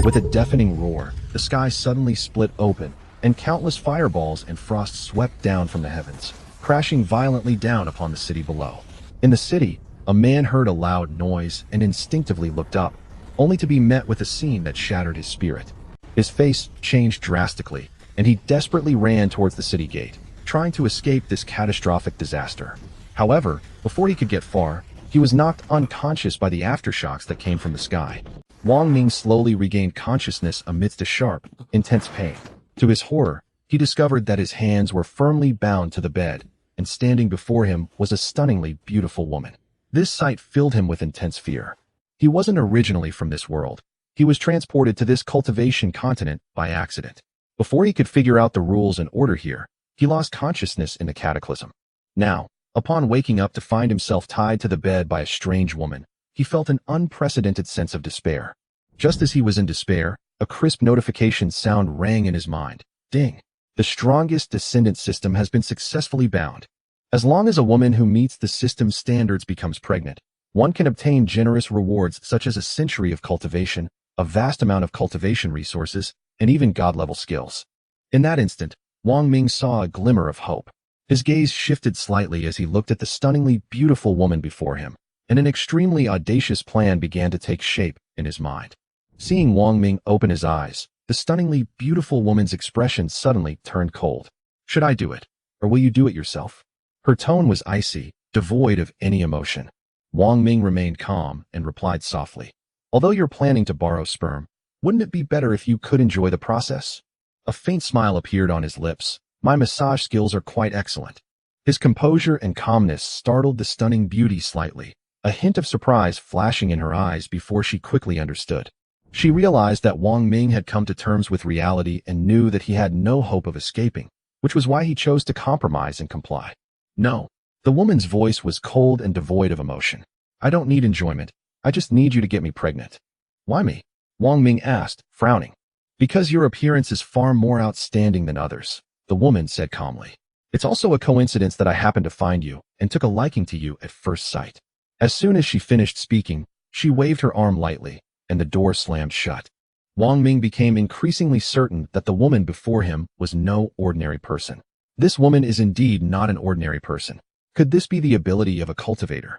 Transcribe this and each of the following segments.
With a deafening roar, the sky suddenly split open, and countless fireballs and frost swept down from the heavens, crashing violently down upon the city below. In the city, a man heard a loud noise and instinctively looked up, only to be met with a scene that shattered his spirit. His face changed drastically, and he desperately ran towards the city gate, trying to escape this catastrophic disaster. However, before he could get far, he was knocked unconscious by the aftershocks that came from the sky. Wang Ming slowly regained consciousness amidst a sharp, intense pain. To his horror, he discovered that his hands were firmly bound to the bed, and standing before him was a stunningly beautiful woman. This sight filled him with intense fear. He wasn't originally from this world. He was transported to this cultivation continent by accident. Before he could figure out the rules and order here, he lost consciousness in the cataclysm. Now, upon waking up to find himself tied to the bed by a strange woman, he felt an unprecedented sense of despair. Just as he was in despair, a crisp notification sound rang in his mind. Ding! The strongest Descendent System has been successfully bound. As long as a woman who meets the system's standards becomes pregnant, one can obtain generous rewards such as a century of cultivation, a vast amount of cultivation resources, and even god-level skills. In that instant, Wang Ming saw a glimmer of hope. His gaze shifted slightly as he looked at the stunningly beautiful woman before him, and an extremely audacious plan began to take shape in his mind. Seeing Wang Ming open his eyes, the stunningly beautiful woman's expression suddenly turned cold. Should I do it, or will you do it yourself? Her tone was icy, devoid of any emotion. Wang Ming remained calm and replied softly, although you're planning to borrow sperm, wouldn't it be better if you could enjoy the process? A faint smile appeared on his lips. My massage skills are quite excellent. His composure and calmness startled the stunning beauty slightly, a hint of surprise flashing in her eyes before she quickly understood. She realized that Wang Ming had come to terms with reality and knew that he had no hope of escaping, which was why he chose to compromise and comply. No. The woman's voice was cold and devoid of emotion. I don't need enjoyment. I just need you to get me pregnant. Why me? Wang Ming asked, frowning. Because your appearance is far more outstanding than others, the woman said calmly. It's also a coincidence that I happened to find you and took a liking to you at first sight. As soon as she finished speaking, she waved her arm lightly, and the door slammed shut. Wang Ming became increasingly certain that the woman before him was no ordinary person. This woman is indeed not an ordinary person. Could this be the ability of a cultivator?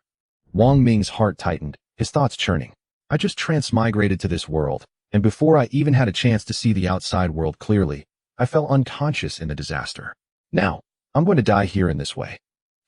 Wang Ming's heart tightened, his thoughts churning. I just transmigrated to this world, and before I even had a chance to see the outside world clearly, I fell unconscious in the disaster. Now, I'm going to die here in this way.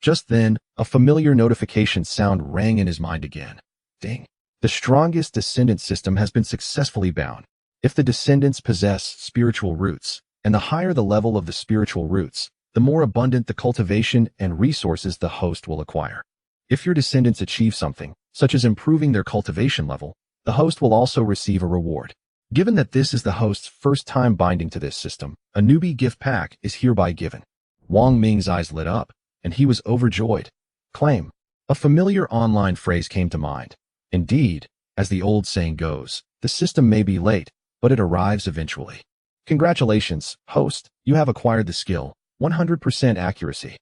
Just then, a familiar notification sound rang in his mind again. Ding. The strongest Descendant System has been successfully bound. If the descendants possess spiritual roots, and the higher the level of the spiritual roots, the more abundant the cultivation and resources the host will acquire. If your descendants achieve something, such as improving their cultivation level, the host will also receive a reward. Given that this is the host's first time binding to this system, a newbie gift pack is hereby given. Wang Ming's eyes lit up, and he was overjoyed. Claim. A familiar online phrase came to mind. Indeed, as the old saying goes, the system may be late, but it arrives eventually. Congratulations, host, you have acquired the skill, 100% accuracy.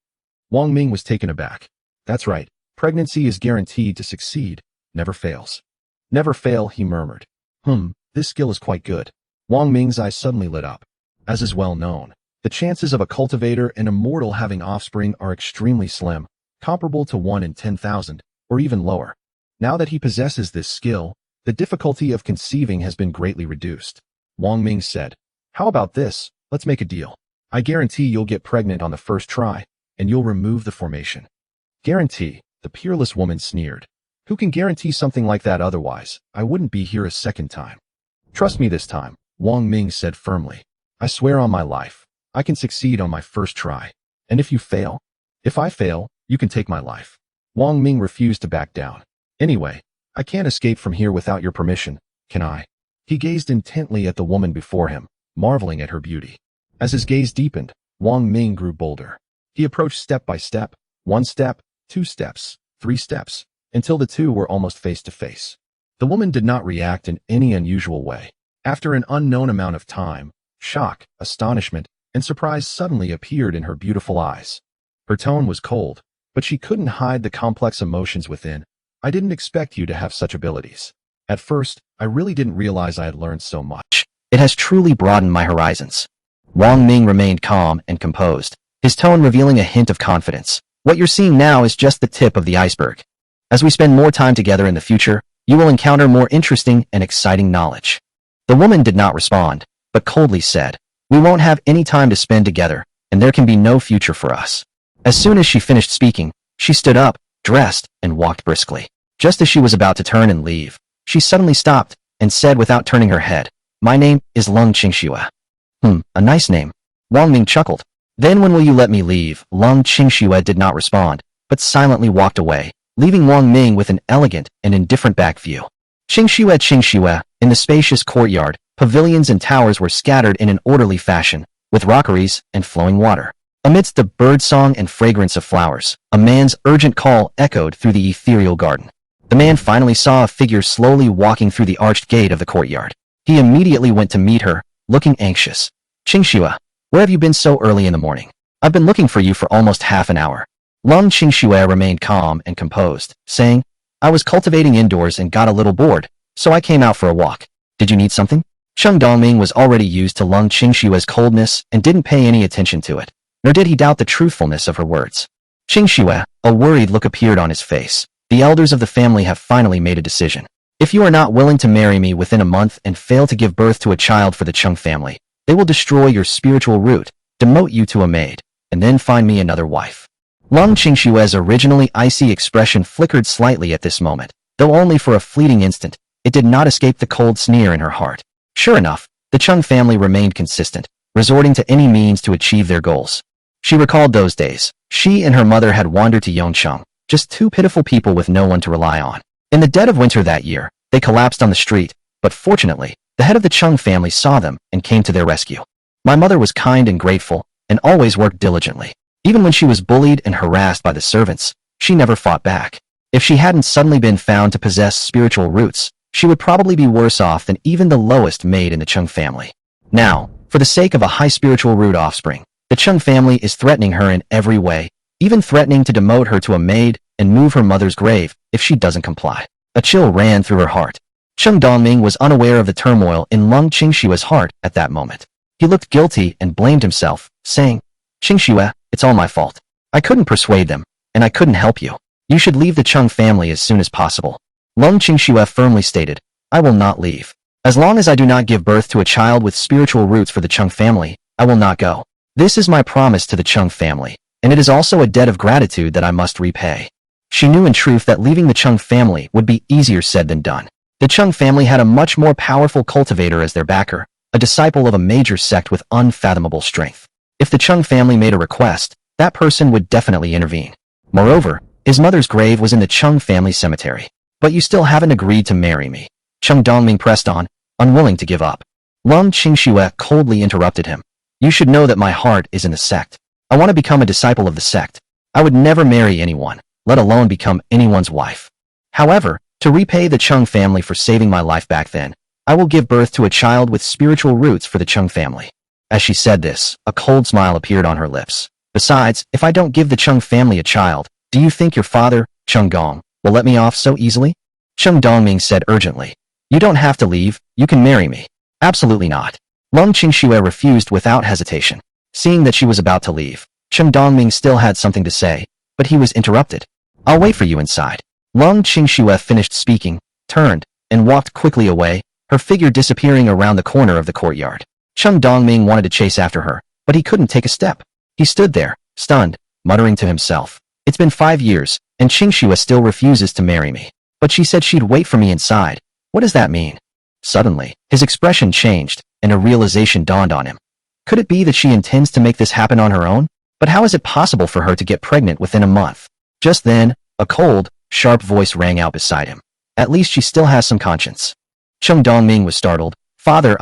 Wang Ming was taken aback. That's right, pregnancy is guaranteed to succeed, never fails. Never fail, he murmured. This skill is quite good. Wang Ming's eyes suddenly lit up. As is well known, the chances of a cultivator and a mortal having offspring are extremely slim, comparable to 1 in 10,000, or even lower. Now that he possesses this skill, the difficulty of conceiving has been greatly reduced. Wang Ming said, how about this? Let's make a deal. I guarantee you'll get pregnant on the first try, and you'll remove the formation. Guarantee, the peerless woman sneered. Who can guarantee something like that otherwise? I wouldn't be here a second time. Trust me this time, Wang Ming said firmly. I swear on my life, I can succeed on my first try. And if you fail? If I fail, you can take my life. Wang Ming refused to back down. Anyway, I can't escape from here without your permission, can I? He gazed intently at the woman before him, marveling at her beauty. As his gaze deepened, Wang Ming grew bolder. He approached step by step, 1 step, 2 steps, 3 steps, until the two were almost face to face. The woman did not react in any unusual way. After an unknown amount of time, shock, astonishment, and surprise suddenly appeared in her beautiful eyes. Her tone was cold, but she couldn't hide the complex emotions within. I didn't expect you to have such abilities. At first, I really didn't realize I had learned so much. It has truly broadened my horizons. Wang Ming remained calm and composed, his tone revealing a hint of confidence. What you're seeing now is just the tip of the iceberg. As we spend more time together in the future, you will encounter more interesting and exciting knowledge. The woman did not respond, but coldly said, "We won't have any time to spend together, and there can be no future for us." As soon as she finished speaking, she stood up, dressed, and walked briskly. Just as she was about to turn and leave, she suddenly stopped and said without turning her head, "My name is Lung Qingxue." A nice name. Wang Ming chuckled. "Then when will you let me leave?" Lung Qingxue did not respond, but silently walked away, leaving Wang Ming with an elegant and indifferent back view. Qingxue, in the spacious courtyard, pavilions and towers were scattered in an orderly fashion, with rockeries and flowing water. Amidst the birdsong and fragrance of flowers, a man's urgent call echoed through the ethereal garden. The man finally saw a figure slowly walking through the arched gate of the courtyard. He immediately went to meet her, looking anxious. "Qingxue, where have you been so early in the morning? I've been looking for you for almost half an hour." Lung Qingxue remained calm and composed, saying, "I was cultivating indoors and got a little bored, so I came out for a walk. Did you need something?" Cheng Dongming was already used to Lung Qingxue's coldness and didn't pay any attention to it, nor did he doubt the truthfulness of her words. "Qingxue," a worried look appeared on his face. "The elders of the family have finally made a decision. If you are not willing to marry me within a month and fail to give birth to a child for the Cheng family, they will destroy your spiritual root, demote you to a maid, and then find me another wife." Lung Qingxue's originally icy expression flickered slightly at this moment, though only for a fleeting instant. It did not escape the cold sneer in her heart. Sure enough, the Cheng family remained consistent, resorting to any means to achieve their goals. She recalled those days. She and her mother had wandered to Yongcheng, just two pitiful people with no one to rely on. In the dead of winter that year, they collapsed on the street, but fortunately, the head of the Cheng family saw them and came to their rescue. "My mother was kind and grateful, and always worked diligently. Even when she was bullied and harassed by the servants, she never fought back. If she hadn't suddenly been found to possess spiritual roots, she would probably be worse off than even the lowest maid in the Cheng family. Now, for the sake of a high spiritual root offspring, the Cheng family is threatening her in every way, even threatening to demote her to a maid and move her mother's grave if she doesn't comply." A chill ran through her heart. Cheng Dongming was unaware of the turmoil in Lung Qingxue's heart at that moment. He looked guilty and blamed himself, saying, "Qingxue, it's all my fault. I couldn't persuade them, and I couldn't help you. You should leave the Cheng family as soon as possible." Lung Qingxue firmly stated, "I will not leave. As long as I do not give birth to a child with spiritual roots for the Cheng family, I will not go. This is my promise to the Cheng family, and it is also a debt of gratitude that I must repay." She knew in truth that leaving the Cheng family would be easier said than done. The Cheng family had a much more powerful cultivator as their backer, a disciple of a major sect with unfathomable strength. If the Cheng family made a request, that person would definitely intervene. Moreover, his mother's grave was in the Cheng family cemetery. "But you still haven't agreed to marry me." Cheng Dongming pressed on, unwilling to give up. Lung Qingxue coldly interrupted him. "You should know that my heart is in the sect. I want to become a disciple of the sect. I would never marry anyone, let alone become anyone's wife. However, to repay the Cheng family for saving my life back then, I will give birth to a child with spiritual roots for the Cheng family." As she said this, a cold smile appeared on her lips. "Besides, if I don't give the Cheng family a child, do you think your father, Cheng Gong, will let me off so easily?" Cheng Dongming said urgently. "You don't have to leave, you can marry me." "Absolutely not." Lung Qingxue refused without hesitation. Seeing that she was about to leave, Cheng Dongming still had something to say, but he was interrupted. "I'll wait for you inside." Lung Qingxue finished speaking, turned, and walked quickly away, her figure disappearing around the corner of the courtyard. Cheng Dongming wanted to chase after her, but he couldn't take a step. He stood there, stunned, muttering to himself, "It's been 5 years, and Qingxue still refuses to marry me. But she said she'd wait for me inside. What does that mean?" Suddenly, his expression changed, and a realization dawned on him. Could it be that she intends to make this happen on her own? But how is it possible for her to get pregnant within a month? Just then, a cold, sharp voice rang out beside him. "At least she still has some conscience." Cheng Dongming was startled. "Father,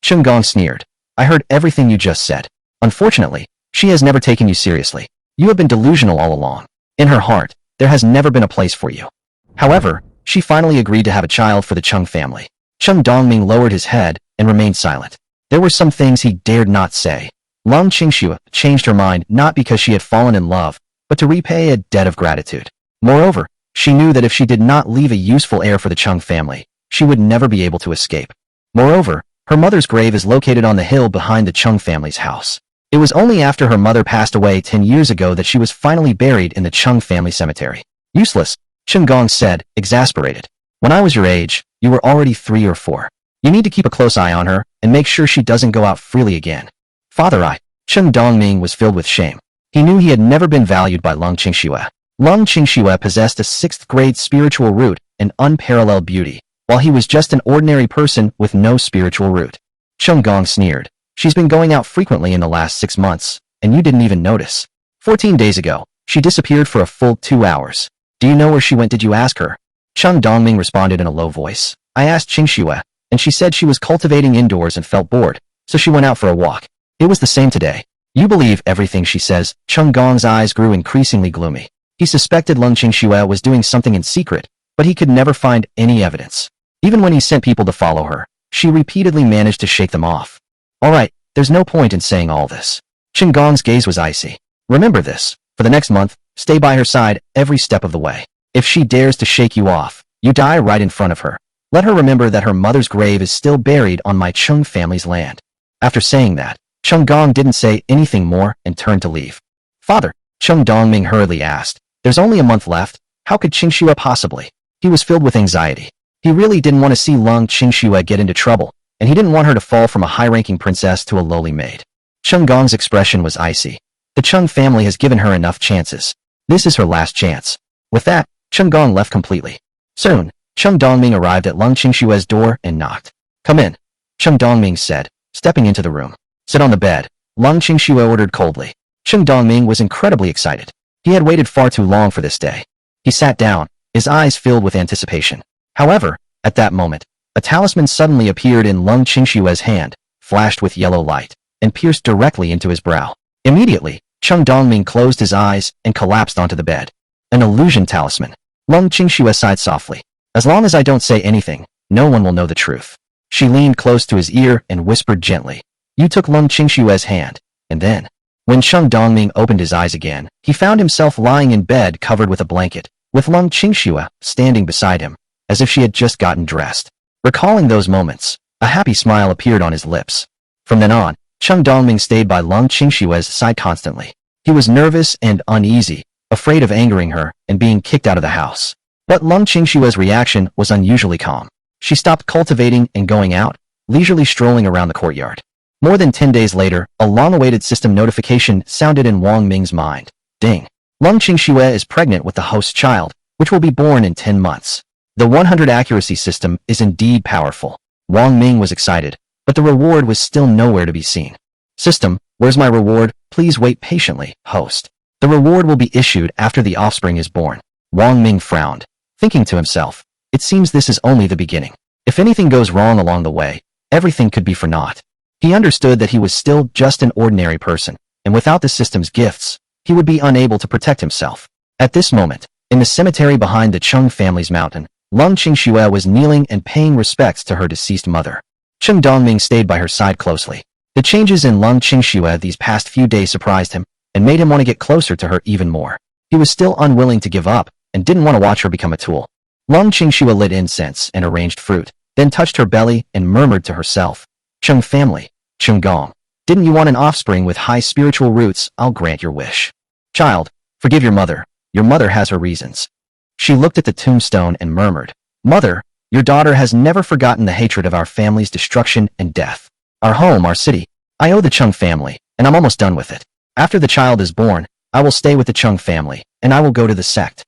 Cheng Gong sneered. "I heard everything you just said. Unfortunately, she has never taken you seriously. You have been delusional all along. In her heart, there has never been a place for you." However, she finally agreed to have a child for the Cheng family. Cheng Dongming lowered his head and remained silent. There were some things he dared not say. Lung Qingxue changed her mind not because she had fallen in love, but to repay a debt of gratitude. Moreover, she knew that if she did not leave a useful heir for the Cheng family, she would never be able to escape. Moreover, her mother's grave is located on the hill behind the Chung family's house. It was only after her mother passed away 10 years ago that she was finally buried in the Chung family cemetery. Useless, Chen Gong said, exasperated. When I was your age, you were already 3 or 4. You need to keep a close eye on her and make sure she doesn't go out freely again. Father, Chen Dongming was filled with shame. He knew he had never been valued by Lung Qingxue. Lung Qingxue possessed a 6th-grade spiritual root and unparalleled beauty, while he was just an ordinary person with no spiritual root. Chen Gong sneered. She's been going out frequently in the last 6 months, and you didn't even notice. 14 days ago, she disappeared for a full 2 hours. Do you know where she went? Did you ask her? Chen Dongming responded in a low voice. I asked Qingxue, and she said she was cultivating indoors and felt bored, so she went out for a walk. It was the same today. You believe everything she says. Chen Gong's eyes grew increasingly gloomy. He suspected Lung Qingxue was doing something in secret, but he could never find any evidence. Even when he sent people to follow her, she repeatedly managed to shake them off. All right, there's no point in saying all this. Chen Gong's gaze was icy. Remember this. For the next month, stay by her side every step of the way. If she dares to shake you off, you die right in front of her. Let her remember that her mother's grave is still buried on my Chung family's land. After saying that, Chen Gong didn't say anything more and turned to leave. Father, Chen Dongming hurriedly asked, there's only a month left. How could Qingxue possibly? He was filled with anxiety. He really didn't want to see Lung Qingxue get into trouble, and he didn't want her to fall from a high-ranking princess to a lowly maid. Chen Gong's expression was icy. The Chung family has given her enough chances. This is her last chance. With that, Chen Gong left completely. Soon, Chen Dongming arrived at Lung Qingxue's door and knocked. Come in, Chen Dongming said, stepping into the room. Sit on the bed, Lung Qingxue ordered coldly. Chen Dongming was incredibly excited. He had waited far too long for this day. He sat down, his eyes filled with anticipation. However, at that moment, a talisman suddenly appeared in Lung Qingxue's hand, flashed with yellow light, and pierced directly into his brow. Immediately, Chen Dongming closed his eyes and collapsed onto the bed. An illusion talisman. Lung Qingxue sighed softly. As long as I don't say anything, no one will know the truth. She leaned close to his ear and whispered gently. You took Lung Qingxue's hand, and then, when Chen Dongming opened his eyes again, he found himself lying in bed covered with a blanket, with Lung Qingxue standing beside him, as if she had just gotten dressed. Recalling those moments, a happy smile appeared on his lips. From then on, Chen Dongming stayed by Lung Qingxue's side constantly. He was nervous and uneasy, afraid of angering her and being kicked out of the house. But Lung Qingxue's reaction was unusually calm. She stopped cultivating and going out, leisurely strolling around the courtyard. More than 10 days later, a long-awaited system notification sounded in Wang Ming's mind. Ding! Lung Qingxue is pregnant with the host's child, which will be born in 10 months. The 100 accuracy system is indeed powerful. Wang Ming was excited, but the reward was still nowhere to be seen. System, where's my reward? Please wait patiently, host. The reward will be issued after the offspring is born. Wang Ming frowned, thinking to himself, it seems this is only the beginning. If anything goes wrong along the way, everything could be for naught. He understood that he was still just an ordinary person, and without the system's gifts, he would be unable to protect himself. At this moment, in the cemetery behind the Chung family's mountain, Lung Qingxue was kneeling and paying respects to her deceased mother. Chen Dongming stayed by her side closely. The changes in Lung Qingxue these past few days surprised him, and made him want to get closer to her even more. He was still unwilling to give up, and didn't want to watch her become a tool. Lung Qingxue lit incense and arranged fruit, then touched her belly and murmured to herself, Chung family, Chen Gong, didn't you want an offspring with high spiritual roots? I'll grant your wish. Child, forgive your mother. Your mother has her reasons. She looked at the tombstone and murmured, Mother, your daughter has never forgotten the hatred of our family's destruction and death. Our home, our city. I owe the Chung family, and I'm almost done with it. After the child is born, I will stay with the Chung family, and I will go to the sect.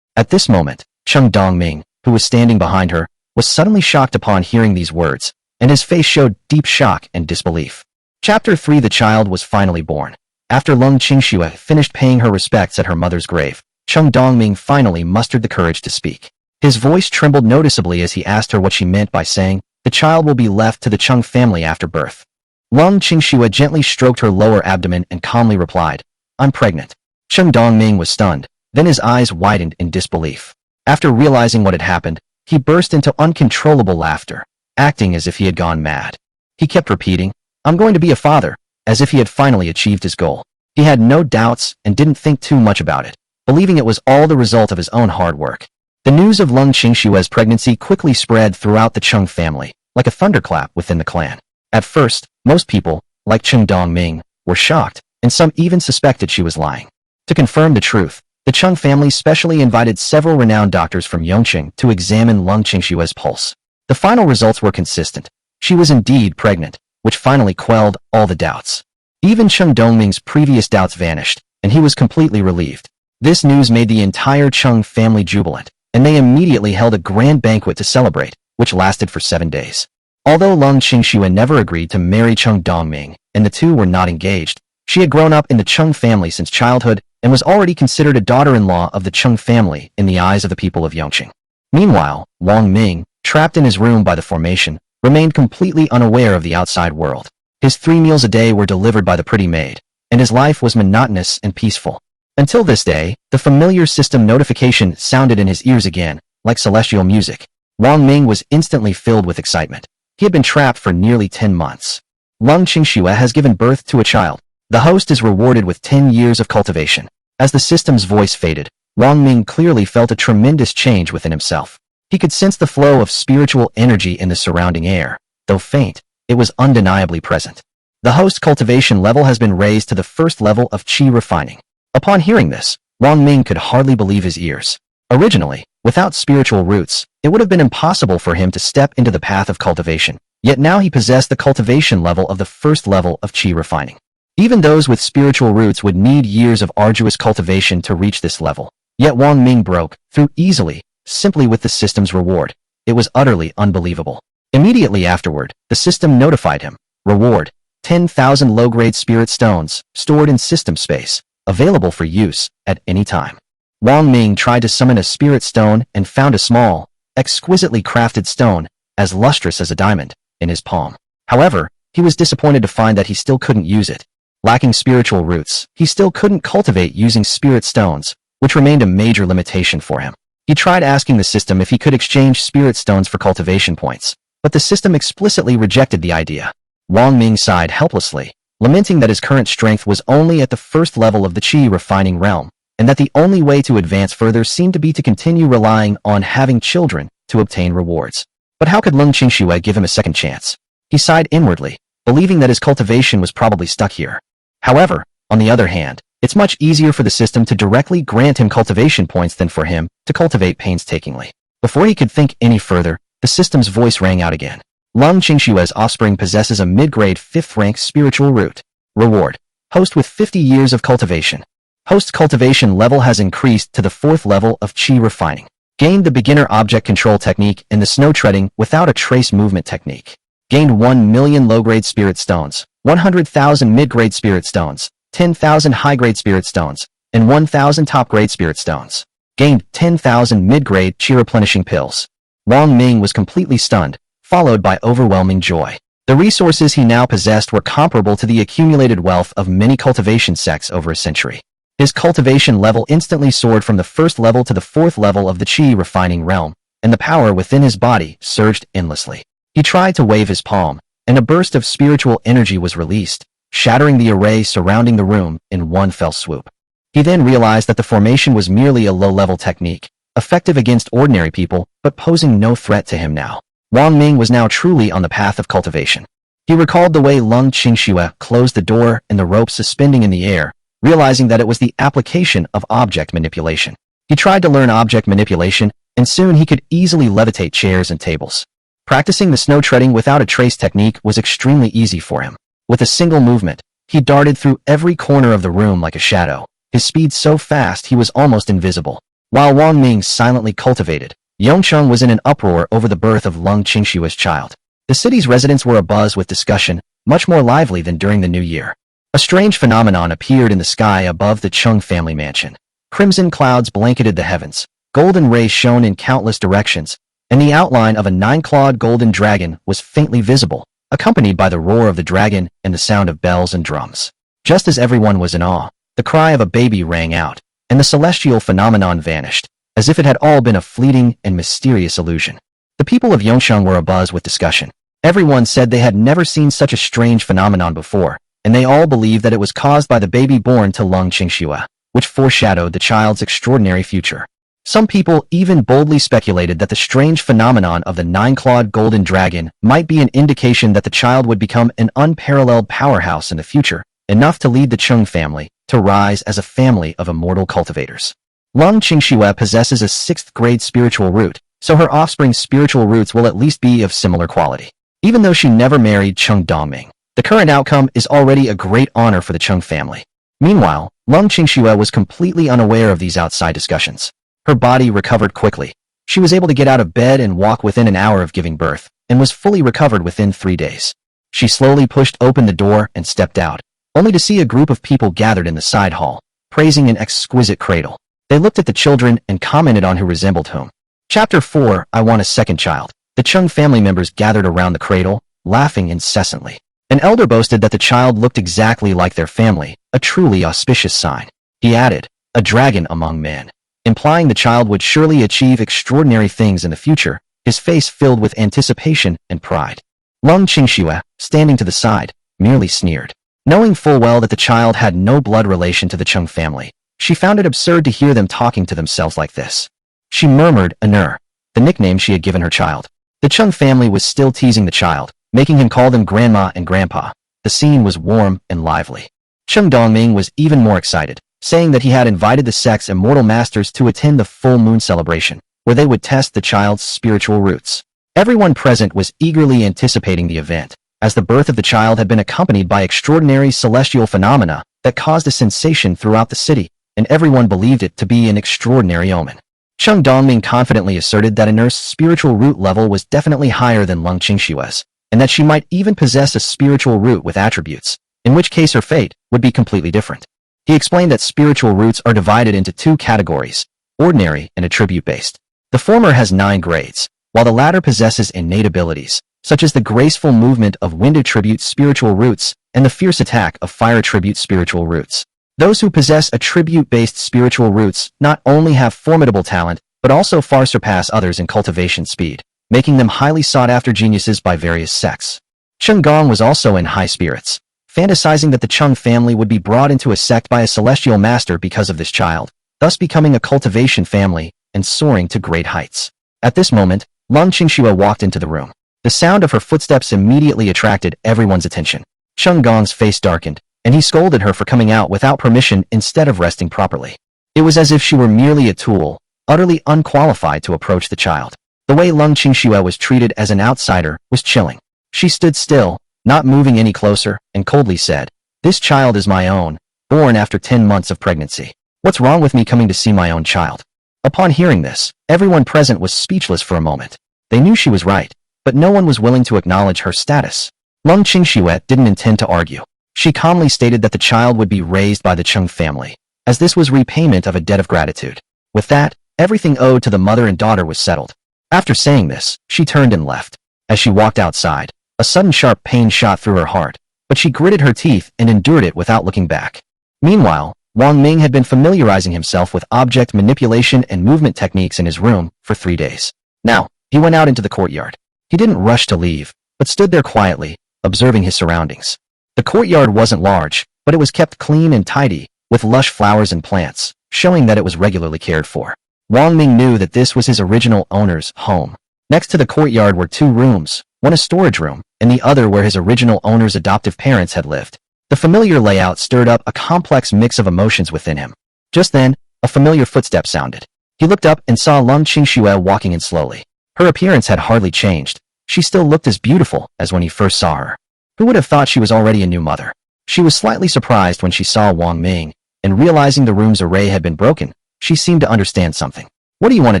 At this moment, Chen Dongming, who was standing behind her, was suddenly shocked upon hearing these words, and his face showed deep shock and disbelief. Chapter 3 The child was finally born. After Lung Qingxue finished paying her respects at her mother's grave, Chen Dongming finally mustered the courage to speak. His voice trembled noticeably as he asked her what she meant by saying, the child will be left to the Chung family after birth. Lung Qingxue gently stroked her lower abdomen and calmly replied, I'm pregnant. Chen Dongming was stunned, then his eyes widened in disbelief. After realizing what had happened, he burst into uncontrollable laughter, acting as if he had gone mad. He kept repeating, I'm going to be a father, as if he had finally achieved his goal. He had no doubts and didn't think too much about it, believing it was all the result of his own hard work. The news of Lung Qingshue's pregnancy quickly spread throughout the Cheng family, like a thunderclap within the clan. At first, most people, like Cheng Dongming, were shocked, and some even suspected she was lying. To confirm the truth, the Cheng family specially invited several renowned doctors from Yongqing to examine Lung Qingshue's pulse. The final results were consistent. She was indeed pregnant, which finally quelled all the doubts. Even Cheng Dongming's previous doubts vanished, and he was completely relieved. This news made the entire Cheng family jubilant, and they immediately held a grand banquet to celebrate, which lasted for 7 days. Although Lung Qingxue never agreed to marry Cheng Dongming, and the two were not engaged, she had grown up in the Cheng family since childhood and was already considered a daughter-in-law of the Cheng family in the eyes of the people of Yongqing. Meanwhile, Wang Ming, trapped in his room by the formation, remained completely unaware of the outside world. His 3 meals a day were delivered by the pretty maid, and his life was monotonous and peaceful. Until this day, the familiar system notification sounded in his ears again, like celestial music. Wang Ming was instantly filled with excitement. He had been trapped for nearly 10 months. Lung Qingxue has given birth to a child. The host is rewarded with 10 years of cultivation. As the system's voice faded, Wang Ming clearly felt a tremendous change within himself. He could sense the flow of spiritual energy in the surrounding air. Though faint, it was undeniably present. The host cultivation level has been raised to the first level of qi refining. Upon hearing this, Wang Ming could hardly believe his ears. Originally, without spiritual roots, it would have been impossible for him to step into the path of cultivation. Yet now he possessed the cultivation level of the first level of qi refining. Even those with spiritual roots would need years of arduous cultivation to reach this level. Yet Wang Ming broke through easily, simply with the system's reward. It was utterly unbelievable. Immediately afterward, the system notified him. Reward: 10,000 low-grade spirit stones, stored in system space, available for use at any time. Wang Ming tried to summon a spirit stone and found a small, exquisitely crafted stone, as lustrous as a diamond, in his palm. However, he was disappointed to find that he still couldn't use it. Lacking spiritual roots, he still couldn't cultivate using spirit stones, which remained a major limitation for him. He tried asking the system if he could exchange spirit stones for cultivation points, but the system explicitly rejected the idea. Wang Ming sighed helplessly, lamenting that his current strength was only at the first level of the qi refining realm, and that the only way to advance further seemed to be to continue relying on having children to obtain rewards. But how could Lung Qingxue give him a second chance? He sighed inwardly, believing that his cultivation was probably stuck here. However, on the other hand, it's much easier for the system to directly grant him cultivation points than for him to cultivate painstakingly. Before he could think any further, the system's voice rang out again. Lung Qingshue's offspring possesses a mid-grade 5th-rank spiritual root. Reward: host with 50 years of cultivation. Host cultivation level has increased to the 4th level of qi refining. Gained the beginner object control technique and the snow treading without a trace movement technique. Gained 1 million low-grade spirit stones, 100,000 mid-grade spirit stones, 10,000 high-grade spirit stones, and 1,000 top-grade spirit stones. Gained 10,000 mid-grade qi replenishing pills. Wang Ming was completely stunned, followed by overwhelming joy. The resources he now possessed were comparable to the accumulated wealth of many cultivation sects over a century. His cultivation level instantly soared from the 1st level to the 4th level of the qi refining realm, and the power within his body surged endlessly. He tried to wave his palm, and a burst of spiritual energy was released, shattering the array surrounding the room in one fell swoop. He then realized that the formation was merely a low-level technique, effective against ordinary people, but posing no threat to him now. Wang Ming was now truly on the path of cultivation. He recalled the way Lung Qingxue closed the door and the rope suspending in the air, realizing that it was the application of object manipulation. He tried to learn object manipulation, and soon he could easily levitate chairs and tables. Practicing the snow treading without a trace technique was extremely easy for him. With a single movement, he darted through every corner of the room like a shadow, his speed so fast he was almost invisible. While Wang Ming silently cultivated, Yongcheng was in an uproar over the birth of Lung Qingshue's child. The city's residents were abuzz with discussion, much more lively than during the New Year. A strange phenomenon appeared in the sky above the Cheng family mansion. Crimson clouds blanketed the heavens, golden rays shone in countless directions, and the outline of a 9-clawed golden dragon was faintly visible, accompanied by the roar of the dragon and the sound of bells and drums. Just as everyone was in awe, the cry of a baby rang out, and the celestial phenomenon vanished, as if it had all been a fleeting and mysterious illusion. The people of Yongcheng were abuzz with discussion. Everyone said they had never seen such a strange phenomenon before, and they all believed that it was caused by the baby born to Lung Qingxue, which foreshadowed the child's extraordinary future. Some people even boldly speculated that the strange phenomenon of the nine-clawed golden dragon might be an indication that the child would become an unparalleled powerhouse in the future, enough to lead the Chung family to rise as a family of immortal cultivators. Lung Qingxue possesses a 6th-grade spiritual root, so her offspring's spiritual roots will at least be of similar quality. Even though she never married Chung Dongming, the current outcome is already a great honor for the Chung family. Meanwhile, Lung Qingxue was completely unaware of these outside discussions. Her body recovered quickly. She was able to get out of bed and walk within an hour of giving birth, and was fully recovered within 3 days. She slowly pushed open the door and stepped out, only to see a group of people gathered in the side hall, praising an exquisite cradle. They looked at the children and commented on who resembled whom. Chapter 4, I Want a Second Child. The Chung family members gathered around the cradle, laughing incessantly. An elder boasted that the child looked exactly like their family, a truly auspicious sign. He added, a dragon among men, implying the child would surely achieve extraordinary things in the future, his face filled with anticipation and pride. Lung Qingxue, standing to the side, merely sneered. Knowing full well that the child had no blood relation to the Chung family, she found it absurd to hear them talking to themselves like this. She murmured, Anur, the nickname she had given her child. The Chung family was still teasing the child, making him call them grandma and grandpa. The scene was warm and lively. Chung Dongming was even more excited, saying that he had invited the sect's immortal masters to attend the full moon celebration, where they would test the child's spiritual roots. Everyone present was eagerly anticipating the event, as the birth of the child had been accompanied by extraordinary celestial phenomena that caused a sensation throughout the city, and everyone believed it to be an extraordinary omen. Chung Dongming confidently asserted that Anur's spiritual root level was definitely higher than Lung Qingxue's, and that she might even possess a spiritual root with attributes, in which case her fate would be completely different. He explained that spiritual roots are divided into 2 categories, ordinary and attribute-based. The former has 9 grades, while the latter possesses innate abilities, such as the graceful movement of wind attribute spiritual roots and the fierce attack of fire attribute spiritual roots. Those who possess attribute-based spiritual roots not only have formidable talent, but also far surpass others in cultivation speed, making them highly sought-after geniuses by various sects. Chung Gong was also in high spirits, fantasizing that the Chung family would be brought into a sect by a celestial master because of this child, thus becoming a cultivation family and soaring to great heights. At this moment, Lung Qingxue walked into the room. The sound of her footsteps immediately attracted everyone's attention. Chung Gong's face darkened, and he scolded her for coming out without permission instead of resting properly. It was as if she were merely a tool, utterly unqualified to approach the child. The way Lung Qingxue was treated as an outsider was chilling. She stood still, not moving any closer, and coldly said, "This child is my own, born after 10 months of pregnancy. What's wrong with me coming to see my own child?" Upon hearing this, everyone present was speechless for a moment. They knew she was right, but no one was willing to acknowledge her status. Lung Qingxue didn't intend to argue. She calmly stated that the child would be raised by the Chung family, as this was repayment of a debt of gratitude. With that, everything owed to the mother and daughter was settled. After saying this, she turned and left. As she walked outside, a sudden sharp pain shot through her heart, but she gritted her teeth and endured it without looking back. Meanwhile, Wang Ming had been familiarizing himself with object manipulation and movement techniques in his room for 3 days. Now, he went out into the courtyard. He didn't rush to leave, but stood there quietly, observing his surroundings. The courtyard wasn't large, but it was kept clean and tidy, with lush flowers and plants, showing that it was regularly cared for. Wang Ming knew that this was his original owner's home. Next to the courtyard were 2 rooms, one a storage room, and the other where his original owner's adoptive parents had lived. The familiar layout stirred up a complex mix of emotions within him. Just then, a familiar footstep sounded. He looked up and saw Lung Qingxue walking in slowly. Her appearance had hardly changed. She still looked as beautiful as when he first saw her. Who would have thought she was already a new mother? She was slightly surprised when she saw Wang Ming, and realizing the room's array had been broken, she seemed to understand something. "What do you want to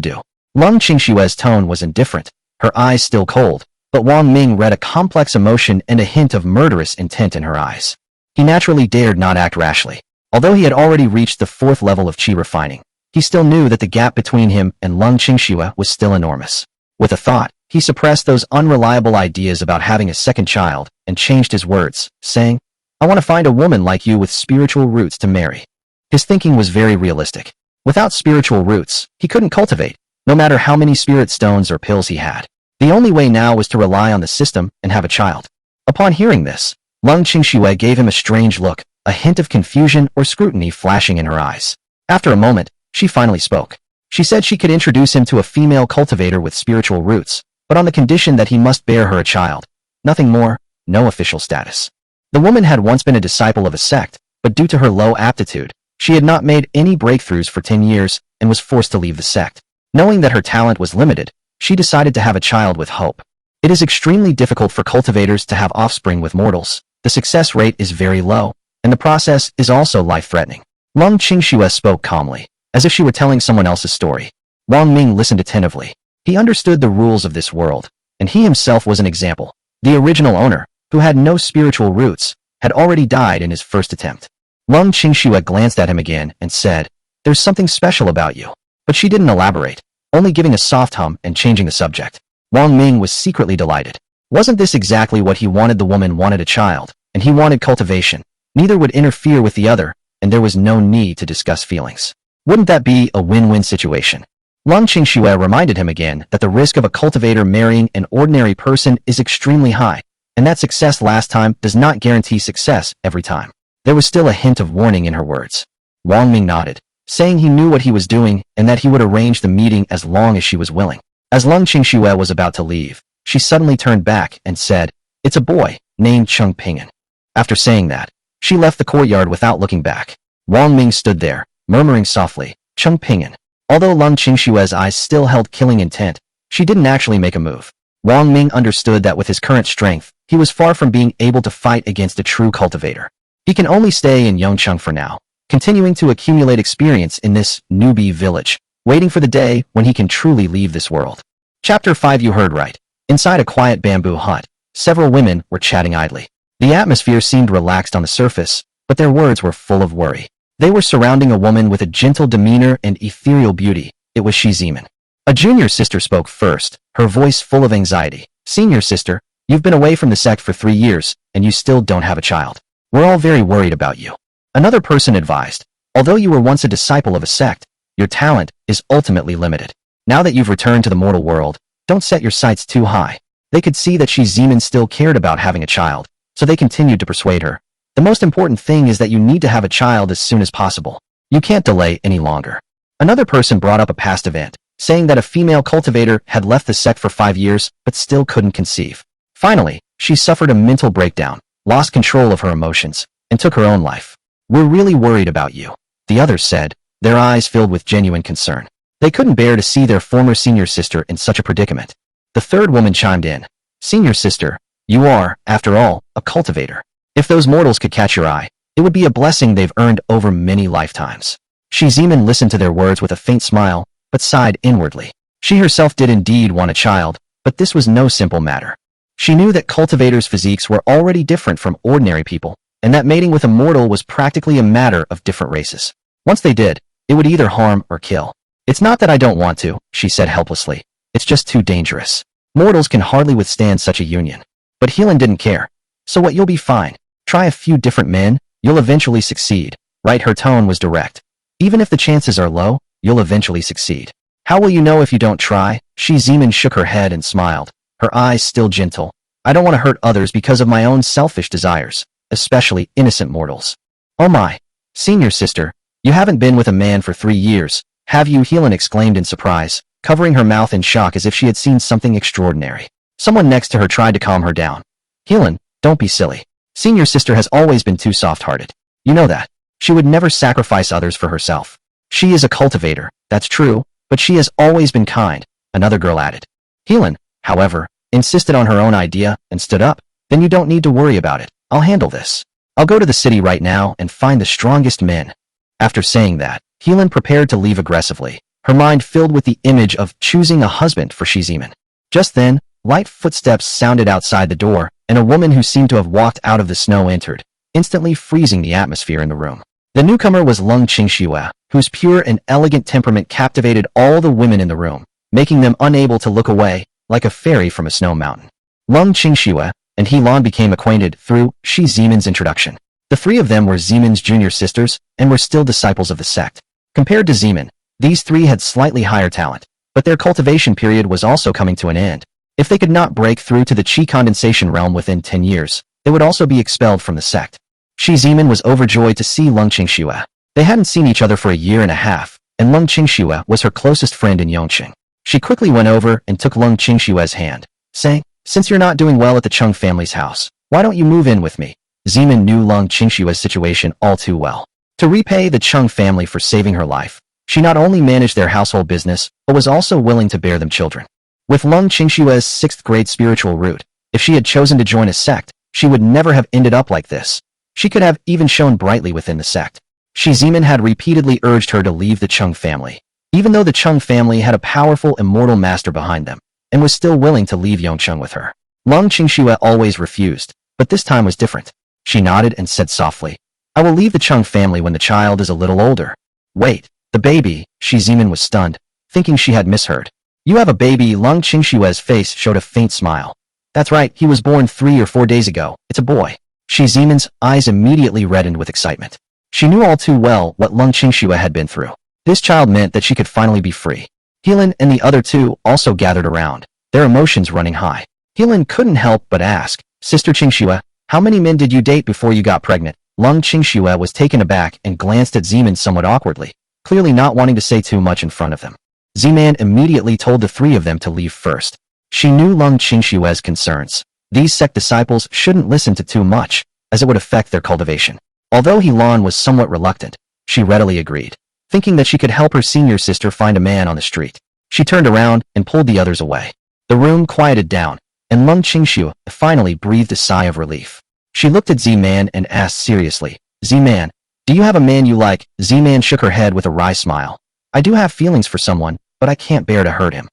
do?" Lung Qingxue's tone was indifferent, her eyes still cold, but Wang Ming read a complex emotion and a hint of murderous intent in her eyes. He naturally dared not act rashly. Although he had already reached the 4th level of qi refining, he still knew that the gap between him and Lung Qingxue was still enormous. With a thought, he suppressed those unreliable ideas about having a second child and changed his words, saying, "I want to find a woman like you with spiritual roots to marry." His thinking was very realistic. Without spiritual roots, he couldn't cultivate, no matter how many spirit stones or pills he had. The only way now was to rely on the system and have a child. Upon hearing this, Lung Qingxue gave him a strange look, a hint of confusion or scrutiny flashing in her eyes. After a moment, she finally spoke. She said she could introduce him to a female cultivator with spiritual roots, but on the condition that he must bear her a child. Nothing more, no official status. The woman had once been a disciple of a sect, but due to her low aptitude, she had not made any breakthroughs for 10 years and was forced to leave the sect. Knowing that her talent was limited, she decided to have a child with hope. It is extremely difficult for cultivators to have offspring with mortals. The success rate is very low, and the process is also life-threatening. Lung Qingxue spoke calmly, as if she were telling someone else's story. Wang Ming listened attentively. He understood the rules of this world, and he himself was an example. The original owner, who had no spiritual roots, had already died in his first attempt. Lung Qingxue glanced at him again and said, "There's something special about you." But she didn't elaborate, only giving a soft hum and changing the subject. Wang Ming was secretly delighted. Wasn't this exactly what he wanted? The woman wanted a child, and he wanted cultivation. Neither would interfere with the other, and there was no need to discuss feelings. Wouldn't that be a win-win situation? Lung Qingxue reminded him again that the risk of a cultivator marrying an ordinary person is extremely high, and that success last time does not guarantee success every time. There was still a hint of warning in her words. Wang Ming nodded, saying he knew what he was doing and that he would arrange the meeting as long as she was willing. As Lung Qingxue was about to leave, she suddenly turned back and said, "It's a boy, named Cheng Ping'an." After saying that, she left the courtyard without looking back. Wang Ming stood there, murmuring softly, "Cheng Ping'an." Although Lung Qingxue's eyes still held killing intent, she didn't actually make a move. Wang Ming understood that with his current strength, he was far from being able to fight against a true cultivator. He can only stay in Yongcheng for now, continuing to accumulate experience in this newbie village, waiting for the day when he can truly leave this world. Chapter 5. You heard right. Inside a quiet bamboo hut, several women were chatting idly. The atmosphere seemed relaxed on the surface, but their words were full of worry. They were surrounding a woman with a gentle demeanor and ethereal beauty. It was Shi Zimin. A junior sister spoke first, her voice full of anxiety. "Senior sister, you've been away from the sect for 3 years, and you still don't have a child. We're all very worried about you." Another person advised, "Although you were once a disciple of a sect, your talent is ultimately limited. Now that you've returned to the mortal world, don't set your sights too high." They could see that Shi Zimin still cared about having a child, so they continued to persuade her. "The most important thing is that you need to have a child as soon as possible. You can't delay any longer." Another person brought up a past event, saying that a female cultivator had left the sect for 5 years but still couldn't conceive. Finally, she suffered a mental breakdown, lost control of her emotions, and took her own life. "We're really worried about you," the others said, their eyes filled with genuine concern. They couldn't bear to see their former senior sister in such a predicament. The third woman chimed in, "Senior sister, you are, after all, a cultivator. If those mortals could catch your eye, it would be a blessing they've earned over many lifetimes." Shi Zimin listened to their words with a faint smile, but sighed inwardly. She herself did indeed want a child, but this was no simple matter. She knew that cultivators' physiques were already different from ordinary people, and that mating with a mortal was practically a matter of different races. Once they did, it would either harm or kill. "It's not that I don't want to," she said helplessly. "It's just too dangerous. Mortals can hardly withstand such a union." But Heelan didn't care. "So what, you'll be fine. Try a few different men, you'll eventually succeed." Right, her tone was direct. "Even if the chances are low, you'll eventually succeed. How will you know if you don't try?" Shi Zimin shook her head and smiled, her eyes still gentle. "I don't want to hurt others because of my own selfish desires, especially innocent mortals." "Oh my, senior sister, you haven't been with a man for 3 years, have you?" Heelan exclaimed in surprise, covering her mouth in shock as if she had seen something extraordinary. Someone next to her tried to calm her down. "Heelan, don't be silly. Senior sister has always been too soft-hearted. You know that. She would never sacrifice others for herself. She is a cultivator, that's true, but she has always been kind," another girl added. Heelan, however, insisted on her own idea and stood up. "Then you don't need to worry about it. I'll handle this. I'll go to the city right now and find the strongest men." After saying that, Heelan prepared to leave aggressively, her mind filled with the image of choosing a husband for Shi Zimin. Just then, light footsteps sounded outside the door, and a woman who seemed to have walked out of the snow entered, instantly freezing the atmosphere in the room. The newcomer was Lung Qingxue, whose pure and elegant temperament captivated all the women in the room, making them unable to look away, like a fairy from a snow mountain. Lung Qingxue and Heelan became acquainted through Shi Zimin's introduction. The three of them were Zimin's junior sisters and were still disciples of the sect. Compared to Zimin, these three had slightly higher talent, but their cultivation period was also coming to an end. If they could not break through to the Qi condensation realm within 10 years, they would also be expelled from the sect. Shi Zimin was overjoyed to see Lung Qingxue. They hadn't seen each other for a year and a half, and Lung Qingxue was her closest friend in Yongqing. She quickly went over and took Lung Qingxue's hand, saying, "Since you're not doing well at the Chung family's house, why don't you move in with me?" Zeman knew Lung Qingxue's situation all too well. To repay the Chung family for saving her life, she not only managed their household business, but was also willing to bear them children. With Lung Qingxue's 6th grade spiritual root, if she had chosen to join a sect, she would never have ended up like this. She could have even shone brightly within the sect. Zeman had repeatedly urged her to leave the Chung family, even though the Chung family had a powerful immortal master behind them, and was still willing to leave Yongcheng with her. Lung Qingxue always refused, but this time was different. She nodded and said softly, "I will leave the Chung family when the child is a little older." "Wait, the baby?" Zeman was stunned, thinking she had misheard. "You have a baby?" Lung Qingxue's face showed a faint smile. "That's right, he was born 3 or 4 days ago. It's a boy." Zeman's eyes immediately reddened with excitement. She knew all too well what Lung Qingxue had been through. This child meant that she could finally be free. Helan and the other two also gathered around, their emotions running high. Helan couldn't help but ask, "Sister Qingxue, how many men did you date before you got pregnant?" Lung Qingxue was taken aback and glanced at Zeman somewhat awkwardly, clearly not wanting to say too much in front of them. Zeman immediately told the 3 of them to leave first. She knew Lung Qingxue's concerns. These sect disciples shouldn't listen to too much, as it would affect their cultivation. Although Helan was somewhat reluctant, she readily agreed, thinking that she could help her senior sister find a man on the street. She turned around and pulled the others away. The room quieted down, and Lung Qingxue finally breathed a sigh of relief. She looked at Z-Man and asked seriously, "Z-Man, do you have a man you like?" Z-Man shook her head with a wry smile. "I do have feelings for someone, but I can't bear to hurt him."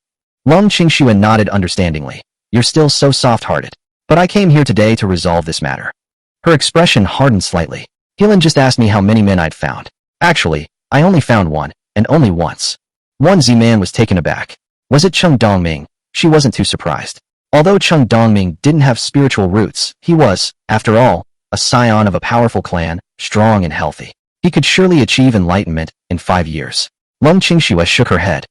Lung Qingxue nodded understandingly. "You're still so soft-hearted. But I came here today to resolve this matter." Her expression hardened slightly. "Helan just asked me how many men I'd found. Actually, I only found one, and only once." One Z-Man was taken aback. Was it Chung Dongming? She wasn't too surprised. Although Chung Dongming didn't have spiritual roots, he was, after all, a scion of a powerful clan, strong and healthy. He could surely achieve enlightenment in 5 years. Lung Qingxue shook her head.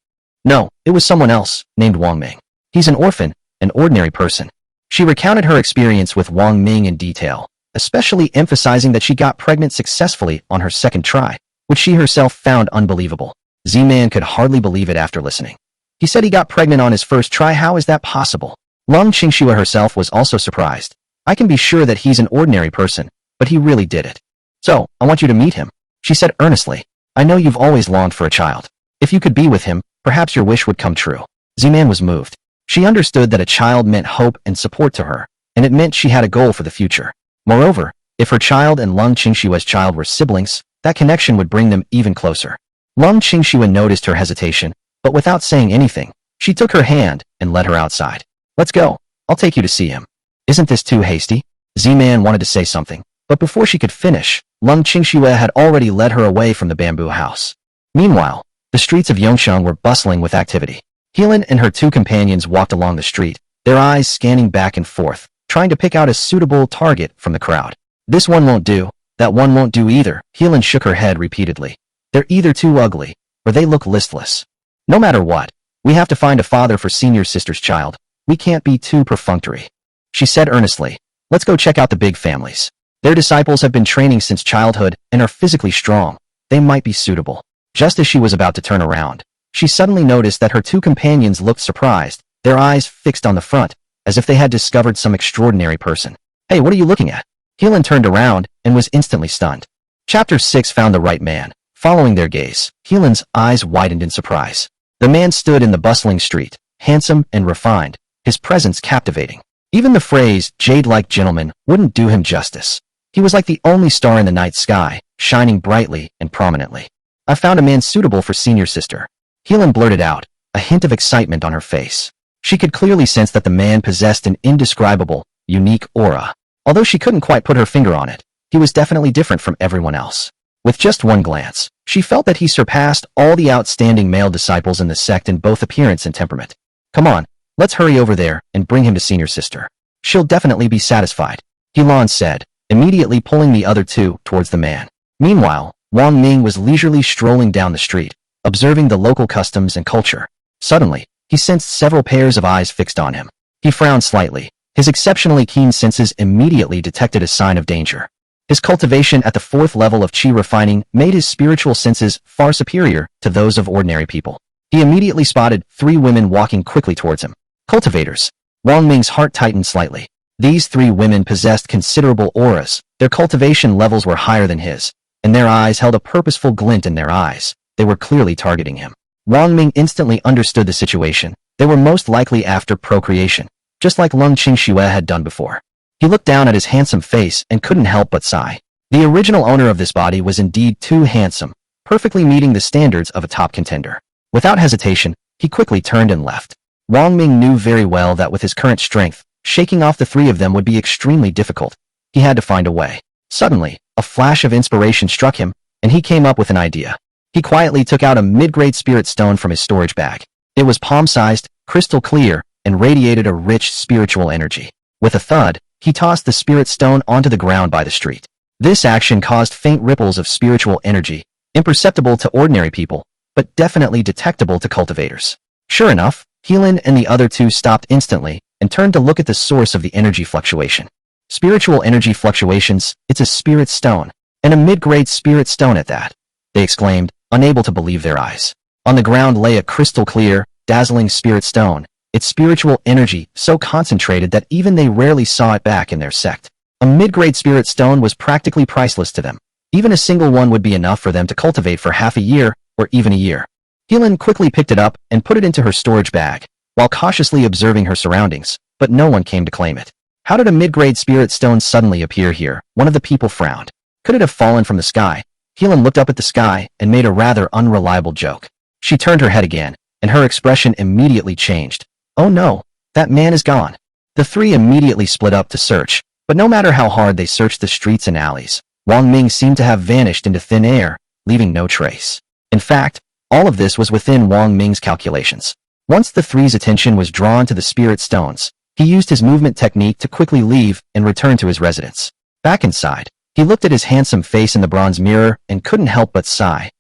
"No, it was someone else, named Wang Ming. He's an orphan, an ordinary person." She recounted her experience with Wang Ming in detail, especially emphasizing that she got pregnant successfully on her 2nd try, which she herself found unbelievable. Z-Man could hardly believe it after listening. He said he got pregnant on his 1st try. How is that possible? Lung Qingxue herself was also surprised. "I can be sure that he's an ordinary person, but he really did it. So, I want you to meet him," she said earnestly. "I know you've always longed for a child. If you could be with him, perhaps your wish would come true." Z-Man was moved. She understood that a child meant hope and support to her, and it meant she had a goal for the future. Moreover, if her child and Lung Qingxue's child were siblings, that connection would bring them even closer. Lung Qingxue noticed her hesitation, but without saying anything, she took her hand and led her outside. "Let's go. I'll take you to see him." "Isn't this too hasty?" Z-Man wanted to say something, but before she could finish, Lung Qingxue had already led her away from the bamboo house. Meanwhile, the streets of Yongcheng were bustling with activity. Helan and her 2 companions walked along the street, their eyes scanning back and forth, trying to pick out a suitable target from the crowd. "This one won't do, that one won't do either." Helan shook her head repeatedly. "They're either too ugly, or they look listless. No matter what, we have to find a father for senior sister's child. We can't be too perfunctory." She said earnestly, "Let's go check out the big families. Their disciples have been training since childhood and are physically strong. They might be suitable." Just as she was about to turn around, she suddenly noticed that her 2 companions looked surprised, their eyes fixed on the front, as if they had discovered some extraordinary person. "Hey, what are you looking at?" Helan turned around and was instantly stunned. Chapter 6 found the right man. Following their gaze, Helan's eyes widened in surprise. The man stood in the bustling street, handsome and refined, his presence captivating. Even the phrase, "jade-like gentleman," wouldn't do him justice. He was like the only star in the night sky, shining brightly and prominently. "I found a man suitable for senior sister." Helan blurted out, a hint of excitement on her face. She could clearly sense that the man possessed an indescribable, unique aura. Although she couldn't quite put her finger on it, he was definitely different from everyone else. With just one glance, she felt that he surpassed all the outstanding male disciples in the sect in both appearance and temperament. "Come on, let's hurry over there and bring him to senior sister. She'll definitely be satisfied," Helan said, immediately pulling the other 2 towards the man. Meanwhile, Wang Ming was leisurely strolling down the street, observing the local customs and culture. Suddenly, he sensed several pairs of eyes fixed on him. He frowned slightly. His exceptionally keen senses immediately detected a sign of danger. His cultivation at the 4th level of Qi refining made his spiritual senses far superior to those of ordinary people. He immediately spotted 3 women walking quickly towards him. Cultivators. Wang Ming's heart tightened slightly. These 3 women possessed considerable auras. Their cultivation levels were higher than his, and their eyes held a purposeful glint in their eyes. They were clearly targeting him. Wang Ming instantly understood the situation. They were most likely after procreation, just like Lung Qingxue had done before. He looked down at his handsome face and couldn't help but sigh. The original owner of this body was indeed too handsome, perfectly meeting the standards of a top contender. Without hesitation, he quickly turned and left. Wang Ming knew very well that with his current strength, shaking off the 3 of them would be extremely difficult. He had to find a way. Suddenly, a flash of inspiration struck him, and he came up with an idea. He quietly took out a mid-grade spirit stone from his storage bag. It was palm-sized, crystal clear, and radiated a rich spiritual energy. With a thud, he tossed the spirit stone onto the ground by the street. This action caused faint ripples of spiritual energy, imperceptible to ordinary people, but definitely detectable to cultivators. Sure enough, Heelan and the other 2 stopped instantly and turned to look at the source of the energy fluctuation. Spiritual energy fluctuations, it's a spirit stone, and a mid-grade spirit stone at that, they exclaimed, unable to believe their eyes. On the ground lay a crystal clear, dazzling spirit stone, its spiritual energy so concentrated that even they rarely saw it back in their sect. A mid-grade spirit stone was practically priceless to them. Even a single one would be enough for them to cultivate for half a year, or even a year. Heelan quickly picked it up and put it into her storage bag, while cautiously observing her surroundings, but no one came to claim it. How did a mid-grade spirit stone suddenly appear here? One of the people frowned. Could it have fallen from the sky? Heelan looked up at the sky and made a rather unreliable joke. She turned her head again, and her expression immediately changed. Oh no, that man is gone. The 3 immediately split up to search, but no matter how hard they searched the streets and alleys, Wang Ming seemed to have vanished into thin air, leaving no trace. In fact, all of this was within Wang Ming's calculations. Once the 3's attention was drawn to the spirit stones, he used his movement technique to quickly leave and return to his residence. Back inside, he looked at his handsome face in the bronze mirror and couldn't help but sigh.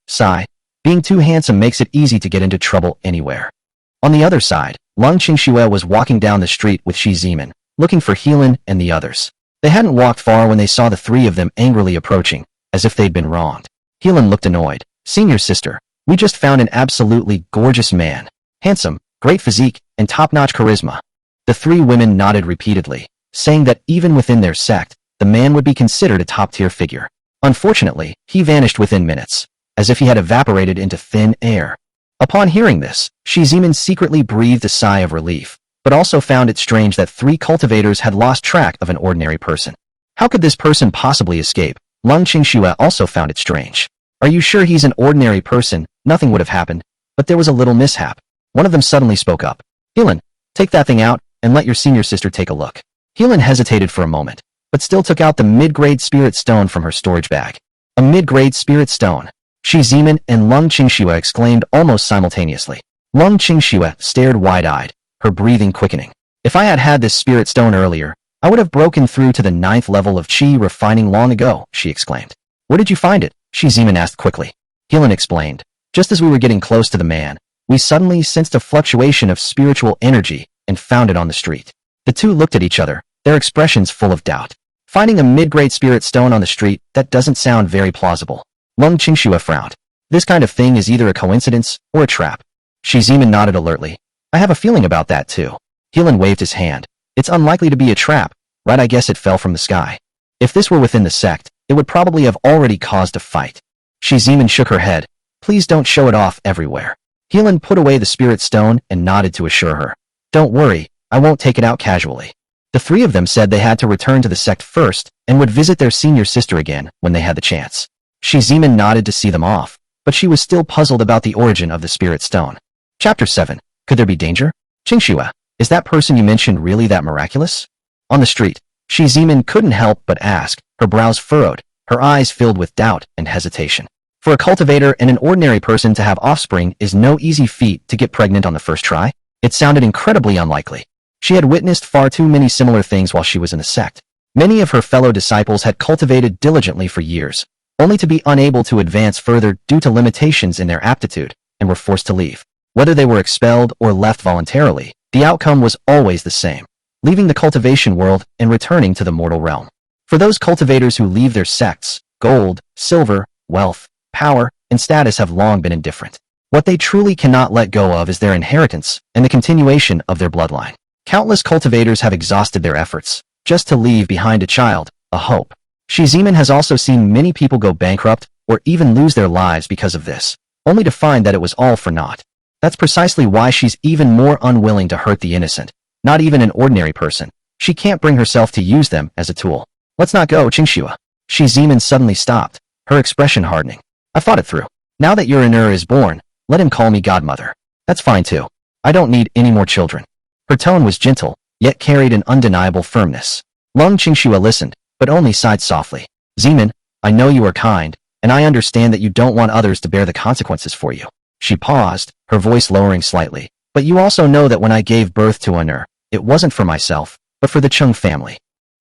Being too handsome makes it easy to get into trouble anywhere. On the other side, Lung Qingxue was walking down the street with Shi Zimin, looking for Heelan and the others. They hadn't walked far when they saw the 3 of them angrily approaching, as if they'd been wronged. Heelan looked annoyed. Senior sister, we just found an absolutely gorgeous man. Handsome, great physique, and top-notch charisma. The 3 women nodded repeatedly, saying that even within their sect, the man would be considered a top-tier figure. Unfortunately, he vanished within minutes, as if he had evaporated into thin air. Upon hearing this, Shi Zimin secretly breathed a sigh of relief, but also found it strange that 3 cultivators had lost track of an ordinary person. How could this person possibly escape? Lung Qingxue also found it strange. Are you sure he's an ordinary person? Nothing would have happened, but there was a little mishap. One of them suddenly spoke up. Heelan, take that thing out, and let your senior sister take a look. Heelan hesitated for a moment, but still took out the mid-grade spirit stone from her storage bag. A mid-grade spirit stone. Shi Zimin and Lung Qingxue exclaimed almost simultaneously. Lung Qingxue stared wide-eyed, her breathing quickening. If I had had this spirit stone earlier, I would have broken through to the 9th level of Qi refining long ago, she exclaimed. Where did you find it? Shi Zimin asked quickly. Heelan explained. Just as we were getting close to the man, we suddenly sensed a fluctuation of spiritual energy and found it on the street. The 2 looked at each other, their expressions full of doubt. Finding a mid-grade spirit stone on the street, that doesn't sound very plausible. Lung Qingxue frowned. This kind of thing is either a coincidence or a trap. Shi Zimin nodded alertly. I have a feeling about that too. Heelan waved his hand. It's unlikely to be a trap, right? I guess it fell from the sky. If this were within the sect, it would probably have already caused a fight. Shi Zimin shook her head. Please don't show it off everywhere. Heelan put away the spirit stone and nodded to assure her. Don't worry, I won't take it out casually. The 3 of them said they had to return to the sect first and would visit their senior sister again when they had the chance. Shi Zimin nodded to see them off, but she was still puzzled about the origin of the spirit stone. Chapter 7. Could there be danger? Qingxue, is that person you mentioned really that miraculous? On the street, Shi Zimin couldn't help but ask, her brows furrowed, her eyes filled with doubt and hesitation. For a cultivator and an ordinary person to have offspring is no easy feat to get pregnant on the first try. It sounded incredibly unlikely. She had witnessed far too many similar things while she was in the sect. Many of her fellow disciples had cultivated diligently for years, only to be unable to advance further due to limitations in their aptitude, and were forced to leave. Whether they were expelled or left voluntarily, the outcome was always the same, leaving the cultivation world and returning to the mortal realm. For those cultivators who leave their sects, gold, silver, wealth, power, and status have long been indifferent. What they truly cannot let go of is their inheritance and the continuation of their bloodline. Countless cultivators have exhausted their efforts, just to leave behind a child, a hope. Shiziman has also seen many people go bankrupt or even lose their lives because of this, only to find that it was all for naught. That's precisely why she's even more unwilling to hurt the innocent, not even an ordinary person. She can't bring herself to use them as a tool. Let's not go, Qingxue. Shiziman suddenly stopped, her expression hardening. I thought it through. Now that your Ur is born, let him call me godmother. That's fine too. I don't need any more children. Her tone was gentle, yet carried an undeniable firmness. Lung Qingxue listened, but only sighed softly. Zeman, I know you are kind, and I understand that you don't want others to bear the consequences for you. She paused, her voice lowering slightly. But you also know that when I gave birth to Ur, it wasn't for myself, but for the Chung family.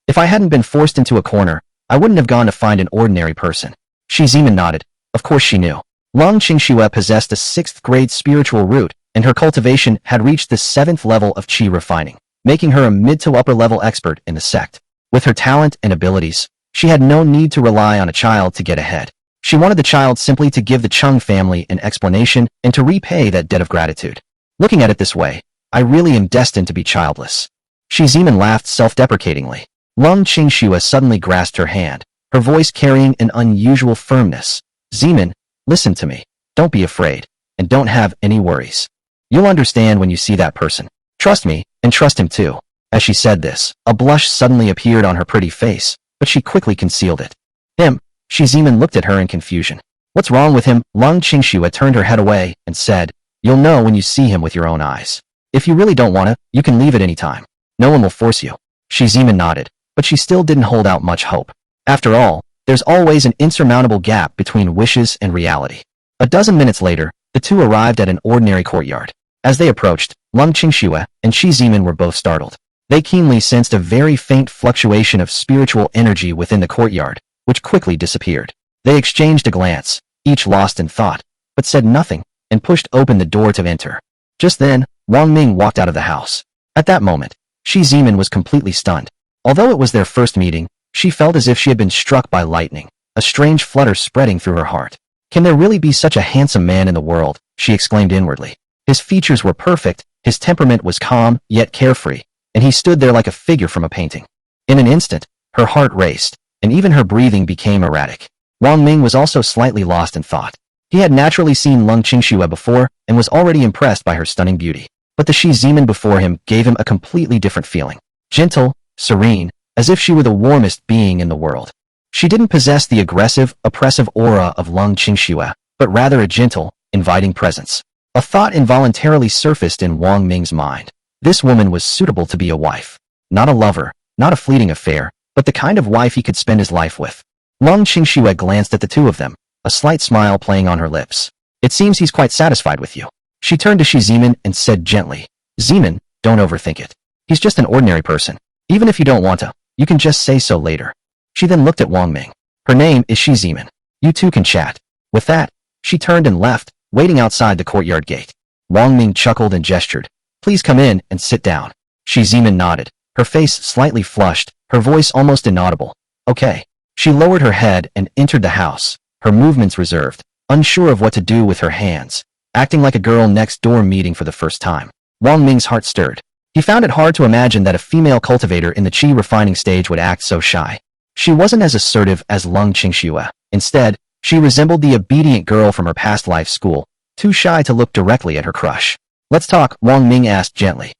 If I hadn't been forced into a corner, I wouldn't have gone to find an ordinary person. Shiziman nodded. Of course she knew. Lung Qingxue possessed a 6th grade spiritual root, and her cultivation had reached the 7th level of qi refining, making her a mid to upper level expert in the sect. With her talent and abilities, she had no need to rely on a child to get ahead. She wanted the child simply to give the Chung family an explanation and to repay that debt of gratitude. Looking at it this way, I really am destined to be childless. Shiziman laughed self-deprecatingly. Lung Qingxue suddenly grasped her hand, her voice carrying an unusual firmness. Zeman, listen to me. Don't be afraid, and don't have any worries. You'll understand when you see that person. Trust me, and trust him too. As she said this, a blush suddenly appeared on her pretty face, but she quickly concealed it. Him? Shiziman looked at her in confusion. What's wrong with him? Lung Qingxue turned her head away and said, You'll know when you see him with your own eyes. If you really don't want to, you can leave at any time. No one will force you. Shiziman nodded, but she still didn't hold out much hope. After all, there's always an insurmountable gap between wishes and reality. A dozen minutes later, the two arrived at an ordinary courtyard. As they approached, Lung Qingxue and Shiziman were both startled. They keenly sensed a very faint fluctuation of spiritual energy within the courtyard, which quickly disappeared. They exchanged a glance, each lost in thought, but said nothing, and pushed open the door to enter. Just then, Wang Ming walked out of the house. At that moment, Shiziman was completely stunned. Although it was their first meeting, she felt as if she had been struck by lightning, a strange flutter spreading through her heart. Can there really be such a handsome man in the world? She exclaimed inwardly. His features were perfect, his temperament was calm, yet carefree, and he stood there like a figure from a painting. In an instant, her heart raced, and even her breathing became erratic. Wang Ming was also slightly lost in thought. He had naturally seen Lung Qingxue before and was already impressed by her stunning beauty. But the Shiziman before him gave him a completely different feeling. Gentle, serene, as if she were the warmest being in the world. She didn't possess the aggressive, oppressive aura of Lung Qingxue, but rather a gentle, inviting presence. A thought involuntarily surfaced in Wang Ming's mind. This woman was suitable to be a wife. Not a lover, not a fleeting affair, but the kind of wife he could spend his life with. Lung Qingxue glanced at the two of them, a slight smile playing on her lips. It seems he's quite satisfied with you. She turned to Shiziman and said gently, Zeman, don't overthink it. He's just an ordinary person. Even if you don't want to, you can just say so later. She then looked at Wang Ming. Her name is Shiziman. You two can chat. With that, she turned and left, waiting outside the courtyard gate. Wang Ming chuckled and gestured. Please come in and sit down. Shiziman nodded, her face slightly flushed, her voice almost inaudible. Okay. She lowered her head and entered the house, her movements reserved, unsure of what to do with her hands, acting like a girl next door meeting for the first time. Wang Ming's heart stirred. He found it hard to imagine that a female cultivator in the qi refining stage would act so shy. She wasn't as assertive as Lung Qingxue. Instead, she resembled the obedient girl from her past life school, too shy to look directly at her crush. Let's talk, Wang Ming asked gently.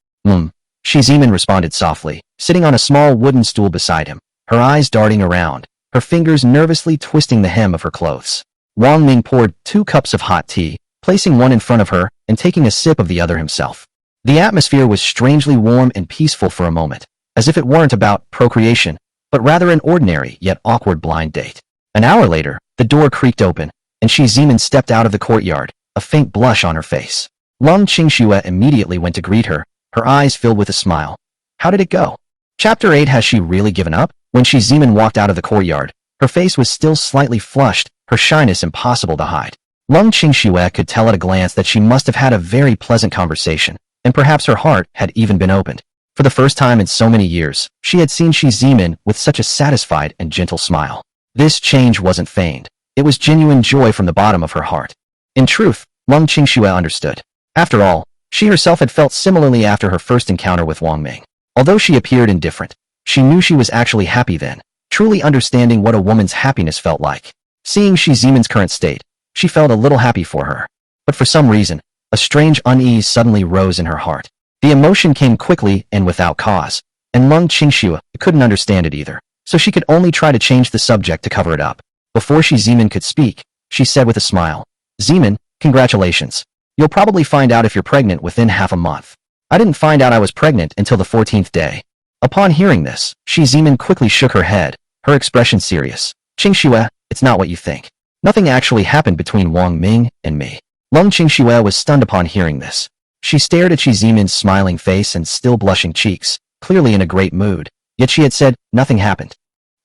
Shiziman responded softly, sitting on a small wooden stool beside him, her eyes darting around, her fingers nervously twisting the hem of her clothes. Wang Ming poured 2 cups of hot tea, placing one in front of her and taking a sip of the other himself. The atmosphere was strangely warm and peaceful for a moment, as if it weren't about procreation, but rather an ordinary yet awkward blind date. An hour later, the door creaked open, and Shiziman stepped out of the courtyard, a faint blush on her face. Lung Qingxue immediately went to greet her, her eyes filled with a smile. How did it go? Chapter 8. Has she really given up? When Shiziman walked out of the courtyard, her face was still slightly flushed, her shyness impossible to hide. Lung Qingxue could tell at a glance that she must have had a very pleasant conversation, and perhaps her heart had even been opened. For the first time in so many years, she had seen Shi Zimin with such a satisfied and gentle smile. This change wasn't feigned. It was genuine joy from the bottom of her heart. In truth, Lung Qingxue understood. After all, she herself had felt similarly after her first encounter with Wang Ming. Although she appeared indifferent, she knew she was actually happy then, truly understanding what a woman's happiness felt like. Seeing Shi Zimin's current state, she felt a little happy for her. But for some reason, a strange unease suddenly rose in her heart. The emotion came quickly and without cause, and Lung Qingxue couldn't understand it either, so she could only try to change the subject to cover it up. Before Shi Zimin could speak, she said with a smile, "Zimin, congratulations. You'll probably find out if you're pregnant within half a month. I didn't find out I was pregnant until the 14th day." Upon hearing this, Shi Zimin quickly shook her head, her expression serious. "Qingxue, it's not what you think. Nothing actually happened between Wang Ming and me." Lung Qingxue was stunned upon hearing this. She stared at Shi Zimin's smiling face and still blushing cheeks, clearly in a great mood, yet she had said, "Nothing happened.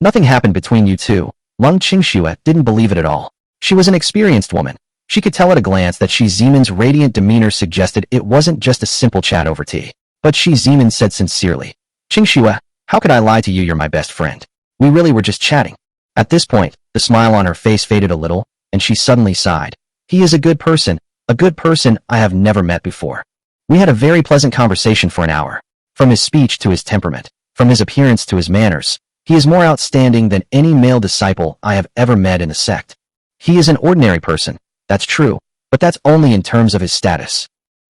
Nothing happened between you two." Lung Qingxue didn't believe it at all. She was an experienced woman. She could tell at a glance that Shi Zimin's radiant demeanor suggested it wasn't just a simple chat over tea. But Shi Zimin said sincerely, "Qingxue, how could I lie to you? You're my best friend. We really were just chatting." At this point, the smile on her face faded a little, and she suddenly sighed. "He is a good person I have never met before. We had a very pleasant conversation for an hour. From his speech to his temperament, from his appearance to his manners, he is more outstanding than any male disciple I have ever met in the sect. He is an ordinary person, that's true, but that's only in terms of his status.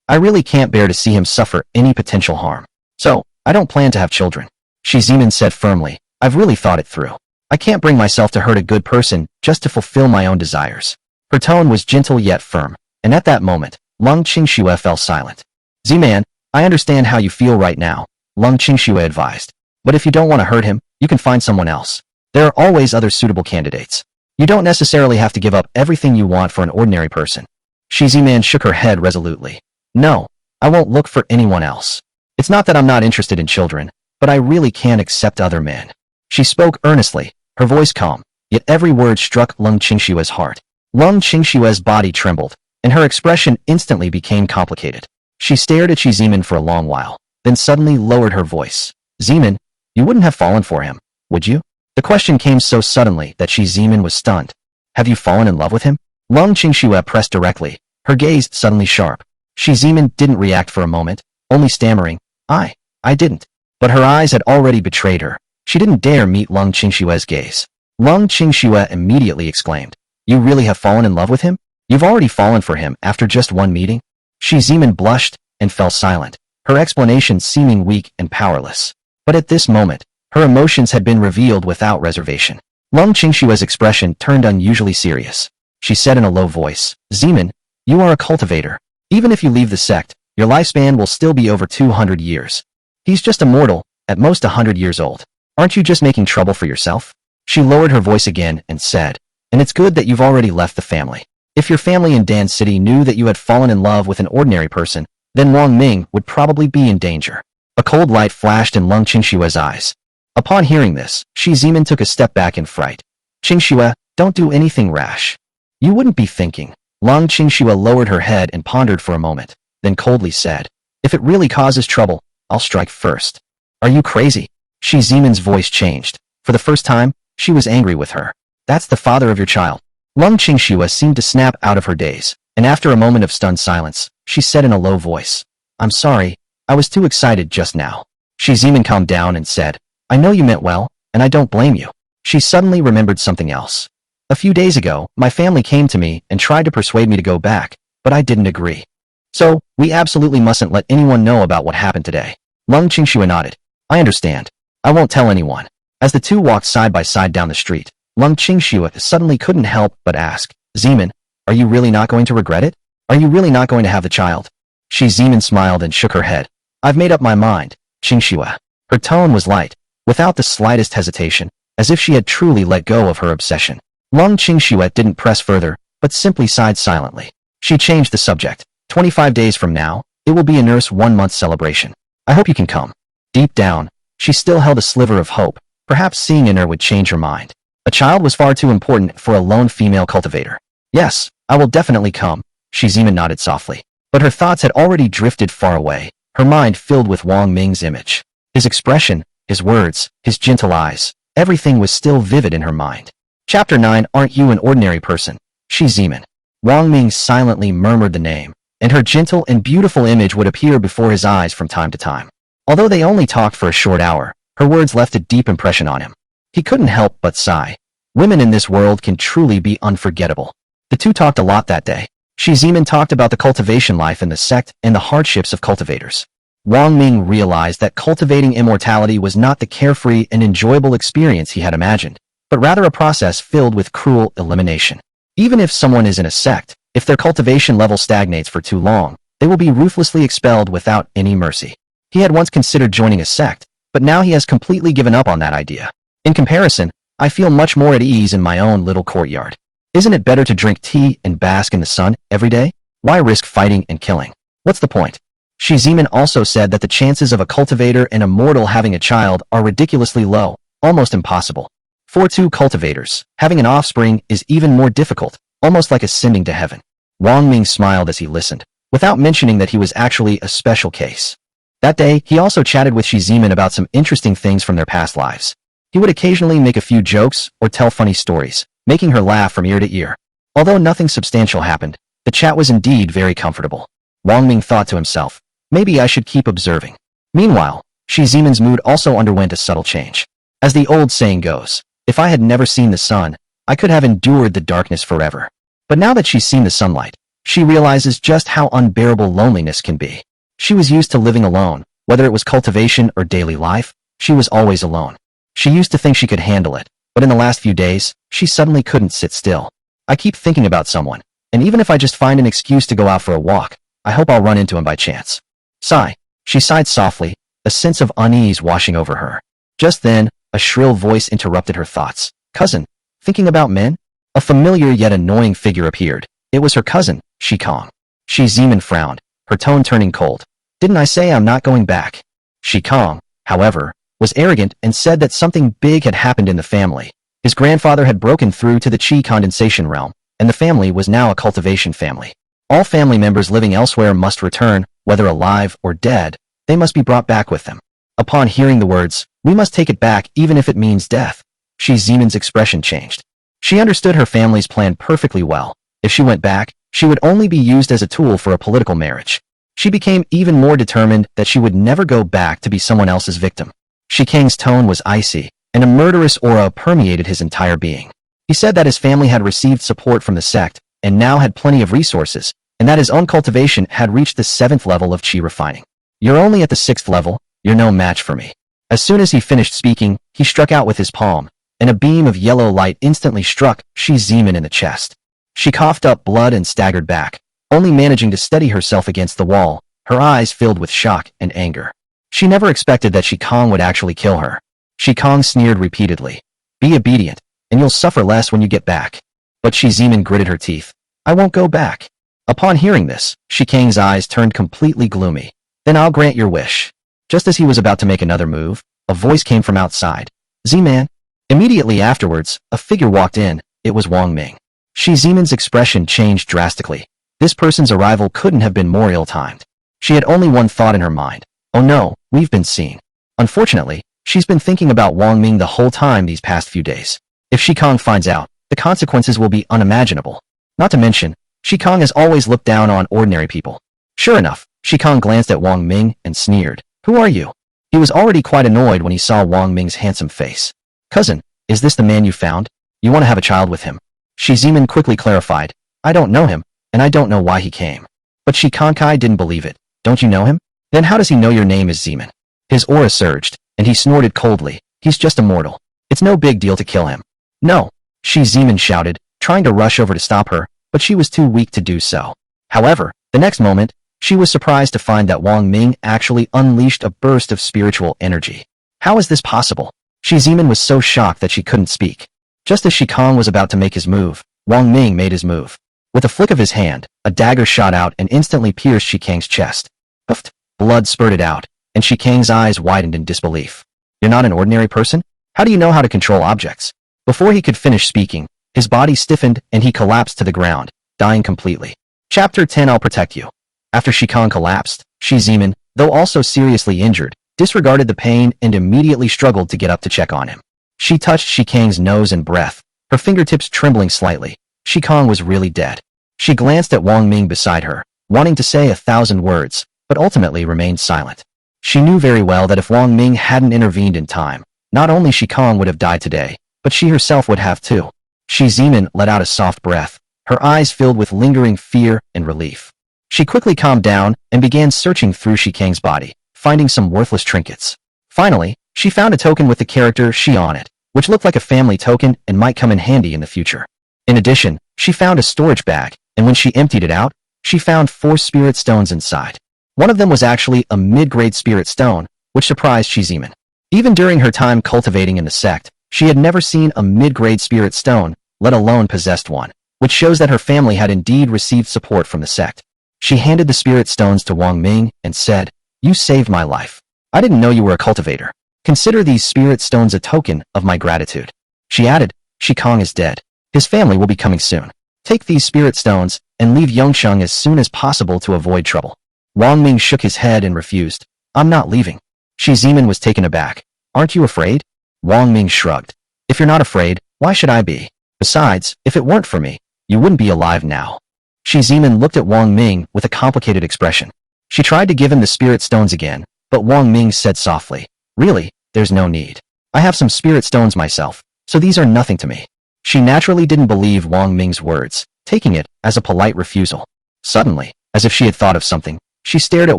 I really can't bear to see him suffer any potential harm. So, I don't plan to have children." Shi Zimin said firmly, "I've really thought it through. I can't bring myself to hurt a good person just to fulfill my own desires." Her tone was gentle yet firm, and at that moment, Lung Qingxue fell silent. "Ziman, I understand how you feel right now," Lung Qingxue advised. "But if you don't want to hurt him, you can find someone else. There are always other suitable candidates. You don't necessarily have to give up everything you want for an ordinary person." Shi Ziman shook her head resolutely. "No, I won't look for anyone else. It's not that I'm not interested in children, but I really can't accept other men." She spoke earnestly, her voice calm, yet every word struck Lung Qingxue's heart. Lung Qingxue's body trembled, and her expression instantly became complicated. She stared at Shi Zimin for a long while, then suddenly lowered her voice. "Zimin, you wouldn't have fallen for him, would you?" The question came so suddenly that Shi Zimin was stunned. "Have you fallen in love with him?" Lung Qingxue pressed directly, her gaze suddenly sharp. Shi Zimin didn't react for a moment, only stammering, I didn't." But her eyes had already betrayed her. She didn't dare meet Lung Qingxue's gaze. Lung Qingxue immediately exclaimed, "You really have fallen in love with him? You've already fallen for him after just one meeting?" Shi Zimin blushed and fell silent, her explanation seeming weak and powerless. But at this moment, her emotions had been revealed without reservation. Lung Qingxue's expression turned unusually serious. She said in a low voice, "Zimin, you are a cultivator. Even if you leave the sect, your lifespan will still be over 200 years. He's just a mortal, at most 100 years old. Aren't you just making trouble for yourself?" She lowered her voice again and said, "And it's good that you've already left the family. If your family in Dan City knew that you had fallen in love with an ordinary person, then Wang Ming would probably be in danger." A cold light flashed in Lung Qingxue's eyes. Upon hearing this, Shi Zimin took a step back in fright. "Qingxue, don't do anything rash. You wouldn't be thinking." Lung Qingxue lowered her head and pondered for a moment, then coldly said, "If it really causes trouble, I'll strike first." "Are you crazy?" Shi Zimin's voice changed. For the first time, she was angry with her. "That's the father of your child." Lung Qingxue seemed to snap out of her daze, and after a moment of stunned silence, she said in a low voice, "I'm sorry, I was too excited just now." Shi Zimin calmed down and said, "I know you meant well, and I don't blame you." She suddenly remembered something else. "A few days ago, my family came to me and tried to persuade me to go back, but I didn't agree. So, we absolutely mustn't let anyone know about what happened today." Lung Qingxue nodded. "I understand. I won't tell anyone." As the two walked side by side down the street, Lung Qingxue suddenly couldn't help but ask, "Zimin, are you really not going to regret it? Are you really not going to have the child?" Shi Zimin smiled and shook her head. "I've made up my mind, Qingxue." Her tone was light, without the slightest hesitation, as if she had truly let go of her obsession. Lung Qingxue didn't press further, but simply sighed silently. She changed the subject. 25 days from now, it will be a nurse 1-month celebration. I hope you can come." Deep down, she still held a sliver of hope. Perhaps seeing in her would change her mind. A child was far too important for a lone female cultivator. "Yes, I will definitely come," Shi Zimin nodded softly. But her thoughts had already drifted far away, her mind filled with Wang Ming's image. His expression, his words, his gentle eyes, everything was still vivid in her mind. Chapter 9. Aren't you an ordinary person? She's Zeman. Wang Ming silently murmured the name, and her gentle and beautiful image would appear before his eyes from time to time. Although they only talked for a short hour, her words left a deep impression on him. He couldn't help but sigh. Women in this world can truly be unforgettable. The two talked a lot that day. Zeman talked about the cultivation life in the sect and the hardships of cultivators. Wang Ming realized that cultivating immortality was not the carefree and enjoyable experience he had imagined, but rather a process filled with cruel elimination. Even if someone is in a sect, if their cultivation level stagnates for too long, they will be ruthlessly expelled without any mercy. He had once considered joining a sect, but now he has completely given up on that idea. In comparison, I feel much more at ease in my own little courtyard. Isn't it better to drink tea and bask in the sun every day? Why risk fighting and killing? What's the point? Zeman also said that the chances of a cultivator and a mortal having a child are ridiculously low, almost impossible. For two cultivators, having an offspring is even more difficult, almost like ascending to heaven. Wang Ming smiled as he listened, without mentioning that he was actually a special case. That day, he also chatted with Zeman about some interesting things from their past lives. He would occasionally make a few jokes or tell funny stories, making her laugh from ear to ear. Although nothing substantial happened, the chat was indeed very comfortable. Wang Ming thought to himself, maybe I should keep observing. Meanwhile, Zeman's mood also underwent a subtle change. As the old saying goes, if I had never seen the sun, I could have endured the darkness forever. But now that she's seen the sunlight, she realizes just how unbearable loneliness can be. She was used to living alone, whether it was cultivation or daily life, she was always alone. She used to think she could handle it, but in the last few days, she suddenly couldn't sit still. I keep thinking about someone, and even if I just find an excuse to go out for a walk, I hope I'll run into him by chance. Sigh. She sighed softly, a sense of unease washing over her. Just then, a shrill voice interrupted her thoughts. Cousin, thinking about men? A familiar yet annoying figure appeared. It was her cousin, Shikong. Zeman frowned, her tone turning cold. Didn't I say I'm not going back? Shikong, however, was arrogant and said that something big had happened in the family. His grandfather had broken through to the Qi condensation realm, and the family was now a cultivation family. All family members living elsewhere must return, whether alive or dead, they must be brought back with them. Upon hearing the words, we must take it back even if it means death, Zeman's expression changed. She understood her family's plan perfectly well. If she went back, she would only be used as a tool for a political marriage. She became even more determined that she would never go back to be someone else's victim. Shikang's tone was icy, and a murderous aura permeated his entire being. He said that his family had received support from the sect, and now had plenty of resources, and that his own cultivation had reached the 7th level of Qi refining. You're only at the 6th level, you're no match for me. As soon as he finished speaking, he struck out with his palm, and a beam of yellow light instantly struck Zeman in the chest. She coughed up blood and staggered back, only managing to steady herself against the wall, her eyes filled with shock and anger. She never expected that Shikong would actually kill her. Shikong sneered repeatedly. Be obedient, and you'll suffer less when you get back. But Zeman gritted her teeth. I won't go back. Upon hearing this, Shikang's eyes turned completely gloomy. Then I'll grant your wish. Just as he was about to make another move, a voice came from outside. Z-Man. Immediately afterwards, a figure walked in. It was Wang Ming. Zeman's expression changed drastically. This person's arrival couldn't have been more ill-timed. She had only one thought in her mind. Oh no, we've been seen. Unfortunately, she's been thinking about Wang Ming the whole time these past few days. If Shikong finds out, the consequences will be unimaginable. Not to mention, Shikong has always looked down on ordinary people. Sure enough, Shikong glanced at Wang Ming and sneered. Who are you? He was already quite annoyed when he saw Wang Ming's handsome face. Cousin, is this the man you found? You want to have a child with him? Zeman quickly clarified. I don't know him, and I don't know why he came. But Shikankai didn't believe it. Don't you know him? Then how does he know your name is Zeman? His aura surged, and he snorted coldly. He's just a mortal. It's no big deal to kill him. No, Zeman shouted, trying to rush over to stop her, but she was too weak to do so. However, the next moment, she was surprised to find that Wang Ming actually unleashed a burst of spiritual energy. How is this possible? Zeman was so shocked that she couldn't speak. Just as Shikong was about to make his move, Wang Ming made his move. With a flick of his hand, a dagger shot out and instantly pierced Shikang's chest. Puffed, blood spurted out, and Shikang's eyes widened in disbelief. You're not an ordinary person? How do you know how to control objects? Before he could finish speaking, his body stiffened and he collapsed to the ground, dying completely. Chapter 10. I'll protect you. After Shikong collapsed, Zeman, though also seriously injured, disregarded the pain, and immediately struggled to get up to check on him. She touched Shikang's nose and breath, her fingertips trembling slightly. Shikang was really dead. She glanced at Wang Ming beside her, wanting to say 1,000 words, but ultimately remained silent. She knew very well that if Wang Ming hadn't intervened in time, not only Shikang would have died today, but she herself would have too. Shi Zimin let out a soft breath, her eyes filled with lingering fear and relief. She quickly calmed down and began searching through Shikang's body, finding some worthless trinkets. Finally, she found a token with the character Shi on it, which looked like a family token and might come in handy in the future. In addition, she found a storage bag, and when she emptied it out, she found 4 spirit stones inside. One of them was actually a mid-grade spirit stone, which surprised Shi Zimin. Even during her time cultivating in the sect, she had never seen a mid-grade spirit stone, let alone possessed one, which shows that her family had indeed received support from the sect. She handed the spirit stones to Wang Ming and said, "You saved my life. I didn't know you were a cultivator. Consider these spirit stones a token of my gratitude." She added, "Shikang is dead. His family will be coming soon. Take these spirit stones and leave Yongsheng as soon as possible to avoid trouble." Wang Ming shook his head and refused. "I'm not leaving." Shi Zimin was taken aback. "Aren't you afraid?" Wang Ming shrugged. "If you're not afraid, why should I be? Besides, if it weren't for me, you wouldn't be alive now." Shi Zimin looked at Wang Ming with a complicated expression. She tried to give him the spirit stones again, but Wang Ming said softly, "Really, there's no need. I have some spirit stones myself, so these are nothing to me." She naturally didn't believe Wang Ming's words, taking it as a polite refusal. Suddenly, as if she had thought of something, she stared at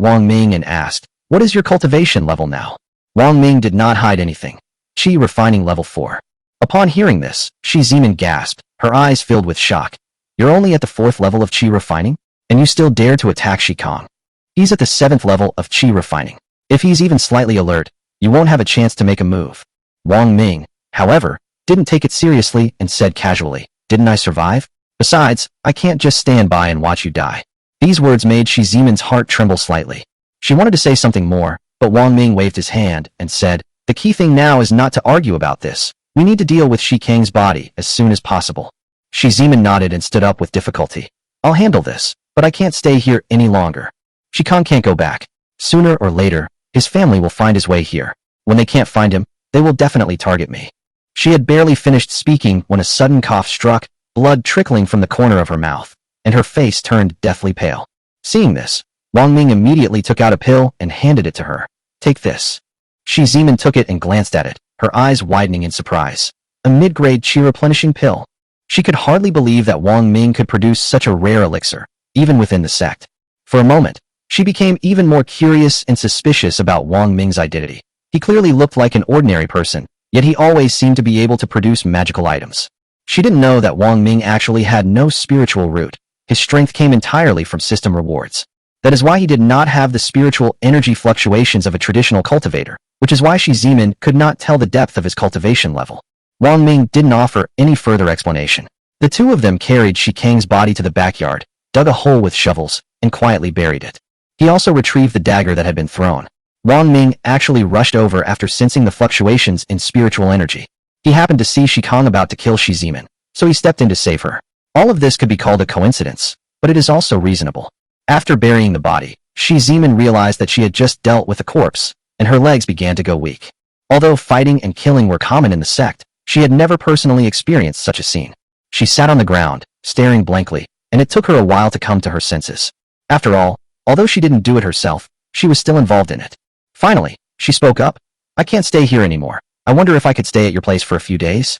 Wang Ming and asked, "What is your cultivation level now?" Wang Ming did not hide anything. Qi refining level 4. Upon hearing this, Shi Zimin gasped, her eyes filled with shock. "You're only at the 4th level of Qi refining? And you still dare to attack Shikang? He's at the 7th level of Qi refining. If he's even slightly alert, you won't have a chance to make a move." Wang Ming, however, didn't take it seriously and said casually, "Didn't I survive? Besides, I can't just stand by and watch you die." These words made Shi Zimin's heart tremble slightly. She wanted to say something more, but Wang Ming waved his hand and said, "The key thing now is not to argue about this. We need to deal with Shikang's body as soon as possible." Shi Zimin nodded and stood up with difficulty. "I'll handle this, but I can't stay here any longer. Shikang can't go back. Sooner or later, his family will find his way here. When they can't find him, they will definitely target me." She had barely finished speaking when a sudden cough struck, blood trickling from the corner of her mouth, and her face turned deathly pale. Seeing this, Wang Ming immediately took out a pill and handed it to her. "Take this." Shi Zimin took it and glanced at it, her eyes widening in surprise. A mid-grade Qi replenishing pill. She could hardly believe that Wang Ming could produce such a rare elixir, even within the sect. For a moment, she became even more curious and suspicious about Wang Ming's identity. He clearly looked like an ordinary person, yet he always seemed to be able to produce magical items. She didn't know that Wang Ming actually had no spiritual root. His strength came entirely from system rewards. That is why he did not have the spiritual energy fluctuations of a traditional cultivator, which is why Shi Zimin could not tell the depth of his cultivation level. Wang Ming didn't offer any further explanation. The two of them carried Shikang's body to the backyard, dug a hole with shovels, and quietly buried it. He also retrieved the dagger that had been thrown. Wang Ming actually rushed over after sensing the fluctuations in spiritual energy. He happened to see Shikang about to kill Shi Zimin, so he stepped in to save her. All of this could be called a coincidence, but it is also reasonable. After burying the body, Shi Zimin realized that she had just dealt with a corpse, and her legs began to go weak. Although fighting and killing were common in the sect, she had never personally experienced such a scene. She sat on the ground, staring blankly, and it took her a while to come to her senses. After all, although she didn't do it herself, she was still involved in it. Finally, she spoke up. "I can't stay here anymore. I wonder if I could stay at your place for a few days?"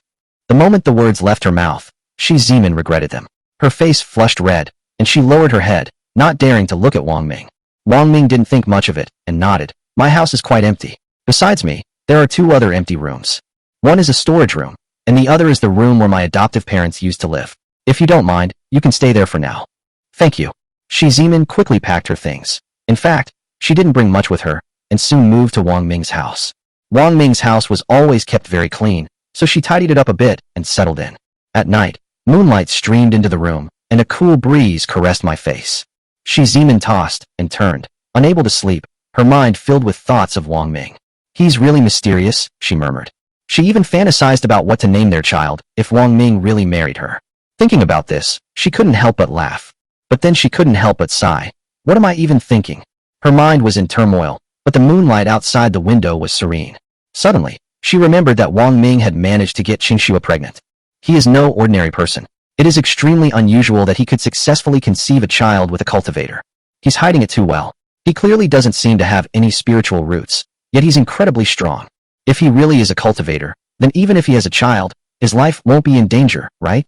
The moment the words left her mouth, Shi Zimin regretted them. Her face flushed red, and she lowered her head, not daring to look at Wang Ming. Wang Ming didn't think much of it, and nodded. "My house is quite empty. Besides me, there are 2 other empty rooms. One is a storage room, and the other is the room where my adoptive parents used to live. If you don't mind, you can stay there for now." "Thank you." Shi Zimin quickly packed her things. In fact, she didn't bring much with her, and soon moved to Wang Ming's house. Wang Ming's house was always kept very clean, so she tidied it up a bit and settled in. At night, moonlight streamed into the room, and a cool breeze caressed my face. Shi Zimin tossed and turned, unable to sleep, her mind filled with thoughts of Wang Ming. "He's really mysterious," she murmured. She even fantasized about what to name their child if Wang Ming really married her. Thinking about this, she couldn't help but laugh. But then she couldn't help but sigh. What am I even thinking? Her mind was in turmoil, but the moonlight outside the window was serene. Suddenly, she remembered that Wang Ming had managed to get Qingxua pregnant. He is no ordinary person. It is extremely unusual that he could successfully conceive a child with a cultivator. He's hiding it too well. He clearly doesn't seem to have any spiritual roots, yet he's incredibly strong. If he really is a cultivator, then even if he has a child, his life won't be in danger, right?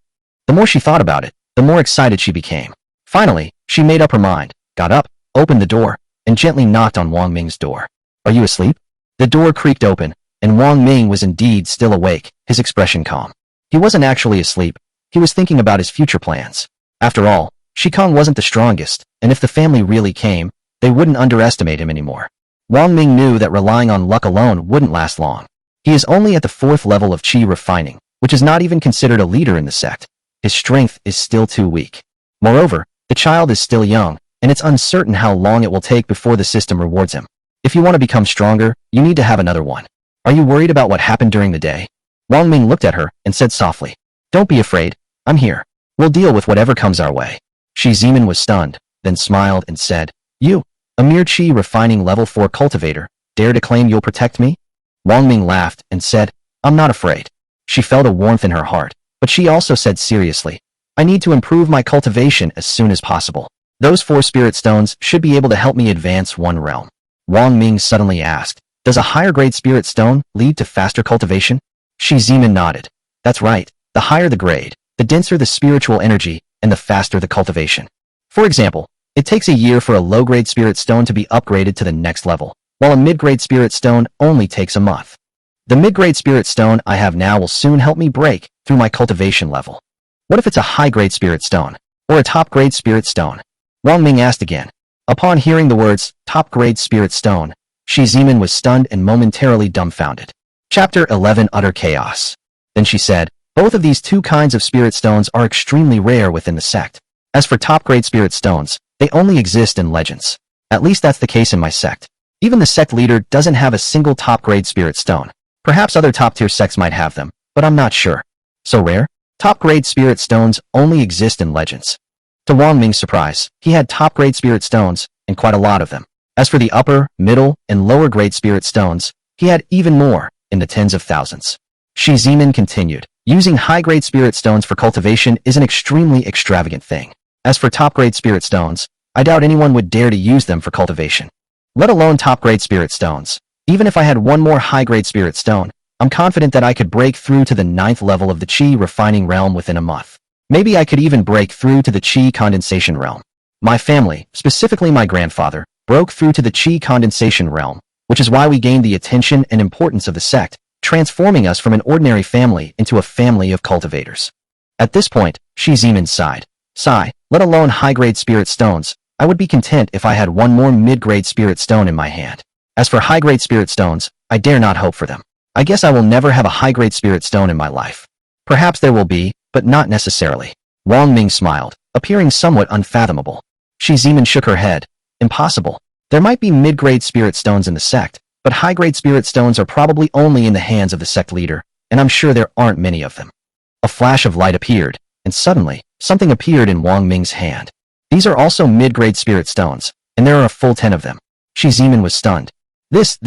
The more she thought about it, the more excited she became. Finally, she made up her mind, got up, opened the door, and gently knocked on Wang Ming's door. "Are you asleep?" The door creaked open, and Wang Ming was indeed still awake, his expression calm. He wasn't actually asleep. He was thinking about his future plans. After all, Shikong wasn't the strongest, and if the family really came, they wouldn't underestimate him anymore. Wang Ming knew that relying on luck alone wouldn't last long. He is only at the 4th level of qi refining, which is not even considered a leader in the sect. His strength is still too weak. Moreover, the child is still young, and it's uncertain how long it will take before the system rewards him. If you want to become stronger, you need to have another one. Are you worried about what happened during the day? Wang Ming looked at her and said softly, "Don't be afraid. I'm here. We'll deal with whatever comes our way." Shi Zimin was stunned, then smiled and said, "You, a mere qi refining level 4 cultivator, dare to claim you'll protect me?" Wang Ming laughed and said, "I'm not afraid." She felt a warmth in her heart, but she also said seriously, "I need to improve my cultivation as soon as possible. Those 4 spirit stones should be able to help me advance one realm." Wang Ming suddenly asked, "Does a higher grade spirit stone lead to faster cultivation?" Shi Zimin nodded. "That's right. The higher the grade, the denser the spiritual energy, and the faster the cultivation. For example, it takes a year for a low-grade spirit stone to be upgraded to the next level, while a mid-grade spirit stone only takes a month. The mid-grade spirit stone I have now will soon help me break through my cultivation level. What if it's a high-grade spirit stone, or a top-grade spirit stone?" Wang Ming asked again. Upon hearing the words, top-grade spirit stone, Shi Zimin was stunned and momentarily dumbfounded. Chapter 11 Utter Chaos. Then she said, "Both of these 2 kinds of spirit stones are extremely rare within the sect. As for top-grade spirit stones, they only exist in legends. At least that's the case in my sect. Even the sect leader doesn't have a single top-grade spirit stone. Perhaps other top-tier sects might have them, but I'm not sure. So rare? Top-grade spirit stones only exist in legends." To Wang Ming's surprise, he had top-grade spirit stones, and quite a lot of them. As for the upper, middle, and lower-grade spirit stones, he had even more, in the tens of thousands. Shi Zimin continued, "Using high-grade spirit stones for cultivation is an extremely extravagant thing. As for top-grade spirit stones, I doubt anyone would dare to use them for cultivation. Let alone top-grade spirit stones. Even if I had one more high-grade spirit stone, I'm confident that I could break through to the 9th level of the qi refining realm within a month. Maybe I could even break through to the qi condensation realm. My family, specifically my grandfather, broke through to the qi condensation realm, which is why we gained the attention and importance of the sect, transforming us from an ordinary family into a family of cultivators." At this point, Shi Zimin sighed. "Sigh, let alone high-grade spirit stones, I would be content if I had one more mid-grade spirit stone in my hand. As for high-grade spirit stones, I dare not hope for them. I guess I will never have a high-grade spirit stone in my life. Perhaps there will be, but not necessarily." Wang Ming smiled, appearing somewhat unfathomable. Shi Zimin shook her head. "Impossible. There might be mid-grade spirit stones in the sect, but high-grade spirit stones are probably only in the hands of the sect leader, and I'm sure there aren't many of them." A flash of light appeared, and suddenly, something appeared in Wang Ming's hand. These are also mid-grade spirit stones, and there are a full 10 of them. Shi Zimin was stunned. This.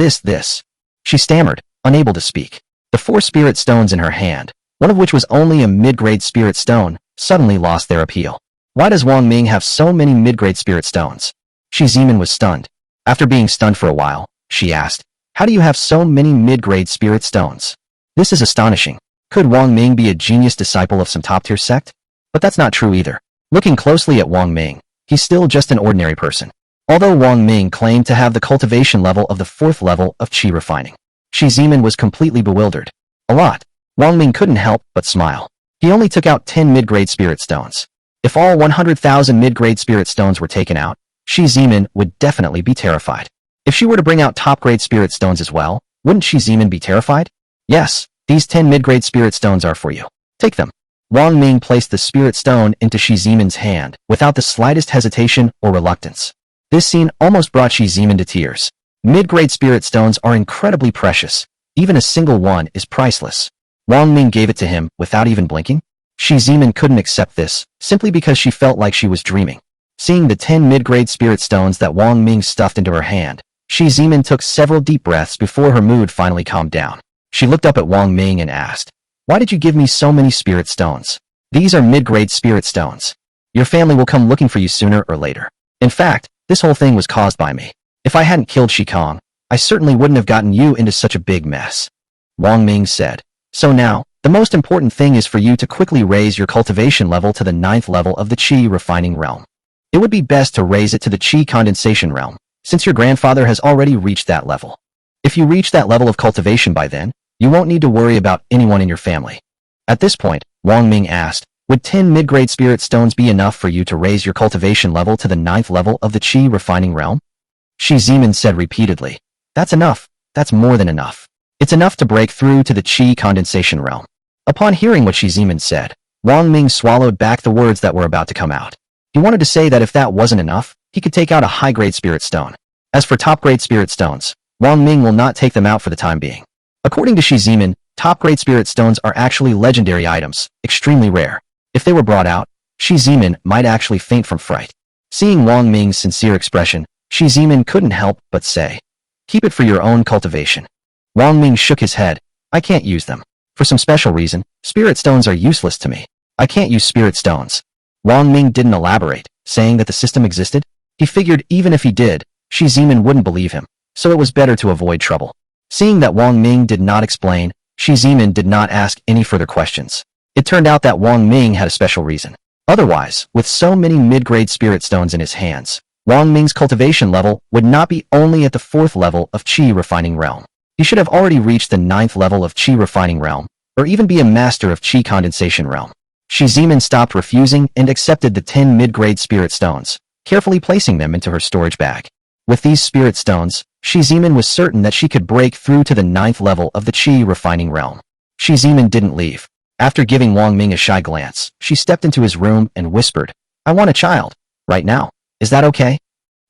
She stammered, unable to speak. The 4 spirit stones in her hand, one of which was only a mid-grade spirit stone, suddenly lost their appeal. Why does Wang Ming have so many mid-grade spirit stones? Shi Zimin was stunned. After being stunned for a while, she asked, "How do you have so many mid-grade spirit stones? This is astonishing. Could Wang Ming be a genius disciple of some top-tier sect? But that's not true either. Looking closely at Wang Ming, he's still just an ordinary person. Although Wang Ming claimed to have the cultivation level of the 4th level of qi refining, Shi Zimin was completely bewildered. A lot. Wang Ming couldn't help but smile. He only took out 10 mid-grade spirit stones. If all 100,000 mid-grade spirit stones were taken out, Shi Zimin would definitely be terrified. If she were to bring out top-grade spirit stones as well, wouldn't Shi Zimin be terrified? "Yes, these 10 mid-grade spirit stones are for you. Take them." Wang Ming placed the spirit stone into Shi Zimin's hand without the slightest hesitation or reluctance. This scene almost brought Shi Zimin to tears. Mid-grade spirit stones are incredibly precious. Even a single one is priceless. Wang Ming gave it to him without even blinking. Shi Zimin couldn't accept this, simply because she felt like she was dreaming. Seeing the 10 mid-grade spirit stones that Wang Ming stuffed into her hand, Shi Zimin took several deep breaths before her mood finally calmed down. She looked up at Wang Ming and asked, "Why did you give me so many spirit stones? These are mid-grade spirit stones. Your family will come looking for you sooner or later. In fact, this whole thing was caused by me. If I hadn't killed Shi Kong, I certainly wouldn't have gotten you into such a big mess." Wang Ming said, "So now, the most important thing is for you to quickly raise your cultivation level to the 9th level of the Qi refining realm. It would be best to raise it to the Qi condensation realm, since your grandfather has already reached that level. If you reach that level of cultivation by then, you won't need to worry about anyone in your family." At this point, Wang Ming asked, "Would 10 mid-grade spirit stones be enough for you to raise your cultivation level to the 9th level of the Qi refining realm?" Shi Zimin said repeatedly, "That's enough. That's more than enough. It's enough to break through to the Qi condensation realm." Upon hearing what Shi Zimin said, Wang Ming swallowed back the words that were about to come out. He wanted to say that if that wasn't enough, he could take out a high-grade spirit stone. As for top-grade spirit stones, Wang Ming will not take them out for the time being. According to Shi Zimin, top-grade spirit stones are actually legendary items, extremely rare. If they were brought out, Shi Zimin might actually faint from fright. Seeing Wang Ming's sincere expression, Shi Zimin couldn't help but say, "Keep it for your own cultivation." Wang Ming shook his head. "I can't use them. For some special reason, spirit stones are useless to me. I can't use spirit stones." Wang Ming didn't elaborate, saying that the system existed. He figured even if he did, Shi Zimin wouldn't believe him, so it was better to avoid trouble. Seeing that Wang Ming did not explain, Shi Zimin did not ask any further questions. It turned out that Wang Ming had a special reason. Otherwise, with so many mid-grade spirit stones in his hands, Wang Ming's cultivation level would not be only at the 4th level of Qi refining realm. He should have already reached the 9th level of Qi refining realm, or even be a master of Qi condensation realm. Shi Zimin stopped refusing and accepted the 10 mid-grade spirit stones, carefully placing them into her storage bag. With these spirit stones, Shi Zimin was certain that she could break through to the 9th level of the Qi refining realm. Shi Zimin didn't leave. After giving Wang Ming a shy glance, she stepped into his room and whispered, "I want a child. Right now. Is that okay?"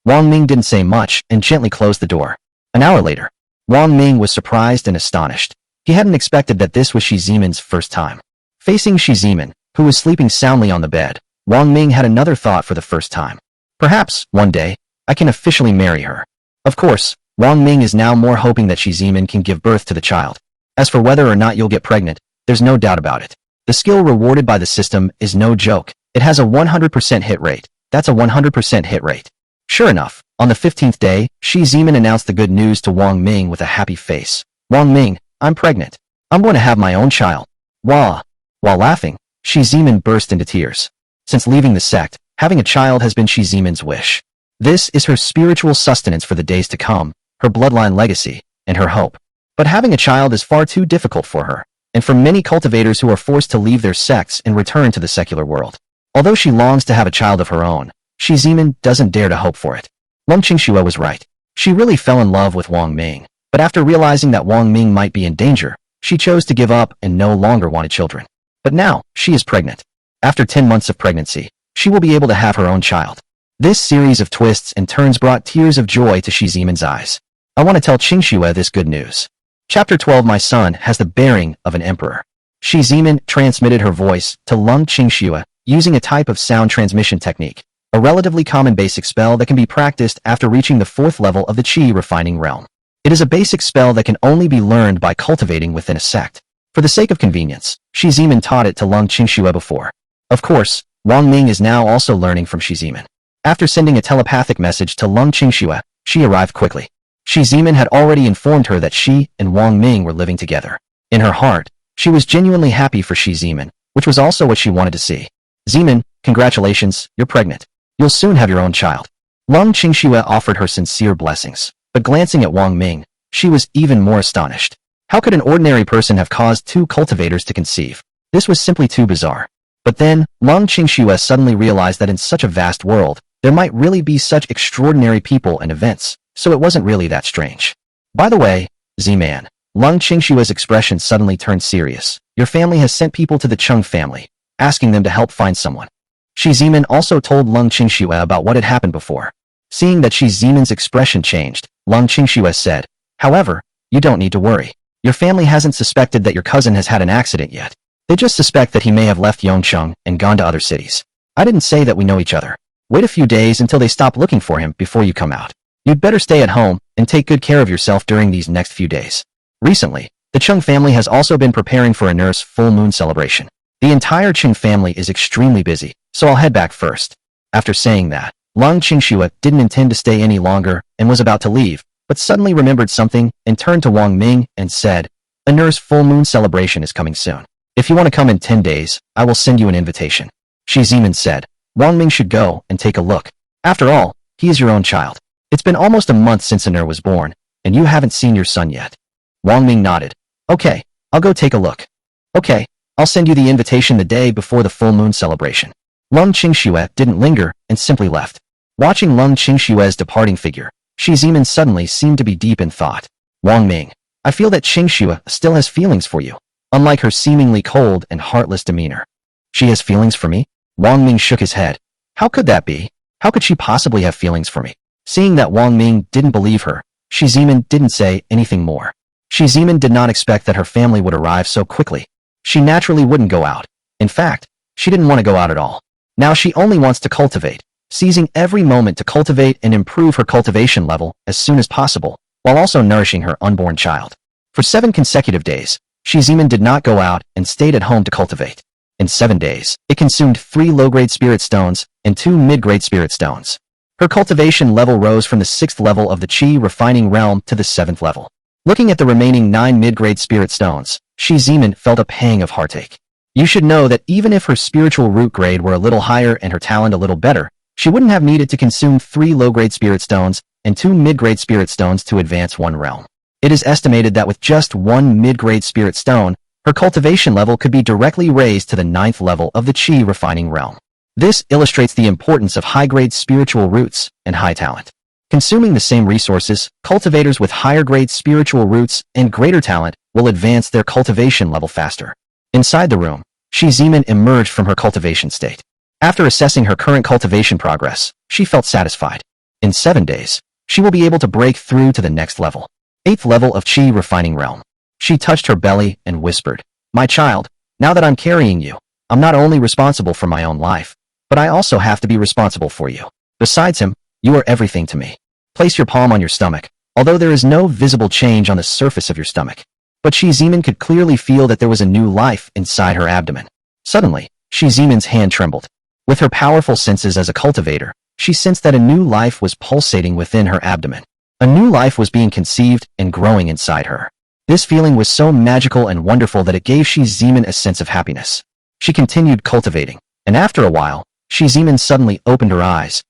Wang Ming didn't say much and gently closed the door. An hour later, Wang Ming was surprised and astonished. He hadn't expected that this was Shi Zimin's first time. Facing Shi Zimin, who was sleeping soundly on the bed, Wang Ming had another thought for the first time. Perhaps, one day, I can officially marry her. Of course, Wang Ming is now more hoping that Shi Zimin can give birth to the child. As for whether or not you'll get pregnant, there's no doubt about it. The skill rewarded by the system is no joke. It has a 100% hit rate. That's a 100% hit rate. Sure enough, on the 15th day, Shi Zimin announced the good news to Wang Ming with a happy face. "Wang Ming, I'm pregnant. I'm going to have my own child." While laughing, Shi Zimin burst into tears. Since leaving the sect, having a child has been Shi Zimin's wish. This is her spiritual sustenance for the days to come, her bloodline legacy, and her hope. But having a child is far too difficult for her, and for many cultivators who are forced to leave their sects and return to the secular world. Although she longs to have a child of her own, Shi Zimin doesn't dare to hope for it. Lung Qingxue was right. She really fell in love with Wang Ming, but after realizing that Wang Ming might be in danger, she chose to give up and no longer wanted children. But now, she is pregnant. After 10 months of pregnancy, she will be able to have her own child. This series of twists and turns brought tears of joy to Shi Zimin's eyes. I want to tell Qingxue this good news. Chapter 12. My son has the bearing of an emperor. Shi Zimin transmitted her voice to Lung Qingxue using a type of sound transmission technique, a relatively common basic spell that can be practiced after reaching the 4th level of the Qi refining realm. It is a basic spell that can only be learned by cultivating within a sect. For the sake of convenience, Shi Zimin taught it to Lung Qingxue before. Of course, Wang Ming is now also learning from Shi Zimin. After sending a telepathic message to Lung Qingxue, she arrived quickly. Shi Zimin had already informed her that she and Wang Ming were living together. In her heart, she was genuinely happy for Shi Zimin, which was also what she wanted to see. "Zimin, congratulations, you're pregnant. You'll soon have your own child." Lung Qingxue offered her sincere blessings, but glancing at Wang Ming, she was even more astonished. How could an ordinary person have caused 2 cultivators to conceive? This was simply too bizarre. But then, Lung Qingxue suddenly realized that in such a vast world, there might really be such extraordinary people and events, so it wasn't really that strange. "By the way, Z-Man," Lung Qingxue's expression suddenly turned serious. "Your family has sent people to the Chung family, asking them to help find someone." Shi Zimin also told Lung Qingxue about what had happened before. Seeing that Shi Zimin's expression changed, Lung Qingxue said, "However, you don't need to worry. Your family hasn't suspected that your cousin has had an accident yet. They just suspect that he may have left Yongcheng and gone to other cities. I didn't say that we know each other. Wait a few days until they stop looking for him before you come out. You'd better stay at home and take good care of yourself during these next few days. Recently, the Chung family has also been preparing for a nurse full moon celebration. The entire Chung family is extremely busy, so I'll head back first. After saying that, Lung Qingxue didn't intend to stay any longer and was about to leave, but suddenly remembered something and turned to Wang Ming and said, "A nurse full moon celebration is coming soon. If you want to come in 10 days, I will send you an invitation." Shi Zimin said, "Wang Ming should go and take a look. After all, he is your own child. It's been almost a month since Anur was born, and you haven't seen your son yet." Wang Ming nodded. "Okay, I'll go take a look." "Okay, I'll send you the invitation the day before the full moon celebration." Lung Qingxue didn't linger and simply left. Watching Lung Qingxue's departing figure, Shi Zimin suddenly seemed to be deep in thought. "Wang Ming, I feel that Qingxue still has feelings for you, unlike her seemingly cold and heartless demeanor." "She has feelings for me?" Wang Ming shook his head. "How could that be? How could she possibly have feelings for me?" Seeing that Wang Ming didn't believe her, Shi Zimin didn't say anything more. Shi Zimin did not expect that her family would arrive so quickly. She naturally wouldn't go out. In fact, she didn't want to go out at all. Now she only wants to cultivate, seizing every moment to cultivate and improve her cultivation level as soon as possible, while also nourishing her unborn child. For 7 consecutive days, Shi Zimin did not go out and stayed at home to cultivate. In 7 days, it consumed 3 low-grade spirit stones and 2 mid-grade spirit stones. Her cultivation level rose from the 6th level of the Qi refining realm to the 7th level. Looking at the remaining 9 mid-grade spirit stones, Shi Zimin felt a pang of heartache. You should know that even if her spiritual root grade were a little higher and her talent a little better, she wouldn't have needed to consume 3 low-grade spirit stones and 2 mid-grade spirit stones to advance 1 realm. It is estimated that with just 1 mid-grade spirit stone, her cultivation level could be directly raised to the 9th level of the Qi refining realm. This illustrates the importance of high-grade spiritual roots and high talent. Consuming the same resources, cultivators with higher-grade spiritual roots and greater talent will advance their cultivation level faster. Inside the room, Shi Zimin emerged from her cultivation state. After assessing her current cultivation progress, she felt satisfied. In 7 days, she will be able to break through to the next level, 8th level of Qi refining realm. She touched her belly and whispered, "My child, now that I'm carrying you, I'm not only responsible for my own life, but I also have to be responsible for you. Besides him, you are everything to me. Place your palm on your stomach, although there is no visible change on the surface of your stomach." But Shi Zimin could clearly feel that there was a new life inside her abdomen. Suddenly, Shi Zimin's hand trembled. With her powerful senses as a cultivator, she sensed that a new life was pulsating within her abdomen. A new life was being conceived and growing inside her. This feeling was so magical and wonderful that it gave Shi Zimin a sense of happiness. She continued cultivating, and after a while, Shi Zimin suddenly opened her eyes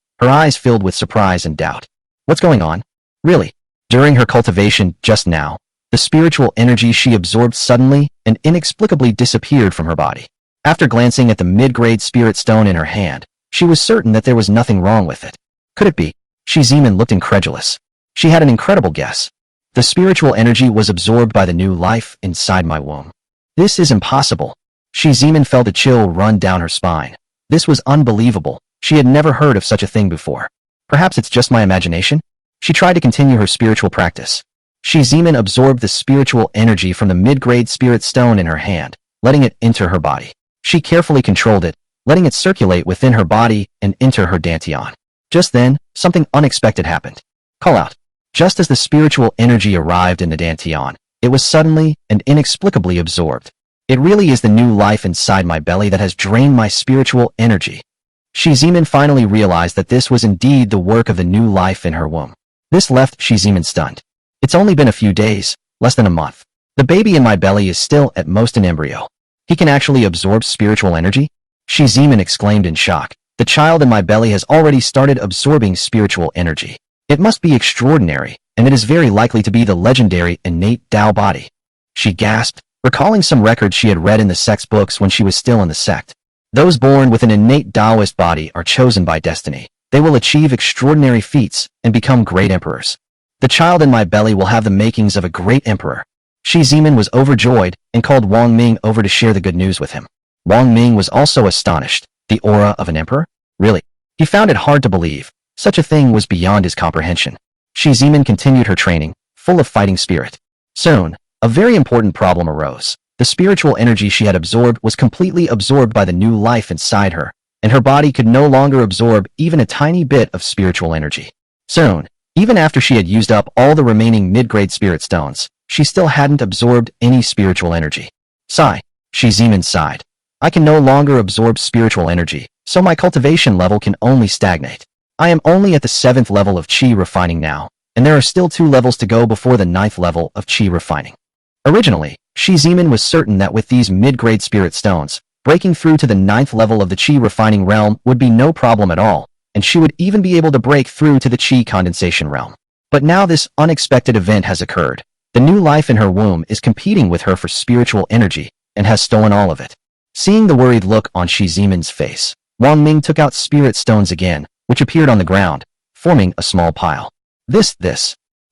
filled with surprise and doubt. "What's going on? Really?" During her cultivation just now, the spiritual energy she absorbed suddenly and inexplicably disappeared from her body. After glancing at the mid-grade spirit stone in her hand, she was certain that there was nothing wrong with it. Could it be? Shi Zimin looked incredulous. She had an incredible guess. The spiritual energy was absorbed by the new life inside my womb. This is impossible. Shi Zimin felt a chill run down her spine. This was unbelievable. She had never heard of such a thing before. Perhaps it's just my imagination? She tried to continue her spiritual practice. Shi Zimin absorbed the spiritual energy from the mid-grade spirit stone in her hand, letting it enter her body. She carefully controlled it, letting it circulate within her body and enter her dantian. Just then, something unexpected happened. Call out. Just as the spiritual energy arrived in the dantian, it was suddenly and inexplicably absorbed. It really is the new life inside my belly that has drained my spiritual energy. Shi Zimin finally realized that this was indeed the work of the new life in her womb. This left Shi Zimin stunned. It's only been a few days, less than a month. The baby in my belly is still at most an embryo. He can actually absorb spiritual energy? Shi Zimin exclaimed in shock. The child in my belly has already started absorbing spiritual energy. It must be extraordinary, and it is very likely to be the legendary innate Tao body. She gasped, recalling some records she had read in the sect's books when she was still in the sect. Those born with an innate Taoist body are chosen by destiny. They will achieve extraordinary feats and become great emperors. The child in my belly will have the makings of a great emperor. Shi Zimin was overjoyed and called Wang Ming over to share the good news with him. Wang Ming was also astonished. The aura of an emperor? Really? He found it hard to believe. Such a thing was beyond his comprehension. Shi Zimin continued her training, full of fighting spirit. Soon, a very important problem arose. The spiritual energy she had absorbed was completely absorbed by the new life inside her, and her body could no longer absorb even a tiny bit of spiritual energy. Soon, Even after she had used up all the remaining mid-grade spirit stones, she still hadn't absorbed any spiritual energy. Sigh. Shiziman sighed. I can no longer absorb spiritual energy, so my cultivation level can only stagnate. I am only at the 7th level of Qi refining now, and there are still 2 levels to go before the 9th level of Qi refining. Originally, Shiziman was certain that with these mid-grade spirit stones, breaking through to the 9th level of the Qi refining realm would be no problem at all, and she would even be able to break through to the Qi condensation realm. But now this unexpected event has occurred. The new life in her womb is competing with her for spiritual energy, and has stolen all of it. Seeing the worried look on Shiziman's face, Wang Ming took out spirit stones again, which appeared on the ground, forming a small pile. This.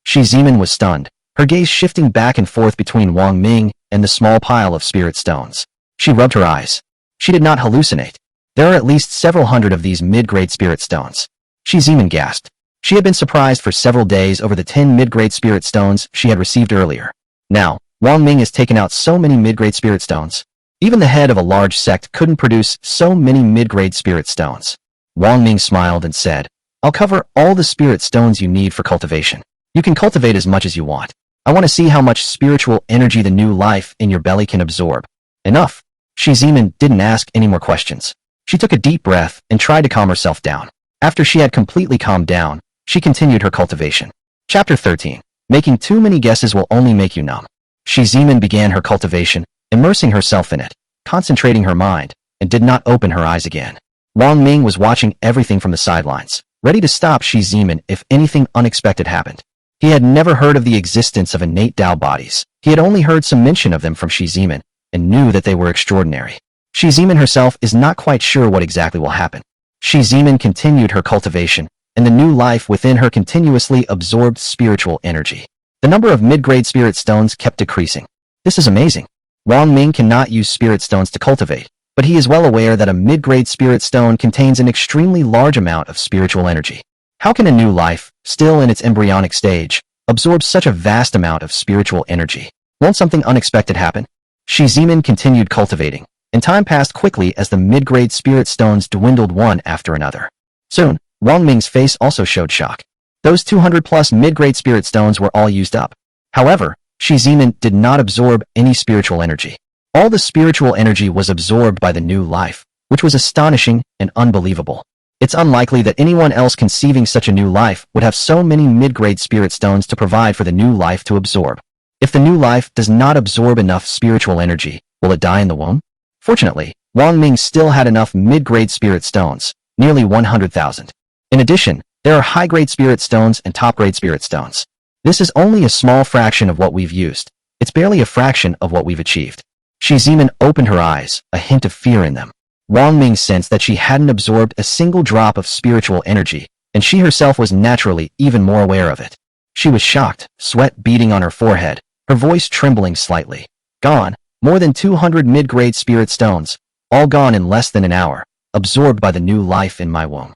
Shiziman was stunned, her gaze shifting back and forth between Wang Ming and the small pile of spirit stones. She rubbed her eyes. She did not hallucinate. There are at least several hundred of these mid-grade spirit stones. Shiziman gasped. She had been surprised for several days over the 10 mid-grade spirit stones she had received earlier. Now, Wang Ming has taken out so many mid-grade spirit stones. Even the head of a large sect couldn't produce so many mid-grade spirit stones. Wang Ming smiled and said, I'll cover all the spirit stones you need for cultivation. You can cultivate as much as you want. I want to see how much spiritual energy the new life in your belly can absorb. Enough. Shiziman didn't ask any more questions. She took a deep breath and tried to calm herself down. After she had completely calmed down, she continued her cultivation. Chapter 13. Making too many guesses will only make you numb. Shiziman began her cultivation, immersing herself in it, concentrating her mind, and did not open her eyes again. Wang Ming was watching everything from the sidelines, ready to stop Shiziman if anything unexpected happened. He had never heard of the existence of innate Tao bodies. He had only heard some mention of them from Shiziman, and knew that they were extraordinary. Shiziman herself is not quite sure what exactly will happen. Shiziman continued her cultivation, and the new life within her continuously absorbed spiritual energy. The number of mid-grade spirit stones kept decreasing. This is amazing. Wang Ming cannot use spirit stones to cultivate, but he is well aware that a mid-grade spirit stone contains an extremely large amount of spiritual energy. How can a new life, still in its embryonic stage, absorb such a vast amount of spiritual energy? Won't something unexpected happen? Shiziman continued cultivating, and time passed quickly as the mid-grade spirit stones dwindled one after another. Soon, Wang Ming's face also showed shock. Those 200-plus mid-grade spirit stones were all used up. However, Shiziman did not absorb any spiritual energy. All the spiritual energy was absorbed by the new life, which was astonishing and unbelievable. It's unlikely that anyone else conceiving such a new life would have so many mid-grade spirit stones to provide for the new life to absorb. If the new life does not absorb enough spiritual energy, will it die in the womb? Fortunately, Wang Ming still had enough mid-grade spirit stones, nearly 100,000. In addition, there are high-grade spirit stones and top-grade spirit stones. This is only a small fraction of what we've used. It's barely a fraction of what we've achieved. Shiziman opened her eyes, a hint of fear in them. Wang Ming sensed that she hadn't absorbed a single drop of spiritual energy, and she herself was naturally even more aware of it. She was shocked, sweat beading on her forehead, her voice trembling slightly. Gone, more than 200 mid-grade spirit stones, all gone in less than an hour, absorbed by the new life in my womb.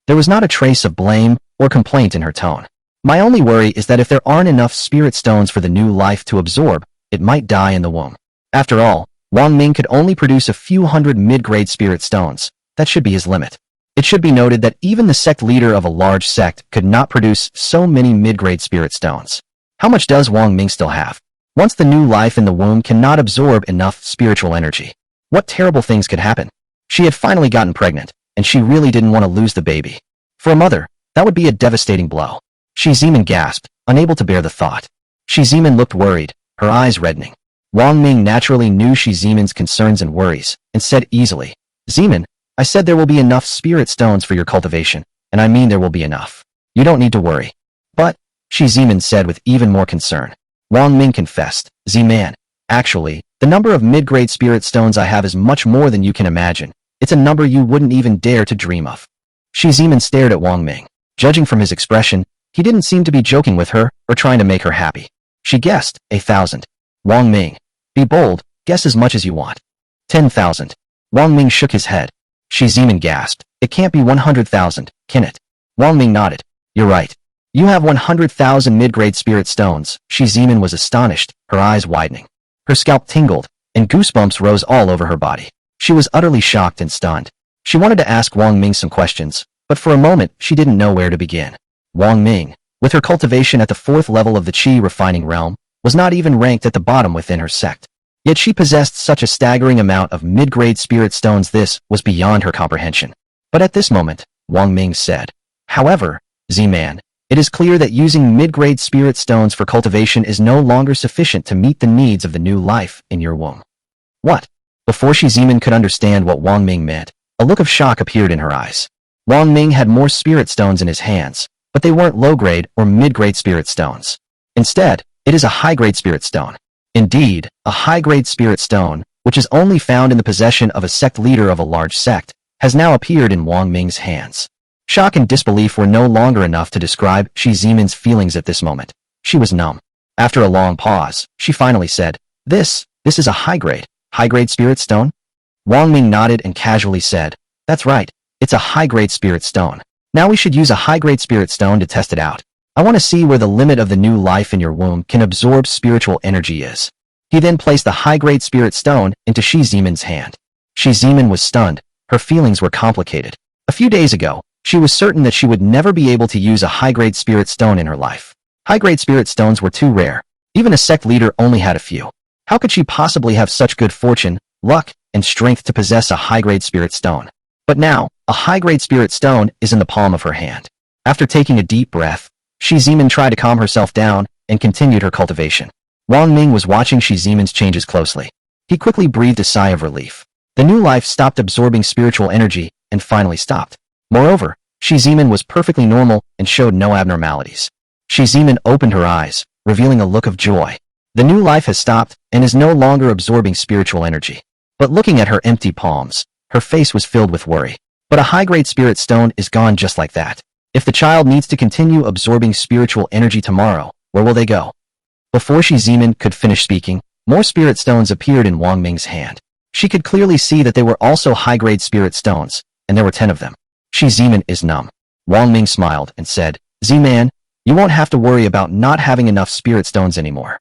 There was not a trace of blame or complaint in her tone. My only worry is that if there aren't enough spirit stones for the new life to absorb, it might die in the womb. After all, Wang Ming could only produce a few hundred mid-grade spirit stones. That should be his limit. It should be noted that even the sect leader of a large sect could not produce so many mid-grade spirit stones. How much does Wang Ming still have? Once the new life in the womb cannot absorb enough spiritual energy, what terrible things could happen? She had finally gotten pregnant, and she really didn't want to lose the baby. For a mother, that would be a devastating blow. Shiziman gasped, unable to bear the thought. Shiziman looked worried, her eyes reddening. Wang Ming naturally knew Shiziman's concerns and worries, and said easily, Zeman, I said there will be enough spirit stones for your cultivation, and I mean there will be enough. You don't need to worry. But, Shiziman said with even more concern. Wang Ming confessed, Zeman, actually, the number of mid-grade spirit stones I have is much more than you can imagine. It's a number you wouldn't even dare to dream of. Shiziman stared at Wang Ming. Judging from his expression, he didn't seem to be joking with her or trying to make her happy. She guessed, 1,000. Wang Ming, be bold, guess as much as you want. 10,000. Wang Ming shook his head. Shiziman gasped, it can't be 100,000, can it? Wang Ming nodded. You're right. You have 100,000 mid-grade spirit stones. Shiziman was astonished, her eyes widening. Her scalp tingled, and goosebumps rose all over her body. She was utterly shocked and stunned. She wanted to ask Wang Ming some questions, but for a moment she didn't know where to begin. Wang Ming, with her cultivation at the 4th level of the Qi refining realm, was not even ranked at the bottom within her sect. Yet she possessed such a staggering amount of mid-grade spirit stones this was beyond her comprehension. But at this moment, Wang Ming said, "However, Z-Man, it is clear that using mid-grade spirit stones for cultivation is no longer sufficient to meet the needs of the new life in your womb." What? Before Z-Man could understand what Wang Ming meant, a look of shock appeared in her eyes. Wang Ming had more spirit stones in his hands, but they weren't low-grade or mid-grade spirit stones. Instead, it is a high-grade spirit stone. Indeed, a high-grade spirit stone, which is only found in the possession of a sect leader of a large sect, has now appeared in Wang Ming's hands. Shock and disbelief were no longer enough to describe Zimin's feelings at this moment. She was numb. After a long pause, she finally said, This is a high-grade spirit stone?" Wang Ming nodded and casually said, "That's right, it's a high-grade spirit stone. Now we should use a high-grade spirit stone to test it out. I want to see where the limit of the new life in your womb can absorb spiritual energy is." He then placed the high-grade spirit stone into Zimin's hand. Zimin was stunned. Her feelings were complicated. A few days ago, she was certain that she would never be able to use a high-grade spirit stone in her life. High-grade spirit stones were too rare. Even a sect leader only had a few. How could she possibly have such good fortune, luck, and strength to possess a high-grade spirit stone? But now, a high-grade spirit stone is in the palm of her hand. After taking a deep breath, Zimin tried to calm herself down and continued her cultivation. Wang Ming was watching Zimin's changes closely. He quickly breathed a sigh of relief. The new life stopped absorbing spiritual energy and finally stopped. Moreover, Zimin was perfectly normal and showed no abnormalities. Zimin opened her eyes, revealing a look of joy. The new life has stopped and is no longer absorbing spiritual energy. But looking at her empty palms, her face was filled with worry. But a high-grade spirit stone is gone just like that. If the child needs to continue absorbing spiritual energy tomorrow, where will they go? Before Zimin could finish speaking, more spirit stones appeared in Wang Ming's hand. She could clearly see that they were also high-grade spirit stones, and there were 10 of them. Zimin is numb. Wang Ming smiled and said, "Z-Man, you won't have to worry about not having enough spirit stones anymore."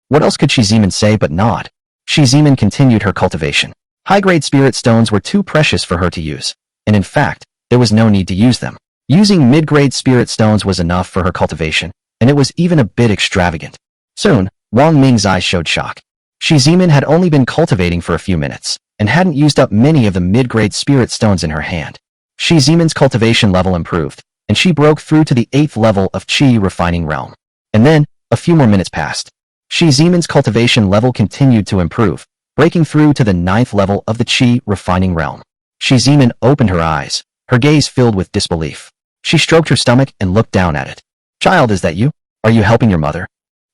What else could Zimin say but nod? Zimin continued her cultivation. High-grade spirit stones were too precious for her to use, and in fact, there was no need to use them. Using mid-grade spirit stones was enough for her cultivation, and it was even a bit extravagant. Soon, Wang Ming's eyes showed shock. Zimin had only been cultivating for a few minutes, and hadn't used up many of the mid-grade spirit stones in her hand. Zimin's cultivation level improved, and she broke through to the 8th level of Qi refining realm. And then, a few more minutes passed. Zimin's cultivation level continued to improve, breaking through to the 9th level of the Qi refining realm. Zimin opened her eyes, her gaze filled with disbelief. She stroked her stomach and looked down at it. "Child, is that you? Are you helping your mother?"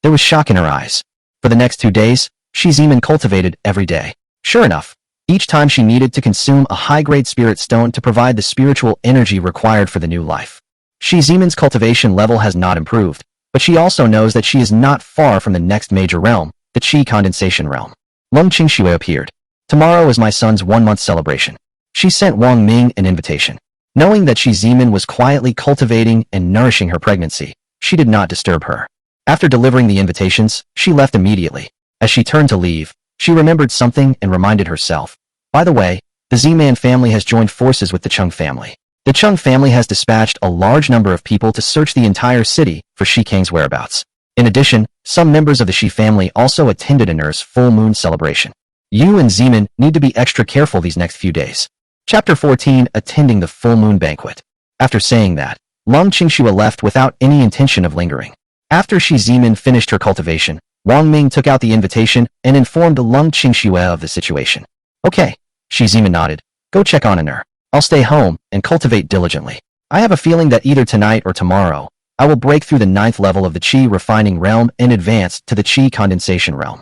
There was shock in her eyes. For the next 2 days, Zimin cultivated every day. Sure enough, each time she needed to consume a high-grade spirit stone to provide the spiritual energy required for the new life. Zimin's cultivation level has not improved, but she also knows that she is not far from the next major realm, the Qi condensation realm. Lung Qingxue appeared. "Tomorrow is my son's 1-month celebration." She sent Wang Ming an invitation. Knowing that Zimin was quietly cultivating and nourishing her pregnancy, she did not disturb her. After delivering the invitations, she left immediately. As she turned to leave, she remembered something and reminded herself. By the way, the Z-Man family has joined forces with the Chung family. The Chung family has dispatched a large number of people to search the entire city for Shi Kang's whereabouts. In addition, some members of the Shi family also attended Aner's full moon celebration. You and Zimin need to be extra careful these next few days. Chapter 14, Attending the Full Moon Banquet. After saying that, Lung Qingxue left without any intention of lingering. After Zimin finished her cultivation, Wang Ming took out the invitation and informed Lung Qingxue of the situation. "Okay," Zimin nodded. "Go check on Aner. I'll stay home and cultivate diligently. I have a feeling that either tonight or tomorrow, I will break through the 9th level of the Qi refining realm and advance to the Qi condensation realm.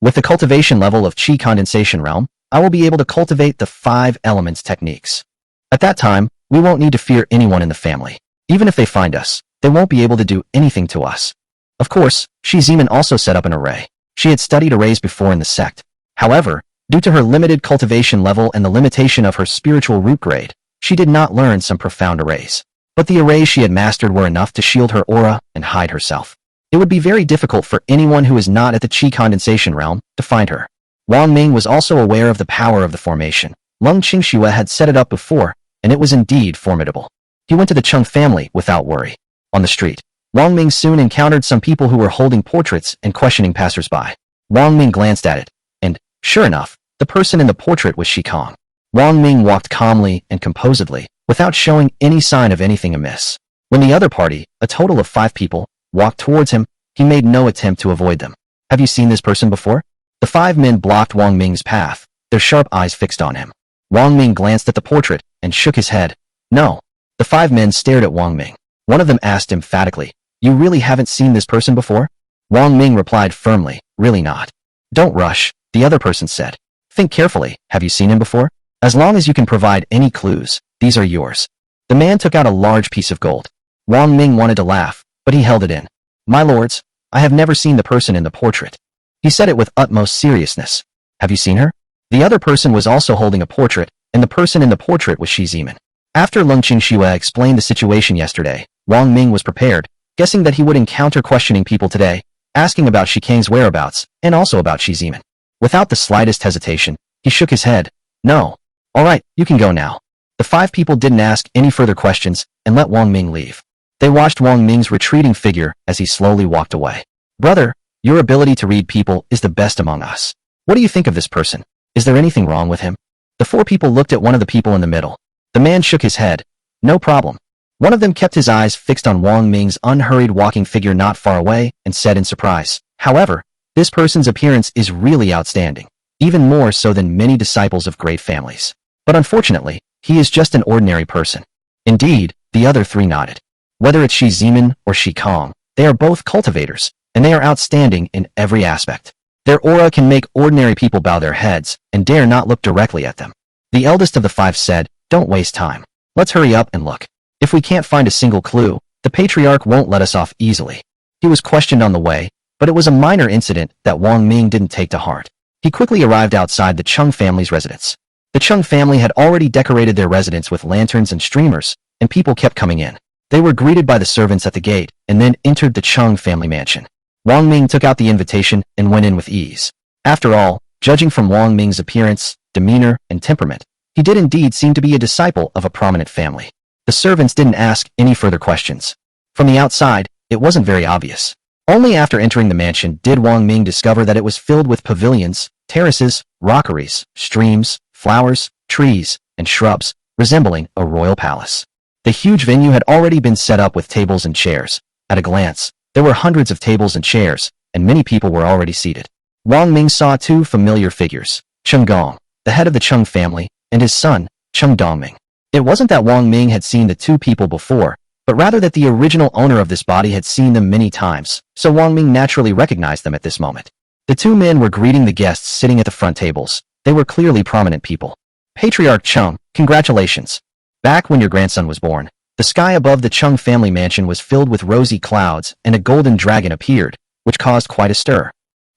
With the cultivation level of Qi condensation realm, I will be able to cultivate the 5 elements techniques. At that time, we won't need to fear anyone in the family. Even if they find us, they won't be able to do anything to us." Of course, Zimin also set up an array. She had studied arrays before in the sect. However, due to her limited cultivation level and the limitation of her spiritual root grade, she did not learn some profound arrays. But the arrays she had mastered were enough to shield her aura and hide herself. It would be very difficult for anyone who is not at the Qi condensation realm to find her. Wang Ming was also aware of the power of the formation. Lung Qingxue had set it up before, and it was indeed formidable. He went to the Chung family without worry. On the street, Wang Ming soon encountered some people who were holding portraits and questioning passersby. Wang Ming glanced at it, and, sure enough, the person in the portrait was Shi Kong. Wang Ming walked calmly and composedly, without showing any sign of anything amiss. When the other party, a total of 5 people, walked towards him, he made no attempt to avoid them. Have you seen this person before? The 5 men blocked Wang Ming's path, their sharp eyes fixed on him. Wang Ming glanced at the portrait and shook his head. No. The 5 men stared at Wang Ming. One of them asked emphatically, "You really haven't seen this person before?" Wang Ming replied firmly, "Really not." "Don't rush," the other person said. "Think carefully. Have you seen him before? As long as you can provide any clues, these are yours." The man took out a large piece of gold. Wang Ming wanted to laugh, but he held it in. "My lords, I have never seen the person in the portrait." He said it with utmost seriousness. "Have you seen her?" The other person was also holding a portrait, and the person in the portrait was Shi Zimin. After Leng Qingxue explained the situation yesterday, Wang Ming was prepared, guessing that he would encounter questioning people today, asking about Shi Kang's whereabouts, and also about Shi Zimin. Without the slightest hesitation, he shook his head. "No. All right, you can go now." The 5 people didn't ask any further questions and let Wang Ming leave. They watched Wang Ming's retreating figure as he slowly walked away. "Brother, your ability to read people is the best among us. What do you think of this person? Is there anything wrong with him?" The 4 people looked at one of the people in the middle. The man shook his head. "No problem." One of them kept his eyes fixed on Wang Ming's unhurried walking figure not far away and said in surprise, "However, this person's appearance is really outstanding, even more so than many disciples of great families. But unfortunately, he is just an ordinary person." Indeed, the other 3 nodded. Whether it's Shi Zimin or Shi Kong, they are both cultivators, and they are outstanding in every aspect. Their aura can make ordinary people bow their heads and dare not look directly at them. The eldest of the 5 said, "Don't waste time. Let's hurry up and look. If we can't find a single clue, the patriarch won't let us off easily." He was questioned on the way, but it was a minor incident that Wang Ming didn't take to heart. He quickly arrived outside the Chung family's residence. The Chung family had already decorated their residence with lanterns and streamers, and people kept coming in. They were greeted by the servants at the gate and then entered the Chung family mansion. Wang Ming took out the invitation and went in with ease. After all, judging from Wang Ming's appearance, demeanor, and temperament, he did indeed seem to be a disciple of a prominent family. The servants didn't ask any further questions. From the outside, it wasn't very obvious. Only after entering the mansion did Wang Ming discover that it was filled with pavilions, terraces, rockeries, streams, flowers, trees, and shrubs, resembling a royal palace. The huge venue had already been set up with tables and chairs. At a glance, there were hundreds of tables and chairs, and many people were already seated. Wang Ming saw 2 familiar figures, Cheng Gong, the head of the Chung family, and his son, Cheng Dongming. It wasn't that Wang Ming had seen the 2 people before, but rather that the original owner of this body had seen them many times, so Wang Ming naturally recognized them at this moment. The 2 men were greeting the guests sitting at the front tables. They were clearly prominent people. "Patriarch Chung, congratulations. Back when your grandson was born, the sky above the Chung family mansion was filled with rosy clouds and a golden dragon appeared, which caused quite a stir.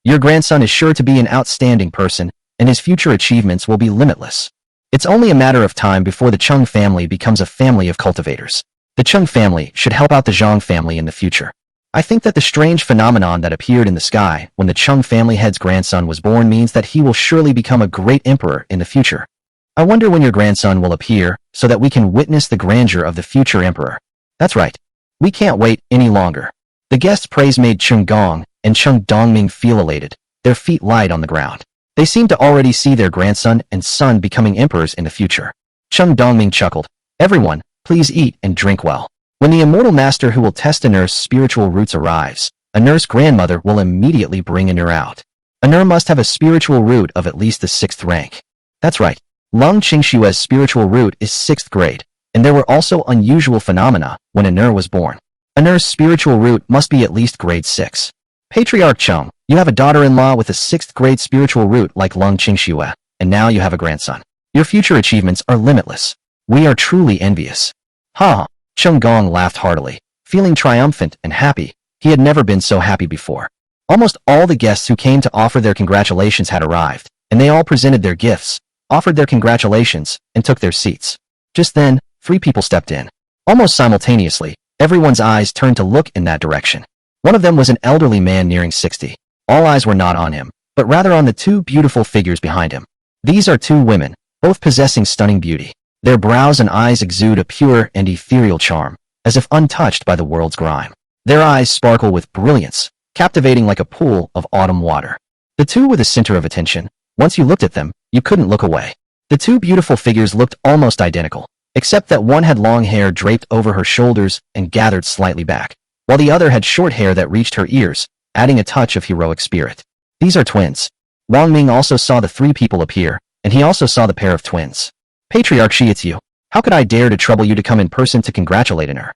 Your grandson is sure to be an outstanding person, and his future achievements will be limitless. It's only a matter of time before the Chung family becomes a family of cultivators. The Chung family should help out the Zhang family in the future. I think that the strange phenomenon that appeared in the sky when the Chung family head's grandson was born means that he will surely become a great emperor in the future. I wonder when your grandson will appear so that we can witness the grandeur of the future emperor." "That's right. We can't wait any longer." The guests' praise made Cheng Gong and Cheng Dongming feel elated, their feet light on the ground. They seemed to already see their grandson and son becoming emperors in the future. Cheng Dongming chuckled, "Everyone, please eat and drink well. When the immortal master who will test a nurse's spiritual roots arrives, a nurse grandmother will immediately bring a nurse out. A nurse must have a spiritual root of at least the 6th rank." That's right. Leng Qingshue's spiritual root is 6th grade, and there were also unusual phenomena when a nurse was born. A nurse's spiritual root must be at least grade 6. "Patriarch Chung, you have a daughter-in-law with a 6th grade spiritual root like Leng Qingxue, and now you have a grandson. Your future achievements are limitless. We are truly envious." "Ha!" Cheng Gong laughed heartily, feeling triumphant and happy. He had never been so happy before. Almost all the guests who came to offer their congratulations had arrived, and they all presented their gifts, offered their congratulations, and took their seats. Just then, 3 people stepped in. Almost simultaneously, everyone's eyes turned to look in that direction. One of them was an elderly man nearing 60. All eyes were not on him, but rather on the 2 beautiful figures behind him. These are 2 women, both possessing stunning beauty. Their brows and eyes exude a pure and ethereal charm, as if untouched by the world's grime. Their eyes sparkle with brilliance, captivating like a pool of autumn water. The two were the center of attention. Once you looked at them, you couldn't look away. The two beautiful figures looked almost identical, except that one had long hair draped over her shoulders and gathered slightly back, while the other had short hair that reached her ears, adding a touch of heroic spirit. These are twins. Wang Ming also saw the three people appear, and he also saw the pair of twins. Patriarch Shi, it's you. How could I dare to trouble you to come in person to congratulate her?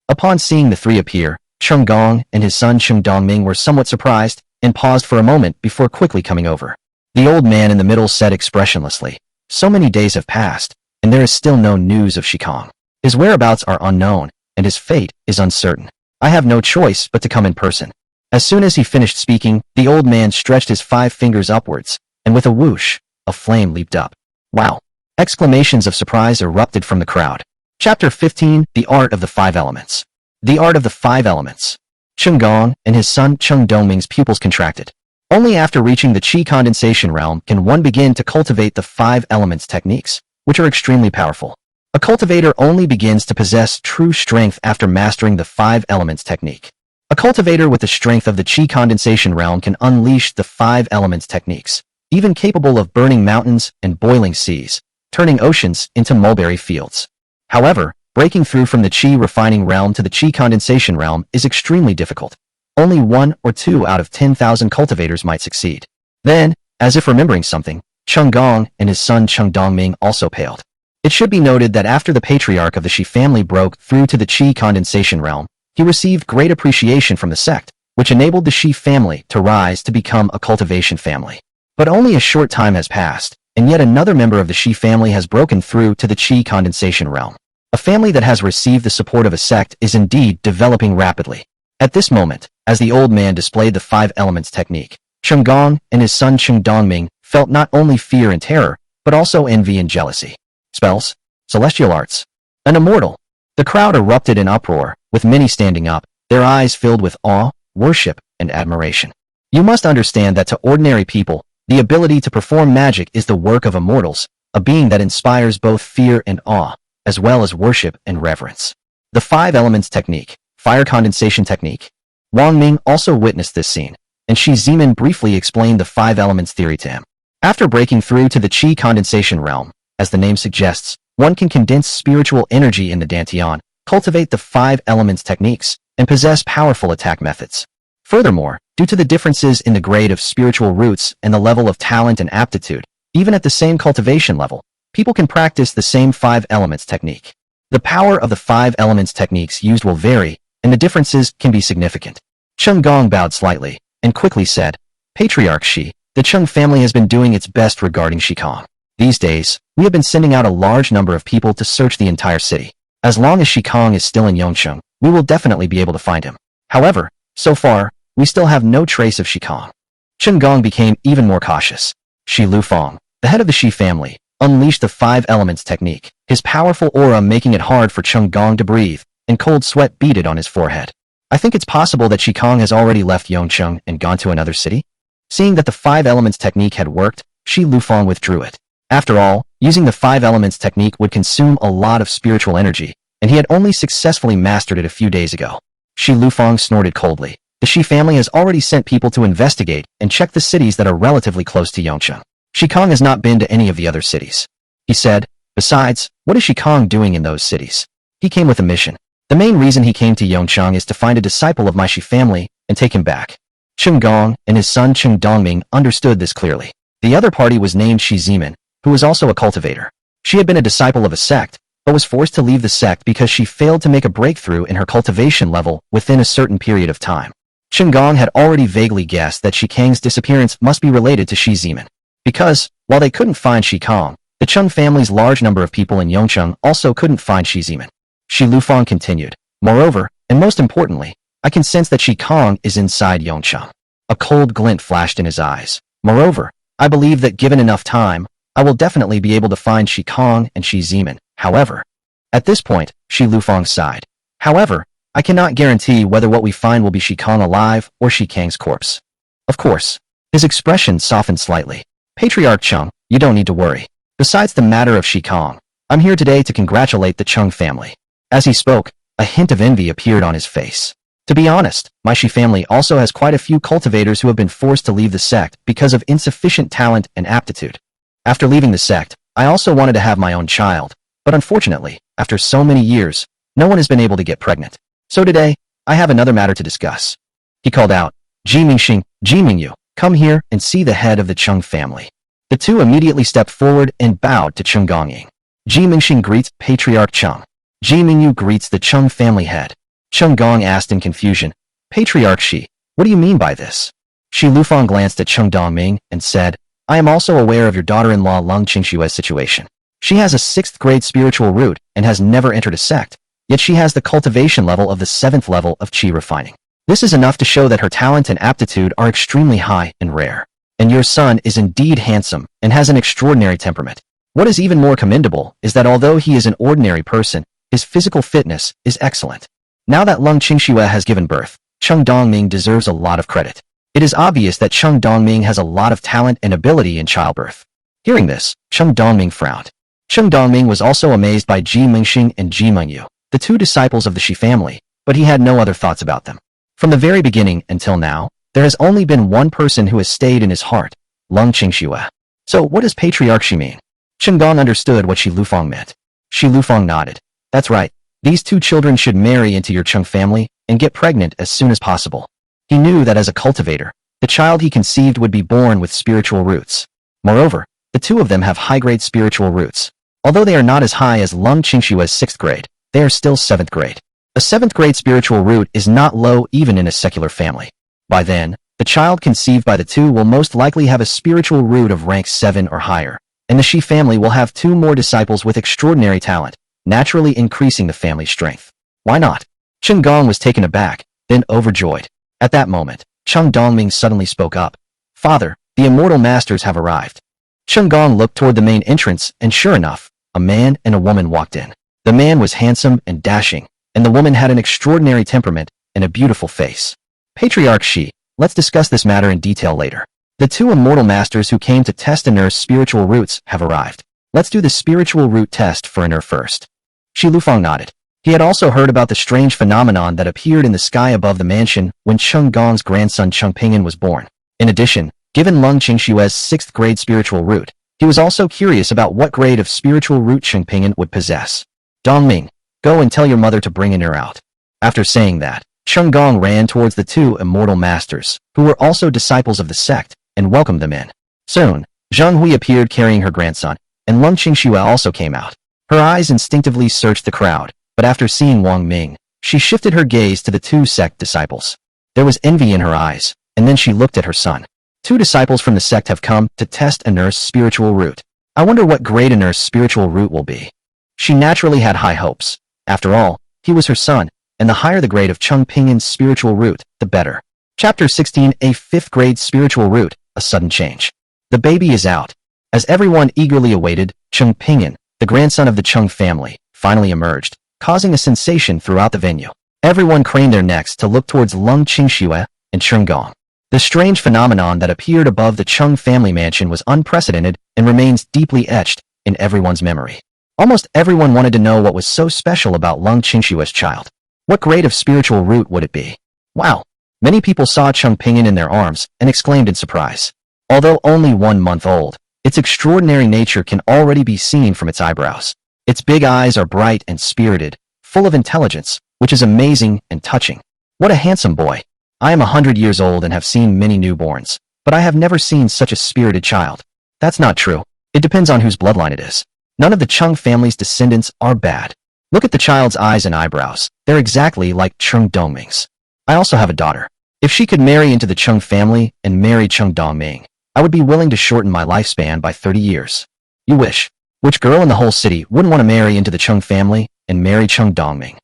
Upon seeing the three appear, Cheng Gong and his son Cheng Dongming were somewhat surprised and paused for a moment before quickly coming over. The old man in the middle said expressionlessly, "So many days have passed, and there is still no news of Shikong. His whereabouts are unknown, and his fate is uncertain. I have no choice but to come in person." As soon as he finished speaking, the old man stretched his 5 fingers upwards, and with a whoosh, a flame leaped up. "Wow!" Exclamations of surprise erupted from the crowd. Chapter 15, The Art of the 5 Elements. The Art of the 5 Elements. Cheng Gong and his son Cheng Dongming's pupils contracted. Only after reaching the Qi condensation realm can one begin to cultivate the 5 elements techniques, which are extremely powerful. A cultivator only begins to possess true strength after mastering the 5 elements technique. A cultivator with the strength of the Qi condensation realm can unleash the 5 elements techniques, even capable of burning mountains and boiling seas, turning oceans into mulberry fields. However, breaking through from the Qi refining realm to the Qi condensation realm is extremely difficult. Only 1 or 2 out of 10,000 cultivators might succeed. Then, as if remembering something, Cheng Gong and his son Cheng Dongming also paled. It should be noted that after the patriarch of the Shi family broke through to the Qi condensation realm, he received great appreciation from the sect, which enabled the Shi family to rise to become a cultivation family. But only a short time has passed, and yet another member of the Shi family has broken through to the Qi condensation realm. A family that has received the support of a sect is indeed developing rapidly. At this moment, as the old man displayed the 5 elements technique, Cheng Gong and his son Cheng Dongming felt not only fear and terror, but also envy and jealousy. Spells, celestial arts, an immortal. The crowd erupted in uproar, with many standing up, their eyes filled with awe, worship, and admiration. You must understand that to ordinary people, the ability to perform magic is the work of immortals, a being that inspires both fear and awe, as well as worship and reverence. The 5 elements technique, fire condensation technique. Wang Ming also witnessed this scene, and Shi Zimin briefly explained the 5 elements theory to him. After breaking through to the Qi condensation realm, as the name suggests, one can condense spiritual energy in the Dantian, cultivate the 5 elements techniques, and possess powerful attack methods. Furthermore, due to the differences in the grade of spiritual roots and the level of talent and aptitude, even at the same cultivation level, people can practice the same 5 elements technique. The power of the 5 elements techniques used will vary, and the differences can be significant. Cheng Gong bowed slightly, and quickly said, "Patriarch Shi, the Cheng family has been doing its best regarding Shikong. These days, we have been sending out a large number of people to search the entire city. As long as Shikong is still in Yongcheng, we will definitely be able to find him. However, so far, we still have no trace of Shikong." Cheng Gong became even more cautious. Shi Lufeng, the head of the Shi family, unleashed the 5 elements technique, his powerful aura making it hard for Cheng Gong to breathe, and cold sweat beaded on his forehead. "I think it's possible that Shikong has already left Yongcheng and gone to another city?" Seeing that the 5 elements technique had worked, Shi Lufeng withdrew it. After all, using the 5 elements technique would consume a lot of spiritual energy, and he had only successfully mastered it a few days ago. Shi Lufeng snorted coldly. The Shi family has already sent people to investigate and check the cities that are relatively close to Yongcheng. Shikong has not been to any of the other cities. He said, "Besides, what is Shikong doing in those cities? He came with a mission. The main reason he came to Yongcheng is to find a disciple of my Shi family and take him back." Cheng Gong and his son Cheng Dongming understood this clearly. The other party was named Shi Zimin, who was also a cultivator. She had been a disciple of a sect, but was forced to leave the sect because she failed to make a breakthrough in her cultivation level within a certain period of time. Cheng Gong had already vaguely guessed that Shikang's disappearance must be related to Shi Zimin. Because, while they couldn't find Shikong, the Cheng family's large number of people in Yongcheng also couldn't find Shi Zimin. Shi Lufeng continued, "Moreover, and most importantly, I can sense that Shikong is inside Yongcheng." A cold glint flashed in his eyes. "Moreover, I believe that given enough time, I will definitely be able to find Shikong and Shi Zimin. However," at this point, Shi Lufeng sighed. "However, I cannot guarantee whether what we find will be Shikong alive or Shikang's corpse." Of course. His expression softened slightly. "Patriarch Cheng, you don't need to worry. Besides the matter of Shikong, I'm here today to congratulate the Cheng family." As he spoke, a hint of envy appeared on his face. To be honest, my Shi family also has quite a few cultivators who have been forced to leave the sect because of insufficient talent and aptitude. After leaving the sect, I also wanted to have my own child, but unfortunately, after so many years, no one has been able to get pregnant. So today, I have another matter to discuss. He called out, Ji Mingxing, Ji Mingyu, come here and see the head of the Cheng family. The two immediately stepped forward and bowed to Cheng Gongying. Ji Mingxing greets Patriarch Cheng. Ji Mingyu greets the Cheng family head. Cheng Gong asked in confusion, Patriarch Shi, what do you mean by this? Shi Lufang glanced at Cheng Dongming and said, I am also aware of your daughter-in-law Lung Qingshue's situation. She has a 6th grade spiritual root and has never entered a sect, yet she has the cultivation level of the 7th level of Qi refining. This is enough to show that her talent and aptitude are extremely high and rare. And your son is indeed handsome and has an extraordinary temperament. What is even more commendable is that although he is an ordinary person, his physical fitness is excellent. Now that Lung Qingxue has given birth, Cheng Dongming deserves a lot of credit. It is obvious that Cheng Dongming has a lot of talent and ability in childbirth. Hearing this, Cheng Dongming frowned. Cheng Dongming was also amazed by Ji Mingxing and Ji Mingyu, the two disciples of the Shi family, but he had no other thoughts about them. From the very beginning until now, there has only been one person who has stayed in his heart, Lung Qingxue. So what does Patriarch Shi mean? Cheng Gong understood what Shi Lufang meant. Shi Lufang nodded. That's right. These two children should marry into your Cheng family and get pregnant as soon as possible. He knew that as a cultivator, the child he conceived would be born with spiritual roots. Moreover, the two of them have high-grade spiritual roots. Although they are not as high as Lung Qingshue's 6th grade, they are still 7th grade. A 7th grade spiritual root is not low even in a secular family. By then, the child conceived by the two will most likely have a spiritual root of rank 7 or higher, and the Shi family will have 2 more disciples with extraordinary talent, naturally increasing the family's strength. Why not? Cheng Gong was taken aback, then overjoyed. At that moment, Cheng Dongming suddenly spoke up. Father, the immortal masters have arrived. Cheng Gong looked toward the main entrance, and sure enough, a man and a woman walked in. The man was handsome and dashing, and the woman had an extraordinary temperament and a beautiful face. Patriarch Shi, let's discuss this matter in detail later. The 2 immortal masters who came to test Aner's spiritual roots have arrived. Let's do the spiritual root test for Aner first. Shi Lufang nodded. He had also heard about the strange phenomenon that appeared in the sky above the mansion when Cheng Gong's grandson Cheng Ping'an was born. In addition, given Lung Qingshue's 6th grade spiritual root, he was also curious about what grade of spiritual root Cheng Ping'an would possess. Dongming, go and tell your mother to bring Aner out. After saying that, Cheng Gong ran towards the 2 immortal masters, who were also disciples of the sect, and welcomed them in. Soon, Zheng Hui appeared carrying her grandson, and Lung Qingxue also came out. Her eyes instinctively searched the crowd, but after seeing Wang Ming, she shifted her gaze to the 2 sect disciples. There was envy in her eyes, and then she looked at her son. 2 disciples from the sect have come to test Aner's spiritual root. I wonder what grade Aner's spiritual root will be. She naturally had high hopes. After all, he was her son, and the higher the grade of Cheng Ping'an's spiritual root, the better. Chapter 16, a 5th grade spiritual root, a sudden change. The baby is out. As everyone eagerly awaited, Cheng Ping'an, the grandson of the Cheng family, finally emerged, causing a sensation throughout the venue. Everyone craned their necks to look towards Lung Qingxue and Cheng Gong. The strange phenomenon that appeared above the Cheng family mansion was unprecedented and remains deeply etched in everyone's memory. Almost everyone wanted to know what was so special about Lung Qingshue's child. What grade of spiritual root would it be? Wow! Many people saw Cheng Ping'an in their arms and exclaimed in surprise. Although only 1 month old, its extraordinary nature can already be seen from its eyebrows. Its big eyes are bright and spirited, full of intelligence, which is amazing and touching. What a handsome boy! I am 100 years old and have seen many newborns, but I have never seen such a spirited child. That's not true. It depends on whose bloodline it is. None of the Cheng family's descendants are bad. Look at the child's eyes and eyebrows. They're exactly like Cheng Dongming's. I also have a daughter. If she could marry into the Cheng family and marry Cheng Dongming, I would be willing to shorten my lifespan by 30 years. You wish. Which girl in the whole city wouldn't want to marry into the Cheng family and marry Cheng Dongming?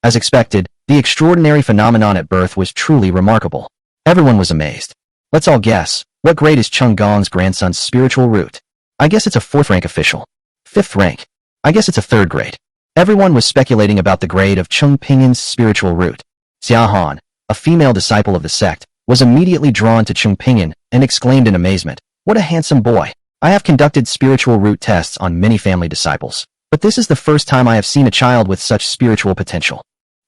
As expected, the extraordinary phenomenon at birth was truly remarkable. Everyone was amazed. Let's all guess, what grade is Cheng Gong's grandson's spiritual root? I guess it's a 4th rank official. 5th rank. I guess it's a 3rd grade. Everyone was speculating about the grade of Cheng Ping'an's spiritual root. Xia Han, a female disciple of the sect, was immediately drawn to Cheng Ping'an and exclaimed in amazement, "What a handsome boy! I have conducted spiritual root tests on many family disciples, but this is the first time I have seen a child with such spiritual potential."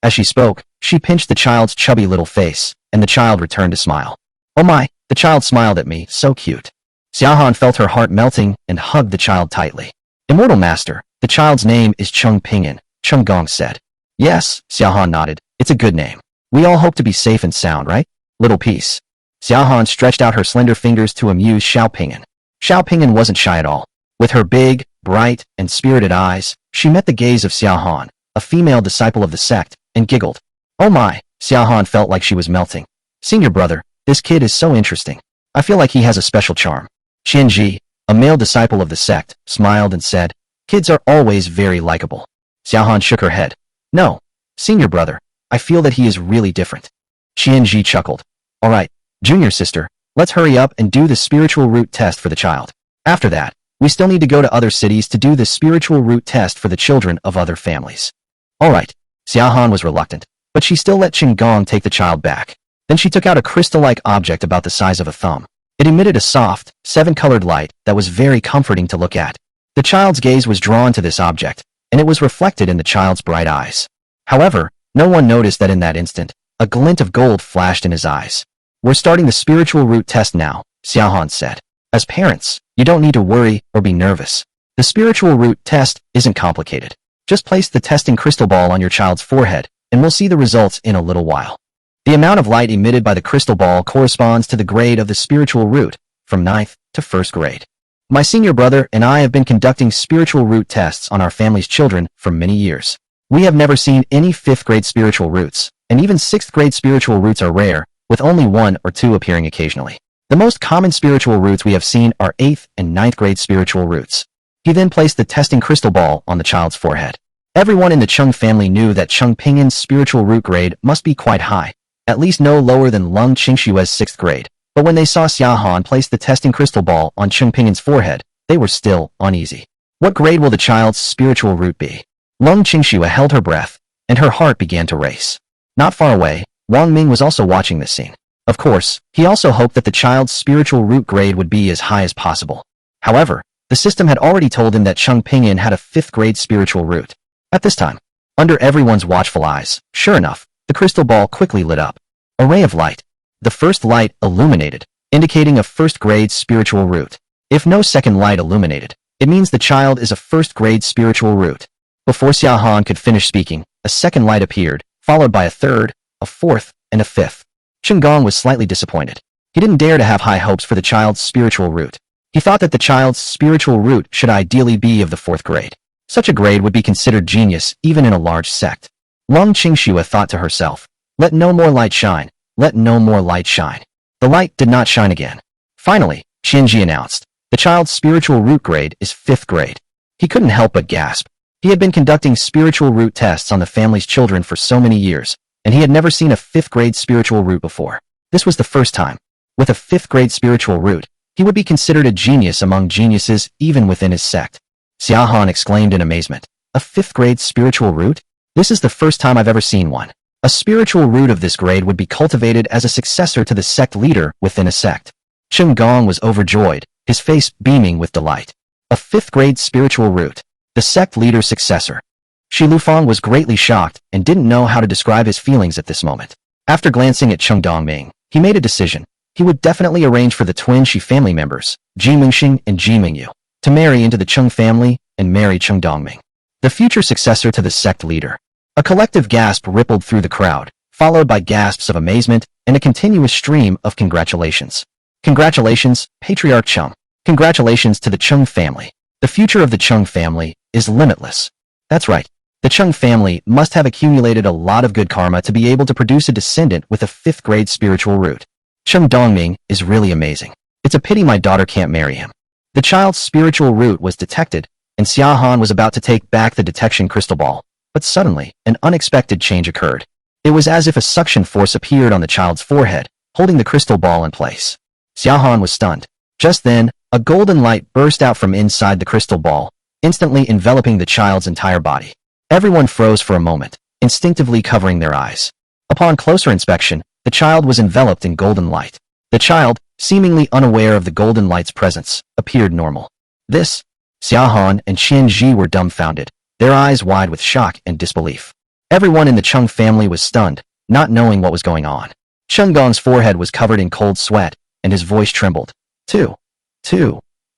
As she spoke, she pinched the child's chubby little face, and the child returned to smile. Oh my, the child smiled at me, so cute. Xiaohan felt her heart melting and hugged the child tightly. Immortal Master, the child's name is Cheng Pinyin, Cheng Gong said. Yes, Xiaohan nodded, it's a good name. We all hope to be safe and sound, right? Little piece. Xiaohan stretched out her slender fingers to amuse Xiao Pinyin. Xiao Pinyin wasn't shy at all. With her big, bright, and spirited eyes, she met the gaze of Xiaohan, a female disciple of the sect, and giggled. Oh my, Xiaohan felt like she was melting. Senior brother, this kid is so interesting. I feel like he has a special charm. Qianji, a male disciple of the sect, smiled and said, kids are always very likable. Xiaohan shook her head. No, senior brother, I feel that he is really different. Qianji chuckled. All right, junior sister, let's hurry up and do the spiritual root test for the child. After that, we still need to go to other cities to do the spiritual root test for the children of other families. All right, Xiaohan was reluctant, but she still let Qinggong take the child back. Then she took out a crystal-like object about the size of a thumb. It emitted a soft, seven-colored light that was very comforting to look at. The child's gaze was drawn to this object, and it was reflected in the child's bright eyes. However, no one noticed that in that instant, a glint of gold flashed in his eyes. We're starting the spiritual root test now, Xiaohan said. As parents, you don't need to worry or be nervous. The spiritual root test isn't complicated. Just place the testing crystal ball on your child's forehead, and we'll see the results in a little while. The amount of light emitted by the crystal ball corresponds to the grade of the spiritual root, from 9th to 1st grade. My senior brother and I have been conducting spiritual root tests on our family's children for many years. We have never seen any 5th grade spiritual roots, and even 6th grade spiritual roots are rare, with only 1 or 2 appearing occasionally. The most common spiritual roots we have seen are 8th and 9th grade spiritual roots. He then placed the testing crystal ball on the child's forehead. Everyone in the Cheng family knew that Cheng Pingyin's spiritual root grade must be quite high, at least no lower than Lung Qingshue's 6th grade. But when they saw Xiaohan place the testing crystal ball on Cheng Pingyin's forehead, they were still uneasy. What grade will the child's spiritual root be? Lung Qingxue held her breath, and her heart began to race. Not far away, Wang Ming was also watching this scene. Of course, he also hoped that the child's spiritual root grade would be as high as possible. However, the system had already told him that Cheng Pinyin had a 5th grade spiritual root. At this time, under everyone's watchful eyes, sure enough, the crystal ball quickly lit up. A ray of light. The first light illuminated, indicating a 1st grade spiritual root. If no second light illuminated, it means the child is a 1st grade spiritual root. Before Xiaohan could finish speaking, a second light appeared, followed by a 3rd, a 4th, and a 5th. Qinggong was slightly disappointed. He didn't dare to have high hopes for the child's spiritual root. He thought that the child's spiritual root should ideally be of the 4th grade. Such a grade would be considered genius even in a large sect. Lung Qingxue thought to herself, let no more light shine, let no more light shine. The light did not shine again. Finally, Qianji announced, the child's spiritual root grade is 5th grade. He couldn't help but gasp. He had been conducting spiritual root tests on the family's children for so many years, and he had never seen a 5th grade spiritual root before. This was the first time. With a 5th grade spiritual root, he would be considered a genius among geniuses even within his sect. Xiaohan exclaimed in amazement, a 5th grade spiritual root? This is the first time I've ever seen one. A spiritual root of this grade would be cultivated as a successor to the sect leader within a sect. Qinggong was overjoyed, his face beaming with delight. A 5th grade spiritual root. The sect leader's successor. Shi Lufang was greatly shocked and didn't know how to describe his feelings at this moment. After glancing at Cheng Dongming, he made a decision. He would definitely arrange for the twin Shi family members, Ji Mingxing and Ji Mingyu, to marry into the Cheng family and marry Cheng Dongming, the future successor to the sect leader. A collective gasp rippled through the crowd, followed by gasps of amazement and a continuous stream of congratulations. Congratulations, Patriarch Cheng. Congratulations to the Cheng family. The future of the Cheng family is limitless. That's right. The Cheng family must have accumulated a lot of good karma to be able to produce a descendant with a 5th grade spiritual root. Cheng Dongming is really amazing. It's a pity my daughter can't marry him. The child's spiritual root was detected, and Xiaohan was about to take back the detection crystal ball. But suddenly, an unexpected change occurred. It was as if a suction force appeared on the child's forehead, holding the crystal ball in place. Xiaohan was stunned. Just then, a golden light burst out from inside the crystal ball, instantly enveloping the child's entire body. Everyone froze for a moment, instinctively covering their eyes. Upon closer inspection, the child was enveloped in golden light. The child, seemingly unaware of the golden light's presence, appeared normal. This, Xiaohan and Qianji were dumbfounded, their eyes wide with shock and disbelief. Everyone in the Chung family was stunned, not knowing what was going on. Chung Gong's forehead was covered in cold sweat, and his voice trembled. Two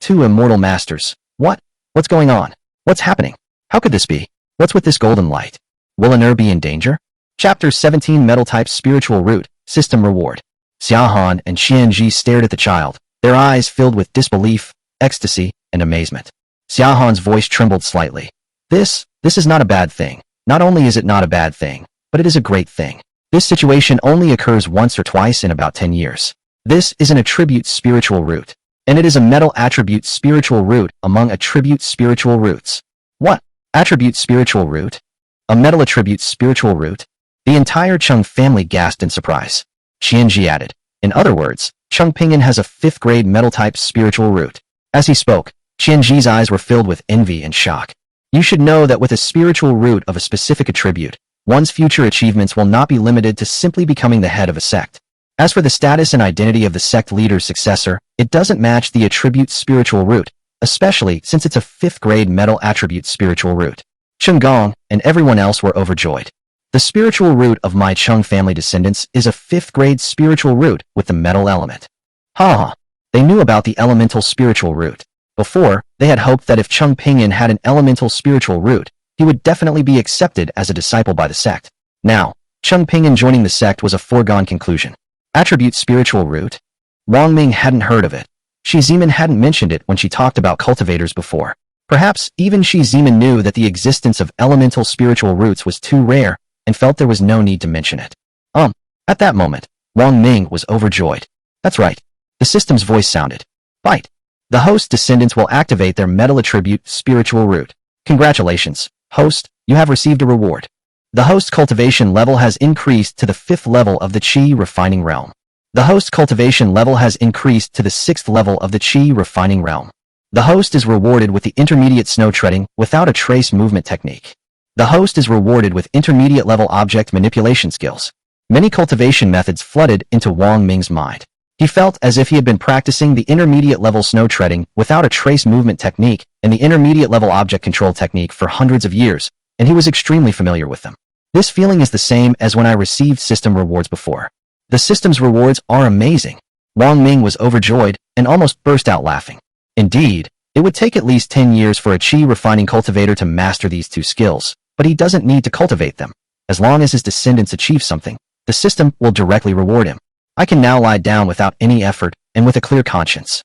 immortal masters. What's going on? What's happening? How could this be? What's with this golden light? Will Aner be in danger? Chapter 17 Metal Type Spiritual Root, System Reward. Xiaohan and Qianji stared at the child, their eyes filled with disbelief, ecstasy, and amazement. Xiaohan's voice trembled slightly. This is not a bad thing. Not only is it not a bad thing, but it is a great thing. This situation only occurs once or twice in about 10 years. This is an attribute spiritual root, and it is a metal attribute spiritual root among attribute spiritual roots. What? Attribute spiritual root? A metal attribute spiritual root? The entire Chung family gasped in surprise. Qianji added, in other words, Chung Pinyin has a 5th grade metal type spiritual root. As he spoke, Qianji's eyes were filled with envy and shock. You should know that with a spiritual root of a specific attribute, one's future achievements will not be limited to simply becoming the head of a sect. As for the status and identity of the sect leader's successor, it doesn't match the attribute spiritual root, especially since it's a 5th grade metal attribute spiritual root. Chung Gong and everyone else were overjoyed. The spiritual root of my Chung family descendants is a 5th grade spiritual root with the metal element. They knew about the elemental spiritual root. Before, they had hoped that if Chung Pinyin had an elemental spiritual root, he would definitely be accepted as a disciple by the sect. Now, Chung Pinyin joining the sect was a foregone conclusion. Attribute spiritual root? Wang Ming hadn't heard of it. Shi Zimin hadn't mentioned it when she talked about cultivators before. Perhaps even Shi Zimin knew that the existence of elemental spiritual roots was too rare and felt there was no need to mention it. At that moment, Wang Ming was overjoyed. That's right. The system's voice sounded. Bite. The host descendants will activate their metal attribute spiritual root. Congratulations, host, you have received a reward. The host cultivation level has increased to the 5th level of the Qi refining realm. The host cultivation level has increased to the 6th level of the Qi refining realm. The host is rewarded with the intermediate snow treading without a trace movement technique. The host is rewarded with intermediate level object manipulation skills. Many cultivation methods flooded into Wang Ming's mind. He felt as if he had been practicing the intermediate level snow treading without a trace movement technique and the intermediate level object control technique for hundreds of years, and he was extremely familiar with them. This feeling is the same as when I received system rewards before. The system's rewards are amazing. Wang Ming was overjoyed and almost burst out laughing. Indeed, it would take at least 10 years for a Qi refining cultivator to master these 2 skills, but he doesn't need to cultivate them. As long as his descendants achieve something, the system will directly reward him. I can now lie down without any effort and with a clear conscience.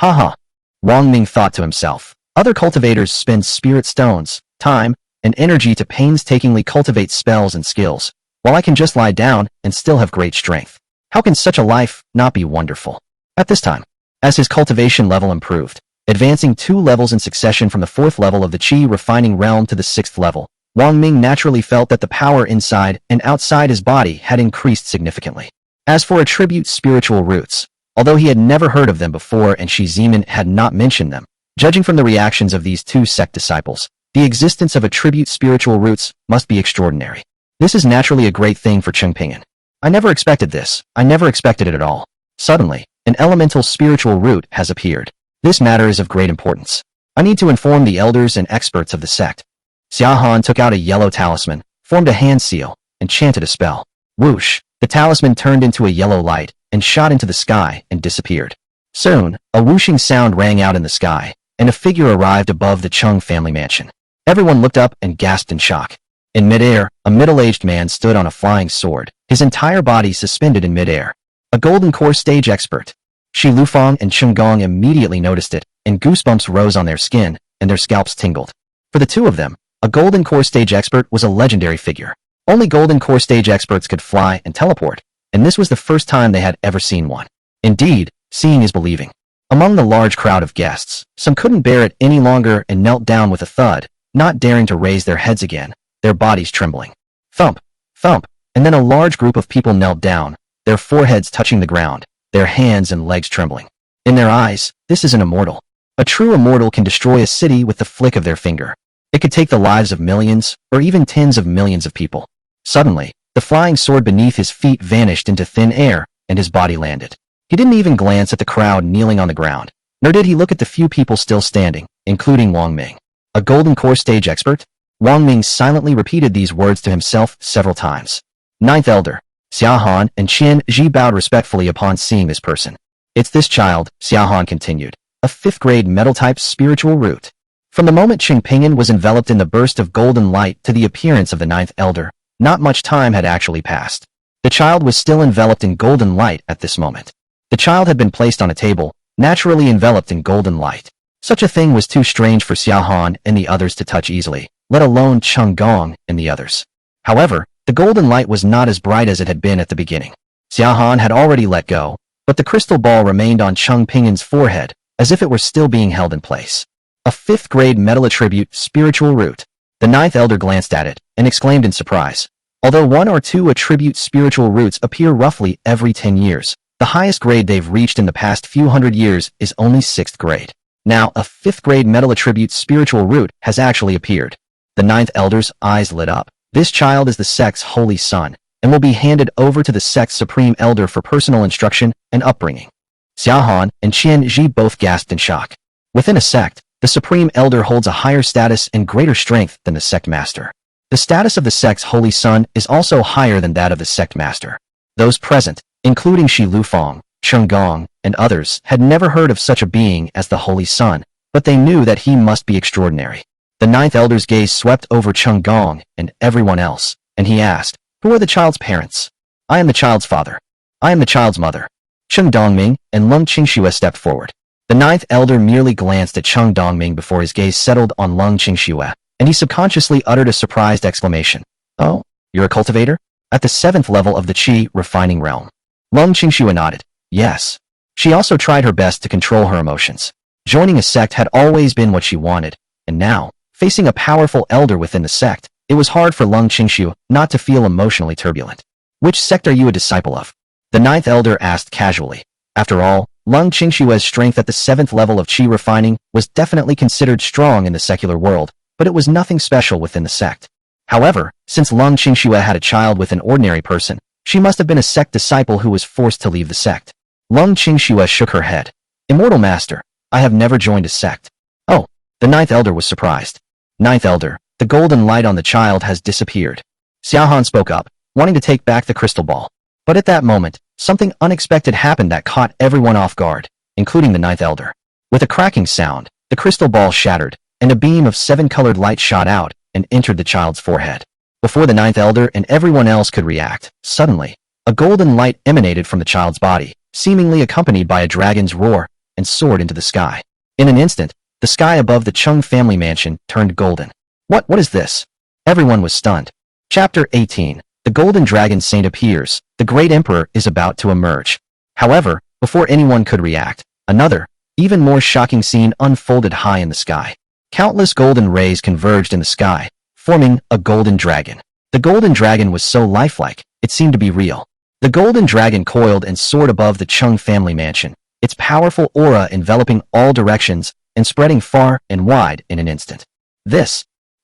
Wang Ming thought to himself. Other cultivators spend spirit stones, time, and energy to painstakingly cultivate spells and skills, while I can just lie down and still have great strength. How can such a life not be wonderful? At this time, as his cultivation level improved, advancing 2 levels in succession from the 4th level of the Qi refining realm to the 6th level, Wang Ming naturally felt that the power inside and outside his body had increased significantly. As for attribute spiritual roots, although he had never heard of them before and Shi Zimin had not mentioned them, judging from the reactions of these 2 sect disciples, the existence of attribute spiritual roots must be extraordinary. This is naturally a great thing for Chung Pinyin. I never expected this. I never expected it at all. Suddenly, an elemental spiritual root has appeared. This matter is of great importance. I need to inform the elders and experts of the sect. Xiaohan took out a yellow talisman, formed a hand seal, and chanted a spell. Whoosh! The talisman turned into a yellow light and shot into the sky and disappeared. Soon, a whooshing sound rang out in the sky, and a figure arrived above the Chung family mansion. Everyone looked up and gasped in shock. In midair, a middle-aged man stood on a flying sword, his entire body suspended in midair. A golden core stage expert. Shi Lufang and Chung Gong immediately noticed it, and goosebumps rose on their skin, and their scalps tingled. For the 2 of them, a golden core stage expert was a legendary figure. Only golden core stage experts could fly and teleport, and this was the first time they had ever seen one. Indeed, seeing is believing. Among the large crowd of guests, some couldn't bear it any longer and knelt down with a thud, not daring to raise their heads again, their bodies trembling. Thump, thump, and then a large group of people knelt down, their foreheads touching the ground, their hands and legs trembling. In their eyes, this is an immortal. A true immortal can destroy a city with the flick of their finger. It could take the lives of millions, or even tens of millions of people. Suddenly, the flying sword beneath his feet vanished into thin air, and his body landed. He didn't even glance at the crowd kneeling on the ground, nor did he look at the few people still standing, including Wang Ming. A golden core stage expert? Wang Ming silently repeated these words to himself several times. Ninth Elder, Xiaohan and Qian Ji bowed respectfully upon seeing this person. It's this child, Xiaohan continued, a 5th grade metal-type spiritual root. From the moment Qingpingan was enveloped in the burst of golden light to the appearance of the Ninth Elder, not much time had actually passed. The child was still enveloped in golden light at this moment. The child had been placed on a table, naturally enveloped in golden light. Such a thing was too strange for Xiaohan and the others to touch easily, let alone Cheng Gong and the others. However, the golden light was not as bright as it had been at the beginning. Xiaohan had already let go, but the crystal ball remained on Qingpingan's forehead, as if it were still being held in place. A 5th grade metal attribute spiritual root. The Ninth Elder glanced at it and exclaimed in surprise. Although 1 or 2 attribute spiritual roots appear roughly every 10 years, the highest grade they've reached in the past few hundred years is only 6th grade. Now, a 5th grade metal attribute spiritual root has actually appeared. The Ninth Elder's eyes lit up. This child is the sect's holy son, and will be handed over to the sect's supreme elder for personal instruction and upbringing. Xiaohan and Qian Ji both gasped in shock. Within a sect, the supreme elder holds a higher status and greater strength than the sect master. The status of the sect's holy son is also higher than that of the sect master. Those present, including Shi Lufang, Cheng Gong, and others, had never heard of such a being as the holy son, but they knew that he must be extraordinary. The Ninth Elder's gaze swept over Cheng Gong and everyone else, and he asked, "Who are the child's parents?" "I am the child's father. I am the child's mother." Cheng Dongming and Lung Qingxue stepped forward. The Ninth Elder merely glanced at Cheng Dongming before his gaze settled on Lung Qingxue, and he subconsciously uttered a surprised exclamation. "Oh, you're a cultivator?" At the 7th level of the Qi refining realm. Lung Qingxue nodded. Yes. She also tried her best to control her emotions. Joining a sect had always been what she wanted, and now, facing a powerful elder within the sect, it was hard for Lung Qingxue not to feel emotionally turbulent. "Which sect are you a disciple of?" The Ninth Elder asked casually. After all, Lung Qingxue's strength at the 7th level of Qi refining was definitely considered strong in the secular world, but it was nothing special within the sect. However, since Lung Qingxue had a child with an ordinary person, she must have been a sect disciple who was forced to leave the sect. Lung Qingxue shook her head. "Immortal Master, I have never joined a sect." "Oh," the Ninth Elder was surprised. "Ninth Elder, the golden light on the child has disappeared." Xiaohan spoke up, wanting to take back the crystal ball. But at that moment, something unexpected happened that caught everyone off guard, including the Ninth Elder. With a cracking sound, the crystal ball shattered, and a beam of 7-colored light shot out and entered the child's forehead. Before the Ninth Elder and everyone else could react, suddenly, a golden light emanated from the child's body, seemingly accompanied by a dragon's roar, and soared into the sky. In an instant, the sky above the Chung family mansion turned golden. What is this?" Everyone was stunned. Chapter 18. The Golden Dragon Saint appears. The Great Emperor is about to emerge. However, before anyone could react, another, even more shocking scene unfolded high in the sky. Countless golden rays converged in the sky, forming a golden dragon. The golden dragon was so lifelike, it seemed to be real. The golden dragon coiled and soared above the Chung family mansion, its powerful aura enveloping all directions and spreading far and wide in an instant.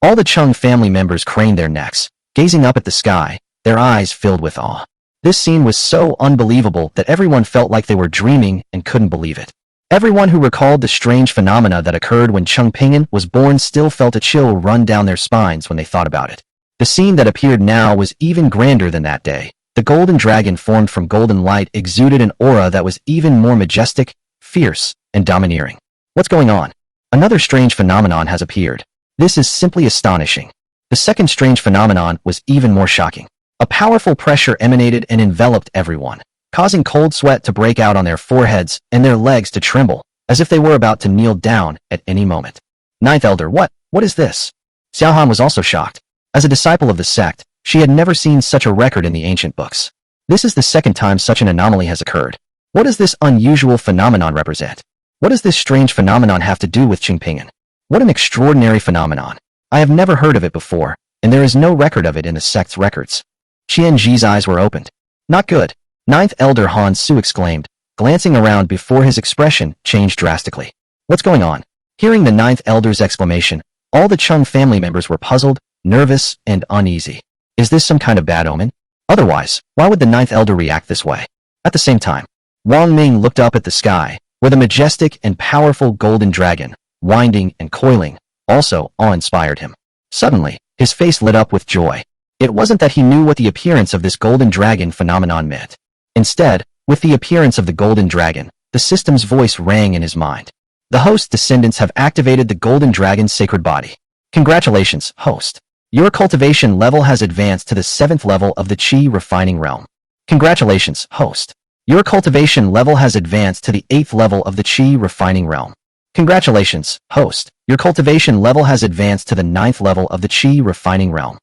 All the Chung family members craned their necks, gazing up at the sky, their eyes filled with awe. This scene was so unbelievable that everyone felt like they were dreaming and couldn't believe it. Everyone who recalled the strange phenomena that occurred when Qingpingan was born still felt a chill run down their spines when they thought about it. The scene that appeared now was even grander than that day. The golden dragon formed from golden light exuded an aura that was even more majestic, fierce, and domineering. What's going on? Another strange phenomenon has appeared. This is simply astonishing. The second strange phenomenon was even more shocking. A powerful pressure emanated and enveloped everyone, causing cold sweat to break out on their foreheads and their legs to tremble, as if they were about to kneel down at any moment. Ninth Elder, what is this? Xiaohan was also shocked. As a disciple of the sect, she had never seen such a record in the ancient books. This is the second time such an anomaly has occurred. What does this unusual phenomenon represent? What does this strange phenomenon have to do with Qingpingan? What an extraordinary phenomenon. I have never heard of it before, and there is no record of it in the sect's records. Qian Ji's eyes were opened. Not good. Ninth Elder Han Su exclaimed, glancing around before his expression changed drastically. What's going on? Hearing the Ninth Elder's exclamation, all the Chung family members were puzzled, nervous, and uneasy. Is this some kind of bad omen? Otherwise, why would the Ninth Elder react this way? At the same time, Wang Ming looked up at the sky, where the majestic and powerful golden dragon, winding and coiling, also awe-inspired him. Suddenly, his face lit up with joy. It wasn't that he knew what the appearance of this golden dragon phenomenon meant. Instead, with the appearance of the golden dragon, the system's voice rang in his mind. The host's descendants have activated the golden dragon's sacred body. Congratulations, host. Your cultivation level has advanced to the 7th level of the Qi refining realm. Congratulations, host. Your cultivation level has advanced to the 8th level of the Qi refining realm. Congratulations, host. Your cultivation level has advanced to the 9th level of the Qi refining realm.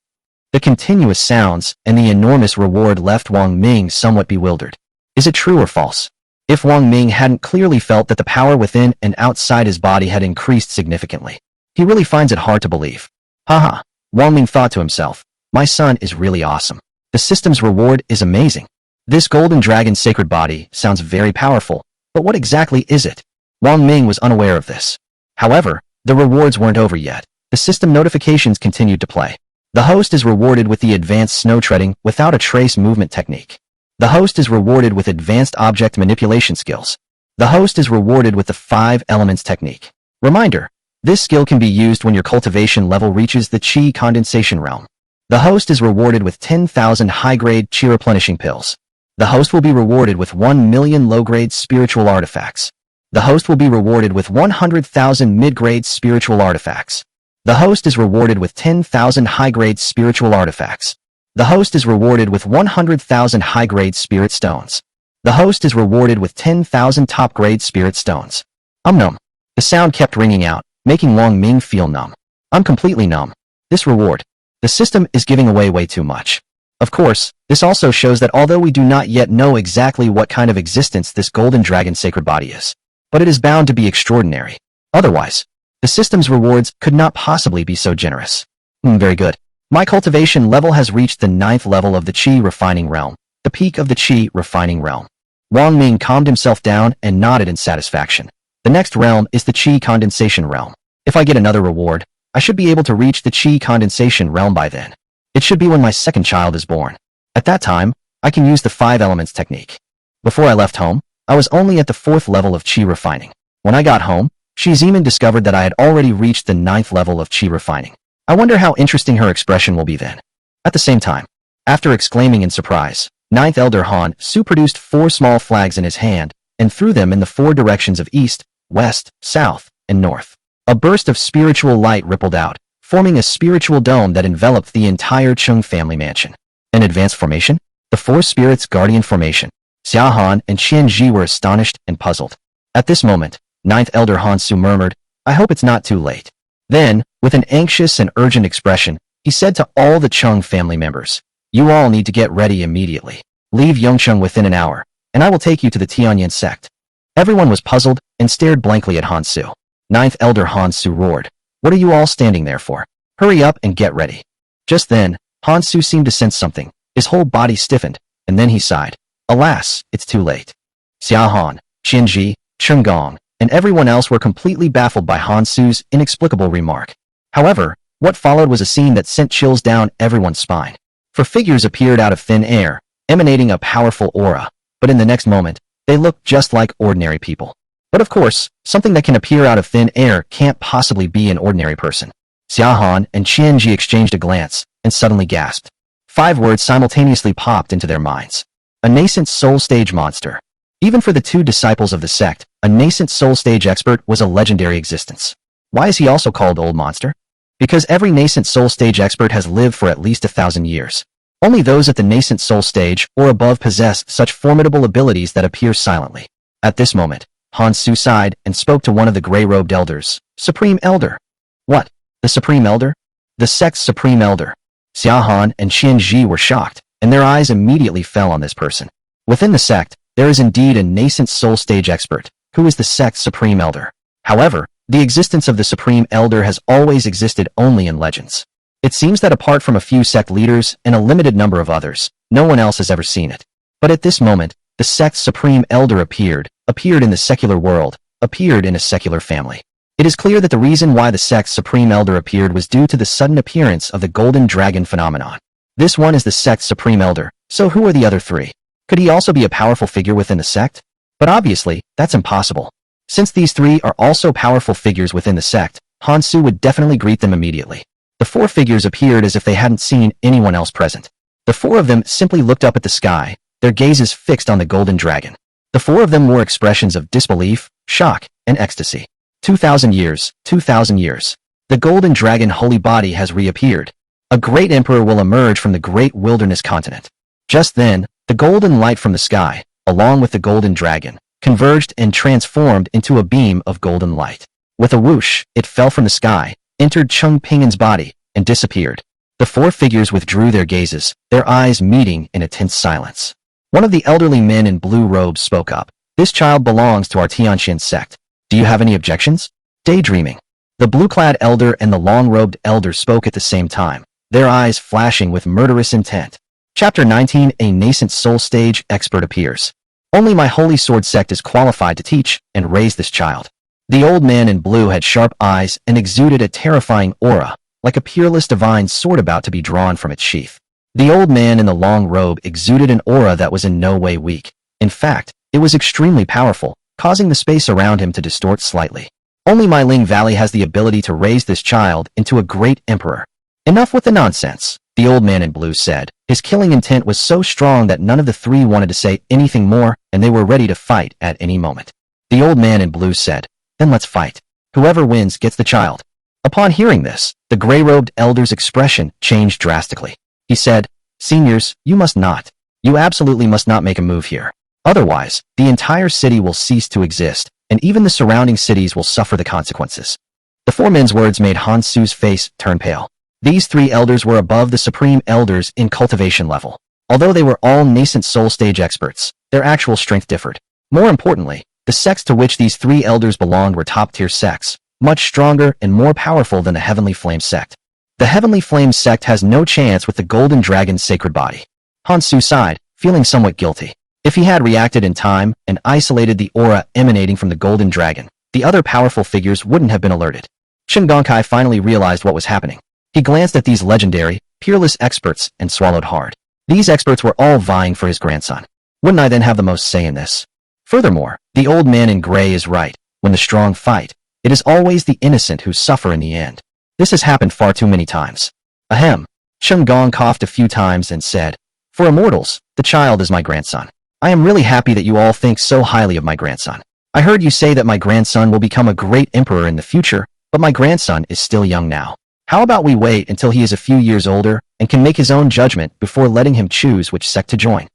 The continuous sounds and the enormous reward left Wang Ming somewhat bewildered. Is it true or false? If Wang Ming hadn't clearly felt that the power within and outside his body had increased significantly, he really finds it hard to believe. Haha, Wang Ming thought to himself, my son is really awesome. The system's reward is amazing. This golden dragon's sacred body sounds very powerful, but what exactly is it? Wang Ming was unaware of this. However, the rewards weren't over yet. The system notifications continued to play. The host is rewarded with the advanced snow treading without a trace movement technique. The host is rewarded with advanced object manipulation skills. The host is rewarded with the 5 elements technique. Reminder, this skill can be used when your cultivation level reaches the Qi condensation realm. The host is rewarded with 10,000 high-grade Qi replenishing pills. The host will be rewarded with 1 million low-grade spiritual artifacts. The host will be rewarded with 100,000 mid-grade spiritual artifacts. The host is rewarded with 10,000 high-grade spiritual artifacts. The host is rewarded with 100,000 high-grade spirit stones. The host is rewarded with 10,000 top-grade spirit stones. Numb. The sound kept ringing out, making Wang Ming feel numb. I'm completely numb. This reward. The system is giving away way too much. Of course, this also shows that although we do not yet know exactly what kind of existence this golden dragon sacred body is, but it is bound to be extraordinary. Otherwise, the system's rewards could not possibly be so generous. Very good. My cultivation level has reached the 9th level of the Qi refining realm, the peak of the Qi refining realm. Wang Ming calmed himself down and nodded in satisfaction. The next realm is the Qi condensation realm. If I get another reward, I should be able to reach the Qi condensation realm by then. It should be when my second child is born. At that time, I can use the 5 elements technique. Before I left home, I was only at the 4th level of Qi refining. When I got home, Shi Zimin discovered that I had already reached the 9th level of Qi refining. I wonder how interesting her expression will be then. At the same time, after exclaiming in surprise, 9th Elder Han Su produced 4 small flags in his hand and threw them in the 4 directions of east, west, south, and north. A burst of spiritual light rippled out, forming a spiritual dome that enveloped the entire Chung family mansion. An advanced formation? The 4 spirits' guardian formation. Xia Han and Qian Ji were astonished and puzzled. At this moment, 9th Elder Han Su murmured, I hope it's not too late. Then, with an anxious and urgent expression, he said to all the Chung family members, you all need to get ready immediately. Leave Yongcheng within an hour, and I will take you to the Tianyan sect. Everyone was puzzled and stared blankly at Han Su. 9th Elder Han Su roared, what are you all standing there for? Hurry up and get ready. Just then, Han Su seemed to sense something. His whole body stiffened, and then he sighed. Alas, it's too late. Xia Han, Qian Ji, Cheng Gong, and everyone else were completely baffled by Han Su's inexplicable remark. However, what followed was a scene that sent chills down everyone's spine. For figures appeared out of thin air, emanating a powerful aura, but in the next moment, they looked just like ordinary people. But of course, something that can appear out of thin air can't possibly be an ordinary person. Xia Han and Qian Ji exchanged a glance, and suddenly gasped. 5 words simultaneously popped into their minds. A nascent soul stage monster. Even for the 2 disciples of the sect, a nascent soul stage expert was a legendary existence. Why is he also called Old Monster? Because every nascent soul stage expert has lived for at least 1,000 years. Only those at the nascent soul stage or above possess such formidable abilities that appear silently. At this moment, Han Su sighed and spoke to one of the gray-robed elders. Supreme Elder. What? The Supreme Elder? The sect's Supreme Elder. Xia Han and Qian Ji were shocked, and their eyes immediately fell on this person. Within the sect, there is indeed a nascent soul stage expert, who is the sect's Supreme Elder. However, the existence of the Supreme Elder has always existed only in legends. It seems that apart from a few sect leaders and a limited number of others, no one else has ever seen it. But at this moment, the sect's Supreme Elder appeared in the secular world, appeared in a secular family. It is clear that the reason why the sect's Supreme Elder appeared was due to the sudden appearance of the Golden Dragon phenomenon. This one is the sect's Supreme Elder, so who are the other 3? Could he also be a powerful figure within the sect? But obviously, that's impossible. Since these 3 are also powerful figures within the sect, Han Su would definitely greet them immediately. The The four figures appeared as if they hadn't seen anyone else present. The four of them simply looked up at the sky, their gazes fixed on the golden dragon. The four of them wore expressions of disbelief, shock, and ecstasy. 2,000 years, 2,000 years. The golden dragon holy body has reappeared. A great emperor will emerge from the great wilderness continent. Just then, the golden light from the sky, along with the golden dragon, converged and transformed into a beam of golden light. With a whoosh, it fell from the sky, entered Cheng Pingin's body, and disappeared. The four figures withdrew their gazes, their eyes meeting in a tense silence. One of the elderly men in blue robes spoke up. This child belongs to our Tianxian sect. Do you have any objections? Daydreaming. The blue-clad elder and the long-robed elder spoke at the same time, their eyes flashing with murderous intent. Chapter 19. A nascent soul stage expert appears. Only my holy sword sect is qualified to teach and raise this child. The old man in blue had sharp eyes and exuded a terrifying aura, like a peerless divine sword about to be drawn from its sheath. The old man in the long robe exuded an aura that was in no way weak. In fact, it was extremely powerful, causing the space around him to distort slightly. Only my Ling Valley has the ability to raise this child into a great emperor. Enough with the nonsense, the old man in blue said. His killing intent was so strong that none of the three wanted to say anything more, and they were ready to fight at any moment. The old man in blue said, "Then let's fight. Whoever wins gets the child." Upon hearing this, the gray-robed elder's expression changed drastically. He said, "Seniors, you must not. You absolutely must not make a move here. Otherwise, the entire city will cease to exist, and even the surrounding cities will suffer the consequences." The four men's words made Han Su's face turn pale. These three elders were above the supreme elders in cultivation level. Although they were all nascent soul stage experts, their actual strength differed. More importantly, the sects to which these three elders belonged were top-tier sects, much stronger and more powerful than the Heavenly Flame sect. The Heavenly Flame sect has no chance with the Golden Dragon's sacred body. Han Su sighed, feeling somewhat guilty. If he had reacted in time and isolated the aura emanating from the Golden Dragon, the other powerful figures wouldn't have been alerted. Shen Gongkai finally realized what was happening. He glanced at these legendary, peerless experts and swallowed hard. These experts were all vying for his grandson. Wouldn't I then have the most say in this? Furthermore, the old man in gray is right. When the strong fight, it is always the innocent who suffer in the end. This has happened far too many times. Ahem. Shen Gong coughed a few times and said, "For immortals, the child is my grandson. I am really happy that you all think so highly of my grandson. I heard you say that my grandson will become a great emperor in the future, but my grandson is still young now. How about we wait until he is a few years older and can make his own judgment before letting him choose which sect to join?"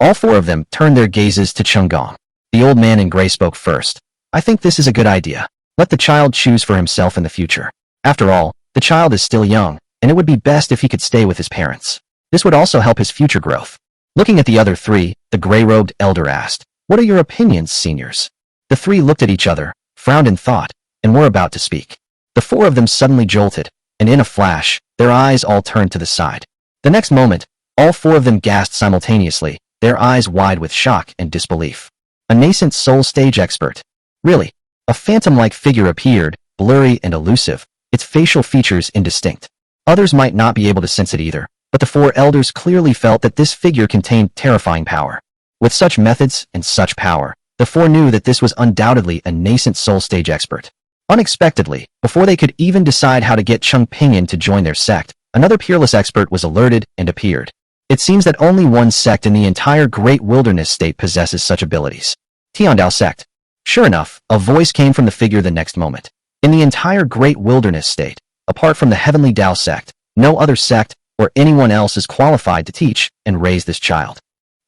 All four of them turned their gazes to Chengong. The old man in gray spoke first. "I think this is a good idea. Let the child choose for himself in the future. After all, the child is still young, and it would be best if he could stay with his parents. This would also help his future growth." Looking at the other three, the gray-robed elder asked, "What are your opinions, seniors?" The three looked at each other, frowned in thought, and were about to speak. The four of them suddenly jolted, and in a flash, their eyes all turned to the side. The next moment, all four of them gasped simultaneously, their eyes wide with shock and disbelief. A nascent soul stage expert. Really? A phantom-like figure appeared, blurry and elusive, its facial features indistinct. Others might not be able to sense it either, but the four elders clearly felt that this figure contained terrifying power. With such methods and such power, the four knew that this was undoubtedly a nascent soul stage expert. Unexpectedly, before they could even decide how to get Cheng Pinyin to join their sect, another peerless expert was alerted and appeared. It seems that only one sect in the entire Great Wilderness state possesses such abilities. Tiandao sect. Sure enough, a voice came from the figure the next moment. In the entire Great Wilderness state, apart from the Heavenly Dao sect, no other sect or anyone else is qualified to teach and raise this child.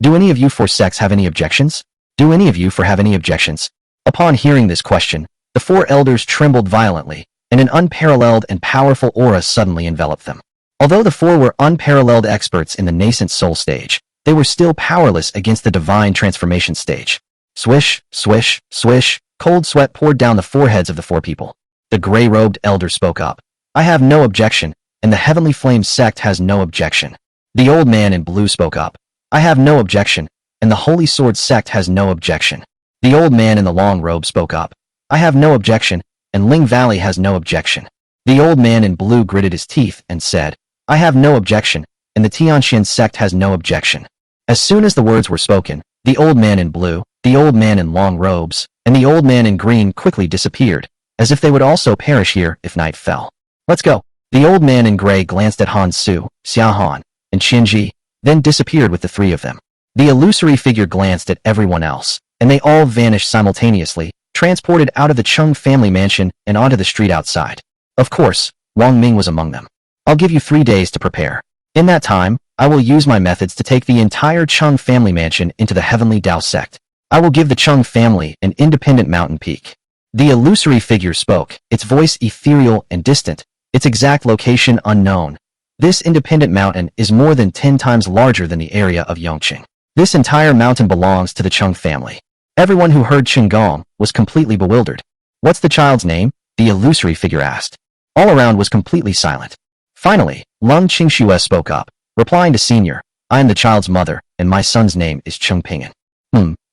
Do any of you four sects have any objections? Do any of you four have any objections? Upon hearing this question, the four elders trembled violently, and an unparalleled and powerful aura suddenly enveloped them. Although the four were unparalleled experts in the nascent soul stage, they were still powerless against the divine transformation stage. Swish, swish, swish, cold sweat poured down the foreheads of the four people. The gray-robed elder spoke up. "I have no objection, and the Heavenly Flame sect has no objection." The old man in blue spoke up. "I have no objection, and the Holy Sword sect has no objection." The old man in the long robe spoke up. "I have no objection, and Ling Valley has no objection." The old man in blue gritted his teeth and said, "I have no objection, and the Tianxian sect has no objection." As soon as the words were spoken, the old man in blue, the old man in long robes, and the old man in green quickly disappeared, as if they would also perish here if night fell. "Let's go." The old man in gray glanced at Han Su, Xia Han, and Qin Ji, then disappeared with the three of them. The illusory figure glanced at everyone else, and they all vanished simultaneously, transported out of the Chung family mansion and onto the street outside. Of course, Wang Ming was among them. I'll give you 3 days to prepare. In that time, I will use my methods to take the entire Chung family mansion into the heavenly Dao sect. I will give the Chung family an independent mountain peak. The illusory figure spoke, its voice ethereal and distant, its exact location unknown. This independent mountain is more than 10 times larger than the area of Yongqing. This entire mountain belongs to the Chung family. Everyone who heard Qinggong was completely bewildered. What's the child's name? The illusory figure asked. All around was completely silent. Finally, Lung Qingxue spoke up, replying to Senior, I am the child's mother, and my son's name is Chung Ping'an.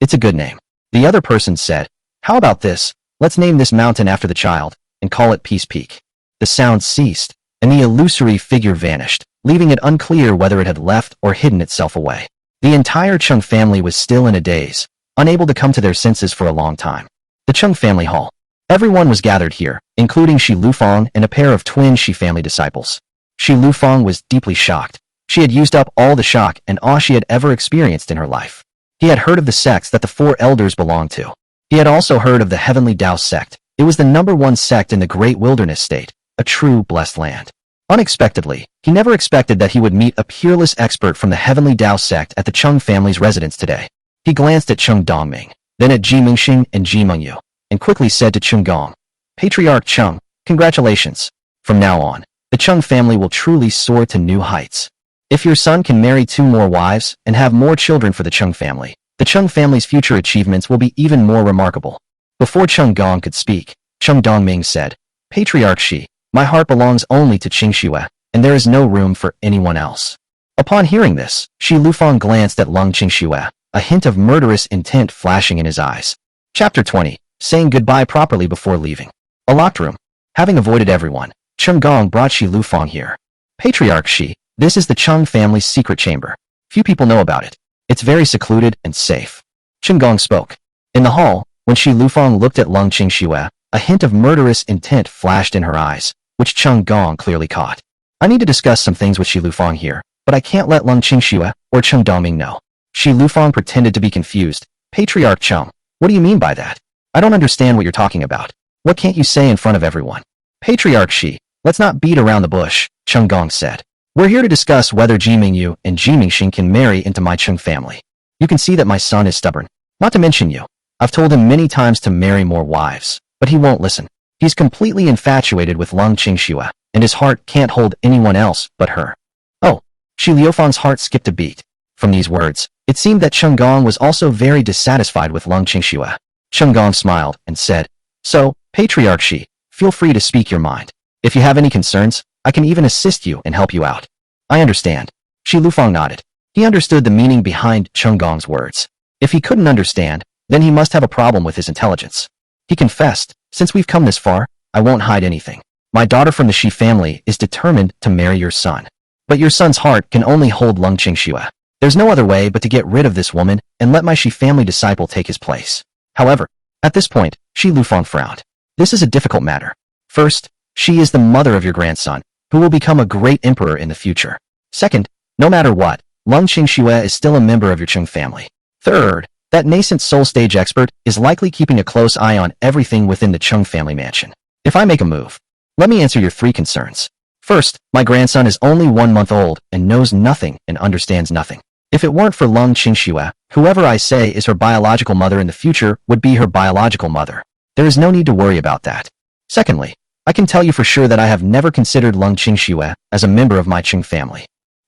It's a good name. The other person said, how about this? Let's name this mountain after the child, and call it Peace Peak. The sound ceased, and the illusory figure vanished, leaving it unclear whether it had left or hidden itself away. The entire Chung family was still in a daze, unable to come to their senses for a long time. The Chung family hall. Everyone was gathered here, including Shi Lufang and a pair of twin Shi family disciples. Shi Lufang was deeply shocked. She had used up all the shock and awe she had ever experienced in her life. He had heard of the sects that the 4 elders belonged to. He had also heard of the Heavenly Dao sect. It was the #1 sect in the Great Wilderness State, a true blessed land. Unexpectedly, he never expected that he would meet a peerless expert from the Heavenly Dao sect at the Chung family's residence today. He glanced at Chung Dongming, then at Ji Mingxing and Ji Mengyu, and quickly said to Qinggong, Patriarch Chung, congratulations. From now on, the Chung family will truly soar to new heights. If your son can marry 2 more wives and have more children for the Chung family, the Chung family's future achievements will be even more remarkable. Before Qinggong could speak, Chung Dongming said, Patriarch Shi, my heart belongs only to Qingxue, and there is no room for anyone else. Upon hearing this, Shi Lufang glanced at Lung Qingxue, a hint of murderous intent flashing in his eyes. Chapter 20. Saying goodbye properly before leaving. A locked room. Having avoided everyone, Qinggong brought Shi Lufang here. Patriarch Shi, this is the Chung family's secret chamber. Few people know about it. It's very secluded and safe. Qinggong spoke. In the hall, when Shi Lufang looked at Lung Qingxue, a hint of murderous intent flashed in her eyes, which Qinggong clearly caught. I need to discuss some things with Shi Lufang here, but I can't let Lung Qingxue or Chung Dongming know. Shi Lufang pretended to be confused. Patriarch Chung, what do you mean by that? I don't understand what you're talking about. What can't you say in front of everyone? Patriarch Shi, let's not beat around the bush, Qinggong said. We're here to discuss whether Ji Mingyu and Ji Mingxing can marry into my Chung family. You can see that my son is stubborn. Not to mention you. I've told him many times to marry more wives, but he won't listen. He's completely infatuated with Lung Qingxue, and his heart can't hold anyone else but her. Oh, Shi Liufang's heart skipped a beat. From these words, it seemed that Qinggong was also very dissatisfied with Lung Qingxue. Qinggong smiled and said, So, Patriarch Shi, feel free to speak your mind. If you have any concerns, I can even assist you and help you out. I understand. Shi Lufang nodded. He understood the meaning behind Qinggong's words. If he couldn't understand, then he must have a problem with his intelligence. He confessed, since we've come this far, I won't hide anything. My daughter from the Shi family is determined to marry your son. But your son's heart can only hold Lung Qingxue. There's no other way but to get rid of this woman and let my Shi family disciple take his place. However, at this point, Shi Lufang frowned. This is a difficult matter. First, she is the mother of your grandson, who will become a great emperor in the future. Second, no matter what, Lung Qingxue is still a member of your Chung family. Third, that nascent soul stage expert is likely keeping a close eye on everything within the Chung family mansion. If I make a move, let me answer your 3 concerns. First, my grandson is only 1 month old and knows nothing and understands nothing. If it weren't for Lung Qingxue, whoever I say is her biological mother in the future would be her biological mother. There is no need to worry about that. Secondly, I can tell you for sure that I have never considered Lung Qingxue as a member of my Chung family.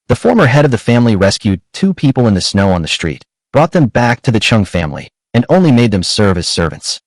The former head of the family rescued 2 people in the snow on the street, brought them back to the Chung family, and only made them serve as servants.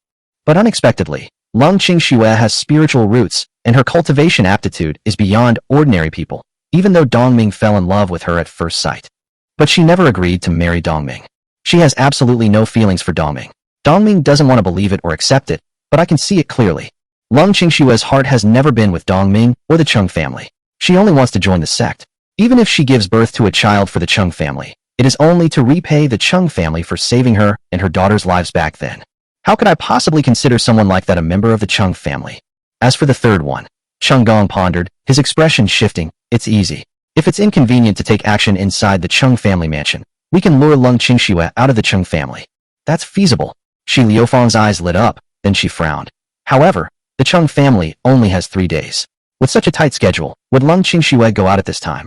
But unexpectedly, Lung Qingxue has spiritual roots, and her cultivation aptitude is beyond ordinary people, even though Dongming fell in love with her at first sight. But she never agreed to marry Dongming. She has absolutely no feelings for Dongming. Dongming doesn't want to believe it or accept it, but I can see it clearly. Lung Qingxue's heart has never been with Dongming or the Chung family. She only wants to join the sect. Even if she gives birth to a child for the Chung family, it is only to repay the Chung family for saving her and her daughter's lives back then. How could I possibly consider someone like that a member of the Chung family? As for the third one, Cheng Gong pondered, his expression shifting. It's easy. If it's inconvenient to take action inside the Cheng family mansion, we can lure Lung Qingxue out of the Cheng family. That's feasible. Shi Liufang's eyes lit up, then she frowned. However, the Cheng family only has 3 days. With such a tight schedule, would Lung Qingxue go out at this time?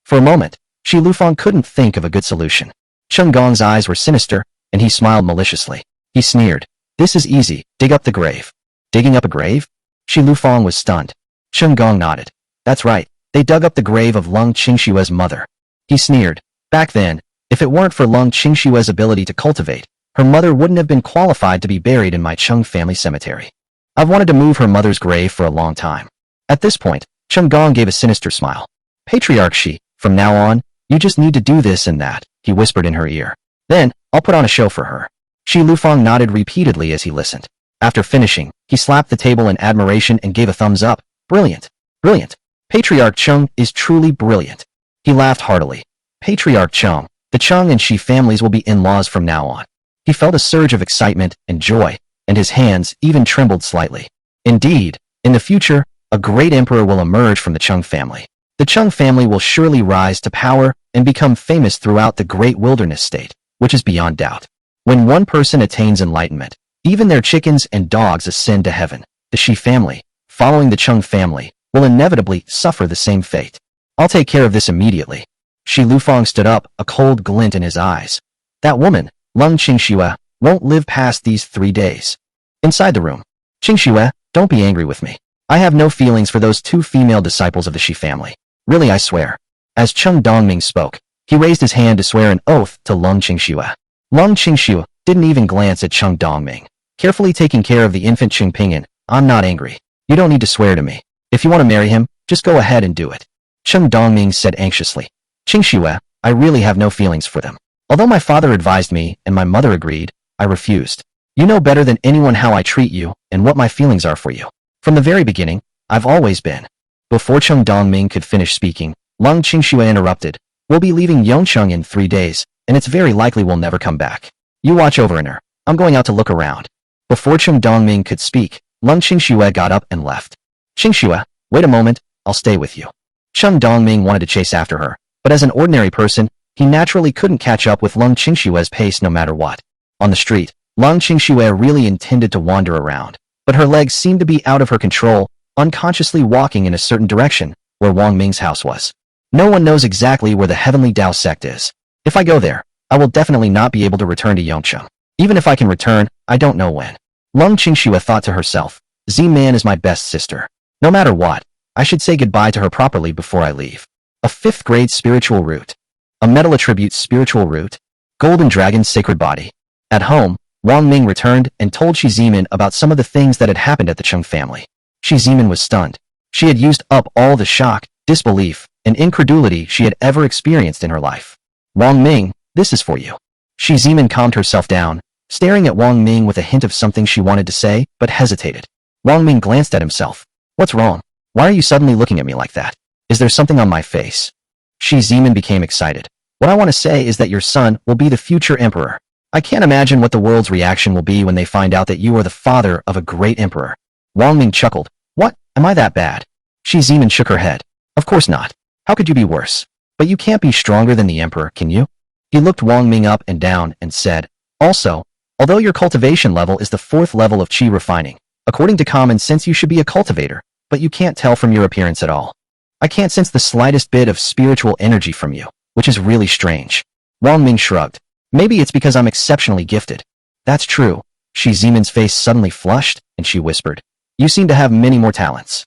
For a moment, Shi Lufang couldn't think of a good solution. Cheng Gong's eyes were sinister, and he smiled maliciously. He sneered. This is easy, dig up the grave. Digging up a grave? Shi Lufang was stunned. Cheng Gong nodded. That's right, they dug up the grave of Lung Qingxue's mother. He sneered. Back then, if it weren't for Lung Qingxue's ability to cultivate, her mother wouldn't have been qualified to be buried in my Cheng family cemetery. I've wanted to move her mother's grave for a long time. At this point, Cheng Gong gave a sinister smile. Patriarch Shi, from now on, you just need to do this and that, he whispered in her ear. Then, I'll put on a show for her. Shi Lufang nodded repeatedly as he listened. After finishing, he slapped the table in admiration and gave a thumbs up. Brilliant. Brilliant. Patriarch Cheng is truly brilliant. He laughed heartily. Patriarch Cheng, the Cheng and Shi families will be in-laws from now on. He felt a surge of excitement and joy, and his hands even trembled slightly. Indeed, in the future, a great emperor will emerge from the Cheng family. The Cheng family will surely rise to power and become famous throughout the great wilderness state, which is beyond doubt. When one person attains enlightenment, even their chickens and dogs ascend to heaven. The Shi family, following the Cheng family, will inevitably suffer the same fate. I'll take care of this immediately. Shi Lufang stood up, a cold glint in his eyes. That woman, Lung Qingxue, won't live past these 3 days. Inside the room. Qingxue, don't be angry with me. I have no feelings for those 2 female disciples of the Shi family. Really, I swear. As Cheng Dongming spoke, he raised his hand to swear an oath to Lung Qingxue. Lung Qingxue didn't even glance at Cheng Dongming, carefully taking care of the infant Qing Pingyan. I'm not angry. You don't need to swear to me. If you want to marry him, just go ahead and do it. Cheng Dongming said anxiously. Qingxue, I really have no feelings for them. Although my father advised me and my mother agreed, I refused. You know better than anyone how I treat you and what my feelings are for you. From the very beginning, I've always been. Before Cheng Dongming could finish speaking, Lung Qingxue interrupted. We'll be leaving Yongcheng in 3 days, and it's very likely we'll never come back. You watch over her. I'm going out to look around. Before Cheng Dongming could speak, Lung Qingxue got up and left. Qingxue, wait a moment, I'll stay with you. Cheng Dongming wanted to chase after her, but as an ordinary person, he naturally couldn't catch up with Lung Qingxue's pace no matter what. On the street, Lung Qingxue really intended to wander around, but her legs seemed to be out of her control, unconsciously walking in a certain direction, where Wang Ming's house was. No one knows exactly where the Heavenly Dao sect is. If I go there, I will definitely not be able to return to Yongcheng. Even if I can return, I don't know when. Lung Qingxue thought to herself, Z-Man is my best sister. No matter what, I should say goodbye to her properly before I leave. A 5th grade spiritual root. A metal attribute spiritual root. Golden Dragon's sacred body. At home, Wang Ming returned and told Shi Zimin about some of the things that had happened at the Cheng family. Shi Zimin was stunned. She had used up all the shock, disbelief, and incredulity she had ever experienced in her life. Wang Ming, this is for you. Shi Zimin calmed herself down, staring at Wang Ming with a hint of something she wanted to say, but hesitated. Wang Ming glanced at himself. What's wrong? Why are you suddenly looking at me like that? Is there something on my face? Shi Zimin became excited. What I want to say is that your son will be the future emperor. I can't imagine what the world's reaction will be when they find out that you are the father of a great emperor. Wang Ming chuckled. What? Am I that bad? Shi Zimin shook her head. Of course not. How could you be worse? But you can't be stronger than the emperor, can you? He looked Wang Ming up and down and said, also, although your cultivation level is the 4th level of qi refining, according to common sense you should be a cultivator, but you can't tell from your appearance at all. I can't sense the slightest bit of spiritual energy from you, which is really strange. Wang Ming shrugged. Maybe it's because I'm exceptionally gifted. That's true. Shi Zimin's face suddenly flushed, and she whispered. You seem to have many more talents.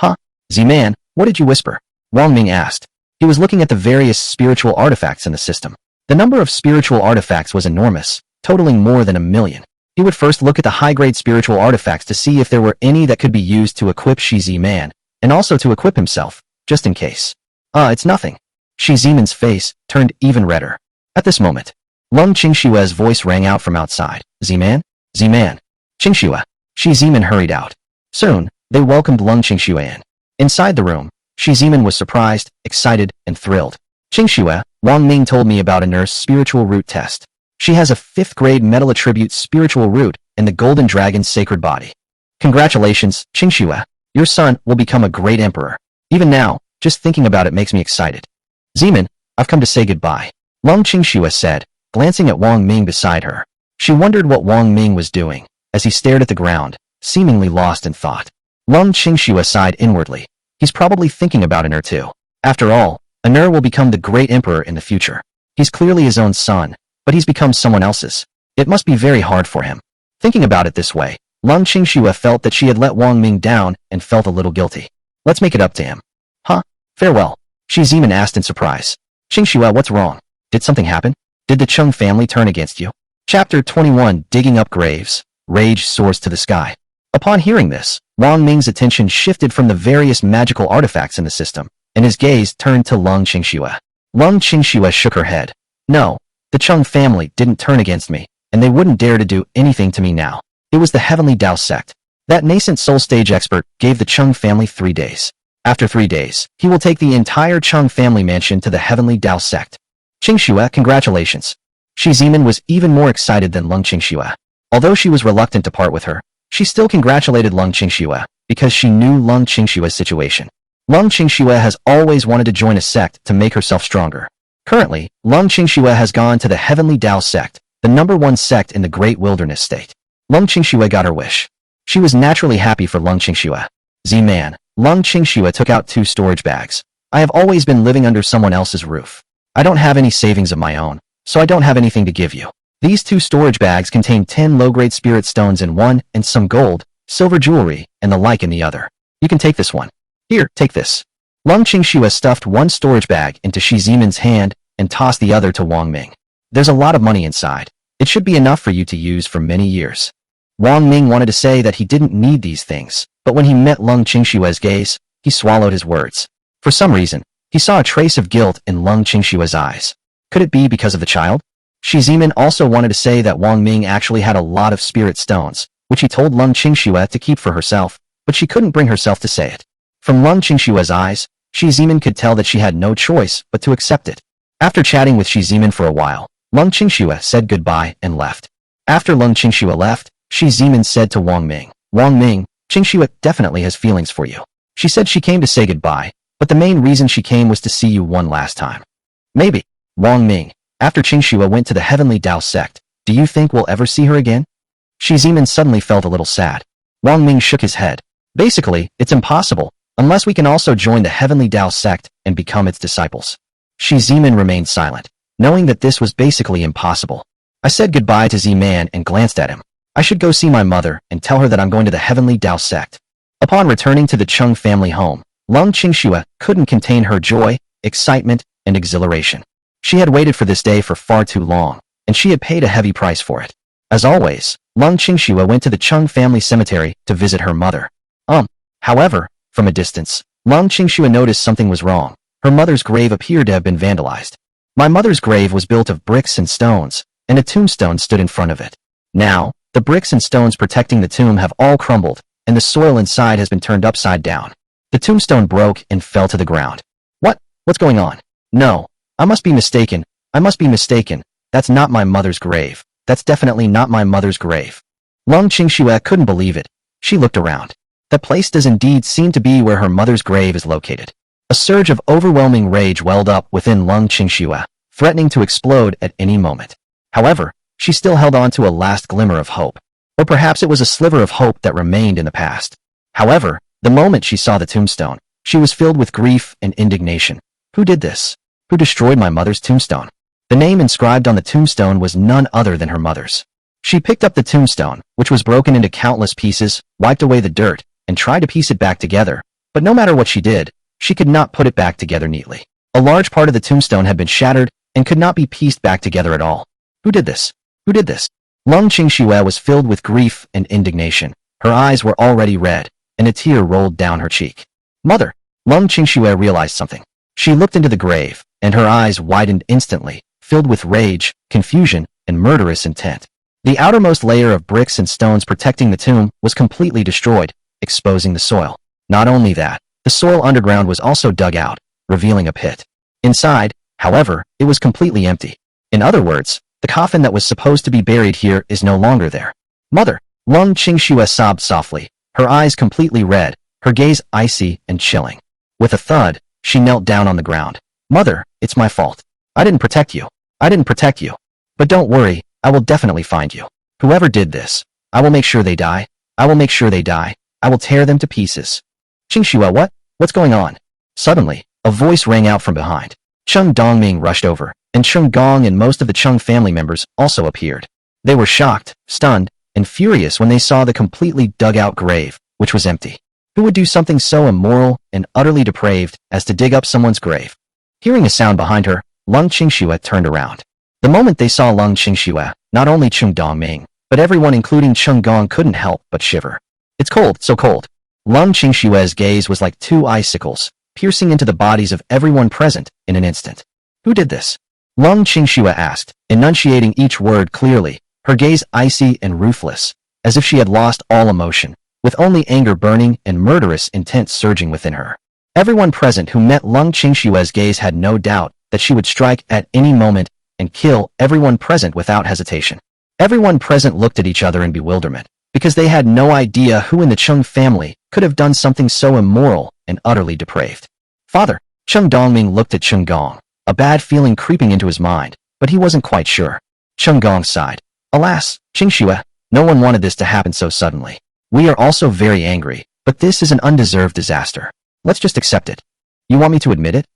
Huh? Z-Man, what did you whisper? Wang Ming asked. He was looking at the various spiritual artifacts in the system. The number of spiritual artifacts was enormous, totaling more than 1 million. He would first look at the high-grade spiritual artifacts to see if there were any that could be used to equip Shi Z-Man, and also to equip himself, just in case. It's nothing. Shi Zimin's face turned even redder. At this moment, Lung Qingxue's voice rang out from outside. Z-Man? Z-Man. Qingxue. Shi Zimin hurried out. Soon, they welcomed Lung Qingxue in. Inside the room, Shi Zimin was surprised, excited, and thrilled. Qingxue, Wang Ming told me about a nurse spiritual root test. She has a 5th grade metal attribute spiritual root and the golden dragon's sacred body. Congratulations, Qingxue. Your son will become a great emperor. Even now, just thinking about it makes me excited. Zeman, I've come to say goodbye. Lung Qingxue said, glancing at Wang Ming beside her. She wondered what Wang Ming was doing, as he stared at the ground, seemingly lost in thought. Lung Qingxue sighed inwardly. He's probably thinking about Aner too. After all, Aner will become the great emperor in the future. He's clearly his own son, but he's become someone else's. It must be very hard for him. Thinking about it this way, Lung Qingxue felt that she had let Wang Ming down and felt a little guilty. Let's make it up to him. Huh? Farewell. Shi Ziman asked in surprise. Qingxue, what's wrong? Did something happen? Did the Chung family turn against you? Chapter 21 Digging Up Graves. Rage soars to the sky. Upon hearing this, Wang Ming's attention shifted from the various magical artifacts in the system, and his gaze turned to Lung Qingxue. Lung Qingxue shook her head. No, the Chung family didn't turn against me, and they wouldn't dare to do anything to me now. It was the Heavenly Tao sect. That nascent soul stage expert gave the Chung family 3 days. After 3 days, he will take the entire Chung family mansion to the Heavenly Tao sect. Qingxue, congratulations. Shi Ziman was even more excited than Lung Qingxue. Although she was reluctant to part with her, she still congratulated Lung Qingxue, because she knew Lung Qingxue's situation. Lung Qingxue has always wanted to join a sect to make herself stronger. Currently, Lung Qingxue has gone to the Heavenly Tao sect, the #1 sect in the Great Wilderness State. Lung Qingxue got her wish. She was naturally happy for Lung Qingxue. Z-Man, Lung Qingxue took out 2 storage bags. I have always been living under someone else's roof. I don't have any savings of my own, so I don't have anything to give you. These 2 storage bags contain 10 low-grade spirit stones in one and some gold, silver jewelry, and the like in the other. You can take this one. Here, take this. Lung Qingxue stuffed 1 storage bag into Shi Ziman's hand and tossed the other to Wang Ming. There's a lot of money inside. It should be enough for you to use for many years. Wang Ming wanted to say that he didn't need these things, but when he met Lung Qingxue's gaze, he swallowed his words. For some reason, he saw a trace of guilt in Lung Qingxue's eyes. Could it be because of the child? Shi Ziman also wanted to say that Wang Ming actually had a lot of spirit stones, which he told Lung Qingxue to keep for herself, but she couldn't bring herself to say it. From Lung Qingxue's eyes, Shi Ziman could tell that she had no choice but to accept it. After chatting with Shi Ziman for a while, Lung Qingxue said goodbye and left. After Lung Qingxue left, Shi Ziman said to Wang Ming, Wang Ming, Qingxue definitely has feelings for you. She said she came to say goodbye, but the main reason she came was to see you one last time. Maybe. Wang Ming, after Qingxue went to the Heavenly Tao sect, do you think we'll ever see her again? Shi Ziman suddenly felt a little sad. Wang Ming shook his head. Basically, it's impossible, unless we can also join the Heavenly Tao sect and become its disciples. Shi Ziman remained silent, knowing that this was basically impossible. I said goodbye to Z-Man and glanced at him. I should go see my mother and tell her that I'm going to the Heavenly Tao sect. Upon returning to the Chung family home, Lung Qingxue couldn't contain her joy, excitement, and exhilaration. She had waited for this day for far too long, and she had paid a heavy price for it. As always, Lung Qingxue went to the Chung family cemetery to visit her mother. However, from a distance, Lung Qingxue noticed something was wrong. Her mother's grave appeared to have been vandalized. My mother's grave was built of bricks and stones, and a tombstone stood in front of it. Now, the bricks and stones protecting the tomb have all crumbled, and the soil inside has been turned upside down. The tombstone broke and fell to the ground. What's going on? No, I must be mistaken. I must be mistaken. That's not my mother's grave. That's definitely not my mother's grave. Lung Qingxue couldn't believe it. She looked around. That place does indeed seem to be where her mother's grave is located. A surge of overwhelming rage welled up within Lung Qingxue, threatening to explode at any moment. However, she still held on to a last glimmer of hope. Or perhaps it was a sliver of hope that remained in the past. However, the moment she saw the tombstone, she was filled with grief and indignation. Who did this? Who destroyed my mother's tombstone? The name inscribed on the tombstone was none other than her mother's. She picked up the tombstone, which was broken into countless pieces, wiped away the dirt, and tried to piece it back together, but no matter what she did, she could not put it back together neatly. A large part of the tombstone had been shattered and could not be pieced back together at all. Who did this? Who did this? Lung Qingxue was filled with grief and indignation. Her eyes were already red, and a tear rolled down her cheek. Mother! Lung Qingxue realized something. She looked into the grave, and her eyes widened instantly, filled with rage, confusion, and murderous intent. The outermost layer of bricks and stones protecting the tomb was completely destroyed, exposing the soil. Not only that, the soil underground was also dug out, revealing a pit. Inside, however, it was completely empty. In other words, the coffin that was supposed to be buried here is no longer there. Mother! Lung Qingxue sobbed softly, her eyes completely red, her gaze icy and chilling. With a thud, she knelt down on the ground. Mother, it's my fault. I didn't protect you. I didn't protect you. But don't worry, I will definitely find you. Whoever did this, I will make sure they die. I will make sure they die. I will tear them to pieces. Qingxue, what? What's going on? Suddenly, a voice rang out from behind. Cheng Dongming rushed over, and Cheng Gong and most of the Cheng family members also appeared. They were shocked, stunned, and furious when they saw the completely dug-out grave, which was empty. Who would do something so immoral and utterly depraved as to dig up someone's grave? Hearing a sound behind her, Lung Qingxue turned around. The moment they saw Lung Qingxue, not only Cheng Dongming, but everyone including Cheng Gong couldn't help but shiver. It's cold, so cold. Lung Qingxue's gaze was like two icicles, piercing into the bodies of everyone present in an instant. Who did this? Lung Qingxue asked, enunciating each word clearly, her gaze icy and ruthless, as if she had lost all emotion, with only anger burning and murderous intent surging within her. Everyone present who met Lung Qingxue's gaze had no doubt that she would strike at any moment and kill everyone present without hesitation. Everyone present looked at each other in bewilderment, because they had no idea who in the Cheng family could have done something so immoral and utterly depraved. Father, Cheng Dongming looked at Cheng Gong, a bad feeling creeping into his mind, but he wasn't quite sure. Cheng Gong sighed. Alas, Qingxue, no one wanted this to happen so suddenly. We are also very angry, but this is an undeserved disaster. Let's just accept it. You want me to admit it?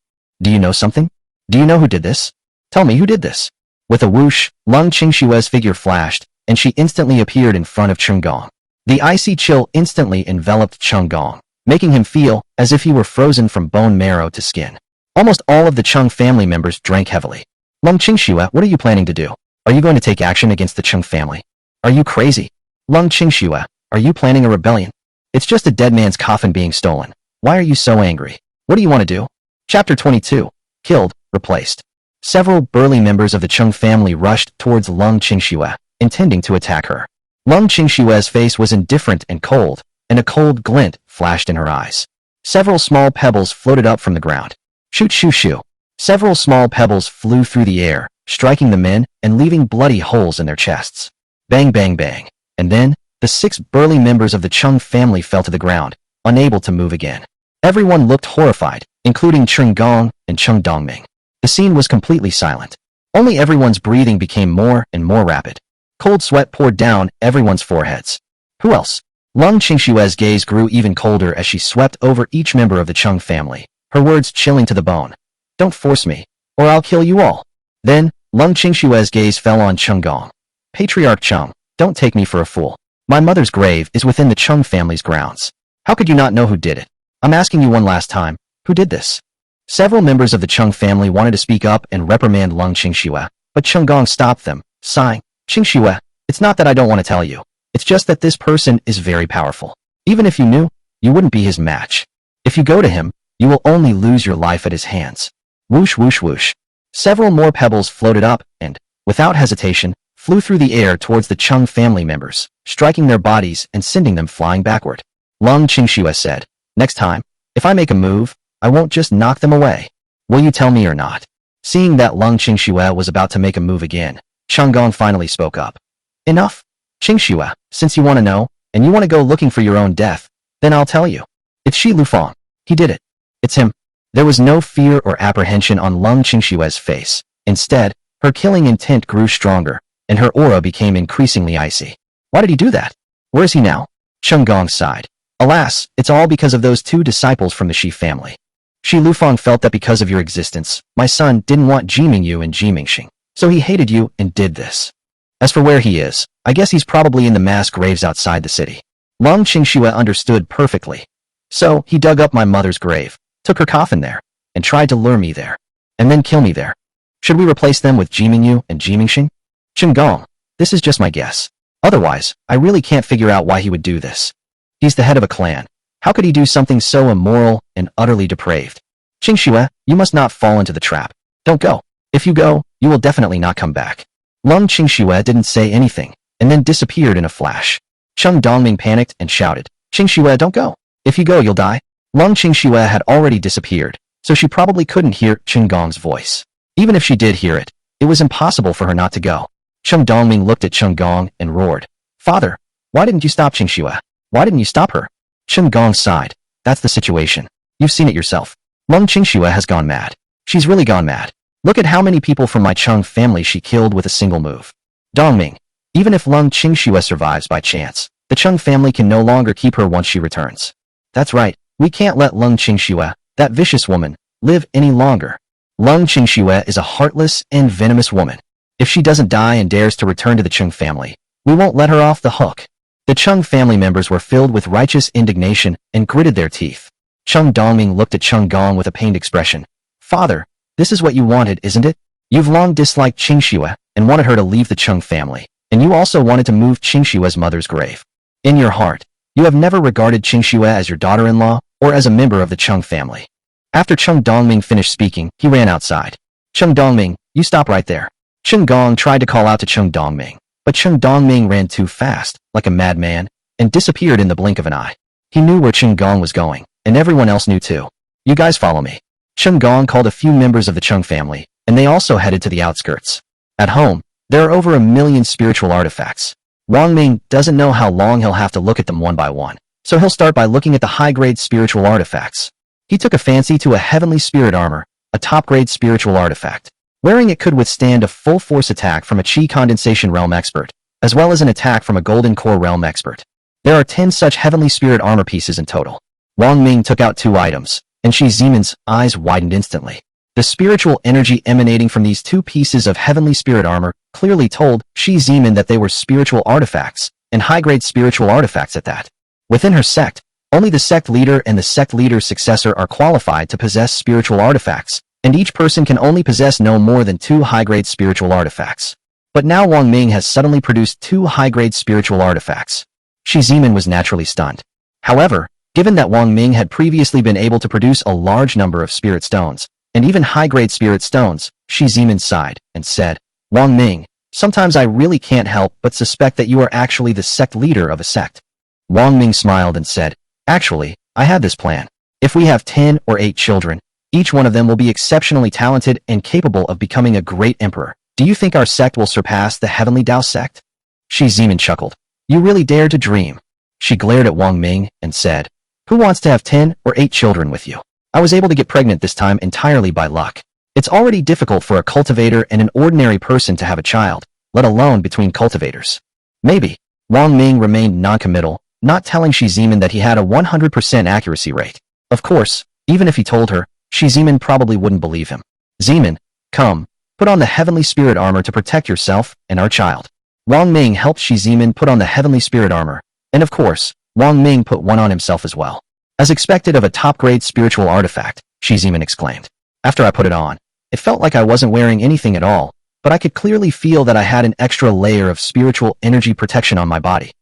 Do you know something? Do you know who did this? Tell me who did this. With a whoosh, Lung Qingxue's figure flashed, and she instantly appeared in front of Cheng Gong. The icy chill instantly enveloped Cheng Gong, making him feel as if he were frozen from bone marrow to skin. Almost all of the Cheng family members drank heavily. Lung Qingxue, what are you planning to do? Are you going to take action against the Cheng family? Are you crazy? Lung Qingxue, are you planning a rebellion? It's just a dead man's coffin being stolen. Why are you so angry? What do you want to do? Chapter 22. Killed, replaced. Several burly members of the Cheng family rushed towards Lung Qingxue, intending to attack her. Lung Qingxue's face was indifferent and cold, and a cold glint flashed in her eyes. Several small pebbles floated up from the ground. Shoot, shoo, shoo. Several small pebbles flew through the air, striking the men and leaving bloody holes in their chests. Bang, bang, bang. And then, the 6 burly members of the Cheng family fell to the ground, unable to move again. Everyone looked horrified, including Cheng Gong and Cheng Dongming. The scene was completely silent. Only everyone's breathing became more and more rapid. Cold sweat poured down everyone's foreheads. Who else? Lung Qingxue's gaze grew even colder as she swept over each member of the Cheng family, her words chilling to the bone. Don't force me, or I'll kill you all. Then, Lung Qingxue's gaze fell on Cheng Gong. Patriarch Cheng, don't take me for a fool. My mother's grave is within the Cheng family's grounds. How could you not know who did it? I'm asking you one last time, who did this? Several members of the Cheng family wanted to speak up and reprimand Lung Qingxue, but Cheng Gong stopped them, sighing. Qingxue, it's not that I don't want to tell you. It's just that this person is very powerful. Even if you knew, you wouldn't be his match. If you go to him, you will only lose your life at his hands. Whoosh, whoosh, whoosh. Several more pebbles floated up and, without hesitation, flew through the air towards the Cheng family members, striking their bodies and sending them flying backward. Lung Qingxue said, next time, if I make a move, I won't just knock them away. Will you tell me or not? Seeing that Lung Qingxue was about to make a move again, Cheng Gong finally spoke up. Enough. Qingxue, since you want to know, and you want to go looking for your own death, then I'll tell you. It's Shi Lufang. He did it. It's him. There was no fear or apprehension on Lung Qingxue's face. Instead, her killing intent grew stronger, and her aura became increasingly icy. Why did he do that? Where is he now? Cheng Gong sighed. Alas, it's all because of those 2 disciples from the Shi family. Shi Lufang felt that because of your existence, my son didn't want Jimingyu and Jimingxing, so he hated you and did this. As for where he is, I guess he's probably in the mass graves outside the city. Lung Qingxue understood perfectly. So, he dug up my mother's grave, took her coffin there, and tried to lure me there, and then kill me there. Should we replace them with Jimingyu and Jimingxing? Cheng Gong, this is just my guess. Otherwise, I really can't figure out why he would do this. He's the head of a clan. How could he do something so immoral and utterly depraved? Qingxue, you must not fall into the trap. Don't go. If you go, you will definitely not come back. Lung Qingxue didn't say anything, and then disappeared in a flash. Cheng Dongming panicked and shouted, Qingxue, don't go. If you go, you'll die. Lung Qingxue had already disappeared, so she probably couldn't hear Cheng Gong's voice. Even if she did hear it, it was impossible for her not to go. Cheng Dongming looked at Cheng Gong and roared, Father, why didn't you stop Qingxue? Why didn't you stop her? Cheng Gong sighed. That's the situation. You've seen it yourself. Lung Qingxue has gone mad. She's really gone mad. Look at how many people from my Cheng family she killed with a single move. Dongming. Even if Lung Qingxue survives by chance, the Cheng family can no longer keep her once she returns. That's right. We can't let Lung Qingxue, that vicious woman, live any longer. Lung Qingxue is a heartless and venomous woman. If she doesn't die and dares to return to the Cheng family, we won't let her off the hook. The Cheng family members were filled with righteous indignation and gritted their teeth. Cheng Dongming looked at Cheng Gong with a pained expression. Father, this is what you wanted, isn't it? You've long disliked Qingxue and wanted her to leave the Cheng family, and you also wanted to move Qingxue's mother's grave. In your heart, you have never regarded Qingxue as your daughter-in-law or as a member of the Cheng family. After Cheng Dongming finished speaking, he ran outside. Cheng Dongming, you stop right there. Cheng Gong tried to call out to Cheng Dongming, but Cheng Dongming ran too fast, like a madman, and disappeared in the blink of an eye. He knew where Cheng Gong was going, and everyone else knew too. You guys follow me. Cheng Gong called a few members of the Cheng family, and they also headed to the outskirts. At home, there are over 1 million spiritual artifacts. Wang Ming doesn't know how long he'll have to look at them one by one, so he'll start by looking at the high-grade spiritual artifacts. He took a fancy to a heavenly spirit armor, a top-grade spiritual artifact. Wearing it could withstand a full-force attack from a Qi condensation realm expert, as well as an attack from a golden core realm expert. There are 10 such heavenly spirit armor pieces in total. Wang Ming took out 2 items, and Shi Zimin's eyes widened instantly. The spiritual energy emanating from these 2 pieces of heavenly spirit armor clearly told Shi Zimin that they were spiritual artifacts, and high-grade spiritual artifacts at that. Within her sect, only the sect leader and the sect leader's successor are qualified to possess spiritual artifacts, and each person can only possess no more than 2 high-grade spiritual artifacts. But now Wang Ming has suddenly produced 2 high-grade spiritual artifacts. Shi Zimin was naturally stunned. However, given that Wang Ming had previously been able to produce a large number of spirit stones, and even high-grade spirit stones, Shi Zimin sighed and said, Wang Ming, sometimes I really can't help but suspect that you are actually the sect leader of a sect. Wang Ming smiled and said, actually, I had this plan. If we have 10 or 8 children, each one of them will be exceptionally talented and capable of becoming a great emperor. Do you think our sect will surpass the Heavenly Dao sect? Shi Zimin chuckled. You really dare to dream. She glared at Wang Ming and said, who wants to have 10 or 8 children with you? I was able to get pregnant this time entirely by luck. It's already difficult for a cultivator and an ordinary person to have a child, let alone between cultivators. Maybe. Wang Ming remained non-committal, not telling Shi Zimin that he had a 100% accuracy rate. Of course, even if he told her, Shi Zimin probably wouldn't believe him. Zimin, come, put on the heavenly spirit armor to protect yourself and our child. Wang Ming helped Shi Zimin put on the heavenly spirit armor, and of course, Wang Ming put one on himself as well. As expected of a top-grade spiritual artifact, Shi Zimin exclaimed. After I put it on, it felt like I wasn't wearing anything at all, but I could clearly feel that I had an extra layer of spiritual energy protection on my body.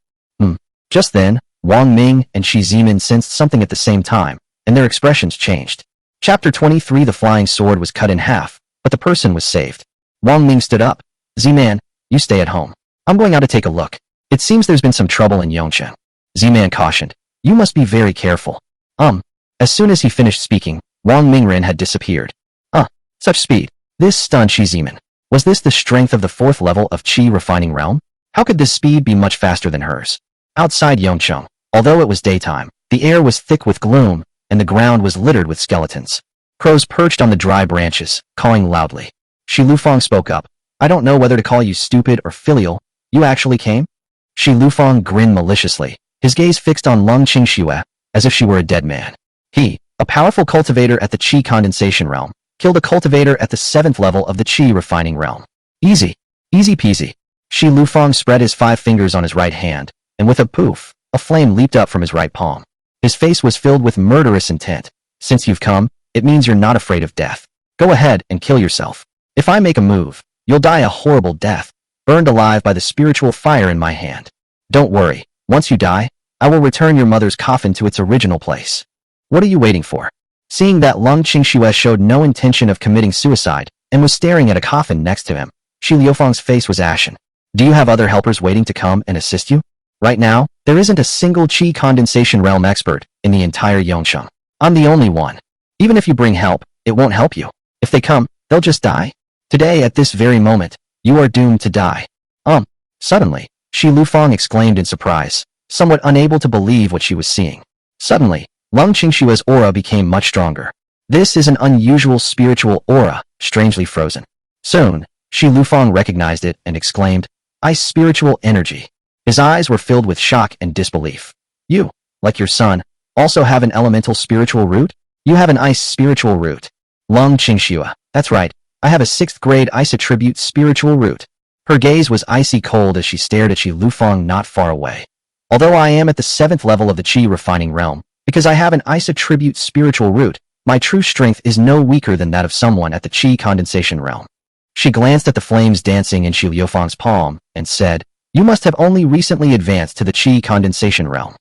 Just then, Wang Ming and Shi Zimin sensed something at the same time, and their expressions changed. Chapter 23 The flying sword was cut in half, but the person was saved. Wang Ming stood up. Z-Man, you stay at home. I'm going out to take a look. It seems there's been some trouble in Yongchen. Z-Man cautioned. You must be very careful. As soon as he finished speaking, Wang Mingren had disappeared. Such speed. This stunned Shi Zimin. Was this the strength of the 4th level of Qi refining realm? How could this speed be much faster than hers? Outside Yongcheng, although it was daytime, the air was thick with gloom, and the ground was littered with skeletons. Crows perched on the dry branches, cawing loudly. Shi Lufang spoke up. I don't know whether to call you stupid or filial. You actually came? Shi Lufang grinned maliciously, his gaze fixed on Lung Qingxue, as if she were a dead man. He, a powerful cultivator at the Qi condensation realm, killed a cultivator at the 7th level of the Qi refining realm. Easy. Easy peasy. Shi Lufang spread his 5 fingers on his right hand, and with a poof, a flame leaped up from his right palm. His face was filled with murderous intent. Since you've come, it means you're not afraid of death. Go ahead and kill yourself. If I make a move, you'll die a horrible death, burned alive by the spiritual fire in my hand. Don't worry, once you die, I will return your mother's coffin to its original place. What are you waiting for? Seeing that Lung Qingxue showed no intention of committing suicide, and was staring at a coffin next to him, Shi Liufang's face was ashen. Do you have other helpers waiting to come and assist you? Right now, there isn't a single Qi condensation realm expert in the entire Yongcheng. I'm the only one. Even if you bring help, it won't help you. If they come, they'll just die. Today, at this very moment, you are doomed to die. Suddenly, Shi Lufang exclaimed in surprise, somewhat unable to believe what she was seeing. Suddenly, Lung Qingshua's aura became much stronger. This is an unusual spiritual aura, strangely frozen. Soon, Shi Lufang recognized it and exclaimed, "Ice spiritual energy." His eyes were filled with shock and disbelief. "You, like your son, also have an elemental spiritual root? You have an ice spiritual root." Lung Qingxua, "That's right, I have a 6th grade ice attribute spiritual root." Her gaze was icy cold as she stared at Shi Lufang not far away. "Although I am at the 7th level of the Qi refining realm, because I have an ice attribute spiritual root, my true strength is no weaker than that of someone at the Qi condensation realm." She glanced at the flames dancing in Shi Liufang's palm and said, "You must have only recently advanced to the Qi condensation realm.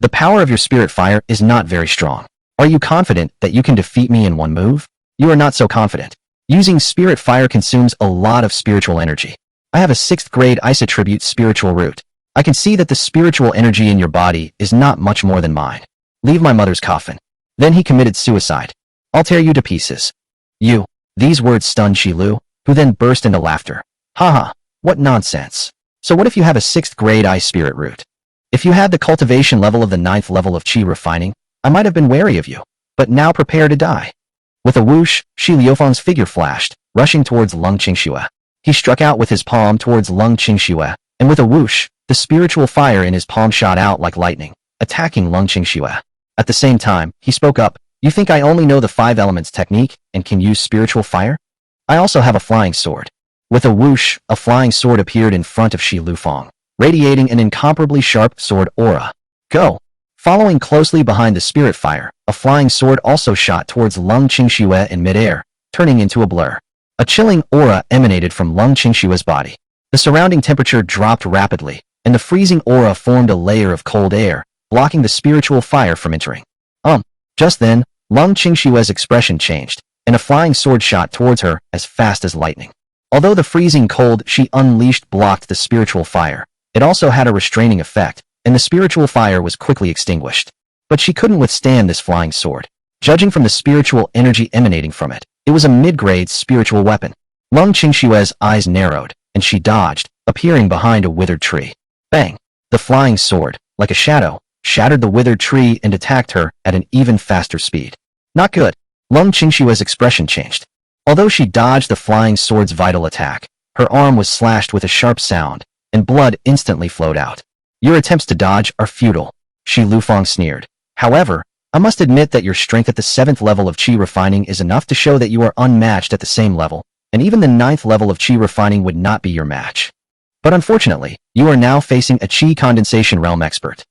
The power of your spirit fire is not very strong. Are you confident that you can defeat me in one move? You are not so confident. Using spirit fire consumes a lot of spiritual energy. I have a 6th grade ice attribute spiritual root. I can see that the spiritual energy in your body is not much more than mine. Leave my mother's coffin." Then he committed suicide. "I'll tear you to pieces." "You." These words stunned Shilu, who then burst into laughter. "Haha, what nonsense. So what if you have a 6th grade ice spirit root? If you had the cultivation level of the 9th level of Qi refining, I might have been wary of you, but now prepare to die." With a whoosh, Shi Liufang's figure flashed, rushing towards Lung Qingxua. He struck out with his palm towards Lung Qingxua, and with a whoosh, the spiritual fire in his palm shot out like lightning, attacking Lung Qingxua. At the same time, he spoke up, "You think I only know the 5 elements technique and can use spiritual fire? I also have a flying sword." With a whoosh, a flying sword appeared in front of Shi Lufang, radiating an incomparably sharp sword aura. "Go!" Following closely behind the spirit fire, a flying sword also shot towards Lung Qingxua in midair, turning into a blur. A chilling aura emanated from Lung Qingshua's body. The surrounding temperature dropped rapidly, and the freezing aura formed a layer of cold air, blocking the spiritual fire from entering. Just then, Lung Qingshua's expression changed, and a flying sword shot towards her as fast as lightning. Although the freezing cold she unleashed blocked the spiritual fire, it also had a restraining effect, and the spiritual fire was quickly extinguished. But she couldn't withstand this flying sword. Judging from the spiritual energy emanating from it, it was a mid-grade spiritual weapon. Lung Qingshua's eyes narrowed, and she dodged, appearing behind a withered tree. Bang! The flying sword, like a shadow, shattered the withered tree and attacked her at an even faster speed. Not good. Lung Qingshua's expression changed. Although she dodged the flying sword's vital attack, her arm was slashed with a sharp sound, and blood instantly flowed out. "Your attempts to dodge are futile," Shi Lufang sneered. "However, I must admit that your strength at the 7th level of Qi refining is enough to show that you are unmatched at the same level, and even the 9th level of Qi refining would not be your match. But unfortunately, you are now facing a Qi condensation realm expert."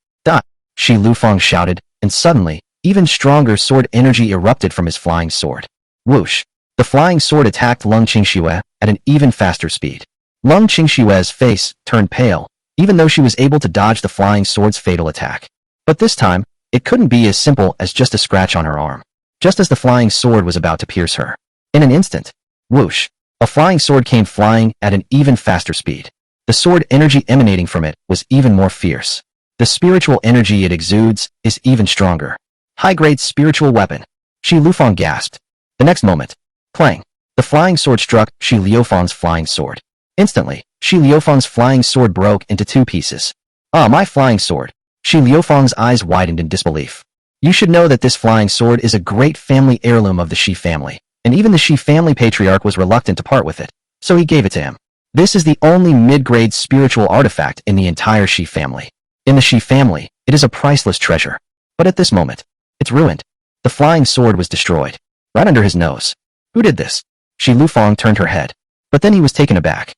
Shi Lufang shouted, and suddenly, even stronger sword energy erupted from his flying sword. Whoosh! The flying sword attacked Lung Qingxua at an even faster speed. Lung Qingshua's face turned pale, even though she was able to dodge the flying sword's fatal attack. But this time, it couldn't be as simple as just a scratch on her arm, just as the flying sword was about to pierce her. In an instant, whoosh! A flying sword came flying at an even faster speed. The sword energy emanating from it was even more fierce. The spiritual energy it exudes is even stronger. High-grade spiritual weapon. Shi Lufang gasped. The next moment, clang! The flying sword struck Shi Liufang's flying sword. Instantly, Shi Liufang's flying sword broke into 2 pieces. "Ah, my flying sword!" Shi Liufang's eyes widened in disbelief. "You should know that this flying sword is a great family heirloom of the Shi family, and even the Shi family patriarch was reluctant to part with it, so he gave it to him. This is the only mid-grade spiritual artifact in the entire Shi family. In the Shi family, it is a priceless treasure. But at this moment, it's ruined." The flying sword was destroyed, right under his nose. "Who did this?" Shi Lufang turned her head. But then he was taken aback.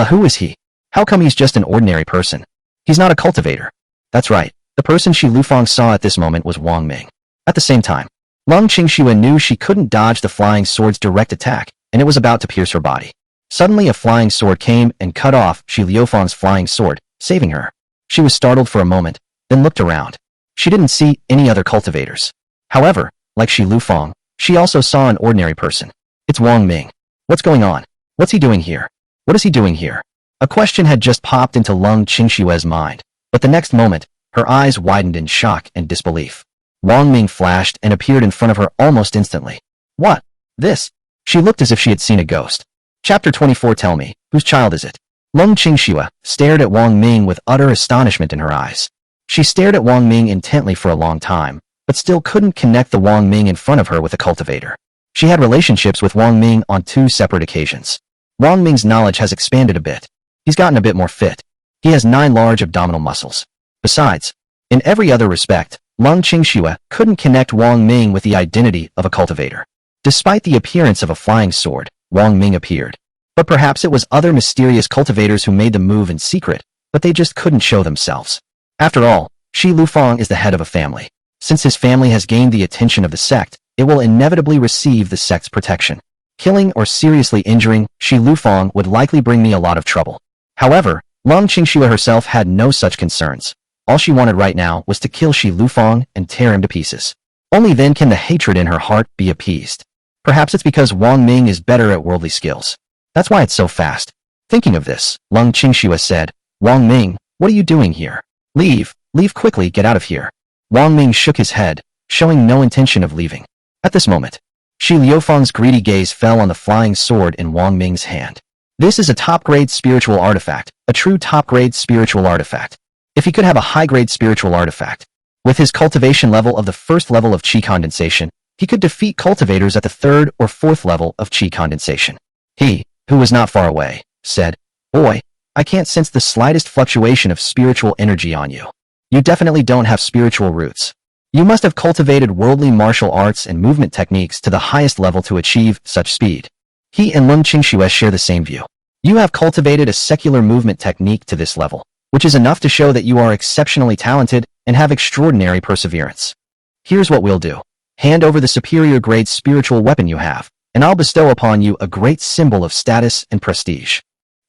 Who is he? How come he's just an ordinary person? He's not a cultivator." That's right, the person Shi Lufang saw at this moment was Wang Ming. At the same time, Lung Qingxua knew she couldn't dodge the flying sword's direct attack, and it was about to pierce her body. Suddenly a flying sword came and cut off Shi Liufang's flying sword, saving her. She was startled for a moment, then looked around. She didn't see any other cultivators. However, like Shi Lufang, she also saw an ordinary person. It's Wang Ming. What's going on? What's he doing here? What is he doing here? A question had just popped into Lung Qingshua's mind, but the next moment, her eyes widened in shock and disbelief. Wang Ming flashed and appeared in front of her almost instantly. "What? This?" She looked as if she had seen a ghost. Chapter 24. Tell me, whose child is it? Lung Qingxua stared at Wang Ming with utter astonishment in her eyes. She stared at Wang Ming intently for a long time, but still couldn't connect the Wang Ming in front of her with a cultivator. She had relationships with Wang Ming on 2 separate occasions. Wang Ming's knowledge has expanded a bit. He's gotten a bit more fit. He has 9 large abdominal muscles. Besides, in every other respect, Lung Qingxue couldn't connect Wang Ming with the identity of a cultivator. Despite the appearance of a flying sword, Wang Ming appeared. But perhaps it was other mysterious cultivators who made the move in secret, but they just couldn't show themselves. After all, Shi Lufang is the head of a family. Since his family has gained the attention of the sect, it will inevitably receive the sect's protection. Killing or seriously injuring Shi Lufang would likely bring me a lot of trouble. However, Lung Qingxue herself had no such concerns. All she wanted right now was to kill Shi Lufang and tear him to pieces. Only then can the hatred in her heart be appeased. Perhaps it's because Wang Ming is better at worldly skills. That's why it's so fast. Thinking of this, Lung Qingxue said, Wang Ming, what are you doing here? Leave quickly, get out of here. Wang Ming shook his head, showing no intention of leaving. At this moment, Shi Liufang's greedy gaze fell on the flying sword in Wang Ming's hand. This is a top-grade spiritual artifact, a true top-grade spiritual artifact. If he could have a high-grade spiritual artifact, with his cultivation level of the 1st level of Qi condensation, he could defeat cultivators at the 3rd or 4th level of Qi condensation. He, who was not far away, said, Boy, I can't sense the slightest fluctuation of spiritual energy on you. You definitely don't have spiritual roots. You must have cultivated worldly martial arts and movement techniques to the highest level to achieve such speed. He and Lung Qingxue share the same view. You have cultivated a secular movement technique to this level, which is enough to show that you are exceptionally talented and have extraordinary perseverance. Here's what we'll do. Hand over the superior grade spiritual weapon you have, and I'll bestow upon you a great symbol of status and prestige.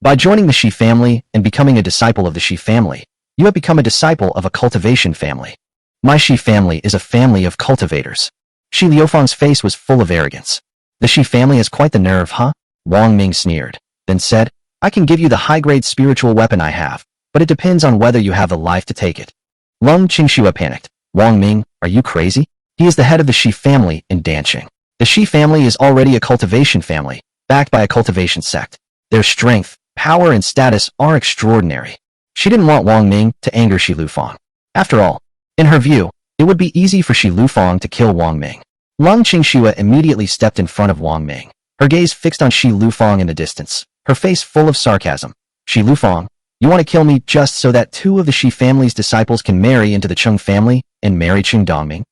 By joining the Shi family and becoming a disciple of the Shi family, you have become a disciple of a cultivation family. My Shi family is a family of cultivators. Shi Liufang's face was full of arrogance. The Shi family has quite the nerve, huh? Wang Ming sneered, then said, I can give you the high-grade spiritual weapon I have, but it depends on whether you have the life to take it. Lung Qingxue panicked. Wang Ming, are you crazy? He is the head of the Shi family in Danqing. The Shi family is already a cultivation family, backed by a cultivation sect. Their strength, power, and status are extraordinary. She didn't want Wang Ming to anger Shi Lufang. After all, in her view, it would be easy for Shi Lufang to kill Wang Ming. Lung Qingxue immediately stepped in front of Wang Ming, her gaze fixed on Shi Lufang in the distance, her face full of sarcasm. Shi Lufang, you want to kill me just so that 2 of the Shi family's disciples can marry into the Cheng family and marry Cheng Dongming?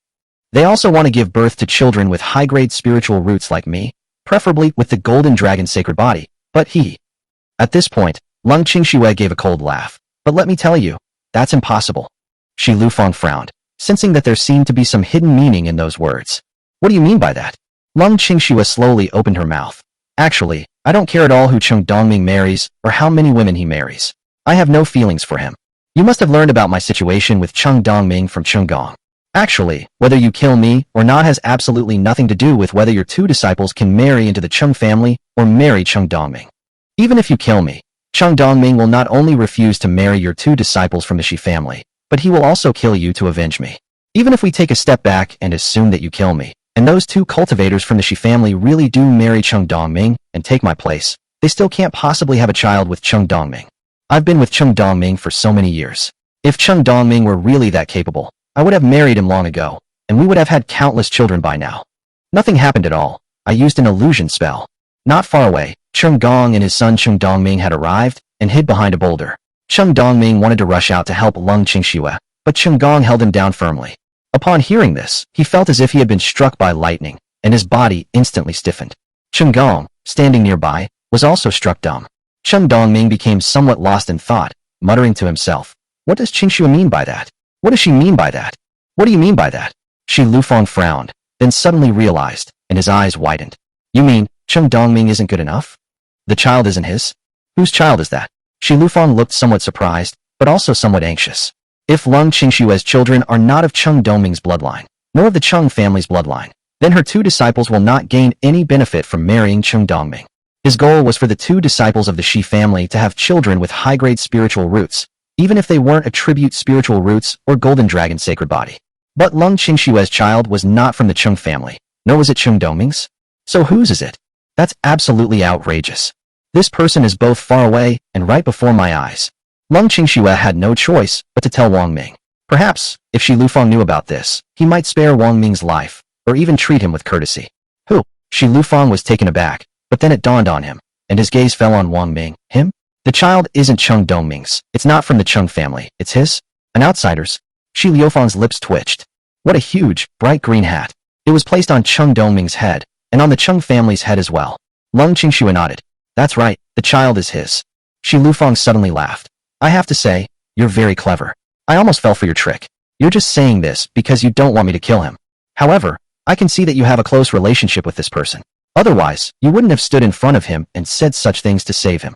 They also want to give birth to children with high-grade spiritual roots like me, preferably with the golden dragon sacred body, but he... At this point, Lung Qingxue gave a cold laugh. But let me tell you, that's impossible. Shi Lufang frowned, sensing that there seemed to be some hidden meaning in those words. What do you mean by that? Lung Qingxue slowly opened her mouth. Actually, I don't care at all who Cheng Dongming marries or how many women he marries. I have no feelings for him. You must have learned about my situation with Cheng Dongming from Chenggong. Actually, whether you kill me or not has absolutely nothing to do with whether your 2 disciples can marry into the Cheng family or marry Cheng Dongming. Even if you kill me, Cheng Dongming will not only refuse to marry your 2 disciples from the Shi family, but he will also kill you to avenge me. Even if we take a step back and assume that you kill me, and those 2 cultivators from the Shi family really do marry Cheng Dongming and take my place, they still can't possibly have a child with Cheng Dongming. I've been with Cheng Dongming for so many years. If Cheng Dongming were really that capable, I would have married him long ago, and we would have had countless children by now. Nothing happened at all. I used an illusion spell. Not far away, Cheng Gong and his son Cheng Dongming had arrived and hid behind a boulder. Cheng Dongming wanted to rush out to help Lung Qingxue, but Cheng Gong held him down firmly. Upon hearing this, he felt as if he had been struck by lightning, and his body instantly stiffened. Cheng Gong, standing nearby, was also struck dumb. Cheng Dongming became somewhat lost in thought, muttering to himself, What does Qingxue mean by that? What does she mean by that? What do you mean by that? Shi Lufang frowned, then suddenly realized, and his eyes widened. You mean, Cheng Dongming isn't good enough? The child isn't his? Whose child is that? Shi Lufang looked somewhat surprised, but also somewhat anxious. If Lung Qingxue's children are not of Cheng Dongming's bloodline, nor of the Cheng family's bloodline, then her 2 disciples will not gain any benefit from marrying Cheng Dongming. His goal was for the 2 disciples of the Shi family to have children with high-grade spiritual roots, even if they weren't attribute spiritual roots or golden dragon sacred body. But Lung Qingxue's child was not from the Cheng family, nor was it Cheng Dongming's. So whose is it? That's absolutely outrageous. This person is both far away and right before my eyes. Lung Qingxue had no choice but to tell Wang Ming. Perhaps, if Shi Lufang knew about this, he might spare Wang Ming's life, or even treat him with courtesy. Who? Shi Lufang was taken aback, but then it dawned on him, and his gaze fell on Wang Ming. Him? The child isn't Cheng Dongming's. It's not from the Cheng family. It's his? An outsider's? Shi Liufang's lips twitched. What a huge, bright green hat. It was placed on Cheng Dongming's head, and on the Cheng family's head as well. Lung Qingxue nodded. That's right, the child is his. Shi Lufang suddenly laughed. I have to say, you're very clever. I almost fell for your trick. You're just saying this because you don't want me to kill him. However, I can see that you have a close relationship with this person. Otherwise, you wouldn't have stood in front of him and said such things to save him.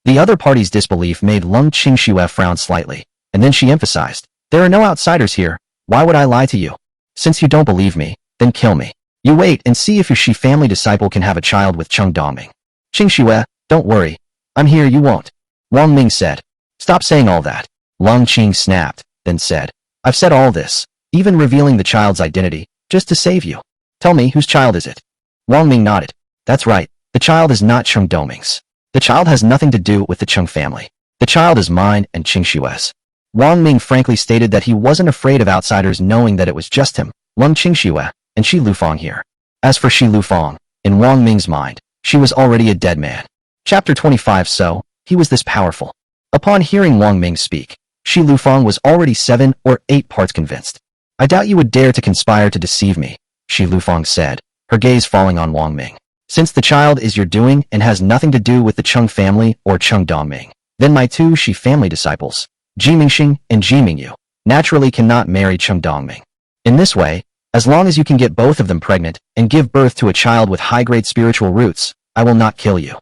The other party's disbelief made Lung Qingxue frown slightly, and then she emphasized, there are no outsiders here. Why would I lie to you? Since you don't believe me, then kill me. You wait and see if your Shi family disciple can have a child with Cheng Dongming. Qingxue, don't worry. I'm here, you won't. Wang Ming said. Stop saying all that. Lung Qing snapped, then said, I've said all this, even revealing the child's identity, just to save you. Tell me, whose child is it? Wang Ming nodded. That's right, the child is not Cheng Dongming's. The child has nothing to do with the Cheng family. The child is mine and Qingxue's. Wang Ming frankly stated that he wasn't afraid of outsiders knowing that it was just him, Lung Qingxue, and Shi Lufang here. As for Shi Lufang, in Wang Ming's mind, she was already a dead man. Chapter 25. So, he was this powerful. Upon hearing Wang Ming speak, Shi Lufang was already 7 or 8 parts convinced. I doubt you would dare to conspire to deceive me, Shi Lufang said, her gaze falling on Wang Ming. Since the child is your doing and has nothing to do with the Cheng family or Cheng Dongming, then my two Shi family disciples, Ji Mingxing and Ji Mingyu, naturally cannot marry Cheng Dongming. In this way, as long as you can get both of them pregnant and give birth to a child with high-grade spiritual roots, I will not kill you.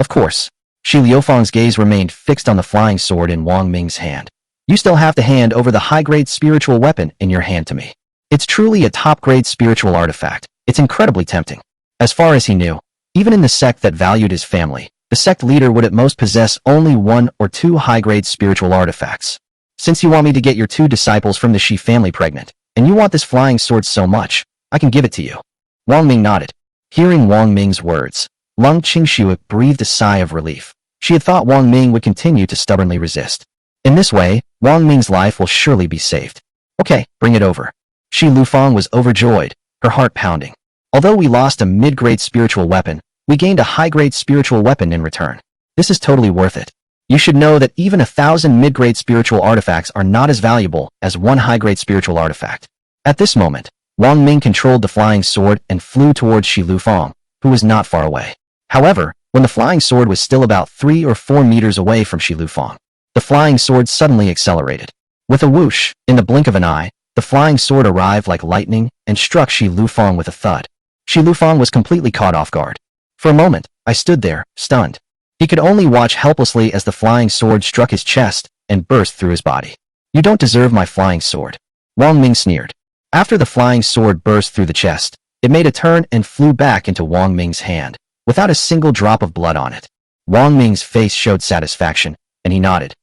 Of course. Shi Liufang's gaze remained fixed on the flying sword in Wang Ming's hand. You still have to hand over the high-grade spiritual weapon in your hand to me. It's truly a top-grade spiritual artifact. It's incredibly tempting. As far as he knew, even in the sect that valued his family, the sect leader would at most possess only 1 or 2 high-grade spiritual artifacts. Since you want me to get your 2 disciples from the Shi family pregnant, and you want this flying sword so much, I can give it to you. Wang Ming nodded. Hearing Wang Ming's words, Lung Qingxue breathed a sigh of relief. She had thought Wang Ming would continue to stubbornly resist. In this way, Wang Ming's life will surely be saved. Okay, bring it over. Shi Lufang was overjoyed, her heart pounding. Although we lost a mid-grade spiritual weapon, we gained a high-grade spiritual weapon in return. This is totally worth it. You should know that even 1,000 mid-grade spiritual artifacts are not as valuable as 1 high-grade spiritual artifact. At this moment, Wang Ming controlled the flying sword and flew towards Shi Lufang, who was not far away. However, when the flying sword was still about 3 or 4 meters away from Shi Lufang, the flying sword suddenly accelerated. With a whoosh, in the blink of an eye, the flying sword arrived like lightning and struck Shi Lufang with a thud. Shi Lufang was completely caught off guard. For a moment, I stood there, stunned. He could only watch helplessly as the flying sword struck his chest and burst through his body. You don't deserve my flying sword. Wang Ming sneered. After the flying sword burst through the chest, it made a turn and flew back into Wang Ming's hand, without a single drop of blood on it. Wang Ming's face showed satisfaction, and he nodded.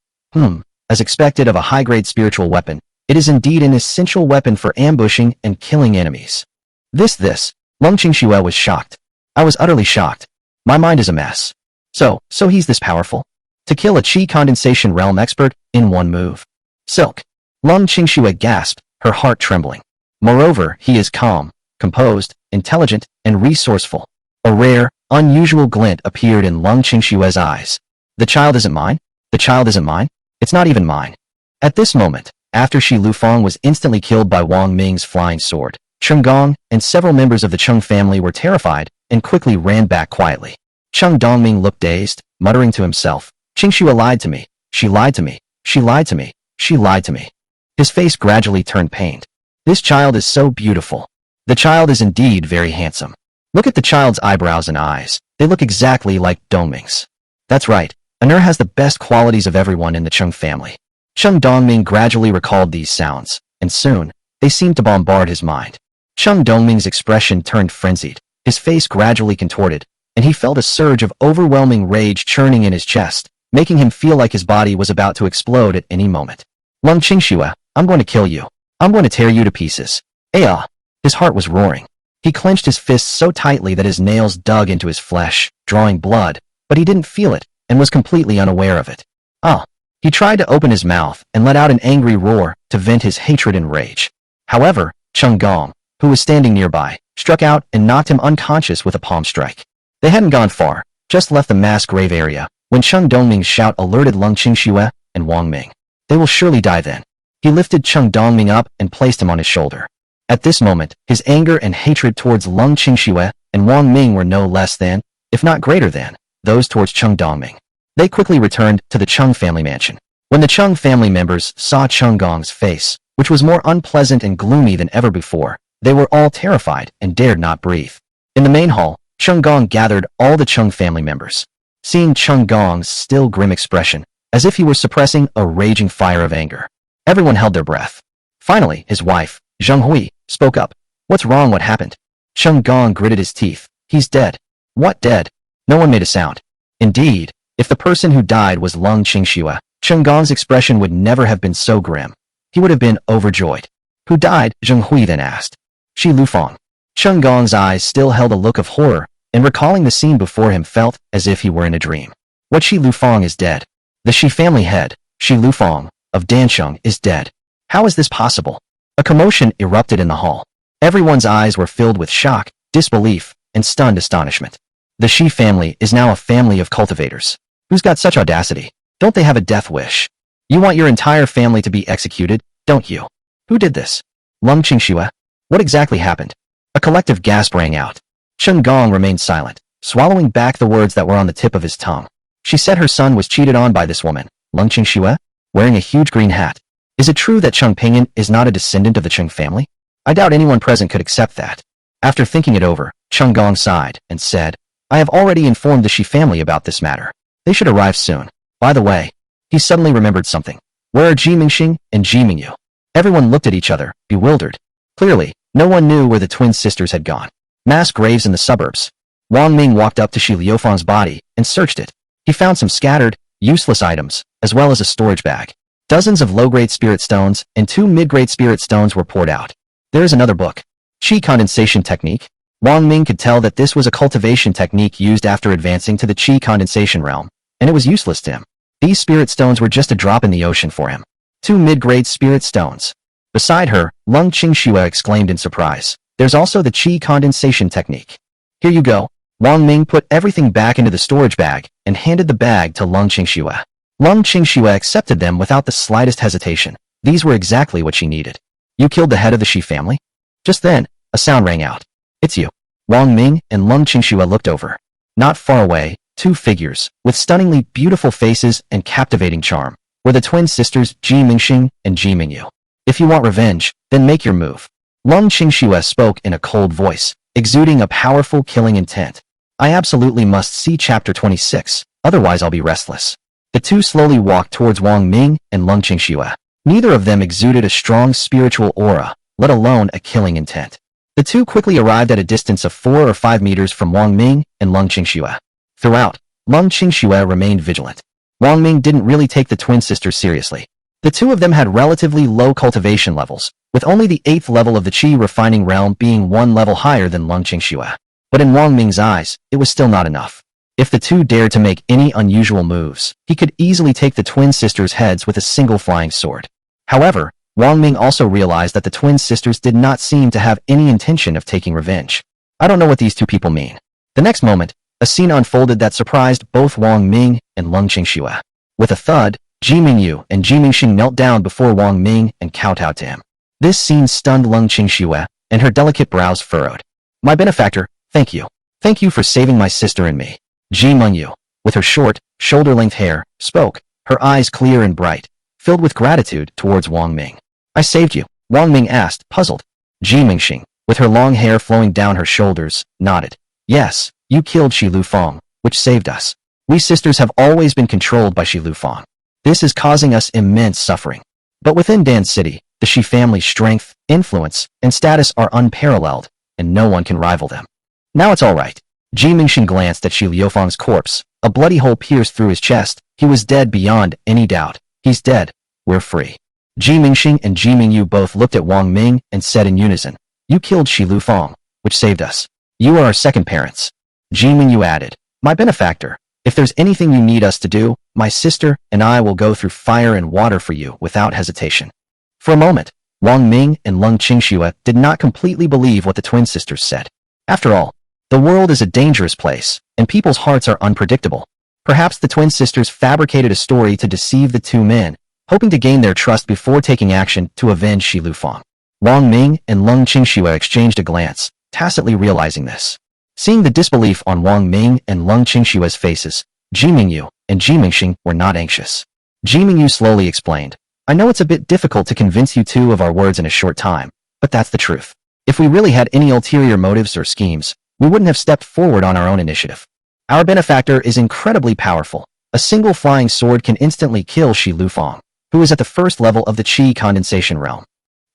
As expected of a high-grade spiritual weapon, it is indeed an essential weapon for ambushing and killing enemies. This, Lung Qingxue was shocked. I was utterly shocked. My mind is a mess. So he's this powerful? To kill a Qi condensation realm expert in one move. Silk. Lung Qingxue gasped, her heart trembling. Moreover, he is calm, composed, intelligent, and resourceful. A rare, unusual glint appeared in Lung Qingxue's eyes. The child isn't mine? The child isn't mine? It's not even mine. At this moment, after Shi Lufang was instantly killed by Wang Ming's flying sword, Cheng Gong and several members of the Cheng family were terrified and quickly ran back quietly. Cheng Dongming looked dazed, muttering to himself, Qingxue lied to me. She lied to me. She lied to me. She lied to me. His face gradually turned pained. This child is so beautiful. The child is indeed very handsome. Look at the child's eyebrows and eyes. They look exactly like Dongming's. That's right. Aner has the best qualities of everyone in the Cheng family. Cheng Dongming gradually recalled these sounds, and soon, they seemed to bombard his mind. Cheng Dongming's expression turned frenzied, his face gradually contorted, and he felt a surge of overwhelming rage churning in his chest, making him feel like his body was about to explode at any moment. Lung Qingxue, I'm going to kill you. I'm going to tear you to pieces. Aya! His heart was roaring. He clenched his fists so tightly that his nails dug into his flesh, drawing blood, but he didn't feel it, and was completely unaware of it. Ah! He tried to open his mouth and let out an angry roar to vent his hatred and rage. However, Cheng Gong, who was standing nearby, struck out and knocked him unconscious with a palm strike. They hadn't gone far, just left the mass grave area, when Cheng Dongming's shout alerted Lung Qingxue and Wang Ming. They will surely die then. He lifted Cheng Dongming up and placed him on his shoulder. At this moment, his anger and hatred towards Lung Qingxue and Wang Ming were no less than, if not greater than, those towards Cheng Dongming. They quickly returned to the Cheng family mansion. When the Cheng family members saw Cheng Gong's face, which was more unpleasant and gloomy than ever before, they were all terrified and dared not breathe. In the main hall, Cheng Gong gathered all the Cheng family members. Seeing Cheng Gong's still grim expression, as if he were suppressing a raging fire of anger, everyone held their breath. Finally, his wife, Zheng Hui, spoke up. What's wrong? What happened? Cheng Gong gritted his teeth. He's dead. What dead? No one made a sound. Indeed, if the person who died was Lung Qingxue, Cheng Gong's expression would never have been so grim. He would have been overjoyed. Who died? Zheng Hui then asked. Shi Lufang. Cheng Gong's eyes still held a look of horror, and recalling the scene before him felt as if he were in a dream. What Shi Lufang is dead. The Shi family head, Shi Lufang, of Dansheng, is dead. How is this possible? A commotion erupted in the hall. Everyone's eyes were filled with shock, disbelief, and stunned astonishment. The Shi family is now a family of cultivators. Who's got such audacity? Don't they have a death wish? You want your entire family to be executed, don't you? Who did this? Lung Qingxue? What exactly happened? A collective gasp rang out. Cheng Gong remained silent, swallowing back the words that were on the tip of his tongue. She said her son was cheated on by this woman, Lung Qingxue, wearing a huge green hat. Is it true that Cheng Pingyan is not a descendant of the Cheng family? I doubt anyone present could accept that. After thinking it over, Cheng Gong sighed and said, I have already informed the Shi family about this matter. They should arrive soon. By the way, he suddenly remembered something. Where are Ji Mingxing and Ji Mingyu? Everyone looked at each other, bewildered. Clearly, no one knew where the twin sisters had gone. Mass graves in the suburbs. Wang Ming walked up to Shi Liufang's body and searched it. He found some scattered, useless items, as well as a storage bag. Dozens of low-grade spirit stones and 2 mid-grade spirit stones were poured out. There is another book. Qi condensation technique. Wang Ming could tell that this was a cultivation technique used after advancing to the Qi condensation realm, and it was useless to him. These spirit stones were just a drop in the ocean for him. 2 mid-grade spirit stones. Beside her, Lung Qingxue exclaimed in surprise. There's also the Qi condensation technique. Here you go. Wang Ming put everything back into the storage bag and handed the bag to Lung Qingxue. Lung Qingxue accepted them without the slightest hesitation. These were exactly what she needed. You killed the head of the Shi family? Just then, a sound rang out. It's you. Wang Ming and Lung Qingxue looked over. Not far away, 2 figures, with stunningly beautiful faces and captivating charm, were the twin sisters Ji Mingxing and Ji Mingyu. If you want revenge, then make your move. Lung Qingxue spoke in a cold voice, exuding a powerful killing intent. I absolutely must see chapter 26, otherwise I'll be restless. The 2 slowly walked towards Wang Ming and Lung Qingxue. Neither of them exuded a strong spiritual aura, let alone a killing intent. The 2 quickly arrived at a distance of 4 or 5 meters from Wang Ming and Lung Qingxue. Throughout, Lung Qingxue remained vigilant. Wang Ming didn't really take the twin sisters seriously. The 2 of them had relatively low cultivation levels, with only the 8th level of the Qi refining realm being 1 level higher than Lung Qingxue. But in Wang Ming's eyes, it was still not enough. If the 2 dared to make any unusual moves, he could easily take the twin sisters' heads with a single flying sword. However, Wang Ming also realized that the twin sisters did not seem to have any intention of taking revenge. I don't know what these 2 people mean. The next moment, a scene unfolded that surprised both Wang Ming and Lung Qingxue. With a thud, Ji Mingyu and Ji Mingxing knelt down before Wang Ming and kowtowed to him. This scene stunned Lung Qingxue, and her delicate brows furrowed. My benefactor, thank you. Thank you for saving my sister and me. Ji Mingyu, with her short, shoulder-length hair, spoke, her eyes clear and bright, filled with gratitude towards Wang Ming. I saved you, Wang Ming asked, puzzled. Ji Mingxing, with her long hair flowing down her shoulders, nodded. Yes, you killed Shi Lufang, which saved us. We sisters have always been controlled by Shi Lufang. This is causing us immense suffering. But within Dan City, the Shi family's strength, influence, and status are unparalleled, and no one can rival them. Now it's all right. Ji Mingxing glanced at Shi Liufang's corpse. A bloody hole pierced through his chest. He was dead beyond any doubt. He's dead. We're free. Ji Mingxing and Ji Mingyu both looked at Wang Ming and said in unison, You killed Shi Lufang, which saved us. You are our second parents. Ji Mingyu added, My benefactor, If there's anything you need us to do, my sister and I will go through fire and water for you without hesitation. For a moment, Wang Ming and Lung Qingxue did not completely believe what the twin sisters said. After all, the world is a dangerous place, and people's hearts are unpredictable. Perhaps the twin sisters fabricated a story to deceive the two men, hoping to gain their trust before taking action to avenge Shi Lufang. Wang Ming and Lung Qingxue exchanged a glance, tacitly realizing this. Seeing the disbelief on Wang Ming and Lung Qingxue's faces, Ji Mingyu and Ji Mingxing were not anxious. Ji Mingyu slowly explained, I know it's a bit difficult to convince you two of our words in a short time, but that's the truth. If we really had any ulterior motives or schemes, we wouldn't have stepped forward on our own initiative. Our benefactor is incredibly powerful. A single flying sword can instantly kill Shi Lufang, who is at the first level of the Qi condensation realm.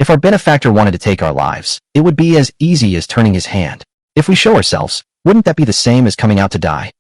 If our benefactor wanted to take our lives, it would be as easy as turning his hand. If we show ourselves, wouldn't that be the same as coming out to die?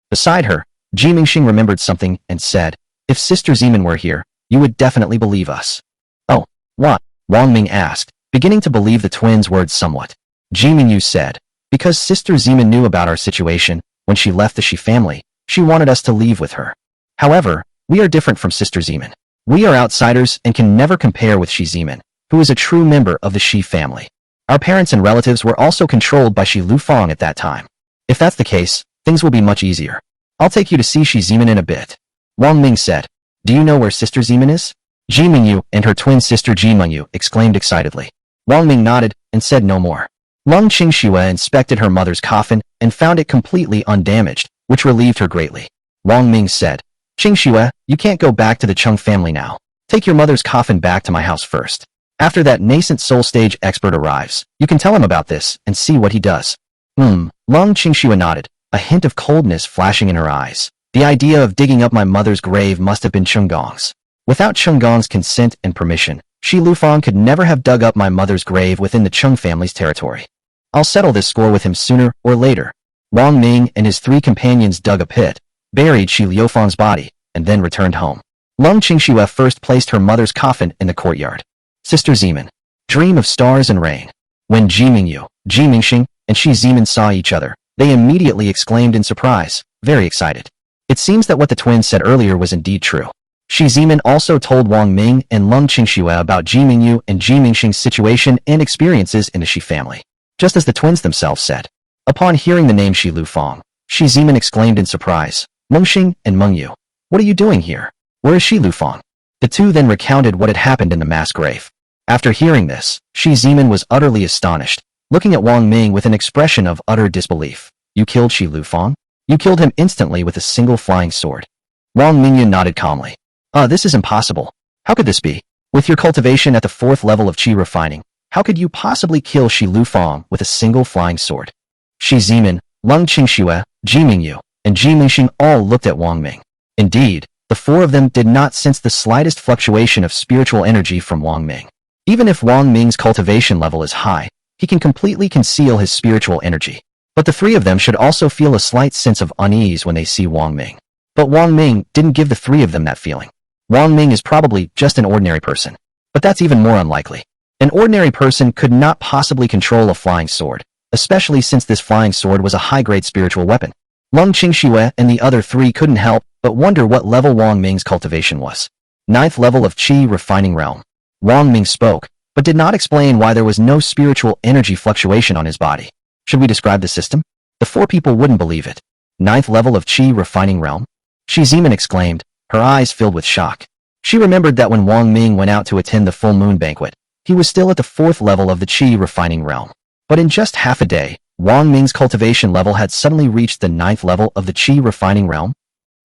Beside her, Ji Mingxing remembered something and said, if Sister Zeman were here, you would definitely believe us. Oh, what? Wang Ming asked, beginning to believe the twins' words somewhat. Ji Mingyu said, because Sister Zeman knew about our situation, when she left the Shi family, she wanted us to leave with her. However, we are different from Sister Zeman. We are outsiders and can never compare with Shi Zeman, who is a true member of the Shi family. Our parents and relatives were also controlled by Shi Lufang at that time. If that's the case, things will be much easier. I'll take you to see Shi Zeman in a bit. Wang Ming said, do you know where Sister Zeman is? Ji Mingyu and her twin sister Ji Mingyu exclaimed excitedly. Wang Ming nodded and said no more. Lung Qingxue inspected her mother's coffin and found it completely undamaged, which relieved her greatly. Wang Ming said, Qingxue, you can't go back to the Chung family now. Take your mother's coffin back to my house first. After that nascent soul stage expert arrives, you can tell him about this and see what he does. Lung Qingxue nodded, a hint of coldness flashing in her eyes. The idea of digging up my mother's grave must have been Chunggong's. Without Chunggong's consent and permission, Shi Lufang could never have dug up my mother's grave within the Chung family's territory. I'll settle this score with him sooner or later. Wang Ming and his three companions dug a pit, buried Shi Liufang's body, and then returned home. Lung Qingxue first placed her mother's coffin in the courtyard. Sister Zeman. Dream of stars and rain. When Ji Mingyu, Ji Mingxing, and Shi Zeman saw each other, they immediately exclaimed in surprise, very excited. It seems that what the twins said earlier was indeed true. Shi Zeman also told Wang Ming and Lung Qingxue about Ji Mingyu and Ji Mingxing's situation and experiences in the Shi family, just as the twins themselves said. Upon hearing the name Shi Lufang, Shi Zeman exclaimed in surprise, Mengxing and Mengyu, what are you doing here? Where is Shi Lufang? The two then recounted what had happened in the mass grave. After hearing this, Shi Zeman was utterly astonished, looking at Wang Ming with an expression of utter disbelief. You killed Shi Lufang? You killed him instantly with a single flying sword. Wang Mingyu nodded calmly. This is impossible. How could this be? With your cultivation at the 4th level of Qi refining, how could you possibly kill Shi Lufang with a single flying sword? Shi Zeman, Lung Qingxue, Ji Mingyu, and Ji Mingxing all looked at Wang Ming. Indeed, the four of them did not sense the slightest fluctuation of spiritual energy from Wang Ming. Even if Wang Ming's cultivation level is high, he can completely conceal his spiritual energy. But the three of them should also feel a slight sense of unease when they see Wang Ming. But Wang Ming didn't give the three of them that feeling. Wang Ming is probably just an ordinary person. But that's even more unlikely. An ordinary person could not possibly control a flying sword, especially since this flying sword was a high-grade spiritual weapon. Lung Qingxue and the other three couldn't help but wonder what level Wang Ming's cultivation was. 9th level of Qi refining realm. Wang Ming spoke, but did not explain why there was no spiritual energy fluctuation on his body. Should we describe the system? The four people wouldn't believe it. 9th level of Qi refining realm? Shi Zeman exclaimed, her eyes filled with shock. She remembered that when Wang Ming went out to attend the full moon banquet, he was still at the 4th level of the Qi refining realm. But in just half a day, Wang Ming's cultivation level had suddenly reached the 9th level of the Qi refining realm.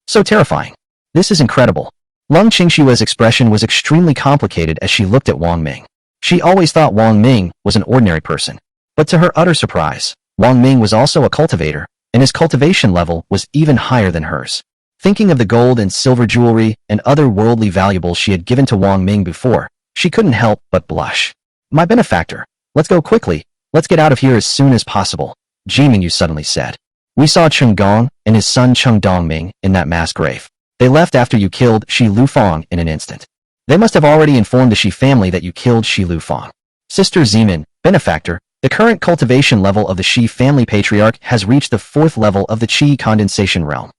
So terrifying. This is incredible. Lung Qingxue's expression was extremely complicated as she looked at Wang Ming. She always thought Wang Ming was an ordinary person. But to her utter surprise, Wang Ming was also a cultivator, and his cultivation level was even higher than hers. Thinking of the gold and silver jewelry and other worldly valuables she had given to Wang Ming before, she couldn't help but blush. My benefactor, let's go quickly. Let's get out of here as soon as possible, Ji Mingyu suddenly said. We saw Chunggong and his son Chung Dongming in that mass grave. They left after you killed Shi Lufang in an instant. They must have already informed the Shi family that you killed Shi Lufang. Sister Zeman, benefactor, the current cultivation level of the Shi family patriarch has reached the 4th level of the Qi condensation realm.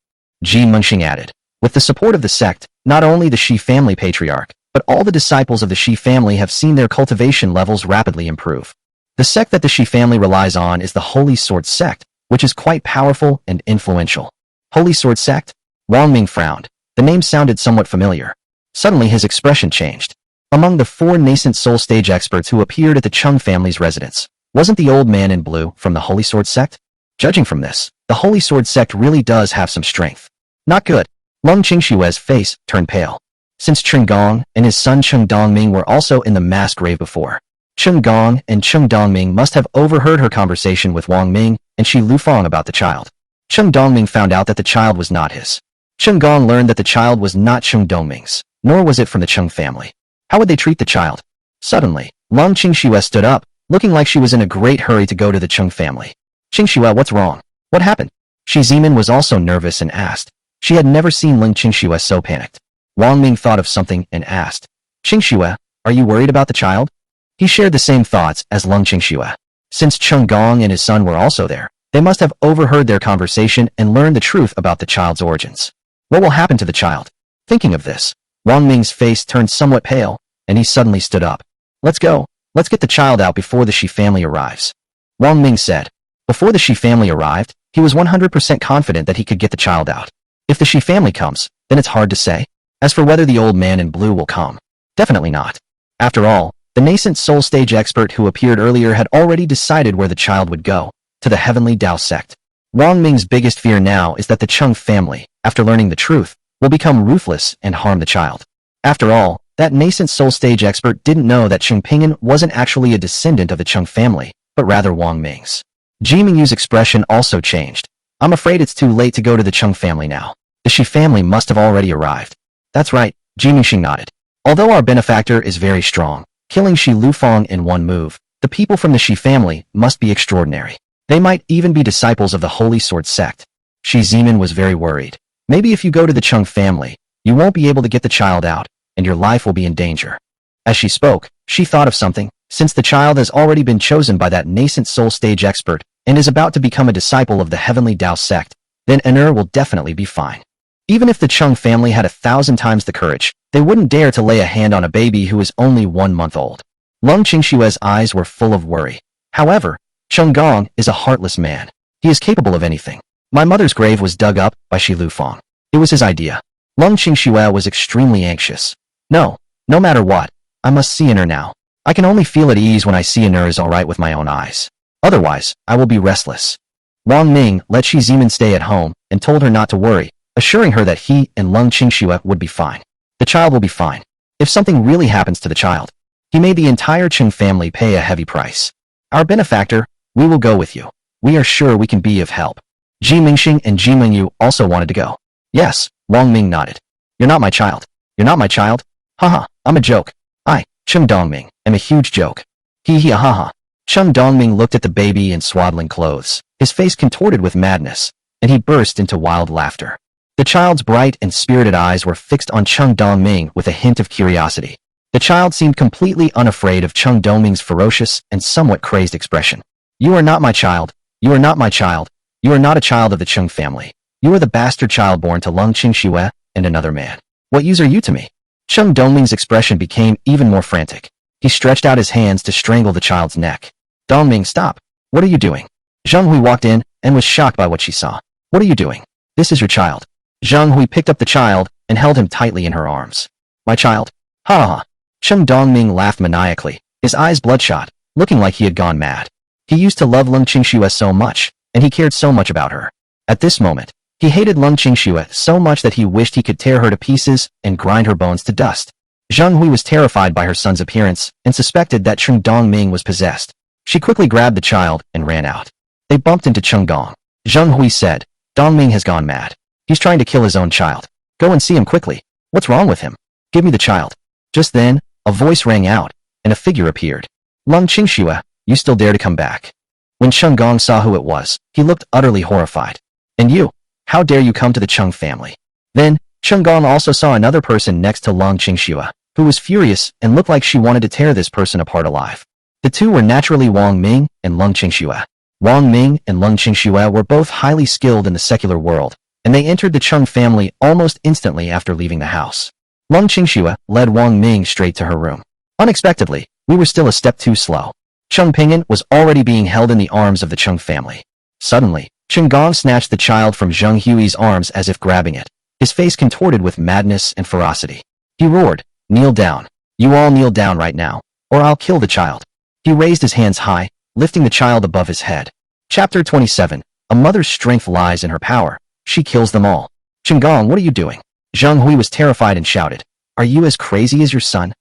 Ji Mengxing added. With the support of the sect, not only the Shi family patriarch, but all the disciples of the Shi family have seen their cultivation levels rapidly improve. The sect that the Shi family relies on is the Holy Sword sect, which is quite powerful and influential. Holy Sword sect? Wang Ming frowned. The name sounded somewhat familiar. Suddenly his expression changed. Among the 4 nascent soul stage experts who appeared at the Chung family's residence, wasn't the old man in blue from the Holy Sword sect? Judging from this, the Holy Sword sect really does have some strength. Not good. Lung Qingshue's face turned pale. Since Cheng Gong and his son Cheng Dongming were also in the mass grave before, Cheng Gong and Cheng Dongming must have overheard her conversation with Wang Ming and Shi Lufang about the child. Cheng Dongming found out that the child was not his. Cheng Gong learned that the child was not Cheng Dongming's, nor was it from the Cheng family. How would they treat the child? Suddenly, Lung Qingxue stood up, looking like she was in a great hurry to go to the Cheng family. Qingxue, what's wrong? What happened? Shi Zimin was also nervous and asked. She had never seen Lung Qingxue so panicked. Wang Ming thought of something and asked, Qingxue, are you worried about the child? He shared the same thoughts as Lung Qingxue. Since Cheng Gong and his son were also there, they must have overheard their conversation and learned the truth about the child's origins. What will happen to the child? Thinking of this, Wang Ming's face turned somewhat pale, and he suddenly stood up. Let's go. Let's get the child out before the Shi family arrives. Wang Ming said. Before the Shi family arrived, he was 100% confident that he could get the child out. If the Shi family comes, then it's hard to say. As for whether the old man in blue will come, definitely not. After all, the nascent soul stage expert who appeared earlier had already decided where the child would go, to the heavenly Tao sect. Wang Ming's biggest fear now is that the Cheng family, after learning the truth, will become ruthless and harm the child. After all, that nascent soul stage expert didn't know that Cheng Pingan wasn't actually a descendant of the Cheng family, but rather Wang Ming's. Ji Mingyu's expression also changed. I'm afraid it's too late to go to the Cheng family now. The Shi family must have already arrived. That's right, Ji Mingxing nodded. Although our benefactor is very strong, killing Shi Lufang in one move, the people from the Shi family must be extraordinary. They might even be disciples of the Holy Sword sect. Shi Zimin was very worried. Maybe if you go to the Cheng family, you won't be able to get the child out, and your life will be in danger. As she spoke, she thought of something. Since the child has already been chosen by that nascent soul stage expert and is about to become a disciple of the heavenly Tao sect, then Enur will definitely be fine. Even if the Cheng family had 1,000 times the courage, they wouldn't dare to lay a hand on a baby who is only 1 month old. Lung Qingshue's eyes were full of worry. However, Cheng Gong is a heartless man. He is capable of anything. My mother's grave was dug up by Shi Lufang. It was his idea. Lung Qingxue was extremely anxious. No matter what, I must see Enur now. I can only feel at ease when I see Enur is alright with my own eyes. Otherwise, I will be restless. Wang Ming let Shi Zimin stay at home and told her not to worry, assuring her that he and Lung Qingxue would be fine. The child will be fine. If something really happens to the child, he made the entire Cheng family pay a heavy price. Our benefactor, we will go with you. We are sure we can be of help. Ji Mingxing and Ji Mingyu also wanted to go. Yes, Wang Ming nodded. You're not my child. You're not my child? Haha, I'm a joke. I, Cheng Dongming, am a huge joke. Hee hee haha. Cheng Dongming looked at the baby in swaddling clothes, his face contorted with madness, and he burst into wild laughter. The child's bright and spirited eyes were fixed on Cheng Dongming with a hint of curiosity. The child seemed completely unafraid of Cheng Dongming's ferocious and somewhat crazed expression. You are not my child. You are not my child. You are not a child of the Cheng family. You are the bastard child born to Lung Qingxue and another man. What use are you to me? Cheng Dongming's expression became even more frantic. He stretched out his hands to strangle the child's neck. Dongming, stop. What are you doing? Zheng Hui walked in and was shocked by what she saw. What are you doing? This is your child. Zheng Hui picked up the child and held him tightly in her arms. My child? Ha ha ha. Cheng Dongming laughed maniacally, his eyes bloodshot, looking like he had gone mad. He used to love Lung Qingxue so much, and he cared so much about her. At this moment, he hated Lung Qingxue so much that he wished he could tear her to pieces and grind her bones to dust. Zheng Hui was terrified by her son's appearance and suspected that Cheng Dongming was possessed. She quickly grabbed the child and ran out. They bumped into Cheng Gong. Zheng Hui said, Dongming has gone mad. He's trying to kill his own child. Go and see him quickly. What's wrong with him? Give me the child. Just then, a voice rang out, and a figure appeared. Lung Qingxue, you still dare to come back? When Cheng Gong saw who it was, he looked utterly horrified. And you? How dare you come to the Cheng family? Then, Cheng Gong also saw another person next to Lung Qingxue, who was furious and looked like she wanted to tear this person apart alive. The two were naturally Wang Ming and Lung Qingxue. Wang Ming and Lung Qingxue were both highly skilled in the secular world, and they entered the Chung family almost instantly after leaving the house. Lung Qingxue led Wang Ming straight to her room. Unexpectedly, we were still a step too slow. Chung Pingan was already being held in the arms of the Chung family. Suddenly, Chen Gong snatched the child from Zheng Hui's arms as if grabbing it, his face contorted with madness and ferocity. He roared, "Kneel down. You all kneel down right now, or I'll kill the child." He raised his hands high, lifting the child above his head. Chapter 27. A mother's strength lies in her power. She kills them all. "Chen Gong, what are you doing?" Zheng Hui was terrified and shouted, "Are you as crazy as your son?"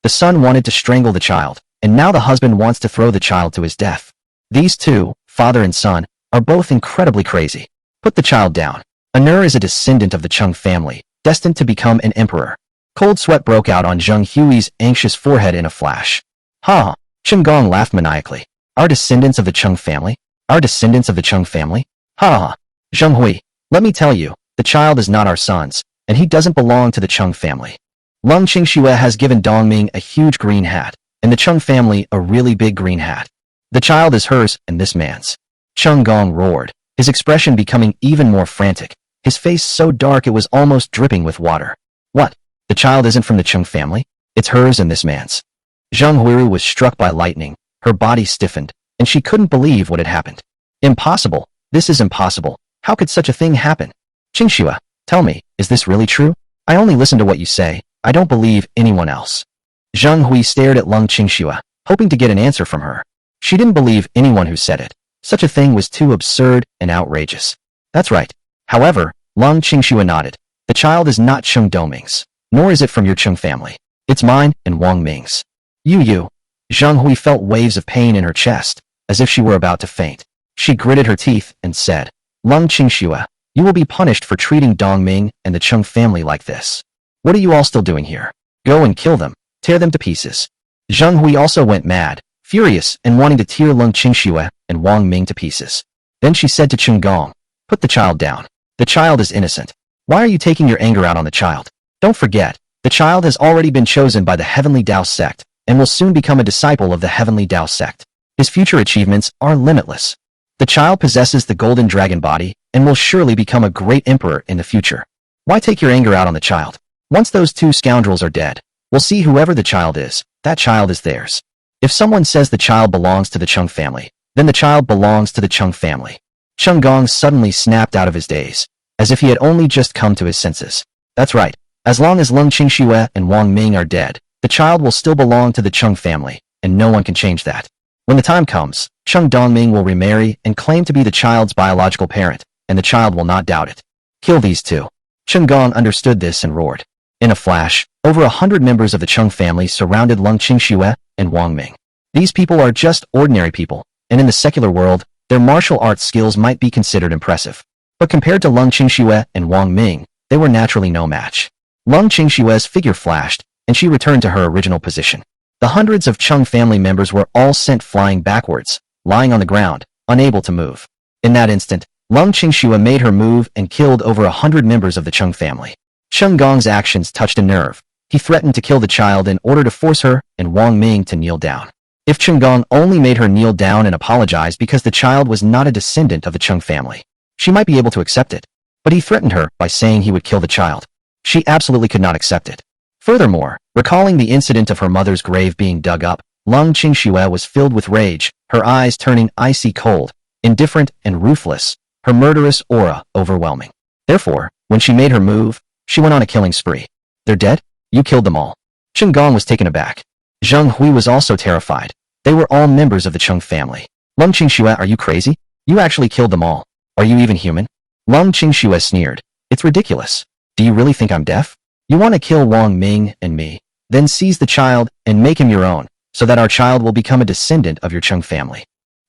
The son wanted to strangle the child, and now the husband wants to throw the child to his death. These two, father and son, are both incredibly crazy. Put the child down. Anur is a descendant of the Chung family, destined to become an emperor. Cold sweat broke out on Zheng Hui's anxious forehead in a flash. "Ha!" Chen Gong laughed maniacally. "Our descendants of the Chung family? Our descendants of the Chung family? Ha ha! Zheng Hui, let me tell you, the child is not our son's, and he doesn't belong to the Chung family. Lung Qingxue has given Dongming a huge green hat, and the Chung family a really big green hat. The child is hers and this man's." Chen Gong roared, his expression becoming even more frantic, his face so dark it was almost dripping with water. "What? The child isn't from the Chung family? It's hers and this man's." Zheng Huiru was struck by lightning, her body stiffened, and she couldn't believe what had happened. "Impossible! This is impossible! How could such a thing happen? Qingxue, tell me, is this really true? I only listen to what you say, I don't believe anyone else." Zheng Hui stared at Lung Qingxue, hoping to get an answer from her. She didn't believe anyone who said it. Such a thing was too absurd and outrageous. "That's right." However, Lung Qingxue nodded. "The child is not Chung Doming's, nor is it from your Chung family. It's mine and Wang Ming's." You. Zheng Hui felt waves of pain in her chest, as if she were about to faint. She gritted her teeth and said, "Lung Qingxue, you will be punished for treating Dongming and the Chung family like this. What are you all still doing here? Go and kill them, tear them to pieces." Zheng Hui also went mad, furious and wanting to tear Lung Qingxue and Wang Ming to pieces. Then she said to Chen Gong, "Put the child down. The child is innocent. Why are you taking your anger out on the child? Don't forget, the child has already been chosen by the Heavenly Tao sect and will soon become a disciple of the Heavenly Tao sect. His future achievements are limitless. The child possesses the golden dragon body and will surely become a great emperor in the future. Why take your anger out on the child? Once those two scoundrels are dead, we'll see whoever the child is, that child is theirs. If someone says the child belongs to the Chung family, then the child belongs to the Chung family." Chen Gong suddenly snapped out of his daze, as if he had only just come to his senses. "That's right. As long as Lung Qingxue and Wang Ming are dead, the child will still belong to the Chung family, and no one can change that. When the time comes, Chung Dongming will remarry and claim to be the child's biological parent, and the child will not doubt it. Kill these two." Chen Gong understood this and roared. In a flash, over 100 members of the Chung family surrounded Lung Qingxue and Wang Ming. These people are just ordinary people, and in the secular world, their martial arts skills might be considered impressive. But compared to Lung Qingxue and Wang Ming, they were naturally no match. Lung Qingxue's figure flashed, and she returned to her original position. The hundreds of Chung family members were all sent flying backwards, lying on the ground, unable to move. In that instant, Lung Qingxue made her move and killed over 100 members of the Chung family. Chen Gong's actions touched a nerve. He threatened to kill the child in order to force her and Wang Ming to kneel down. If Chen Gong only made her kneel down and apologize because the child was not a descendant of the Chung family, she might be able to accept it. But he threatened her by saying he would kill the child. She absolutely could not accept it. Furthermore, recalling the incident of her mother's grave being dug up, Lung Qingxue was filled with rage, her eyes turning icy cold, indifferent and ruthless, her murderous aura overwhelming. Therefore, when she made her move, she went on a killing spree. "They're dead? You killed them all." Chen Gong was taken aback. Zheng Hui was also terrified. They were all members of the Chung family. "Lung Qingxue, are you crazy? You actually killed them all. Are you even human?" Lung Qingxue sneered. "It's ridiculous. Do you really think I'm deaf? You want to kill Wang Ming and me, then seize the child and make him your own, so that our child will become a descendant of your Chung family.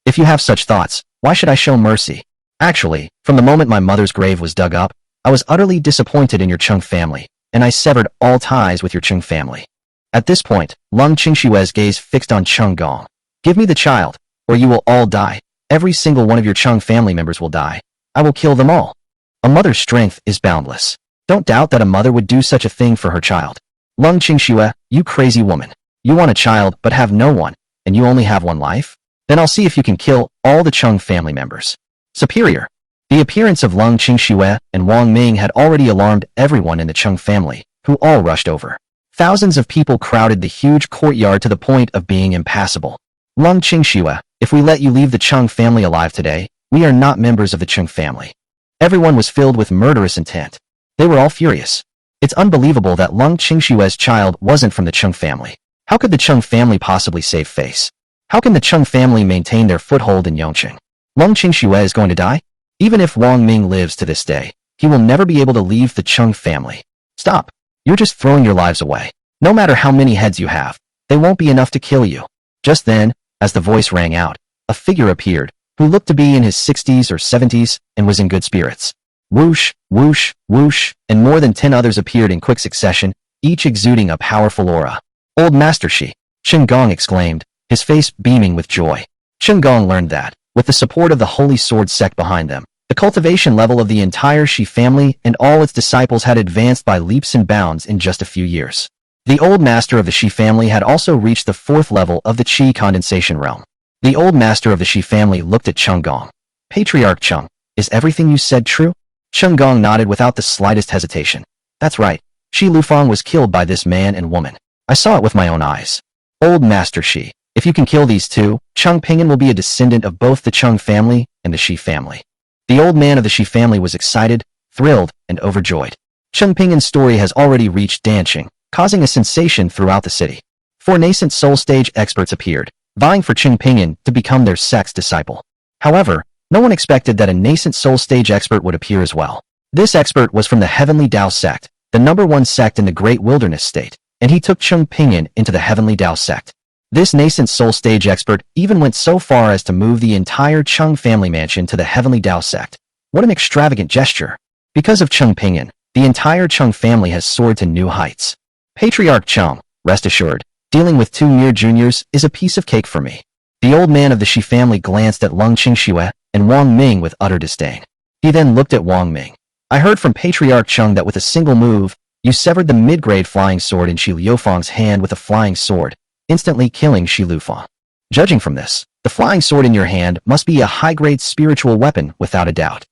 If you have such thoughts, why should I show mercy? Actually, from the moment my mother's grave was dug up, I was utterly disappointed in your Chung family, and I severed all ties with your Chung family." At this point, Lung Qingxue's gaze fixed on Chen Gong. "Give me the child, or you will all die. Every single one of your Chung family members will die. I will kill them all." A mother's strength is boundless. Don't doubt that a mother would do such a thing for her child. "Lung Qingxue, you crazy woman. You want a child but have no one, and you only have one life? Then I'll see if you can kill all the Chung family members." "Superior." The appearance of Lung Qingxue and Wang Ming had already alarmed everyone in the Cheng family, who all rushed over. Thousands of people crowded the huge courtyard to the point of being impassable. Lung Qingxue, if we let you leave the Cheng family alive today, we are not members of the Cheng family. Everyone was filled with murderous intent. They were all furious. It's unbelievable that Lung Qingxue's child wasn't from the Cheng family. How could the Cheng family possibly save face? How can the Cheng family maintain their foothold in Yongqing? Lung Qingxue is going to die? Even if Wang Ming lives to this day, he will never be able to leave the Cheng family. Stop. You're just throwing your lives away. No matter how many heads you have, they won't be enough to kill you. Just then, as the voice rang out, a figure appeared, who looked to be in his 60s or 70s and was in good spirits. Whoosh, whoosh, whoosh, and more than 10 others appeared in quick succession, each exuding a powerful aura. Old Master Shi, Chen Gong exclaimed, his face beaming with joy. Chen Gong learned that, with the support of the Holy Sword sect behind them, the cultivation level of the entire Shi family and all its disciples had advanced by leaps and bounds in just a few years. The old master of the Shi family had also reached the 4th level of the Qi condensation realm. The old master of the Shi family looked at Cheng Gong. Patriarch Cheng, is everything you said true? Cheng Gong nodded without the slightest hesitation. That's right. Shi Lufang was killed by this man and woman. I saw it with my own eyes. Old Master Shi, if you can kill these two, Cheng Pingan will be a descendant of both the Cheng family and the Shi family. The old man of the Shi family was excited, thrilled, and overjoyed. Cheng Pingan's story has already reached Danqing, causing a sensation throughout the city. 4 nascent soul stage experts appeared, vying for Cheng Pingan to become their sect's disciple. However, no one expected that a nascent soul stage expert would appear as well. This expert was from the Heavenly Dao sect, the #1 sect in the Great Wilderness State, and he took Cheng Pingan into the Heavenly Dao sect. This nascent soul stage expert even went so far as to move the entire Cheng family mansion to the Heavenly Dao sect. What an extravagant gesture! Because of Cheng Pingan, the entire Cheng family has soared to new heights. Patriarch Cheng, rest assured, dealing with 2 mere juniors is a piece of cake for me. The old man of the Shi family glanced at Lung Qingxue and Wang Ming with utter disdain. He then looked at Wang Ming. I heard from Patriarch Cheng that with a single move, you severed the mid-grade flying sword in Shi Liufang's hand with a flying sword, instantly killing Shi Lufang. Judging from this, the flying sword in your hand must be a high-grade spiritual weapon without a doubt.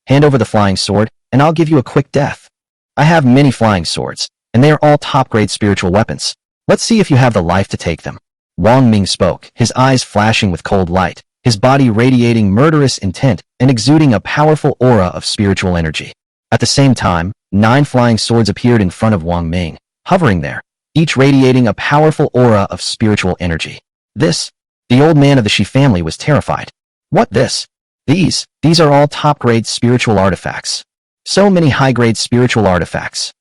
Hand over the flying sword, and I'll give you a quick death. I have many flying swords, and they are all top-grade spiritual weapons. Let's see if you have the life to take them. Wang Ming spoke, his eyes flashing with cold light, his body radiating murderous intent and exuding a powerful aura of spiritual energy. At the same time, 9 flying swords appeared in front of Wang Ming, hovering there, each radiating a powerful aura of spiritual energy. The old man of the Shi family was terrified. What this? These are all top-grade spiritual artifacts. So many high-grade spiritual artifacts.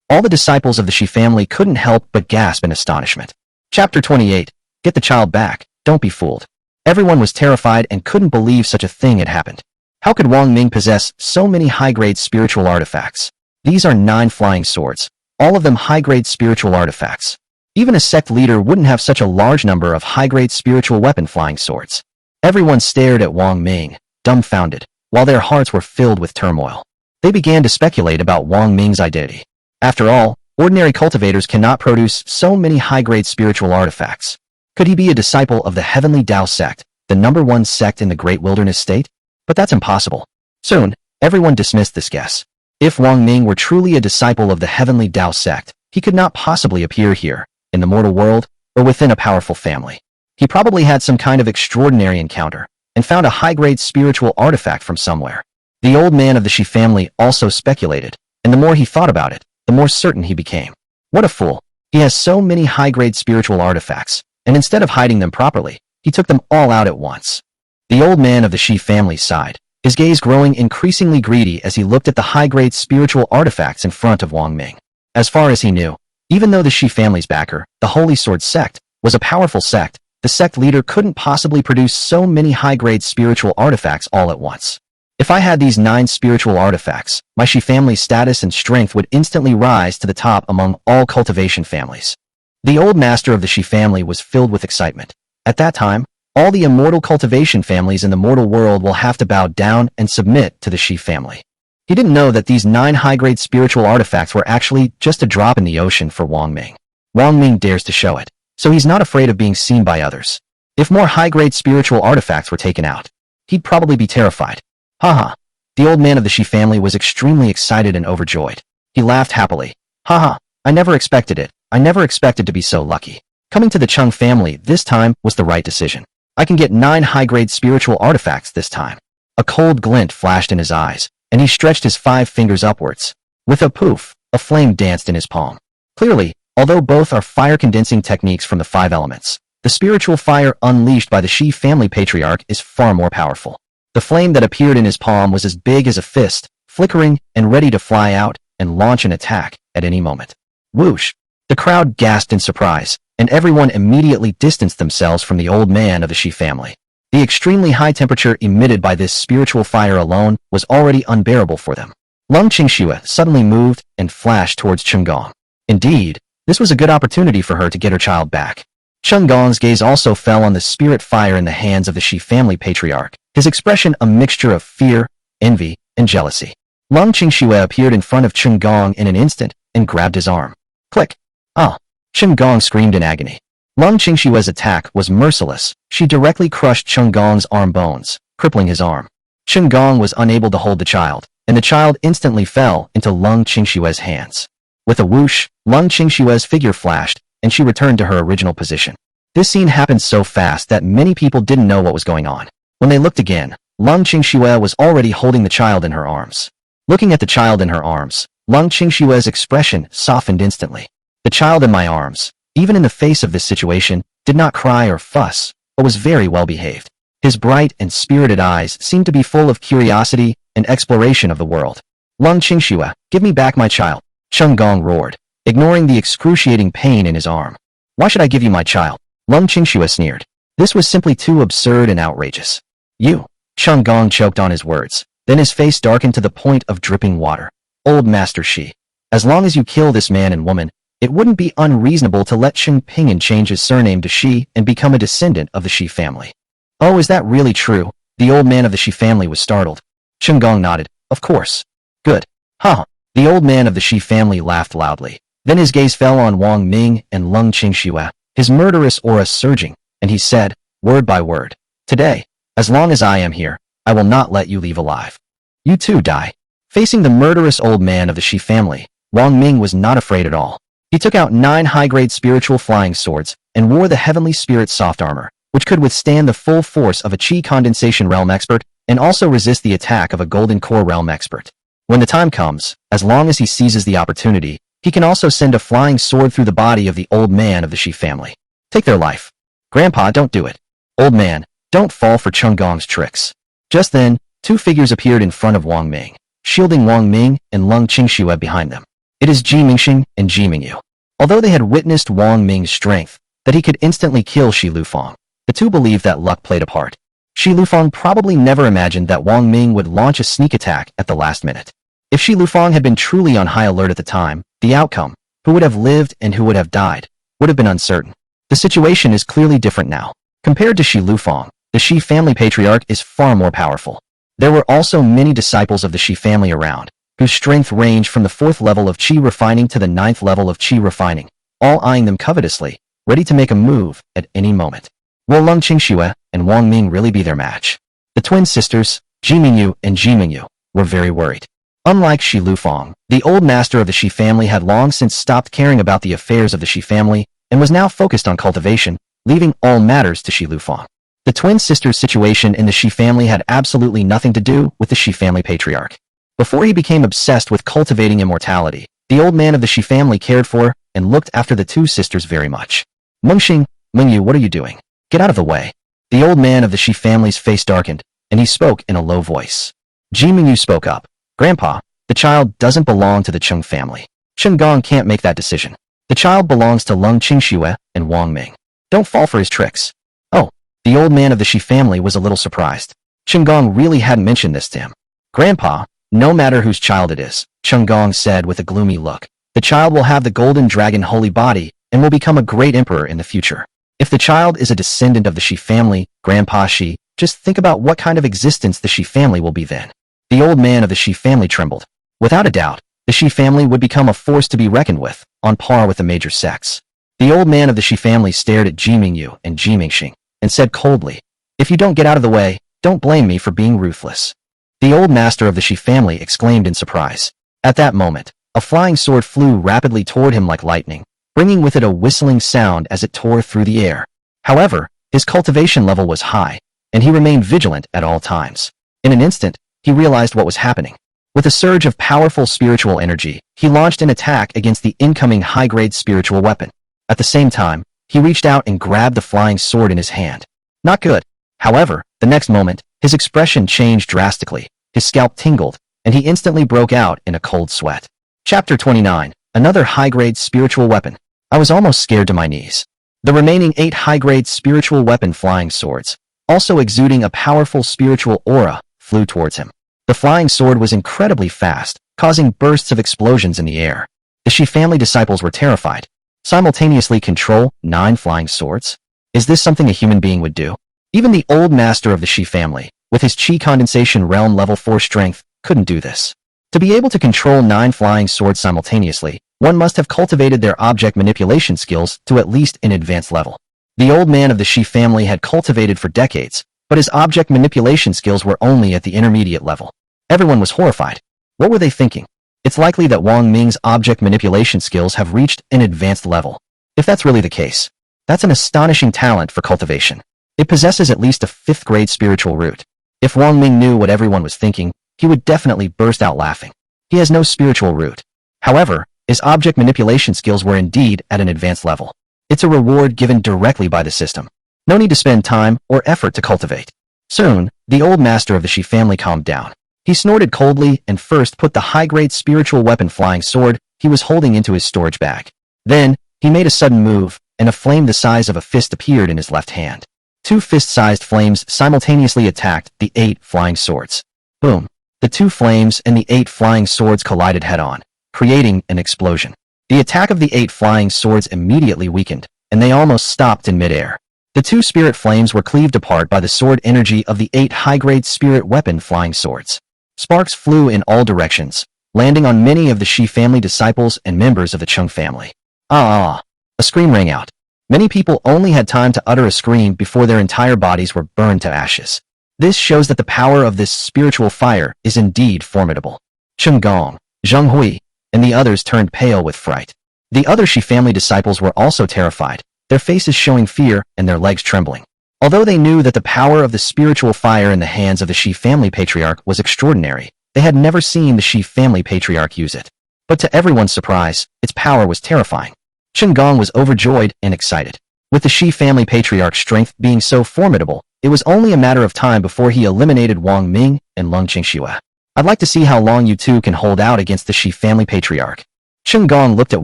All the disciples of the Shi family couldn't help but gasp in astonishment. Chapter 28. Get the child back, don't be fooled. Everyone was terrified and couldn't believe such a thing had happened. How could Wang Ming possess so many high-grade spiritual artifacts? These are 9 flying swords, all of them high-grade spiritual artifacts. Even a sect leader wouldn't have such a large number of high-grade spiritual weapon flying swords. Everyone stared at Wang Ming, dumbfounded, while their hearts were filled with turmoil. They began to speculate about Wang Ming's identity. After all, ordinary cultivators cannot produce so many high-grade spiritual artifacts. Could he be a disciple of the Heavenly Dao sect, the #1 sect in the Great Wilderness State? But that's impossible. Soon, everyone dismissed this guess. If Wang Ming were truly a disciple of the Heavenly Dao sect, he could not possibly appear here, in the mortal world, or within a powerful family. He probably had some kind of extraordinary encounter, and found a high-grade spiritual artifact from somewhere. The old man of the Shi family also speculated, and the more he thought about it, the more certain he became. What a fool. He has so many high-grade spiritual artifacts, and instead of hiding them properly, he took them all out at once. The old man of the Shi family sighed, his gaze growing increasingly greedy as he looked at the high-grade spiritual artifacts in front of Wang Ming. As far as he knew, even though the Shi family's backer, the Holy Sword sect, was a powerful sect, the sect leader couldn't possibly produce so many high-grade spiritual artifacts all at once. If I had these 9 spiritual artifacts, my Shi family's status and strength would instantly rise to the top among all cultivation families. The old master of the Shi family was filled with excitement. At that time, all the immortal cultivation families in the mortal world will have to bow down and submit to the Shi family. He didn't know that these 9 high-grade spiritual artifacts were actually just a drop in the ocean for Wang Ming. Wang Ming dares to show it, so he's not afraid of being seen by others. If more high-grade spiritual artifacts were taken out, he'd probably be terrified. Haha. The old man of the Shi family was extremely excited and overjoyed. He laughed happily. Haha, I never expected it. I never expected to be so lucky. Coming to the Chung family this time was the right decision. I can get 9 high-grade spiritual artifacts this time. A cold glint flashed in his eyes, and he stretched his 5 fingers upwards. With a poof, a flame danced in his palm. Clearly, although both are fire-condensing techniques from the 5 elements, the spiritual fire unleashed by the Shi family patriarch is far more powerful. The flame that appeared in his palm was as big as a fist, flickering and ready to fly out and launch an attack at any moment. Whoosh! The crowd gasped in surprise, and everyone immediately distanced themselves from the old man of the Shi family. The extremely high temperature emitted by this spiritual fire alone was already unbearable for them. Lung Qingxue suddenly moved and flashed towards Chunggong. Indeed, this was a good opportunity for her to get her child back. Chunggong's gaze also fell on the spirit fire in the hands of the Shi family patriarch, his expression a mixture of fear, envy, and jealousy. Lung Qingxue appeared in front of Chunggong in an instant and grabbed his arm. Click! Ah! Chunggong screamed in agony. Lung Qingxue's attack was merciless. She directly crushed Chunggong's arm bones, crippling his arm. Chunggong was unable to hold the child, and the child instantly fell into Lung Qingxue's hands. With a whoosh, Lung Qingxue's figure flashed, and she returned to her original position. This scene happened so fast that many people didn't know what was going on. When they looked again, Lung Qingxue was already holding the child in her arms. Looking at the child in her arms, Lung Qingxue's expression softened instantly. The child in my arms, even in the face of this situation, did not cry or fuss, but was very well behaved. His bright and spirited eyes seemed to be full of curiosity and exploration of the world. Lung Qingxue, give me back my child, Chunggong roared, ignoring the excruciating pain in his arm. Why should I give you my child? Lung Qingxue sneered. This was simply too absurd and outrageous. You, Chunggong choked on his words, then his face darkened to the point of dripping water. Old Master Shi, as long as you kill this man and woman, it wouldn't be unreasonable to let Chen Ping'an change his surname to Shi and become a descendant of the Shi family. Oh, is that really true? The old man of the Shi family was startled. Chunggong nodded. Of course. Good. Huh. The old man of the Shi family laughed loudly. Then his gaze fell on Wang Ming and Lung Qingxue, his murderous aura surging, and he said, word by word, today, as long as I am here, I will not let you leave alive. You too die. Facing the murderous old man of the Shi family, Wang Ming was not afraid at all. He took out 9 high-grade spiritual flying swords and wore the heavenly spirit soft armor, which could withstand the full force of a Qi condensation realm expert and also resist the attack of a golden core realm expert. When the time comes, as long as he seizes the opportunity, he can also send a flying sword through the body of the old man of the Shi family. Take their life. Grandpa, don't do it. Old man, don't fall for Chunggong's tricks. Just then, 2 figures appeared in front of Wang Ming, shielding Wang Ming and Lung Qingxue behind them. It is Ji Mingxing and Ji Mingyu. Although they had witnessed Wang Ming's strength, that he could instantly kill Shi Lufang, the two believed that luck played a part. Shi Lufang probably never imagined that Wang Ming would launch a sneak attack at the last minute. If Shi Lufang had been truly on high alert at the time, the outcome, who would have lived and who would have died, would have been uncertain. The situation is clearly different now. Compared to Shi Lufang, the Shi family patriarch is far more powerful. There were also many disciples of the Shi family around, whose strength ranged from the 4th level of Qi refining to the 9th level of Qi refining, all eyeing them covetously, ready to make a move at any moment. Will Lung Qingxue and Wang Ming really be their match? The twin sisters, Ji Mingyu and Ji Mingyu, were very worried. Unlike Shi Lufang, the old master of the Shi family had long since stopped caring about the affairs of the Shi family and was now focused on cultivation, leaving all matters to Shi Lufang. The twin sisters' situation in the Shi family had absolutely nothing to do with the Shi family patriarch. Before he became obsessed with cultivating immortality, the old man of the Shi family cared for and looked after the 2 sisters very much. Mengxing, Mingyu, what are you doing? Get out of the way. The old man of the Shi family's face darkened, and he spoke in a low voice. Ji Mingyu spoke up. Grandpa, the child doesn't belong to the Chung family. Chunggong can't make that decision. The child belongs to Lung Qingxue and Wang Ming. Don't fall for his tricks. Oh, the old man of the Shi family was a little surprised. Chunggong really hadn't mentioned this to him. Grandpa, no matter whose child it is, Chunggong said with a gloomy look, the child will have the golden dragon holy body and will become a great emperor in the future. If the child is a descendant of the Shi family, Grandpa Shi, just think about what kind of existence the Shi family will be then. The old man of the Shi family trembled. Without a doubt, the Shi family would become a force to be reckoned with, on par with the major sects. The old man of the Shi family stared at Ji Mingyu and Ji Mingxing, and said coldly, if you don't get out of the way, don't blame me for being ruthless. The old master of the Shi family exclaimed in surprise. At that moment, a flying sword flew rapidly toward him like lightning, bringing with it a whistling sound as it tore through the air. However, his cultivation level was high, and he remained vigilant at all times. In an instant, he realized what was happening. With a surge of powerful spiritual energy, he launched an attack against the incoming high-grade spiritual weapon. At the same time, he reached out and grabbed the flying sword in his hand. Not good. However, the next moment, his expression changed drastically, his scalp tingled, and he instantly broke out in a cold sweat. Chapter 29. Another high-grade spiritual weapon. I was almost scared to my knees. The remaining 8 high-grade spiritual weapon flying swords, also exuding a powerful spiritual aura, flew towards him. The flying sword was incredibly fast, causing bursts of explosions in the air. The Shi family disciples were terrified. Simultaneously control 9 flying swords? Is this something a human being would do? Even the old master of the Shi family, with his Qi condensation realm level 4 strength, couldn't do this. To be able to control 9 flying swords simultaneously, one must have cultivated their object manipulation skills to at least an advanced level. The old man of the Shi family had cultivated for decades, but his object manipulation skills were only at the intermediate level. Everyone was horrified. What were they thinking? It's likely that Wang Ming's object manipulation skills have reached an advanced level. If that's really the case, that's an astonishing talent for cultivation. It possesses at least a 5th grade spiritual root. If Wang Ming knew what everyone was thinking, he would definitely burst out laughing. He has no spiritual root. However, his object manipulation skills were indeed at an advanced level. It's a reward given directly by the system. No need to spend time or effort to cultivate. Soon, the old master of the Shi family calmed down. He snorted coldly and first put the high-grade spiritual weapon flying sword he was holding into his storage bag. Then, he made a sudden move, and a flame the size of a fist appeared in his left hand. 2 fist-sized flames simultaneously attacked the 8 flying swords. Boom! The 2 flames and the 8 flying swords collided head-on, creating an explosion. The attack of the 8 flying swords immediately weakened, and they almost stopped in midair. The 2 spirit flames were cleaved apart by the sword energy of the 8 high-grade spirit weapon flying swords. Sparks flew in all directions, landing on many of the Shi family disciples and members of the Chung family. Ah! A scream rang out. Many people only had time to utter a scream before their entire bodies were burned to ashes. This shows that the power of this spiritual fire is indeed formidable. Cheng Gong, Zheng Hui, and the others turned pale with fright. The other Shi family disciples were also terrified, their faces showing fear and their legs trembling. Although they knew that the power of the spiritual fire in the hands of the Shi family patriarch was extraordinary, they had never seen the Shi family patriarch use it. But to everyone's surprise, its power was terrifying. Cheng Gong was overjoyed and excited. With the Shi family patriarch's strength being so formidable, it was only a matter of time before he eliminated Wang Ming and Leng Qingxue. I'd like to see how long you two can hold out against the Shi family patriarch. Cheng Gong looked at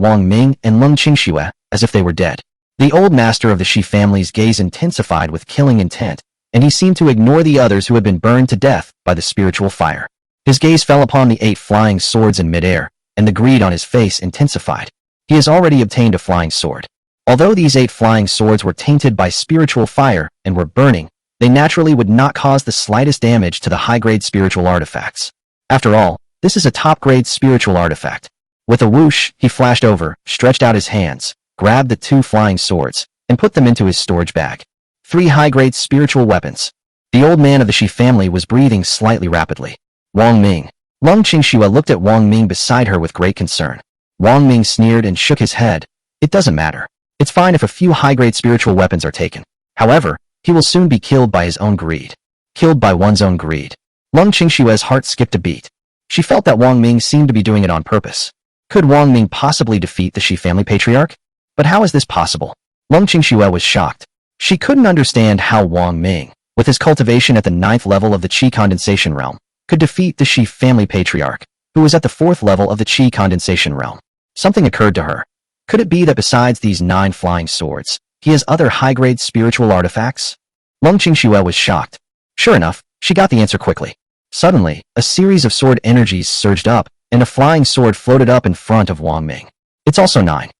Wang Ming and Leng Qingxue as if they were dead. The old master of the Shi family's gaze intensified with killing intent, and he seemed to ignore the others who had been burned to death by the spiritual fire. His gaze fell upon the 8 flying swords in midair, and the greed on his face intensified. He has already obtained a flying sword. Although these 8 flying swords were tainted by spiritual fire and were burning, they naturally would not cause the slightest damage to the high-grade spiritual artifacts. After all, this is a top-grade spiritual artifact. With a whoosh, he flashed over, stretched out his hands, grabbed the 2 flying swords, and put them into his storage bag. 3 high-grade spiritual weapons. The old man of the Shi family was breathing slightly rapidly. Wang Ming. Leng Qingxue looked at Wang Ming beside her with great concern. Wang Ming sneered and shook his head. It doesn't matter. It's fine if a few high-grade spiritual weapons are taken. However, he will soon be killed by his own greed. Killed by one's own greed. Leng Qingxue's heart skipped a beat. She felt that Wang Ming seemed to be doing it on purpose. Could Wang Ming possibly defeat the Shi family patriarch? But how is this possible? Leng Qingxue was shocked. She couldn't understand how Wang Ming, with his cultivation at the 9th level of the Qi condensation realm, could defeat the Shi family patriarch, who was at the 4th level of the Qi condensation realm. Something occurred to her. Could it be that besides these 9 flying swords, he has other high-grade spiritual artifacts? Leng Qingxue was shocked. Sure enough, she got the answer quickly. Suddenly, a series of sword energies surged up, and a flying sword floated up in front of Wang Ming. It's also 9.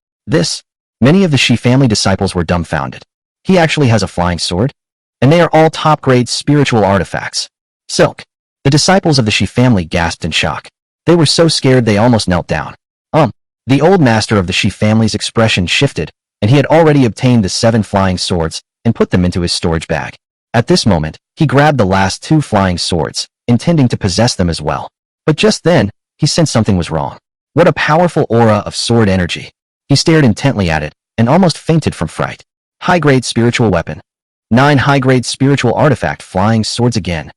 Many of the Shi family disciples were dumbfounded. He actually has a flying sword? And they are all top-grade spiritual artifacts. Silk. The disciples of the Shi family gasped in shock. They were so scared they almost knelt down. The old master of the Shi family's expression shifted, and he had already obtained the 7 flying swords and put them into his storage bag. At this moment, he grabbed the last 2 flying swords, intending to possess them as well. But just then, he sensed something was wrong. What a powerful aura of sword energy. He stared intently at it, and almost fainted from fright. High-grade spiritual weapon. 9 high-grade spiritual artifact flying swords again.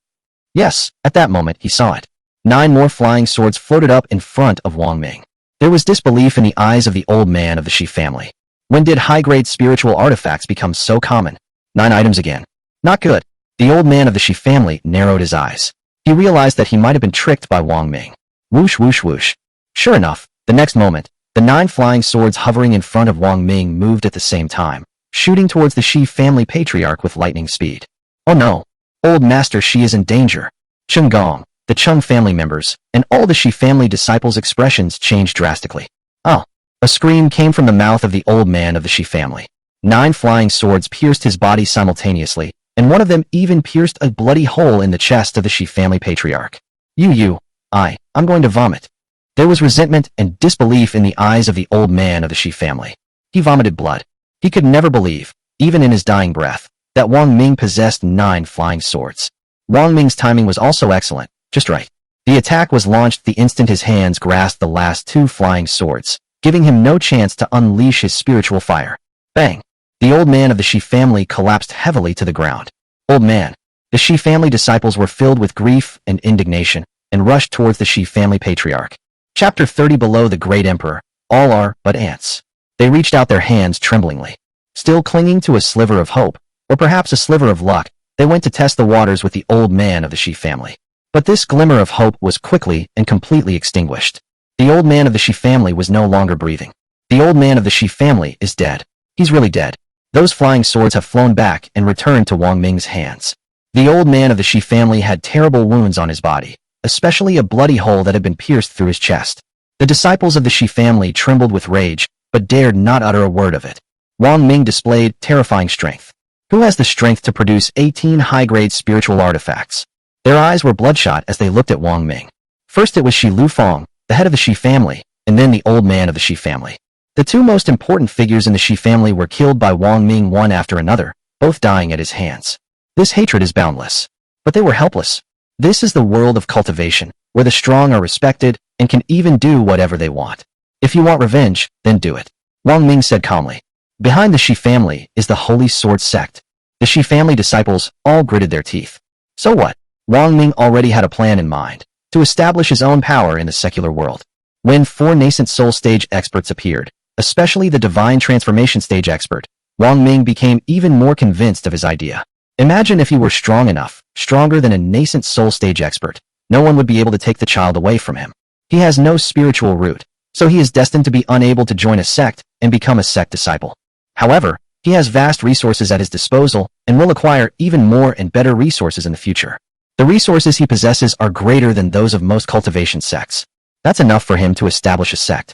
Yes, at that moment, he saw it. 9 more flying swords floated up in front of Wang Ming. There was disbelief in the eyes of the old man of the Shi family. When did high-grade spiritual artifacts become so common? 9 items again. Not good. The old man of the Shi family narrowed his eyes. He realized that he might have been tricked by Wang Ming. Whoosh whoosh whoosh. Sure enough, the next moment, the 9 flying swords hovering in front of Wang Ming moved at the same time, shooting towards the Shi family patriarch with lightning speed. Oh no! Old Master Shi is in danger. Cheng Gong, the Cheng family members, and all the Shi family disciples' expressions changed drastically. Oh! A scream came from the mouth of the old man of the Shi family. 9 flying swords pierced his body simultaneously, and one of them even pierced a bloody hole in the chest of the Shi family patriarch. I'm going to vomit. There was resentment and disbelief in the eyes of the old man of the Shi family. He vomited blood. He could never believe, even in his dying breath, that Wang Ming possessed 9 flying swords. Wang Ming's timing was also excellent, just right. The attack was launched the instant his hands grasped the last 2 flying swords, giving him no chance to unleash his spiritual fire. Bang! The old man of the Shi family collapsed heavily to the ground. Old man. The Shi family disciples were filled with grief and indignation, and rushed towards the Shi family patriarch. Chapter 30. Below the great emperor, all are but ants. They reached out their hands tremblingly. Still clinging to a sliver of hope, or perhaps a sliver of luck, they went to test the waters with the old man of the Shi family. But this glimmer of hope was quickly and completely extinguished. The old man of the Shi family was no longer breathing. The old man of the Shi family is dead. He's really dead. Those flying swords have flown back and returned to Wang Ming's hands. The old man of the Shi family had terrible wounds on his body, especially a bloody hole that had been pierced through his chest. The disciples of the Shi family trembled with rage, but dared not utter a word of it. Wang Ming displayed terrifying strength. Who has the strength to produce 18 high-grade spiritual artifacts? Their eyes were bloodshot as they looked at Wang Ming. First it was Shi Lufeng, the head of the Shi family, and then the old man of the Shi family. The 2 most important figures in the Shi family were killed by Wang Ming one after another, both dying at his hands. This hatred is boundless. But they were helpless. This is the world of cultivation, where the strong are respected and can even do whatever they want. If you want revenge, then do it. Wang Ming said calmly. Behind the Shi family is the Holy Sword sect. The Shi family disciples all gritted their teeth. So what? Wang Ming already had a plan in mind, to establish his own power in the secular world. When 4 nascent soul stage experts appeared, especially the divine transformation stage expert, Wang Ming became even more convinced of his idea. Imagine if he were strong enough, stronger than a nascent soul stage expert. No one would be able to take the child away from him. He has no spiritual root, so he is destined to be unable to join a sect and become a sect disciple. However, he has vast resources at his disposal and will acquire even more and better resources in the future. The resources he possesses are greater than those of most cultivation sects. That's enough for him to establish a sect.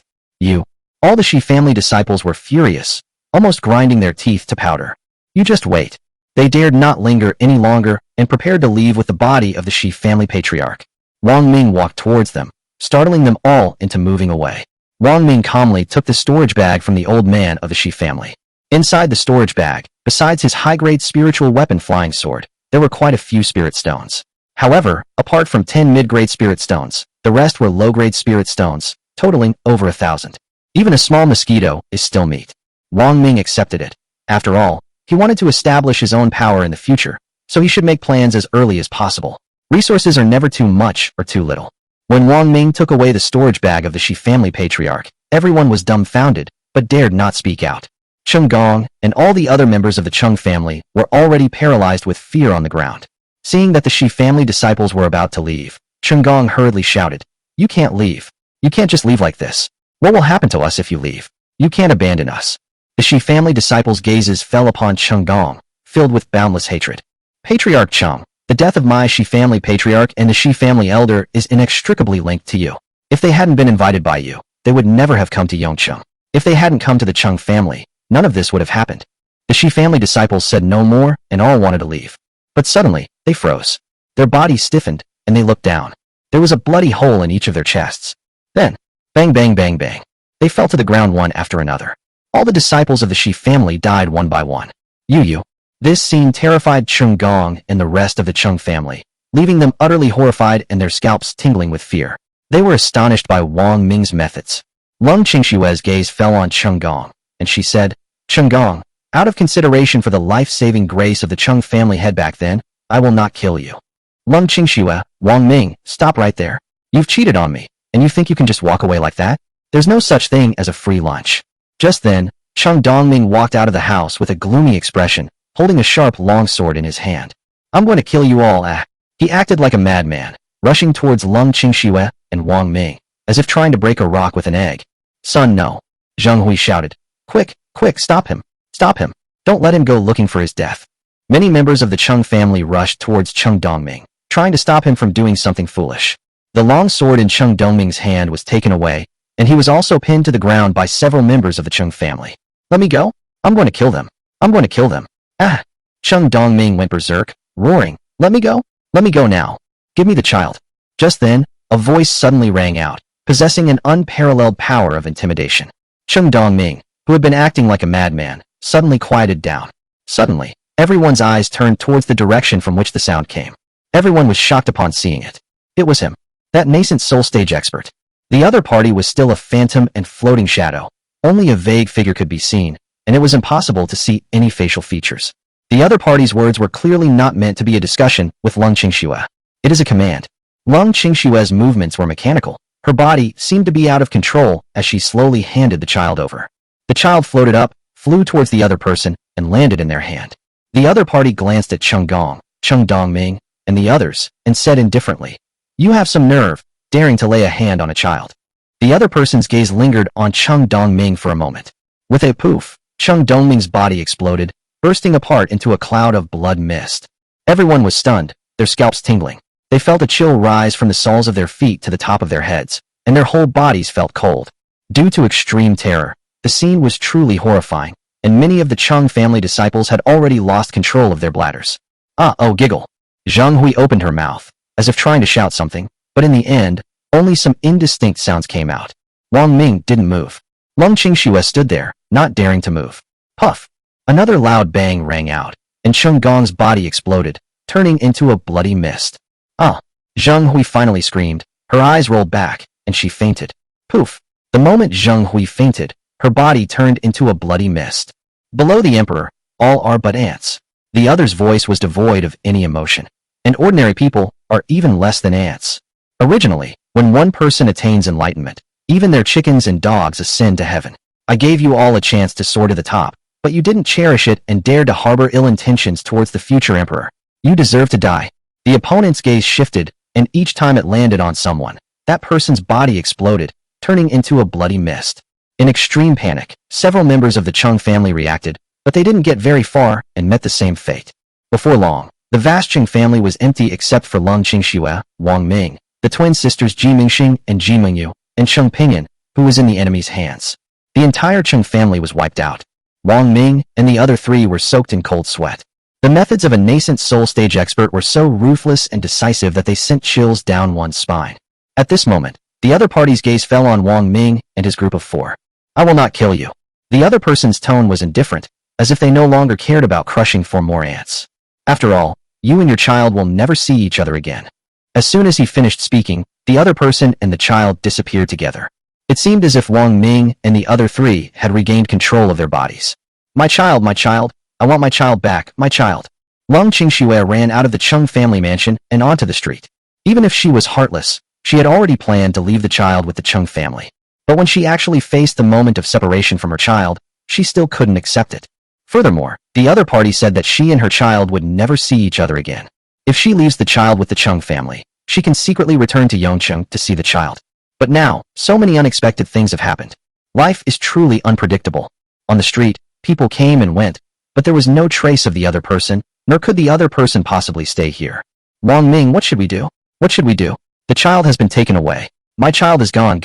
All the Shi family disciples were furious, almost grinding their teeth to powder. You just wait. They dared not linger any longer and prepared to leave with the body of the Shi family patriarch. Wang Ming walked towards them, startling them all into moving away. Wang Ming calmly took the storage bag from the old man of the Shi family. Inside the storage bag, besides his high-grade spiritual weapon flying sword, there were quite a few spirit stones. However, apart from 10 mid-grade spirit stones, the rest were low-grade spirit stones, totaling over 1,000. Even a small mosquito is still meat. Wang Ming accepted it. After all, he wanted to establish his own power in the future, so he should make plans as early as possible. Resources are never too much or too little. When Wang Ming took away the storage bag of the Shi family patriarch, everyone was dumbfounded, but dared not speak out. Cheng Gong and all the other members of the Cheng family were already paralyzed with fear on the ground. Seeing that the Shi family disciples were about to leave, Cheng Gong hurriedly shouted, "You can't leave. You can't just leave like this. What will happen to us if you leave? You can't abandon us." The Shi family disciples' gazes fell upon Cheng Gong, filled with boundless hatred. "Patriarch Cheng, the death of my Shi family patriarch and the Shi family elder is inextricably linked to you. If they hadn't been invited by you, they would never have come to Yongcheng. If they hadn't come to the Cheng family, none of this would have happened." The Shi family disciples said no more and all wanted to leave. But suddenly, they froze. Their bodies stiffened, and they looked down. There was a bloody hole in each of their chests. Then, bang bang bang bang, they fell to the ground one after another. All the disciples of the Shi family died one by one. Yu. This scene terrified Cheng Gong and the rest of the Cheng family. leaving them utterly horrified and their scalps tingling with fear. They were astonished by Wang Ming's methods. Lung Qingshue's gaze fell on Cheng Gong, and she said, Cheng Gong, out of consideration for the life-saving grace of the Cheng family head back then, I will not kill you. Lung Qingxue, Wang Ming, stop right there. You've cheated on me, and you think you can just walk away like that? There's no such thing as a free lunch. Just then, Cheng Dongming walked out of the house with a gloomy expression, holding a sharp longsword in his hand. I'm going to kill you all, ah. He acted like a madman, rushing towards Lung Qingxue and Wang Ming, as if trying to break a rock with an egg. Son, no. Zheng Hui shouted. Quick, quick, stop him. Stop him. Don't let him go looking for his death. Many members of the Cheng family rushed towards Cheng Dongming, trying to stop him from doing something foolish. The long sword in Cheng Dongming's hand was taken away, and he was also pinned to the ground by several members of the Cheng family. Let me go? I'm going to kill them. I'm going to kill them. Ah! Cheng Dongming went berserk, roaring, Let me go? Let me go now. Give me the child. Just then, a voice suddenly rang out, possessing an unparalleled power of intimidation. Cheng Dongming, who had been acting like a madman, suddenly quieted down. Suddenly, everyone's eyes turned towards the direction from which the sound came. Everyone was shocked upon seeing it. It was him, that nascent soul stage expert. The other party was still a phantom and floating shadow. Only a vague figure could be seen, and it was impossible to see any facial features. The other party's words were clearly not meant to be a discussion with Lung Qingxue. It is a command. Lung Qingshue's movements were mechanical. Her body seemed to be out of control as she slowly handed the child over. The child floated up, flew towards the other person, and landed in their hand. The other party glanced at Cheng Gong, Cheng Dongming, and the others, and said indifferently, You have some nerve, daring to lay a hand on a child. The other person's gaze lingered on Cheng Dongming for a moment. With a poof, Cheng Dongming's body exploded, bursting apart into a cloud of blood mist. Everyone was stunned, their scalps tingling. They felt a chill rise from the soles of their feet to the top of their heads, and their whole bodies felt cold. Due to extreme terror, the scene was truly horrifying, and many of the Cheng family disciples had already lost control of their bladders. Oh, giggle. Zheng Hui opened her mouth, as if trying to shout something, but in the end, only some indistinct sounds came out. Wang Ming didn't move. Lung Qingxue stood there, not daring to move. Puff! Another loud bang rang out, and Cheng Gong's body exploded, turning into a bloody mist. Ah! Zheng Hui finally screamed, her eyes rolled back, and she fainted. Poof! The moment Zheng Hui fainted, her body turned into a bloody mist. Below the emperor, all are but ants. The other's voice was devoid of any emotion, and ordinary people are even less than ants. Originally, when one person attains enlightenment, even their chickens and dogs ascend to heaven. I gave you all a chance to soar to the top, but you didn't cherish it and dared to harbor ill intentions towards the future emperor. You deserve to die. The opponent's gaze shifted, and each time it landed on someone, that person's body exploded, turning into a bloody mist. In extreme panic, several members of the Cheng family reacted, but they didn't get very far and met the same fate. Before long, the vast Cheng family was empty except for Lung Qingxue, Wang Ming, the twin sisters Ji Mingxing and Ji Mingyu, and Cheng Pingyun, who was in the enemy's hands. The entire Cheng family was wiped out. Wang Ming and the other three were soaked in cold sweat. The methods of a nascent soul stage expert were so ruthless and decisive that they sent chills down one's spine. At this moment, the other party's gaze fell on Wang Ming and his group of four. I will not kill you. The other person's tone was indifferent, as if they no longer cared about crushing four more ants. After all, you and your child will never see each other again. As soon as he finished speaking, the other person and the child disappeared together. It seemed as if Wang Ming and the other three had regained control of their bodies. My child, I want my child back, my child. Lung Qingxue ran out of the Cheng family mansion and onto the street. Even if she was heartless, she had already planned to leave the child with the Cheng family. But when she actually faced the moment of separation from her child, she still couldn't accept it. Furthermore, the other party said that she and her child would never see each other again. If she leaves the child with the Cheng family, she can secretly return to Yongcheng to see the child. But now, so many unexpected things have happened. Life is truly unpredictable. On the street, people came and went, but there was no trace of the other person, nor could the other person possibly stay here. Wang Ming, what should we do? What should we do? The child has been taken away. My child is gone.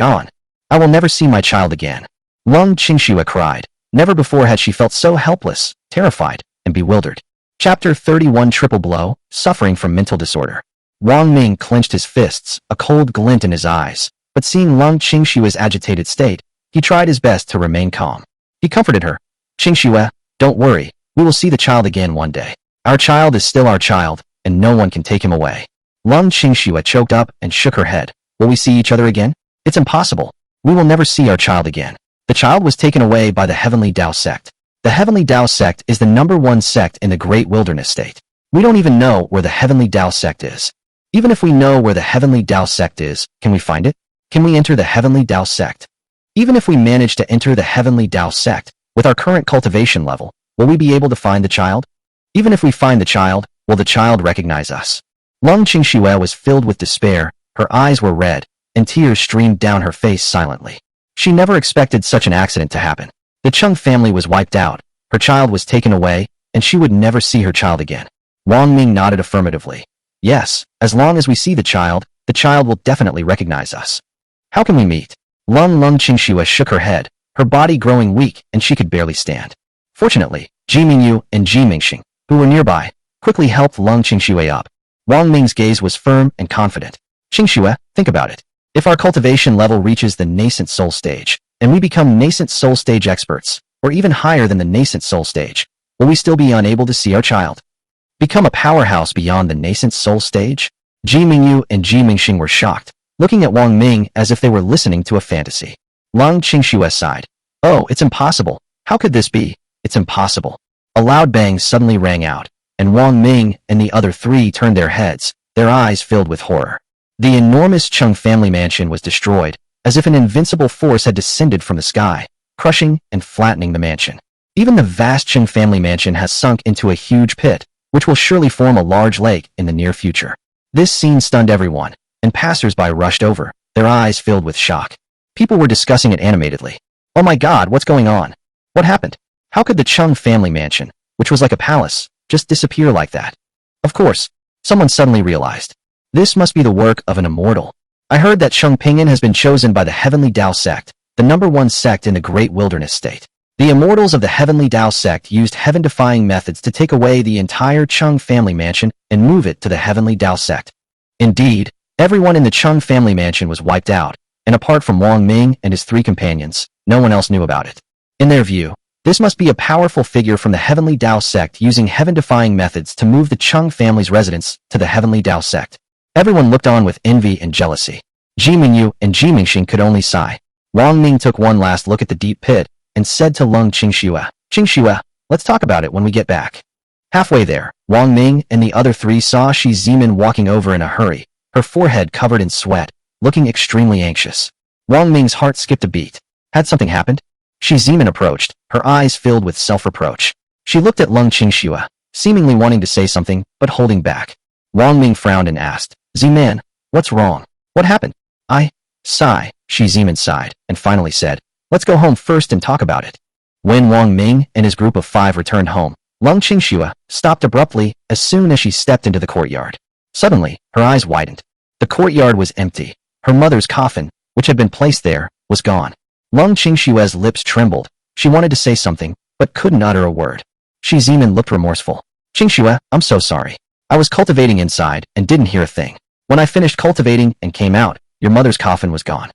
I will never see my child again. Lung Qingxue cried. Never before had she felt so helpless, terrified, and bewildered. Chapter 31 Triple Blow, Suffering from Mental Disorder. Wang Ming clenched his fists, a cold glint in his eyes, but seeing Lung Qingshue's agitated state, he tried his best to remain calm. He comforted her. Qingxue, don't worry, we will see the child again one day. Our child is still our child, and no one can take him away. Lung Qingxue choked up and shook her head. Will we see each other again? It's impossible. We will never see our child again. The child was taken away by the Heavenly Tao sect. The Heavenly Tao sect is the #1 sect in the Great Wilderness State. We don't even know where the Heavenly Tao sect is. Even if we know where the Heavenly Tao sect is, can we find it? Can we enter the Heavenly Tao sect? Even if we manage to enter the Heavenly Tao sect, with our current cultivation level, will we be able to find the child? Even if we find the child, will the child recognize us? Lung Qingxue was filled with despair, her eyes were red, and tears streamed down her face silently. She never expected such an accident to happen. The Chung family was wiped out, her child was taken away, and she would never see her child again. Wang Ming nodded affirmatively. Yes, as long as we see the child will definitely recognize us. How can we meet? Lung Qingxue shook her head, her body growing weak and she could barely stand. Fortunately, Ji Mingyu and Ji Mingxing, who were nearby, quickly helped Lung Qingxue up. Wang Ming's gaze was firm and confident. Qingxue, think about it. If our cultivation level reaches the nascent soul stage, and we become nascent soul stage experts, or even higher than the nascent soul stage, will we still be unable to see our child? Become a powerhouse beyond the nascent soul stage? Ji Mingyu and Ji Mingxing were shocked, looking at Wang Ming as if they were listening to a fantasy. Lung Qingxue sighed. Oh, it's impossible. How could this be? It's impossible. A loud bang suddenly rang out, and Wang Ming and the other three turned their heads, their eyes filled with horror. The enormous Chung family mansion was destroyed, as if an invincible force had descended from the sky, crushing and flattening the mansion. Even the vast Chung family mansion has sunk into a huge pit, which will surely form a large lake in the near future. This scene stunned everyone, and passers-by rushed over, their eyes filled with shock. People were discussing it animatedly. Oh my god, what's going on? What happened? How could the Chung family mansion, which was like a palace, just disappear like that? Of course, someone suddenly realized. This must be the work of an immortal. I heard that Chung Pinyin has been chosen by the Heavenly Tao sect, the #1 sect in the Great Wilderness State. The immortals of the Heavenly Tao sect used heaven-defying methods to take away the entire Chung family mansion and move it to the Heavenly Tao sect. Indeed, everyone in the Chung family mansion was wiped out, and apart from Wang Ming and his 3 companions, no one else knew about it. In their view, this must be a powerful figure from the Heavenly Tao sect using heaven-defying methods to move the Chung family's residence to the Heavenly Tao sect. Everyone looked on with envy and jealousy. Ji Mingyu and Ji Mingxing could only sigh. Wang Ming took one last look at the deep pit and said to Lung Qingxue, Qingxue, let's talk about it when we get back. Halfway there, Wang Ming and the other 3 saw Shi Zimin walking over in a hurry, her forehead covered in sweat, looking extremely anxious. Wang Ming's heart skipped a beat. Had something happened? Shi Zimin approached, her eyes filled with self-reproach. She looked at Lung Qingxue, seemingly wanting to say something, but holding back. Wang Ming frowned and asked, Z-Man, what's wrong? What happened? Sigh, Shi Zimin sighed, and finally said, let's go home first and talk about it. When Wang Ming and his group of 5 returned home, Lung Qingxue stopped abruptly as soon as she stepped into the courtyard. Suddenly, her eyes widened. The courtyard was empty. Her mother's coffin, which had been placed there, was gone. Lung Qingxue's lips trembled. She wanted to say something, but couldn't utter a word. Shi Zimin looked remorseful. Qingxue, I'm so sorry. I was cultivating inside and didn't hear a thing. When I finished cultivating and came out, your mother's coffin was gone.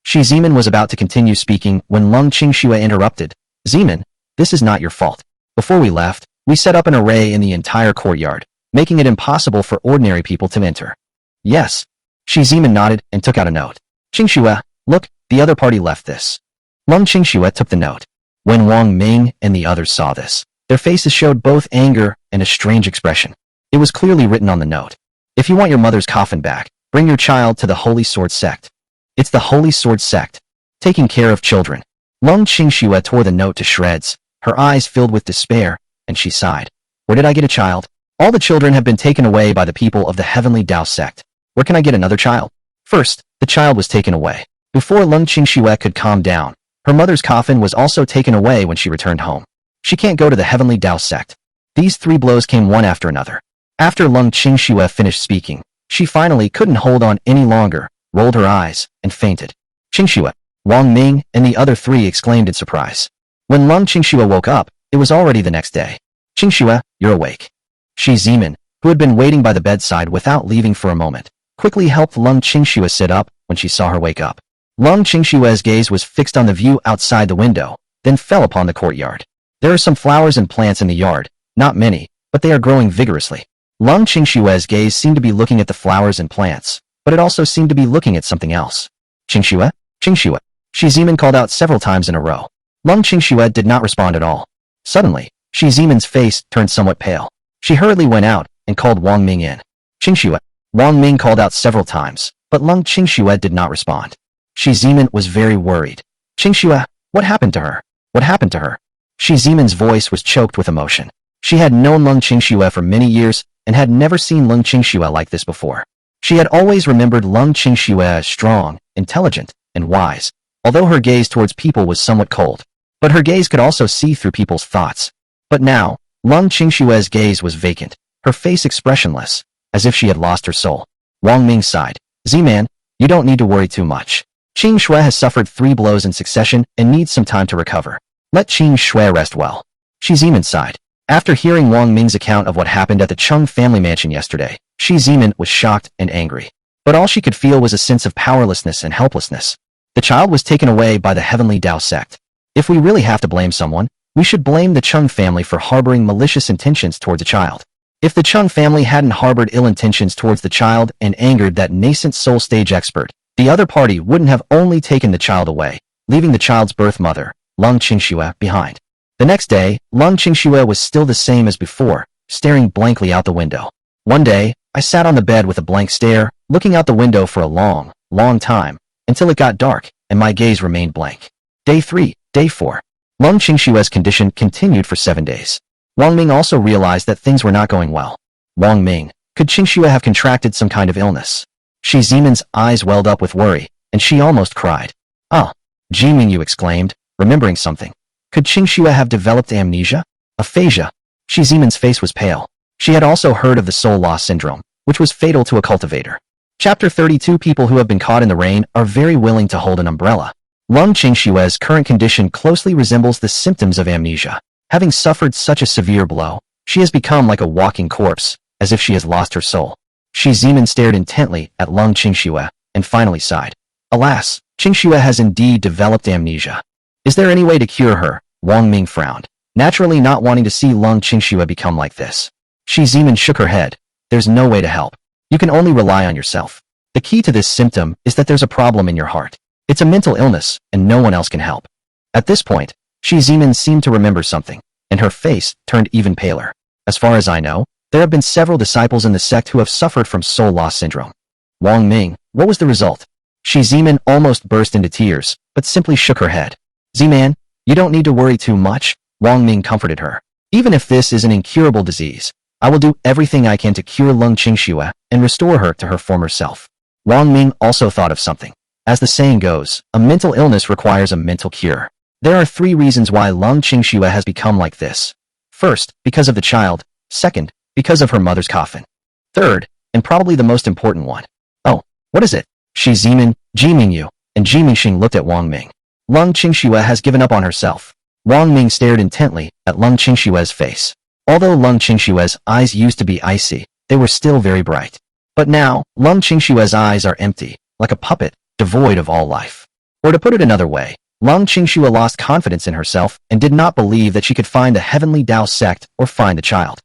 Shi Zimin was about to continue speaking when Lung Qingxue interrupted. Zimin, this is not your fault. Before we left, we set up an array in the entire courtyard, making it impossible for ordinary people to enter. Yes. Shi Zimin nodded and took out a note. Qingxue, look, the other party left this. Lung Qingxue took the note. When Wang Ming and the others saw this, their faces showed both anger and a strange expression. It was clearly written on the note. If you want your mother's coffin back, bring your child to the Holy Sword sect. It's the Holy Sword sect, taking care of children. Lung Qingxue tore the note to shreds, her eyes filled with despair, and she sighed. Where did I get a child? All the children have been taken away by the people of the Heavenly Tao sect. Where can I get another child? First, the child was taken away. Before Lung Qingxue could calm down, her mother's coffin was also taken away when she returned home. She can't go to the Heavenly Tao sect. These 3 blows came one after another. After Lung Qingxue finished speaking, she finally couldn't hold on any longer, rolled her eyes, and fainted. Qingxue, Wang Ming, and the other 3 exclaimed in surprise. When Lung Qingxue woke up, it was already the next day. Qingxue, you're awake. Shi Zimin, who had been waiting by the bedside without leaving for a moment, quickly helped Lung Qingxue sit up when she saw her wake up. Lung Qingxue's gaze was fixed on the view outside the window, then fell upon the courtyard. There are some flowers and plants in the yard, not many, but they are growing vigorously. Lung Qingshue's gaze seemed to be looking at the flowers and plants, but it also seemed to be looking at something else. Qingxue? Qingxue? Shi Zimin called out several times in a row. Lung Qingxue did not respond at all. Suddenly, Shi Zimin's face turned somewhat pale. She hurriedly went out and called Wang Ming in. Qingxue. Wang Ming called out several times, but Lung Qingxue did not respond. Shi Zimin was very worried. Qingxue, what happened to her? What happened to her? Shi Zimin's voice was choked with emotion. She had known Lung Qingxue for many years and had never seen Lung Qingxue like this before. She had always remembered Lung Qingxue as strong, intelligent, and wise, although her gaze towards people was somewhat cold. But her gaze could also see through people's thoughts. But now, Lung Qingshue's gaze was vacant, her face expressionless, as if she had lost her soul. Wang Ming sighed. Z-Man, you don't need to worry too much. Qing Shui has suffered 3 blows in succession and needs some time to recover. Let Qing Shui rest well. Shi Zimin sighed. After hearing Wang Ming's account of what happened at the Chung family mansion yesterday, Shi Zimin was shocked and angry. But all she could feel was a sense of powerlessness and helplessness. The child was taken away by the Heavenly Dao sect. If we really have to blame someone, we should blame the Chung family for harboring malicious intentions towards a child. If the Chung family hadn't harbored ill intentions towards the child and angered that nascent soul stage expert, the other party wouldn't have only taken the child away, leaving the child's birth mother, Lung Qingxue, behind. The next day, Lung Qingxue was still the same as before, staring blankly out the window. One day, I sat on the bed with a blank stare, looking out the window for a long, long time, until it got dark, and my gaze remained blank. Day 3, Day 4. Lung Qingshue's condition continued for 7 days. Wang Ming also realized that things were not going well. Wang Ming, could Qingxue have contracted some kind of illness? Shi Zimin's eyes welled up with worry, and she almost cried. Ah, Jiming, you exclaimed, remembering something. Could Qingxue have developed amnesia? Aphasia? Shi Zimin's face was pale. She had also heard of the soul loss syndrome, which was fatal to a cultivator. Chapter 32. People who have been caught in the rain are very willing to hold an umbrella. Lung Qingshue's current condition closely resembles the symptoms of amnesia. Having suffered such a severe blow, she has become like a walking corpse, as if she has lost her soul. Shi Zimin stared intently at Lung Qingxue, and finally sighed. Alas, Qingxue has indeed developed amnesia. Is there any way to cure her? Wang Ming frowned, naturally not wanting to see Lung Qingxue become like this. Shi Zimin shook her head. There's no way to help. You can only rely on yourself. The key to this symptom is that there's a problem in your heart. It's a mental illness, and no one else can help. At this point, Shi Zimin seemed to remember something, and her face turned even paler. As far as I know, there have been several disciples in the sect who have suffered from soul loss syndrome. Wang Ming, what was the result? Shi Zimin almost burst into tears, but simply shook her head. Z-Man, you don't need to worry too much, Wang Ming comforted her. Even if this is an incurable disease, I will do everything I can to cure Lung Qingxue and restore her to her former self. Wang Ming also thought of something. As the saying goes, a mental illness requires a mental cure. There are 3 reasons why Lung Qingxue has become like this. First, because of the child. Second, because of her mother's coffin. Third, and probably the most important one. Oh, what is it? Shi Zimin, Jiming Yu, and Jimingxing looked at Wang Ming. Lung Qingxue has given up on herself. Wang Ming stared intently at Lung Qingshue's face. Although Lung Qingshue's eyes used to be icy, they were still very bright. But now, Lung Qingshue's eyes are empty, like a puppet, devoid of all life. Or to put it another way, Lung Qingxue lost confidence in herself and did not believe that she could find the Heavenly Dao sect or find the child.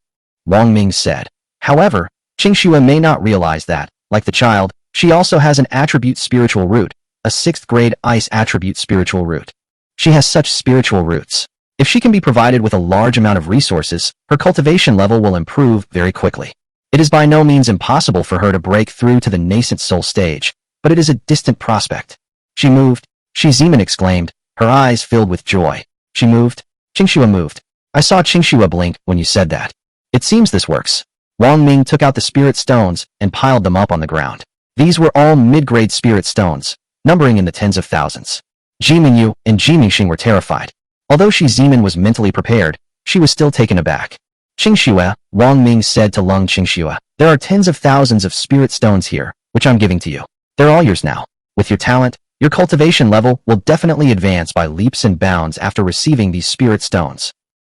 Wang Ming said. However, Qingxue may not realize that, like the child, she also has an attribute spiritual root, a 6th grade ice attribute spiritual root. She has such spiritual roots. If she can be provided with a large amount of resources, her cultivation level will improve very quickly. It is by no means impossible for her to break through to the nascent soul stage, but it is a distant prospect. She moved. Shi Zimin exclaimed, her eyes filled with joy. She moved. Qingxue moved. I saw Qingxue blink when you said that. It seems this works. Wang Ming took out the spirit stones and piled them up on the ground. These were all mid-grade spirit stones, numbering in the tens of thousands. Jiming Yu and Jimingxing were terrified. Although Shi Zimin was mentally prepared, she was still taken aback. Qingxue, Wang Ming said to Lung Qingxue, there are tens of thousands of spirit stones here, which I'm giving to you. They're all yours now. With your talent, your cultivation level will definitely advance by leaps and bounds after receiving these spirit stones.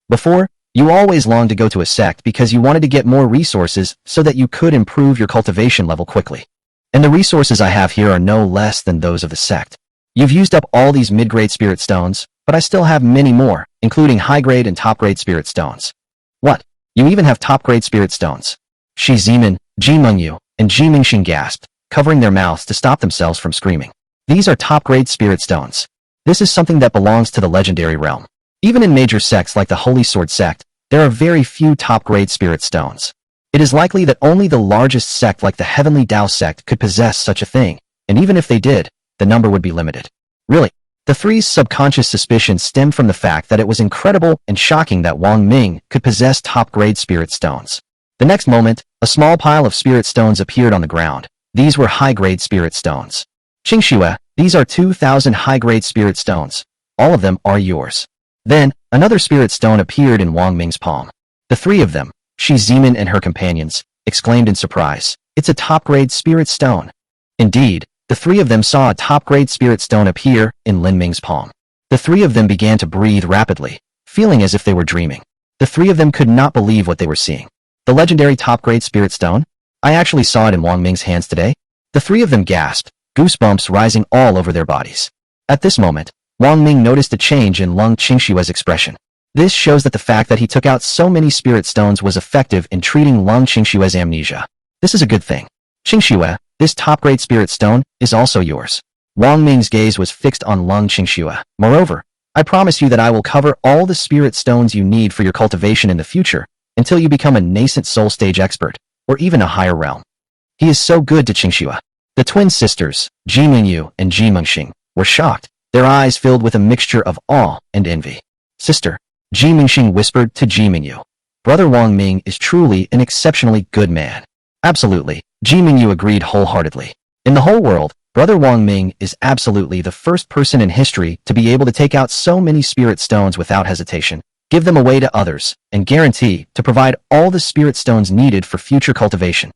Before, you always longed to go to a sect because you wanted to get more resources so that you could improve your cultivation level quickly. And the resources I have here are no less than those of the sect. You've used up all these mid-grade spirit stones, but I still have many more, including high-grade and top-grade spirit stones. What? You even have top-grade spirit stones? Shi Zimin, Ji Mengyu, and Ji Mingxing gasped, covering their mouths to stop themselves from screaming. These are top-grade spirit stones. This is something that belongs to the legendary realm. Even in major sects like the Holy Sword sect, there are very few top-grade spirit stones. It is likely that only the largest sect like the Heavenly Tao sect could possess such a thing, and even if they did, the number would be limited. Really, the three's subconscious suspicion stemmed from the fact that it was incredible and shocking that Wang Ming could possess top-grade spirit stones. The next moment, a small pile of spirit stones appeared on the ground. These were high-grade spirit stones. Qingxue, these are 2,000 high-grade spirit stones. All of them are yours. Then, another spirit stone appeared in Wang Ming's palm. The three of them, Shi Zimin and her companions, exclaimed in surprise, "It's a top-grade spirit stone." Indeed, the three of them saw a top-grade spirit stone appear in Lin Ming's palm. The three of them began to breathe rapidly, feeling as if they were dreaming. The three of them could not believe what they were seeing. The legendary top-grade spirit stone? I actually saw it in Wang Ming's hands today. The three of them gasped, goosebumps rising all over their bodies. At this moment, Wang Ming noticed a change in Lung Qingshue's expression. This shows that the fact that he took out so many spirit stones was effective in treating Lung Qingshue's amnesia. This is a good thing. Qingxue, this top-grade spirit stone is also yours. Wang Ming's gaze was fixed on Lung Qingxue. Moreover, I promise you that I will cover all the spirit stones you need for your cultivation in the future until you become a nascent soul stage expert, or even a higher realm. He is so good to Qingxue. The twin sisters, Ji Mingyu and Ji Mengxing, were shocked, their eyes filled with a mixture of awe and envy. Sister, Ji Mingxing whispered to Ji Mingyu. Brother Wang Ming is truly an exceptionally good man. Absolutely, Ji Mingyu agreed wholeheartedly. In the whole world, Brother Wang Ming is absolutely the first person in history to be able to take out so many spirit stones without hesitation, give them away to others, and guarantee to provide all the spirit stones needed for future cultivation.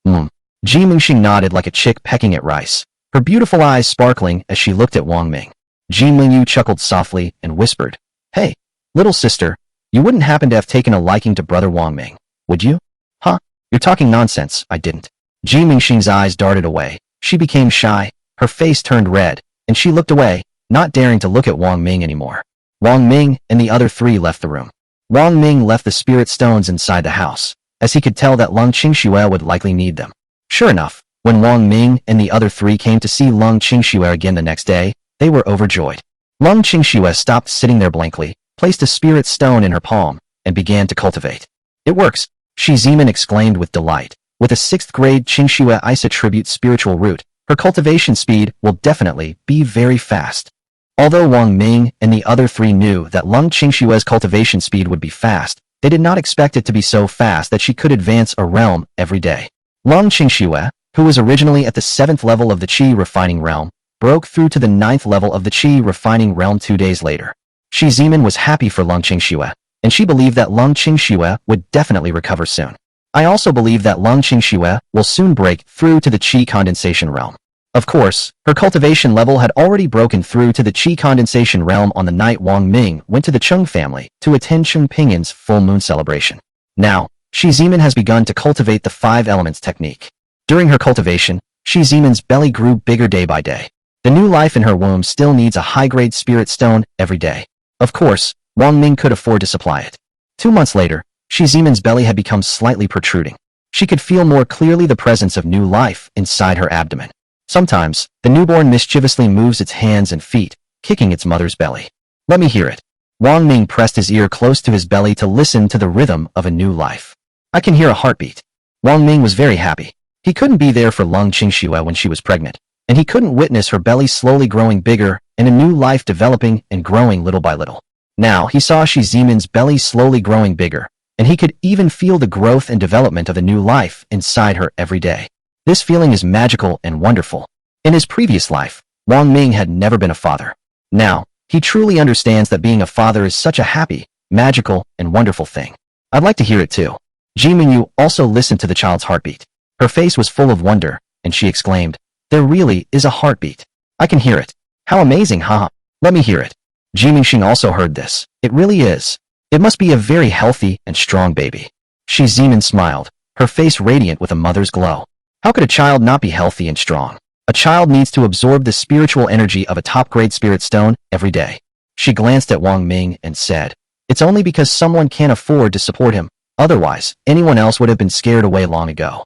Ji Mingxing nodded like a chick pecking at rice, her beautiful eyes sparkling as she looked at Wang Ming. Ji Mingyu chuckled softly and whispered, "Hey, little sister, you wouldn't happen to have taken a liking to Brother Wang Ming, would you?" "Huh? You're talking nonsense, I didn't." Ji Mingxing's eyes darted away. She became shy, her face turned red, and she looked away, not daring to look at Wang Ming anymore. Wang Ming and the other three left the room. Wang Ming left the spirit stones inside the house, as he could tell that Lung Qingxue would likely need them. Sure enough, when Wang Ming and the other three came to see Lung Qingxue again the next day, they were overjoyed. Lung Qingxue stopped sitting there blankly, placed a spirit stone in her palm, and began to cultivate. "It works," Shi Zimin exclaimed with delight. With a 6th grade Qingxue Ice Attribute spiritual root, her cultivation speed will definitely be very fast. Although Wang Ming and the other three knew that Lung Qingshue's cultivation speed would be fast, they did not expect it to be so fast that she could advance a realm every day. Lung Qingxue, who was originally at the 7th level of the Qi refining realm, broke through to the 9th level of the Qi refining realm 2 days later. Shi Zimin was happy for Lung Qingxue, and she believed that Lung Qingxue would definitely recover soon. I also believe that Lung Qingxue will soon break through to the Qi condensation realm. Of course, her cultivation level had already broken through to the Qi condensation realm on the night Wang Ming went to the Cheng family to attend Cheng Pingin's full moon celebration. Now, Shi Zimin has begun to cultivate the 5 elements technique. During her cultivation, Shi Zimin's belly grew bigger day by day. The new life in her womb still needs a high-grade spirit stone every day. Of course, Wang Ming could afford to supply it. 2 months later, Shi Zimin's belly had become slightly protruding. She could feel more clearly the presence of new life inside her abdomen. Sometimes, the newborn mischievously moves its hands and feet, kicking its mother's belly. "Let me hear it." Wang Ming pressed his ear close to his belly to listen to the rhythm of a new life. "I can hear a heartbeat." Wang Ming was very happy. He couldn't be there for Lung Qingxue when she was pregnant, and he couldn't witness her belly slowly growing bigger and a new life developing and growing little by little. Now he saw Shi Zimin's belly slowly growing bigger, and he could even feel the growth and development of the new life inside her every day. This feeling is magical and wonderful. In his previous life, Wang Ming had never been a father. Now, he truly understands that being a father is such a happy, magical, and wonderful thing. I'd like to hear it too. Ji Mingyu also listened to the child's heartbeat. Her face was full of wonder, and she exclaimed, "There really is a heartbeat. I can hear it. How amazing, haha. Let me hear it." Ji Mingxing also heard this. "It really is. It must be a very healthy and strong baby." Shi Zimin smiled, her face radiant with a mother's glow. How could a child not be healthy and strong? A child needs to absorb the spiritual energy of a top-grade spirit stone every day. She glanced at Wang Ming and said, "It's only because someone can't afford to support him Otherwise, anyone else would have been scared away long ago.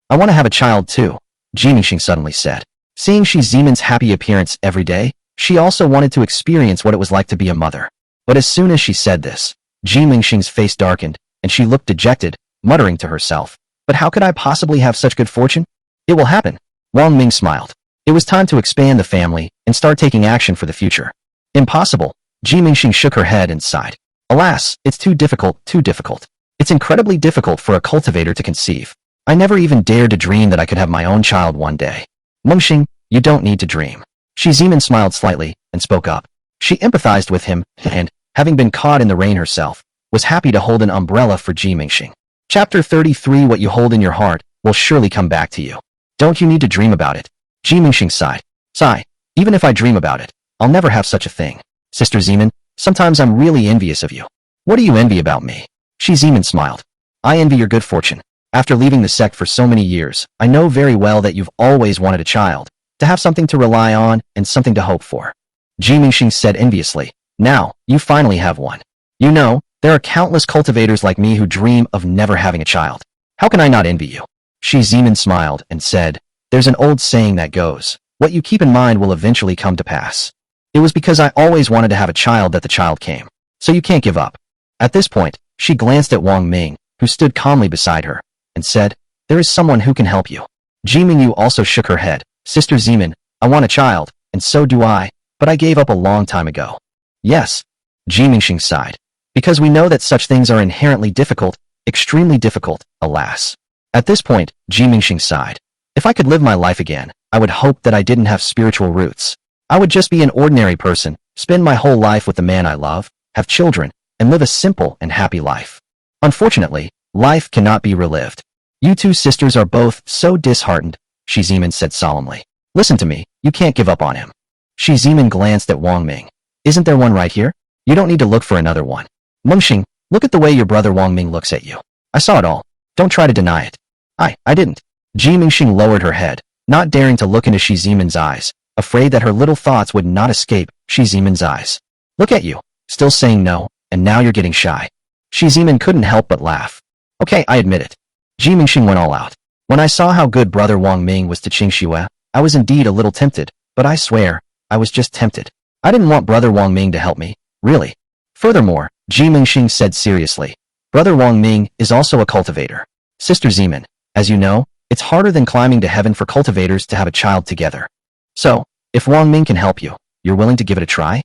I want to have a child too, Ji Mingxing suddenly said. Seeing Shi Zimin's happy appearance every day, she also wanted to experience what it was like to be a mother. But as soon as she said this, Ji Mingxing's face darkened, and she looked dejected, muttering to herself, "But how could I possibly have such good fortune? It will happen." Wang Ming smiled. It was time to expand the family and start taking action for the future. Impossible. Ji Mingxing shook her head and sighed. Alas, it's too difficult, too difficult. It's incredibly difficult for a cultivator to conceive. I never even dared to dream that I could have my own child one day. Mengxing, you don't need to dream. Shi Zimin smiled slightly and spoke up. She empathized with him and, having been caught in the rain herself, was happy to hold an umbrella for Ji Mingxing. Chapter 33. What you hold in your heart will surely come back to you. Don't you need to dream about it? Ji Mingxing sighed. Sigh. Even if I dream about it, I'll never have such a thing. Sister Zimin, sometimes I'm really envious of you. What do you envy about me? Shi Zimin smiled. I envy your good fortune. After leaving the sect for so many years, I know very well that you've always wanted a child, to have something to rely on and something to hope for. Ji Mingxing said enviously. Now, you finally have one. You know, there are countless cultivators like me who dream of never having a child. How can I not envy you? Shi Zimin smiled and said, there's an old saying that goes, what you keep in mind will eventually come to pass. It was because I always wanted to have a child that the child came. So you can't give up. At this point, she glanced at Wang Ming, who stood calmly beside her, and said, there is someone who can help you. Ji Mingyu also shook her head. Sister Zimin, I want a child, and so do I, but I gave up a long time ago. Yes. Ji Mingxing sighed. Because we know that such things are inherently difficult, extremely difficult, alas. At this point, Ji Mingxing sighed. If I could live my life again, I would hope that I didn't have spiritual roots. I would just be an ordinary person, spend my whole life with the man I love, have children, and live a simple and happy life. Unfortunately, life cannot be relived. You two sisters are both so disheartened, Shi Zimin said solemnly. Listen to me, you can't give up on him. Shi Zimin glanced at Wang Ming. Isn't there one right here? You don't need to look for another one. Mengxing, look at the way your brother Wang Ming looks at you. I saw it all. Don't try to deny it. I didn't. Ji Mingxing lowered her head, not daring to look into Shi Zimin's eyes, afraid that her little thoughts would not escape Shi Zimin's eyes. Look at you, still saying no, and now you're getting shy. Shi Zimin couldn't help but laugh. Okay, I admit it. Ji Mingxing went all out. When I saw how good brother Wang Ming was to Qing Xue, I was indeed a little tempted, but I swear, I was just tempted. I didn't want brother Wang Ming to help me, really. Furthermore, Ji Mingxing said seriously, brother Wang Ming is also a cultivator. Sister Zimin, as you know, it's harder than climbing to heaven for cultivators to have a child together. So, if Wang Ming can help you, you're willing to give it a try?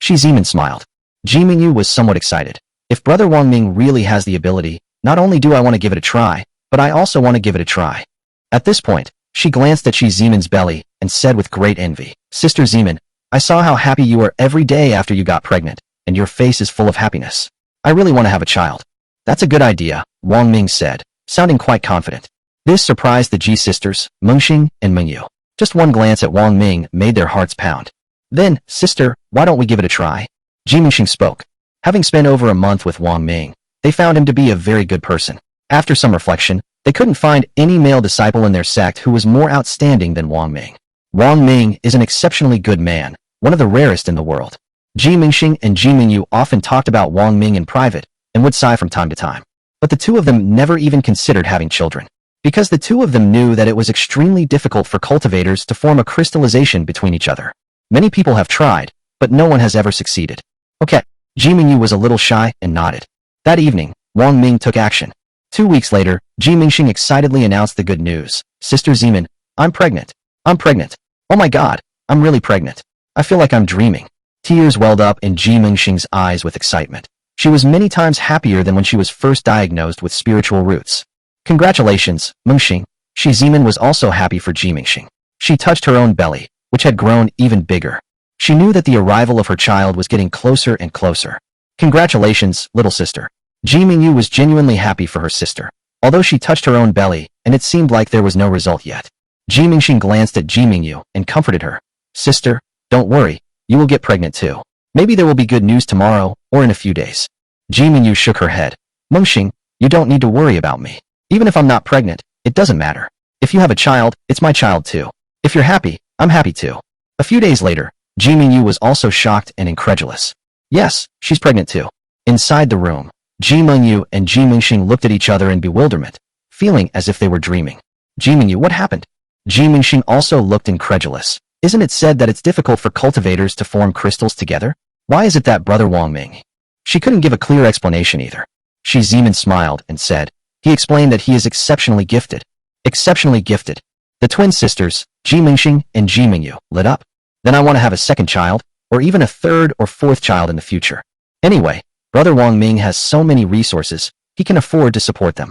Shi Zimin smiled. Ji Mingyu was somewhat excited. If brother Wang Ming really has the ability, not only do I want to give it a try, but I also want to give it a try. At this point, she glanced at Shi Zimin's belly and said with great envy, Sister Zimin, I saw how happy you were every day after you got pregnant, and your face is full of happiness. I really want to have a child. That's a good idea, Wang Ming said, sounding quite confident. This surprised the Ji sisters, Mengxing and Mengyu. Just one glance at Wang Ming made their hearts pound. Then, sister, why don't we give it a try? Ji Mingxing spoke. Having spent over a month with Wang Ming, they found him to be a very good person. After some reflection, they couldn't find any male disciple in their sect who was more outstanding than Wang Ming. Wang Ming is an exceptionally good man, one of the rarest in the world. Ji Mingxing and Ji Mingyu often talked about Wang Ming in private and would sigh from time to time. But the two of them never even considered having children, because the two of them knew that it was extremely difficult for cultivators to form a crystallization between each other. Many people have tried, but no one has ever succeeded. Okay, Ji Mingyu was a little shy and nodded. That evening, Wang Ming took action. 2 weeks later, Ji Mingxing excitedly announced the good news. Sister Zimin, I'm pregnant. I'm pregnant. Oh my god, I'm really pregnant. I feel like I'm dreaming. Tears welled up in Ji Mingxing's eyes with excitement. She was many times happier than when she was first diagnosed with spiritual roots. Congratulations, Mengxing. Shi Zimin was also happy for Ji Mingxing. She touched her own belly, which had grown even bigger. She knew that the arrival of her child was getting closer and closer. Congratulations, little sister. Ji Mingyu was genuinely happy for her sister, although she touched her own belly, and it seemed like there was no result yet. Ji Mingxing glanced at Ji Mingyu and comforted her. Sister, don't worry, you will get pregnant too. Maybe there will be good news tomorrow, or in a few days. Ji Mingyu shook her head. Mengxing, you don't need to worry about me. Even if I'm not pregnant, it doesn't matter. If you have a child, it's my child too. If you're happy, I'm happy too. A few days later, Ji Mingyu was also shocked and incredulous. Yes, she's pregnant too. Inside the room, Ji Mengyu and Ji Mingxing looked at each other in bewilderment, feeling as if they were dreaming. Ji Mengyu, what happened? Ji Mingxing also looked incredulous. Isn't it said that it's difficult for cultivators to form crystals together? Why is it that brother Wang Ming? She couldn't give a clear explanation either. Shi Zimin smiled and said, he explained that he is exceptionally gifted. Exceptionally gifted. The twin sisters, Ji Mingxing and Ji Mingyu, lit up. Then I want to have a second child, or even a third or fourth child in the future. Anyway, brother Wang Ming has so many resources, he can afford to support them.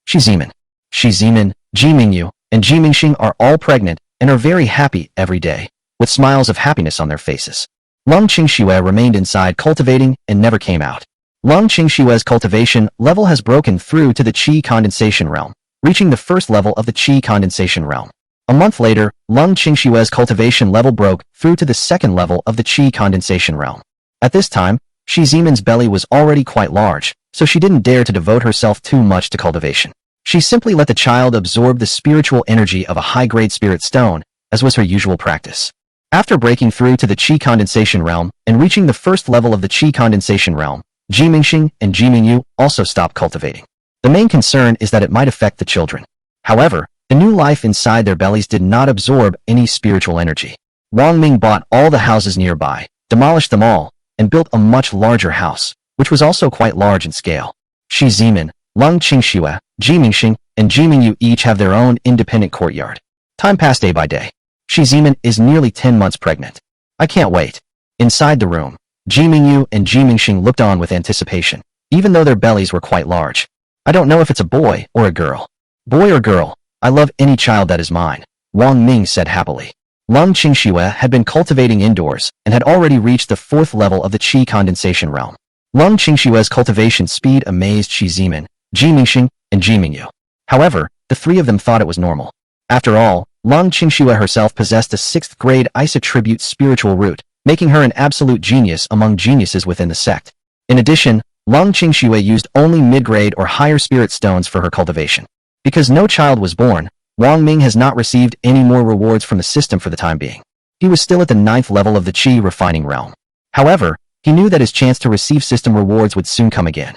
Shi Zimin, Ji Mingyu, and Ji Mingxing are all pregnant and are very happy every day, with smiles of happiness on their faces. Lung Qingxue remained inside cultivating and never came out. Lung Qingxue's cultivation level has broken through to the Qi condensation realm, reaching the first level of the Qi condensation realm. A month later, Lung Qingxue's cultivation level broke through to the second level of the Qi condensation realm. At this time, Shi Zimin's belly was already quite large, so she didn't dare to devote herself too much to cultivation. She simply let the child absorb the spiritual energy of a high-grade spirit stone, as was her usual practice. After breaking through to the Qi condensation realm and reaching the first level of the Qi condensation realm, Ji Mingxing and Ji Mingyu also stopped cultivating. The main concern is that it might affect the children. However, the new life inside their bellies did not absorb any spiritual energy. Wang Ming bought all the houses nearby, demolished them all, and built a much larger house, which was also quite large in scale. Shi Zimin, Lung Qingxue, Ji Mingxing, and Ji Mingyu each have their own independent courtyard. Time passed day by day. Shi Zimin is nearly 10 months pregnant. I can't wait. Inside the room, Ji Mingyu and Ji Mingxing looked on with anticipation, even though their bellies were quite large. I don't know if it's a boy or a girl. Boy or girl, I love any child that is mine, Wang Ming said happily. Lung Qingxue had been cultivating indoors and had already reached the fourth level of the Qi condensation realm. Lung Qingxue's cultivation speed amazed Shi Zimin, Ji Mingxing, and Ji Mingyu. However, the three of them thought it was normal. After all, Lung Qingxue herself possessed a 6th grade ice attribute spiritual root, making her an absolute genius among geniuses within the sect. In addition, Lung Qingxue used only mid-grade or higher spirit stones for her cultivation. Because no child was born, Wang Ming has not received any more rewards from the system for the time being. He was still at the 9th level of the Qi refining realm. However, he knew that his chance to receive system rewards would soon come again.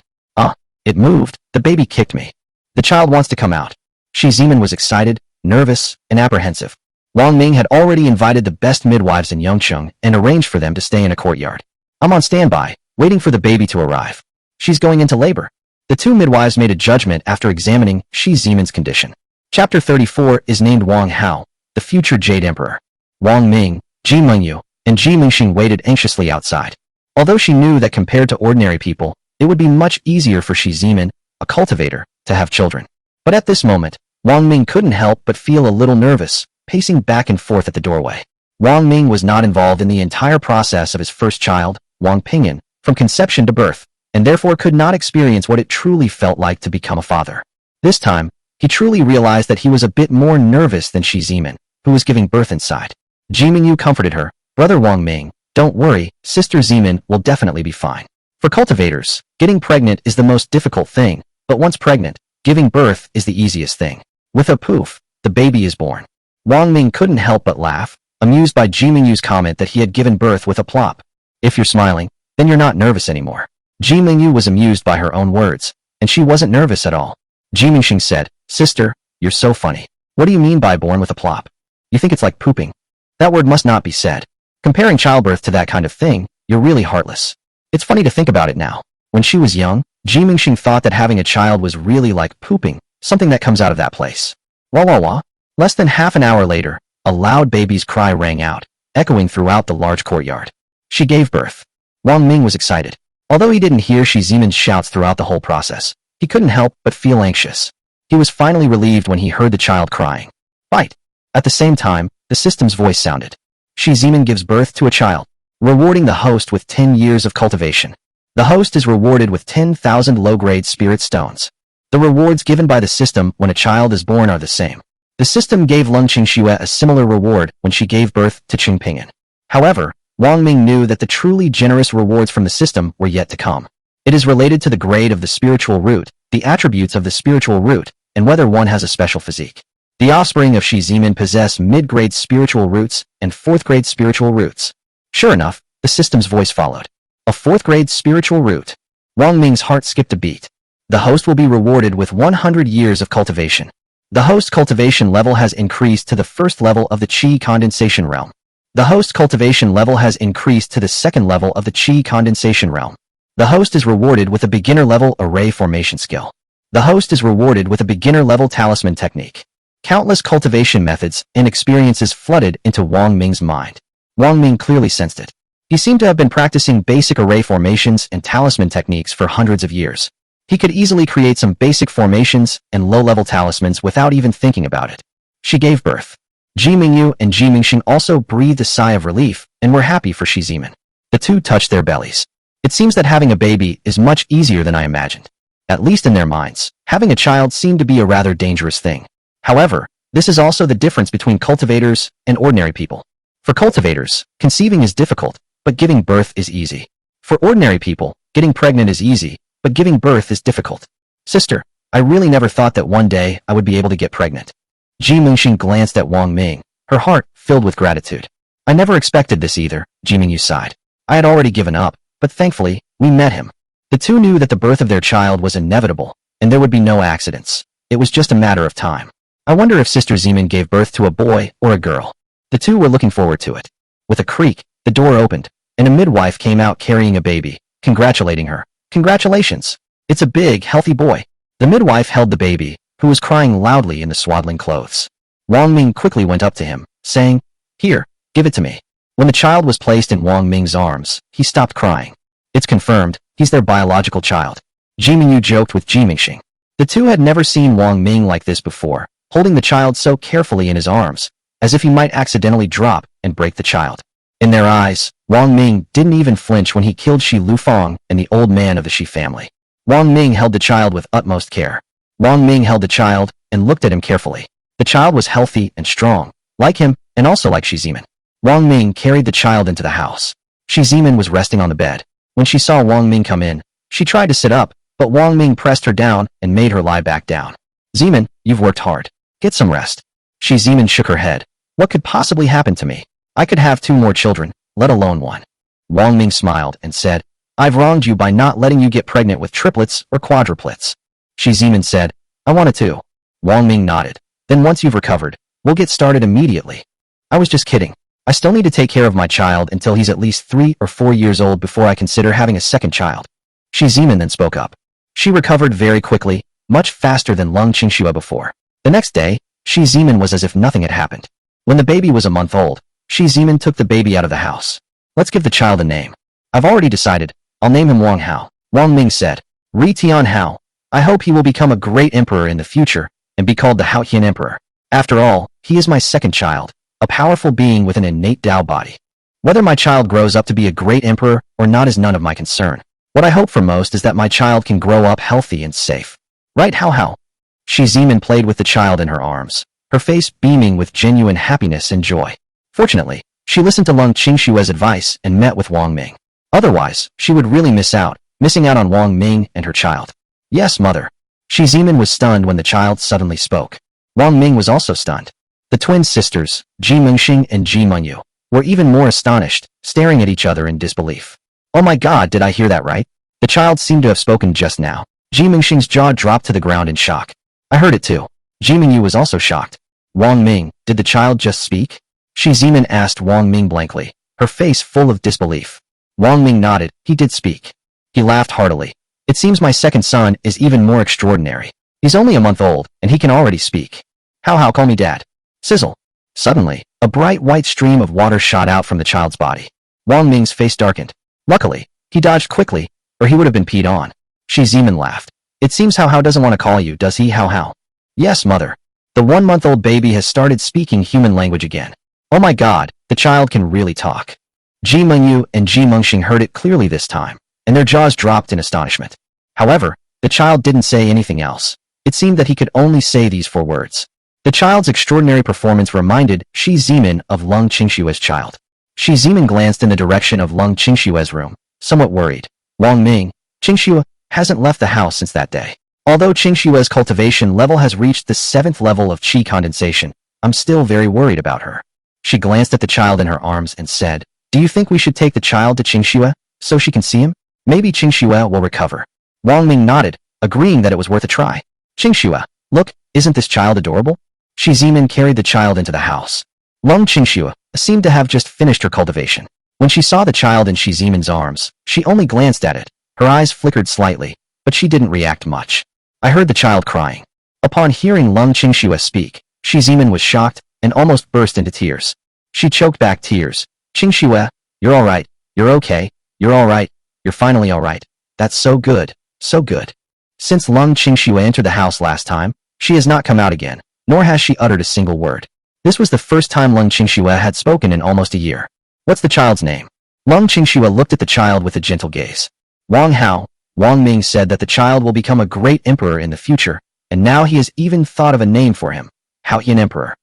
It moved. The baby kicked me. The child wants to come out. Shi Zimin was excited, nervous, and apprehensive. Wang Ming had already invited the best midwives in Yongcheng and arranged for them to stay in a courtyard. I'm on standby, waiting for the baby to arrive. She's going into labor. The two midwives made a judgment after examining Shi Zimin's condition. Chapter 34 is named Wang Hao, the future Jade Emperor. Wang Ming, Ji Mengyu, and Ji Mingxing waited anxiously outside. Although she knew that compared to ordinary people, it would be much easier for Shi Zimin, a cultivator, to have children. But at this moment, Wang Ming couldn't help but feel a little nervous, pacing back and forth at the doorway. Wang Ming was not involved in the entire process of his first child, Wang Pingyan, from conception to birth, and therefore could not experience what it truly felt like to become a father. This time, he truly realized that he was a bit more nervous than Shi Zimin, who was giving birth inside. Ji Mingyu comforted her, brother Wang Ming, don't worry, sister Zimin will definitely be fine. For cultivators, getting pregnant is the most difficult thing, but once pregnant, giving birth is the easiest thing. With a poof, the baby is born. Wang Ming couldn't help but laugh, amused by Ji Mingyu's comment that he had given birth with a plop. If you're smiling, then you're not nervous anymore. Ji Mingyu was amused by her own words, and she wasn't nervous at all. Ji Mingxing said, sister, you're so funny. What do you mean by born with a plop? You think it's like pooping? That word must not be said. Comparing childbirth to that kind of thing, you're really heartless. It's funny to think about it now. When she was young, Ji Mingxing thought that having a child was really like pooping, something that comes out of that place. Wah wah wah. Less than half an hour later, a loud baby's cry rang out, echoing throughout the large courtyard. She gave birth. Wang Ming was excited. Although he didn't hear Shi Zimin's shouts throughout the whole process, he couldn't help but feel anxious. He was finally relieved when he heard the child crying. Fight! At the same time, the system's voice sounded. Shi Zimin gives birth to a child, rewarding the host with 10 years of cultivation. The host is rewarded with 10,000 low-grade spirit stones. The rewards given by the system when a child is born are the same. The system gave Lung Qingxue a similar reward when she gave birth to Qing Pingyan. However, Wang Ming knew that the truly generous rewards from the system were yet to come. It is related to the grade of the spiritual root, the attributes of the spiritual root, and whether one has a special physique. The offspring of Shi Zimin possess mid-grade spiritual roots and 4th-grade spiritual roots. Sure enough, the system's voice followed. A 4th-grade spiritual root. Wang Ming's heart skipped a beat. The host will be rewarded with 100 years of cultivation. The host cultivation level has increased to the first level of the Qi condensation realm. The host cultivation level has increased to the second level of the Qi condensation realm. The host is rewarded with a beginner-level array formation skill. The host is rewarded with a beginner-level talisman technique. Countless cultivation methods and experiences flooded into Wang Ming's mind. Wang Ming clearly sensed it. He seemed to have been practicing basic array formations and talisman techniques for hundreds of years. He could easily create some basic formations and low-level talismans without even thinking about it. She gave birth. Ji Mingyu and Ji Mingxing also breathed a sigh of relief and were happy for Shi Zimin. The two touched their bellies. It seems that having a baby is much easier than I imagined. At least in their minds, having a child seemed to be a rather dangerous thing. However, this is also the difference between cultivators and ordinary people. For cultivators, conceiving is difficult, but giving birth is easy. For ordinary people, getting pregnant is easy, but giving birth is difficult. Sister, I really never thought that one day I would be able to get pregnant. Ji Mingxing glanced at Wang Ming, her heart filled with gratitude. I never expected this either, Ji Mingyu sighed. I had already given up, but thankfully, we met him. The two knew that the birth of their child was inevitable, and there would be no accidents. It was just a matter of time. I wonder if Sister Zimin gave birth to a boy or a girl. The two were looking forward to it. With a creak, the door opened, and a midwife came out carrying a baby, congratulating her. Congratulations! It's a big, healthy boy. The midwife held the baby, who was crying loudly in the swaddling clothes. Wang Ming quickly went up to him, saying, Here, give it to me. When the child was placed in Wang Ming's arms, he stopped crying. It's confirmed, he's their biological child. Ji Mingyu joked with Ji Mingxing. The two had never seen Wang Ming like this before, holding the child so carefully in his arms, as if he might accidentally drop and break the child. In their eyes, Wang Ming didn't even flinch when he killed Shi Lufang and the old man of the Shi family. Wang Ming held the child with utmost care. Wang Ming held the child and looked at him carefully. The child was healthy and strong, like him and also like Shi Zimin. Wang Ming carried the child into the house. Shi Zimin was resting on the bed. When she saw Wang Ming come in, she tried to sit up, but Wang Ming pressed her down and made her lie back down. Zimin, you've worked hard. Get some rest. Shi Zimin shook her head. What could possibly happen to me? I could have 2 more children, let alone 1. Wang Ming smiled and said, I've wronged you by not letting you get pregnant with triplets or quadruplets. Shi Zimin said, I wanted to. Wang Ming nodded. Then once you've recovered, we'll get started immediately. I was just kidding. I still need to take care of my child until he's at least 3 or 4 years old before I consider having a second child. Shi Zimin then spoke up. She recovered very quickly, much faster than Lung Qingxue before. The next day, Shi Zimin was as if nothing had happened. When the baby was a month old, Shi Zimin took the baby out of the house. Let's give the child a name. I've already decided. I'll name him Wang Hao. Wang Ming said, Ri Tian Hao. I hope he will become a great emperor in the future and be called the Haotian Emperor. After all, he is my second child, a powerful being with an innate Tao body. Whether my child grows up to be a great emperor or not is none of my concern. What I hope for most is that my child can grow up healthy and safe. Right, Hao? Shi Zimin played with the child in her arms, her face beaming with genuine happiness and joy. Fortunately, she listened to Lung Qingxue's advice and met with Wang Ming. Otherwise, she would really missing out on Wang Ming and her child. Yes, mother. Shi Zimin was stunned when the child suddenly spoke. Wang Ming was also stunned. The twin sisters, Ji Mingxing and Ji Mingyu, were even more astonished, staring at each other in disbelief. Oh my god, did I hear that right? The child seemed to have spoken just now. Ji Mingxing's jaw dropped to the ground in shock. I heard it too. Ji Mingyu was also shocked. Wang Ming, did the child just speak? Shi Zimin asked Wang Ming blankly, her face full of disbelief. Wang Ming nodded. He did speak. He laughed heartily. It seems my second son is even more extraordinary. He's only a month old, and he can already speak. How call me dad. Sizzle. Suddenly, a bright white stream of water shot out from the child's body. Wang Ming's face darkened. Luckily, he dodged quickly, or he would have been peed on. Shi Zimin laughed. It seems Hao doesn't want to call you, does he, Hao? Yes, mother. The 1-month-old baby has started speaking human language again. Oh my god, the child can really talk. Ji Mingyu and Ji Mingxing heard it clearly this time, and their jaws dropped in astonishment. However, the child didn't say anything else. It seemed that he could only say these 4 words. The child's extraordinary performance reminded Shi Zimin of Lung Qingxue's child. Shi Zimin glanced in the direction of Lung Qingxue's room, somewhat worried. Wang Ming, Qingxue, hasn't left the house since that day. Although Qingxue's cultivation level has reached the 7th level of Qi condensation, I'm still very worried about her. She glanced at the child in her arms and said, Do you think we should take the child to Qingxue, so she can see him? Maybe Qingxue will recover. Wang Ming nodded, agreeing that it was worth a try. Qingxue, look, isn't this child adorable? Shi Zimin carried the child into the house. Lung Qingxue seemed to have just finished her cultivation. When she saw the child in Shi Zimin's arms, she only glanced at it. Her eyes flickered slightly, but she didn't react much. I heard the child crying. Upon hearing Lung Qingxue speak, Shi Zimin was shocked and almost burst into tears. She choked back tears. Qingxue, you're alright, you're okay, you're alright, you're finally alright. That's so good, so good. Since Lung Qingxue entered the house last time, she has not come out again, nor has she uttered a single word. This was the first time Lung Qingxue had spoken in almost a year. What's the child's name? Lung Qingxue looked at the child with a gentle gaze. Wang Hao, Wang Ming said that the child will become a great emperor in the future, and now he has even thought of a name for him, Haoyan Emperor.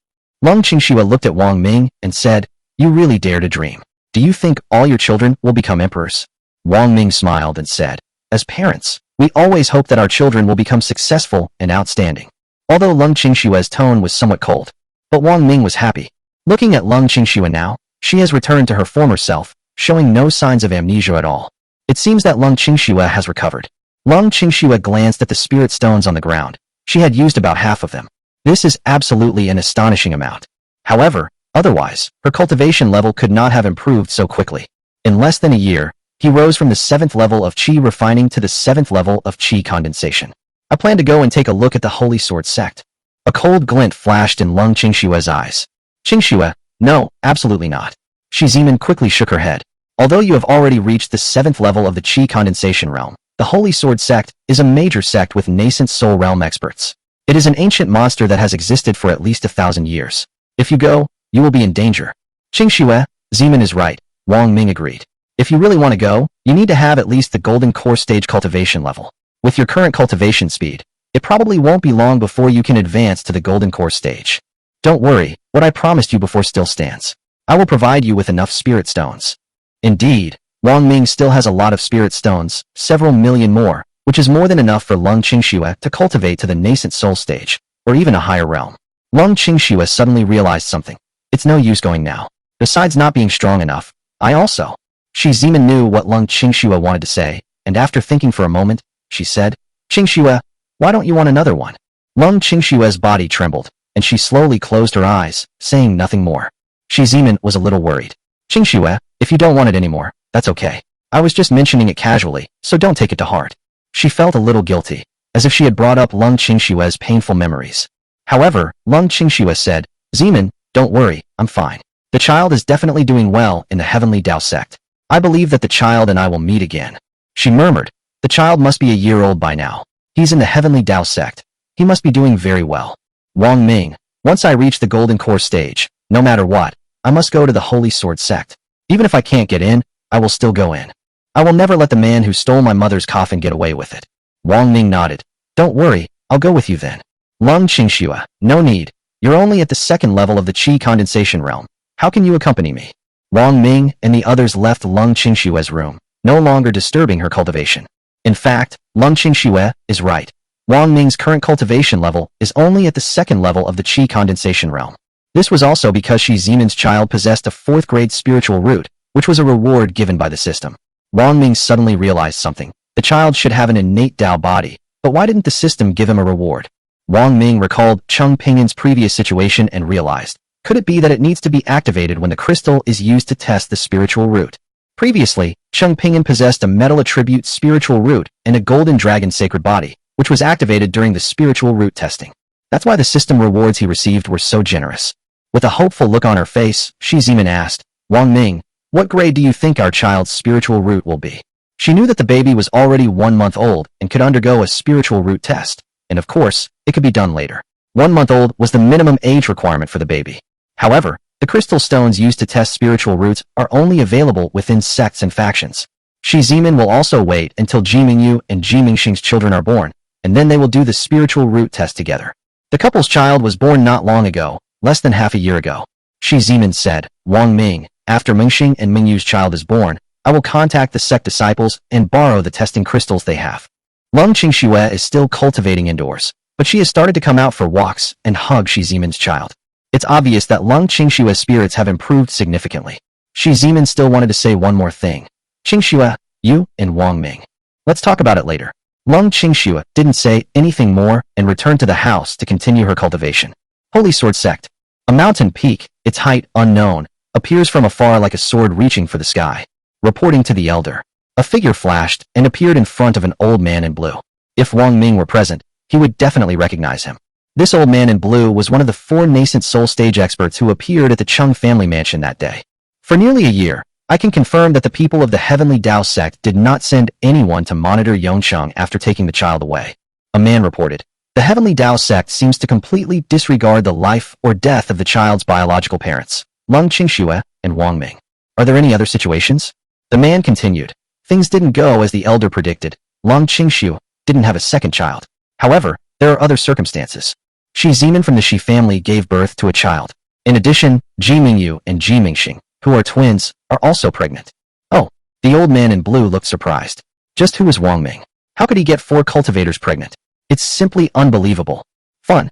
Lung Qingxue looked at Wang Ming and said, you really dare to dream. Do you think all your children will become emperors? Wang Ming smiled and said, as parents, we always hope that our children will become successful and outstanding. Although Lung Qingxue's tone was somewhat cold, but Wang Ming was happy. Looking at Lung Qingxue now, she has returned to her former self, showing no signs of amnesia at all. It seems that Lung Qingxue has recovered. Lung Qingxue glanced at the spirit stones on the ground. She had used about half of them. This is absolutely an astonishing amount. However, otherwise, her cultivation level could not have improved so quickly. In less than a year, he rose from the 7th level of Qi refining to the 7th level of Qi condensation. I plan to go and take a look at the Holy Sword sect. A cold glint flashed in Lung Qingxue's eyes. Qingxue, no, absolutely not. Shi Zimin quickly shook her head. Although you have already reached the 7th level of the Qi condensation realm, the Holy Sword sect is a major sect with nascent soul realm experts. It is an ancient monster that has existed for at least 1,000 years. If you go, you will be in danger. Qingxue, Zimin is right, Wang Ming agreed. If you really want to go, you need to have at least the golden core stage cultivation level. With your current cultivation speed, it probably won't be long before you can advance to the golden core stage. Don't worry, what I promised you before still stands. I will provide you with enough spirit stones. Indeed, Wang Ming still has a lot of spirit stones, several million more, which is more than enough for Lung Qingxue to cultivate to the nascent soul stage, or even a higher realm. Lung Qingxue suddenly realized something. It's no use going now. Besides not being strong enough, I also. Shi Zimin knew what Lung Qingxue wanted to say, and after thinking for a moment, she said, Qingxue, why don't you want another one? Lung Qingxue's body trembled, and she slowly closed her eyes, saying nothing more. Shi Zimin was a little worried. Qingxue, if you don't want it anymore, that's okay. I was just mentioning it casually, so don't take it to heart. She felt a little guilty, as if she had brought up Lung Qingxue's painful memories. However, Lung Qingxue said, Zimin, don't worry, I'm fine. The child is definitely doing well in the Heavenly Dao sect. I believe that the child and I will meet again. She murmured, the child must be a year old by now. He's in the Heavenly Dao sect. He must be doing very well. Wang Ming, once I reach the golden core stage, no matter what, I must go to the Holy Sword sect. Even if I can't get in, I will still go in. I will never let the man who stole my mother's coffin get away with it. Wang Ming nodded. Don't worry, I'll go with you then. Lung Qingxue, no need. You're only at the 2nd level of the Qi condensation realm. How can you accompany me? Wang Ming and the others left Lung Qingxue's room, no longer disturbing her cultivation. In fact, Lung Qingxue is right. Wang Ming's current cultivation level is only at the 2nd level of the Qi condensation realm. This was also because Shi Zimin's child possessed a 4th grade spiritual root, which was a reward given by the system. Wang Ming suddenly realized something. The child should have an innate Dao body, but why didn't the system give him a reward? Wang Ming recalled Cheng Pingyin's previous situation and realized, could it be that it needs to be activated when the crystal is used to test the spiritual root? Previously, Cheng Pingyin possessed a metal attribute spiritual root and a golden dragon sacred body, which was activated during the spiritual root testing. That's why the system rewards he received were so generous. With a hopeful look on her face, Shi Zimin asked, Wang Ming, what grade do you think our child's spiritual root will be? She knew that the baby was already 1 month old and could undergo a spiritual root test, and of course, it could be done later. 1 month old was the minimum age requirement for the baby. However, the crystal stones used to test spiritual roots are only available within sects and factions. Shi Zimin will also wait until Ji Mingyu and Ji Mingxing's children are born, and then they will do the spiritual root test together. The couple's child was born not long ago, less than half a year ago. Shi Zimin said, Wang Ming, after Mingxing and Mingyu's child is born, I will contact the sect disciples and borrow the testing crystals they have. Lung Qingxue is still cultivating indoors, but she has started to come out for walks and hug Shi Zimin's child. It's obvious that Lung Qingxue's spirits have improved significantly. Shi Zimin still wanted to say one more thing. Qingxue, You and Wang Ming. Let's talk about it later. Lung Qingxue didn't say anything more and returned to the house to continue her cultivation. Holy Sword Sect. A mountain peak, its height unknown, appears from afar like a sword reaching for the sky. Reporting to the elder. A figure flashed and appeared in front of an old man in blue. If Wang Ming were present, he would definitely recognize him. This old man in blue was one of the 4 nascent soul stage experts who appeared at the Chung family mansion that day. For nearly a year, I can confirm that the people of the Heavenly Dao sect did not send anyone to monitor Yongcheng after taking the child away. A man reported, the Heavenly Dao sect seems to completely disregard the life or death of the child's biological parents, Lung Qingxue and Wang Ming. Are there any other situations? The man continued, things didn't go as the elder predicted. Lung Qingxue didn't have a second child. However, there are other circumstances. Shi Zimin from the Shi family gave birth to a child. In addition, Ji Mingyu and Ji Mingxing, who are twins, are also pregnant. Oh, the old man in blue looked surprised. Just who is Wang Ming? How could he get 4 cultivators pregnant? It's simply unbelievable. Fun.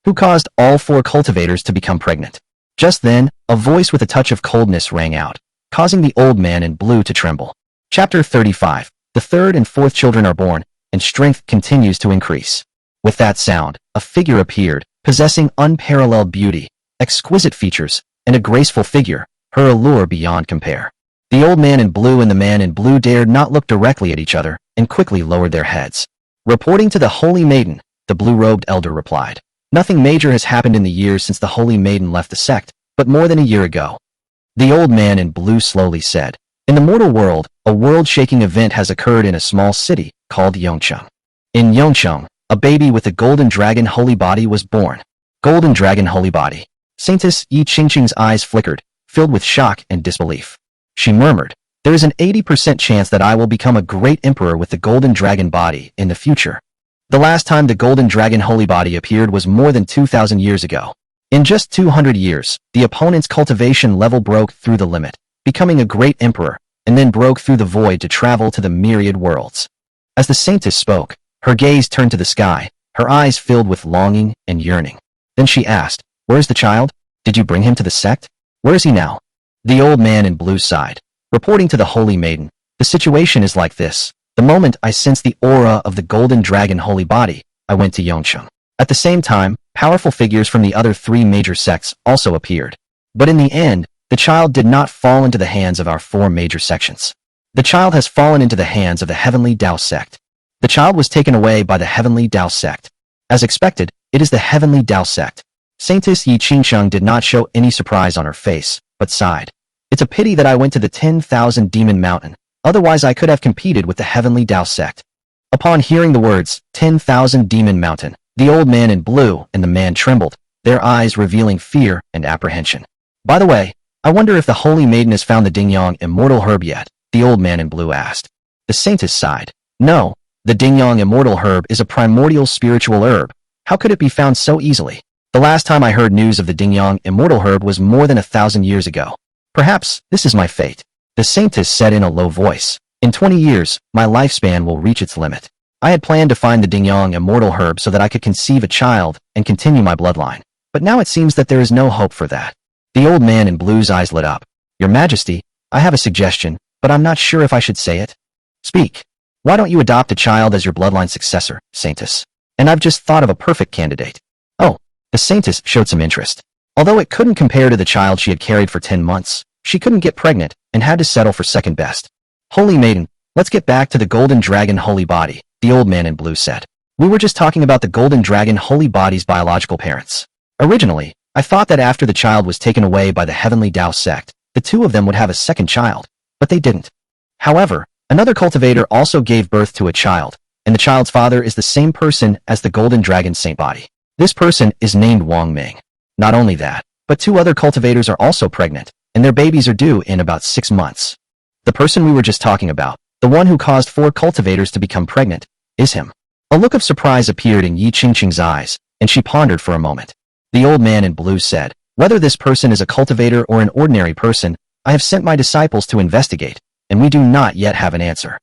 Who caused all 4 cultivators to become pregnant? Just then, a voice with a touch of coldness rang out, causing the old man in blue to tremble. Chapter 35. The 3rd and 4th children are born, and strength continues to increase. With that sound, a figure appeared, possessing unparalleled beauty, exquisite features, and a graceful figure, her allure beyond compare. The old man in blue and the man in blue dared not look directly at each other and quickly lowered their heads. Reporting to the Holy Maiden, the blue-robed elder replied, nothing major has happened in the years since the Holy Maiden left the sect, but more than a year ago. The old man in blue slowly said, in the mortal world, a world-shaking event has occurred in a small city called Yongcheng. In Yongcheng, a baby with a golden dragon holy body was born. Golden dragon holy body. Saintess Yi Qingqing's eyes flickered, filled with shock and disbelief. She murmured, there is an 80% chance that I will become a great emperor with the golden dragon body in the future. The last time the golden dragon holy body appeared was more than 2,000 years ago. In just 200 years, the opponent's cultivation level broke through the limit, becoming a great emperor, and then broke through the void to travel to the myriad worlds. As the saintess spoke, her gaze turned to the sky, her eyes filled with longing and yearning. Then she asked, where is the child? Did you bring him to the sect? Where is he now? The old man in blue sighed. Reporting to the Holy Maiden, the situation is like this. The moment I sensed the aura of the golden dragon holy body, I went to Yongcheng. At the same time, powerful figures from the other 3 major sects also appeared. But in the end, the child did not fall into the hands of our 4 major sections. The child has fallen into the hands of the Heavenly Dao sect. The child was taken away by the Heavenly Dao sect. As expected, it is the Heavenly Dao sect. Saintess Yi Qingsheng did not show any surprise on her face, but sighed. It's a pity that I went to the 10,000 Demon Mountain, otherwise I could have competed with the Heavenly Dao sect. Upon hearing the words, 10,000 Demon Mountain, the old man in blue and the man trembled, their eyes revealing fear and apprehension. By the way, I wonder if the Holy Maiden has found the Dingyang Immortal Herb yet, the old man in blue asked. The saintess sighed. No, the Dingyang Immortal Herb is a primordial spiritual herb. How could it be found so easily? The last time I heard news of the Dingyang Immortal Herb was more than 1,000 years ago. Perhaps this is my fate. The saintess said in a low voice. In 20 years, my lifespan will reach its limit. I had planned to find the Dingyang Immortal Herb so that I could conceive a child and continue my bloodline. But now it seems that there is no hope for that. The old man in blue's eyes lit up. Your Majesty, I have a suggestion, but I'm not sure if I should say it. Speak. Why don't you adopt a child as your bloodline successor, Saintess? And I've just thought of a perfect candidate. Oh, the Saintess showed some interest. Although it couldn't compare to the child she had carried for 10 months, she couldn't get pregnant and had to settle for second best. Holy Maiden, let's get back to the Golden Dragon Holy Body, the old man in blue said. We were just talking about the Golden Dragon Holy Body's biological parents. Originally, I thought that after the child was taken away by the Heavenly Dao sect, the 2 of them would have a second child, but they didn't. However, another cultivator also gave birth to a child, and the child's father is the same person as the Golden Dragon Saint Body. This person is named Wang Ming. Not only that, but 2 other cultivators are also pregnant, and their babies are due in about 6 months. The person we were just talking about, the one who caused 4 cultivators to become pregnant, is him. A look of surprise appeared in Yi Qingqing's eyes, and she pondered for a moment. The old man in blue said, whether this person is a cultivator or an ordinary person, I have sent my disciples to investigate, and we do not yet have an answer.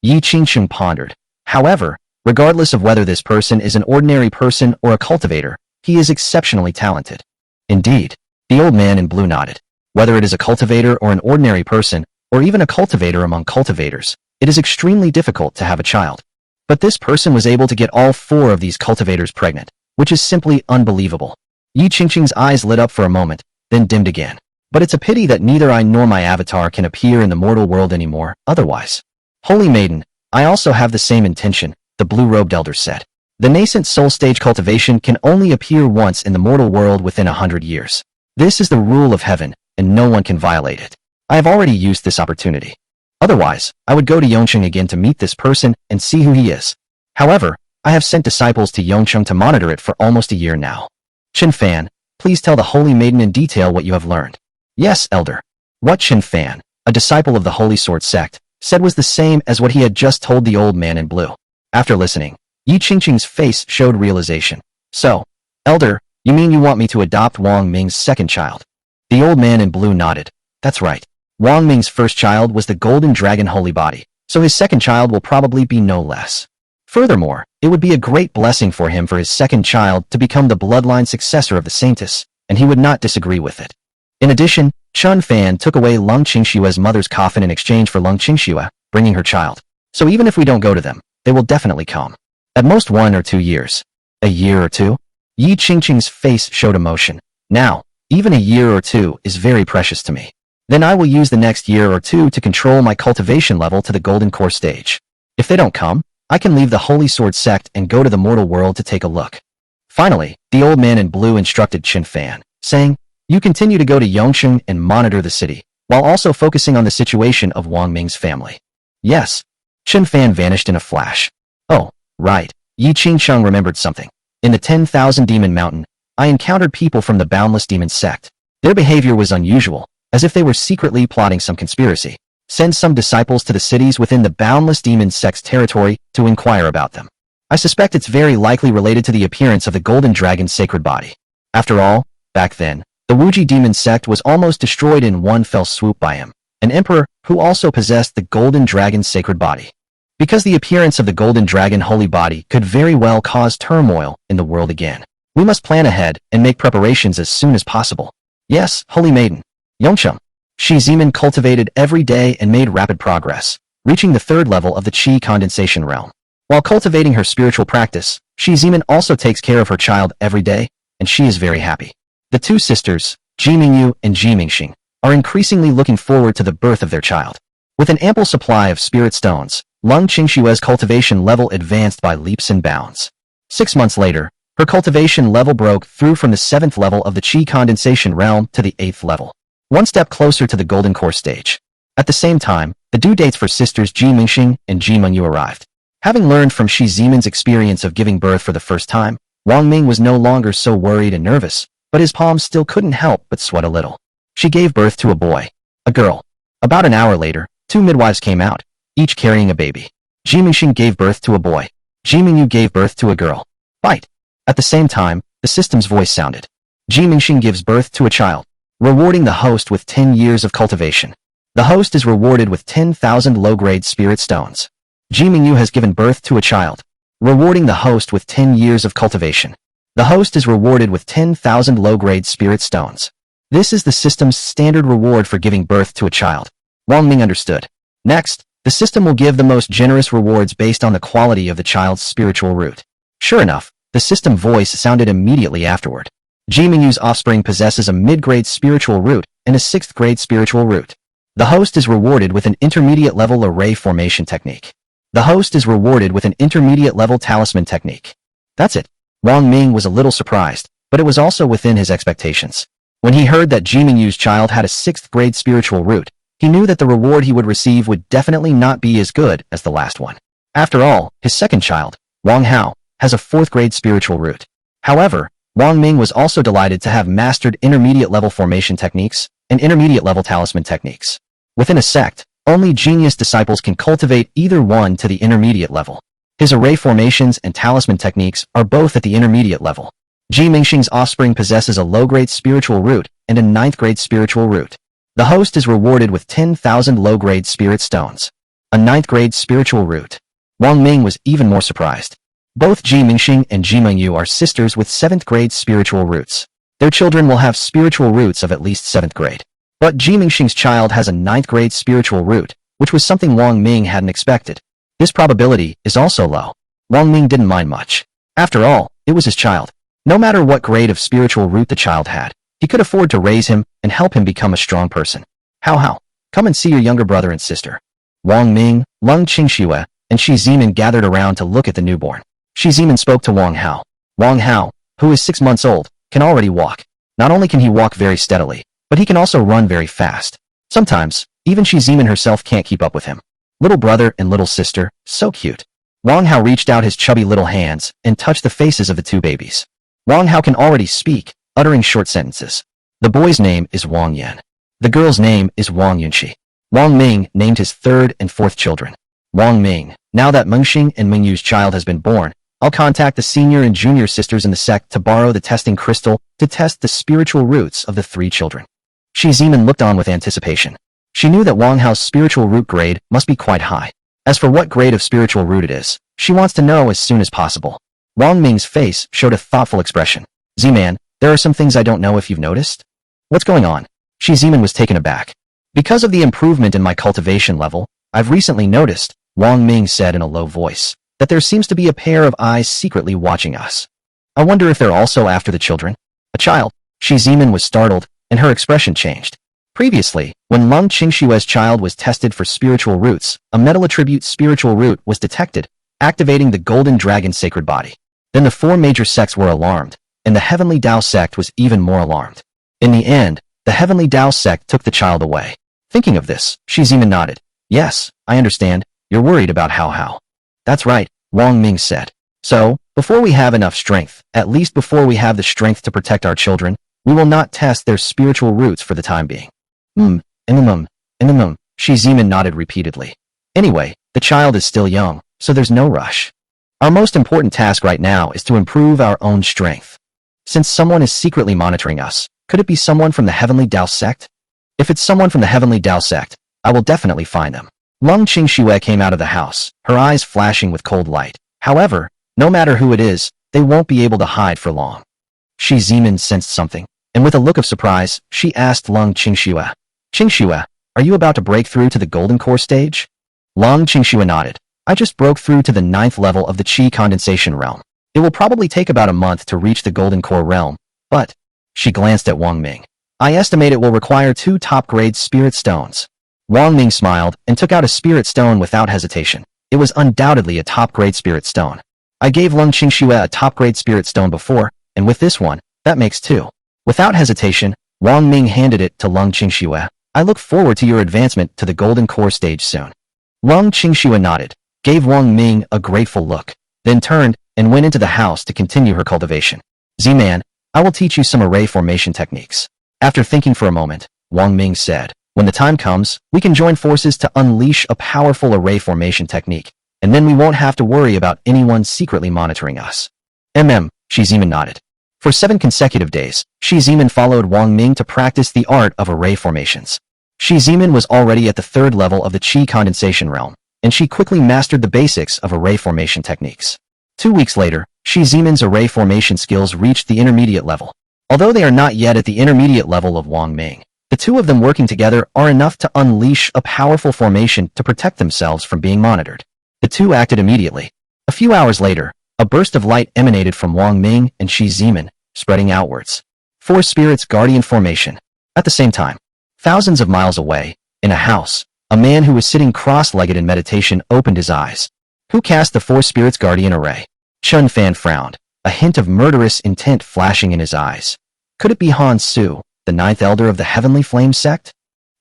Yi Qingqing pondered. However, regardless of whether this person is an ordinary person or a cultivator, he is exceptionally talented. Indeed, the old man in blue nodded. Whether it is a cultivator or an ordinary person, or even a cultivator among cultivators, it is extremely difficult to have a child. But this person was able to get all 4 of these cultivators pregnant, which is simply unbelievable. Yi Qingqing's eyes lit up for a moment, then dimmed again. But it's a pity that neither I nor my avatar can appear in the mortal world anymore, otherwise. Holy Maiden, I also have the same intention, the blue-robed elder said. The nascent soul stage cultivation can only appear once in the mortal world within 100 years. This is the rule of heaven, and no one can violate it. I have already used this opportunity. Otherwise, I would go to Yongcheng again to meet this person and see who he is. However, I have sent disciples to Yongcheng to monitor it for almost a year now. Qin Fan, please tell the Holy Maiden in detail what you have learned. Yes, Elder. What Qin Fan, a disciple of the Holy Sword sect, said was the same as what he had just told the old man in blue. After listening, Yi Qingqing's face showed realization. So, Elder, you mean you want me to adopt Wang Ming's second child? The old man in blue nodded. That's right. Wang Ming's first child was the Golden Dragon Holy Body, so his second child will probably be no less. Furthermore, it would be a great blessing for him for his second child to become the bloodline successor of the Saintess, and he would not disagree with it. In addition, Qin Fan took away Lung Qingshua's mother's coffin in exchange for Lung Qingxua, bringing her child. So even if we don't go to them, they will definitely come. At most 1 or 2 years. A year or 2? Yi Qingqing's face showed emotion. Now, even a year or 2 is very precious to me. Then I will use the next year or 2 to control my cultivation level to the Golden Core stage. If they don't come, I can leave the Holy Sword sect and go to the mortal world to take a look. Finally, the old man in blue instructed Qin Fan, saying, you continue to go to Yongcheng and monitor the city, while also focusing on the situation of Wang Ming's family. Yes. Qin Fan vanished in a flash. Oh, right. Yi Qingqing remembered something. In the 10,000 Demon Mountain, I encountered people from the Boundless Demon sect. Their behavior was unusual, as if they were secretly plotting some conspiracy. Send some disciples to the cities within the Boundless Demon sect's territory to inquire about them. I suspect it's very likely related to the appearance of the Golden Dragon's sacred body. After all, back then, the Wuji Demon sect was almost destroyed in one fell swoop by him, an emperor who also possessed the Golden Dragon's sacred body. Because the appearance of the Golden Dragon holy body could very well cause turmoil in the world again. We must plan ahead and make preparations as soon as possible. Yes, Holy Maiden. Yongcheng. Shi Zimin cultivated every day and made rapid progress, reaching the 3rd level of the Qi condensation realm. While cultivating her spiritual practice, Shi Zimin also takes care of her child every day, and she is very happy. The 2 sisters, Ji Mingyu and Ji Mingxing, are increasingly looking forward to the birth of their child. With an ample supply of spirit stones, Lung Qingshua's cultivation level advanced by leaps and bounds. 6 months later, her cultivation level broke through from the 7th level of the Qi condensation realm to the 8th level. One step closer to the Golden Core stage. At the same time, the due dates for sisters Ji Mingxing and Ji Mingyu arrived. Having learned from Shi Zimin's experience of giving birth for the first time, Wang Ming was no longer so worried and nervous, but his palms still couldn't help but sweat a little. She gave birth to a boy. A girl. About an hour later, 2 midwives came out, each carrying a baby. Ji Mingxing gave birth to a boy. Ji Mingyu gave birth to a girl. Fight! At the same time, the system's voice sounded. Ji Mingxing gives birth to a child, rewarding the host with 10 years of cultivation. The host is rewarded with 10,000 low-grade spirit stones. Ji Mingyu has given birth to a child, rewarding the host with 10 years of cultivation. The host is rewarded with 10,000 low-grade spirit stones. This is the system's standard reward for giving birth to a child. Wang Ming understood. Next, the system will give the most generous rewards based on the quality of the child's spiritual root. Sure enough, the system voice sounded immediately afterward. Ji Mingyu's offspring possesses a mid-grade spiritual root and a 6th-grade spiritual root. The host is rewarded with an intermediate-level array formation technique. The host is rewarded with an intermediate-level talisman technique. That's it. Wang Ming was a little surprised, but it was also within his expectations. When he heard that Ji Mingyu's child had a 6th-grade spiritual root, he knew that the reward he would receive would definitely not be as good as the last one. After all, his second child, Wang Hao, has a 4th-grade spiritual root. However, Wang Ming was also delighted to have mastered intermediate-level formation techniques and intermediate-level talisman techniques. Within a sect, only genius disciples can cultivate either one to the intermediate level. His array formations and talisman techniques are both at the intermediate level. Ji Mingxing's offspring possesses a low-grade spiritual root and a 9th-grade spiritual root. The host is rewarded with 10,000 low-grade spirit stones. A 9th-grade spiritual root. Wang Ming was even more surprised. Both Ji Mingxing and Ji Mingyu are sisters with 7th-grade spiritual roots. Their children will have spiritual roots of at least 7th grade. But Ji Mingxing's child has a ninth-grade spiritual root, which was something Wang Ming hadn't expected. This probability is also low. Wang Ming didn't mind much. After all, it was his child. No matter what grade of spiritual root the child had, he could afford to raise him and help him become a strong person. How? Come and see your younger brother and sister. Wang Ming, Lung Qingxue, and Shi Zimin gathered around to look at the newborn. Shi Zimin spoke to Wang Hao. Wang Hao, who is 6 months old, can already walk. Not only can he walk very steadily, but he can also run very fast. Sometimes, even Shi Zimin herself can't keep up with him. Little brother and little sister, so cute. Wang Hao reached out his chubby little hands and touched the faces of the two babies. Wang Hao can already speak, uttering short sentences. The boy's name is Wang Yan. The girl's name is Wang Yunqi. Wang Ming named his third and fourth children. Wang Ming, now that Mengxing and Mingyu's child has been born, I'll contact the senior and junior sisters in the sect to borrow the testing crystal to test the spiritual roots of the 3 children. Shi Zimin looked on with anticipation. She knew that Wang Hao's spiritual root grade must be quite high. As for what grade of spiritual root it is, she wants to know as soon as possible. Wang Ming's face showed a thoughtful expression. Z-Man, there are some things I don't know if you've noticed. What's going on? Shi Zimin was taken aback. Because of the improvement in my cultivation level, I've recently noticed, Wang Ming said in a low voice, that there seems to be a pair of eyes secretly watching us. I wonder if they're also after the children. A child. Shi Zimin was startled, and her expression changed. Previously, when Lung Qingshue's child was tested for spiritual roots, a metal attribute spiritual root was detected, activating the Golden Dragon sacred body. Then the 4 major sects were alarmed, and the Heavenly Dao sect was even more alarmed. In the end, the Heavenly Dao sect took the child away. Thinking of this, Shi Zimin nodded. Yes, I understand. You're worried about How. That's right, Wang Ming said. So, before we have enough strength, at least before we have the strength to protect our children, we will not test their spiritual roots for the time being. Shi Zimin nodded repeatedly. Anyway, the child is still young, so there's no rush. Our most important task right now is to improve our own strength. Since someone is secretly monitoring us, could it be someone from the Heavenly Dao sect? If it's someone from the Heavenly Dao sect, I will definitely find them. Lung Qingxue came out of the house, her eyes flashing with cold light. However, no matter who it is, they won't be able to hide for long. Shi Zimin sensed something, and with a look of surprise, she asked Lung Qingxue, Qingxue, are you about to break through to the Golden Core stage? Lung Qingxue nodded. I just broke through to the 9th level of the Qi condensation realm. It will probably take about a month to reach the Golden Core realm, but... She glanced at Wang Ming. I estimate it will require 2 top-grade spirit stones. Wang Ming smiled and took out a spirit stone without hesitation. It was undoubtedly a top-grade spirit stone. I gave Lung Qingxue a top-grade spirit stone before, and with this one, that makes 2. Without hesitation, Wang Ming handed it to Lung Qingxue. I look forward to your advancement to the Golden Core stage soon. Lung Qingxue nodded, gave Wang Ming a grateful look, then turned and went into the house to continue her cultivation. Z-Man, I will teach you some array formation techniques. After thinking for a moment, Wang Ming said, when the time comes, we can join forces to unleash a powerful array formation technique, and then we won't have to worry about anyone secretly monitoring us. Shi Zimin nodded. For 7 consecutive days, Shi Zimin followed Wang Ming to practice the art of array formations. Shi Zimin was already at the 3rd level of the Qi condensation realm, and she quickly mastered the basics of array formation techniques. 2 weeks later, Shi Zimin's array formation skills reached the intermediate level. Although they are not yet at the intermediate level of Wang Ming, the 2 of them working together are enough to unleash a powerful formation to protect themselves from being monitored. The 2 acted immediately. A few hours later, a burst of light emanated from Wang Ming and Shi Zimin, spreading outwards. 4 spirits guardian formation. At the same time, thousands of miles away, in a house, a man who was sitting cross-legged in meditation opened his eyes. Who cast the 4 spirits guardian array? Chun Fan frowned, a hint of murderous intent flashing in his eyes. Could it be Han Su, the 9th elder of the Heavenly Flame sect?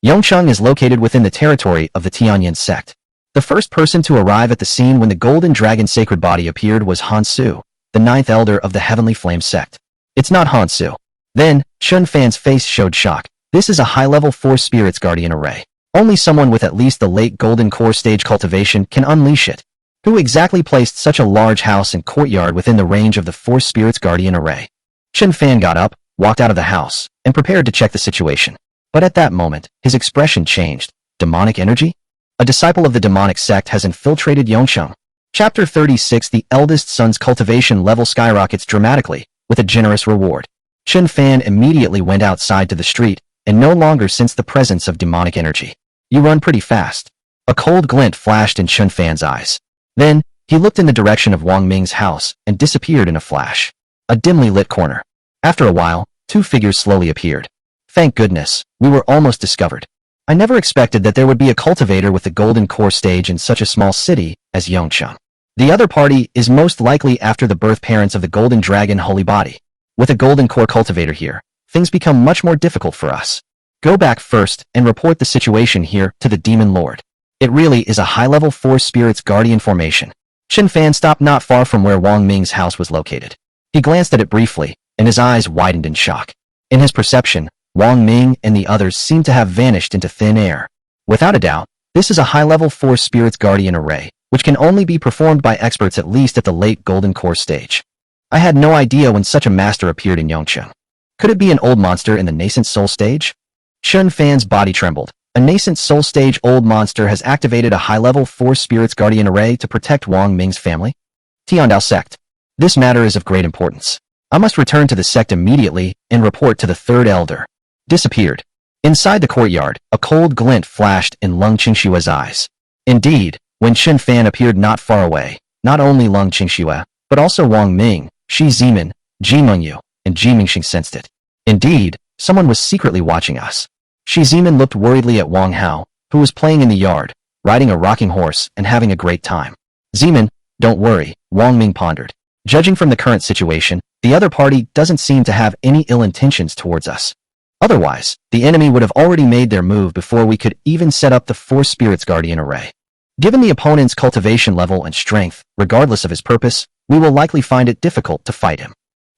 Yongcheng is located within the territory of the Tianyan sect. The first person to arrive at the scene when the Golden Dragon sacred body appeared was Han Su, the 9th elder of the Heavenly Flame sect. It's not Han Su. Then, Chun Fan's face showed shock. This is a high-level 4 spirits guardian array. Only someone with at least the late Golden Core stage cultivation can unleash it. Who exactly placed such a large house and courtyard within the range of the 4 spirits guardian array? Chun Fan got up, walked out of the house, and prepared to check the situation. But at that moment, his expression changed. Demonic energy? A disciple of the demonic sect has infiltrated Yongcheng. Chapter 36. The eldest son's cultivation level skyrockets dramatically, with a generous reward. Chun Fan immediately went outside to the street and no longer sense the presence of demonic energy. You run pretty fast. A cold glint flashed in Chun Fan's eyes. Then, he looked in the direction of Wang Ming's house and disappeared in a flash. A dimly lit corner. After a while, two figures slowly appeared. Thank goodness, we were almost discovered. I never expected that there would be a cultivator with the golden core stage in such a small city as Yongcheng. The other party is most likely after the birth parents of the golden dragon holy body. With a golden core cultivator here, things become much more difficult for us. Go back first and report the situation here to the demon lord. It really is a high-level force spirits guardian formation. Chun Fan stopped not far from where Wang Ming's house was located. He glanced at it briefly, and his eyes widened in shock. In his perception, Wang Ming and the others seemed to have vanished into thin air. Without a doubt, this is a high-level force spirits guardian array, which can only be performed by experts at least at the late golden core stage. I had no idea when such a master appeared in Yongcheng. Could it be an old monster in the nascent soul stage? Chun Fan's body trembled. A nascent soul stage old monster has activated a high-level force spirits guardian array to protect Wang Ming's family? Tiandao sect. This matter is of great importance. I must return to the sect immediately and report to the third elder. Disappeared. Inside the courtyard, a cold glint flashed in Lung Qingshua's eyes. Indeed, when Chun Fan appeared not far away, not only Lung Qingxue, but also Wang Ming, Shi Zimin, Ji Mengyu, and Ji Mingxing sensed it. Indeed, someone was secretly watching us. Shi Zimin looked worriedly at Wang Hao, who was playing in the yard, riding a rocking horse and having a great time. Zimin, don't worry, Wang Ming pondered. Judging from the current situation, the other party doesn't seem to have any ill intentions towards us. Otherwise, the enemy would have already made their move before we could even set up the Force Spirits Guardian array. Given the opponent's cultivation level and strength, regardless of his purpose, we will likely find it difficult to fight him.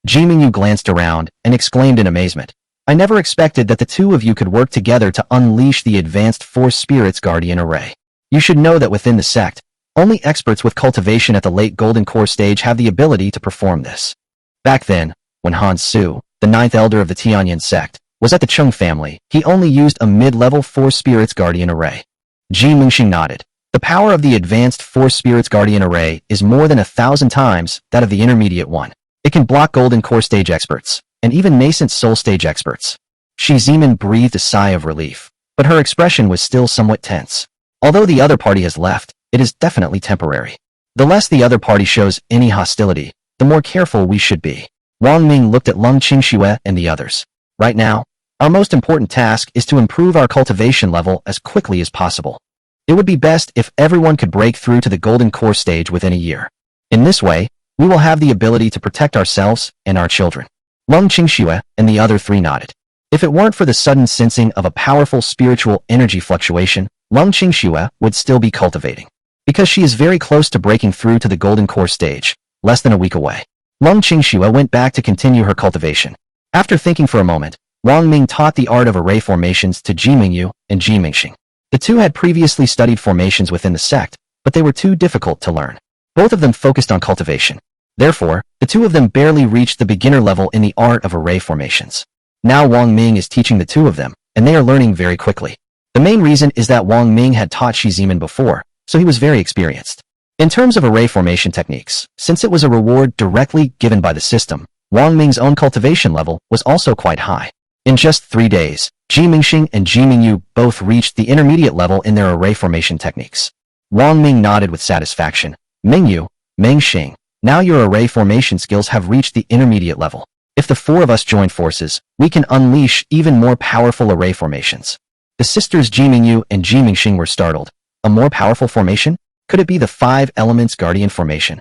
Ji Mingyu glanced around and exclaimed in amazement. I never expected that the two of you could work together to unleash the advanced Force Spirits Guardian array. You should know that within the sect, only experts with cultivation at the late Golden Core stage have the ability to perform this. Back then, when Han Su, the ninth elder of the Tianyan sect, was at the Chung family, he only used a mid-level Force Spirits Guardian array. Ji Mingxing nodded. The power of the advanced Force Spirits Guardian array is more than 1,000 times that of the intermediate one. It can block Golden Core stage experts, and even nascent soul stage experts. Shi Zimin breathed a sigh of relief, but her expression was still somewhat tense. Although the other party has left, it is definitely temporary. The less the other party shows any hostility, the more careful we should be. Wang Ming looked at Lung Qingxue and the others. Right now, our most important task is to improve our cultivation level as quickly as possible. It would be best if everyone could break through to the Golden Core stage within a year. In this way, we will have the ability to protect ourselves and our children. Lung Qingxue and the other three nodded. If it weren't for the sudden sensing of a powerful spiritual energy fluctuation, Lung Qingxue would still be cultivating. Because she is very close to breaking through to the Golden Core stage, less than a week away. Lung Qingxue went back to continue her cultivation. After thinking for a moment, Wang Ming taught the art of array formations to Ji Mingyu and Ji Mingxing. The two had previously studied formations within the sect, but they were too difficult to learn. Both of them focused on cultivation. Therefore, the two of them barely reached the beginner level in the art of array formations. Now Wang Ming is teaching the two of them, and they are learning very quickly. The main reason is that Wang Ming had taught Shi Zimin before, so he was very experienced. In terms of array formation techniques, since it was a reward directly given by the system, Wang Ming's own cultivation level was also quite high. In just 3 days, Ji Mingxing and Ji Mingyu both reached the intermediate level in their array formation techniques. Wang Ming nodded with satisfaction. Mingyu, Mingxing, now your array formation skills have reached the intermediate level. If the four of us join forces, we can unleash even more powerful array formations. The sisters Ji Mingyu and Ji Mingxing were startled. A more powerful formation? Could it be the 5 Elements Guardian formation?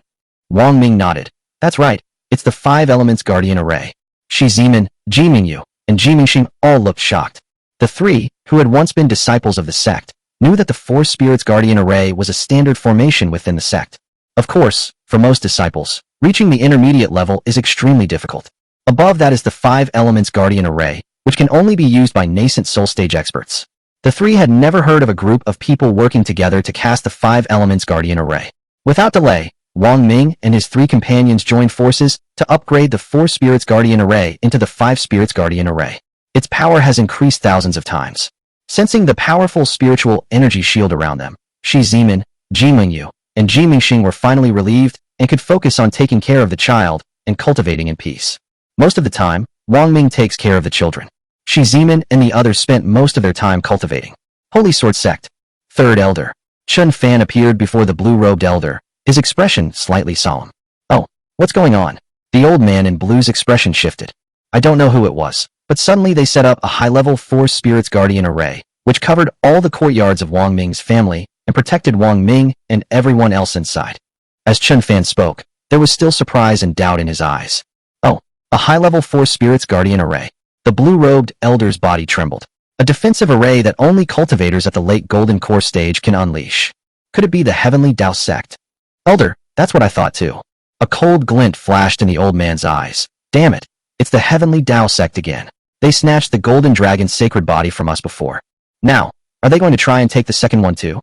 Wang Ming nodded. That's right, it's the 5 Elements Guardian array. Shi Zimin, Ji Mingyu, and Ji Mingxing all looked shocked. The three, who had once been disciples of the sect, knew that the Force Spirits Guardian array was a standard formation within the sect. Of course, for most disciples, reaching the intermediate level is extremely difficult. Above that is the 5 Elements Guardian array, which can only be used by nascent soul stage experts. The three had never heard of a group of people working together to cast the 5 Elements Guardian array. Without delay, Wang Ming and his 3 companions joined forces to upgrade the 4 Spirits Guardian array into the 5 Spirits Guardian array. Its power has increased thousands of times. Sensing the powerful spiritual energy shield around them, Shi Zimin, Ji Mingyu, and Ji Mingxing were finally relieved and could focus on taking care of the child and cultivating in peace. Most of the time, Wang Ming takes care of the children. Shi Zimin and the others spent most of their time cultivating. Holy Sword Sect. Third Elder. Chun Fan appeared before the blue-robed elder, his expression slightly solemn. Oh, what's going on? The old man in blue's expression shifted. I don't know who it was, but suddenly they set up a high-level Force Spirits Guardian array, which covered all the courtyards of Wang Ming's family and protected Wang Ming and everyone else inside. As Chun Fan spoke, there was still surprise and doubt in his eyes. Oh, a high-level Force Spirits Guardian array. The blue-robed elder's body trembled. A defensive array that only cultivators at the late Golden Core stage can unleash. Could it be the Heavenly Dao Sect? Elder, that's what I thought too. A cold glint flashed in the old man's eyes. Damn it, it's the Heavenly Dao Sect again. They snatched the Golden Dragon's sacred body from us before. Now, are they going to try and take the second one too?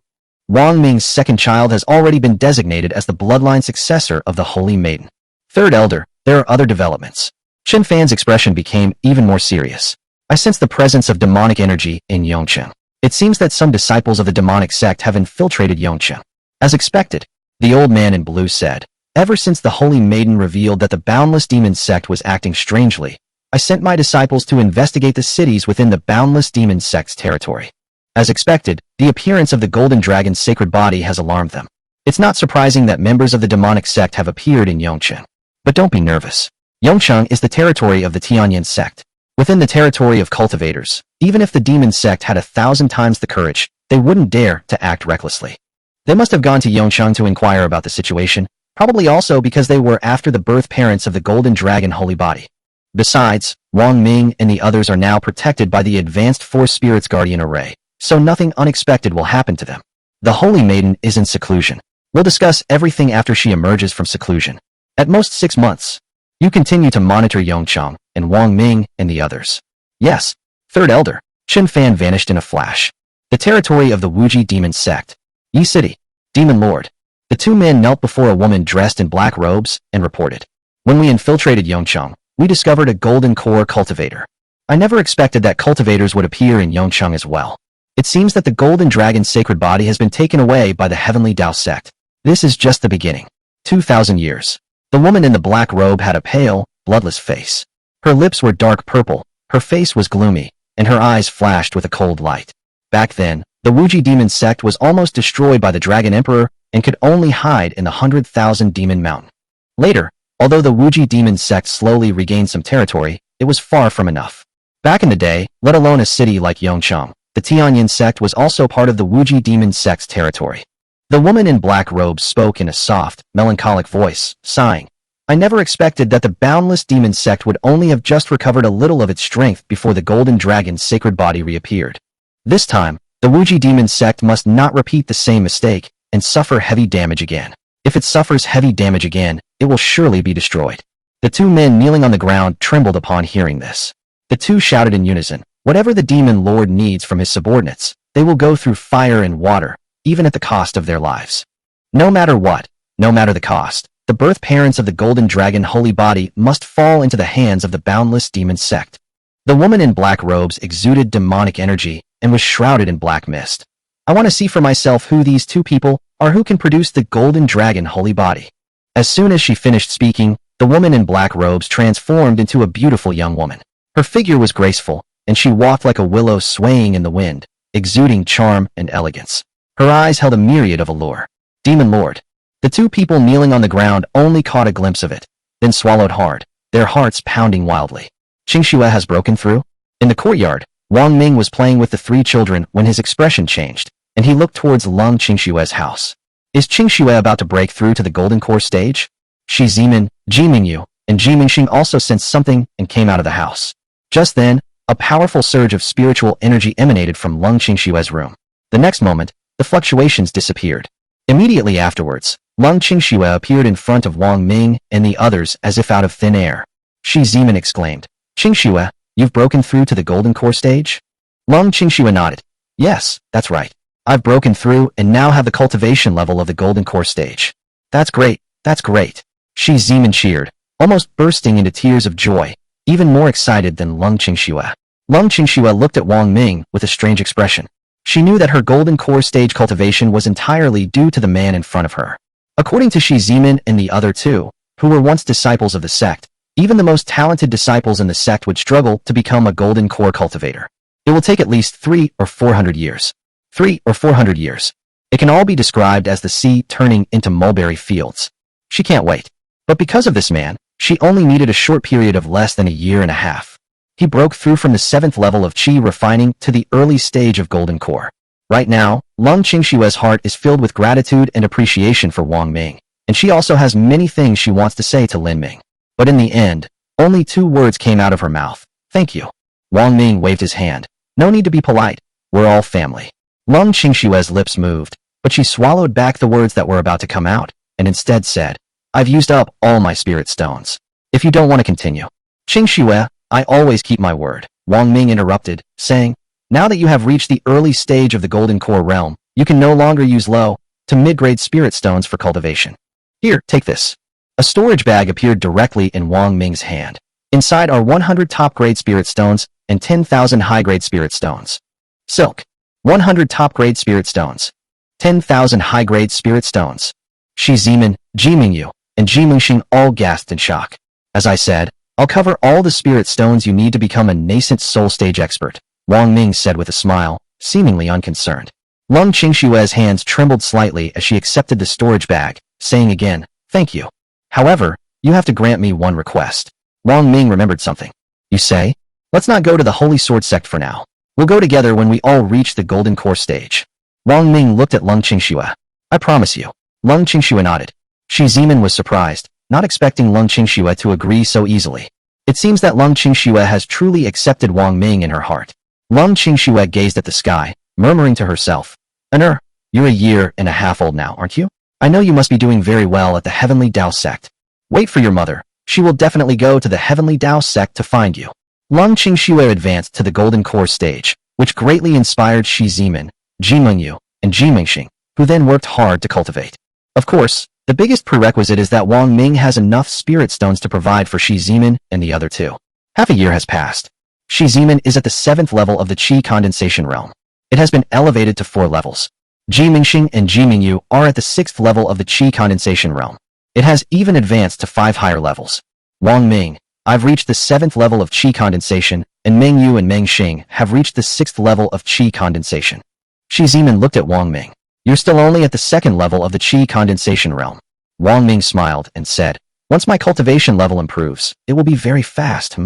Wang Ming's second child has already been designated as the bloodline successor of the Holy Maiden. Third Elder, there are other developments. Chun Fan's expression became even more serious. I sense the presence of demonic energy in Yongcheng. It seems that some disciples of the demonic sect have infiltrated Yongcheng. As expected, the old man in blue said, ever since the Holy Maiden revealed that the Boundless Demon sect was acting strangely, I sent my disciples to investigate the cities within the Boundless Demon sect's territory. As expected, the appearance of the Golden Dragon's sacred body has alarmed them. It's not surprising that members of the demonic sect have appeared in Yongcheng. But don't be nervous. Yongcheng is the territory of the Tianyan sect. Within the territory of cultivators, even if the demon sect had 1,000 times the courage, they wouldn't dare to act recklessly. They must have gone to Yongcheng to inquire about the situation, probably also because they were after the birth parents of the Golden Dragon Holy Body. Besides, Wang Ming and the others are now protected by the Advanced Force Spirits Guardian Array, so nothing unexpected will happen to them. The Holy Maiden is in seclusion. We'll discuss everything after she emerges from seclusion. At most 6 months. You continue to monitor Yongcheng and Wang Ming and the others. Yes, Third Elder. Chun Fan vanished in a flash. The territory of the Wuji Demon Sect. Yi City. Demon Lord. The two men knelt before a woman dressed in black robes and reported. When we infiltrated Yongcheng, we discovered a Golden Core cultivator. I never expected that cultivators would appear in Yongcheng as well. It seems that the Golden Dragon's sacred body has been taken away by the Heavenly Dao Sect. This is just the beginning. 2,000 years. The woman in the black robe had a pale, bloodless face. Her lips were dark purple, her face was gloomy, and her eyes flashed with a cold light. Back then, the Wuji Demon Sect was almost destroyed by the Dragon Emperor and could only hide in the 100,000 Demon Mountain. Later, although the Wuji Demon Sect slowly regained some territory, it was far from enough. Back in the day, let alone a city like Yongcheng, the Tianyan Sect was also part of the Wuji Demon Sect's territory. The woman in black robes spoke in a soft, melancholic voice, sighing. I never expected that the Boundless Demon Sect would only have just recovered a little of its strength before the Golden Dragon's sacred body reappeared. This time, the Wuji Demon Sect must not repeat the same mistake and suffer heavy damage again. If it suffers heavy damage again, it will surely be destroyed. The two men kneeling on the ground trembled upon hearing this. The two shouted in unison, whatever the Demon Lord needs from his subordinates, they will go through fire and water, even at the cost of their lives. No matter what, no matter the cost, the birth parents of the Golden Dragon Holy Body must fall into the hands of the Boundless Demon Sect. The woman in black robes exuded demonic energy and was shrouded in black mist. I want to see for myself who these two people are who can produce the Golden Dragon Holy Body. As soon as she finished speaking, the woman in black robes transformed into a beautiful young woman. Her figure was graceful, and she walked like a willow swaying in the wind, exuding charm and elegance. Her eyes held a myriad of allure. Demon Lord. The two people kneeling on the ground only caught a glimpse of it, then swallowed hard, their hearts pounding wildly. Qingxue has broken through? In the courtyard, Wang Ming was playing with the three children when his expression changed, and he looked towards Lung Qingxue's house. Is Qingxue about to break through to the Golden Core stage? Shi Zimin, Ji Mingyu, and Ji Mingxing also sensed something and came out of the house. Just then, a powerful surge of spiritual energy emanated from Lung Qingxue's room. The next moment, the fluctuations disappeared. Immediately afterwards, Lung Qingxue appeared in front of Wang Ming and the others as if out of thin air. Shi Zimin exclaimed, Qingxue, you've broken through to the Golden Core stage? Lung Qingxue nodded. Yes, that's right. I've broken through and now have the cultivation level of the Golden Core stage. That's great, that's great. Shi Zimin cheered, almost bursting into tears of joy, even more excited than Lung Qingxue. Lung Qingxue looked at Wang Ming with a strange expression. She knew that her Golden Core stage cultivation was entirely due to the man in front of her. According to Shi Zimin and the other two, who were once disciples of the sect, Even the most talented disciples in the sect would struggle to become a golden core cultivator. It will take at least 3 or 400 years. 3 or 400 years. It can all be described as the sea turning into mulberry fields. She can't wait. But because of this man, she only needed a short period of less than a year and a half. He broke through from the 7th level of Qi refining to the early stage of golden core. Right now, Lung Qingshue's heart is filled with gratitude and appreciation for Wang Ming, and she also has many things she wants to say to Lin Ming. But in the end, only 2 words came out of her mouth. Thank you. Wang Ming waved his hand. No need to be polite. We're all family. Lung Qingshue's lips moved, but she swallowed back the words that were about to come out, and instead said, I've used up all my spirit stones. If you don't want to continue. Qingxue, I always keep my word, Wang Ming interrupted, saying, now that you have reached the early stage of the golden core realm, you can no longer use low to mid-grade spirit stones for cultivation. Here, take this. A storage bag appeared directly in Wang Ming's hand. Inside are 100 top-grade spirit stones and 10,000 high-grade spirit stones. Silk. 100 top-grade spirit stones. 10,000 high-grade spirit stones. Shi Zimin, Ji Mingyu, and Ji Mingxing all gasped in shock. As I said, I'll cover all the spirit stones you need to become a nascent soul stage expert, Wang Ming said with a smile, seemingly unconcerned. Lung Qingshue's hands trembled slightly as she accepted the storage bag, saying again, thank you. However, you have to grant me one request. Wang Ming remembered something. You say? Let's not go to the Holy Sword sect for now. We'll go together when we all reach the golden core stage. Wang Ming looked at Lung Qingxue. I promise you. Lung Qingxue nodded. Shi Zimin was surprised, not expecting Lung Qingxue to agree so easily. It seems that Lung Qingxue has truly accepted Wang Ming in her heart. Lung Qingxue gazed at the sky, murmuring to herself, Anur, you're a year and a half old now, aren't you? I know you must be doing very well at the Heavenly Dao sect. Wait for your mother. She will definitely go to the Heavenly Dao sect to find you. Lung Qingxue advanced to the golden core stage, which greatly inspired Shi Zimin, Ji Mingyu, and Ji Mingxing, who then worked hard to cultivate. Of course, the biggest prerequisite is that Wang Ming has enough spirit stones to provide for Shi Zimin and the other 2. Half a year has passed. Shi Zimin is at the 7th level of the Qi condensation realm. It has been elevated to 4 levels. Ji Mingxing and Ji Mingyu are at the 6th level of the Qi condensation realm. It has even advanced to 5 higher levels. Wang Ming, I've reached the 7th level of Qi condensation, and Meng Yu and Meng Xing have reached the 6th level of Qi condensation. Shi Zimin looked at Wang Ming. You're still only at the 2nd level of the Qi condensation realm. Wang Ming smiled and said, once my cultivation level improves, it will be very fast,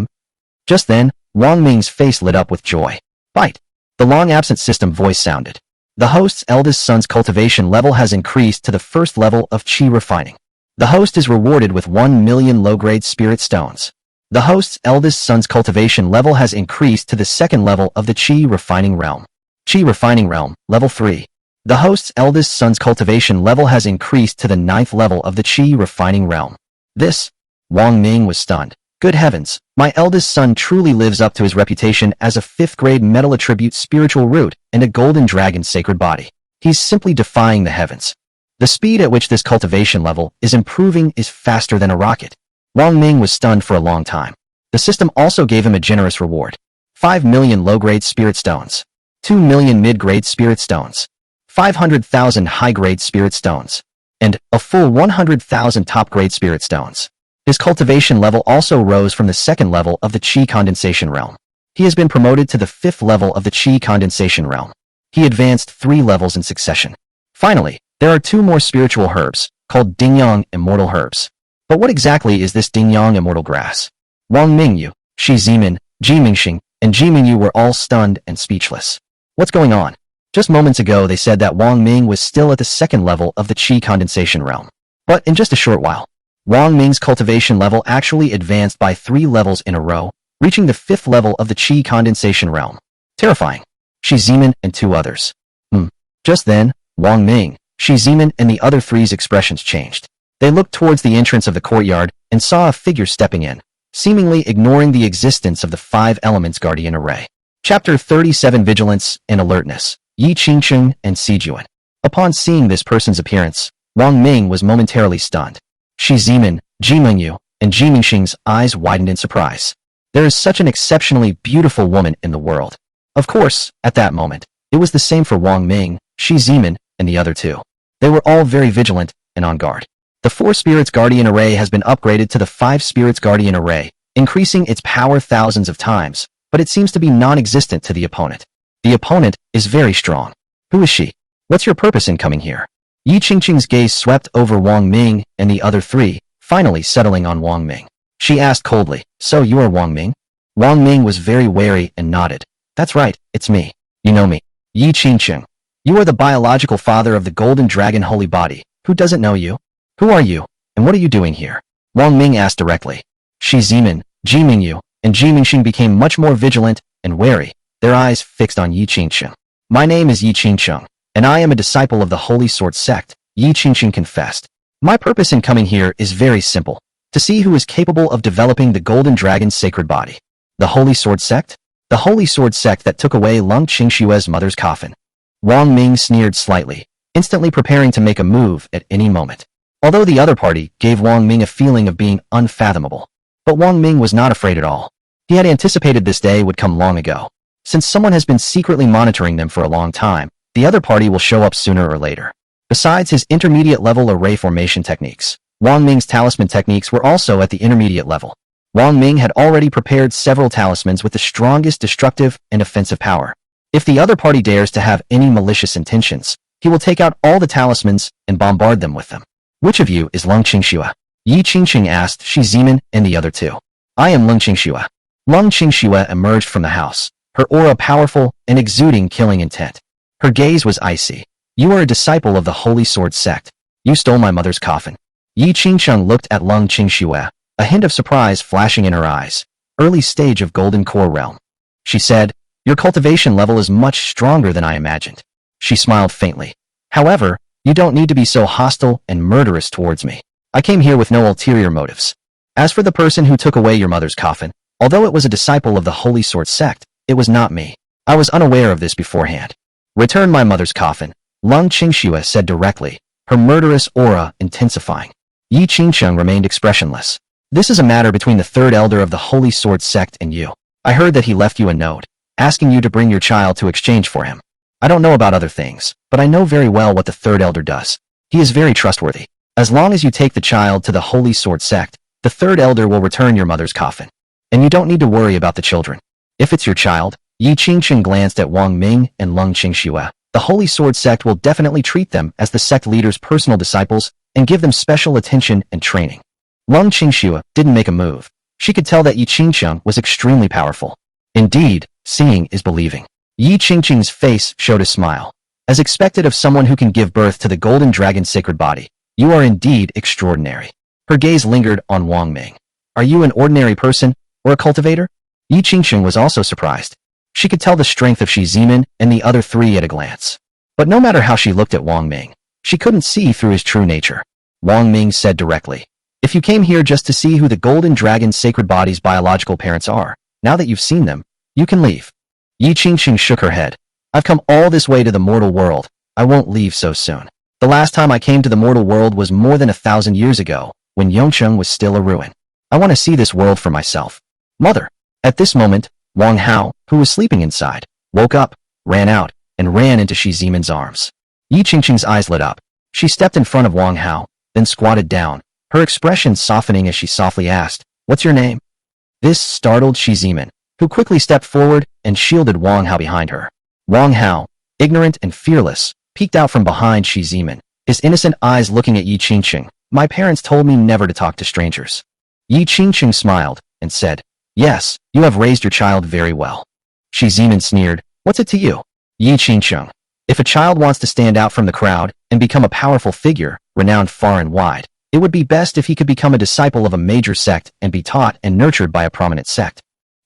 Just then, Wang Ming's face lit up with joy. Bite. The long-absent system voice sounded. The host's eldest son's cultivation level has increased to the 1st level of Qi refining. The host is rewarded with 1 million low-grade spirit stones. The host's eldest son's cultivation level has increased to the 2nd level of the Qi refining realm. Qi refining realm, level 3. The host's eldest son's cultivation level has increased to the 9th level of the Qi refining realm. This, Wang Ming was stunned. Good heavens, my eldest son truly lives up to his reputation as a 5th-grade metal attribute spiritual root and a golden dragon sacred body. He's simply defying the heavens. The speed at which this cultivation level is improving is faster than a rocket. Wang Ming was stunned for a long time. The system also gave him a generous reward. 5 million low-grade spirit stones. 2 million mid-grade spirit stones. 500,000 high-grade spirit stones. And a full 100,000 top-grade spirit stones. His cultivation level also rose from the 2nd level of the Qi condensation realm. He has been promoted to the 5th level of the Qi condensation realm. He advanced 3 levels in succession. Finally, there are 2 more spiritual herbs, called Dingyang Immortal Herbs. But what exactly is this Dingyang Immortal Grass? Wang Mingyu, Shi Zimin, Ji Mingxing, and Ji Mingyu were all stunned and speechless. What's going on? Just moments ago they said that Wang Ming was still at the 2nd level of the Qi condensation realm. But in just a short while, Wang Ming's cultivation level actually advanced by 3 levels in a row, reaching the 5th level of the Qi condensation realm. Terrifying. Shi Zimin and 2 others. Just then, Wang Ming, Shi Zimin and the other 3's expressions changed. They looked towards the entrance of the courtyard and saw a figure stepping in, seemingly ignoring the existence of the 5 elements guardian array. Chapter 37 Vigilance and Alertness, Yi Qingcheng and Sijuan. Upon seeing this person's appearance, Wang Ming was momentarily stunned. Shi Zimin, Ji Mingyu, and Ji Mingxing's eyes widened in surprise. There is such an exceptionally beautiful woman in the world. Of course, at that moment, it was the same for Wang Ming, Shi Zimin, and the other 2. They were all very vigilant and on guard. The 4 Spirits Guardian Array has been upgraded to the 5 Spirits Guardian Array, increasing its power thousands of times, but it seems to be non-existent to the opponent. The opponent is very strong. Who is she? What's your purpose in coming here? Yi Qingqing's gaze swept over Wang Ming and the other 3, finally settling on Wang Ming. She asked coldly, "So you are Wang Ming?" Wang Ming was very wary and nodded. "That's right, it's me. You know me. Yi Qingqing. You are the biological father of the Golden Dragon Holy Body. Who doesn't know you? Who are you, and what are you doing here?" Wang Ming asked directly. Shi Zimin, Ji Mingyu, and Ji Mingxing became much more vigilant and wary, their eyes fixed on Yi Qingqing. "My name is Yi Qingqing, and I am a disciple of the Holy Sword sect," Yi Qingqing confessed. "My purpose in coming here is very simple, to see who is capable of developing the Golden Dragon's sacred body." The Holy Sword sect? The Holy Sword sect that took away Lung Qingshue's mother's coffin. Wang Ming sneered slightly, instantly preparing to make a move at any moment. Although the other party gave Wang Ming a feeling of being unfathomable. But Wang Ming was not afraid at all. He had anticipated this day would come long ago. Since someone has been secretly monitoring them for a long time, the other party will show up sooner or later. Besides his intermediate level array formation techniques, Wang Ming's talisman techniques were also at the intermediate level. Wang Ming had already prepared several talismans with the strongest destructive and offensive power. If the other party dares to have any malicious intentions, he will take out all the talismans and bombard them with them. "Which of you is Lung Qingxue?" Yi Qingqing asked Shi Zimin and the other 2. "I am Lung Qingxue." Lung Qingxue emerged from the house, her aura powerful and exuding killing intent. Her gaze was icy. "You are a disciple of the Holy Sword sect. You stole my mother's coffin." Yi Qingqing looked at Lung Qingxue, a hint of surprise flashing in her eyes. "Early stage of Golden Core Realm." She said, "Your cultivation level is much stronger than I imagined." She smiled faintly. "However, you don't need to be so hostile and murderous towards me. I came here with no ulterior motives. As for the person who took away your mother's coffin, although it was a disciple of the Holy Sword sect, it was not me. I was unaware of this beforehand." "Return my mother's coffin," Lung Qingxue said directly, her murderous aura intensifying. Yi Qingqing remained expressionless. "This is a matter between the third elder of the Holy Sword sect and you. I heard that he left you a note, asking you to bring your child to exchange for him. I don't know about other things, but I know very well what the third elder does. He is very trustworthy. As long as you take the child to the Holy Sword sect, the third elder will return your mother's coffin. And you don't need to worry about the children. If it's your child," Yi Qingqing glanced at Wang Ming and Lung Qingxue, "the Holy Sword sect will definitely treat them as the sect leader's personal disciples and give them special attention and training." Lung Qingxue didn't make a move. She could tell that Yi Qingqing was extremely powerful. Indeed, seeing is believing. Yi Qingqing's face showed a smile. "As expected of someone who can give birth to the Golden Dragon's sacred body, you are indeed extraordinary." Her gaze lingered on Wang Ming. "Are you an ordinary person, or a cultivator?" Yi Qingqing was also surprised. She could tell the strength of Shi Zimin and the other 3 at a glance. But no matter how she looked at Wang Ming, she couldn't see through his true nature. Wang Ming said directly, "If you came here just to see who the Golden Dragon's sacred body's biological parents are, now that you've seen them, you can leave." Yi Qingqing shook her head. "I've come all this way to the mortal world. I won't leave so soon. The last time I came to the mortal world was more than 1,000 years ago, when Yongcheng was still a ruin. I want to see this world for myself." "Mother!" At this moment, Wang Hao, who was sleeping inside, woke up, ran out, and ran into Shi Zimin's arms. Yi Qingqing's eyes lit up. She stepped in front of Wang Hao, then squatted down, her expression softening as she softly asked, "What's your name?" This startled Shi Zimin, who quickly stepped forward and shielded Wang Hao behind her. Wang Hao, ignorant and fearless, peeked out from behind Shi Zimin, his innocent eyes looking at Yi Qingqing. "My parents told me never to talk to strangers." Yi Qingqing smiled and said, "Yes, you have raised your child very well." Shi Zimin sneered, "What's it to you?" Yi Qingqing, "If a child wants to stand out from the crowd and become a powerful figure, renowned far and wide, it would be best if he could become a disciple of a major sect and be taught and nurtured by a prominent sect."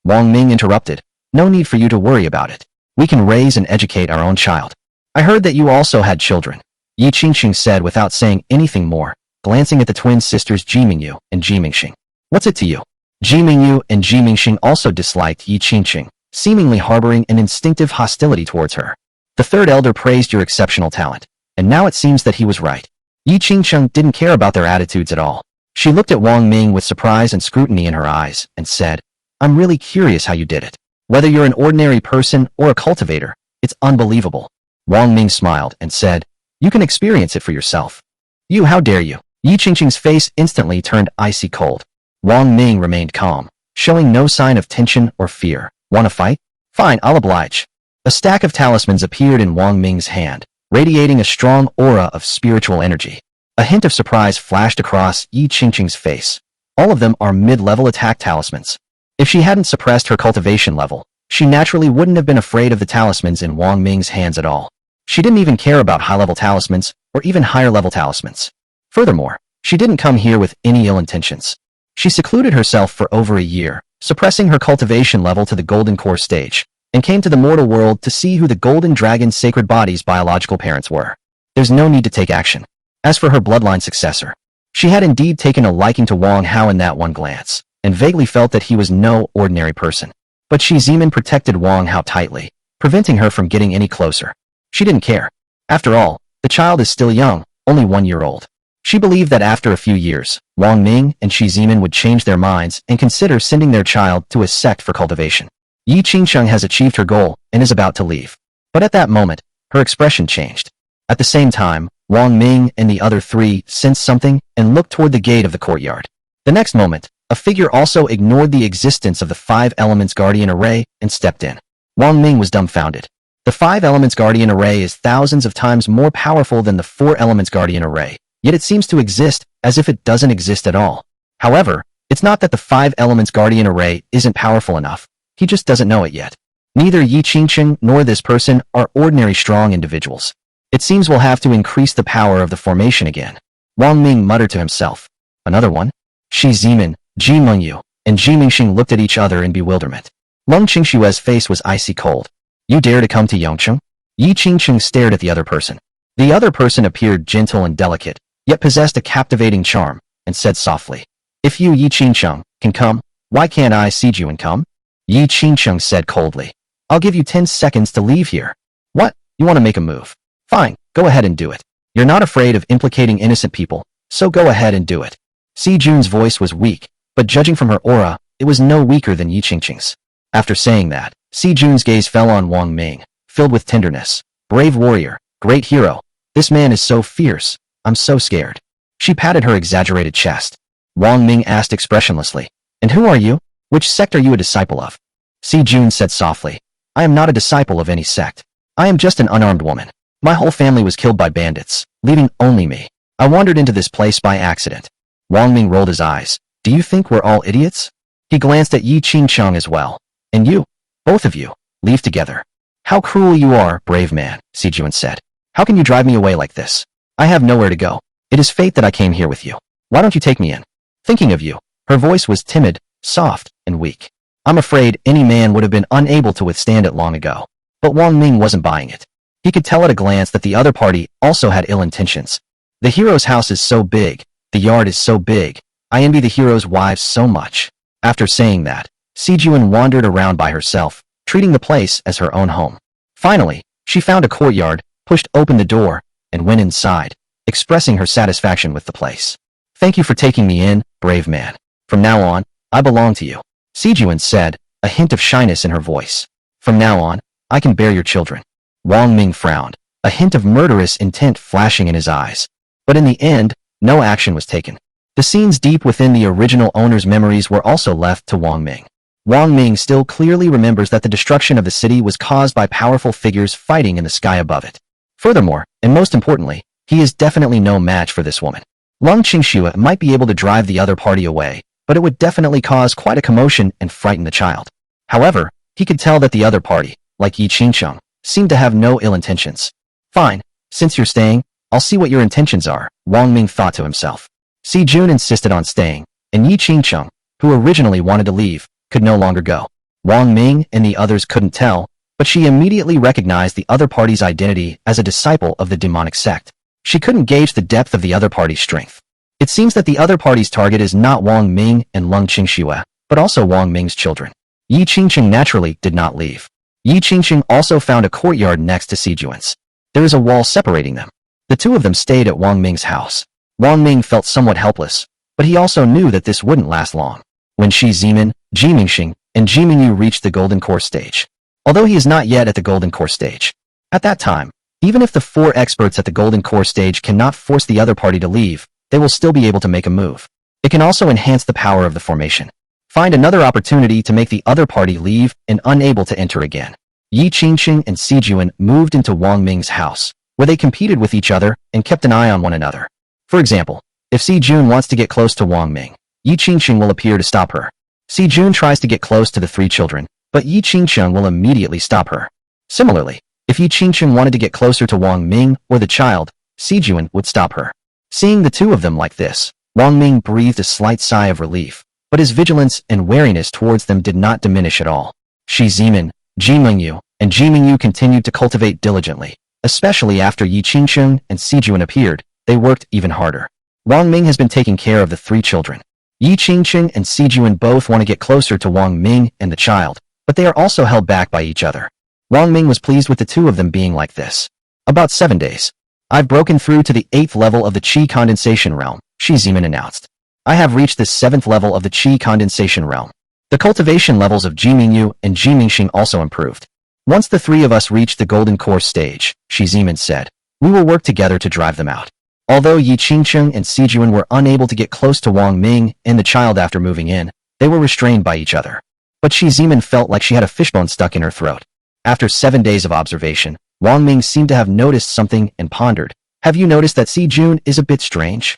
Wang Ming interrupted, "No need for you to worry about it. We can raise and educate our own child. I heard that you also had children," Yi Qingqing said without saying anything more, glancing at the twin sisters Ji Mingyu and Ji Mingxing. "What's it to you?" Ji Mingyu and Ji Mingxing also disliked Yi Qingqing, seemingly harboring an instinctive hostility towards her. "The third elder praised your exceptional talent, and now it seems that he was right." Yi Qingqing didn't care about their attitudes at all. She looked at Wang Ming with surprise and scrutiny in her eyes and said, "I'm really curious how you did it. Whether you're an ordinary person or a cultivator, it's unbelievable." Wang Ming smiled and said, "You can experience it for yourself." "You, how dare you?" Yi Qingqing's face instantly turned icy cold. Wang Ming remained calm, showing no sign of tension or fear. Want to fight? Fine, I'll oblige. A stack of talismans appeared in Wang Ming's hand, radiating a strong aura of spiritual energy. A hint of surprise flashed across Yi Qingqing's face. All of them are mid-level attack talismans. If she hadn't suppressed her cultivation level, she naturally wouldn't have been afraid of the talismans in Wang Ming's hands at all. She didn't even care about high-level talismans or even higher-level talismans. Furthermore, she didn't come here with any ill intentions. She secluded herself for over a year, suppressing her cultivation level to the Golden Core stage, and came to the mortal world to see who the Golden Dragon's sacred body's biological parents were. There's no need to take action. As for her bloodline successor, she had indeed taken a liking to Wang Hao in that one glance, and vaguely felt that he was no ordinary person. But Shi Zimin protected Wang Hao tightly, preventing her from getting any closer. She didn't care. After all, the child is still young, only 1 year old. She believed that after a few years, Wang Ming and Shi Zimin would change their minds and consider sending their child to a sect for cultivation. Yi Qingqing has achieved her goal and is about to leave. But at that moment, her expression changed. At the same time, Wang Ming and the other three sensed something and looked toward the gate of the courtyard. The next moment, a figure also ignored the existence of the 5 Elements Guardian Array and stepped in. Wang Ming was dumbfounded. The 5 Elements Guardian Array is thousands of times more powerful than the 4 Elements Guardian Array, yet it seems to exist as if it doesn't exist at all. However, it's not that the 5 Elements Guardian Array isn't powerful enough. He just doesn't know it yet. Neither Yi Qingqing nor this person are ordinary strong individuals. It seems we'll have to increase the power of the formation again. Wang Ming muttered to himself. Another one? Shi Zimin, Ji Mengyu, and Ji Mingxing looked at each other in bewilderment. Lung Qingshue's face was icy cold. You dare to come to Yongcheng? Yi Qingqing stared at the other person. The other person appeared gentle and delicate, yet possessed a captivating charm, and said softly, If you, Yi Qingqing, can come, why can't I siege you and come? Yi Qingqing said coldly, I'll give you 10 seconds to leave here. What? You want to make a move? Fine, go ahead and do it. You're not afraid of implicating innocent people, so go ahead and do it. Si Jun's voice was weak, but judging from her aura, it was no weaker than Yi Qingqing's. After saying that, Si Jun's gaze fell on Wang Ming, filled with tenderness. Brave warrior, great hero. This man is so fierce. I'm so scared. She patted her exaggerated chest. Wang Ming asked expressionlessly, And who are you? Which sect are you a disciple of? Si Jun said softly, I am not a disciple of any sect. I am just an unarmed woman. My whole family was killed by bandits, leaving only me. I wandered into this place by accident. Wang Ming rolled his eyes. Do you think we're all idiots? He glanced at Yi Qingqing as well. And you, both of you, leave together. How cruel you are, brave man, Si Jun said. How can you drive me away like this? I have nowhere to go. It is fate that I came here with you. Why don't you take me in? Thinking of you. Her voice was timid, soft, and weak. I'm afraid any man would have been unable to withstand it long ago. But Wang Ming wasn't buying it. He could tell at a glance that the other party also had ill intentions. The hero's house is so big. The yard is so big. I envy the hero's wives so much. After saying that, Si Jun wandered around by herself, treating the place as her own home. Finally, she found a courtyard, pushed open the door, and went inside, expressing her satisfaction with the place. Thank you for taking me in, brave man. From now on, I belong to you. Si Jun said, a hint of shyness in her voice. From now on, I can bear your children. Wang Ming frowned, a hint of murderous intent flashing in his eyes. But in the end, no action was taken. The scenes deep within the original owner's memories were also left to Wang Ming. Wang Ming still clearly remembers that the destruction of the city was caused by powerful figures fighting in the sky above it. Furthermore, and most importantly, he is definitely no match for this woman. Lung Qingxue might be able to drive the other party away, but it would definitely cause quite a commotion and frighten the child. However, he could tell that the other party, like Yi Qingqing, seemed to have no ill intentions. Fine, since you're staying, I'll see what your intentions are, Wang Ming thought to himself. Si Jun insisted on staying, and Yi Qingqing, who originally wanted to leave, could no longer go. Wang Ming and the others couldn't tell, but she immediately recognized the other party's identity as a disciple of the demonic sect. She couldn't gauge the depth of the other party's strength. It seems that the other party's target is not Wang Ming and Lung Qingxue, but also Wang Ming's children. Yi Qingqing naturally did not leave. Yi Qingqing also found a courtyard next to Si Jun's. There is a wall separating them. The two of them stayed at Wang Ming's house. Wang Ming felt somewhat helpless, but he also knew that this wouldn't last long. When Shi Zimin, Ji Mingxing, and Ji Mingyu reached the Golden Core stage. Although he is not yet at the Golden Core stage. At that time, even if the 4 experts at the Golden Core stage cannot force the other party to leave, they will still be able to make a move. It can also enhance the power of the formation. Find another opportunity to make the other party leave and unable to enter again. Yi Qingqing and Si Juan moved into Wang Ming's house, where they competed with each other and kept an eye on one another. For example, if Si Juan wants to get close to Wang Ming, Yi Qingqing will appear to stop her. Si Juan tries to get close to the three children, but Yi Qingqing will immediately stop her. Similarly, if Yi Qingqing wanted to get closer to Wang Ming or the child, Si Juan would stop her. Seeing the two of them like this, Wang Ming breathed a slight sigh of relief, but his vigilance and wariness towards them did not diminish at all. Shi Zimin, Ji Mingyu, and Ji Mingyu continued to cultivate diligently. Especially after Yi Qingqing and Si Juan appeared, they worked even harder. Wang Ming has been taking care of the three children. Yi Qingqing and Si Juan both want to get closer to Wang Ming and the child, but they are also held back by each other. Wang Ming was pleased with the two of them being like this. About 7 days. I've broken through to the 8th level of the Qi condensation realm, Shi Zimin announced. I have reached the 7th level of the Qi condensation realm. The cultivation levels of Ji Mingyu and Ji Mingxing also improved. Once the three of us reach the golden core stage, Shi Zimin said, we will work together to drive them out. Although Yi Qingqing and Si Juan were unable to get close to Wang Ming and the child after moving in, they were restrained by each other. But Shi Zimin felt like she had a fishbone stuck in her throat. After 7 days of observation, Wang Ming seemed to have noticed something and pondered. Have you noticed that Si Juan is a bit strange?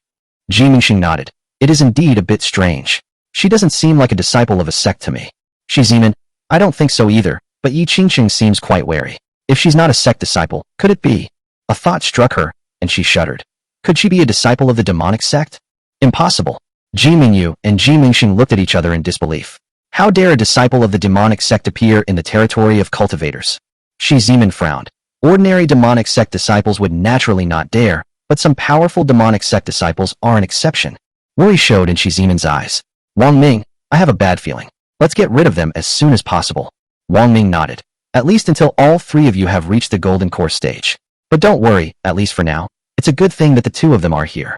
Ji Mingxing nodded. It is indeed a bit strange. She doesn't seem like a disciple of a sect to me. Shi Zimin, I don't think so either, but Yi Qingqing seems quite wary. If she's not a sect disciple, could it be? A thought struck her, and she shuddered. Could she be a disciple of the demonic sect? Impossible. Ji Mingyu and Ji Mingxing looked at each other in disbelief. How dare a disciple of the demonic sect appear in the territory of cultivators? Shi Zimin frowned. Ordinary demonic sect disciples would naturally not dare, but some powerful demonic sect disciples are an exception. Worry showed in Shi Zimin's eyes. Wang Ming, I have a bad feeling. Let's get rid of them as soon as possible. Wang Ming nodded. At least until all three of you have reached the golden core stage. But don't worry, at least for now. It's a good thing that the two of them are here.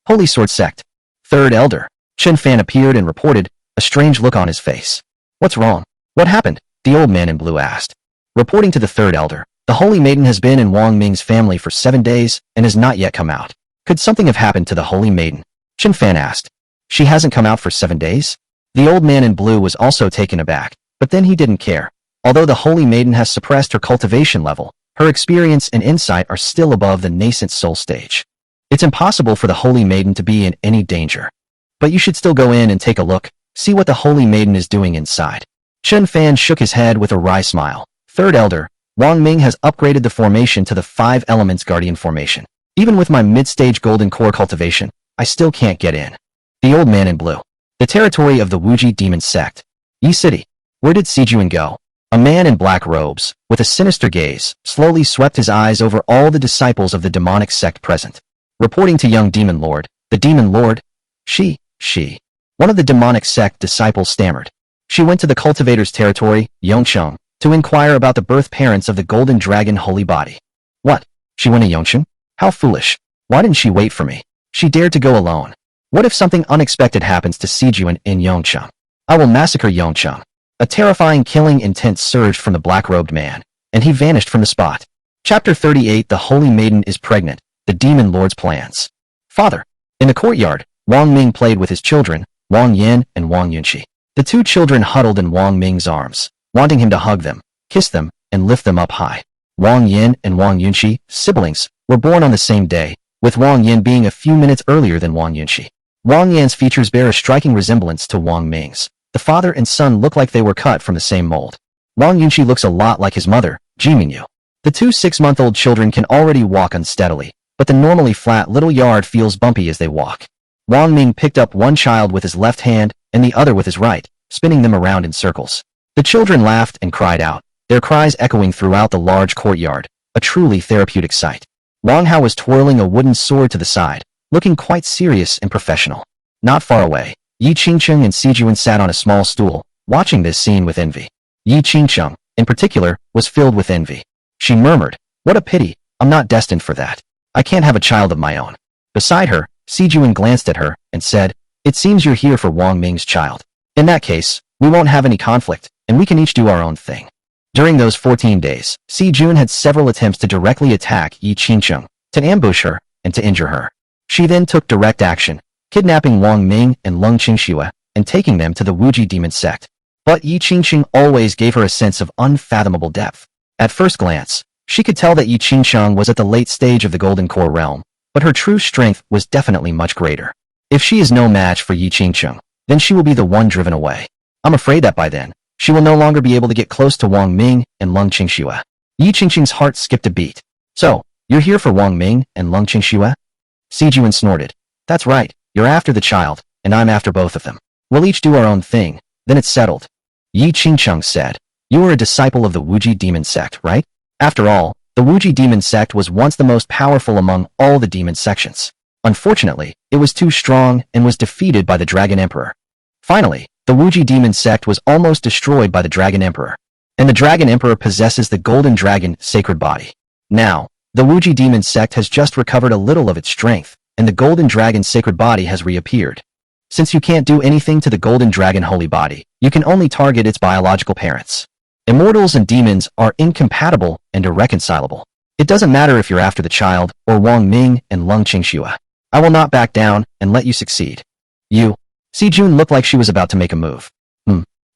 Holy Sword Sect. Third Elder. Chen Fan appeared and reported, a strange look on his face. What's wrong? What happened? The old man in blue asked. Reporting to the Third Elder, the Holy Maiden has been in Wang Ming's family for 7 days and has not yet come out. Could something have happened to the Holy Maiden? Chen Fan asked. She hasn't come out for 7 days? The old man in blue was also taken aback, but then he didn't care. Although the Holy Maiden has suppressed her cultivation level, her experience and insight are still above the nascent soul stage. It's impossible for the Holy Maiden to be in any danger. But you should still go in and take a look, see what the Holy Maiden is doing inside. Chen Fan shook his head with a wry smile. Third Elder, Wang Ming has upgraded the formation to the 5 Elements Guardian formation. Even with my mid-stage golden core cultivation, I still can't get in. The old man in blue. The territory of the Wuji demon sect. Yi City. Where did Si Juan go? A man in black robes, with a sinister gaze, slowly swept his eyes over all the disciples of the demonic sect present. Reporting to young Demon Lord, the Demon Lord, she. One of the demonic sect disciples stammered. She went to the cultivator's territory, Yongcheng, to inquire about the birth parents of the golden dragon holy body. What? She went to Yongcheng? How foolish. Why didn't she wait for me? She dared to go alone. What if something unexpected happens to Si Juan in Yongcheng? I will massacre Yongcheng. A terrifying killing intent surged from the black-robed man, and he vanished from the spot. Chapter 38. The Holy Maiden is pregnant. The Demon Lord's plans. Father. In the courtyard, Wang Ming played with his children, Wang Yin and Wang Yunqi. The two children huddled in Wang Ming's arms, wanting him to hug them, kiss them, and lift them up high. Wang Yin and Wang Yunqi, siblings, were born on the same day, with Wang Yin being a few minutes earlier than Wang Yunqi. Wang Yan's features bear a striking resemblance to Wang Ming's. The father and son look like they were cut from the same mold. Wang Yunqi looks a lot like his mother, Ji Mingyu. The two 6-month-old children can already walk unsteadily, but the normally flat little yard feels bumpy as they walk. Wang Ming picked up one child with his left hand and the other with his right, spinning them around in circles. The children laughed and cried out, their cries echoing throughout the large courtyard, a truly therapeutic sight. Wang Hao was twirling a wooden sword to the side, looking quite serious and professional. Not far away, Yi Qingqing and Si Juan sat on a small stool, watching this scene with envy. Yi Qingqing, in particular, was filled with envy. She murmured, what a pity, I'm not destined for that. I can't have a child of my own. Beside her, Si Juan glanced at her and said, it seems you're here for Wang Ming's child. In that case, we won't have any conflict, and we can each do our own thing. During those 14 days, Si Juan had several attempts to directly attack Yi Qingqing, to ambush her, and to injure her. She then took direct action, kidnapping Wang Ming and Lung Qingxue and taking them to the Wuji demon sect. But Yi Qingqing always gave her a sense of unfathomable depth. At first glance, she could tell that Yi Qingqiang was at the late stage of the Golden Core realm, but her true strength was definitely much greater. If she is no match for Yi Qingqiang, then she will be the one driven away. I'm afraid that by then, she will no longer be able to get close to Wang Ming and Lung Qingxue. Yi Qingqing's heart skipped a beat. So, you're here for Wang Ming and Lung Qingxue? Sijuan snorted. That's right, you're after the child, and I'm after both of them. We'll each do our own thing, then it's settled. Yi Qingqiang said. You are a disciple of the Wuji demon sect, right? After all, the Wuji demon sect was once the most powerful among all the demon sections. Unfortunately, it was too strong and was defeated by the Dragon Emperor. Finally, the Wuji demon sect was almost destroyed by the Dragon Emperor. And the Dragon Emperor possesses the Golden Dragon sacred body. Now, the Wuji demon sect has just recovered a little of its strength, and the Golden Dragon sacred body has reappeared. Since you can't do anything to the Golden Dragon holy body, you can only target its biological parents. Immortals and demons are incompatible and irreconcilable. It doesn't matter if you're after the child or Wang Ming and Lung Qingxue. I will not back down and let you succeed. Sijun looked like she was about to make a move.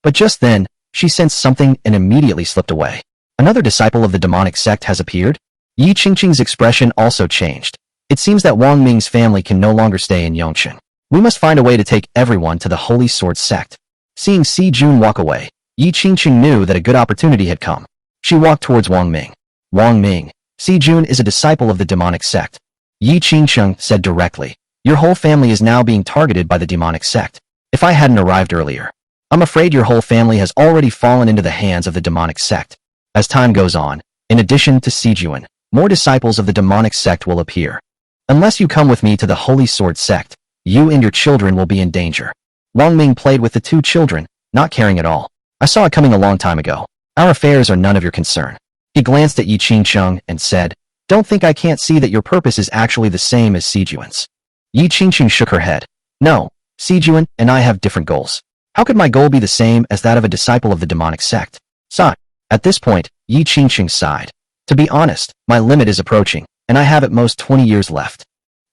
But just then, she sensed something and immediately slipped away. Another disciple of the demonic sect has appeared? Yi Qingqing's expression also changed. It seems that Wang Ming's family can no longer stay in Yongchen. We must find a way to take everyone to the Holy Sword sect. Seeing Sijun walk away, Yi Qingqing knew that a good opportunity had come. She walked towards Wang Ming. Wang Ming, Sijun is a disciple of the demonic sect. Yi Qingqing said directly. Your whole family is now being targeted by the demonic sect. If I hadn't arrived earlier, I'm afraid your whole family has already fallen into the hands of the demonic sect. As time goes on, in addition to Sijun, more disciples of the demonic sect will appear. Unless you come with me to the Holy Sword sect, you and your children will be in danger. Wang Ming played with the two children, not caring at all. I saw it coming a long time ago. Our affairs are none of your concern. He glanced at Yi Qingqiang and said, Don't think I can't see that your purpose is actually the same as Sijuan's. Yi Qingqing shook her head. No, Sijuan and I have different goals. How could my goal be the same as that of a disciple of the demonic sect? Sigh. At this point, Yi Qingqing sighed. To be honest, my limit is approaching, and I have at most 20 years left.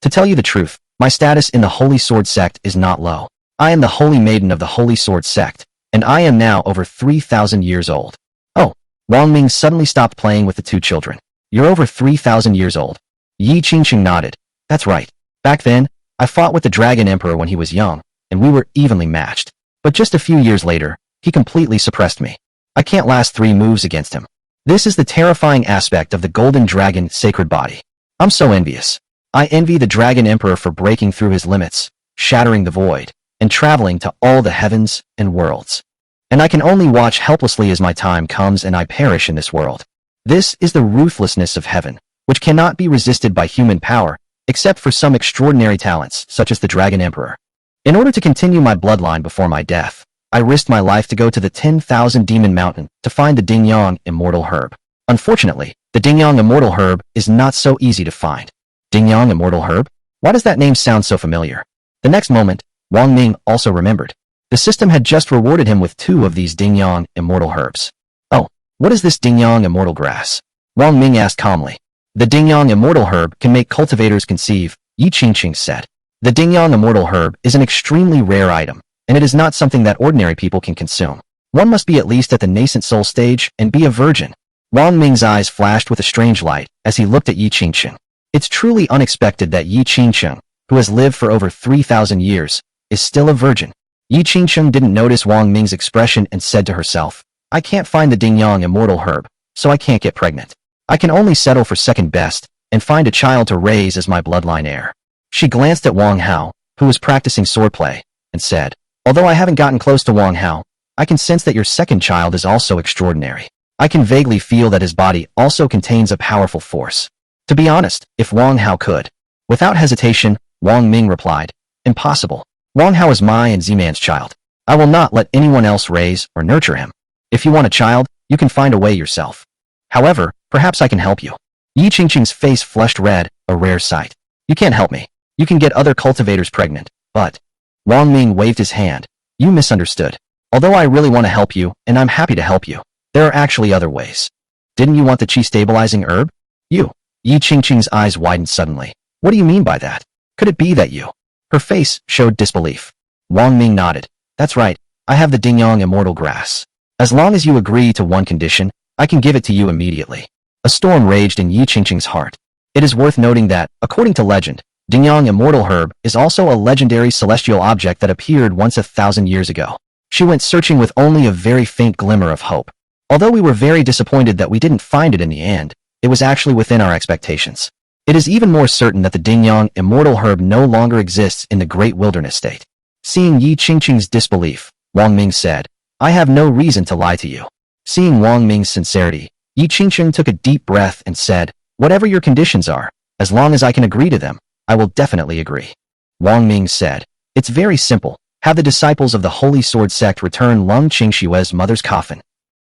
To tell you the truth, my status in the Holy Sword sect is not low. I am the Holy Maiden of the Holy Sword sect, and I am now over 3,000 years old. Oh, Wang Ming suddenly stopped playing with the two children. You're over 3,000 years old. Yi Qingqing nodded. That's right. Back then, I fought with the Dragon Emperor when he was young, and we were evenly matched. But just a few years later, he completely suppressed me. I can't last 3 moves against him. This is the terrifying aspect of the Golden Dragon sacred body. I'm so envious. I envy the Dragon Emperor for breaking through his limits, shattering the void, and traveling to all the heavens and worlds. And I can only watch helplessly as my time comes and I perish in this world. This is the ruthlessness of heaven, which cannot be resisted by human power, except for some extraordinary talents, such as the Dragon Emperor. In order to continue my bloodline before my death, I risked my life to go to the 10,000 Demon Mountain to find the Dingyang Immortal Herb. Unfortunately, the Dingyang Immortal Herb is not so easy to find. Dingyang Immortal Herb? Why does that name sound so familiar? The next moment, Wang Ming also remembered. The system had just rewarded him with 2 of these Dingyang Immortal Herbs. Oh, what is this Dingyang Immortal Grass? Wang Ming asked calmly. The Dingyang Immortal Herb can make cultivators conceive, Yi Qingqing said. The Dingyang Immortal Herb is an extremely rare item, and it is not something that ordinary people can consume. One must be at least at the nascent soul stage and be a virgin. Wang Ming's eyes flashed with a strange light as he looked at Yi Qingqing. It's truly unexpected that Yi Qingqing, who has lived for over 3,000 years, is still a virgin. Yi Qingqing didn't notice Wang Ming's expression and said to herself, I can't find the Dingyang Immortal Herb, so I can't get pregnant. I can only settle for second best and find a child to raise as my bloodline heir. She glanced at Wang Hao, who was practicing swordplay, and said, Although I haven't gotten close to Wang Hao, I can sense that your second child is also extraordinary. I can vaguely feel that his body also contains a powerful force. To be honest, if Wang Hao could. Without hesitation, Wang Ming replied, Impossible. Wang Hao is my and Z-Man's child. I will not let anyone else raise or nurture him. If you want a child, you can find a way yourself. However, perhaps I can help you. Yi Qingqing's face flushed red, a rare sight. You can't help me. You can get other cultivators pregnant, but... Wang Ming waved his hand. You misunderstood. Although I really want to help you, and I'm happy to help you, there are actually other ways. Didn't you want the chi stabilizing herb? Yi Qingqing's eyes widened suddenly. What do you mean by that? Could it be that you? Her face showed disbelief. Wang Ming nodded. That's right, I have the Dingyang immortal grass. As long as you agree to one condition, I can give it to you immediately. A storm raged in Yi Qingqing's heart. It is worth noting that, according to legend, Dingyang immortal herb is also a legendary celestial object that appeared once 1,000 years ago. She went searching with only a very faint glimmer of hope. Although we were very disappointed that we didn't find it in the end, it was actually within our expectations. It is even more certain that the Dingyang immortal herb no longer exists in the great wilderness state. Seeing Yi Qingqing's disbelief, Wang Ming said, I have no reason to lie to you. Seeing Wang Ming's sincerity, Yi Qingqing took a deep breath and said, whatever your conditions are, as long as I can agree to them, I will definitely agree. Wang Ming said, it's very simple. Have the disciples of the Holy Sword sect return Lung Qingshue's mother's coffin.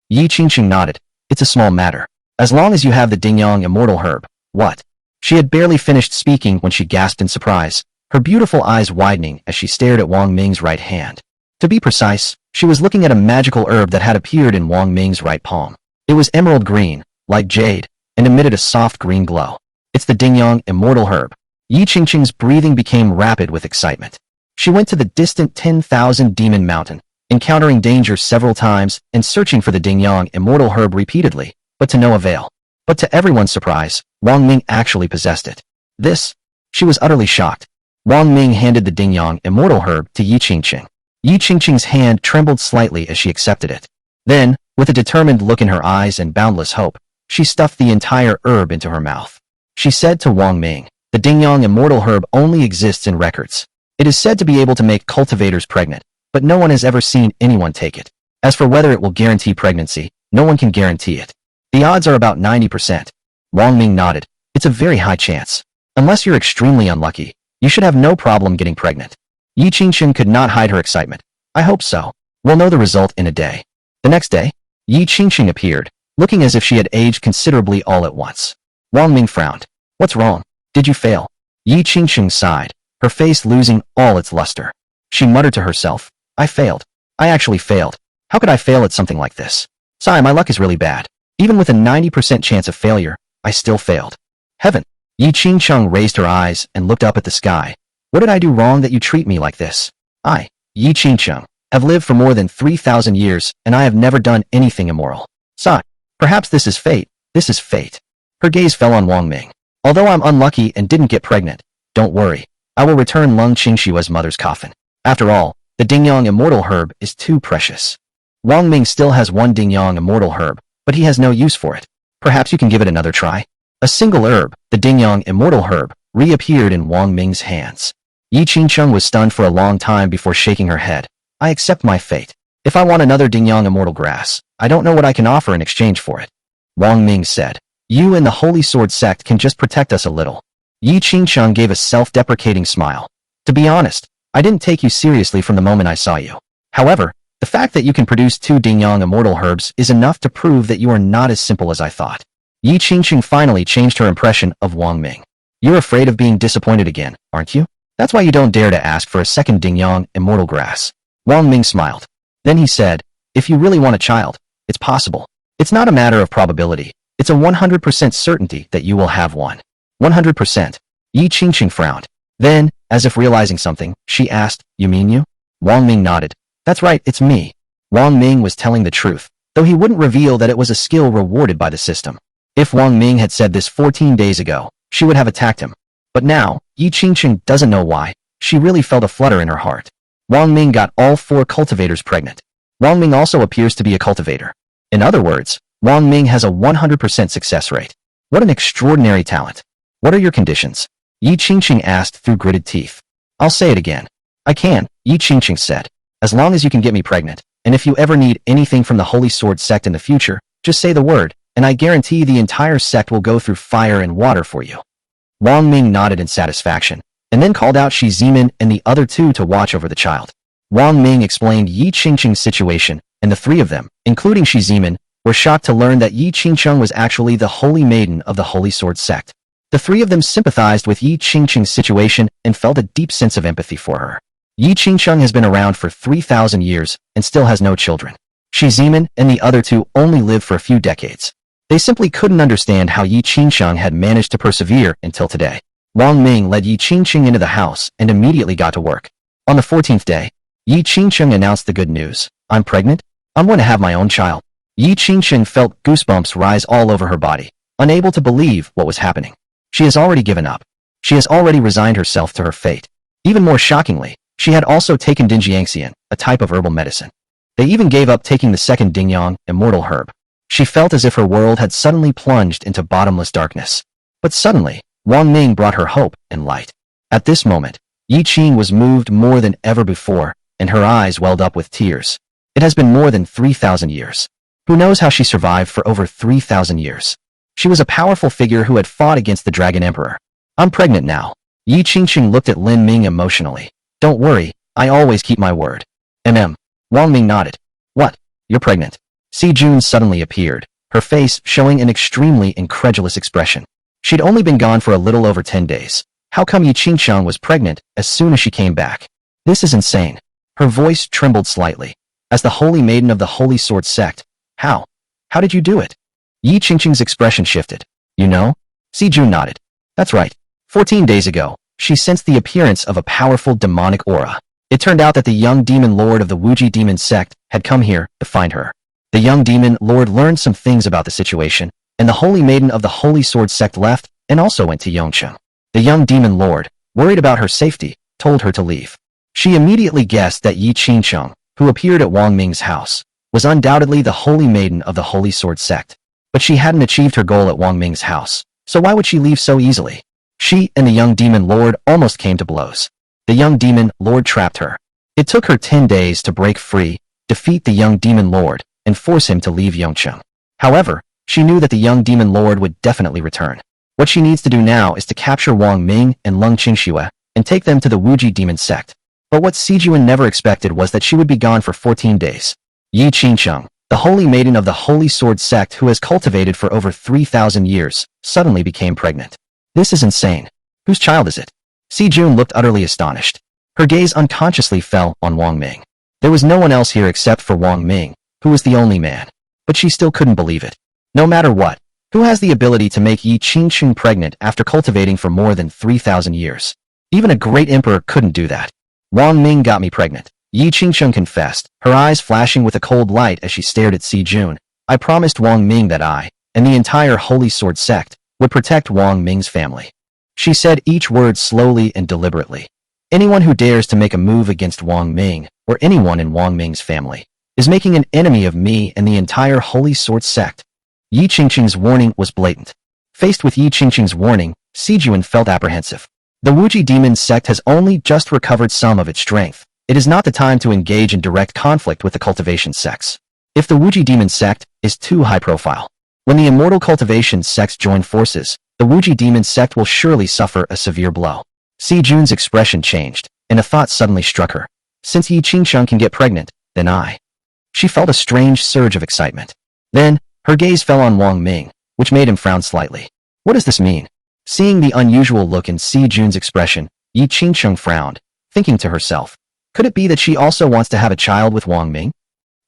Yi Qingqing nodded. It's a small matter. As long as you have the Dingyang immortal herb. What? She had barely finished speaking when she gasped in surprise, her beautiful eyes widening as she stared at Wang Ming's right hand. To be precise, she was looking at a magical herb that had appeared in Wang Ming's right palm. It was emerald green, like jade, and emitted a soft green glow. It's the Dingyang immortal herb. Yi Qingqing's breathing became rapid with excitement. She went to the distant 10,000 Demon Mountain, encountering danger several times and searching for the Dingyang immortal herb repeatedly, but to no avail. But to everyone's surprise, Wang Ming actually possessed it. This? She was utterly shocked. Wang Ming handed the Dingyang immortal herb to Yi Qingqing. Yi Qingqing's hand trembled slightly as she accepted it. Then, with a determined look in her eyes and boundless hope, she stuffed the entire herb into her mouth. She said to Wang Ming, the Dingyang immortal herb only exists in records. It is said to be able to make cultivators pregnant, but no one has ever seen anyone take it. As for whether it will guarantee pregnancy, no one can guarantee it. The odds are about 90%. Wang Ming nodded. It's a very high chance. Unless you're extremely unlucky, you should have no problem getting pregnant. Yi Qingqing could not hide her excitement. I hope so. We'll know the result in a day. The next day, Yi Qingqing appeared, looking as if she had aged considerably all at once. Wang Ming frowned. What's wrong? Did you fail? Yi Qingqing sighed, her face losing all its luster. She muttered to herself, I failed. I actually failed. How could I fail at something like this? Sigh, my luck is really bad. Even with a 90% chance of failure, I still failed. Heaven! Yi Qingqing raised her eyes and looked up at the sky. What did I do wrong that you treat me like this? I, Yi Qingqing, have lived for more than 3,000 years, and I have never done anything immoral. Sigh. Perhaps this is fate. This is fate. Her gaze fell on Wang Ming. Although I'm unlucky and didn't get pregnant, don't worry. I will return Lung Qingshue's mother's coffin. After all, the Dingyang immortal herb is too precious. Wang Ming still has one Dingyang immortal herb, but he has no use for it. Perhaps you can give it another try. A single herb, the Dingyang immortal herb, reappeared in Wang Ming's hands. Yi Qingqing was stunned for a long time before shaking her head. I accept my fate. If I want another Dingyang immortal grass, I don't know what I can offer in exchange for it. Wang Ming said, you and the Holy Sword sect can just protect us a little. Yi Qingqing gave a self-deprecating smile. To be honest, I didn't take you seriously from the moment I saw you. However, the fact that you can produce 2 Dingyang immortal herbs is enough to prove that you are not as simple as I thought. Yi Qingqing finally changed her impression of Wang Ming. You're afraid of being disappointed again, aren't you? That's why you don't dare to ask for a second Dingyang immortal grass. Wang Ming smiled. Then he said, if you really want a child, it's possible. It's not a matter of probability. It's a 100% certainty that you will have one. 100%. Yi Qingqing frowned. Then, as if realizing something, she asked, you mean you? Wang Ming nodded. That's right, it's me. Wang Ming was telling the truth, though he wouldn't reveal that it was a skill rewarded by the system. If Wang Ming had said this 14 days ago, she would have attacked him. But now, Yi Qingqing doesn't know why. She really felt a flutter in her heart. Wang Ming got all 4 cultivators pregnant. Wang Ming also appears to be a cultivator. In other words, Wang Ming has a 100% success rate. What an extraordinary talent. What are your conditions? Yi Qingqing asked through gritted teeth. I'll say it again. I can, Yi Qingqing said. As long as you can get me pregnant, and if you ever need anything from the Holy Sword sect in the future, just say the word, and I guarantee the entire sect will go through fire and water for you. Wang Ming nodded in satisfaction, and then called out Shi Zimin and the other 2 to watch over the child. Wang Ming explained Yi Qingqing's situation, and the 3 of them, including Shi Zimin, were shocked to learn that Yi Qingqing was actually the holy maiden of the Holy Sword sect. The 3 of them sympathized with Yi Qingqing's situation and felt a deep sense of empathy for her. Yi Qingqing has been around for 3,000 years and still has no children. Shi Zimin and the other 2 only lived for a few decades. They simply couldn't understand how Yi Qingqing had managed to persevere until today. Wang Ming led Yi Qingqing into the house and immediately got to work. On the 14th day, Yi Qingqing announced the good news. I'm pregnant? I'm going to have my own child. Yi Qingqing felt goosebumps rise all over her body, unable to believe what was happening. She has already given up. She has already resigned herself to her fate. Even more shockingly, she had also taken Dinjiangxian, a type of herbal medicine. They even gave up taking the second Dingyang, immortal herb. She felt as if her world had suddenly plunged into bottomless darkness. But suddenly, Wang Ming brought her hope and light. At this moment, Yi Qing was moved more than ever before, and her eyes welled up with tears. It has been more than 3,000 years. Who knows how she survived for over 3,000 years? She was a powerful figure who had fought against the Dragon Emperor. I'm pregnant now. Yi Qingqing looked at Lin Ming emotionally. Don't worry, I always keep my word. Wang Ming nodded. What? You're pregnant? Si Jun suddenly appeared, her face showing an extremely incredulous expression. She'd only been gone for a little over 10 days. How come Yi Qingqiang was pregnant as soon as she came back? This is insane. Her voice trembled slightly. As the Holy Maiden of the Holy Sword sect, how? How did you do it? Yi Qingqing's expression shifted. You know? Si Jun nodded. That's right. 14 days ago, she sensed the appearance of a powerful demonic aura. It turned out that the young demon lord of the Wuji demon sect had come here to find her. The young demon lord learned some things about the situation, and the Holy Maiden of the Holy Sword sect left and also went to Yongcheng. The young demon lord, worried about her safety, told her to leave. She immediately guessed that Yi Qingqiang, who appeared at Wang Ming's house, was undoubtedly the Holy Maiden of the Holy Sword sect. But she hadn't achieved her goal at Wang Ming's house, so why would she leave so easily? She and the young demon lord almost came to blows. The young demon lord trapped her. It took her 10 days to break free, defeat the young demon lord, and force him to leave Yongcheng. However, she knew that the young demon lord would definitely return. What she needs to do now is to capture Wang Ming and Lung Qingxue and take them to the Wuji demon sect. But what Si Juan never expected was that she would be gone for 14 days. Yi Qingqiang, the Holy Maiden of the Holy Sword sect who has cultivated for over 3,000 years, suddenly became pregnant. This is insane. Whose child is it? Si Jun looked utterly astonished. Her gaze unconsciously fell on Wang Ming. There was no one else here except for Wang Ming, who was the only man. But she still couldn't believe it. No matter what, who has the ability to make Yi Qingqiang pregnant after cultivating for more than 3,000 years? Even a great emperor couldn't do that. Wang Ming got me pregnant, Yi Qingqiang confessed, her eyes flashing with a cold light as she stared at Si Jun. I promised Wang Ming that I, and the entire Holy Sword sect, would protect Wang Ming's family. She said each word slowly and deliberately. Anyone who dares to make a move against Wang Ming, or anyone in Wang Ming's family, is making an enemy of me and the entire Holy Sword sect. Yi Qingqing's warning was blatant. Faced with Yi Qingqing's warning, Si Jun felt apprehensive. The Wuji demon sect has only just recovered some of its strength. It is not the time to engage in direct conflict with the cultivation sects. If the Wuji demon sect is too high profile, when the immortal cultivation sects join forces, the Wuji demon sect will surely suffer a severe blow. Si Jun's expression changed, and a thought suddenly struck her. Since Yi Qingqiang can get pregnant, then I. She felt a strange surge of excitement. Then, her gaze fell on Wang Ming, which made him frown slightly. What does this mean? Seeing the unusual look in Si Jun's expression, Yi Qingqiang frowned, thinking to herself, could it be that she also wants to have a child with Wang Ming?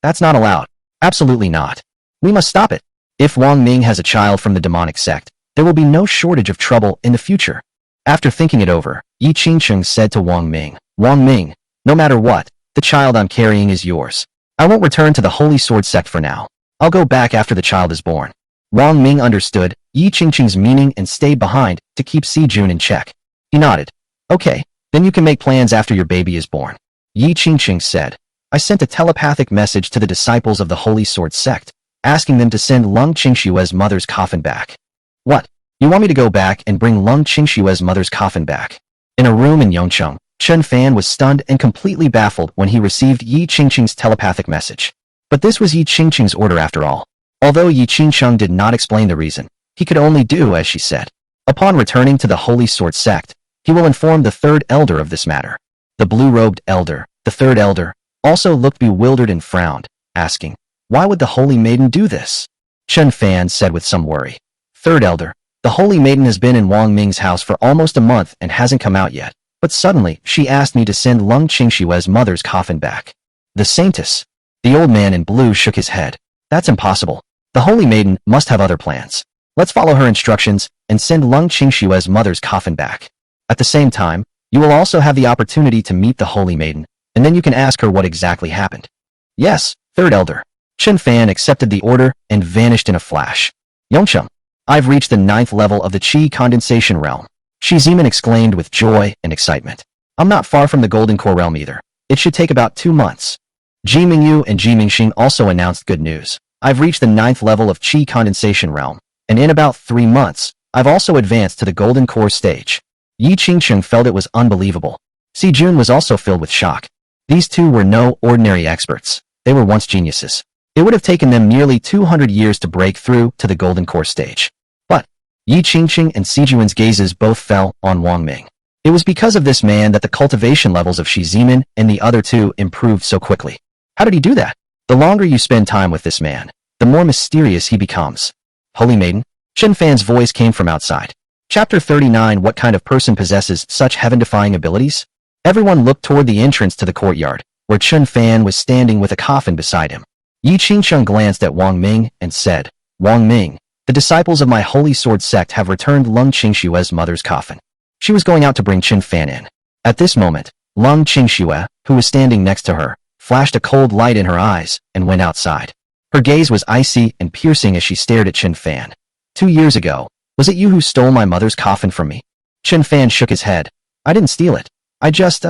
That's not allowed. Absolutely not. We must stop it. If Wang Ming has a child from the demonic sect, there will be no shortage of trouble in the future. After thinking it over, Yi Qingqiang said to Wang Ming, no matter what, the child I'm carrying is yours. I won't return to the Holy Sword sect for now. I'll go back after the child is born. Wang Ming understood Yi Qingqing's meaning and stayed behind to keep Si Jun in check. He nodded. Okay, then you can make plans after your baby is born. Yi Qingqing said, I sent a telepathic message to the disciples of the Holy Sword sect, asking them to send Lung Qingxue's mother's coffin back. What? You want me to go back and bring Lung Qingxue's mother's coffin back? In a room in Yongcheng, Chen Fan was stunned and completely baffled when he received Yi Qingqing's telepathic message. But this was Yi Qingqing's order after all. Although Yi Qingqiang did not explain the reason, he could only do as she said. Upon returning to the Holy Sword sect, he will inform the third elder of this matter. The blue-robed elder, the third elder, also looked bewildered and frowned, asking, why would the Holy Maiden do this? Chen Fan said with some worry. Third elder, the Holy Maiden has been in Wang Ming's house for almost a month and hasn't come out yet, but suddenly she asked me to send Lung Qingxue's mother's coffin back. The saintess. The old man in blue shook his head. That's impossible. The Holy Maiden must have other plans. Let's follow her instructions and send Lung Qingxue's mother's coffin back. At the same time, you will also have the opportunity to meet the Holy Maiden, and then you can ask her what exactly happened. Yes, third elder. Chen Fan accepted the order and vanished in a flash. Yongcheng, I've reached the 9th level of the Qi condensation realm. Shi Zimin exclaimed with joy and excitement. I'm not far from the Golden Core realm either. It should take about 2 months. Ji Mingyu and Ji Mingxing also announced good news. I've reached the 9th level of Qi condensation realm, and in about 3 months, I've also advanced to the Golden Core stage. Yi Qingcheng felt it was unbelievable. Si Jun was also filled with shock. These two were no ordinary experts. They were once geniuses. It would have taken them nearly 200 years to break through to the Golden Core stage. But Yi Qingcheng and Si Jun's gazes both fell on Wang Ming. It was because of this man that the cultivation levels of Shi Zimin and the other two improved so quickly. How did he do that? The longer you spend time with this man, the more mysterious he becomes. Holy Maiden? Chen Fan's voice came from outside. Chapter 39. What kind of person possesses such heaven-defying abilities? Everyone looked toward the entrance to the courtyard, where Chen Fan was standing with a coffin beside him. Yi Qingcheng glanced at Wang Ming and said, Wang Ming, the disciples of my Holy Sword sect have returned Lung Qingshue's mother's coffin. She was going out to bring Chen Fan in. At this moment, Lung Qingxue, who was standing next to her, flashed a cold light in her eyes and went outside. Her gaze was icy and piercing as she stared at Chen Fan. 2 years ago, was it you who stole my mother's coffin from me? Chen Fan shook his head. I didn't steal it. I just,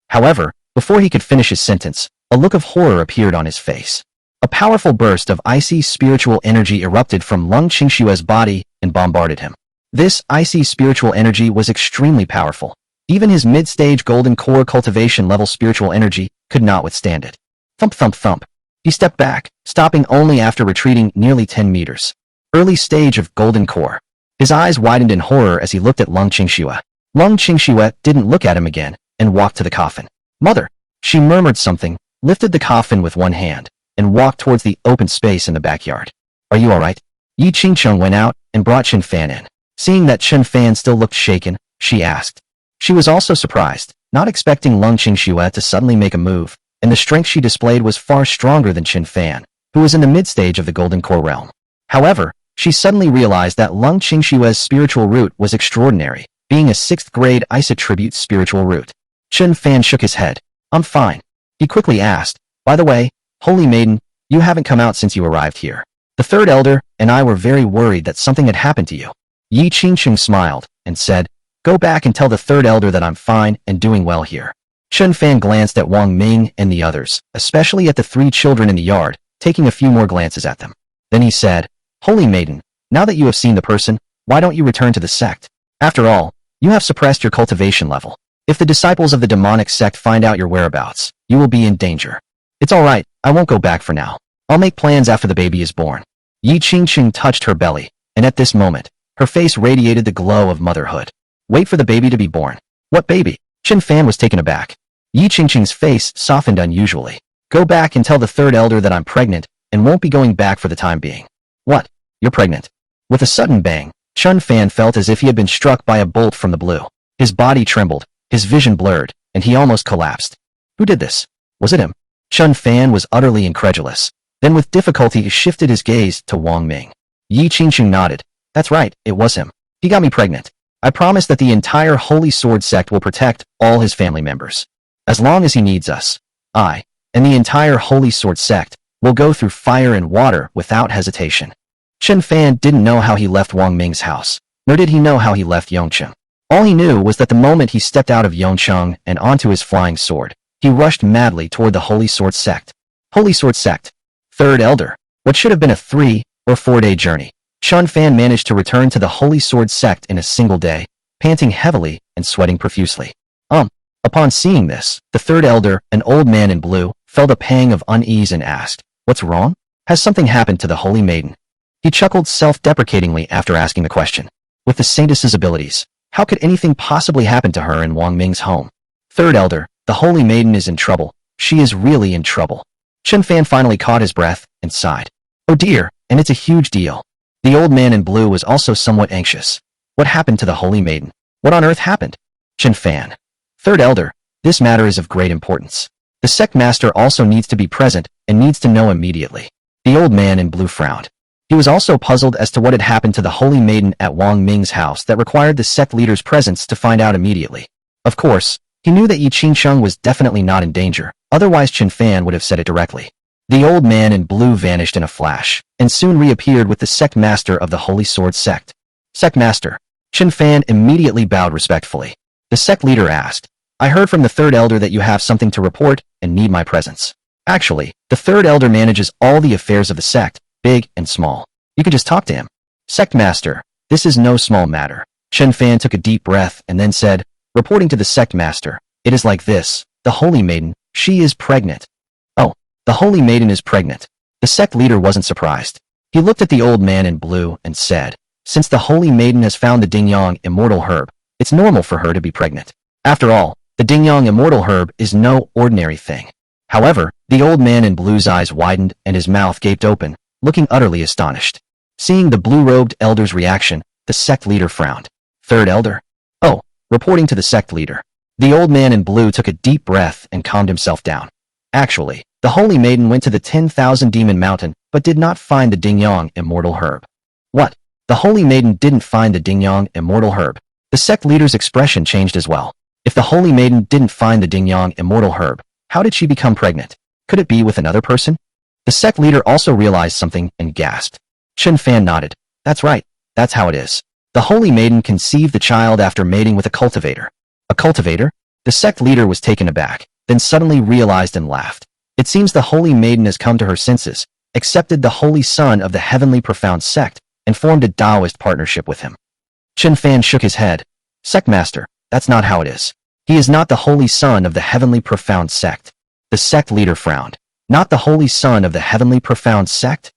However, before he could finish his sentence, a look of horror appeared on his face. A powerful burst of icy spiritual energy erupted from Lung Qingshue's body and bombarded him. This icy spiritual energy was extremely powerful. Even his mid-stage Golden Core cultivation level spiritual energy could not withstand it. Thump thump thump. He stepped back, stopping only after retreating nearly 10 meters. Early stage of Golden Core. His eyes widened in horror as he looked at Lung Qingxue. Lung Qingxue didn't look at him again and walked to the coffin. Mother! She murmured something, lifted the coffin with one hand, and walked towards the open space in the backyard. Are you alright? Yi Qingcheng went out and brought Chen Fan in. Seeing that Chen Fan still looked shaken, she asked. She was also surprised, not expecting Lung Qingxue to suddenly make a move, and the strength she displayed was far stronger than Chen Fan, who was in the mid-stage of the Golden Core realm. However, she suddenly realized that Lung Qingshue's spiritual root was extraordinary, being a 6th grade ice attribute spiritual root. Chen Fan shook his head. I'm fine. He quickly asked, by the way, Holy Maiden, you haven't come out since you arrived here. The third elder and I were very worried that something had happened to you. Yi Qingcheng smiled and said, go back and tell the third elder that I'm fine and doing well here. Chen Fan glanced at Wang Ming and the others, especially at the 3 children in the yard, taking a few more glances at them. Then he said, Holy Maiden, now that you have seen the person, why don't you return to the sect? After all, you have suppressed your cultivation level. If the disciples of the demonic sect find out your whereabouts, you will be in danger. It's alright, I won't go back for now. I'll make plans after the baby is born. Yi Qingcheng touched her belly, and at this moment, her face radiated the glow of motherhood. Wait for the baby to be born. What baby? Chen Fan was taken aback. Yi Qingcheng's face softened unusually. Go back and tell the third elder that I'm pregnant and won't be going back for the time being. What? You're pregnant? With a sudden bang, Chen Fan felt as if he had been struck by a bolt from the blue. His body trembled, his vision blurred, and he almost collapsed. Who did this? Was it him? Chen Fan was utterly incredulous. Then with difficulty he shifted his gaze to Wang Ming. Yi Qingcheng nodded. That's right, it was him. He got me pregnant. I promise that the entire Holy Sword sect will protect all his family members. As long as he needs us, I, and the entire Holy Sword sect, will go through fire and water without hesitation. Chen Fan didn't know how he left Wang Ming's house, nor did he know how he left Yongcheng. All he knew was that the moment he stepped out of Yongcheng and onto his flying sword, he rushed madly toward the Holy Sword sect. Holy Sword sect. Third elder. What should have been a 3 or 4-day journey. Chen Fan managed to return to the Holy Sword sect in a single day, panting heavily and sweating profusely. Upon seeing this, the third elder, an old man in blue, felt a pang of unease and asked, What's wrong? Has something happened to the Holy Maiden? He chuckled self-deprecatingly after asking the question. With the saintess's abilities, how could anything possibly happen to her in Wang Ming's home? Third elder, the Holy Maiden is in trouble. She is really in trouble. Chen Fan finally caught his breath and sighed. Oh dear, and it's a huge deal. The old man in blue was also somewhat anxious. What happened to the Holy Maiden? What on earth happened? Chen Fan. Third elder, this matter is of great importance. The sect master also needs to be present and needs to know immediately. The old man in blue frowned. He was also puzzled as to what had happened to the holy maiden at Wang Ming's house that required the sect leader's presence to find out immediately. Of course, he knew that Yi Qingsheng was definitely not in danger, otherwise Chen Fan would have said it directly. The old man in blue vanished in a flash, and soon reappeared with the sect master of the Holy Sword sect. Sect master. Chen Fan immediately bowed respectfully. The sect leader asked, I heard from the third elder that you have something to report and need my presence. Actually, the third elder manages all the affairs of the sect, big and small. You could just talk to him. Sect master, this is no small matter. Chen Fan took a deep breath and then said, reporting to the sect master, it is like this, the holy maiden, she is pregnant. Oh, the holy maiden is pregnant. The sect leader wasn't surprised. He looked at the old man in blue and said, since the holy maiden has found the Dingyang immortal herb, it's normal for her to be pregnant. After all, the Dingyang immortal herb is no ordinary thing. However, the old man in blue's eyes widened and his mouth gaped open, looking utterly astonished. Seeing the blue-robed elder's reaction, the sect leader frowned. Third elder? Oh, reporting to the sect leader. The old man in blue took a deep breath and calmed himself down. Actually, the holy maiden went to the 10,000 demon mountain but did not find the Dingyang immortal herb. What? The holy maiden didn't find the Dingyang immortal herb. The sect leader's expression changed as well. If the holy maiden didn't find the Dingyang immortal herb, how did she become pregnant? Could it be with another person? The sect leader also realized something and gasped. Chen Fan nodded. That's right. That's how it is. The holy maiden conceived the child after mating with a cultivator. A cultivator? The sect leader was taken aback, then suddenly realized and laughed. It seems the holy maiden has come to her senses, accepted the holy son of the heavenly profound sect, and formed a Taoist partnership with him. Chen Fan shook his head. Sect master, that's not how it is. He is not the holy son of the heavenly profound sect. The sect leader frowned. Not the holy son of the heavenly profound sect?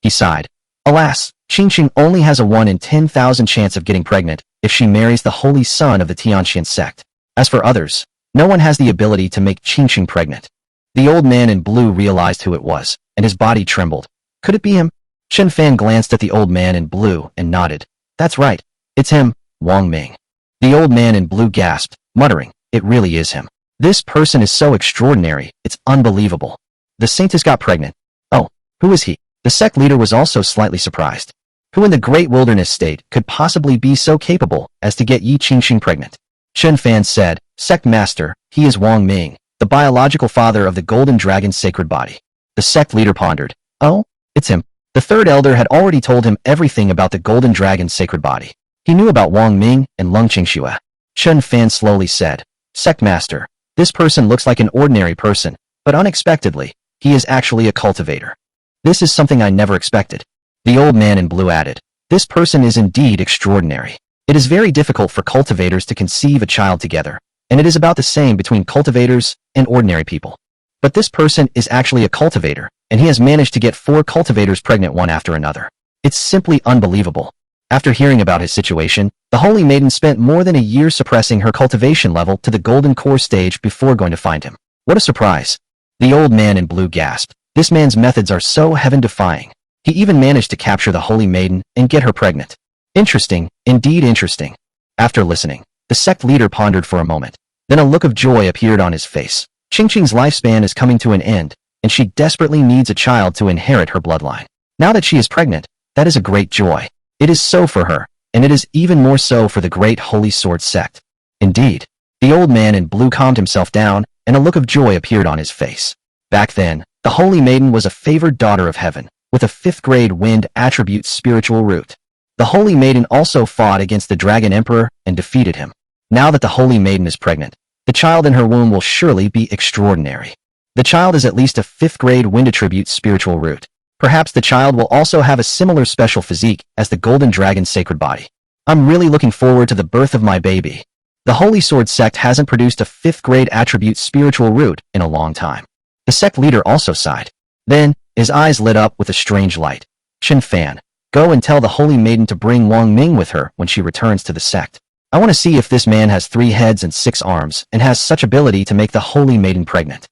He sighed. Alas, Qingqing only has a 1 in 10,000 chance of getting pregnant if she marries the holy son of the Tianqian sect. As for others, no one has the ability to make Qingqing pregnant. The old man in blue realized who it was, and his body trembled. Could it be him? Chen Fan glanced at the old man in blue and nodded. That's right. It's him, Wang Ming. The old man in blue gasped, muttering, it really is him. This person is so extraordinary, it's unbelievable. The saintess got pregnant. Oh, who is he? The sect leader was also slightly surprised. Who in the great wilderness state could possibly be so capable as to get Yi Qingxing pregnant? Chen Fan said, Sect master, he is Wang Ming, the biological father of the golden dragon's sacred body. The sect leader pondered. Oh, it's him. The third elder had already told him everything about the golden dragon's sacred body. He knew about Wang Ming and Lung Qingxue. Chen Fan slowly said, Sect master, this person looks like an ordinary person, but unexpectedly, he is actually a cultivator. This is something I never expected. The old man in blue added, this person is indeed extraordinary. It is very difficult for cultivators to conceive a child together, and it is about the same between cultivators and ordinary people. But this person is actually a cultivator, and he has managed to get 4 cultivators pregnant one after another. It's simply unbelievable. After hearing about his situation, the holy maiden spent more than a year suppressing her cultivation level to the golden core stage before going to find him. What a surprise. The old man in blue gasped. This man's methods are so heaven-defying. He even managed to capture the holy maiden and get her pregnant. Interesting, indeed interesting. After listening, the sect leader pondered for a moment. Then a look of joy appeared on his face. Qingqing's lifespan is coming to an end, and she desperately needs a child to inherit her bloodline. Now that she is pregnant, that is a great joy. It is so for her, and it is even more so for the great Holy Sword sect. Indeed, the old man in blue calmed himself down, and a look of joy appeared on his face. Back then, the holy maiden was a favored daughter of heaven, with a 5th grade wind attribute spiritual root. The holy maiden also fought against the dragon emperor and defeated him. Now that the holy maiden is pregnant, the child in her womb will surely be extraordinary. The child is at least a 5th grade wind attribute spiritual root. Perhaps the child will also have a similar special physique as the golden dragon's sacred body. I'm really looking forward to the birth of my baby. The Holy Sword sect hasn't produced a 5th grade attribute spiritual root in a long time. The sect leader also sighed. Then, his eyes lit up with a strange light. Chen Fan, go and tell the holy maiden to bring Wang Ming with her when she returns to the sect. I want to see if this man has 3 heads and 6 arms and has such ability to make the holy maiden pregnant.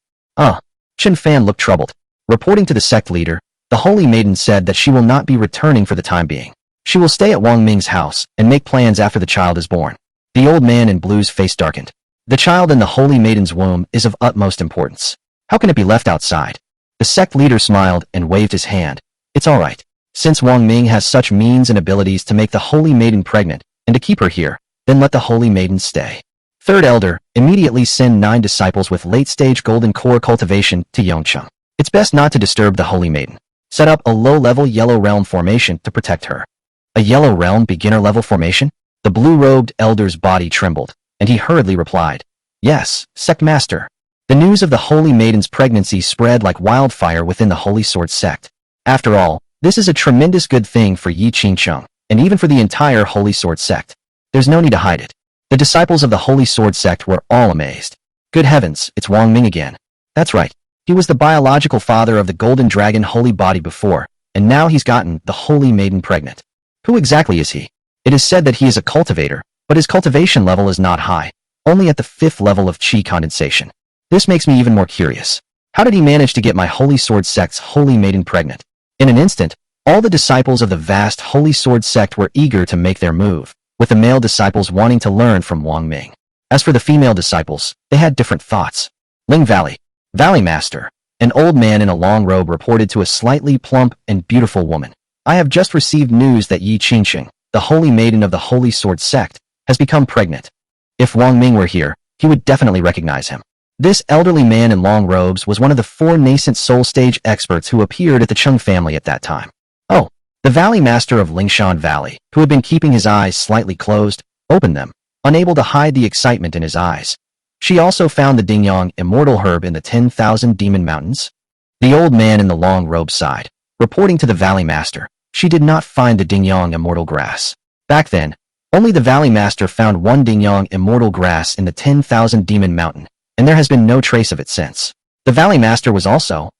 Chen Fan looked troubled. Reporting to the sect leader, the holy maiden said that she will not be returning for the time being. She will stay at Wang Ming's house and make plans after the child is born. The old man in blue's face darkened. The child in the holy maiden's womb is of utmost importance. How can it be left outside? The sect leader smiled and waved his hand. It's all right. Since Wang Ming has such means and abilities to make the Holy Maiden pregnant and to keep her here, then let the Holy Maiden stay. Third Elder, immediately send 9 disciples with late-stage golden core cultivation to Yongcheng. It's best not to disturb the Holy Maiden. Set up a low-level yellow realm formation to protect her. A yellow realm beginner-level formation? The blue-robed elder's body trembled, and he hurriedly replied, "Yes, Sect Master." The news of the Holy Maiden's pregnancy spread like wildfire within the Holy Sword sect. After all, this is a tremendous good thing for Yi Qingcheng, and even for the entire Holy Sword sect. There's no need to hide it. The disciples of the Holy Sword sect were all amazed. Good heavens, it's Wang Ming again. That's right. He was the biological father of the Golden Dragon Holy Body before, and now he's gotten the Holy Maiden pregnant. Who exactly is he? It is said that he is a cultivator, but his cultivation level is not high, only at the 5th level of Qi condensation. This makes me even more curious. How did he manage to get my Holy Sword sect's Holy Maiden pregnant? In an instant, all the disciples of the vast Holy Sword sect were eager to make their move, with the male disciples wanting to learn from Wang Ming. As for the female disciples, they had different thoughts. Ling Valley Master, an old man in a long robe reported to a slightly plump and beautiful woman. I have just received news that Yi Qingcheng, the Holy Maiden of the Holy Sword sect, has become pregnant. If Wang Ming were here, he would definitely recognize him. This elderly man in long robes was one of the 4 nascent soul stage experts who appeared at the Chung family at that time. Oh, the Valley Master of Lingshan Valley, who had been keeping his eyes slightly closed, opened them, unable to hide the excitement in his eyes. She also found the Dingyang immortal herb in the 10,000 Demon Mountains. The old man in the long robe sighed, reporting to the Valley Master. She did not find the Dingyang immortal grass. Back then, only the Valley Master found 1 Dingyang immortal grass in the 10,000 Demon Mountain, and there has been no trace of it since. The Valley Master was also,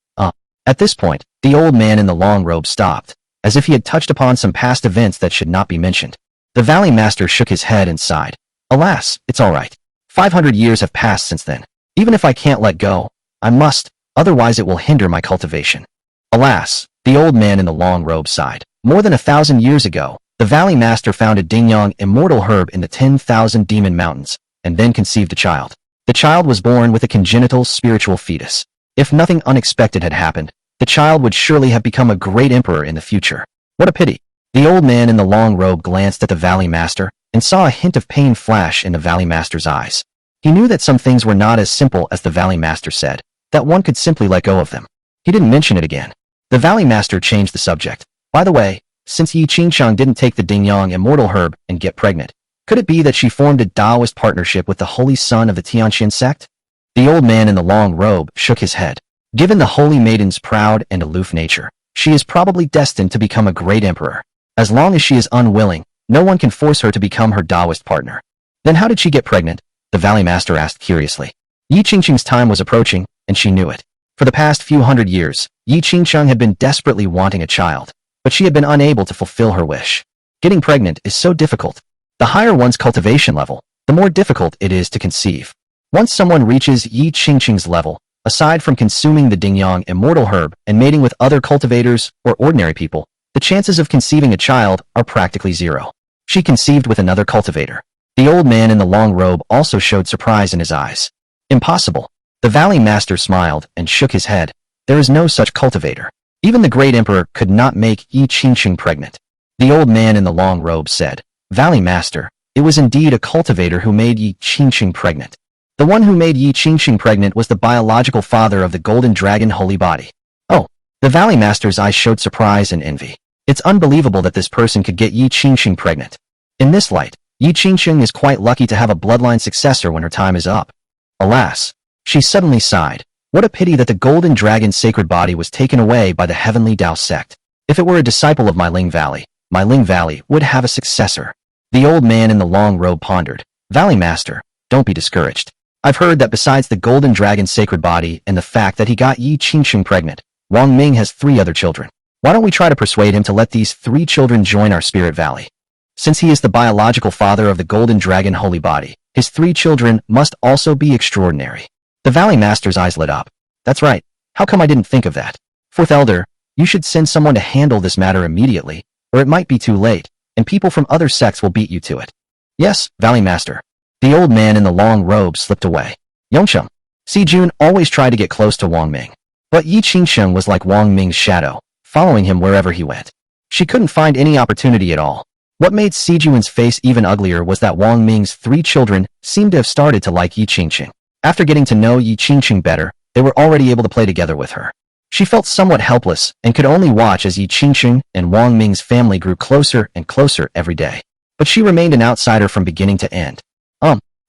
At this point, the old man in the long robe stopped, as if he had touched upon some past events that should not be mentioned. The Valley Master shook his head and sighed. Alas, it's all right. 500 years have passed since then. Even if I can't let go, I must, otherwise it will hinder my cultivation. Alas, the old man in the long robe sighed. More than 1,000 years ago, the Valley Master found a Dingyang immortal herb in the 10,000 Demon Mountains, and then conceived a child. The child was born with a congenital spiritual fetus. If nothing unexpected had happened, the child would surely have become a great emperor in the future. What a pity. The old man in the long robe glanced at the Valley Master and saw a hint of pain flash in the Valley Master's eyes. He knew that some things were not as simple as the Valley Master said, that one could simply let go of them. He didn't mention it again. The Valley Master changed the subject. By the way, since Yi Qingcheng didn't take the Dingyang immortal herb and get pregnant, could it be that she formed a Taoist partnership with the Holy Son of the Tianqian sect? The old man in the long robe shook his head. Given the Holy Maiden's proud and aloof nature, she is probably destined to become a great emperor. As long as she is unwilling, no one can force her to become her Taoist partner. Then how did she get pregnant? The Valley Master asked curiously. Yi Qingcheng's time was approaching, and she knew it. For the past few hundred years, Yi Qingcheng had been desperately wanting a child, but she had been unable to fulfill her wish. Getting pregnant is so difficult. The higher one's cultivation level, the more difficult it is to conceive. Once someone reaches Yi Qingcheng's level, aside from consuming the Dingyang immortal herb and mating with other cultivators or ordinary people, the chances of conceiving a child are practically zero. She conceived with another cultivator. The old man in the long robe also showed surprise in his eyes. Impossible. The Valley Master smiled and shook his head. There is no such cultivator. Even the great emperor could not make Yi Qingcheng pregnant. The old man in the long robe said, Valley Master, it was indeed a cultivator who made Yi Qingcheng pregnant. The one who made Yi Qingcheng pregnant was the biological father of the Golden Dragon Holy Body. Oh, the Valley Master's eyes showed surprise and envy. It's unbelievable that this person could get Yi Qingcheng pregnant. In this light, Yi Qingcheng is quite lucky to have a bloodline successor when her time is up. Alas, she suddenly sighed. What a pity that the Golden Dragon's sacred body was taken away by the Heavenly Tao sect. If it were a disciple of my Ling Valley would have a successor. The old man in the long robe pondered. Valley Master, don't be discouraged. I've heard that besides the Golden Dragon's sacred body and the fact that he got Yi Qingcheng pregnant, Wang Ming has 3 other children. Why don't we try to persuade him to let these 3 children join our Spirit Valley? Since he is the biological father of the Golden Dragon Holy Body, his 3 children must also be extraordinary. The Valley Master's eyes lit up. That's right. How come I didn't think of that? 4th Elder, you should send someone to handle this matter immediately, or it might be too late, and people from other sects will beat you to it. Yes, Valley Master. The old man in the long robe slipped away. Yongcheng. Si Jun always tried to get close to Wang Ming. But Yi Qingcheng was like Wang Ming's shadow, following him wherever he went. She couldn't find any opportunity at all. What made Sijuan's face even uglier was that Wang Ming's 3 children seemed to have started to like Yi Qingqing. After getting to know Yi Qingqing better, they were already able to play together with her. She felt somewhat helpless and could only watch as Yi Qingqing and Wang Ming's family grew closer and closer every day. But she remained an outsider from beginning to end.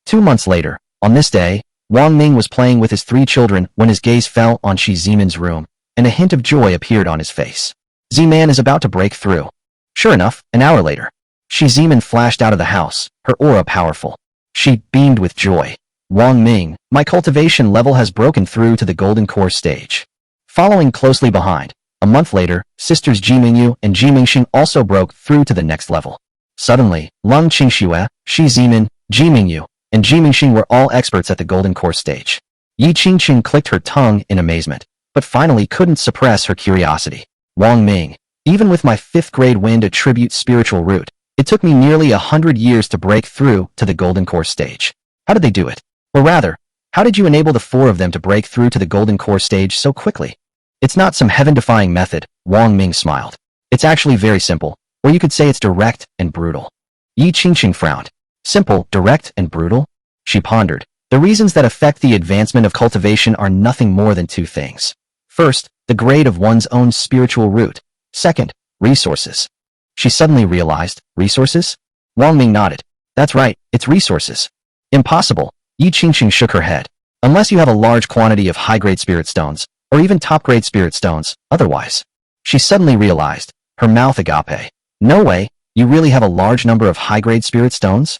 2 months later, on this day, Wang Ming was playing with his 3 children when his gaze fell on Shi Ziman's room, and a hint of joy appeared on his face. Z-Man is about to break through. Sure enough, an hour later, Shi Ziman flashed out of the house, her aura powerful. She beamed with joy. Wang Ming, my cultivation level has broken through to the golden core stage. Following closely behind, a month later, sisters Ji Mingyu and Ji Mingxing also broke through to the next level. Suddenly, Lung Qingxue, Shi Ziman, Ji Mingyu, and Ji Mingxing were all experts at the golden core stage. Yi Qingqing clicked her tongue in amazement, but finally couldn't suppress her curiosity. Wang Ming, even with my 5th grade wind attribute spiritual root, it took me nearly 100 years to break through to the golden core stage. How did they do it? Or rather, how did you enable the 4 of them to break through to the golden core stage so quickly? It's not some heaven-defying method, Wang Ming smiled. It's actually very simple, or you could say it's direct and brutal. Yi Qingqing frowned. Simple, direct, and brutal? She pondered. The reasons that affect the advancement of cultivation are nothing more than 2 things. First, the grade of one's own spiritual root. Second, resources. She suddenly realized, resources? Wang Ming nodded. That's right, it's resources. Impossible. Yi Qingqing shook her head. Unless you have a large quantity of high-grade spirit stones, or even top-grade spirit stones, otherwise. She suddenly realized, her mouth agape. No way, you really have a large number of high-grade spirit stones?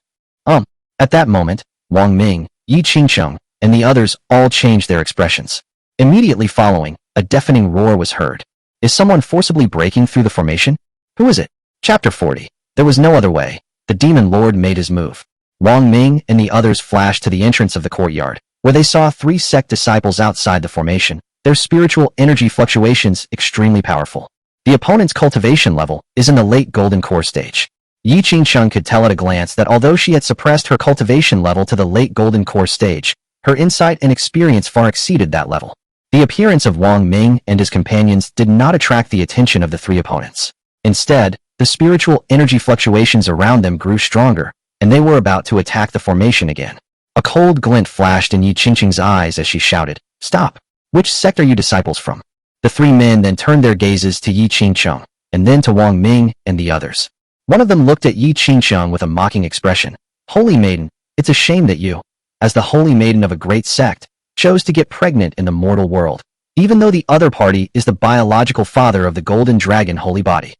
At that moment, Wang Ming, Yi Qingqing, and the others all changed their expressions. Immediately following, a deafening roar was heard. Is someone forcibly breaking through the formation? Who is it? Chapter 40. There was no other way. The demon lord made his move. Wang Ming and the others flashed to the entrance of the courtyard, where they saw 3 sect disciples outside the formation, their spiritual energy fluctuations extremely powerful. The opponent's cultivation level is in the late golden core stage. Yi Qingqing could tell at a glance that although she had suppressed her cultivation level to the late golden core stage, her insight and experience far exceeded that level. The appearance of Wang Ming and his companions did not attract the attention of the 3 opponents. Instead, the spiritual energy fluctuations around them grew stronger, and they were about to attack the formation again. A cold glint flashed in Yi Qingqing's eyes as she shouted, "Stop! Which sect are you disciples from?" The 3 men then turned their gazes to Yi Qingqing, and then to Wang Ming and the others. One of them looked at Yi Qingqing with a mocking expression. "Holy maiden, it's a shame that you, as the holy maiden of a great sect, chose to get pregnant in the mortal world, even though the other party is the biological father of the golden dragon holy body.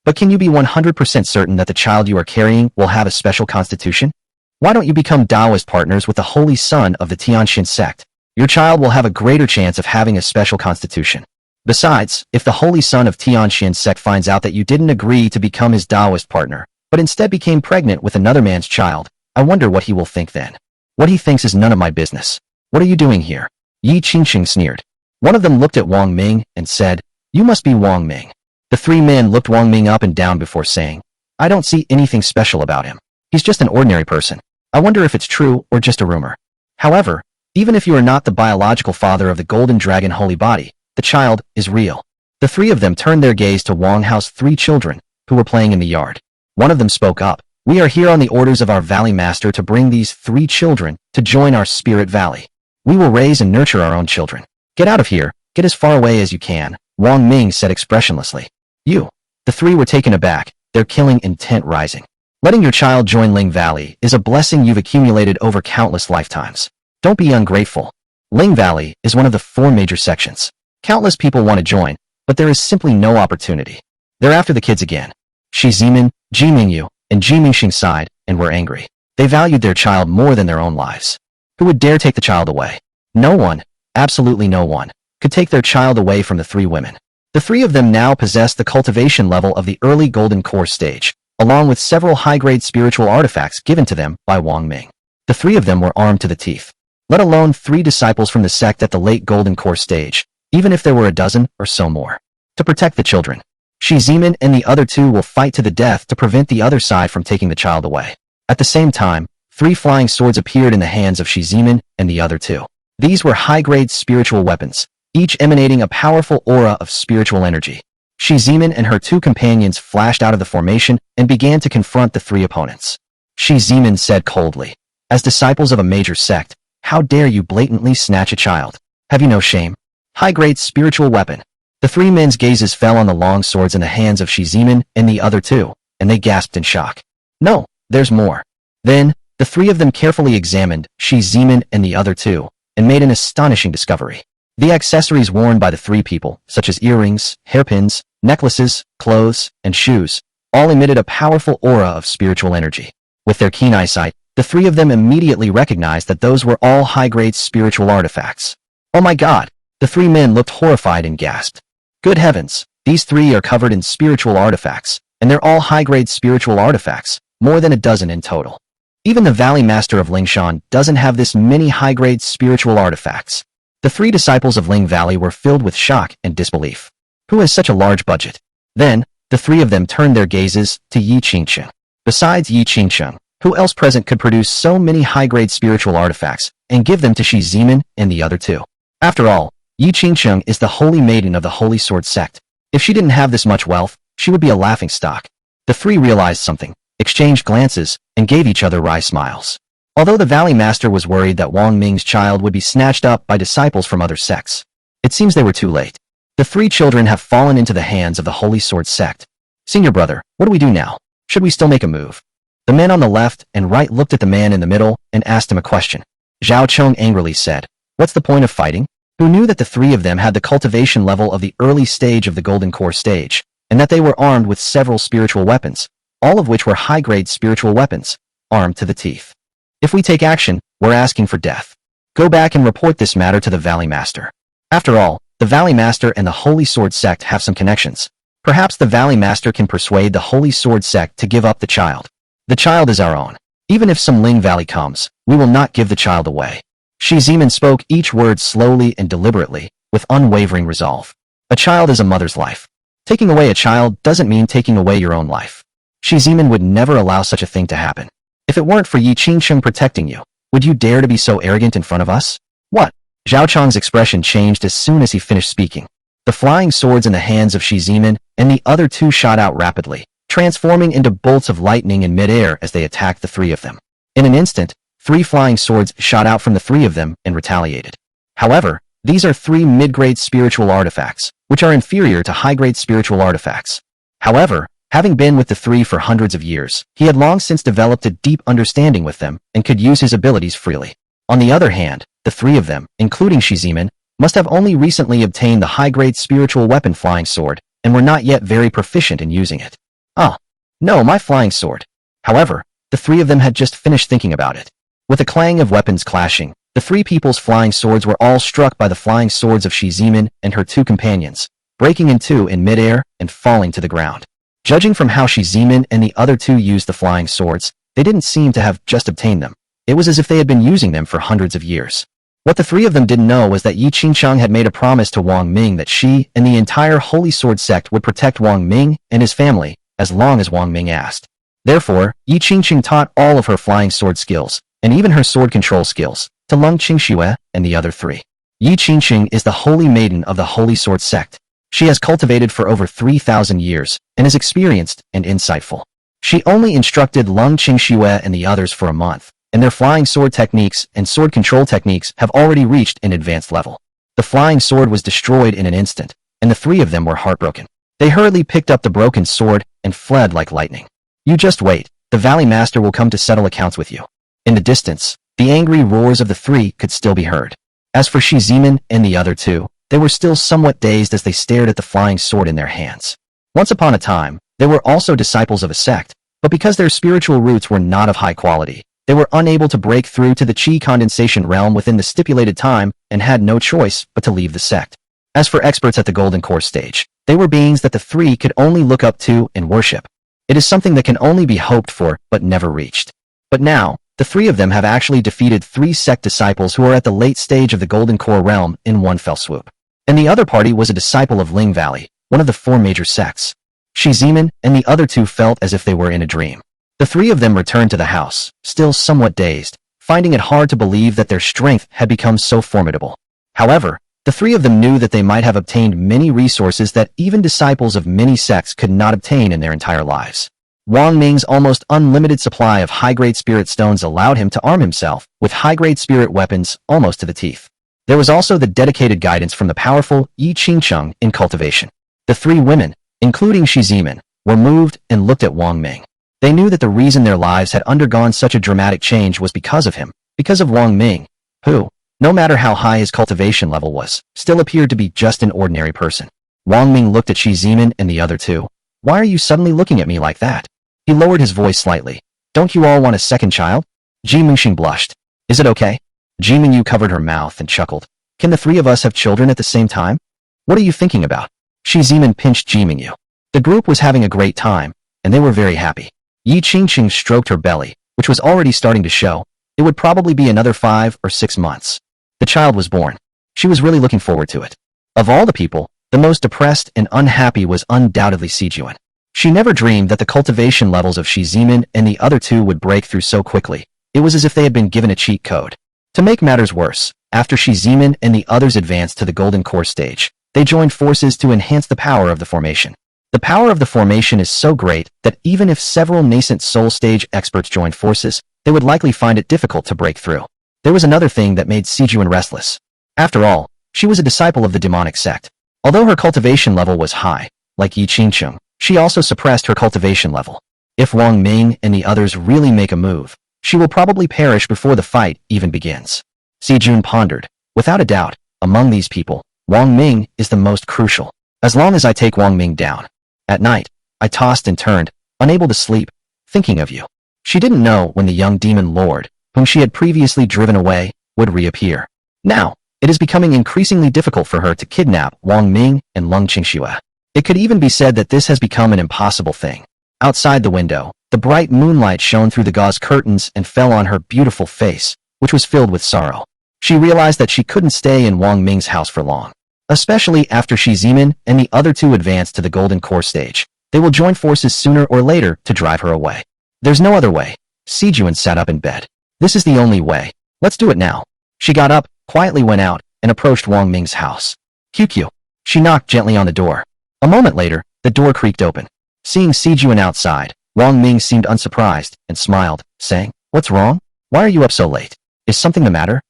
But can you be 100% certain that the child you are carrying will have a special constitution? Why don't you become Taoist partners with the holy son of the Tianxin sect? Your child will have a greater chance of having a special constitution. Besides, if the holy son of Tianxin sect finds out that you didn't agree to become his Taoist partner, but instead became pregnant with another man's child, I wonder what he will think then. What he thinks is none of my business. What are you doing here?" Yi Qingqing sneered. One of them looked at Wang Ming and said, "You must be Wang Ming." The 3 men looked Wang Ming up and down before saying, "I don't see anything special about him. He's just an ordinary person. I wonder if it's true or just a rumor. However, even if you are not the biological father of the golden dragon holy body, the child is real." The 3 of them turned their gaze to Wang Hao's 3 children, who were playing in the yard. One of them spoke up. "We are here on the orders of our valley master to bring these 3 children to join our spirit valley. We will raise and nurture our own children. Get out of here, get as far away as you can," Wang Ming said expressionlessly. "You." The 3 were taken aback, their killing intent rising. "Letting your child join Ling Valley is a blessing you've accumulated over countless lifetimes. Don't be ungrateful. Ling Valley is one of the 4 major sections. Countless people want to join, but there is simply no opportunity. They're after the kids again." Shi Ziman, Ji Mingyu, and Ji Mingxing sighed and were angry. They valued their child more than their own lives. Who would dare take the child away? No one, absolutely no one, could take their child away from the 3 women. The 3 of them now possessed the cultivation level of the early golden core stage, along with several high-grade spiritual artifacts given to them by Wang Ming. The 3 of them were armed to the teeth, let alone 3 disciples from the sect at the late golden core stage, even if there were a dozen or so more. To protect the children, Shi Ziman and the other 2 will fight to the death to prevent the other side from taking the child away. At the same time, 3 flying swords appeared in the hands of Shi Ziman and the other 2. These were high-grade spiritual weapons, each emanating a powerful aura of spiritual energy. Shi Zimin and her two companions flashed out of the formation and began to confront the three opponents. Shi Zimin said coldly, "As disciples of a major sect, how dare you blatantly snatch a child? Have you no shame? High-grade spiritual weapon." The three men's gazes fell on the long swords in the hands of Shi Zimin and the other two, and they gasped in shock. "No, there's more." Then, the three of them carefully examined Shi Zimin and the other two, and made an astonishing discovery. The accessories worn by the three people, such as earrings, hairpins, necklaces, clothes, and shoes, all emitted a powerful aura of spiritual energy. With their keen eyesight, the three of them immediately recognized that those were all high-grade spiritual artifacts. "Oh my God!" The three men looked horrified and gasped. "Good heavens, these three are covered in spiritual artifacts, and they're all high-grade spiritual artifacts, more than a dozen in total. Even the Valley Master of Lingshan doesn't have this many high-grade spiritual artifacts." The three disciples of Ling Valley were filled with shock and disbelief. Who has such a large budget? Then, the three of them turned their gazes to Yi Qingcheng. Besides Yi Qingcheng, who else present could produce so many high-grade spiritual artifacts and give them to Shi Zimin and the other two? After all, Yi Qingcheng is the holy maiden of the Holy Sword sect. If she didn't have this much wealth, she would be a laughingstock. The three realized something, exchanged glances, and gave each other wry smiles. Although the Valley Master was worried that Wang Ming's child would be snatched up by disciples from other sects, it seems they were too late. The three children have fallen into the hands of the Holy Sword sect. "Senior brother, what do we do now? Should we still make a move?" The men on the left and right looked at the man in the middle and asked him a question. Zhao Cheng angrily said, "What's the point of fighting?" Who knew that the three of them had the cultivation level of the early stage of the Golden Core stage, and that they were armed with several spiritual weapons, all of which were high-grade spiritual weapons, armed to the teeth. "If we take action, we're asking for death. Go back and report this matter to the Valley Master." After all, the Valley Master and the Holy Sword sect have some connections. Perhaps the Valley Master can persuade the Holy Sword sect to give up the child. "The child is our own. Even if some Ling Valley comes, we will not give the child away." Shi Zimin spoke each word slowly and deliberately, with unwavering resolve. A child is a mother's life. Taking away a child doesn't mean taking away your own life. Shi Zimin would never allow such a thing to happen. "If it weren't for Yi Qingcheng protecting you, would you dare to be so arrogant in front of us?" "What?" Zhao Chang's expression changed as soon as he finished speaking. The flying swords in the hands of Shi Zimin and the other two shot out rapidly, transforming into bolts of lightning in midair as they attacked the three of them. In an instant, 3 flying swords shot out from the three of them and retaliated. However, these are 3 mid-grade spiritual artifacts, which are inferior to high-grade spiritual artifacts. However, having been with the three for hundreds of years, he had long since developed a deep understanding with them and could use his abilities freely. On the other hand, the three of them, including Shi Zimin, must have only recently obtained the high-grade spiritual weapon flying sword and were not yet very proficient in using it. "Ah, no, my flying sword." However, the three of them had just finished thinking about it. With a clang of weapons clashing, the three people's flying swords were all struck by the flying swords of Shi Zimin and her two companions, breaking in two in midair and falling to the ground. Judging from how Shi Zimin and the other two used the flying swords, they didn't seem to have just obtained them. It was as if they had been using them for hundreds of years. What the three of them didn't know was that Yi Qingcheng had made a promise to Wang Ming that she and the entire Holy Sword sect would protect Wang Ming and his family as long as Wang Ming asked. Therefore, Yi Qingcheng taught all of her flying sword skills, and even her sword control skills, to Lung Qingxue and the other three. Yi Qingcheng is the holy maiden of the Holy Sword sect. She has cultivated for over 3,000 years and is experienced and insightful. She only instructed Lung Qingxue and the others for a month, and their flying sword techniques and sword control techniques have already reached an advanced level. The flying sword was destroyed in an instant, and the three of them were heartbroken. They hurriedly picked up the broken sword and fled like lightning. "You just wait, the Valley Master will come to settle accounts with you." In the distance, the angry roars of the three could still be heard. As for Shi Zimin and the other two, they were still somewhat dazed as they stared at the flying sword in their hands. Once upon a time, they were also disciples of a sect, but because their spiritual roots were not of high quality, they were unable to break through to the Qi condensation realm within the stipulated time and had no choice but to leave the sect. As for experts at the Golden Core stage, they were beings that the three could only look up to and worship. It is something that can only be hoped for but never reached. But now, the three of them have actually defeated 3 sect disciples who are at the late stage of the Golden Core realm in one fell swoop. And the other party was a disciple of Ling Valley, one of the 4 major sects. Shi Zimin and the other two felt as if they were in a dream. The three of them returned to the house, still somewhat dazed, finding it hard to believe that their strength had become so formidable. However, The three of them knew that they might have obtained many resources that even disciples of many sects could not obtain in their entire lives. Wang Ming's almost unlimited supply of high-grade spirit stones allowed him to arm himself with high-grade spirit weapons almost to the teeth. There was also the dedicated guidance from the powerful Yi Qingcheng in cultivation. The three women, including Shi Zimin, were moved and looked at Wang Ming. They knew that the reason their lives had undergone such a dramatic change was because of him, because of Wang Ming, who, no matter how high his cultivation level was, still appeared to be just an ordinary person. Wang Ming looked at Shi Zimin and the other two. Why are you suddenly looking at me like that? He lowered his voice slightly. Don't you all want a second child? Ji Mingxing blushed. Is it okay? Ji Mingyu covered her mouth and chuckled. Can the three of us have children at the same time? What are you thinking about? Shi Zimin pinched Ji Mingyu. The group was having a great time, and they were very happy. Yi Qingqing stroked her belly, which was already starting to show. It would probably be another 5 or 6 months. The child was born. She was really looking forward to it. Of all the people, the most depressed and unhappy was undoubtedly Sijuan. She never dreamed that the cultivation levels of Shi Zimin and the other two would break through so quickly. It was as if they had been given a cheat code. To make matters worse, after Shi Zimin and the others advanced to the golden core stage, they joined forces to enhance the power of the formation. The power of the formation is so great that even if several nascent soul stage experts joined forces, they would likely find it difficult to break through. There was another thing that made Sijuan restless. After all, she was a disciple of the demonic sect. Although her cultivation level was high, like Yi Qingcheng, she also suppressed her cultivation level. If Wang Ming and the others really make a move, she will probably perish before the fight even begins. Sijun pondered. Without a doubt, among these people, Wang Ming is the most crucial. As long as I take Wang Ming down. At night, I tossed and turned, unable to sleep, thinking of you. She didn't know when the young demon lord, whom she had previously driven away, would reappear. Now, it is becoming increasingly difficult for her to kidnap Wang Ming and Lung Qingxue. It could even be said that this has become an impossible thing. Outside the window, the bright moonlight shone through the gauze curtains and fell on her beautiful face, which was filled with sorrow. She realized that she couldn't stay in Wang Ming's house for long. Especially after Shi Zimin and the other two advanced to the golden core stage. They will join forces sooner or later to drive her away. There's no other way. Sijuan sat up in bed. This is the only way. Let's do it now. She got up, quietly went out, and approached Wang Ming's house. QQ. She knocked gently on the door. A moment later, the door creaked open. Seeing Sijuan outside, Wang Ming seemed unsurprised and smiled, saying, What's wrong? Why are you up so late? Is something the matter?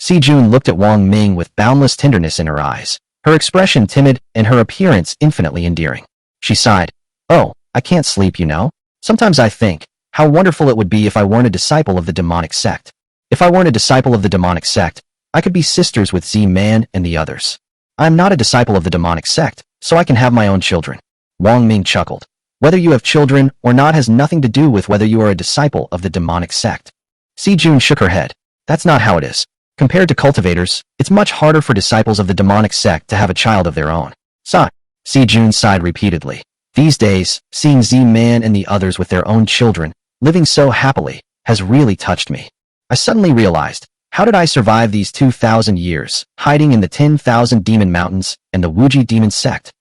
Sijun looked at Wang Ming with boundless tenderness in her eyes, her expression timid and her appearance infinitely endearing. She sighed. Oh, I can't sleep, you know? Sometimes I think, how wonderful it would be if I weren't a disciple of the demonic sect. If I weren't a disciple of the demonic sect, I could be sisters with Z-Man and the others. I am not a disciple of the demonic sect, so I can have my own children. Wang Ming chuckled. Whether you have children or not has nothing to do with whether you are a disciple of the demonic sect. Sijun shook her head. That's not how it is. Compared to cultivators, it's much harder for disciples of the demonic sect to have a child of their own. Sigh. Sijun sighed repeatedly. These days, seeing Z-Man and the others with their own children, living so happily, has really touched me. I suddenly realized, how did I survive these 2,000 years, hiding in the 10,000 demon mountains and the Wuji demon sect?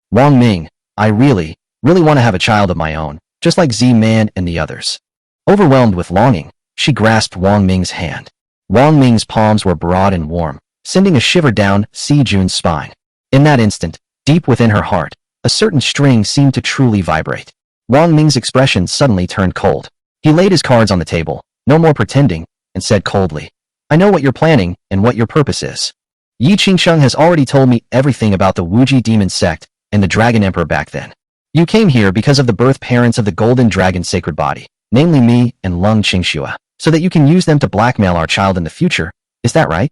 Wang Ming, I really want to have a child of my own, just like Z-Man and the others. Overwhelmed with longing, she grasped Wang Ming's hand. Wang Ming's palms were broad and warm, sending a shiver down Sijun's spine. In that instant, deep within her heart, a certain string seemed to truly vibrate. Wang Ming's expression suddenly turned cold. He laid his cards on the table, no more pretending, and said coldly, I know what you're planning and what your purpose is. Yi Qingsheng has already told me everything about the Wuji demon sect and the Dragon Emperor back then. You came here because of the birth parents of the Golden Dragon Sacred Body, namely me and Lung Qingxue, so that you can use them to blackmail our child in the future. Is that right?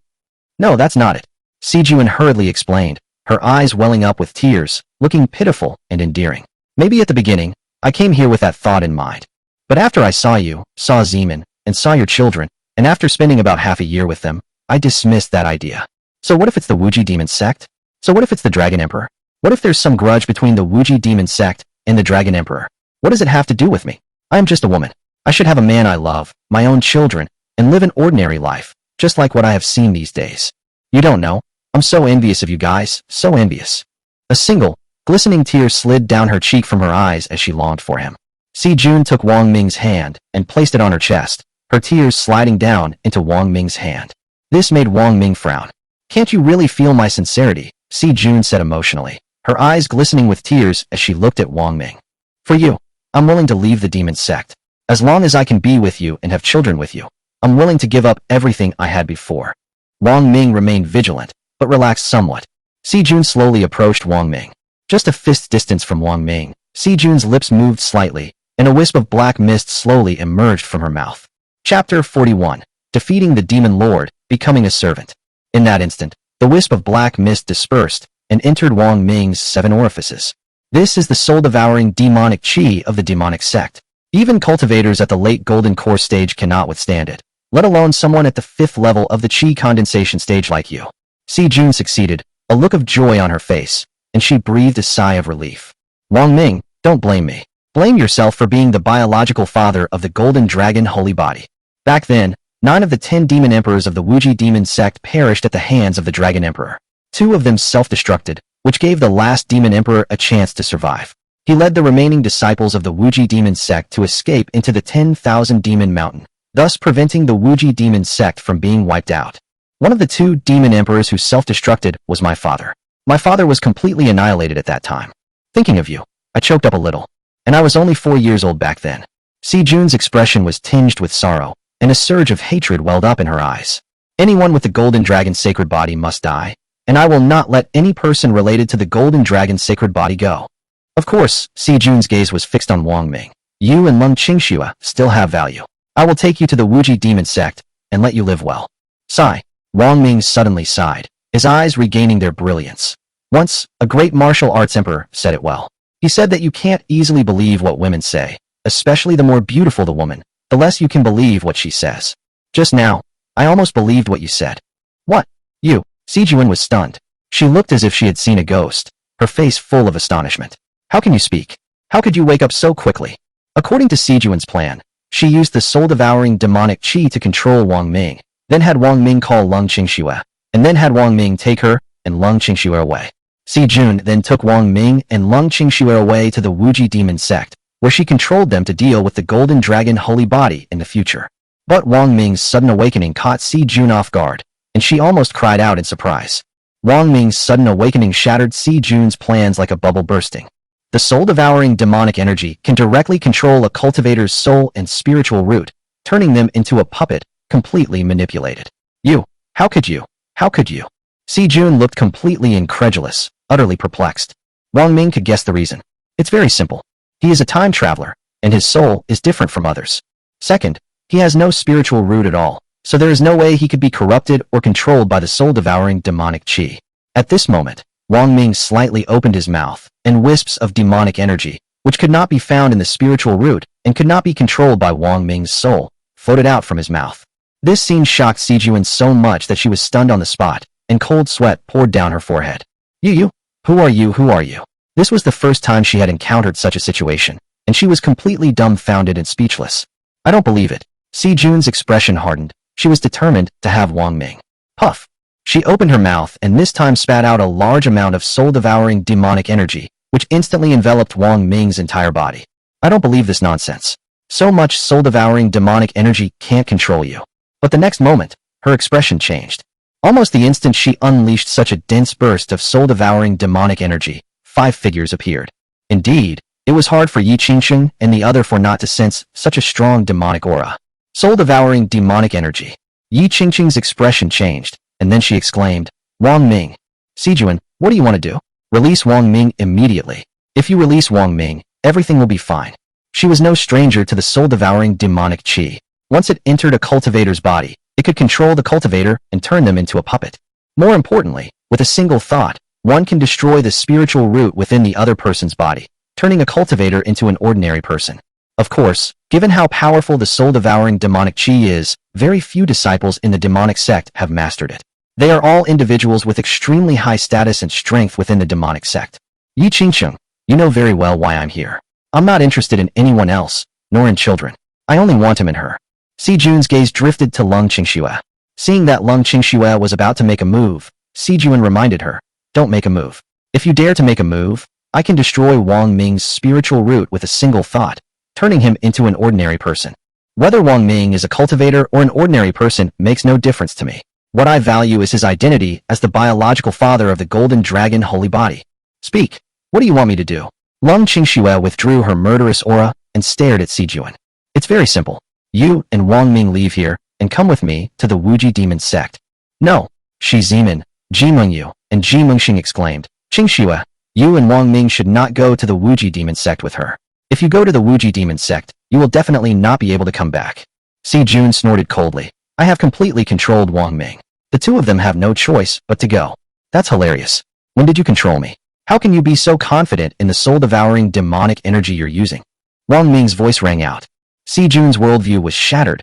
No, that's not it. Sijuan hurriedly explained, her eyes welling up with tears, looking pitiful and endearing. Maybe at the beginning, I came here with that thought in mind. But after I saw you, saw Zeman, and saw your children, and after spending about half a year with them, I dismissed that idea. So what if it's the Wuji demon sect? So what if it's the Dragon Emperor? What if there's some grudge between the Wuji demon sect and the Dragon Emperor? What does it have to do with me? I am just a woman. I should have a man I love, my own children, and live an ordinary life, just like what I have seen these days. You don't know. I'm so envious of you guys, so envious. A single, glistening tear slid down her cheek from her eyes as she longed for him. Si-Jun took Wang Ming's hand and placed it on her chest, her tears sliding down into Wang Ming's hand. This made Wang Ming frown. Can't you really feel my sincerity? Si Jun said emotionally, her eyes glistening with tears as she looked at Wang Ming. For you, I'm willing to leave the demon sect. As long as I can be with you and have children with you, I'm willing to give up everything I had before. Wang Ming remained vigilant, but relaxed somewhat. Si Jun slowly approached Wang Ming. Just a fist's distance from Wang Ming, Si Jun's lips moved slightly, and a wisp of black mist slowly emerged from her mouth. Chapter 41. Defeating the Demon Lord, Becoming a Servant. In that instant, the wisp of black mist dispersed and entered Wang Ming's 7 orifices. This is the soul-devouring demonic qi of the demonic sect. Even cultivators at the late golden core stage cannot withstand it, let alone someone at the 5th level of the qi condensation stage like you. Si Jun succeeded, a look of joy on her face, and she breathed a sigh of relief. Wang Ming, don't blame me. Blame yourself for being the biological father of the Golden Dragon Holy Body. Back then, 9 of the 10 demon emperors of the Wuji demon sect perished at the hands of the Dragon Emperor. 2 of them self-destructed, which gave the last demon emperor a chance to survive. He led the remaining disciples of the Wuji demon sect to escape into the 10,000 demon mountain, thus preventing the Wuji demon sect from being wiped out. One of the 2 demon emperors who self-destructed was my father. My father was completely annihilated at that time. Thinking of you, I choked up a little. And I was only 4 years old back then. Si Jun's expression was tinged with sorrow, and a surge of hatred welled up in her eyes. Anyone with the Golden Dragon's sacred body must die, and I will not let any person related to the Golden Dragon's sacred body go. Of course, Si Jun's gaze was fixed on Wang Ming. You and Lung Qingxue still have value. I will take you to the Wuji demon sect, and let you live well. Sigh. Wang Ming suddenly sighed, his eyes regaining their brilliance. Once, a great martial arts emperor said it well. He said that you can't easily believe what women say, especially the more beautiful the woman, the less you can believe what she says. Just now, I almost believed what you said. What? You? Si Jun was stunned. She looked as if she had seen a ghost, her face full of astonishment. How can you speak? How could you wake up so quickly? According to Si Jun's plan, she used the soul-devouring demonic qi to control Wang Ming, then had Wang Ming call Lung Qingxue, and then had Wang Ming take her and Lung Qingxue away. Si Jun then took Wang Ming and Lung Qingxue away to the Wuji demon sect, where she controlled them to deal with the Golden Dragon Holy Body in the future. But Wang Ming's sudden awakening caught Si Jun off guard, and she almost cried out in surprise. Wang Ming's sudden awakening shattered Si Jun's plans like a bubble bursting. The soul-devouring demonic energy can directly control a cultivator's soul and spiritual root, turning them into a puppet, completely manipulated. You? How could you? How could you? Si Jun looked completely incredulous, utterly perplexed. Wang Ming could guess the reason. It's very simple. He is a time traveler, and his soul is different from others. Second, he has no spiritual root at all, so there is no way he could be corrupted or controlled by the soul-devouring demonic qi. At this moment, Wang Ming slightly opened his mouth, and wisps of demonic energy, which could not be found in the spiritual root and could not be controlled by Wang Ming's soul, floated out from his mouth. This scene shocked Si Jun so much that she was stunned on the spot, and cold sweat poured down her forehead. You? Who are you? Who are you? This was the first time she had encountered such a situation, and she was completely dumbfounded and speechless. I don't believe it. Si Jun's expression hardened. She was determined to have Wang Ming. Puff. She opened her mouth and this time spat out a large amount of soul-devouring demonic energy, which instantly enveloped Wang Ming's entire body. I don't believe this nonsense. So much soul-devouring demonic energy can't control you. But the next moment, her expression changed. Almost the instant she unleashed such a dense burst of soul-devouring demonic energy, 5 figures appeared. Indeed, it was hard for Yi Qingsheng and the other for not to sense such a strong demonic aura. Soul-devouring demonic energy. Yi Qingsheng's expression changed, and then she exclaimed, Wang Ming. Si Jun, what do you want to do? Release Wang Ming immediately. If you release Wang Ming, everything will be fine. She was no stranger to the soul-devouring demonic qi. Once it entered a cultivator's body, it could control the cultivator and turn them into a puppet. More importantly, with a single thought, one can destroy the spiritual root within the other person's body, turning a cultivator into an ordinary person. Of course, given how powerful the soul-devouring demonic qi is, very few disciples in the demonic sect have mastered it. They are all individuals with extremely high status and strength within the demonic sect. Yi Qingsheng, you know very well why I'm here. I'm not interested in anyone else, nor in children. I only want him and her. Si Jun's gaze drifted to Lung Qingxue. Seeing that Lung Qingxue was about to make a move, Si Jun reminded her, don't make a move. If you dare to make a move, I can destroy Wang Ming's spiritual root with a single thought, turning him into an ordinary person. Whether Wang Ming is a cultivator or an ordinary person makes no difference to me. What I value is his identity as the biological father of the golden dragon holy body. Speak. What do you want me to do? Lung Qingxue withdrew her murderous aura and stared at Sijun. It's very simple. You and Wang Ming leave here and come with me to the Wuji demon sect. No. Shi Zimin, Ji Mengyu, and Ji Mengxing exclaimed. Qingxue, you and Wang Ming should not go to the Wuji demon sect with her. If you go to the Wuji demon sect, you will definitely not be able to come back. Sijun snorted coldly. I have completely controlled Wang Ming. The two of them have no choice but to go. That's hilarious. When did you control me? How can you be so confident in the soul-devouring demonic energy you're using? Wang Ming's voice rang out. Sijun's worldview was shattered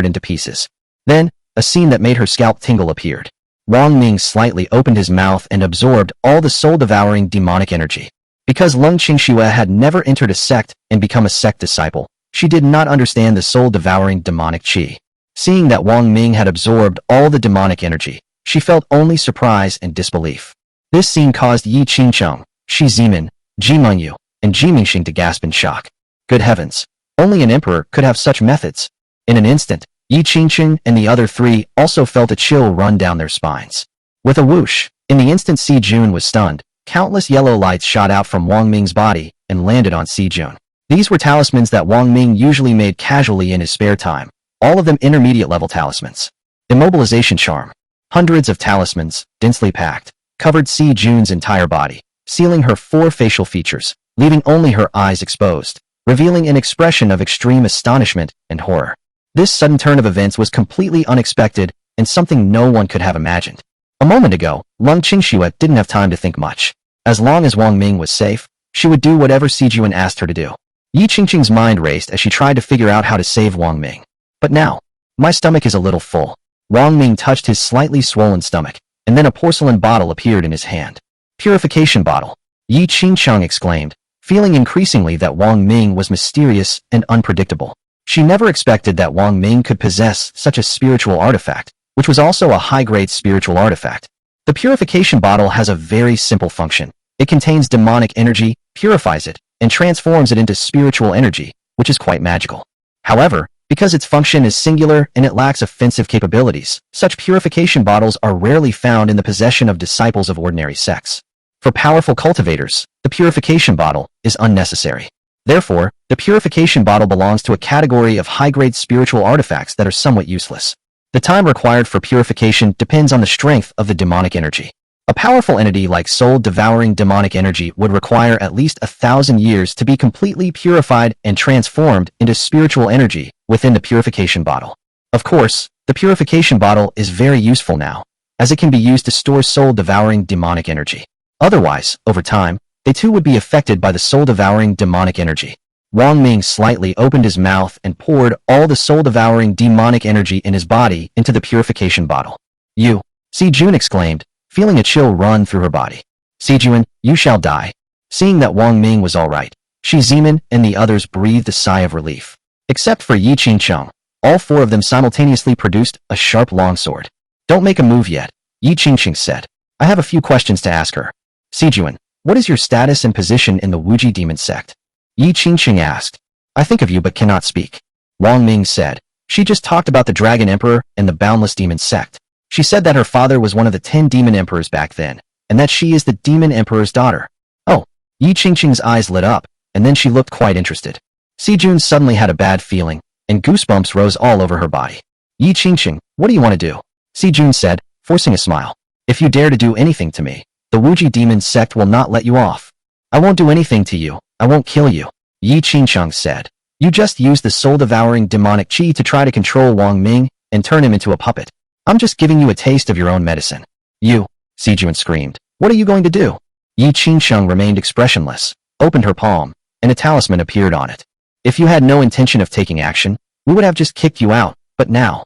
into pieces. Then, a scene that made her scalp tingle appeared. Wang Ming slightly opened his mouth and absorbed all the soul-devouring demonic energy. Because Lung Qingxue had never entered a sect and become a sect disciple, she did not understand the soul-devouring demonic qi. Seeing that Wang Ming had absorbed all the demonic energy, she felt only surprise and disbelief. This scene caused Yi Qingcheng, Shi Zimin, Ji Mengyu, and Ji Mingxing to gasp in shock. Good heavens! Only an emperor could have such methods. In an instant, Yi Qingcheng and the other three also felt a chill run down their spines. With a whoosh, in the instant Sijun was stunned, countless yellow lights shot out from Wang Ming's body and landed on Sijun. These were talismans that Wang Ming usually made casually in his spare time, all of them intermediate-level talismans. Immobilization charm. Hundreds of talismans, densely packed, covered Sijun's entire body, sealing her 4 facial features, leaving only her eyes exposed, revealing an expression of extreme astonishment and horror. This sudden turn of events was completely unexpected and something no one could have imagined. A moment ago, Lung Qingxue didn't have time to think much. As long as Wang Ming was safe, she would do whatever Sijun asked her to do. Yi Qingqing's mind raced as she tried to figure out how to save Wang Ming. But now, my stomach is a little full. Wang Ming touched his slightly swollen stomach, and then a porcelain bottle appeared in his hand. Purification bottle. Yi Qingcheng exclaimed, feeling increasingly that Wang Ming was mysterious and unpredictable. She never expected that Wang Ming could possess such a spiritual artifact, which was also a high-grade spiritual artifact. The purification bottle has a very simple function. It contains demonic energy, purifies it, and transforms it into spiritual energy, which is quite magical. However, because its function is singular and it lacks offensive capabilities, such purification bottles are rarely found in the possession of disciples of ordinary sects. For powerful cultivators, the purification bottle is unnecessary. Therefore, the purification bottle belongs to a category of high-grade spiritual artifacts that are somewhat useless. The time required for purification depends on the strength of the demonic energy. A powerful entity like soul-devouring demonic energy would require at least 1,000 years to be completely purified and transformed into spiritual energy within the purification bottle. Of course, the purification bottle is very useful now, as it can be used to store soul-devouring demonic energy. Otherwise, over time, they too would be affected by the soul-devouring demonic energy. Wang Ming slightly opened his mouth and poured all the soul-devouring demonic energy in his body into the purification bottle. You, Sijun exclaimed, feeling a chill run through her body. Sijun, you shall die. Seeing that Wang Ming was all right, Shi Zimin and the others breathed a sigh of relief. Except for Yi Qingcheng, all 4 of them simultaneously produced a sharp longsword. Don't make a move yet, Yi Qingcheng said. I have a few questions to ask her. Sijun, what is your status and position in the Wuji demon sect? Yi Qingqing asked. I think of you but cannot speak. Wang Ming said. She just talked about the Dragon Emperor and the Boundless Demon sect. She said that her father was one of the 10 demon emperors back then, and that she is the demon emperor's daughter. Oh, Yi Qingqing's eyes lit up, and then she looked quite interested. Sijun suddenly had a bad feeling, and goosebumps rose all over her body. Yi Qingqing, what do you want to do? Sijun said, forcing a smile. If you dare to do anything to me, the Wuji demon sect will not let you off. I won't do anything to you. I won't kill you. Yi Qingcheng said. You just used the soul-devouring demonic qi to try to control Wang Ming and turn him into a puppet. I'm just giving you a taste of your own medicine. You, Sijun screamed. What are you going to do? Yi Qingcheng remained expressionless, opened her palm, and a talisman appeared on it. If you had no intention of taking action, we would have just kicked you out, but now.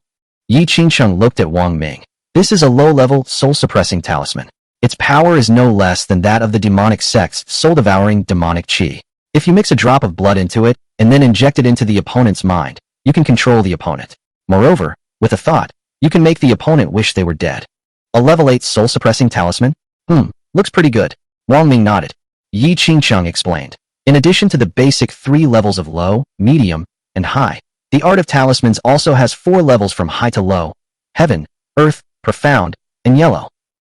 Yi Qingcheng looked at Wang Ming. This is a low-level, soul-suppressing talisman. Its power is no less than that of the demonic sect's soul-devouring demonic qi. If you mix a drop of blood into it, and then inject it into the opponent's mind, you can control the opponent. Moreover, with a thought, you can make the opponent wish they were dead. A level 8 soul-suppressing talisman? Looks pretty good. Wang Ming nodded. Yi Qingcheng explained. In addition to the basic 3 levels of low, medium, and high, the art of talismans also has 4 levels from high to low: heaven, earth, profound, and yellow.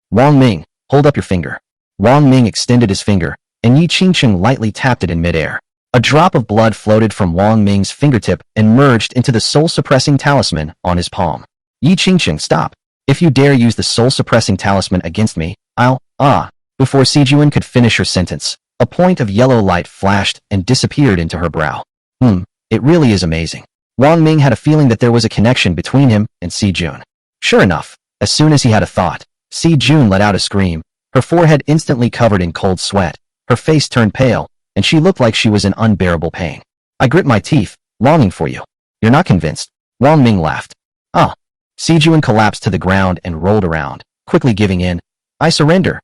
Wang Ming, hold up your finger. Wang Ming extended his finger, and Yi Qingqing lightly tapped it in midair. A drop of blood floated from Wang Ming's fingertip and merged into the soul-suppressing talisman on his palm. Yi Qingqing, stop. If you dare use the soul-suppressing talisman against me, I'll, Before Sijuan could finish her sentence, a point of yellow light flashed and disappeared into her brow. It really is amazing. Wang Ming had a feeling that there was a connection between him and Sijun. Sure enough, as soon as he had a thought, Sijun let out a scream, her forehead instantly covered in cold sweat, her face turned pale, and she looked like she was in unbearable pain. I grit my teeth, longing for you. You're not convinced? Wang Ming laughed. Sijun collapsed to the ground and rolled around, quickly giving in. I surrender.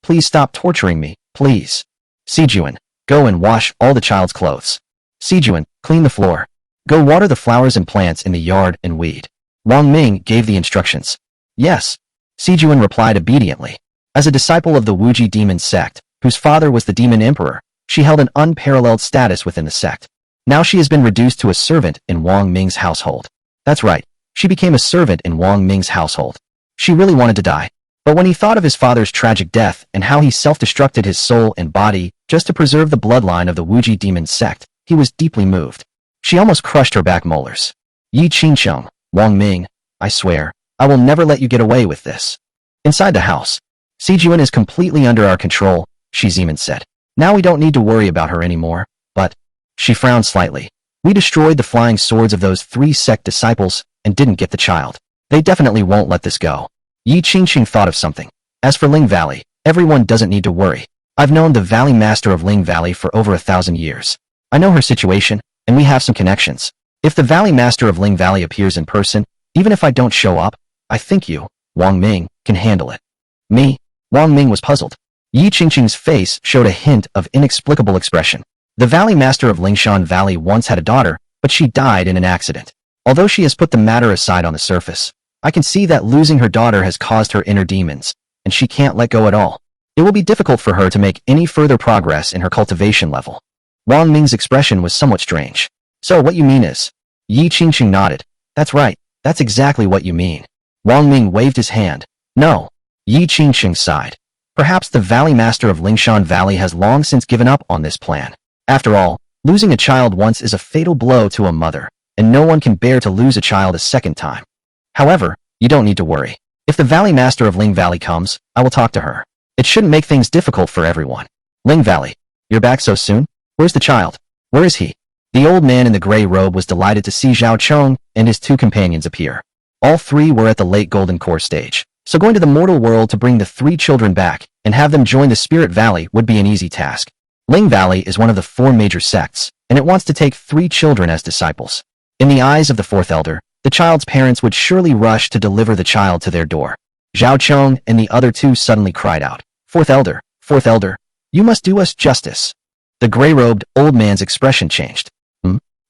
Please stop torturing me, please. Sijun, go and wash all the child's clothes. Sijun, clean the floor. Go water the flowers and plants in the yard and weed. Wang Ming gave the instructions. Yes. Sijun replied obediently. As a disciple of the Wuji demon sect, whose father was the demon emperor, she held an unparalleled status within the sect. Now she has been reduced to a servant in Wang Ming's household. That's right, she became a servant in Wang Ming's household. She really wanted to die. But when he thought of his father's tragic death and how he self-destructed his soul and body just to preserve the bloodline of the Wuji demon sect, he was deeply moved. She almost crushed her back molars. Yi Qingqiang, Wang Ming, I swear, I will never let you get away with this. Inside the house, Sijun is completely under our control, Shiziman said. Now we don't need to worry about her anymore, but... She frowned slightly. We destroyed the flying swords of those 3 sect disciples and didn't get the child. They definitely won't let this go. Yi Qingqing thought of something. As for Ling Valley, everyone doesn't need to worry. I've known the Valley Master of Ling Valley for over 1,000 years. I know her situation, and we have some connections. If the Valley Master of Ling Valley appears in person, even if I don't show up, I think you, Wang Ming, can handle it. Me? Wang Ming was puzzled. Yi Qingqing's face showed a hint of inexplicable expression. The Valley Master of Lingshan Valley once had a daughter, but she died in an accident. Although she has put the matter aside on the surface, I can see that losing her daughter has caused her inner demons, and she can't let go at all. It will be difficult for her to make any further progress in her cultivation level. Wang Ming's expression was somewhat strange. So what you mean is? Yi Qingqing nodded. That's right, that's exactly what you mean. Wang Ming waved his hand. No. Yi Qingqing sighed. Perhaps the Valley Master of Lingshan Valley has long since given up on this plan. After all, losing a child once is a fatal blow to a mother, and no one can bear to lose a child a second time. However, you don't need to worry. If the Valley Master of Ling Valley comes, I will talk to her. It shouldn't make things difficult for everyone. Ling Valley, you're back so soon? Where's the child? Where is he? The old man in the gray robe was delighted to see Zhao Chong and his 2 companions appear. All 3 were at the late Golden Core stage, so going to the mortal world to bring the 3 children back and have them join the Spirit Valley would be an easy task. Ling Valley is one of the 4 major sects, and it wants to take 3 children as disciples. In the eyes of the 4th elder, the child's parents would surely rush to deliver the child to their door. Zhao Chong and the other 2 suddenly cried out, 4th elder, you must do us justice. The gray-robed old man's expression changed.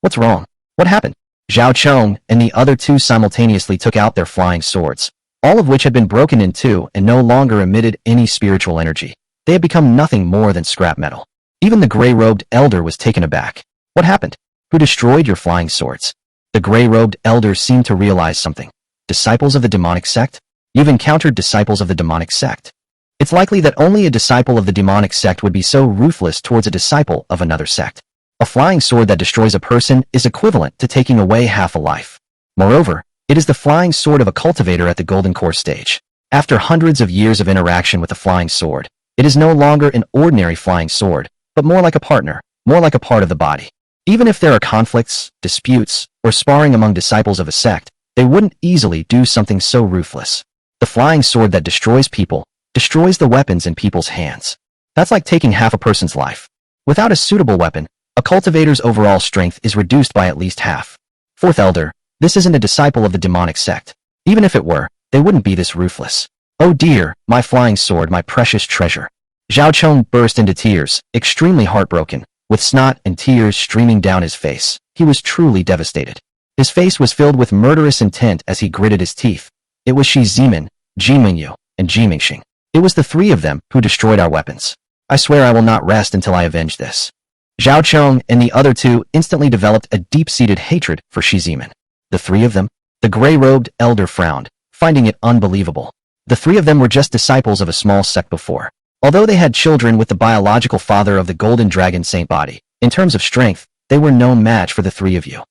What's wrong? What happened? Zhao Chong and the other 2 simultaneously took out their flying swords, all of which had been broken in 2 and no longer emitted any spiritual energy. They had become nothing more than scrap metal. Even the gray-robed elder was taken aback. What happened? Who destroyed your flying swords? The gray-robed elder seemed to realize something. Disciples of the demonic sect? You've encountered disciples of the demonic sect. It's likely that only a disciple of the demonic sect would be so ruthless towards a disciple of another sect. A flying sword that destroys a person is equivalent to taking away half a life. Moreover, it is the flying sword of a cultivator at the Golden Core stage. After hundreds of years of interaction with the flying sword, it is no longer an ordinary flying sword, but more like a partner, more like a part of the body. Even if there are conflicts, disputes, or sparring among disciples of a sect, they wouldn't easily do something so ruthless. The flying sword that destroys people, destroys the weapons in people's hands. That's like taking half a person's life. Without a suitable weapon, a cultivator's overall strength is reduced by at least half. 4th elder, this isn't a disciple of the demonic sect. Even if it were, they wouldn't be this ruthless. Oh dear, my flying sword, my precious treasure. Zhao Chong burst into tears, extremely heartbroken, with snot and tears streaming down his face. He was truly devastated. His face was filled with murderous intent as he gritted his teeth. It was Shi Zimin, Ji Mingyu, and Ji Mingxing. It was the 3 of them who destroyed our weapons. I swear I will not rest until I avenge this. Zhao Chong and the other 2 instantly developed a deep-seated hatred for Shi Zimin. The 3 of them? The gray-robed elder frowned, finding it unbelievable. The three of them were just disciples of a small sect before. Although they had children with the biological father of the golden dragon saint body, in terms of strength, they were no match for the three of you.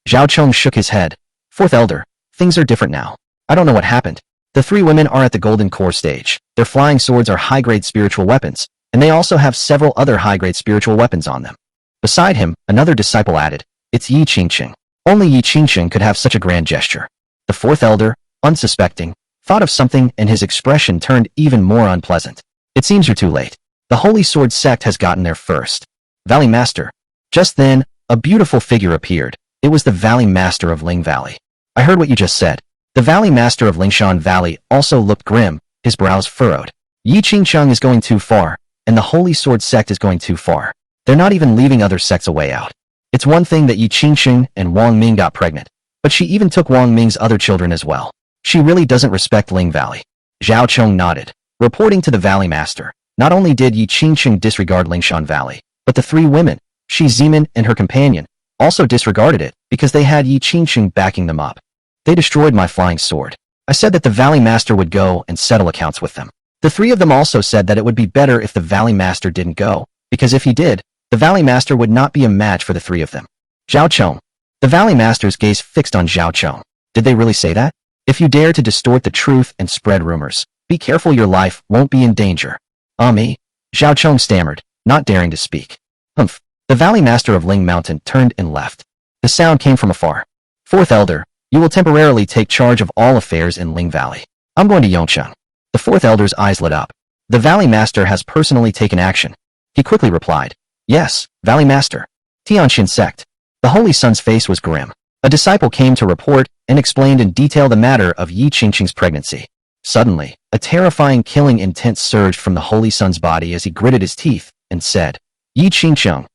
Zhao Chong shook his head. Fourth elder, things are different now. I don't know what happened. The three women are at the golden core stage. Their flying swords are high-grade spiritual weapons, and they also have several other high-grade spiritual weapons on them. Beside him, another disciple added, it's Yi Qingqing. Only Yi Qingqing could have such a grand gesture. The fourth elder, unsuspecting, thought of something and his expression turned even more unpleasant. It seems you're too late. The Holy Sword sect has gotten there first. Valley Master. Just then, a beautiful figure appeared. It was the Valley Master of Ling Valley. I heard what you just said. The Valley Master of Lingshan Valley also looked grim, his brows furrowed. Yi Qingqing is going too far, and the Holy Sword sect is going too far. They're not even leaving other sects a way out. It's one thing that Yi Qingqing and Wang Ming got pregnant, but she even took Wang Ming's other children as well. She really doesn't respect Ling Valley. Zhao Chong nodded. Reporting to the Valley Master, not only did Yi Qingqing disregard Lingshan Valley, but the three women, Shi Zimin and her companion, also disregarded it because they had Yi Qingqing backing them up. They destroyed my flying sword. I said that the Valley Master would go and settle accounts with them. The three of them also said that it would be better if the Valley Master didn't go, because if he did, the Valley Master would not be a match for the three of them. Zhao Chong. The Valley Master's gaze fixed on Zhao Chong. Did they really say that? If you dare to distort the truth and spread rumors, be careful your life won't be in danger. Me? Zhao Chong stammered, not daring to speak. Humph. The Valley Master of Ling Mountain turned and left. The sound came from afar. Fourth elder, you will temporarily take charge of all affairs in Ling Valley. I'm going to Yongcheng. The fourth elder's eyes lit up. The Valley Master has personally taken action. He quickly replied, yes, Valley Master. Tianxin sect. The Holy Sun's face was grim. A disciple came to report and explained in detail the matter of Yi Qingqing's pregnancy. Suddenly, a terrifying killing intent surged from the Holy Sun's body as he gritted his teeth and said, Yi Qingqing,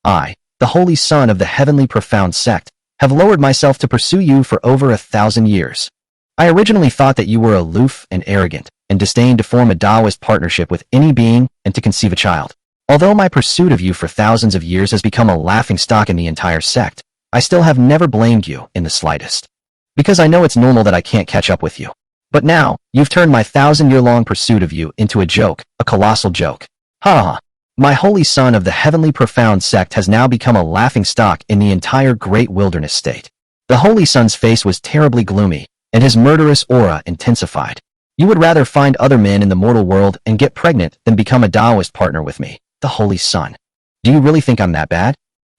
I, the Holy Son of the Heavenly Profound Sect, have lowered myself to pursue you for over 1,000 years. I originally thought that you were aloof and arrogant, and disdained to form a Taoist partnership with any being and to conceive a child. Although my pursuit of you for thousands of years has become a laughingstock in the entire sect, I still have never blamed you in the slightest. Because I know it's normal that I can't catch up with you. But now, you've turned my 1,000-year-long pursuit of you into a joke, a colossal joke. Ha ha. My Holy Son of the Heavenly Profound Sect has now become a laughingstock in the entire great wilderness state. The Holy Son's face was terribly gloomy, and his murderous aura intensified. You would rather find other men in the mortal world and get pregnant than become a Taoist partner with me, the Holy Son. Do you really think I'm that bad?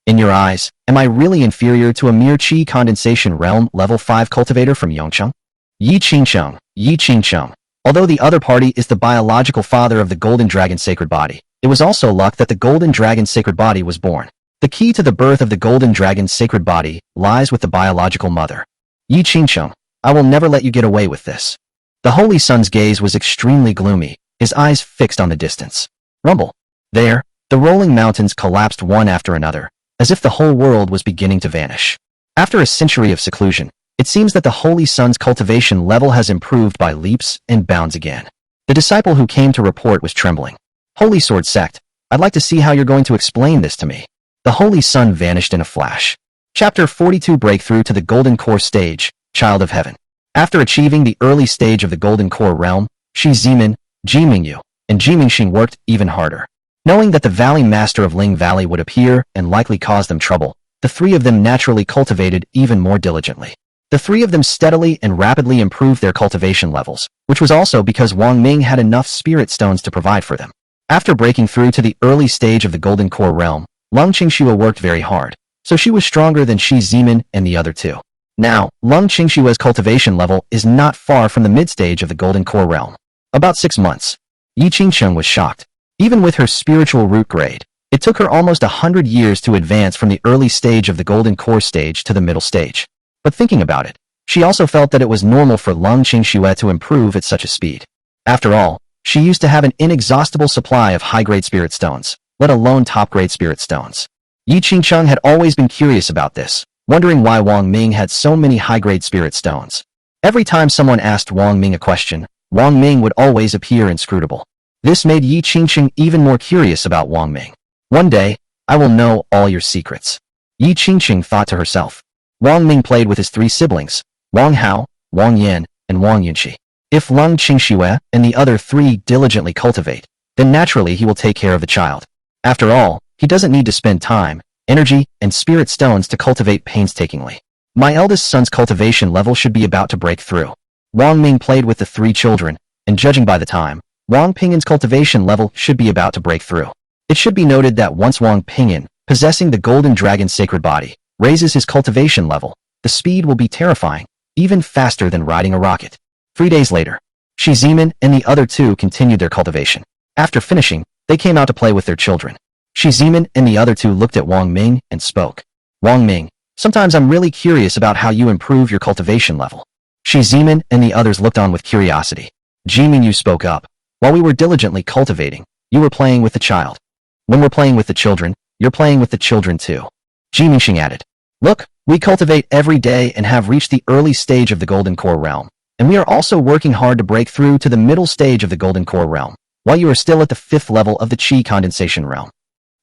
In your eyes, am I really inferior to a mere Qi condensation realm level 5 cultivator from Yongcheng? Yi Qingqing. Although the other party is the biological father of the Golden Dragon Sacred Body, it was also luck that the Golden Dragon Sacred Body was born. The key to the birth of the Golden Dragon Sacred Body lies with the biological mother. Yi Qingqing, I will never let you get away with this. The Holy Sun's gaze was extremely gloomy, his eyes fixed on the distance. Rumble. There, the rolling mountains collapsed one after another, as if the whole world was beginning to vanish. After a century of seclusion, it seems that the Holy Sun's cultivation level has improved by leaps and bounds again. The disciple who came to report was trembling. Holy Sword Sect, I'd like to see how you're going to explain this to me. The Holy Sun vanished in a flash. Chapter 42 Breakthrough to the Golden Core Stage, Child of Heaven. After achieving the early stage of the Golden Core realm, Shi Zimin, Ji Mingyu, and Ji Mingxing worked even harder. Knowing that the Valley Master of Ling Valley would appear and likely cause them trouble, the three of them naturally cultivated even more diligently. The three of them steadily and rapidly improved their cultivation levels, which was also because Wang Ming had enough spirit stones to provide for them. After breaking through to the early stage of the Golden Core realm, Lung Qingxue worked very hard, so she was stronger than Shi Zimin and the other two. Now, Lung Qingxue's cultivation level is not far from the mid-stage of the Golden Core realm. About 6 months. Yi Qingqing was shocked. Even with her spiritual root grade, it took her almost 100 years to advance from the early stage of the Golden Core stage to the middle stage. But thinking about it, she also felt that it was normal for Lung Qingxue to improve at such a speed. After all, she used to have an inexhaustible supply of high-grade spirit stones, let alone top-grade spirit stones. Yi Qingqing had always been curious about this, wondering why Wang Ming had so many high-grade spirit stones. Every time someone asked Wang Ming a question, Wang Ming would always appear inscrutable. This made Yi Qingqing even more curious about Wang Ming. One day, I will know all your secrets. Yi Qingqing thought to herself. Wang Ming played with his three siblings, Wang Hao, Wang Yan, and Wang Yunqi. If Lung Qingxue and the other three diligently cultivate, then naturally he will take care of the child. After all, he doesn't need to spend time, energy, and spirit stones to cultivate painstakingly. My eldest son's cultivation level should be about to break through. Wang Ming played with the three children, and judging by the time, Wang Pingyan's cultivation level should be about to break through. It should be noted that once Wang Pingyan, possessing the Golden Dragon's sacred body, raises his cultivation level, the speed will be terrifying, even faster than riding a rocket. 3 days later, Shi Zimin and the other two continued their cultivation. After finishing, they came out to play with their children. Shi Zimin and the other two looked at Wang Ming and spoke. Wang Ming, sometimes I'm really curious about how you improve your cultivation level. Shi Zimin and the others looked on with curiosity. Ji Mingyu spoke up. While we were diligently cultivating, you were playing with the child. When we're playing with the children, you're playing with the children too. Ji Mingxing added. Look, we cultivate every day and have reached the early stage of the Golden Core realm, and we are also working hard to break through to the middle stage of the Golden Core realm, while you are still at the 5th level of the Qi condensation realm.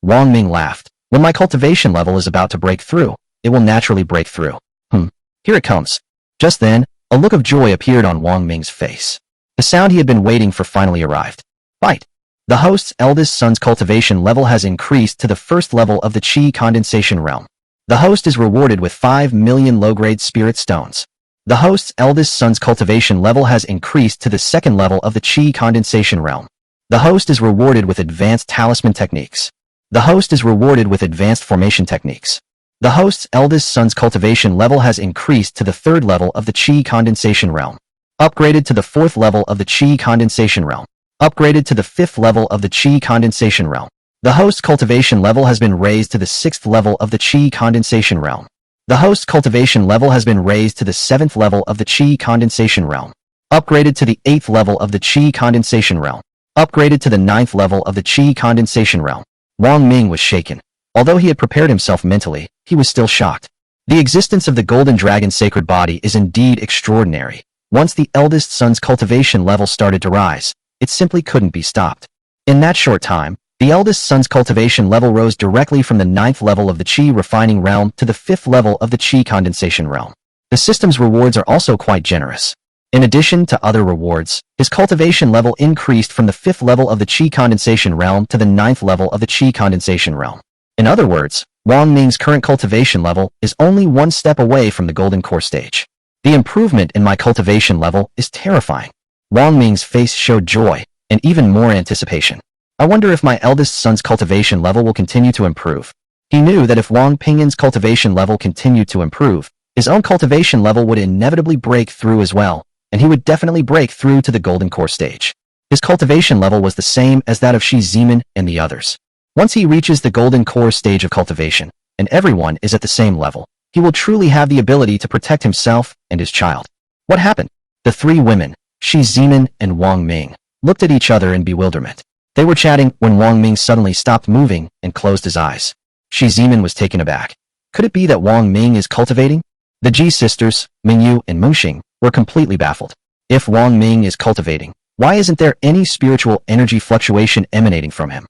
Wang Ming laughed. When my cultivation level is about to break through, it will naturally break through. Here it comes. Just then, a look of joy appeared on Wang Ming's face. The sound he had been waiting for finally arrived. Fight! The host's eldest son's cultivation level has increased to the 1st level of the Qi condensation realm. The host is rewarded with 5 million low-grade spirit stones. The host's eldest son's cultivation level has increased to the 2nd level of the Qi condensation realm. The host is rewarded with advanced talisman techniques. The host is rewarded with advanced formation techniques. The host's eldest son's cultivation level has increased to the 3rd level of the Qi condensation realm. Upgraded to the 4th level of the Qi condensation realm. Upgraded to the 5th level of the Qi condensation realm. The host's cultivation level has been raised to the 6th level of the Qi condensation realm. The host's cultivation level has been raised to the 7th level of the Qi condensation realm. Upgraded to the 8th level of the Qi condensation realm. Upgraded to the 9th level of the Qi condensation realm. Wang Ming was shaken. Although he had prepared himself mentally, he was still shocked. The existence of the Golden Dragon's sacred body is indeed extraordinary. Once the eldest son's cultivation level started to rise, it simply couldn't be stopped. In that short time, the eldest son's cultivation level rose directly from the 9th level of the Qi refining realm to the 5th level of the Qi condensation realm. The system's rewards are also quite generous. In addition to other rewards, his cultivation level increased from the 5th level of the Qi condensation realm to the 9th level of the Qi condensation realm. In other words, Wang Ming's current cultivation level is only one step away from the Golden Core stage. The improvement in my cultivation level is terrifying. Wang Ming's face showed joy, and even more anticipation. I wonder if my eldest son's cultivation level will continue to improve. He knew that if Wang Pingyan's cultivation level continued to improve, his own cultivation level would inevitably break through as well, and he would definitely break through to the Golden Core stage. His cultivation level was the same as that of Shi Zimin and the others. Once he reaches the Golden Core stage of cultivation, and everyone is at the same level, he will truly have the ability to protect himself and his child. What happened? The three women, Shi Zimin and Wang Ming, looked at each other in bewilderment. They were chatting when Wang Ming suddenly stopped moving and closed his eyes. Shi Zimin was taken aback. Could it be that Wang Ming is cultivating? The Ji sisters, Mingyu and Mengxing, were completely baffled. If Wang Ming is cultivating, why isn't there any spiritual energy fluctuation emanating from him?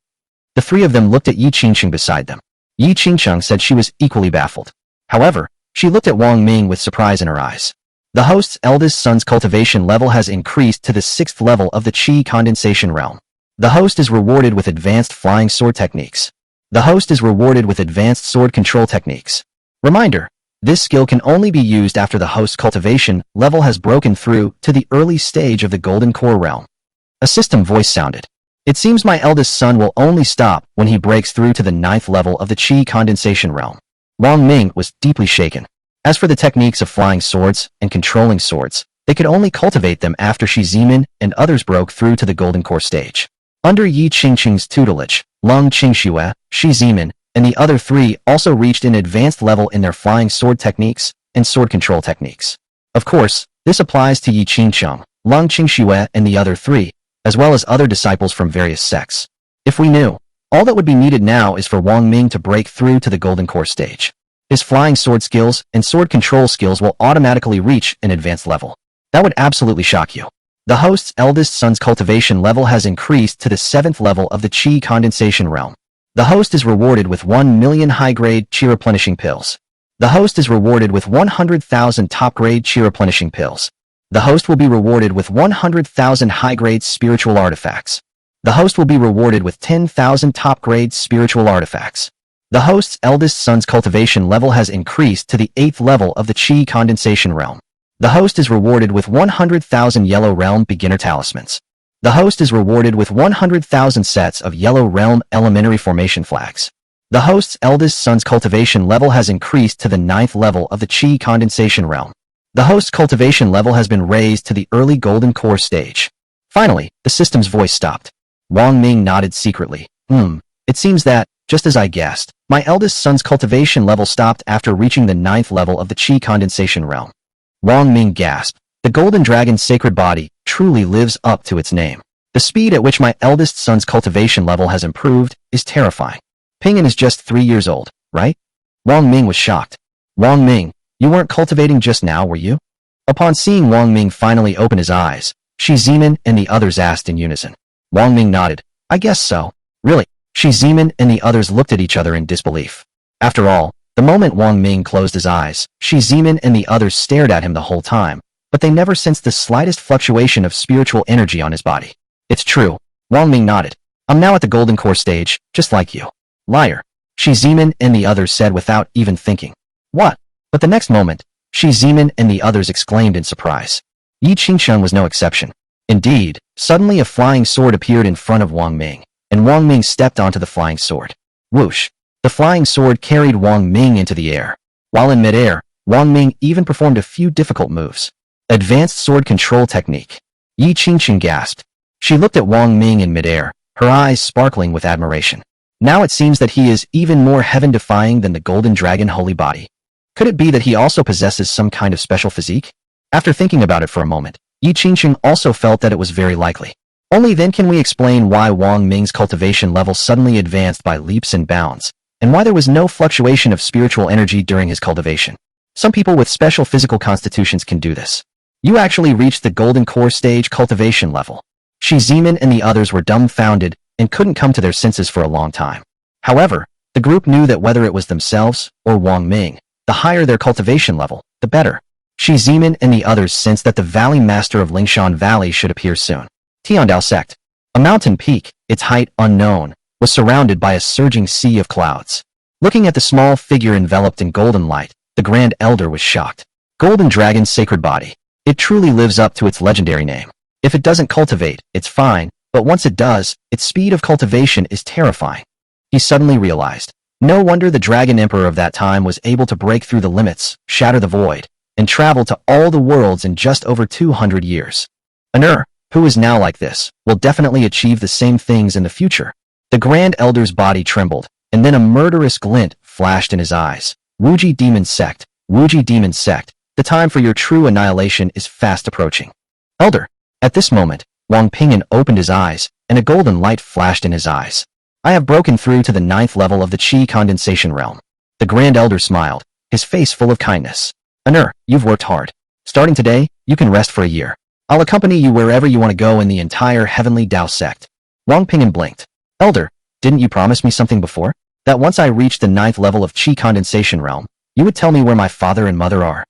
The three of them looked at Yi Qingcheng beside them. Yi Qingcheng said she was equally baffled. However, she looked at Wang Ming with surprise in her eyes. The host's eldest son's cultivation level has increased to the 6th level of the Qi condensation realm. The host is rewarded with advanced flying sword techniques. The host is rewarded with advanced sword control techniques. Reminder, this skill can only be used after the host's cultivation level has broken through to the early stage of the Golden Core realm. A system voice sounded. It seems my eldest son will only stop when he breaks through to the 9th level of the Qi condensation realm. Wang Ming was deeply shaken. As for the techniques of flying swords and controlling swords, they could only cultivate them after Shi Zimin and others broke through to the Golden Core stage. Under Yi Qingcheng's tutelage, Lung Qingxue, Shi Zimin, and the other three also reached an advanced level in their flying sword techniques and sword control techniques. Of course, this applies to Yi Qingcheng, Lung Qingxue, and the other three, as well as other disciples from various sects. If we knew, all that would be needed now is for Wang Ming to break through to the Golden Core stage. His flying sword skills and sword control skills will automatically reach an advanced level. That would absolutely shock you. The host's eldest son's cultivation level has increased to the 7th level of the Qi condensation realm. The host is rewarded with 1 million high-grade Qi replenishing pills. The host is rewarded with 100,000 top-grade Qi replenishing pills. The host will be rewarded with 100,000 high-grade spiritual artifacts. The host will be rewarded with 10,000 top-grade spiritual artifacts. The host's eldest son's cultivation level has increased to the 8th level of the Qi condensation realm. The host is rewarded with 100,000 Yellow Realm beginner talismans. The host is rewarded with 100,000 sets of Yellow Realm elementary formation flags. The host's eldest son's cultivation level has increased to the 9th level of the Qi condensation realm. The host's cultivation level has been raised to the early golden core stage. Finally, the system's voice stopped. Wang Ming nodded secretly. It seems that, just as I guessed, my eldest son's cultivation level stopped after reaching the 9th level of the Qi condensation realm. Wang Ming gasped. The golden dragon's sacred body truly lives up to its name. The speed at which my eldest son's cultivation level has improved is terrifying. Ping'an is just 3 years old, right? Wang Ming was shocked. Wang Ming, you weren't cultivating just now, were you? Upon seeing Wang Ming finally open his eyes, Shi Zimin and the others asked in unison. Wang Ming nodded. I guess so. Really? Shi Zimin and the others looked at each other in disbelief. After all, the moment Wang Ming closed his eyes, Shi Zimin and the others stared at him the whole time, but they never sensed the slightest fluctuation of spiritual energy on his body. It's true. Wang Ming nodded. I'm now at the golden core stage, just like you. Liar. Shi Zimin and the others said without even thinking. What? But the next moment, Shi Zimin and the others exclaimed in surprise. Yi Qingsheng was no exception. Indeed, suddenly a flying sword appeared in front of Wang Ming, and Wang Ming stepped onto the flying sword. Whoosh! The flying sword carried Wang Ming into the air. While in midair, Wang Ming even performed a few difficult moves. Advanced sword control technique. Yi Qingsheng gasped. She looked at Wang Ming in midair, her eyes sparkling with admiration. Now it seems that he is even more heaven-defying than the golden dragon holy body. Could it be that he also possesses some kind of special physique? After thinking about it for a moment, Yi Qingsheng also felt that it was very likely. Only then can we explain why Wang Ming's cultivation level suddenly advanced by leaps and bounds, and why there was no fluctuation of spiritual energy during his cultivation. Some people with special physical constitutions can do this. You actually reached the golden core stage cultivation level. Shi Zimin and the others were dumbfounded and couldn't come to their senses for a long time. However, the group knew that whether it was themselves or Wang Ming, the higher their cultivation level, the better. Shi Zimin and the others sensed that the Valley Master of Lingshan Valley should appear soon. Tiandao Sect, a mountain peak, its height unknown, was surrounded by a surging sea of clouds. Looking at the small figure enveloped in golden light, the Grand Elder was shocked. Golden Dragon's sacred body. It truly lives up to its legendary name. If it doesn't cultivate, it's fine, but once it does, its speed of cultivation is terrifying. He suddenly realized. No wonder the Dragon Emperor of that time was able to break through the limits, shatter the void, and travel to all the worlds in just over 200 years. An who is now like this, will definitely achieve the same things in the future. The Grand Elder's body trembled, and then a murderous glint flashed in his eyes. Wuji Demon Sect, Wuji Demon Sect, the time for your true annihilation is fast approaching. Elder. At this moment, Wang Ping'an opened his eyes, and a golden light flashed in his eyes. I have broken through to the 9th level of the Qi condensation realm. The Grand Elder smiled, his face full of kindness. An you've worked hard. Starting today, you can rest for a year. I'll accompany you wherever you want to go in the entire Heavenly Dao sect. Wang Ping'an blinked. Elder, didn't you promise me something before? That once I reached the 9th level of Qi condensation realm, you would tell me where my father and mother are.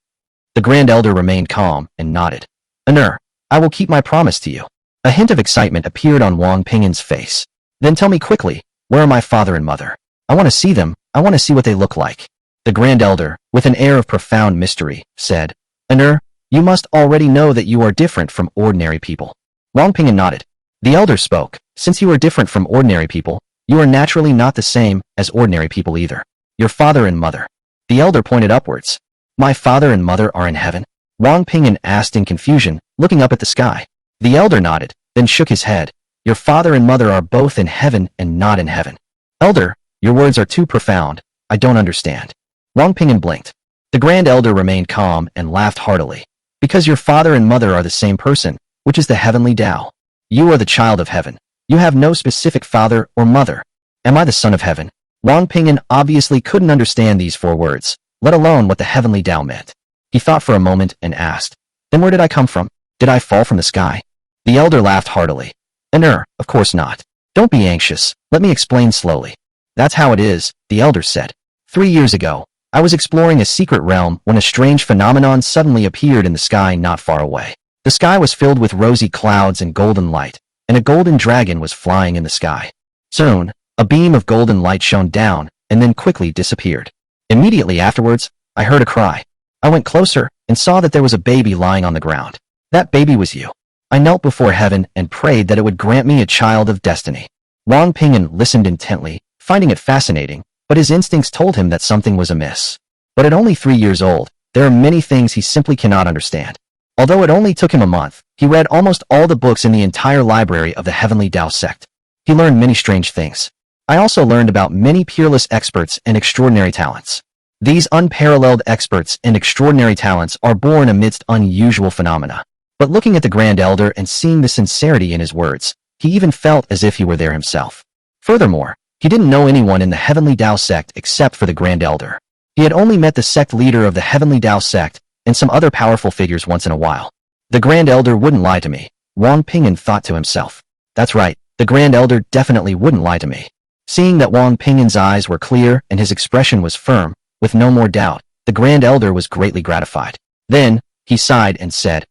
The Grand Elder remained calm and nodded. An I will keep my promise to you. A hint of excitement appeared on Wang Ping'an's face. Then tell me quickly, where are my father and mother? I want to see them, I want to see what they look like. The Grand Elder, with an air of profound mystery, said, An you must already know that you are different from ordinary people. Wang Ping'an nodded. The Elder spoke. Since you are different from ordinary people, you are naturally not the same as ordinary people either. Your father and mother. The Elder pointed upwards. My father and mother are in heaven? Wang Ping'an asked in confusion, looking up at the sky. The Elder nodded, then shook his head. Your father and mother are both in heaven and not in heaven. Elder, your words are too profound. I don't understand. Wang Ping'an blinked. The Grand Elder remained calm and laughed heartily. Because your father and mother are the same person, which is the Heavenly Tao. You are the child of heaven. You have no specific father or mother. Am I the son of heaven? Wang Ping'an obviously couldn't understand these 4 words, let alone what the Heavenly Tao meant. He thought for a moment and asked, Then where did I come from? Did I fall from the sky? The Elder laughed heartily. An of course not. Don't be anxious, let me explain slowly. That's how it is, the Elder said. 3 years ago, I was exploring a secret realm when a strange phenomenon suddenly appeared in the sky not far away. The sky was filled with rosy clouds and golden light, and a golden dragon was flying in the sky. Soon, a beam of golden light shone down and then quickly disappeared. Immediately afterwards, I heard a cry. I went closer and saw that there was a baby lying on the ground. That baby was you. I knelt before heaven and prayed that it would grant me a child of destiny. Wang Ping listened intently, finding it fascinating, but his instincts told him that something was amiss. But at only 3 years old, there are many things he simply cannot understand. Although it only took him a month, he read almost all the books in the entire library of the Heavenly Tao sect. He learned many strange things. I also learned about many peerless experts and extraordinary talents. These unparalleled experts and extraordinary talents are born amidst unusual phenomena. But looking at the Grand Elder and seeing the sincerity in his words, he even felt as if he were there himself. Furthermore, he didn't know anyone in the Heavenly Tao sect except for the Grand Elder. He had only met the sect leader of the Heavenly Tao sect and some other powerful figures once in a while. The Grand Elder wouldn't lie to me, Wang Ping thought to himself. That's right, the Grand Elder definitely wouldn't lie to me. Seeing that Wang Ping's eyes were clear and his expression was firm, with no more doubt, the Grand Elder was greatly gratified. Then, he sighed and said,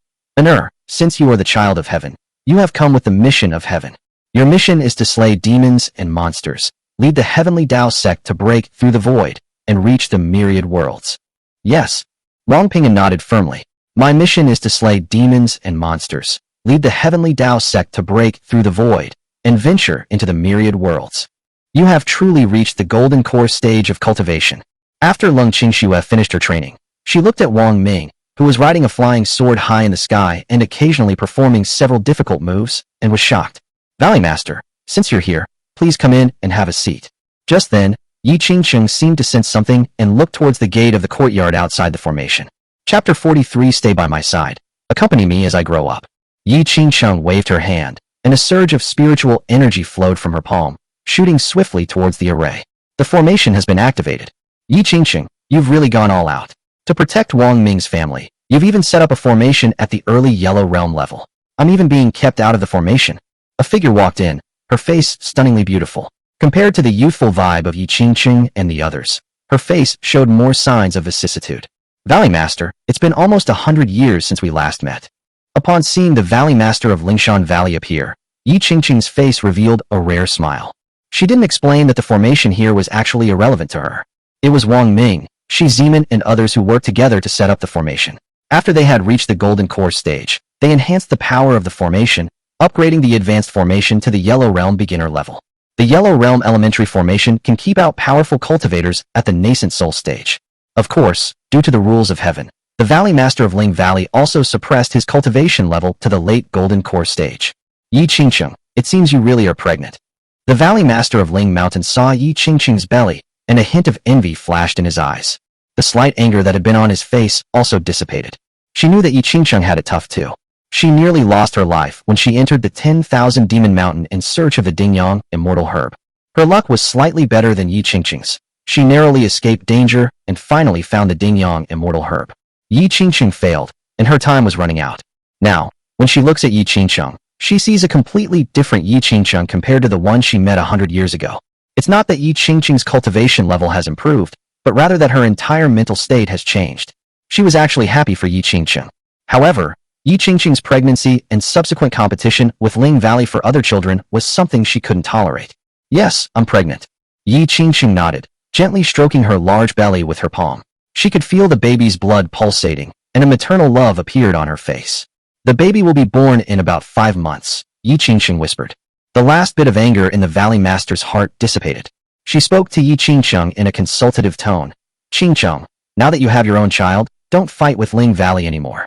since you are the child of heaven, you have come with the mission of heaven. Your mission is to slay demons and monsters, lead the Heavenly Tao sect to break through the void, and reach the myriad worlds. Yes. Wang Ping nodded firmly. My mission is to slay demons and monsters, lead the Heavenly Tao sect to break through the void, and venture into the myriad worlds. You have truly reached the golden core stage of cultivation. After Lung Qingxue finished her training, she looked at Wang Ming, who was riding a flying sword high in the sky and occasionally performing several difficult moves, and was shocked. Valley Master, since you're here, please come in and have a seat. Just then, Yi Qingcheng seemed to sense something and looked towards the gate of the courtyard outside the formation. Chapter 43. Stay by my side. Accompany me as I grow up. Yi Qingcheng waved her hand, and a surge of spiritual energy flowed from her palm, shooting swiftly towards the array. The formation has been activated. Yi Qingcheng, you've really gone all out. To protect Wang Ming's family, you've even set up a formation at the early Yellow Realm level. I'm even being kept out of the formation. A figure walked in, her face stunningly beautiful. Compared to the youthful vibe of Yi Qingcheng and the others, her face showed more signs of vicissitude. Valley Master, it's been almost 100 years since we last met. Upon seeing the Valley Master of Lingshan Valley appear, Yi Qingcheng's face revealed a rare smile. She didn't explain that the formation here was actually irrelevant to her. It was Wang Ming, Shi Zeman and others who worked together to set up the formation. After they had reached the Golden Core stage, they enhanced the power of the formation, upgrading the advanced formation to the Yellow Realm beginner level. The Yellow Realm elementary formation can keep out powerful cultivators at the nascent soul stage. Of course, due to the rules of heaven, the Valley Master of Ling Valley also suppressed his cultivation level to the late Golden Core stage. Yi Qingcheng, it seems you really are pregnant. The Valley Master of Ling Mountain saw Yi Qingcheng's belly, and a hint of envy flashed in his eyes. The slight anger that had been on his face also dissipated. She knew that Yi Qingcheng had it tough too. She nearly lost her life when she entered the 10,000 Demon Mountain in search of the Dingyang immortal herb. Her luck was slightly better than Yi Qingcheng's. She narrowly escaped danger and finally found the Dingyang immortal herb. Yi Qingcheng failed, and her time was running out. Now, when she looks at Yi Qingcheng, she sees a completely different Yi Qingcheng compared to the one she met 100 years ago. It's not that Yi Qingcheng's cultivation level has improved, but rather that her entire mental state has changed. She was actually happy for Yi Qingcheng. However, Yi Qingcheng's pregnancy and subsequent competition with Ling Valley for other children was something she couldn't tolerate. Yes, I'm pregnant. Yi Qingcheng nodded, gently stroking her large belly with her palm. She could feel the baby's blood pulsating, and a maternal love appeared on her face. The baby will be born in about 5 months, Yi Qingcheng whispered. The last bit of anger in the Valley Master's heart dissipated. She spoke to Yi Qingcheng in a consultative tone. Qingcheng, now that you have your own child, don't fight with Ling Valley anymore.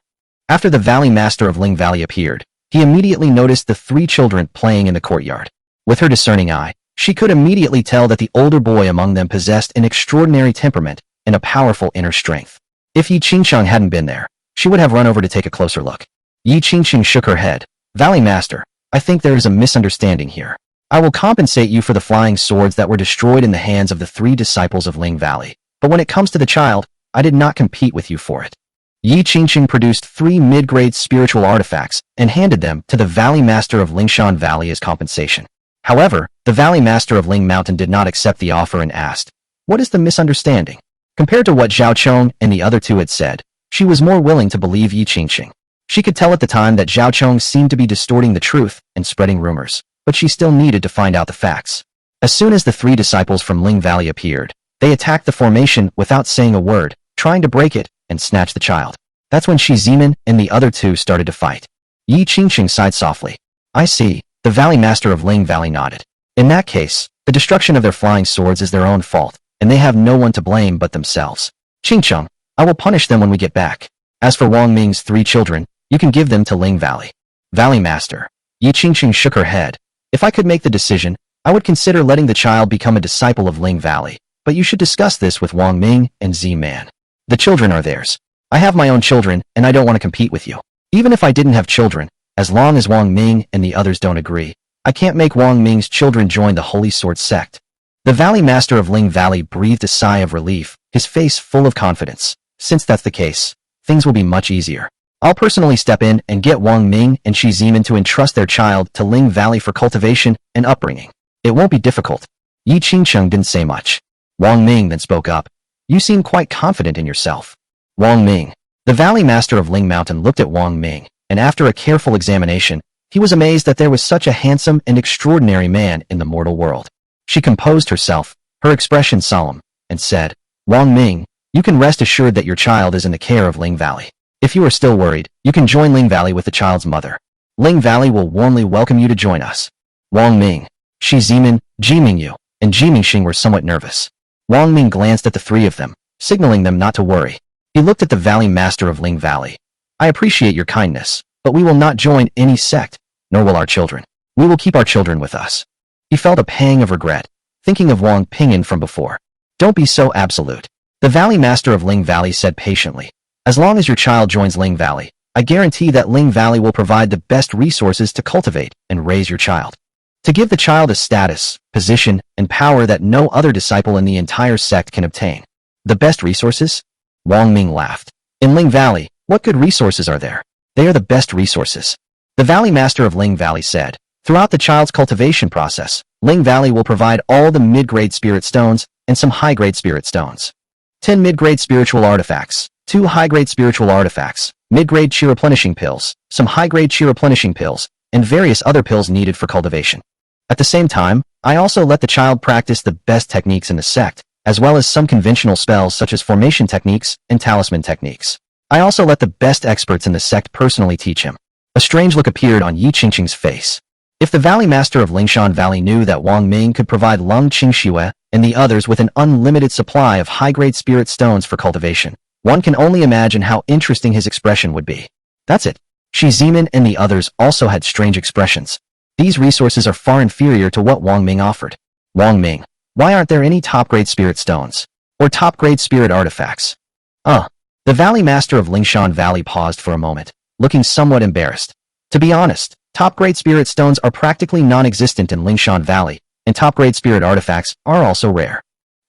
After the Valley Master of Ling Valley appeared, he immediately noticed the 3 children playing in the courtyard. With her discerning eye, she could immediately tell that the older boy among them possessed an extraordinary temperament and a powerful inner strength. If Yi Qingcheng hadn't been there, she would have run over to take a closer look. Yi Qingcheng shook her head. Valley Master, I think there is a misunderstanding here. I will compensate you for the flying swords that were destroyed in the hands of the 3 disciples of Ling Valley, but when it comes to the child, I did not compete with you for it. Yi Qingcheng produced 3 mid-grade spiritual artifacts and handed them to the Valley Master of Lingshan Valley as compensation. However, the Valley Master of Ling Mountain did not accept the offer and asked, "What is the misunderstanding?" Compared to what Zhao Chong and the other 2 had said, she was more willing to believe Yi Qingcheng. She could tell at the time that Zhao Chong seemed to be distorting the truth and spreading rumors, but she still needed to find out the facts. As soon as the 3 disciples from Ling Valley appeared, they attacked the formation without saying a word, trying to break it and snatch the child. That's when Shi Zimin and the other 2 started to fight. Yi Qingqing sighed softly. I see, the Valley Master of Ling Valley nodded. In that case, the destruction of their flying swords is their own fault, and they have no one to blame but themselves. Qingcheng, I will punish them when we get back. As for Wang Ming's 3 children, you can give them to Ling Valley. Valley Master. Yi Qingqing shook her head. If I could make the decision, I would consider letting the child become a disciple of Ling Valley, but you should discuss this with Wang Ming and Z-Man. The children are theirs. I have my own children, and I don't want to compete with you. Even if I didn't have children, as long as Wang Ming and the others don't agree, I can't make Wang Ming's children join the Holy Sword sect. The Valley Master of Ling Valley breathed a sigh of relief, his face full of confidence. Since that's the case, things will be much easier. I'll personally step in and get Wang Ming and Shi Zimin to entrust their child to Ling Valley for cultivation and upbringing. It won't be difficult. Yi Qingcheng didn't say much. Wang Ming then spoke up. You seem quite confident in yourself. Wang Ming. The Valley Master of Ling Mountain looked at Wang Ming, and after a careful examination, he was amazed that there was such a handsome and extraordinary man in the mortal world. She composed herself, her expression solemn, and said, Wang Ming, you can rest assured that your child is in the care of Ling Valley. If you are still worried, you can join Ling Valley with the child's mother. Ling Valley will warmly welcome you to join us. Wang Ming, Shi Zimin, Ji Mingyu, and Ji Mingxing were somewhat nervous. Wang Ming glanced at the 3 of them, signaling them not to worry. He looked at the Valley Master of Ling Valley. I appreciate your kindness, but we will not join any sect, nor will our children. We will keep our children with us. He felt a pang of regret, thinking of Wang Pingyan from before. Don't be so absolute. The Valley Master of Ling Valley said patiently. As long as your child joins Ling Valley, I guarantee that Ling Valley will provide the best resources to cultivate and raise your child. To give the child a status, position, and power that no other disciple in the entire sect can obtain. The best resources? Wang Ming laughed. In Ling Valley, what good resources are there? They are the best resources. The Valley Master of Ling Valley said, throughout the child's cultivation process, Ling Valley will provide all the mid-grade spirit stones and some high-grade spirit stones. 10 mid-grade spiritual artifacts, 2 high-grade spiritual artifacts, mid-grade chi replenishing pills, some high-grade chi replenishing pills, and various other pills needed for cultivation. At the same time, I also let the child practice the best techniques in the sect, as well as some conventional spells such as formation techniques and talisman techniques. I also let the best experts in the sect personally teach him. A strange look appeared on Yi Qingqing's face. If the Valley Master of Lingshan Valley knew that Wang Ming could provide Lung Qingxue and the others with an unlimited supply of high-grade spirit stones for cultivation, one can only imagine how interesting his expression would be. That's it. Shi Zimin and the others also had strange expressions. These resources are far inferior to what Wang Ming offered. Wang Ming, why aren't there any top-grade spirit stones? Or top-grade spirit artifacts? The Valley Master of Lingshan Valley paused for a moment, looking somewhat embarrassed. To be honest, top-grade spirit stones are practically non-existent in Lingshan Valley, and top-grade spirit artifacts are also rare.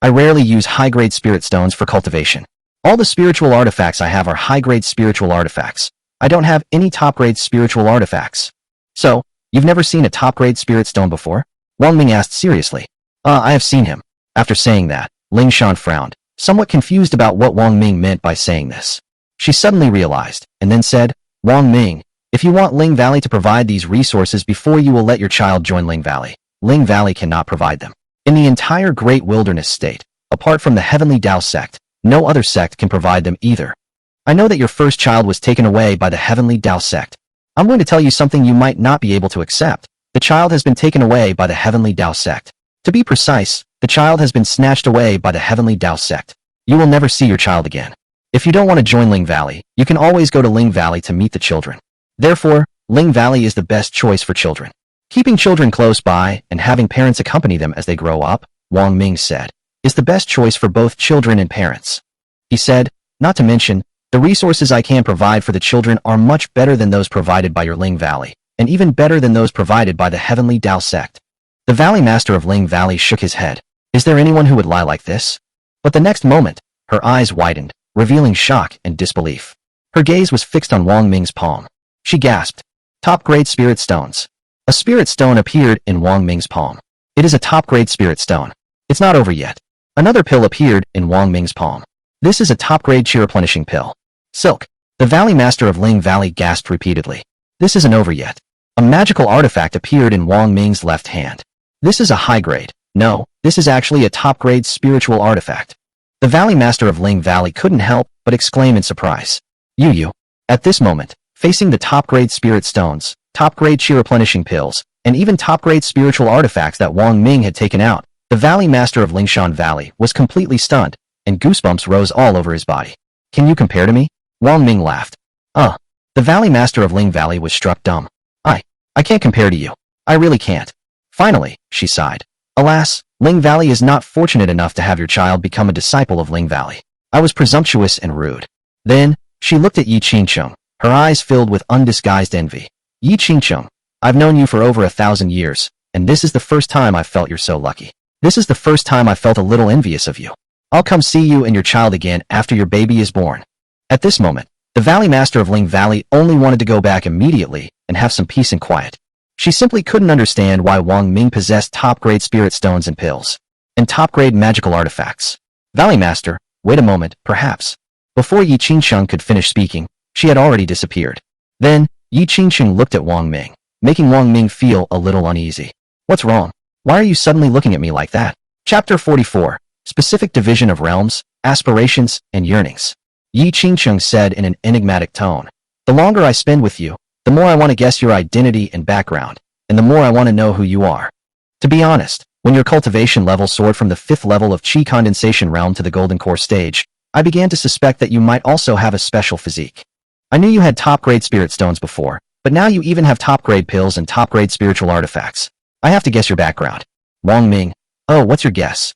I rarely use high-grade spirit stones for cultivation. All the spiritual artifacts I have are high-grade spiritual artifacts. I don't have any top-grade spiritual artifacts. So, you've never seen a top-grade spirit stone before? Wang Ming asked seriously. I have seen him. After saying that, Lingshan frowned, somewhat confused about what Wang Ming meant by saying this. She suddenly realized, and then said, Wang Ming, if you want Ling Valley to provide these resources before you will let your child join Ling Valley cannot provide them. In the entire Great Wilderness State, apart from the Heavenly Tao sect, no other sect can provide them either. I know that your first child was taken away by the Heavenly Tao sect. I'm going to tell you something you might not be able to accept. The child has been taken away by the Heavenly Tao sect. To be precise, the child has been snatched away by the Heavenly Tao sect. You will never see your child again. If you don't want to join Ling Valley, you can always go to Ling Valley to meet the children. Therefore, Ling Valley is the best choice for children. Keeping children close by and having parents accompany them as they grow up, Wang Ming said, is the best choice for both children and parents. He said, not to mention, the resources I can provide for the children are much better than those provided by your Ling Valley, and even better than those provided by the Heavenly Tao sect. The Valley Master of Ling Valley shook his head. Is there anyone who would lie like this? But the next moment, her eyes widened, revealing shock and disbelief. Her gaze was fixed on Wang Ming's palm. She gasped. Top-grade spirit stones. A spirit stone appeared in Wang Ming's palm. It is a top-grade spirit stone. It's not over yet. Another pill appeared in Wang Ming's palm. This is a top-grade chi replenishing pill. Silk. The Valley Master of Ling Valley gasped repeatedly. This isn't over yet. A magical artifact appeared in Wang Ming's left hand. This is a high grade. No, this is actually a top grade spiritual artifact. The Valley Master of Ling Valley couldn't help but exclaim in surprise. You. At this moment, facing the top grade spirit stones, top grade chi replenishing pills, and even top grade spiritual artifacts that Wang Ming had taken out, the Valley Master of Lingshan Valley was completely stunned, and goosebumps rose all over his body. Can you compare to me? Wang Ming laughed. The Valley Master of Ling Valley was struck dumb. I can't compare to you. I really can't. Finally, she sighed. Alas, Ling Valley is not fortunate enough to have your child become a disciple of Ling Valley. I was presumptuous and rude. Then, she looked at Yi Qingcheng, her eyes filled with undisguised envy. Yi Qingcheng, I've known you for over 1,000 years, and this is the first time I've felt you're so lucky. This is the first time I felt a little envious of you. I'll come see you and your child again after your baby is born. At this moment, the Valley Master of Ling Valley only wanted to go back immediately and have some peace and quiet. She simply couldn't understand why Wang Ming possessed top-grade spirit stones and pills, and top-grade magical artifacts. Valley Master, wait a moment, perhaps. Before Yi Qingcheng could finish speaking, she had already disappeared. Then, Yi Qingcheng looked at Wang Ming, making Wang Ming feel a little uneasy. What's wrong? Why are you suddenly looking at me like that? Chapter 44, Specific Division of Realms, Aspirations, and Yearnings. Yi Qingcheng said in an enigmatic tone. The longer I spend with you, the more I want to guess your identity and background, and the more I want to know who you are. To be honest, when your cultivation level soared from the 5th level of Qi Condensation Realm to the Golden Core stage, I began to suspect that you might also have a special physique. I knew you had top-grade spirit stones before, but now you even have top-grade pills and top-grade spiritual artifacts. I have to guess your background. Wang Ming. Oh, what's your guess?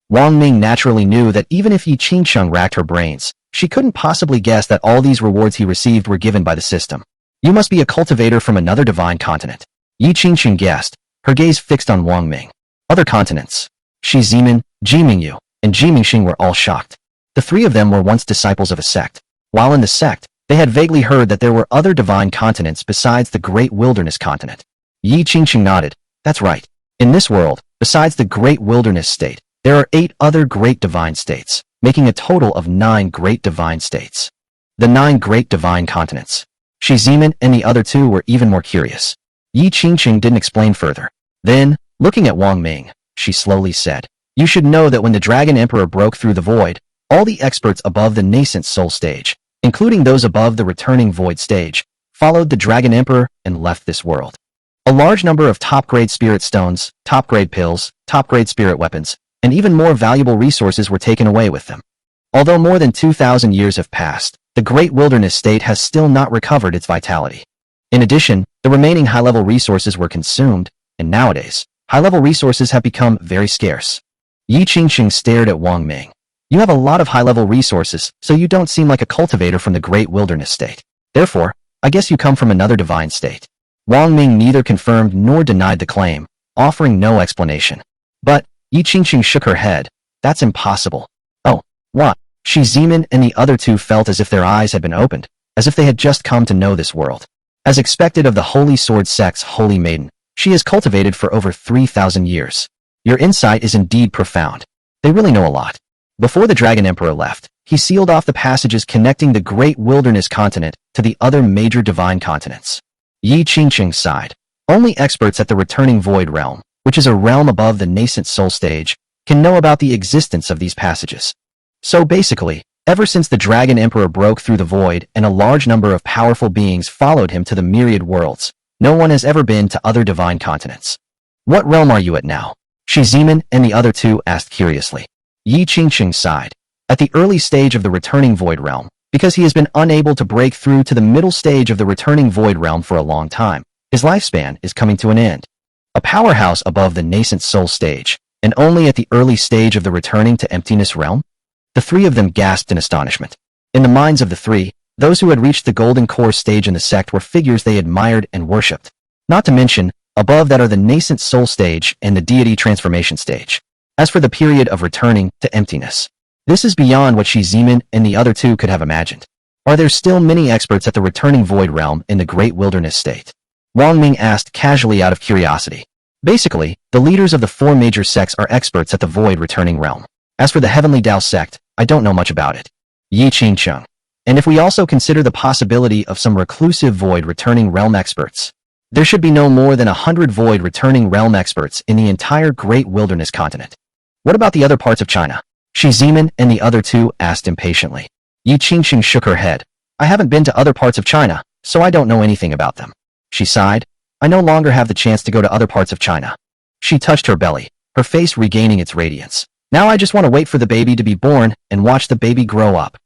Wang Ming naturally knew that even if Yi Qingcheng racked her brains, she couldn't possibly guess that all these rewards he received were given by the system. You must be a cultivator from another divine continent. Yi Qingcheng guessed, her gaze fixed on Wang Ming. Other continents. Shi Zimin, Ji Mingyu, and Ji Mingxing were all shocked. The three of them were once disciples of a sect. While in the sect, they had vaguely heard that there were other divine continents besides the Great Wilderness continent. Yi Qingcheng nodded. That's right. In this world, besides the Great Wilderness state, there are 8 other Great Divine states, making a total of 9 Great Divine states. The 9 Great Divine continents. Shi Zimin and the other 2 were even more curious. Yi Qingcheng didn't explain further. Then, looking at Wang Ming, she slowly said, You should know that when the Dragon Emperor broke through the void, all the experts above the nascent soul stage, including those above the returning void stage, followed the Dragon Emperor and left this world. A large number of top-grade spirit stones, top-grade pills, top-grade spirit weapons, and even more valuable resources were taken away with them. Although more than 2,000 years have passed, the Great Wilderness state has still not recovered its vitality. In addition, the remaining high-level resources were consumed, and nowadays, high-level resources have become very scarce. Yi Qingcheng stared at Wang Ming. You have a lot of high-level resources, so you don't seem like a cultivator from the Great Wilderness state. Therefore, I guess you come from another divine state. Wang Ming neither confirmed nor denied the claim, offering no explanation. But, Yi Qingcheng shook her head. That's impossible. Oh, what? Shi Zimin and the other 2 felt as if their eyes had been opened, as if they had just come to know this world. As expected of the Holy Sword Sect's Holy Maiden, she has cultivated for over 3,000 years. Your insight is indeed profound. They really know a lot. Before the Dragon Emperor left, he sealed off the passages connecting the Great Wilderness continent to the other major divine continents. Yi Qingcheng sighed. Only experts at the returning void realm, which is a realm above the nascent soul stage, can know about the existence of these passages. So basically, ever since the Dragon Emperor broke through the void and a large number of powerful beings followed him to the myriad worlds, no one has ever been to other divine continents. What realm are you at now? Shi Zimin and the other 2 asked curiously. Yi Qingcheng sighed. At the early stage of the returning void realm, because he has been unable to break through to the middle stage of the returning void realm for a long time, his lifespan is coming to an end. A powerhouse above the nascent soul stage, and only at the early stage of the returning to emptiness realm? The 3 of them gasped in astonishment. In the minds of the 3, those who had reached the golden core stage in the sect were figures they admired and worshipped. Not to mention, above that are the nascent soul stage and the deity transformation stage. As for the period of returning to emptiness, this is beyond what Shi Zimin and the other 2 could have imagined. Are there still many experts at the returning void realm in the Great Wilderness state? Wang Ming asked casually out of curiosity. Basically, the leaders of the 4 major sects are experts at the void returning realm. As for the Heavenly Tao sect, I don't know much about it. Yi Qingcheng. And if we also consider the possibility of some reclusive void returning realm experts, there should be no more than 100 void returning realm experts in the entire Great Wilderness continent. What about the other parts of China? Shi Zimin and the other two asked impatiently. Yi Qingxing shook her head. I haven't been to other parts of China, so I don't know anything about them. She sighed. I no longer have the chance to go to other parts of China. She touched her belly, her face regaining its radiance. Now I just want to wait for the baby to be born and watch the baby grow up.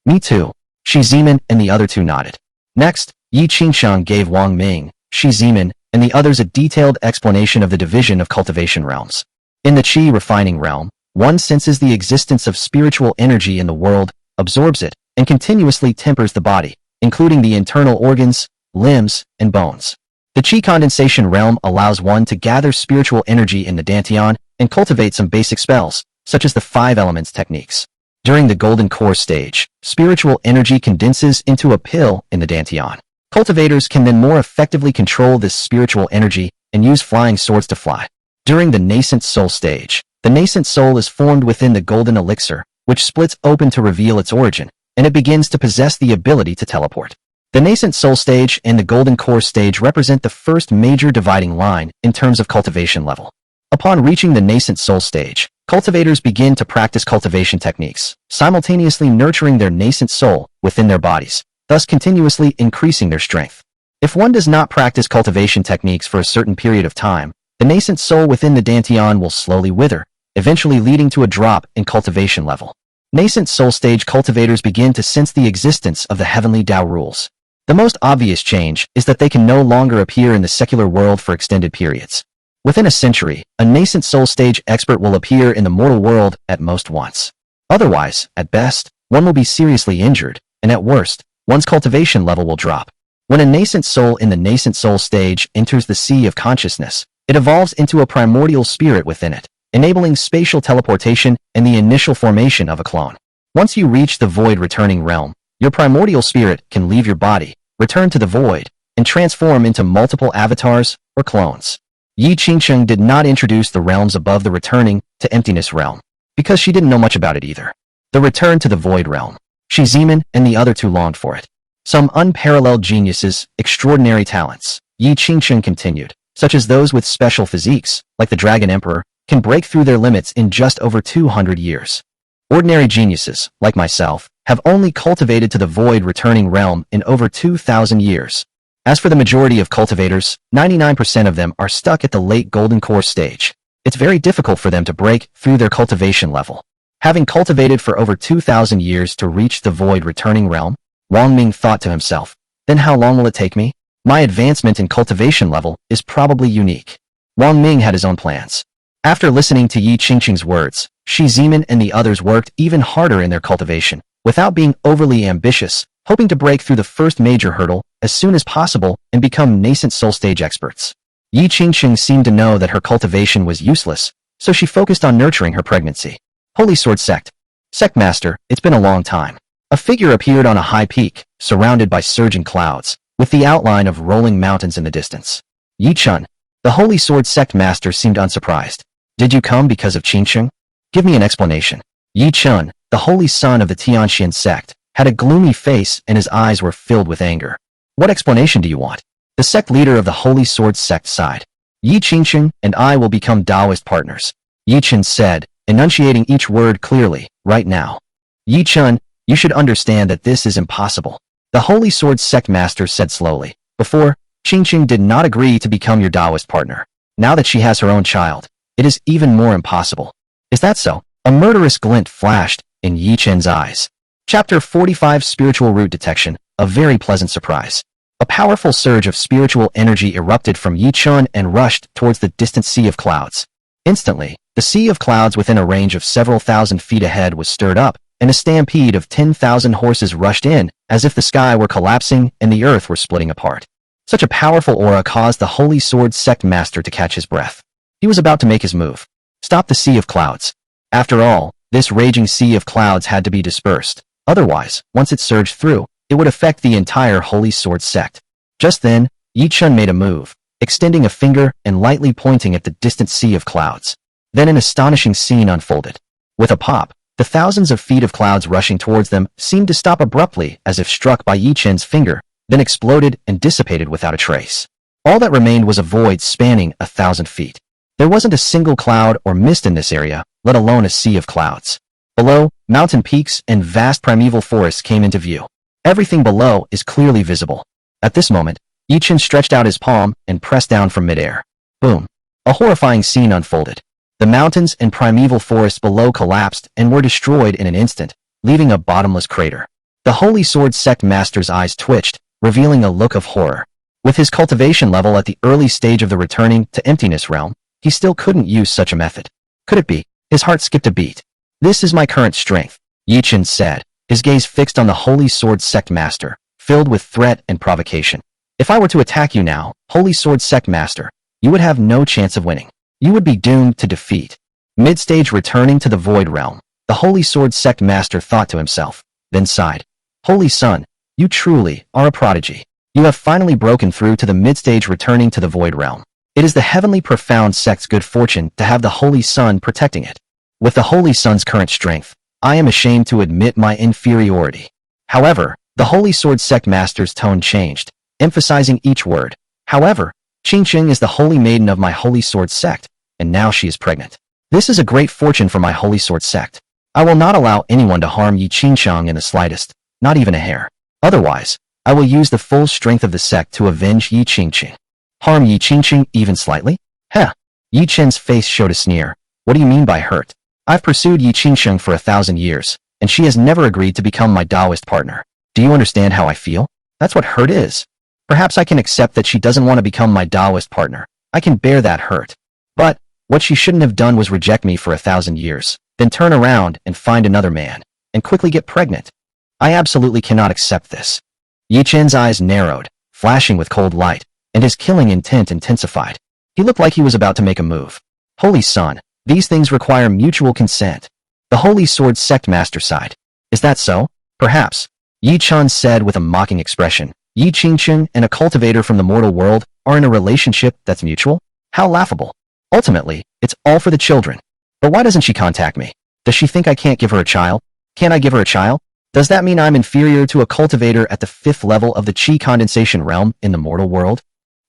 Me too. Shi Zimin and the other two nodded. Next, Yi Qingxiang gave Wang Ming, Shi Zimin, and the others a detailed explanation of the division of cultivation realms. In the Qi refining realm, one senses the existence of spiritual energy in the world, absorbs it, and continuously tempers the body, including the internal organs, limbs, and bones. The Qi condensation realm allows one to gather spiritual energy in the Dantian and cultivate some basic spells, such as the 5 elements techniques. During the golden core stage, spiritual energy condenses into a pill in the Dantian. Cultivators can then more effectively control this spiritual energy and use flying swords to fly. During the nascent soul stage, the nascent soul is formed within the golden elixir, which splits open to reveal its origin, and it begins to possess the ability to teleport. The nascent soul stage and the golden core stage represent the first major dividing line in terms of cultivation level. Upon reaching the nascent soul stage, cultivators begin to practice cultivation techniques, simultaneously nurturing their nascent soul within their bodies, thus continuously increasing their strength. If one does not practice cultivation techniques for a certain period of time, the nascent soul within the Dantian will slowly wither, eventually leading to a drop in cultivation level. Nascent soul stage cultivators begin to sense the existence of the heavenly Tao rules. The most obvious change is that they can no longer appear in the secular world for extended periods. Within a century, a nascent soul stage expert will appear in the mortal world at most once. Otherwise, at best, one will be seriously injured, and at worst, one's cultivation level will drop. When a nascent soul in the nascent soul stage enters the sea of consciousness, it evolves into a primordial spirit within it, enabling spatial teleportation and the initial formation of a clone. Once you reach the void returning realm, your primordial spirit can leave your body, return to the void, and transform into multiple avatars or clones. Yi Qingsheng did not introduce the realms above the returning to emptiness realm, because she didn't know much about it either. The return to the void realm. Shi Zimin and the other two longed for it. Some unparalleled geniuses, extraordinary talents, Yi Qingsheng continued, such as those with special physiques, like the Dragon Emperor, can break through their limits in just over 200 years. Ordinary geniuses, like myself, have only cultivated to the void returning realm in over 2,000 years. As for the majority of cultivators, 99% of them are stuck at the late golden core stage. It's very difficult for them to break through their cultivation level. Having cultivated for over 2,000 years to reach the void returning realm, Wang Ming thought to himself, then how long will it take me? My advancement in cultivation level is probably unique. Wang Ming had his own plans. After listening to Yi Qingqing's words, Shi Zimin and the others worked even harder in their cultivation, without being overly ambitious, hoping to break through the first major hurdle as soon as possible and become nascent soul stage experts. Yi Qingqing seemed to know that her cultivation was useless, so she focused on nurturing her pregnancy. Holy Sword Sect. Sect Master, it's been a long time. A figure appeared on a high peak, surrounded by surging clouds, with the outline of rolling mountains in the distance. Yi Chun. The Holy Sword Sect Master seemed unsurprised. Did you come because of Qingsheng? Give me an explanation. Yi Chun, the holy son of the Tianxian sect, had a gloomy face and his eyes were filled with anger. What explanation do you want? The sect leader of the Holy Sword Sect sighed. Yi Qingsheng and I will become Taoist partners. Yi Chun said, enunciating each word clearly, right now. Yi Chun, you should understand that this is impossible. The Holy Sword Sect Master said slowly. Before, Qingsheng did not agree to become your Taoist partner. Now that she has her own child, it is even more impossible. Is that so? A murderous glint flashed in Yi Chen's eyes. Chapter 45 Spiritual Root Detection, a very pleasant surprise. A powerful surge of spiritual energy erupted from Yi Chun and rushed towards the distant sea of clouds. Instantly, the sea of clouds within a range of several thousand feet ahead was stirred up, and a stampede of 10,000 horses rushed in, as if the sky were collapsing and the earth were splitting apart. Such a powerful aura caused the Holy Sword Sect Master to catch his breath. He was about to make his move. Stop the sea of clouds. After all, this raging sea of clouds had to be dispersed. Otherwise, once it surged through, it would affect the entire Holy Sword Sect. Just then, Yi Chun made a move, extending a finger and lightly pointing at the distant sea of clouds. Then an astonishing scene unfolded. With a pop, The thousands of feet of clouds rushing towards them seemed to stop abruptly as if struck by Yi Chen's finger, then exploded and dissipated without a trace. All that remained was a void spanning 1,000 feet. There wasn't a single cloud or mist in this area, let alone a sea of clouds. Below, mountain peaks and vast primeval forests came into view. Everything below is clearly visible. At this moment, Yi Chen stretched out his palm and pressed down from midair. Boom. A horrifying scene unfolded. The mountains and primeval forests below collapsed and were destroyed in an instant, leaving a bottomless crater. The Holy Sword Sect Master's eyes twitched, revealing a look of horror. With his cultivation level at the early stage of the returning to emptiness realm, he still couldn't use such a method. Could it be? His heart skipped a beat. This is my current strength, Yi Chen said, his gaze fixed on the Holy Sword Sect Master, filled with threat and provocation. If I were to attack you now, Holy Sword Sect Master, you would have no chance of winning. You would be doomed to defeat. Mid-stage returning to the Void Realm, the Holy Sword Sect Master thought to himself, then sighed. Holy Son, you truly are a prodigy. You have finally broken through to the mid-stage returning to the Void Realm. It is the heavenly profound sect's good fortune to have the Holy Sun protecting it. With the Holy Sun's current strength, I am ashamed to admit my inferiority. However, the Holy Sword Sect Master's tone changed, emphasizing each word. However, Qingqing is the holy maiden of my Holy Sword Sect, and now she is pregnant. This is a great fortune for my Holy Sword Sect. I will not allow anyone to harm Yi Qingqiang in the slightest, not even a hair. Otherwise, I will use the full strength of the sect to avenge Yi Qingqing. Harm Yi Qingqing even slightly? Heh. Yi Chen's face showed a sneer. What do you mean by hurt? I've pursued Yi Qingqiang for 1,000 years, and she has never agreed to become my Taoist partner. Do you understand how I feel? That's what hurt is. Perhaps I can accept that she doesn't want to become my Taoist partner. I can bear that hurt. But, what she shouldn't have done was reject me for 1,000 years, then turn around and find another man, and quickly get pregnant. I absolutely cannot accept this. Yi Chen's eyes narrowed, flashing with cold light, and his killing intent intensified. He looked like he was about to make a move. Holy Son, these things require mutual consent. The Holy Sword Sect Master sighed. Is that so? Perhaps. Yi Chen said with a mocking expression. Yi Qingqing and a cultivator from the mortal world are in a relationship that's mutual? How laughable. Ultimately, it's all for the children. But why doesn't she contact me? Does she think I can't give her a child? Can't I give her a child? Does that mean I'm inferior to a cultivator at the 5th level of the Qi condensation realm in the mortal world?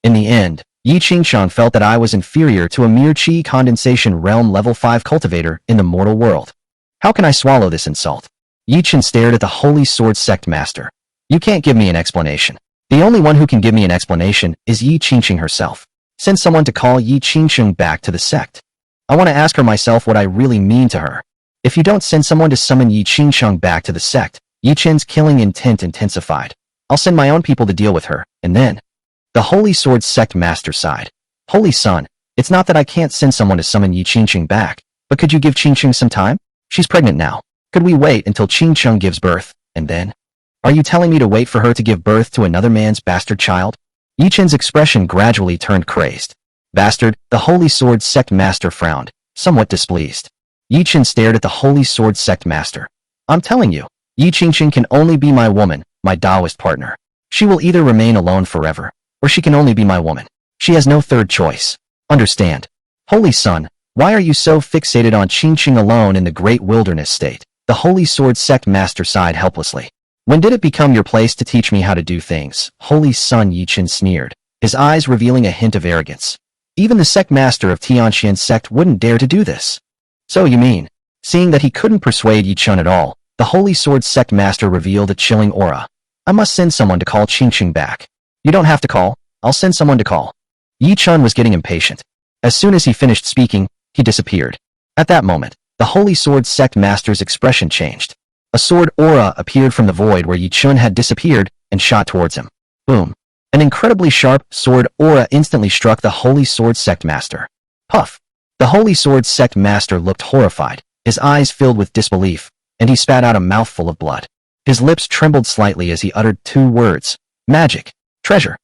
In the end, Yi Qingqiang felt that I was inferior to a mere Qi condensation realm level 5 cultivator in the mortal world. How can I swallow this insult? Yi Chen stared at the Holy Sword Sect Master. You can't give me an explanation. The only one who can give me an explanation is Yi Qingqing herself. Send someone to call Yi Qingqing back to the sect. I want to ask her myself what I really mean to her. If you don't send someone to summon Yi Qingqiang back to the sect, Yi Chen's killing intent intensified. I'll send my own people to deal with her, and then... The Holy Sword Sect Master sighed. Holy Son, it's not that I can't send someone to summon Yi Qingqing back, but could you give Qingqing some time? She's pregnant now. Could we wait until Qingqing gives birth, and then? Are you telling me to wait for her to give birth to another man's bastard child? Yi Chen's expression gradually turned crazed. Bastard, the Holy Sword Sect Master frowned, somewhat displeased. Yi Chen stared at the Holy Sword Sect Master. I'm telling you, Yi Qingqing can only be my woman, my Taoist partner. She will either remain alone forever, or she can only be my woman. She has no third choice. Understand? Holy Son, why are you so fixated on Qingqing alone in the great wilderness state? The Holy Sword Sect Master sighed helplessly. When did it become your place to teach me how to do things? Holy Son, Yi Chen sneered, his eyes revealing a hint of arrogance. Even the sect master of Tianxian's sect wouldn't dare to do this. So you mean, seeing that he couldn't persuade Yi Chen at all, the Holy Sword Sect Master revealed a chilling aura. I must send someone to call Qingqing back. You don't have to call. I'll send someone to call. Yi Chen was getting impatient. As soon as he finished speaking, he disappeared. At that moment, the Holy Sword Sect Master's expression changed. A sword aura appeared from the void where Yi Chen had disappeared and shot towards him. Boom. An incredibly sharp sword aura instantly struck the Holy Sword Sect Master. Puff. The Holy Sword Sect Master looked horrified, his eyes filled with disbelief, and he spat out a mouthful of blood. His lips trembled slightly as he uttered 2 words. Magic. Treasure.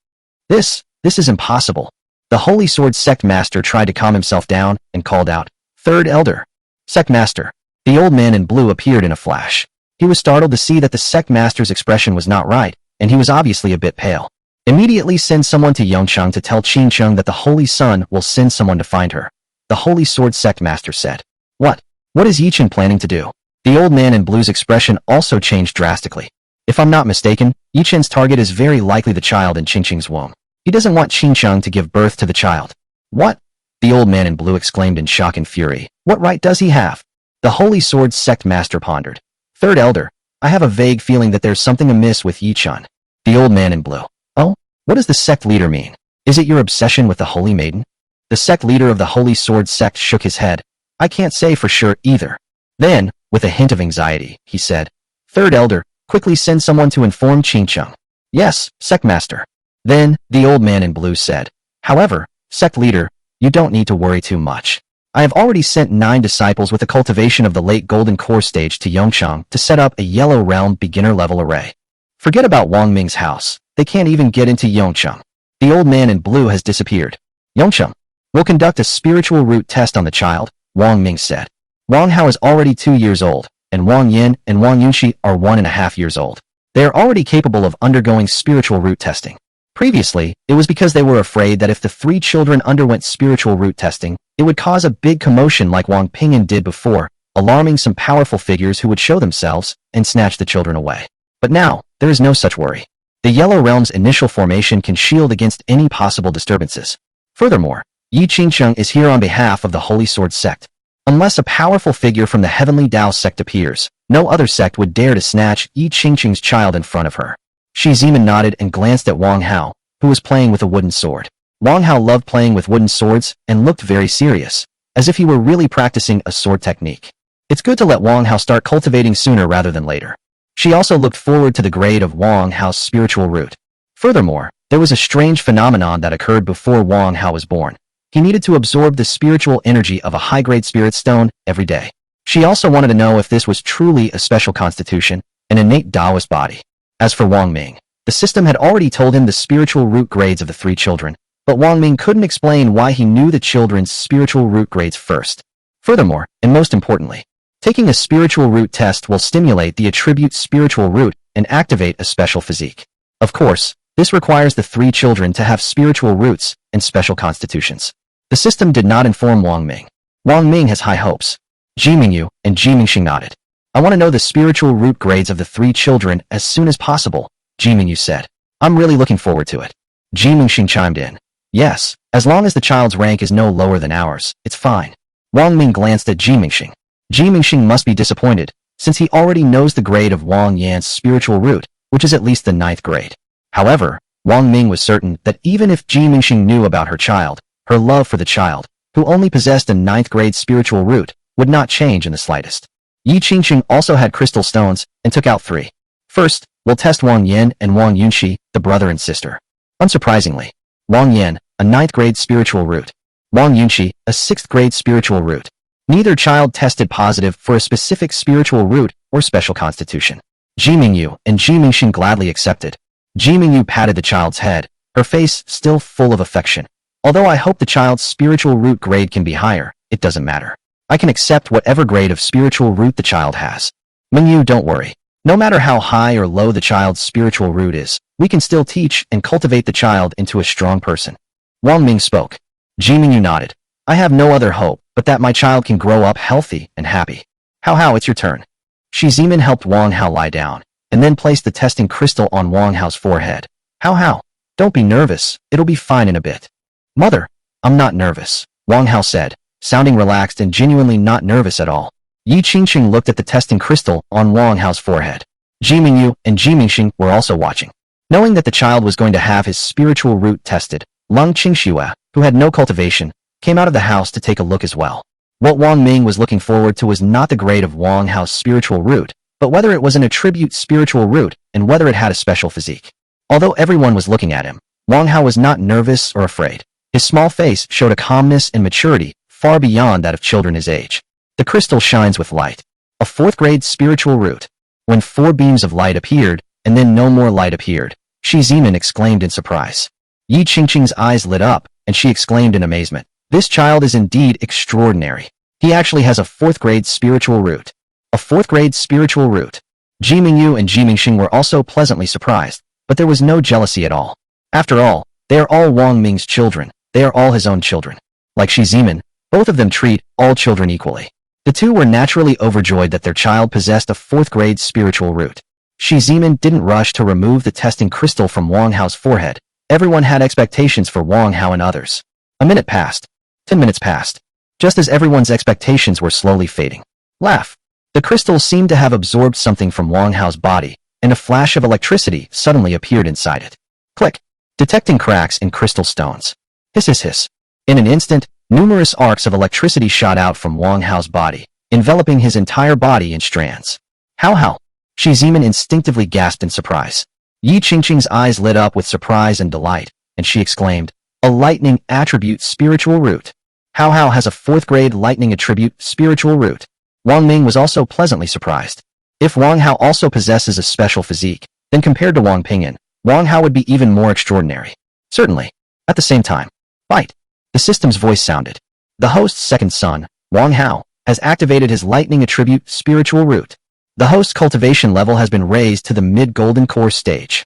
This is impossible. The Holy Sword Sect Master tried to calm himself down and called out, Third Elder. Sect Master. The old man in blue appeared in a flash. He was startled to see that the Sect Master's expression was not right, and he was obviously a bit pale. Immediately send someone to Yongcheng to tell Qingqing that the Holy Sun will send someone to find her. The Holy Sword Sect Master said. What? What is Yi Chen planning to do? The old man in blue's expression also changed drastically. If I'm not mistaken, Yi Chen's target is very likely the child in Qingqing's womb. He doesn't want Qingqiang to give birth to the child. What? The old man in blue exclaimed in shock and fury. What right does he have? The Holy Sword sect master pondered. Third elder, I have a vague feeling that there's something amiss with Yi Chen. The old man in blue. Oh? What does the sect leader mean? Is it your obsession with the Holy Maiden? The sect leader of the Holy Sword sect shook his head. I can't say for sure either. Then, with a hint of anxiety, he said, Third elder, quickly send someone to inform Qingqiang. Yes, sect master. Then, the old man in blue said, However, sect leader, you don't need to worry too much. I have already sent 9 disciples with the cultivation of the late golden core stage to Yongchang to set up a yellow realm beginner level array. Forget about Wang Ming's house. They can't even get into Yongchang. The old man in blue has disappeared. Yongchang, we'll conduct a spiritual root test on the child, Wang Ming said. Wang Hao is already 2 years old, and Wang Yin and Wang Yunxi are 1.5 years old. They are already capable of undergoing spiritual root testing. Previously, it was because they were afraid that if the 3 children underwent spiritual root testing, it would cause a big commotion like Wang Ping'an did before, alarming some powerful figures who would show themselves and snatch the children away. But now, there is no such worry. The Yellow Realm's initial formation can shield against any possible disturbances. Furthermore, Yi Qingqiang is here on behalf of the Holy Sword sect. Unless a powerful figure from the Heavenly Tao sect appears, no other sect would dare to snatch Yi Qingqiang's child in front of her. Shi Zimin nodded and glanced at Wang Hao, who was playing with a wooden sword. Wang Hao loved playing with wooden swords and looked very serious, as if he were really practicing a sword technique. It's good to let Wang Hao start cultivating sooner rather than later. She also looked forward to the grade of Wang Hao's spiritual root. Furthermore, there was a strange phenomenon that occurred before Wang Hao was born. He needed to absorb the spiritual energy of a high-grade spirit stone every day. She also wanted to know if this was truly a special constitution, an innate Taoist body. As for Wang Ming, the system had already told him the spiritual root grades of the 3 children, but Wang Ming couldn't explain why he knew the children's spiritual root grades first. Furthermore, and most importantly, taking a spiritual root test will stimulate the attribute spiritual root and activate a special physique. Of course, this requires the 3 children to have spiritual roots and special constitutions. The system did not inform Wang Ming. Wang Ming has high hopes. Ji Mingyu and Ji Mingxing nodded. I want to know the spiritual root grades of the 3 children as soon as possible, Ji Mingyu said. I'm really looking forward to it. Ji Mingxing chimed in. Yes, as long as the child's rank is no lower than ours, it's fine. Wang Ming glanced at Ji Mingxing. Ji Mingxing must be disappointed, since he already knows the grade of Wang Yan's spiritual root, which is at least the 9th grade. However, Wang Ming was certain that even if Ji Mingxing knew about her child, her love for the child, who only possessed a 9th grade spiritual root, would not change in the slightest. Yi Qingqing also had crystal stones and took out 3. First, we'll test Wang Yin and Wang Yunxi, the brother and sister. Unsurprisingly, Wang Yin, a 9th grade spiritual root. Wang Yunxi, a 6th grade spiritual root. Neither child tested positive for a specific spiritual root or special constitution. Ji Mingyu and Ji Mingxing gladly accepted. Ji Mingyu patted the child's head, her face still full of affection. Although I hope the child's spiritual root grade can be higher, it doesn't matter. I can accept whatever grade of spiritual root the child has. Mingyu, don't worry. No matter how high or low the child's spiritual root is, we can still teach and cultivate the child into a strong person. Wang Ming spoke. Ji Mingyu nodded. I have no other hope but that my child can grow up healthy and happy. Hao, it's your turn. Shi Zimin helped Wang Hao lie down, and then placed the testing crystal on Wang Hao's forehead. Hao, don't be nervous, it'll be fine in a bit. Mother, I'm not nervous, Wang Hao said, sounding relaxed and genuinely not nervous at all. Yi Qingqing looked at the testing crystal on Wang Hao's forehead. Ji Mingyu and Ji Mingxing were also watching. Knowing that the child was going to have his spiritual root tested, Leng Qingxue, who had no cultivation, came out of the house to take a look as well. What Wang Ming was looking forward to was not the grade of Wang Hao's spiritual root, but whether it was an attribute spiritual root and whether it had a special physique. Although everyone was looking at him, Wang Hao was not nervous or afraid. His small face showed a calmness and maturity far beyond that of children his age. The crystal shines with light. A 4th grade spiritual root. When 4 beams of light appeared, and then no more light appeared, Shi Zimin exclaimed in surprise. Yi Qingqing's eyes lit up, and she exclaimed in amazement. This child is indeed extraordinary. He actually has a 4th grade spiritual root. A 4th grade spiritual root. Ji Mingyu and Ji Mingxing were also pleasantly surprised, but there was no jealousy at all. After all, they are all Wang Ming's children. They are all his own children. Like Shi Zimin, both of them treat all children equally. The two were naturally overjoyed that their child possessed a fourth-grade spiritual root. Shi Zimin didn't rush to remove the testing crystal from Wang Hao's forehead. Everyone had expectations for Wang Hao and others. A minute passed. 10 minutes passed. Just as everyone's expectations were slowly fading. Laugh. The crystal seemed to have absorbed something from Wang Hao's body, and a flash of electricity suddenly appeared inside it. Click. Detecting cracks in crystal stones. Hiss hiss hiss. In an instant, numerous arcs of electricity shot out from Wang Hao's body, enveloping his entire body in strands. How? Shi Zimin instinctively gasped in surprise. Yi Qingqing's eyes lit up with surprise and delight, and she exclaimed, "A lightning attribute spiritual root. How has a fourth-grade lightning attribute spiritual root?" Wang Ming was also pleasantly surprised. If Wang Hao also possesses a special physique, then compared to Wang Pingyan, Wang Hao would be even more extraordinary. Certainly. At the same time. Fight. The system's voice sounded. The host's second son, Wang Hao, has activated his lightning attribute spiritual root. The host's cultivation level has been raised to the mid-golden core stage.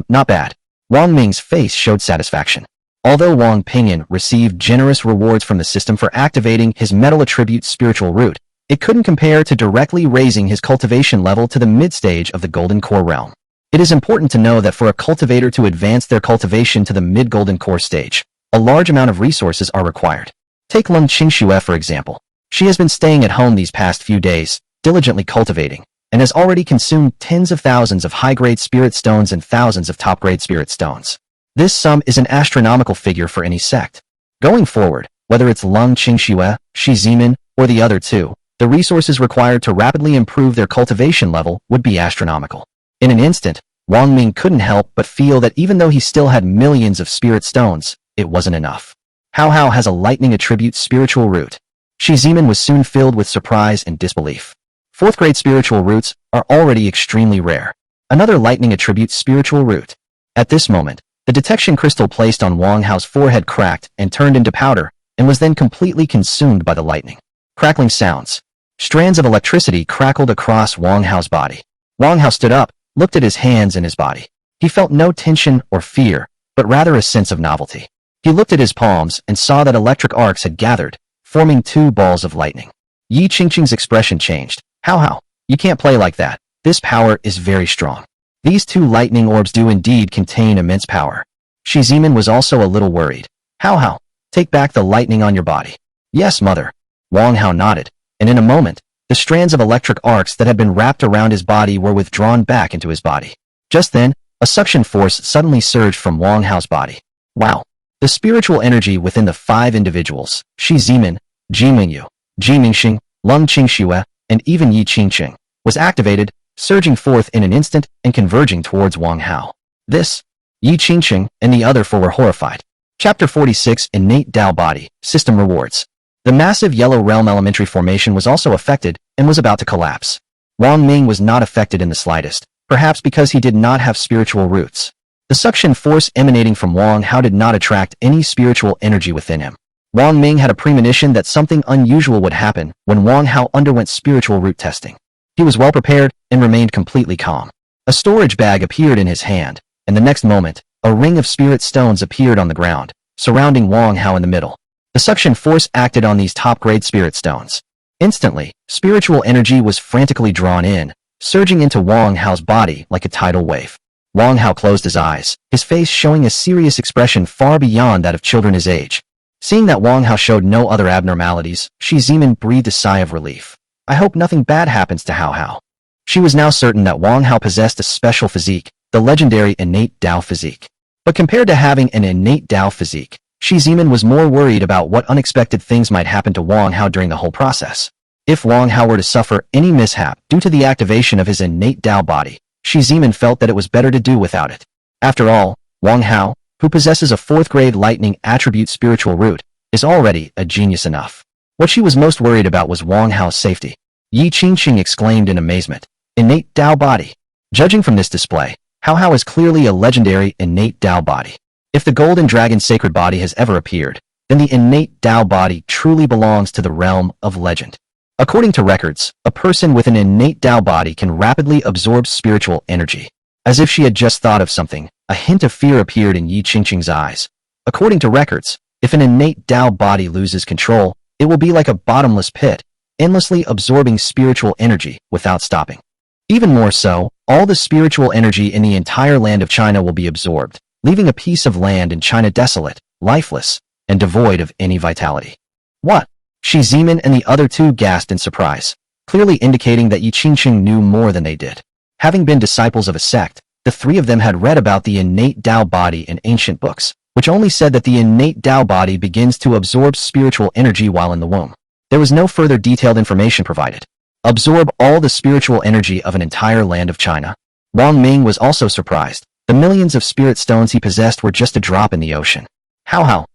Not bad. Wang Ming's face showed satisfaction. Although Wang Pingyan received generous rewards from the system for activating his metal attribute spiritual root, it couldn't compare to directly raising his cultivation level to the mid-stage of the golden core realm. It is important to know that for a cultivator to advance their cultivation to the mid-golden core stage, a large amount of resources are required. Take Lung Qingxue for example. She has been staying at home these past few days, diligently cultivating, and has already consumed tens of thousands of high-grade spirit stones and thousands of top-grade spirit stones. This sum is an astronomical figure for any sect. Going forward, whether it's Lung Qingxue, Shi Zimin, or the other two, the resources required to rapidly improve their cultivation level would be astronomical. In an instant, Wang Ming couldn't help but feel that even though he still had millions of spirit stones, it wasn't enough. How has a lightning attribute spiritual root? Shi Zimin was soon filled with surprise and disbelief. Fourth-grade spiritual roots are already extremely rare. Another lightning attribute spiritual root. At this moment, the detection crystal placed on Wang Hao's forehead cracked and turned into powder, and was then completely consumed by the lightning. Crackling sounds. Strands of electricity crackled across Wang Hao's body. Wang Hao stood up, looked at his hands and his body. He felt no tension or fear, but rather a sense of novelty. He looked at his palms and saw that electric arcs had gathered, forming two balls of lightning. Yi Qingqing's expression changed. How? You can't play like that. This power is very strong. These two lightning orbs do indeed contain immense power. Shi Zimin was also a little worried. How? Take back the lightning on your body. Yes, mother. Wang Hao nodded, and in a moment, the strands of electric arcs that had been wrapped around his body were withdrawn back into his body. Just then, a suction force suddenly surged from Wang Hao's body. Wow. The spiritual energy within the five individuals, Shi Zimin, Ji Mingyu, Ji Mingxing, Lung Qingxue, and even Yi Qingqing, was activated, surging forth in an instant and converging towards Wang Hao. This, Yi Qingqing and the other four were horrified. Chapter 46 Innate Tao Body, System Rewards. The massive Yellow Realm elementary formation was also affected and was about to collapse. Wang Ming was not affected in the slightest, perhaps because he did not have spiritual roots. The suction force emanating from Wang Hao did not attract any spiritual energy within him. Wang Ming had a premonition that something unusual would happen when Wang Hao underwent spiritual root testing. He was well prepared and remained completely calm. A storage bag appeared in his hand, and the next moment, a ring of spirit stones appeared on the ground, surrounding Wang Hao in the middle. The suction force acted on these top-grade spirit stones. Instantly, spiritual energy was frantically drawn in, surging into Wang Hao's body like a tidal wave. Wang Hao closed his eyes, his face showing a serious expression far beyond that of children his age. Seeing that Wang Hao showed no other abnormalities, Shi Zimin breathed a sigh of relief. I hope nothing bad happens to Hao. She was now certain that Wang Hao possessed a special physique, the legendary innate Tao physique. But compared to having an innate Tao physique, Shi Zimin was more worried about what unexpected things might happen to Wang Hao during the whole process. If Wang Hao were to suffer any mishap due to the activation of his innate Tao body, Shi Zimin felt that it was better to do without it. After all, Wang Hao, who possesses a fourth-grade lightning attribute spiritual root, is already a genius enough. What she was most worried about was Wang Hao's safety. Yi Qingqing exclaimed in amazement. Innate Tao body. Judging from this display, Hao is clearly a legendary innate Tao body. If the golden dragon sacred body has ever appeared, then the innate Tao body truly belongs to the realm of legend. According to records, a person with an innate Tao body can rapidly absorb spiritual energy. As if she had just thought of something, a hint of fear appeared in Yi Qingqing's eyes. According to records, if an innate Tao body loses control, it will be like a bottomless pit. endlessly absorbing spiritual energy without stopping. Even more so, all the spiritual energy in the entire land of China will be absorbed, leaving a piece of land in China desolate, lifeless, and devoid of any vitality. What? Shi Zimin and the other two gasped in surprise, clearly indicating that Yi Qingqing knew more than they did. Having been disciples of a sect, the three of them had read about the innate Tao body in ancient books, which only said that the innate Tao body begins to absorb spiritual energy while in the womb. There was no further detailed information provided. Absorb all the spiritual energy of an entire land of China. Wang Ming was also surprised. The millions of spirit stones he possessed were just a drop in the ocean. How?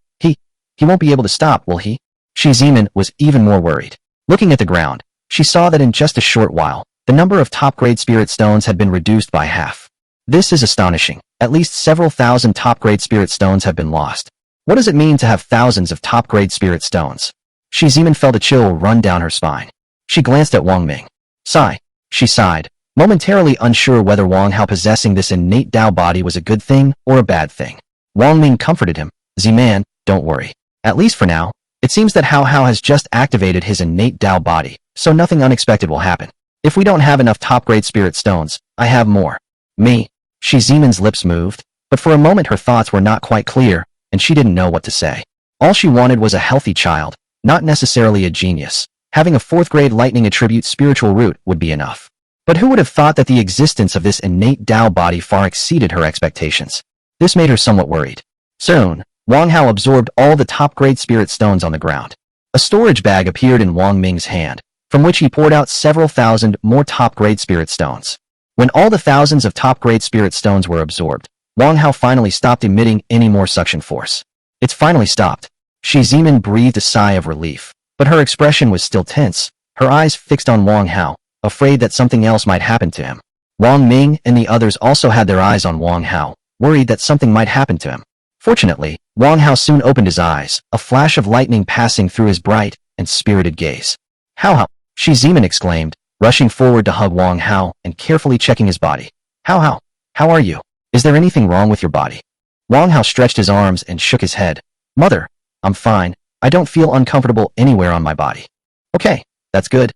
He won't be able to stop, will he? Shi Zimin was even more worried. Looking at the ground, she saw that in just a short while, the number of top-grade spirit stones had been reduced by half. This is astonishing. At least several thousand top-grade spirit stones have been lost. What does it mean to have thousands of top-grade spirit stones? Shi Zimin felt a chill run down her spine. She glanced at Wang Ming. Sigh. She sighed, momentarily unsure whether Wang Hao possessing this innate Tao body was a good thing or a bad thing. Wang Ming comforted him. Z-man, don't worry. At least for now, it seems that Hao Hao has just activated his innate Tao body, so nothing unexpected will happen. If we don't have enough top-grade spirit stones, I have more. Me. Shi Zimin's lips moved, but for a moment her thoughts were not quite clear, and she didn't know what to say. All she wanted was a healthy child, not necessarily a genius. Having a 4th-grade lightning attribute spiritual root would be enough. But who would have thought that the existence of this innate Tao body far exceeded her expectations? This made her somewhat worried. Soon, Wang Hao absorbed all the top-grade spirit stones on the ground. A storage bag appeared in Wang Ming's hand, from which he poured out several thousand more top-grade spirit stones. When all the thousands of top-grade spirit stones were absorbed, Wang Hao finally stopped emitting any more suction force. It's finally stopped. Shi Zimin breathed a sigh of relief, but her expression was still tense, her eyes fixed on Wang Hao, afraid that something else might happen to him. Wang Ming and the others also had their eyes on Wang Hao, worried that something might happen to him. Fortunately, Wang Hao soon opened his eyes, a flash of lightning passing through his bright and spirited gaze. How? Shi Zimin exclaimed, rushing forward to hug Wang Hao and carefully checking his body. How are you? Is there anything wrong with your body? Wang Hao stretched his arms and shook his head. Mother, I'm fine. I don't feel uncomfortable anywhere on my body. Okay, that's good.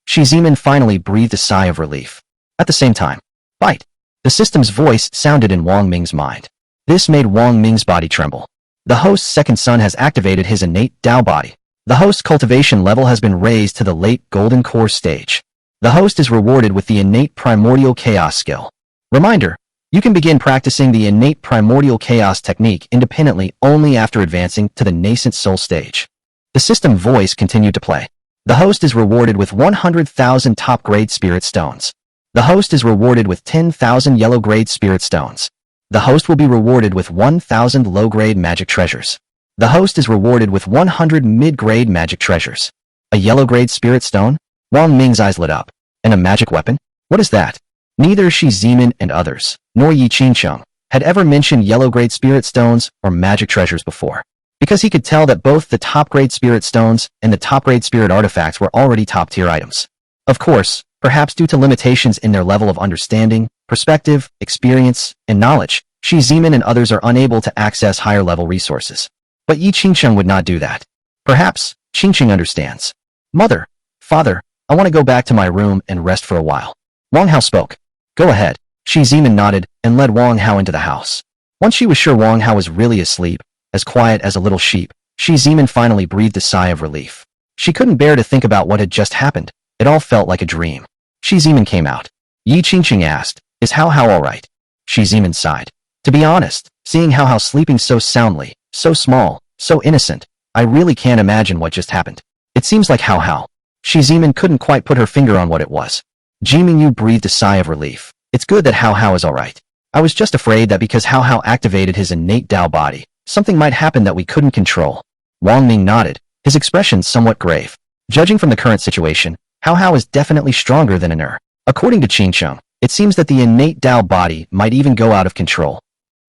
Shi Zimin finally breathed a sigh of relief. At the same time, bite. The system's voice sounded in Wang Ming's mind. This made Wang Ming's body tremble. The host's second son has activated his innate Tao body. The host's cultivation level has been raised to the late golden core stage. The host is rewarded with the innate primordial chaos skill. Reminder, you can begin practicing the innate primordial chaos technique independently only after advancing to the nascent soul stage. The system voice continued to play. The host is rewarded with 100,000 top-grade spirit stones. The host is rewarded with 10,000 yellow-grade spirit stones. The host will be rewarded with 1,000 low-grade magic treasures. The host is rewarded with 100 mid-grade magic treasures. A yellow-grade spirit stone? Wang Ming's eyes lit up. And a magic weapon? What is that? Neither Shi Zimin and others, nor Yi Qingqing, had ever mentioned yellow-grade spirit stones or magic treasures before, because he could tell that both the top-grade spirit stones and the top-grade spirit artifacts were already top-tier items. Of course, perhaps due to limitations in their level of understanding, perspective, experience, and knowledge, Shi Zimin and others are unable to access higher-level resources. But Yi Qingqing would not do that. Perhaps, Qingqing understands. Mother, father, I want to go back to my room and rest for a while. Wang Hao spoke. Go ahead. Shi Zimin nodded and led Wang Hao into the house. Once she was sure Wang Hao was really asleep, as quiet as a little sheep, Shi Zimin finally breathed a sigh of relief. She couldn't bear to think about what had just happened. It all felt like a dream. Shi Zimin came out. Yi Qingqing asked, Is Hao Hao all right? Shi Zimin sighed. To be honest, seeing Hao Hao sleeping so soundly, so small, so innocent, I really can't imagine what just happened. It seems like Hao Hao. Shi Zimin couldn't quite put her finger on what it was. Ji Mingyu breathed a sigh of relief. It's good that Hao Hao is all right. I was just afraid that because Hao Hao activated his innate Tao body, something might happen that we couldn't control. Wang Ming nodded, his expression somewhat grave. Judging from the current situation, Hao Hao is definitely stronger than an According to Qingqing, it seems that the innate Tao body might even go out of control.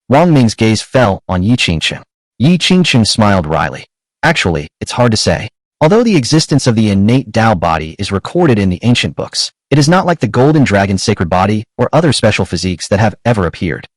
Wang Ming's gaze fell on Yi Qingqing. Yi Qingqing smiled wryly. Actually, it's hard to say. Although the existence of the innate Tao body is recorded in the ancient books, it is not like the Golden Dragon Sacred Body or other special physiques that have ever appeared.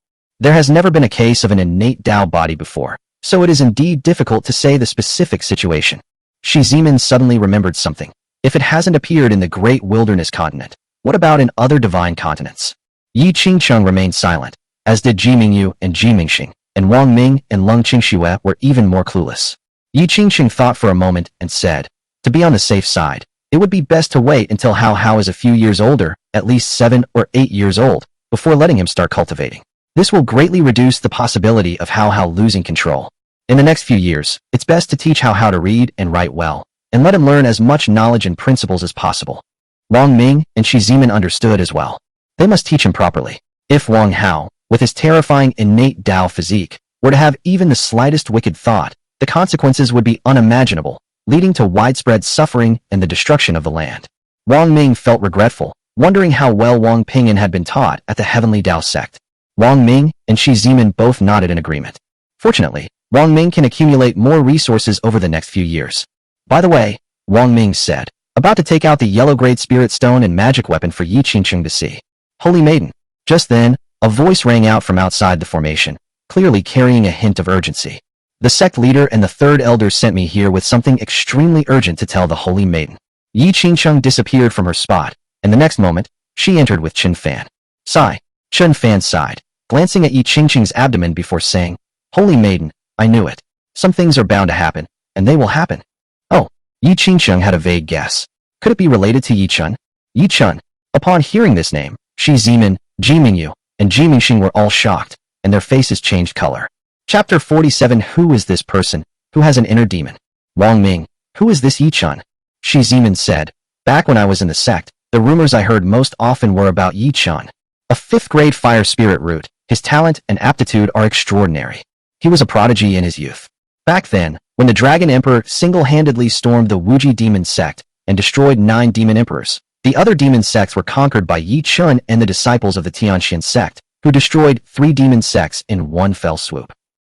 There has never been a case of an innate Tao body before, so it is indeed difficult to say the specific situation. Shi Zimin suddenly remembered something. If it hasn't appeared in the great wilderness continent, what about in other divine continents? Yi Qingcheng remained silent, as did Ji Mingyu and Ji Mingxing, and Wang Ming and Leng Qingxue were even more clueless. Yi Qingcheng thought for a moment and said, to be on the safe side, it would be best to wait until Hao is a few years older, at least 7 or 8 years old, before letting him start cultivating. This will greatly reduce the possibility of Hao losing control. In the next few years, it's best to teach Hao to read and write well, and let him learn as much knowledge and principles as possible. Wang Ming and Shi Zimin understood as well. They must teach him properly. If Wang Hao, with his terrifying innate Dao physique, were to have even the slightest wicked thought, the consequences would be unimaginable, leading to widespread suffering and the destruction of the land. Wang Ming felt regretful, wondering how well Wang Pingyan had been taught at the Heavenly Dao sect. Wang Ming and Shi Zimin both nodded in agreement. Fortunately, Wang Ming can accumulate more resources over the next few years. By the way, Wang Ming said, about to take out the yellow-grade spirit stone and magic weapon for Yi Qingcheng to see. Holy Maiden. Just then, a voice rang out from outside the formation, clearly carrying a hint of urgency. The sect leader and the third elder sent me here with something extremely urgent to tell the Holy Maiden. Yi Qingcheng disappeared from her spot, and the next moment, she entered with Chen Fan. Sigh. Chen Fan sighed, glancing at Yi Qingcheng's abdomen before saying, Holy Maiden, I knew it. Some things are bound to happen, and they will happen. Oh, Yi Qingcheng had a vague guess. Could it be related to Yi Chen? Yi Chen. Upon hearing this name, Shi Zimin, Ji Mingyu, and Ji Mingxing were all shocked, and their faces changed color. Chapter 47. Who is this person, who has an inner demon? Wang Ming. Who is this Yi Chen? Shi Zimin said, back when I was in the sect, the rumors I heard most often were about Yi Chen. A 5th grade fire spirit root, his talent and aptitude are extraordinary. He was a prodigy in his youth. Back then, when the Dragon Emperor single-handedly stormed the Wuji demon sect and destroyed 9 demon emperors, the other demon sects were conquered by Yi Chen and the disciples of the Tianxian sect, who destroyed 3 demon sects in one fell swoop.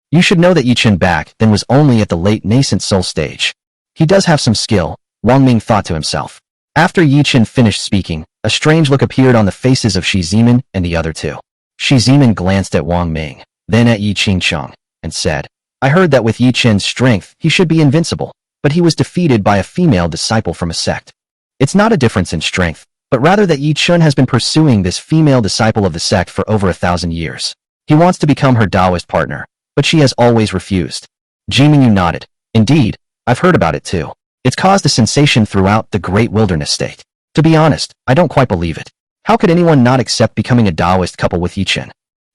You should know that Yi Chen back then was only at the late nascent soul stage. He does have some skill, Wang Ming thought to himself. After Yi Chen finished speaking, a strange look appeared on the faces of Shi Zimin and the other two. Shi Zimin glanced at Wang Ming, then at Yi Qingcheng, and said, I heard that with Yi Chen's strength, he should be invincible, but he was defeated by a female disciple from a sect. It's not a difference in strength, but rather that Yi Chen has been pursuing this female disciple of the sect for over 1,000 years. He wants to become her Taoist partner, but she has always refused. Ji Mingyu nodded. Indeed, I've heard about it too. It's caused a sensation throughout the great wilderness state. To be honest, I don't quite believe it. How could anyone not accept becoming a Taoist couple with Yi Chen?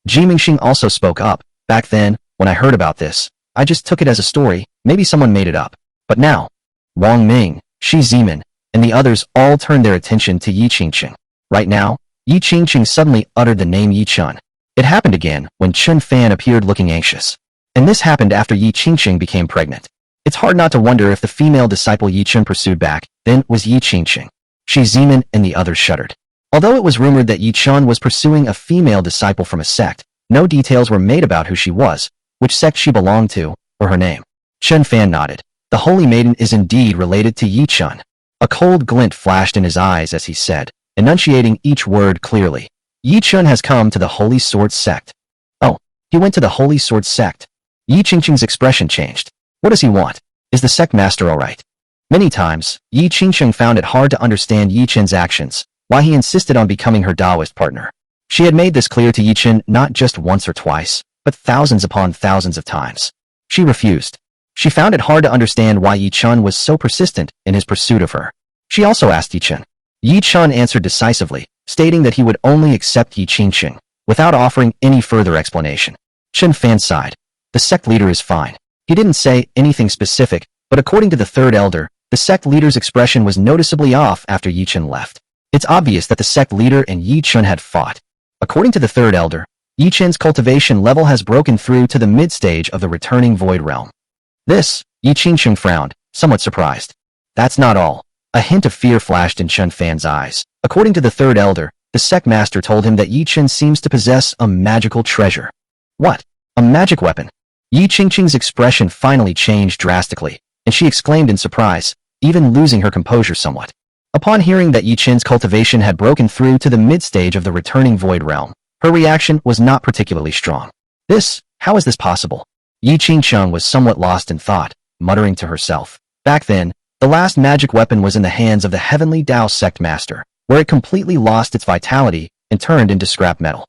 Ji Mingxing also spoke up. Back then, when I heard about this, I just took it as a story, maybe someone made it up. But now, Wang Ming, Shi Zimin, and the others all turned their attention to Yi Qingcheng. Right now, Yi Qingcheng suddenly uttered the name Yi Chen. It happened again when Chen Fan appeared looking anxious. And this happened after Yi Qingcheng became pregnant. It's hard not to wonder if the female disciple Yi Chen pursued back, then was Yi Qingcheng. Shi Zimin and the others shuddered. Although it was rumored that Yi Chen was pursuing a female disciple from a sect, no details were made about who she was, which sect she belonged to, or her name. Chen Fan nodded. The Holy Maiden is indeed related to Yi Chen. A cold glint flashed in his eyes as he said, enunciating each word clearly. Yi Chen has come to the Holy Sword sect. Oh, he went to the Holy Sword sect. Yi Qingcheng's expression changed. What does he want? Is the sect master all right? Many times, Yi Qingcheng found it hard to understand Yi Chen's actions, why he insisted on becoming her Taoist partner. She had made this clear to Yi Chen not just once or twice, but thousands upon thousands of times. She refused. She found it hard to understand why Yi Chen was so persistent in his pursuit of her. She also asked Yi Chen. Yi Chen answered decisively, stating that he would only accept Yi Qingcheng, without offering any further explanation. Chen Fan sighed. The sect leader is fine. He didn't say anything specific, but according to the third elder, the sect leader's expression was noticeably off after Yi Chen left. It's obvious that the sect leader and Yi Chen had fought. According to the third elder, Yi Chen's cultivation level has broken through to the mid-stage of the returning void realm. This, Yi Qingcheng frowned, somewhat surprised. That's not all. A hint of fear flashed in Chen Fan's eyes. According to the third elder, the sect master told him that Yi Chen seems to possess a magical treasure. What? A magic weapon? Yi Qingcheng's expression finally changed drastically, and she exclaimed in surprise, even losing her composure somewhat. Upon hearing that Yi Chen's cultivation had broken through to the mid-stage of the returning void realm, her reaction was not particularly strong. How is this possible? Yi Qingcheng was somewhat lost in thought, muttering to herself. Back then, The last magic weapon was in the hands of the Heavenly Tao Sect Master, where it completely lost its vitality and turned into scrap metal.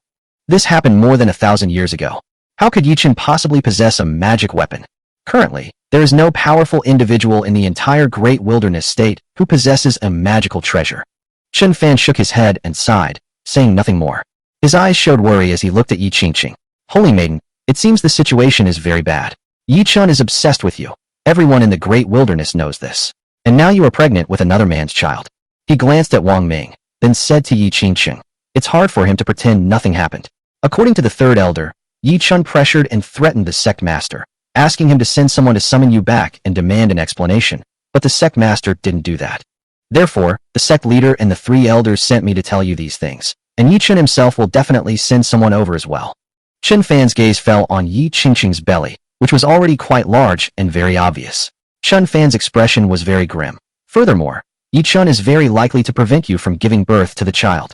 This happened more than 1,000 years ago. How could Yichen possibly possess a magic weapon? Currently, there is no powerful individual in the entire Great Wilderness State who possesses a magical treasure. Chen Fan shook his head and sighed, saying nothing more. His eyes showed worry as he looked at Yi Qingqing. Holy Maiden, it seems the situation is very bad. Yi Chun is obsessed with you. Everyone in the Great Wilderness knows this. And now you are pregnant with another man's child. He glanced at Wang Ming, then said to Yi Qingqing, it's hard for him to pretend nothing happened. According to the third elder, Yi Chun pressured and threatened the sect master, asking him to send someone to summon you back and demand an explanation, but the sect master didn't do that. Therefore, the sect leader and the three elders sent me to tell you these things, and Yi Chun himself will definitely send someone over as well. Chen Fan's gaze fell on Yi Qingqing's belly, which was already quite large and very obvious. Chen Fan's expression was very grim. Furthermore, Yi Chun is very likely to prevent you from giving birth to the child.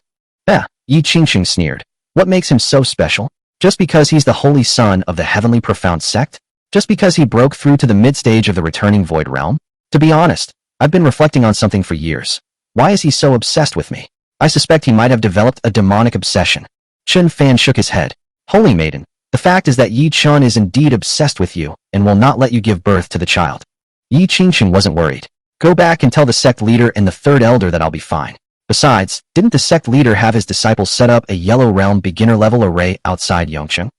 Yi Qingqing sneered. What makes him so special? Just because he's the holy son of the heavenly profound sect? Just because he broke through to the mid-stage of the returning void realm? To be honest, I've been reflecting on something for years. Why is he so obsessed with me? I suspect he might have developed a demonic obsession. Chen Fan shook his head. Holy Maiden, the fact is that Yi Chun is indeed obsessed with you and will not let you give birth to the child. Yi Qingqing wasn't worried. Go back and tell the sect leader and the third elder that I'll be fine. Besides, didn't the sect leader have his disciples set up a yellow realm beginner-level array outside Yongcheng?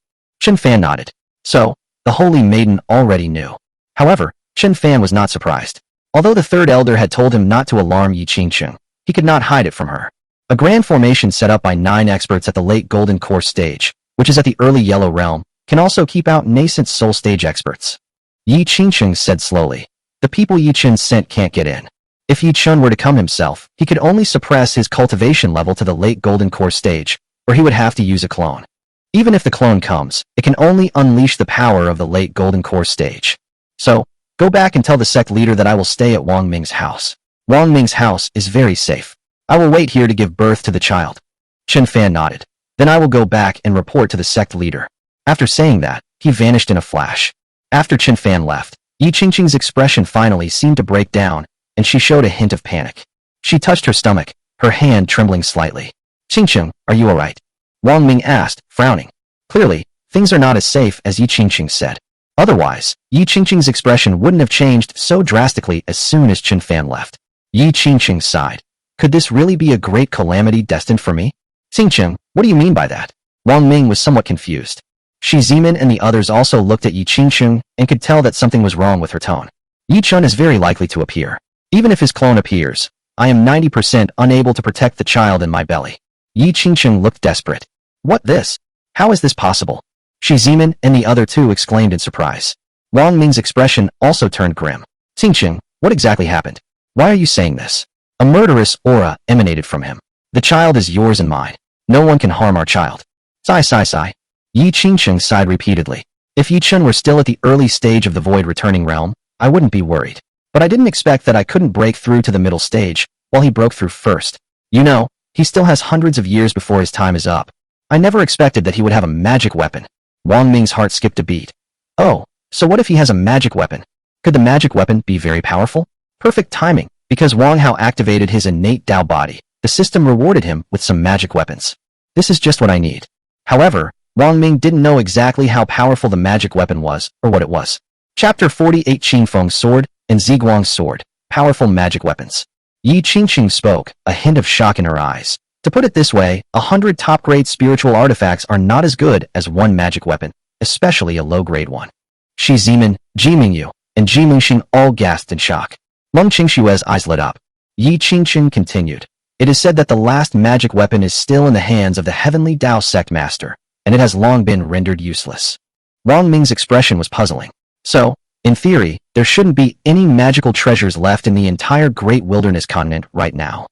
Chen Fan nodded. So, the Holy Maiden already knew. However, Chen Fan was not surprised. Although the third elder had told him not to alarm Yi Qingqing, he could not hide it from her. A grand formation set up by 9 experts at the late Golden Core stage, which is at the early Yellow Realm, can also keep out nascent Soul Stage experts. Yi Qingqing said slowly. The people Yi Chun sent can't get in. If Yi Chun were to come himself, he could only suppress his cultivation level to the late Golden Core stage, where he would have to use a clone. Even if the clone comes, it can only unleash the power of the late Golden Core stage. So, go back and tell the sect leader that I will stay at Wang Ming's house. Wang Ming's house is very safe. I will wait here to give birth to the child. Chen Fan nodded. Then I will go back and report to the sect leader. After saying that, he vanished in a flash. After Chen Fan left, Yi Qingqing's expression finally seemed to break down, and she showed a hint of panic. She touched her stomach, her hand trembling slightly. Qingqing, are you alright? Wang Ming asked, frowning. Clearly, things are not as safe as Yi Qingqing said. Otherwise, Yi Qingqing's expression wouldn't have changed so drastically as soon as Chen Fan left. Yi Qingqing sighed. Could this really be a great calamity destined for me? Qingqing, what do you mean by that? Wang Ming was somewhat confused. Shi Zimin and the others also looked at Yi Qingqing and could tell that something was wrong with her tone. Yi Chun is very likely to appear. Even if his clone appears, I am 90% unable to protect the child in my belly. Yi Qingqing looked desperate. What this? How is this possible? Shi Zimin and the other two exclaimed in surprise. Wang Ming's expression also turned grim. Qingqing, what exactly happened? Why are you saying this? A murderous aura emanated from him. The child is yours and mine. No one can harm our child. Sigh. Yi Qingqing sighed repeatedly. If Yi Chun were still at the early stage of the void returning realm, I wouldn't be worried. But I didn't expect that I couldn't break through to the middle stage, while he broke through first. You know, he still has hundreds of years before his time is up. I never expected that he would have a magic weapon. Wang Ming's heart skipped a beat. Oh, so what if he has a magic weapon? Could the magic weapon be very powerful? Perfect timing, because Wang Hao activated his innate Tao body. The system rewarded him with some magic weapons. This is just what I need. However, Wang Ming didn't know exactly how powerful the magic weapon was, or what it was. Chapter 48 Qingfeng's Sword and Ziguang's Sword, Powerful Magic Weapons. Yi Qingqing spoke, a hint of shock in her eyes. To put it this way, 100 top-grade spiritual artifacts are not as good as one magic weapon, especially a low-grade one. Shi Zimin, Ji Mingyu, and Ji Mingxing all gasped in shock. Meng Qingshue's eyes lit up. Yi Qingqing continued. It is said that the last magic weapon is still in the hands of the Heavenly Tao Sect Master, and it has long been rendered useless. Wang Ming's expression was puzzling. So, in theory, there shouldn't be any magical treasures left in the entire Great Wilderness continent right now.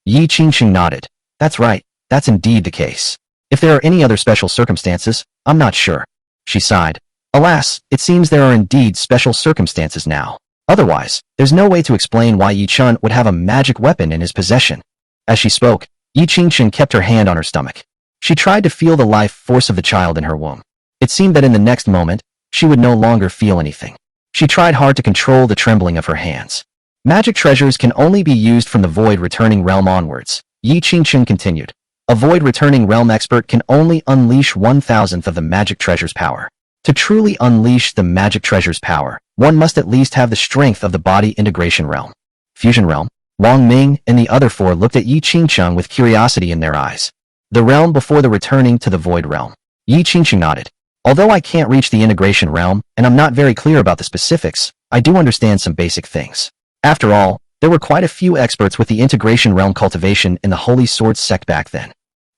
Yi Qingqing nodded. That's right, that's indeed the case. If there are any other special circumstances, I'm not sure. She sighed. Alas, it seems there are indeed special circumstances now. Otherwise, there's no way to explain why Yi Chun would have a magic weapon in his possession. As she spoke, Yi Qingqing kept her hand on her stomach. She tried to feel the life force of the child in her womb. It seemed that in the next moment, she would no longer feel anything. She tried hard to control the trembling of her hands. Magic treasures can only be used from the void returning realm onwards. Yi Qingqing continued. A void returning realm expert can only unleash 1,000th of the magic treasure's power. To truly unleash the magic treasure's power, one must at least have the strength of the body integration realm. Fusion realm. Wang Ming and the other four looked at Yi Qingqing with curiosity in their eyes. The realm before the returning to the void realm. Yi Qingqing nodded. Although I can't reach the integration realm, and I'm not very clear about the specifics, I do understand some basic things. After all, there were quite a few experts with the integration realm cultivation in the Holy Sword sect back then.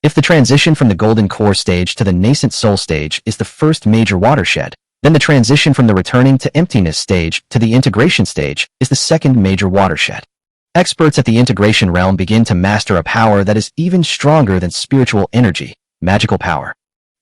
If the transition from the Golden Core stage to the Nascent Soul stage is the first major watershed, then the transition from the returning to emptiness stage to the integration stage is the second major watershed. Experts at the integration realm begin to master a power that is even stronger than spiritual energy, magical power.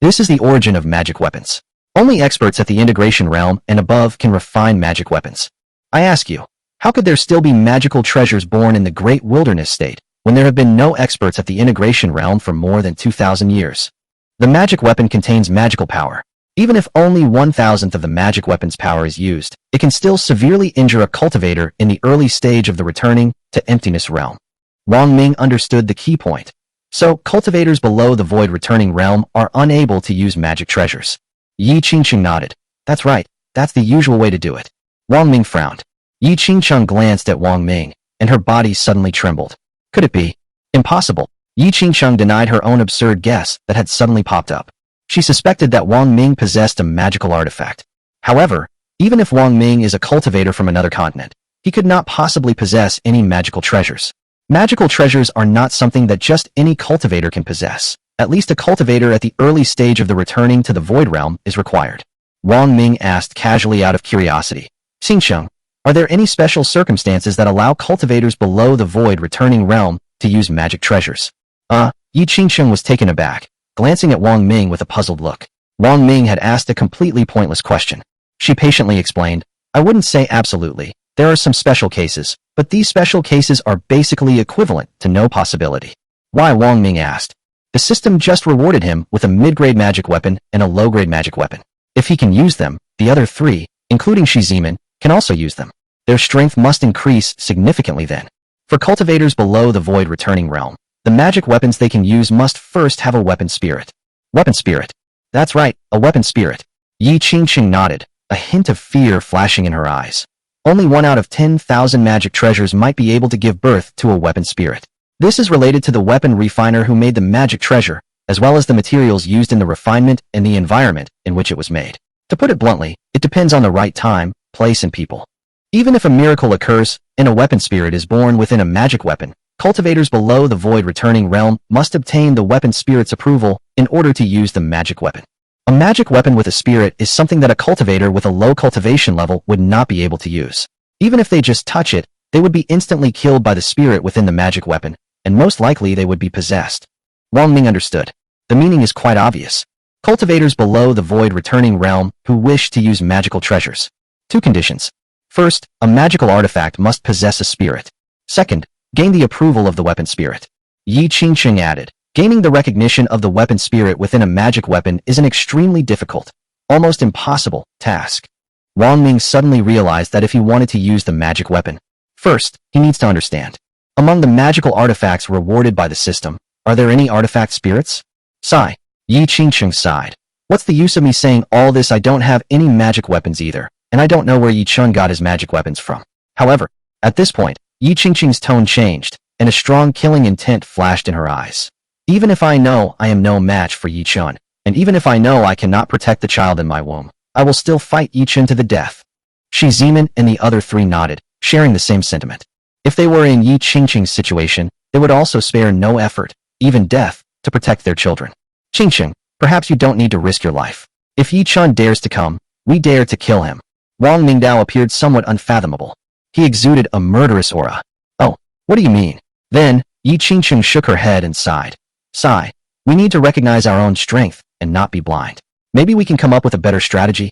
This is the origin of magic weapons. Only experts at the integration realm and above can refine magic weapons. I ask you, how could there still be magical treasures born in the great wilderness state when there have been no experts at the integration realm for more than 2,000 years? The magic weapon contains magical power. Even if only 1,000th of the magic weapon's power is used, it can still severely injure a cultivator in the early stage of the returning to emptiness realm. Wang Ming understood the key point. So, cultivators below the void returning realm are unable to use magic treasures. Yi Qingqing nodded. That's right, that's the usual way to do it. Wang Ming frowned. Yi Qingqing glanced at Wang Ming, and her body suddenly trembled. Could it be? Impossible. Yi Qingqing denied her own absurd guess that had suddenly popped up. She suspected that Wang Ming possessed a magical artifact. However, even if Wang Ming is a cultivator from another continent, he could not possibly possess any magical treasures. Magical treasures are not something that just any cultivator can possess. At least a cultivator at the early stage of the returning to the void realm is required. Wang Ming asked casually out of curiosity. Xingqiang, are there any special circumstances that allow cultivators below the void returning realm to use magic treasures? Yi Qingqing was taken aback, glancing at Wang Ming with a puzzled look. Wang Ming had asked a completely pointless question. She patiently explained, I wouldn't say absolutely. There are some special cases, but these special cases are basically equivalent to no possibility. Why? Wang Ming asked. The system just rewarded him with a mid-grade magic weapon and a low-grade magic weapon. If he can use them, the other three, including Shi Zimin, can also use them. Their strength must increase significantly then. For cultivators below the void returning realm, the magic weapons they can use must first have a weapon spirit. Weapon spirit. That's right, a weapon spirit. Yi Qingqing nodded, a hint of fear flashing in her eyes. Only 1 out of 10,000 magic treasures might be able to give birth to a weapon spirit. This is related to the weapon refiner who made the magic treasure, as well as the materials used in the refinement and the environment in which it was made. To put it bluntly, it depends on the right time, place, and people. Even if a miracle occurs and a weapon spirit is born within a magic weapon, cultivators below the void returning realm must obtain the weapon spirit's approval in order to use the magic weapon. A magic weapon with a spirit is something that a cultivator with a low cultivation level would not be able to use. Even if they just touch it, they would be instantly killed by the spirit within the magic weapon, and most likely they would be possessed. Wang Ming understood. The meaning is quite obvious. Cultivators below the void returning realm who wish to use magical treasures. 2 conditions. First, a magical artifact must possess a spirit. Second, gain the approval of the weapon spirit. Yi Qingqing added, gaining the recognition of the weapon spirit within a magic weapon is an extremely difficult, almost impossible, task. Wang Ming suddenly realized that if he wanted to use the magic weapon, first, he needs to understand. Among the magical artifacts rewarded by the system, are there any artifact spirits? Sigh. Yi Qingqing sighed. What's the use of me saying all this? I don't have any magic weapons either, and I don't know where Yi Chun got his magic weapons from. However, at this point, Yi Qingqing's tone changed, and a strong killing intent flashed in her eyes. Even if I know I am no match for Yi Chun, and even if I know I cannot protect the child in my womb, I will still fight Yi Chun to the death. Shi Zimin and the other 3 nodded, sharing the same sentiment. If they were in Yi Qingqing's situation, they would also spare no effort, even death, to protect their children. Qingqing, perhaps you don't need to risk your life. If Yi Chun dares to come, we dare to kill him. Wang Mingdao appeared somewhat unfathomable. He exuded a murderous aura. Oh, what do you mean? Then, Yi Qingqing shook her head and sighed. Sigh. We need to recognize our own strength and not be blind. Maybe we can come up with a better strategy.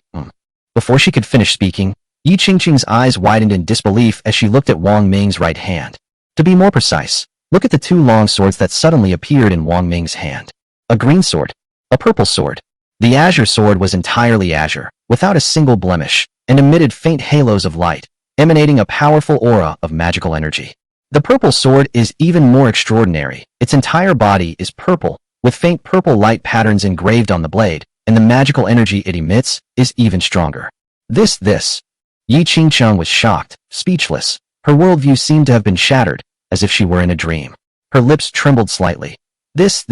Before she could finish speaking, Yi Qingqing's eyes widened in disbelief as she looked at Wang Ming's right hand. To be more precise, look at the 2 long swords that suddenly appeared in Wang Ming's hand. A green sword. A purple sword. The azure sword was entirely azure, without a single blemish, and emitted faint halos of light, emanating a powerful aura of magical energy. The purple sword is even more extraordinary. Its entire body is purple, with faint purple light patterns engraved on the blade, and the magical energy it emits is even stronger. This. Yi Qingcheng was shocked, speechless. Her worldview seemed to have been shattered, as if she were in a dream. Her lips trembled slightly. This,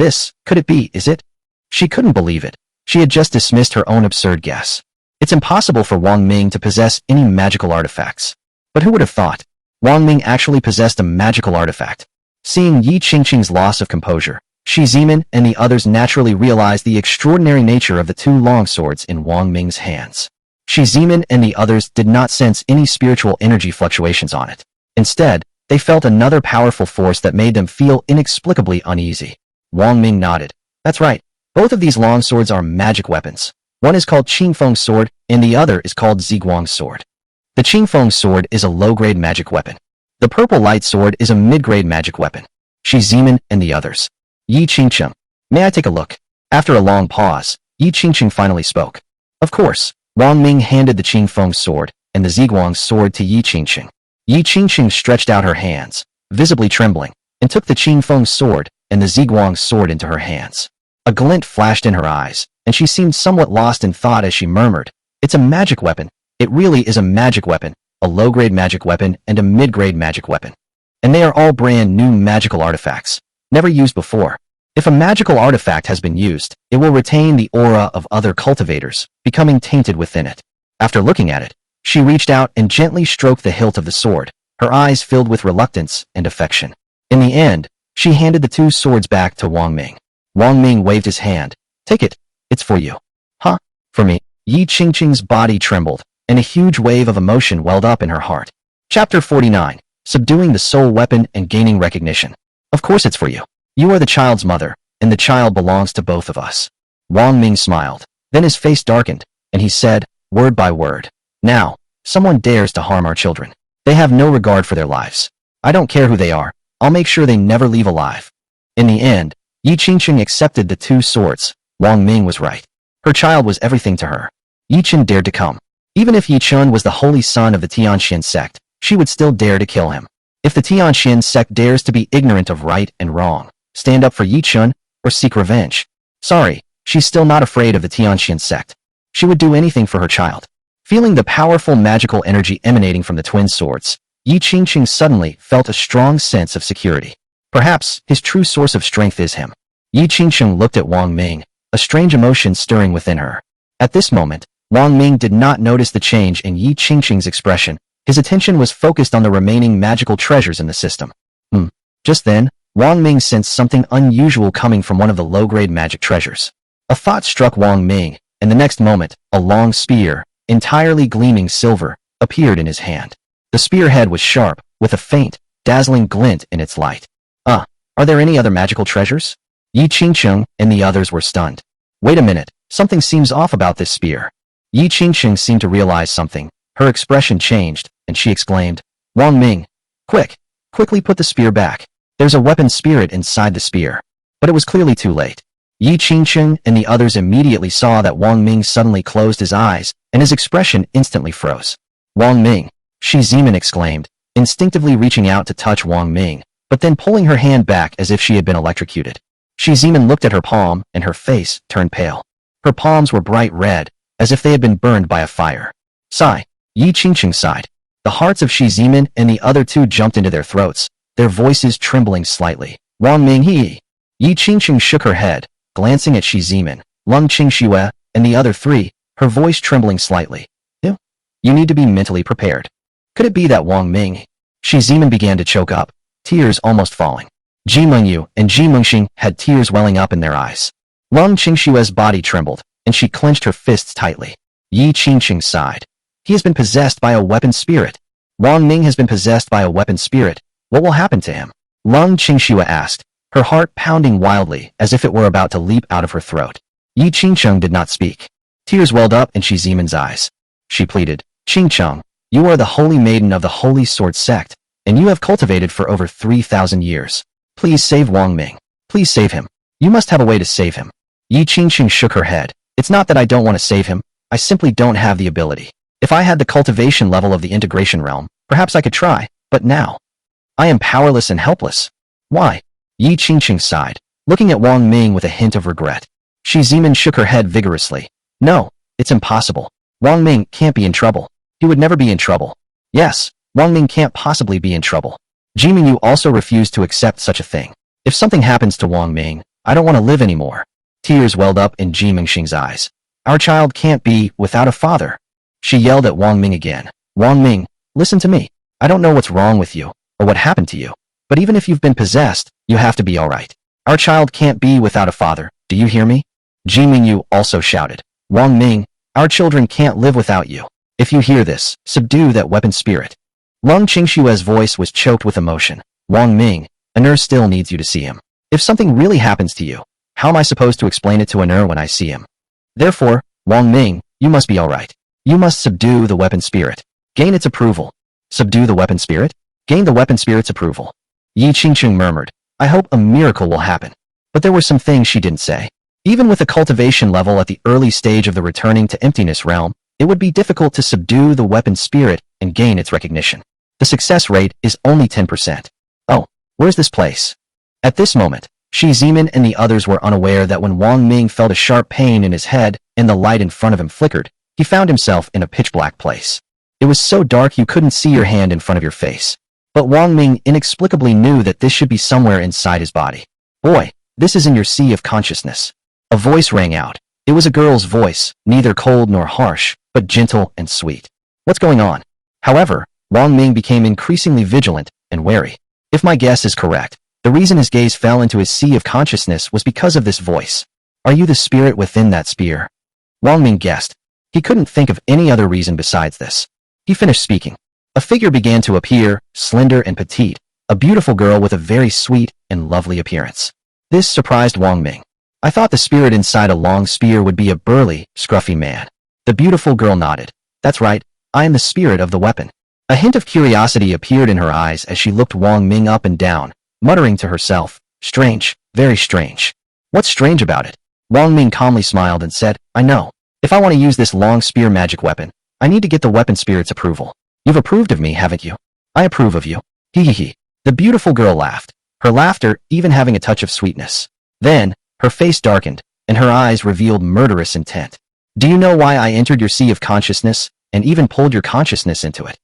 could it be, is it? She couldn't believe it. She had just dismissed her own absurd guess. It's impossible for Wang Ming to possess any magical artifacts. But who would have thought? Wang Ming actually possessed a magical artifact. Seeing Yi Qingqing's loss of composure, Shi Zimin and the others naturally realized the extraordinary nature of the two long swords in Wang Ming's hands. Shi Zimin and the others did not sense any spiritual energy fluctuations on it. Instead, they felt another powerful force that made them feel inexplicably uneasy. Wang Ming nodded. That's right. Both of these long swords are magic weapons. One is called Qingfeng's sword, and the other is called Ziguang's sword. The Qingfeng sword is a low-grade magic weapon. The purple light sword is a mid-grade magic weapon. Shi Zimin and the others. Yi Qingcheng. May I take a look? After a long pause, Yi Qingcheng finally spoke. Of course. Wang Ming handed the Qingfeng sword and the Ziguang's sword to Yi Qingcheng. Yi Qingcheng stretched out her hands, visibly trembling, and took the Qingfeng sword and the Ziguang's sword into her hands. A glint flashed in her eyes, and she seemed somewhat lost in thought as she murmured, "It's a magic weapon. It really is a magic weapon, a low-grade magic weapon and a mid-grade magic weapon. And they are all brand new magical artifacts, never used before. If a magical artifact has been used, it will retain the aura of other cultivators, becoming tainted within it." After looking at it, she reached out and gently stroked the hilt of the sword, her eyes filled with reluctance and affection. In the end, she handed the two swords back to Wang Ming. Wang Ming waved his hand. "Take it. It's for you." "Huh? For me?" Yi Qingqing's body trembled, and a huge wave of emotion welled up in her heart. Chapter 49. Subduing the soul weapon and gaining recognition. "Of course it's for you. You are the child's mother, and the child belongs to both of us." Wang Ming smiled. Then his face darkened, and he said, word by word, "Now, someone dares to harm our children. They have no regard for their lives. I don't care who they are. I'll make sure they never leave alive." In the end, Yi Qingqing accepted the two swords. Wang Ming was right. Her child was everything to her. Yi Chen dared to come. Even if Yi Chen was the holy son of the Tianxian sect, she would still dare to kill him. If the Tianxian sect dares to be ignorant of right and wrong, stand up for Yi Chen, or seek revenge. Sorry, she's still not afraid of the Tianxian sect. She would do anything for her child. Feeling the powerful magical energy emanating from the twin swords, Yi Qingqing suddenly felt a strong sense of security. Perhaps his true source of strength is him. Yi Qingqing looked at Wang Ming, a strange emotion stirring within her. At this moment, Wang Ming did not notice the change in Yi Qingqing's expression. His attention was focused on the remaining magical treasures in the system. Just then, Wang Ming sensed something unusual coming from one of the low-grade magic treasures. A thought struck Wang Ming, and the next moment, a long spear, entirely gleaming silver, appeared in his hand. The spearhead was sharp, with a faint, dazzling glint in its light. Are there any other magical treasures? Yi Qingqing and the others were stunned. Wait a minute, something seems off about this spear. Yi Qingqing seemed to realize something. Her expression changed, and she exclaimed, "Wang Ming, quickly put the spear back. There's a weapon spirit inside the spear." But it was clearly too late. Yi Qingqing and the others immediately saw that Wang Ming suddenly closed his eyes, and his expression instantly froze. "Wang Ming," Shi Zimin exclaimed, instinctively reaching out to touch Wang Ming, but then pulling her hand back as if she had been electrocuted. Shi Zimin looked at her palm, and her face turned pale. Her palms were bright red, as if they had been burned by a fire. Sigh. Yi Qingqing sighed. The hearts of Shi Zimin and the other two jumped into their throats, their voices trembling slightly. "Wang Ming he." Yi Qingqing shook her head, glancing at Shi Zimin, Lung Qingxue, and the other three, her voice trembling slightly. You need to be mentally prepared. Could it be that Wang Ming?" Shi Zimin began to choke up, tears almost falling. Ji Mengyu and Ji Mengxing had tears welling up in their eyes. Lung Qingxue's body trembled, and she clenched her fists tightly. Yi Qingqing sighed. He has been possessed by a weapon spirit. Wang Ming has been possessed by a weapon spirit. What will happen to him? Lung Qingxue asked, her heart pounding wildly as if it were about to leap out of her throat. Yi Qingcheng did not speak. Tears welled up in Shi Zimin's eyes. She pleaded, "Qingcheng, you are the holy maiden of the Holy Sword sect, and you have cultivated for over 3,000 years. Please save Wang Ming. Please save him. You must have a way to save him." Yi Qingqing shook her head. "It's not that I don't want to save him. I simply don't have the ability. If I had the cultivation level of the integration realm, Perhaps I could try, but now I am powerless and helpless. Why? Yi Qingqing sighed, looking at Wang Ming with a hint of regret. Shi Zimin shook her head vigorously. No, it's impossible. Wang Ming can't be in trouble. He would never be in trouble. Yes, Wang Ming can't possibly be in trouble. Ji Mingyu also refused to accept such a thing. If something happens to Wang Ming, I don't want to live anymore. Tears welled up in Ji Mingxing's eyes. Our child can't be without a father. She yelled at Wang Ming again. Wang Ming, listen to me. I don't know what's wrong with you, or what happened to you. But even if you've been possessed, you have to be alright. Our child can't be without a father. Do you hear me? Ji Mingyu also shouted. Wang Ming, our children can't live without you. If you hear this, subdue that weapon spirit. Lung Qingshue's voice was choked with emotion. Wang Ming, Aner still needs you to see him. If something really happens to you, how am I supposed to explain it to Aner when I see him? Therefore, Wang Ming, you must be alright. You must subdue the weapon spirit. Gain its approval. Subdue the weapon spirit? Gain the weapon spirit's approval. Yi Qingqing murmured. I hope a miracle will happen. But there were some things she didn't say. Even with the cultivation level at the early stage of the returning to emptiness realm, it would be difficult to subdue the weapon spirit and gain its recognition. The success rate is only 10%. Oh, where's this place? At this moment, Shi Zimin and the others were unaware that when Wang Ming felt a sharp pain in his head and the light in front of him flickered, he found himself in a pitch-black place. It was so dark you couldn't see your hand in front of your face. But Wang Ming inexplicably knew that this should be somewhere inside his body. Boy, this is in your sea of consciousness. A voice rang out. It was a girl's voice, neither cold nor harsh, but gentle and sweet. What's going on? However, Wang Ming became increasingly vigilant and wary. If my guess is correct, the reason his gaze fell into his sea of consciousness was because of this voice. Are you the spirit within that spear? Wang Ming guessed. He couldn't think of any other reason besides this. He finished speaking. A figure began to appear, slender and petite, a beautiful girl with a very sweet and lovely appearance. This surprised Wang Ming. I thought the spirit inside a long spear would be a burly, scruffy man. The beautiful girl nodded. That's right, I am the spirit of the weapon. A hint of curiosity appeared in her eyes as she looked Wang Ming up and down, muttering to herself, strange, very strange. What's strange about it? Wang Ming calmly smiled and said, I know. If I want to use this long spear magic weapon, I need to get the weapon spirit's approval. You've approved of me, haven't you? I approve of you. Hee hee hee. The beautiful girl laughed, her laughter even having a touch of sweetness. Then, her face darkened, and her eyes revealed murderous intent. Do you know why I entered your sea of consciousness, and even pulled your consciousness into it?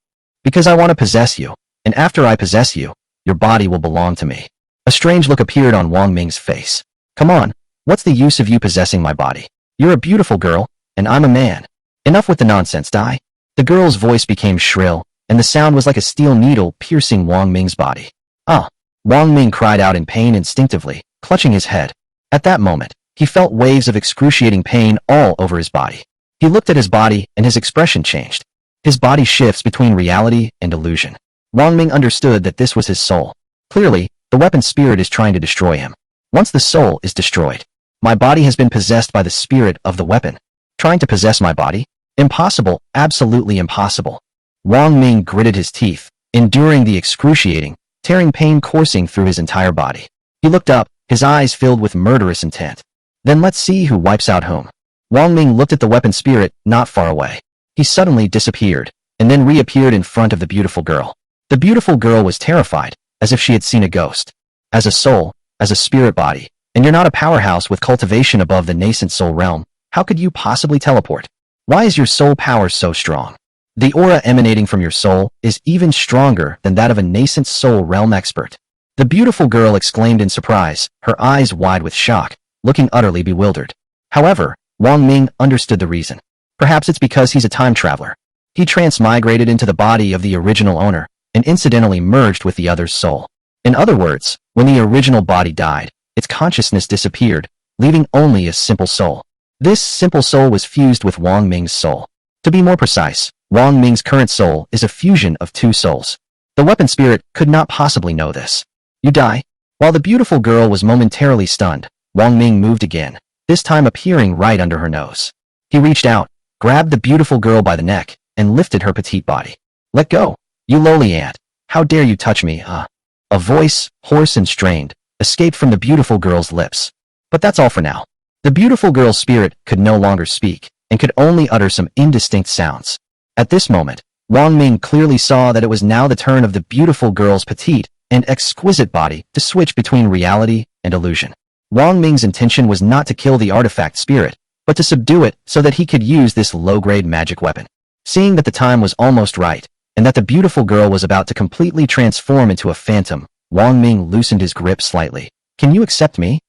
Because I want to possess you, and after I possess you, your body will belong to me. A strange look appeared on Wang Ming's face. Come on, what's the use of you possessing my body? You're a beautiful girl, and I'm a man. Enough with the nonsense, Dai. The girl's voice became shrill, and the sound was like a steel needle piercing Wang Ming's body. Ah! Wang Ming cried out in pain instinctively, clutching his head. At that moment, he felt waves of excruciating pain all over his body. He looked at his body, and his expression changed. His body shifts between reality and illusion. Wang Ming understood that this was his soul. Clearly, the weapon spirit is trying to destroy him. Once the soul is destroyed, my body has been possessed by the spirit of the weapon. Trying to possess my body? Impossible, absolutely impossible. Wang Ming gritted his teeth, enduring the excruciating, tearing pain coursing through his entire body. He looked up, his eyes filled with murderous intent. Then let's see who wipes out whom. Wang Ming looked at the weapon spirit not far away. He suddenly disappeared, and then reappeared in front of the beautiful girl. The beautiful girl was terrified, as if she had seen a ghost. As a soul, as a spirit body, and you're not a powerhouse with cultivation above the nascent soul realm, how could you possibly teleport? Why is your soul power so strong? The aura emanating from your soul is even stronger than that of a nascent soul realm expert. The beautiful girl exclaimed in surprise, her eyes wide with shock, looking utterly bewildered. However, Wang Ming understood the reason. Perhaps it's because he's a time traveler. He transmigrated into the body of the original owner, and incidentally merged with the other's soul. In other words, when the original body died, its consciousness disappeared, leaving only a simple soul. This simple soul was fused with Wang Ming's soul. To be more precise, Wang Ming's current soul is a fusion of two souls. The weapon spirit could not possibly know this. You die? While the beautiful girl was momentarily stunned, Wang Ming moved again, this time appearing right under her nose. He reached out, grabbed the beautiful girl by the neck, and lifted her petite body. Let go, you lowly ant. How dare you touch me, huh? A voice, hoarse and strained, escaped from the beautiful girl's lips. But that's all for now. The beautiful girl's spirit could no longer speak, and could only utter some indistinct sounds. At this moment, Wang Ming clearly saw that it was now the turn of the beautiful girl's petite and exquisite body to switch between reality and illusion. Wang Ming's intention was not to kill the artifact spirit, but to subdue it so that he could use this low-grade magic weapon. Seeing that the time was almost right, and that the beautiful girl was about to completely transform into a phantom, Wang Ming loosened his grip slightly. "Can you accept me?"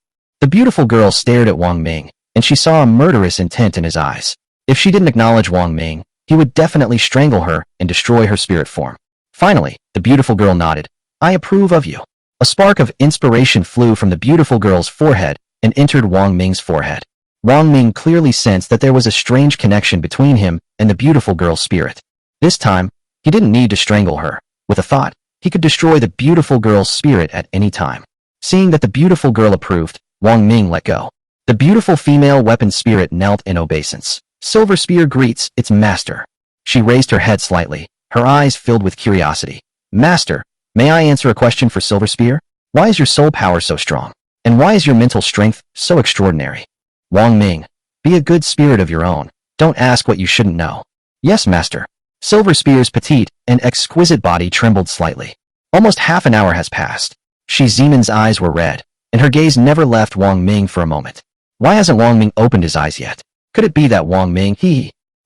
The beautiful girl stared at Wang Ming, and she saw a murderous intent in his eyes. If she didn't acknowledge Wang Ming, he would definitely strangle her and destroy her spirit form. Finally, the beautiful girl nodded. "I approve of you." A spark of inspiration flew from the beautiful girl's forehead and entered Wang Ming's forehead. Wang Ming clearly sensed that there was a strange connection between him and the beautiful girl's spirit. This time, he didn't need to strangle her. With a thought, he could destroy the beautiful girl's spirit at any time. Seeing that the beautiful girl approved, Wang Ming let go. The beautiful female weapon spirit knelt in obeisance. "Silver Spear greets its master." She raised her head slightly, her eyes filled with curiosity. "Master, may I answer a question for Silver Spear? Why is your soul power so strong? And why is your mental strength so extraordinary?" "Wang Ming, be a good spirit of your own. Don't ask what you shouldn't know." "Yes, master." Silver Spear's petite and exquisite body trembled slightly. Almost half an hour has passed. Shi Zimin's eyes were red, and her gaze never left Wang Ming for a moment. Why hasn't Wang Ming opened his eyes yet? Could it be that Wang Ming,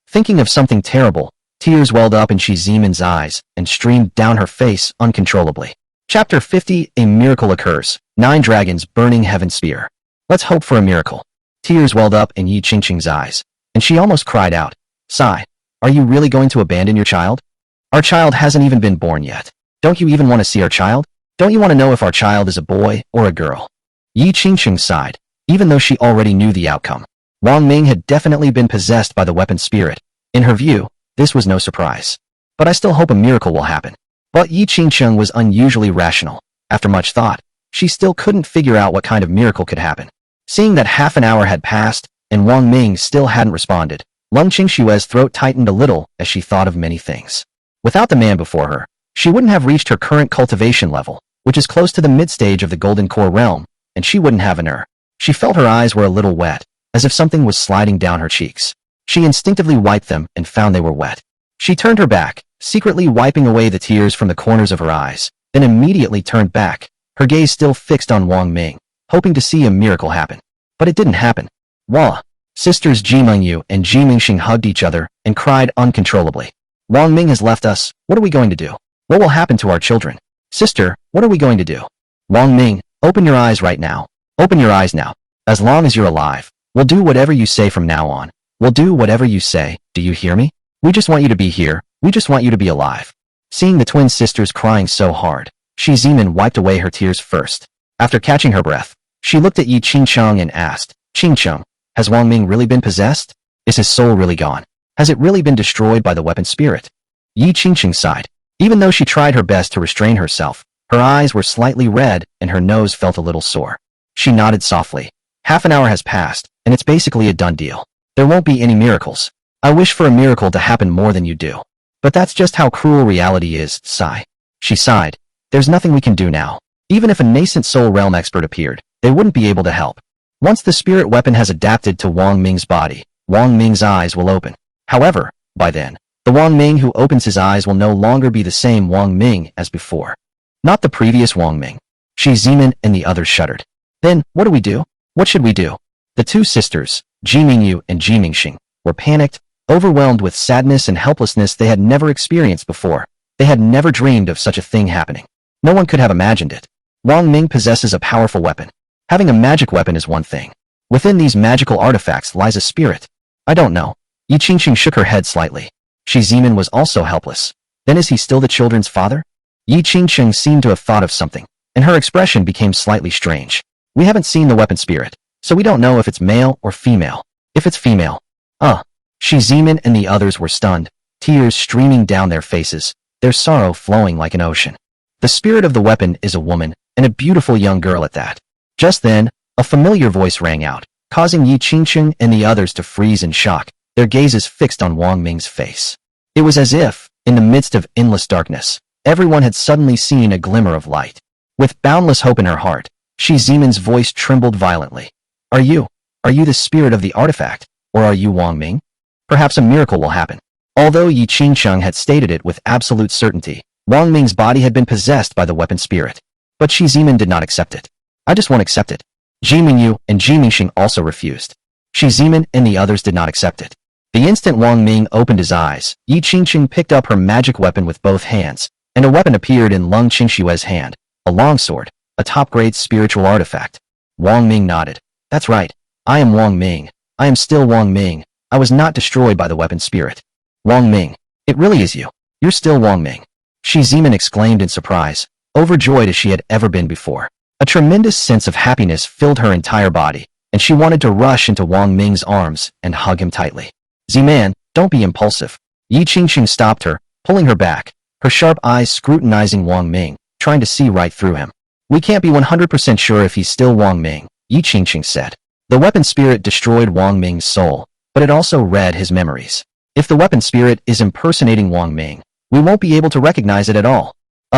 Thinking of something terrible, tears welled up in Shi Zimin's eyes and streamed down her face uncontrollably. Chapter 50, A Miracle Occurs. 9 Dragons Burning Heaven Spear. Let's hope for a miracle. Tears welled up in Yi Qingqing's eyes, and she almost cried out. "Sai, are you really going to abandon your child? Our child hasn't even been born yet. Don't you even want to see our child? Don't you want to know if our child is a boy or a girl?" Yi Qingqing sighed, even though she already knew the outcome. Wang Ming had definitely been possessed by the weapon spirit. In her view, this was no surprise. "But I still hope a miracle will happen." But Yi Qingqing was unusually rational. After much thought, she still couldn't figure out what kind of miracle could happen. Seeing that half an hour had passed, and Wang Ming still hadn't responded, Lung Qingshue's throat tightened a little as she thought of many things. Without the man before her, she wouldn't have reached her current cultivation level, which is close to the mid-stage of the Golden Core realm, and she wouldn't have an ur. She felt her eyes were a little wet, as if something was sliding down her cheeks. She instinctively wiped them and found they were wet. She turned her back, secretly wiping away the tears from the corners of her eyes, then immediately turned back, her gaze still fixed on Wang Ming, hoping to see a miracle happen. But it didn't happen. Wah! Sisters Ji Mengyu and Ji Mingxing hugged each other and cried uncontrollably. "Wang Ming has left us. What are we going to do? What will happen to our children? Sister, what are we going to do?" "Wang Ming, open your eyes right now. Open your eyes now. As long as you're alive, we'll do whatever you say from now on. We'll do whatever you say. Do you hear me? We just want you to be here. We just want you to be alive." Seeing the twin sisters crying so hard, Shi Zimin wiped away her tears first. After catching her breath, she looked at Yi Qingqing and asked, "Qingqing, has Wang Ming really been possessed? Is his soul really gone? Has it really been destroyed by the weapon spirit?" Yi Qingqing sighed. Even though she tried her best to restrain herself, her eyes were slightly red and her nose felt a little sore. She nodded softly. "Half an hour has passed, and it's basically a done deal. There won't be any miracles. I wish for a miracle to happen more than you do. But that's just how cruel reality is, Sai." She sighed. "There's nothing we can do now. Even if a nascent soul realm expert appeared, they wouldn't be able to help. Once the spirit weapon has adapted to Wang Ming's body, Wang Ming's eyes will open. However, by then, the Wang Ming who opens his eyes will no longer be the same Wang Ming as before. Not the previous Wang Ming." Shi Zimin and the others shuddered. "Then, what do we do? What should we do?" The two sisters, Ji Mingyu and Ji Mingxing, were panicked, overwhelmed with sadness and helplessness they had never experienced before. They had never dreamed of such a thing happening. No one could have imagined it. Wang Ming possesses a powerful weapon. Having a magic weapon is one thing. Within these magical artifacts lies a spirit. I don't know. Yi Qingqing shook her head slightly. Shi Zimin was also helpless. Then is he still the children's father? Yi Qingqing seemed to have thought of something, and her expression became slightly strange. "We haven't seen the weapon spirit, so we don't know if it's male or female. If it's female." Shi Zimin and the others were stunned, tears streaming down their faces, their sorrow flowing like an ocean. The spirit of the weapon is a woman, and a beautiful young girl at that. Just then, a familiar voice rang out, causing Yi Qingqing and the others to freeze in shock, their gazes fixed on Wang Ming's face. It was as if, in the midst of endless darkness, everyone had suddenly seen a glimmer of light. With boundless hope in her heart, Shi Zimin's voice trembled violently. Are you the spirit of the artifact, or are you Wang Ming? Perhaps a miracle will happen. Although Yi Qingcheng had stated it with absolute certainty, Wang Ming's body had been possessed by the weapon spirit. But Shi Zimin did not accept it. I just won't accept it. Ji Mingyu and Ji Mingxing also refused. Shi Zimin and the others did not accept it. The instant Wang Ming opened his eyes, Yi Qingcheng picked up her magic weapon with both hands, and a weapon appeared in Lung Qingshue's hand, a longsword, a top-grade spiritual artifact. Wang Ming nodded. That's right. I am Wang Ming. I am still Wang Ming. I was not destroyed by the weapon spirit. Wang Ming. It really is you. You're still Wang Ming. Shi Zimin exclaimed in surprise, overjoyed as she had ever been before. A tremendous sense of happiness filled her entire body, and she wanted to rush into Wang Ming's arms and hug him tightly. Z-man, don't be impulsive. Yi Qingcheng stopped her, pulling her back, her sharp eyes scrutinizing Wang Ming, trying to see right through him. We can't be 100% sure if he's still Wang Ming, Yi Qingcheng said. The weapon spirit destroyed Wang Ming's soul, but it also read his memories. If the weapon spirit is impersonating Wang Ming, we won't be able to recognize it at all.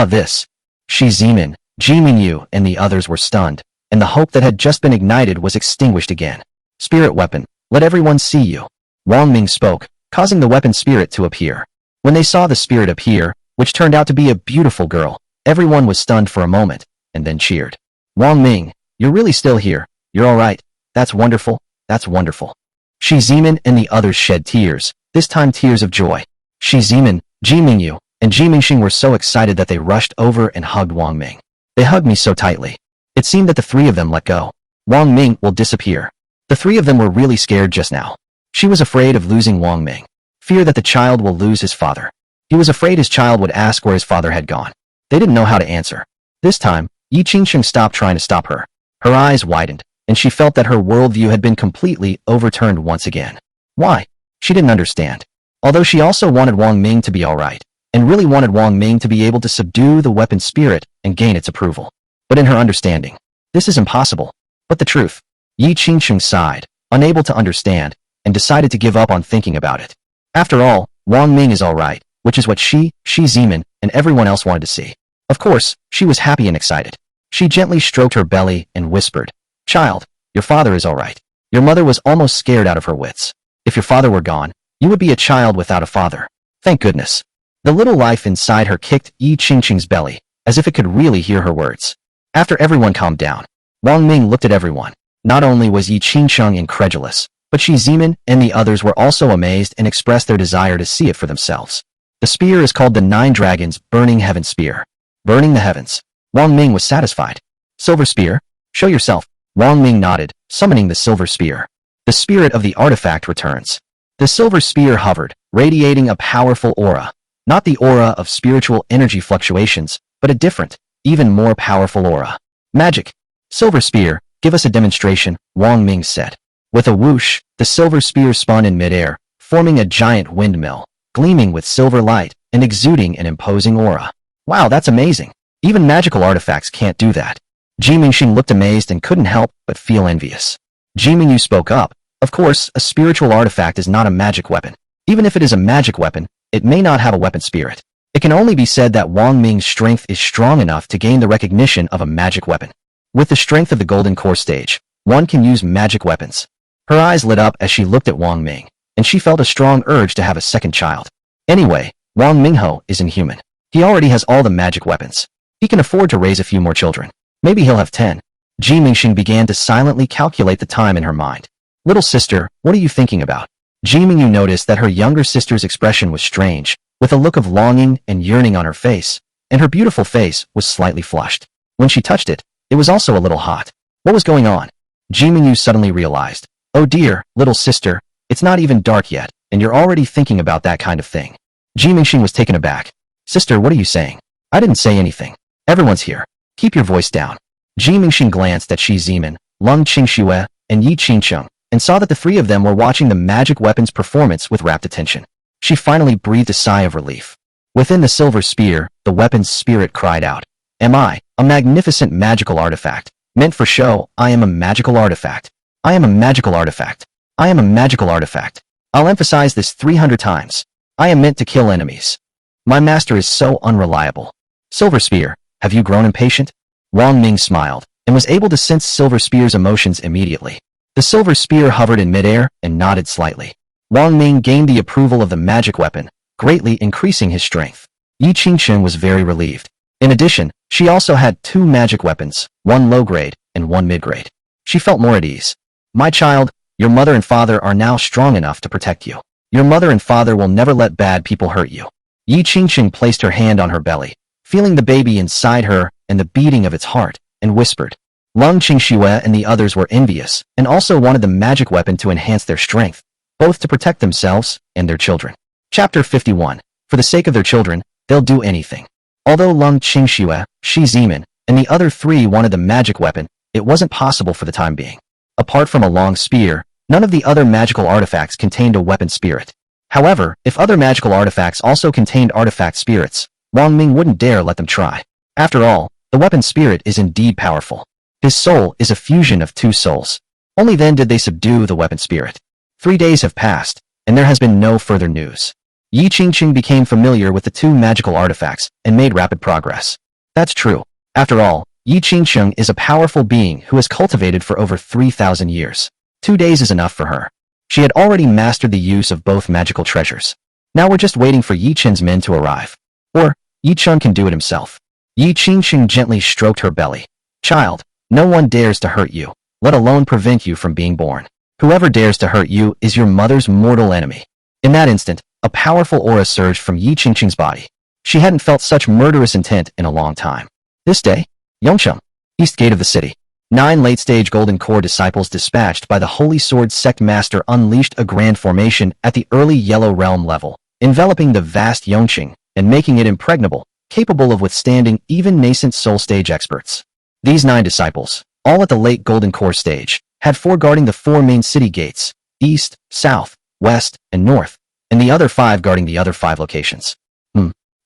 This. Shi Zimin, Ji Mingyu, and the others were stunned, and the hope that had just been ignited was extinguished again. Spirit weapon, let everyone see you. Wang Ming spoke, causing the weapon spirit to appear. When they saw the spirit appear, which turned out to be a beautiful girl, everyone was stunned for a moment, and then cheered. Wang Ming, you're really still here. You're all right. That's wonderful. That's wonderful. Shi Zimin and the others shed tears, this time tears of joy. Shi Zimin, Ji Mingyu, and Ji Mingxing were so excited that they rushed over and hugged Wang Ming. They hugged me so tightly. It seemed that the three of them let go. Wang Ming will disappear. The three of them were really scared just now. She was afraid of losing Wang Ming. Fear that the child will lose his father. He was afraid his child would ask where his father had gone. They didn't know how to answer. This time, Yi Qingcheng stopped trying to stop her. Her eyes widened, and she felt that her worldview had been completely overturned once again. Why? She didn't understand. Although she also wanted Wang Ming to be alright, and really wanted Wang Ming to be able to subdue the weapon spirit and gain its approval. But in her understanding, this is impossible. But the truth. Yi Qingcheng sighed, unable to understand, and decided to give up on thinking about it. After all, Wang Ming is alright, which is what Shi Zimin, and everyone else wanted to see. Of course, she was happy and excited. She gently stroked her belly and whispered, Child, your father is alright. Your mother was almost scared out of her wits. If your father were gone, you would be a child without a father. Thank goodness. The little life inside her kicked Yi Qingcheng's belly, as if it could really hear her words. After everyone calmed down, Wang Ming looked at everyone. Not only was Yi Qingcheng incredulous, but Shi Zimin and the others were also amazed and expressed their desire to see it for themselves. The spear is called the Nine Dragons Burning Heaven Spear. Burning the heavens. Wang Ming was satisfied. Silver spear? Show yourself. Wang Ming nodded, summoning the silver spear. The spirit of the artifact returns. The silver spear hovered, radiating a powerful aura. Not the aura of spiritual energy fluctuations, but a different, even more powerful aura. Magic. Silver spear, give us a demonstration, Wang Ming said. With a whoosh, the silver spear spun in midair, forming a giant windmill, gleaming with silver light and exuding an imposing aura. Wow, that's amazing. Even magical artifacts can't do that. Ji Mingxing looked amazed and couldn't help but feel envious. Ji Mingyu spoke up. Of course, a spiritual artifact is not a magic weapon. Even if it is a magic weapon, it may not have a weapon spirit. It can only be said that Wang Ming's strength is strong enough to gain the recognition of a magic weapon. With the strength of the Golden Core stage, one can use magic weapons. Her eyes lit up as she looked at Wang Ming, and she felt a strong urge to have a second child. Anyway, Wang Mingho isn't human. He already has all the magic weapons. He can afford to raise a few more children. Maybe he'll have 10. Ji Mingxing began to silently calculate the time in her mind. Little sister, what are you thinking about? Ji Mingyu noticed that her younger sister's expression was strange, with a look of longing and yearning on her face, and her beautiful face was slightly flushed. When she touched it, it was also a little hot. What was going on? Ji Mingyu suddenly realized. Oh dear, little sister, it's not even dark yet, and you're already thinking about that kind of thing. Ji Mingxing was taken aback. Sister, what are you saying? I didn't say anything. Everyone's here. Keep your voice down. Ji Mingxing glanced at Shi Zimin, Lung Qingxue, and Yi Qingcheng, and saw that the three of them were watching the magic weapon's performance with rapt attention. She finally breathed a sigh of relief. Within the silver spear, the weapon's spirit cried out. Am I, a magnificent magical artifact? Meant for show, I am a magical artifact. I am a magical artifact. I am a magical artifact. I'll emphasize this 300 times. I am meant to kill enemies. My master is so unreliable. Silver Spear, have you grown impatient? Wang Ming smiled, and was able to sense Silver Spear's emotions immediately. The Silver Spear hovered in midair and nodded slightly. Wang Ming gained the approval of the magic weapon, greatly increasing his strength. Yi Qingqing was very relieved. In addition, she also had 2 magic weapons, 1 low-grade and 1 mid-grade. She felt more at ease. My child, your mother and father are now strong enough to protect you. Your mother and father will never let bad people hurt you. Yi Qingqing placed her hand on her belly, feeling the baby inside her and the beating of its heart, and whispered. Lung Qingxue and the others were envious, and also wanted the magic weapon to enhance their strength, both to protect themselves and their children. Chapter 51. For the sake of their children, they'll do anything. Although Lung Qingxue, Shi Zimin, and the other 3 wanted the magic weapon, it wasn't possible for the time being. Apart from a long spear, none of the other magical artifacts contained a weapon spirit. However, if other magical artifacts also contained artifact spirits, Wang Ming wouldn't dare let them try. After all, the weapon spirit is indeed powerful. His soul is a fusion of 2 souls. Only then did they subdue the weapon spirit. 3 days have passed, and there has been no further news. Yi Qingqing became familiar with the 2 magical artifacts and made rapid progress. That's true. After all, Yi Qingqing is a powerful being who has cultivated for over 3,000 years. 2 days is enough for her. She had already mastered the use of both magical treasures. Now we're just waiting for Yi Qin's men to arrive. Or, Yi Chun can do it himself. Yi Qingqing gently stroked her belly. Child, no one dares to hurt you, let alone prevent you from being born. Whoever dares to hurt you is your mother's mortal enemy. In that instant, a powerful aura surged from Yi Qingqing's body. She hadn't felt such murderous intent in a long time. This day, Yongcheng, east gate of the city. 9 late-stage Golden Core disciples dispatched by the Holy Sword Sect Master unleashed a grand formation at the early Yellow Realm level, enveloping the vast Yongqing and making it impregnable, capable of withstanding even nascent soul stage experts. These 9 disciples, all at the late Golden Core stage, had 4 guarding the 4 main city gates, east, south, west, and north, and the other 5 guarding the other 5 locations.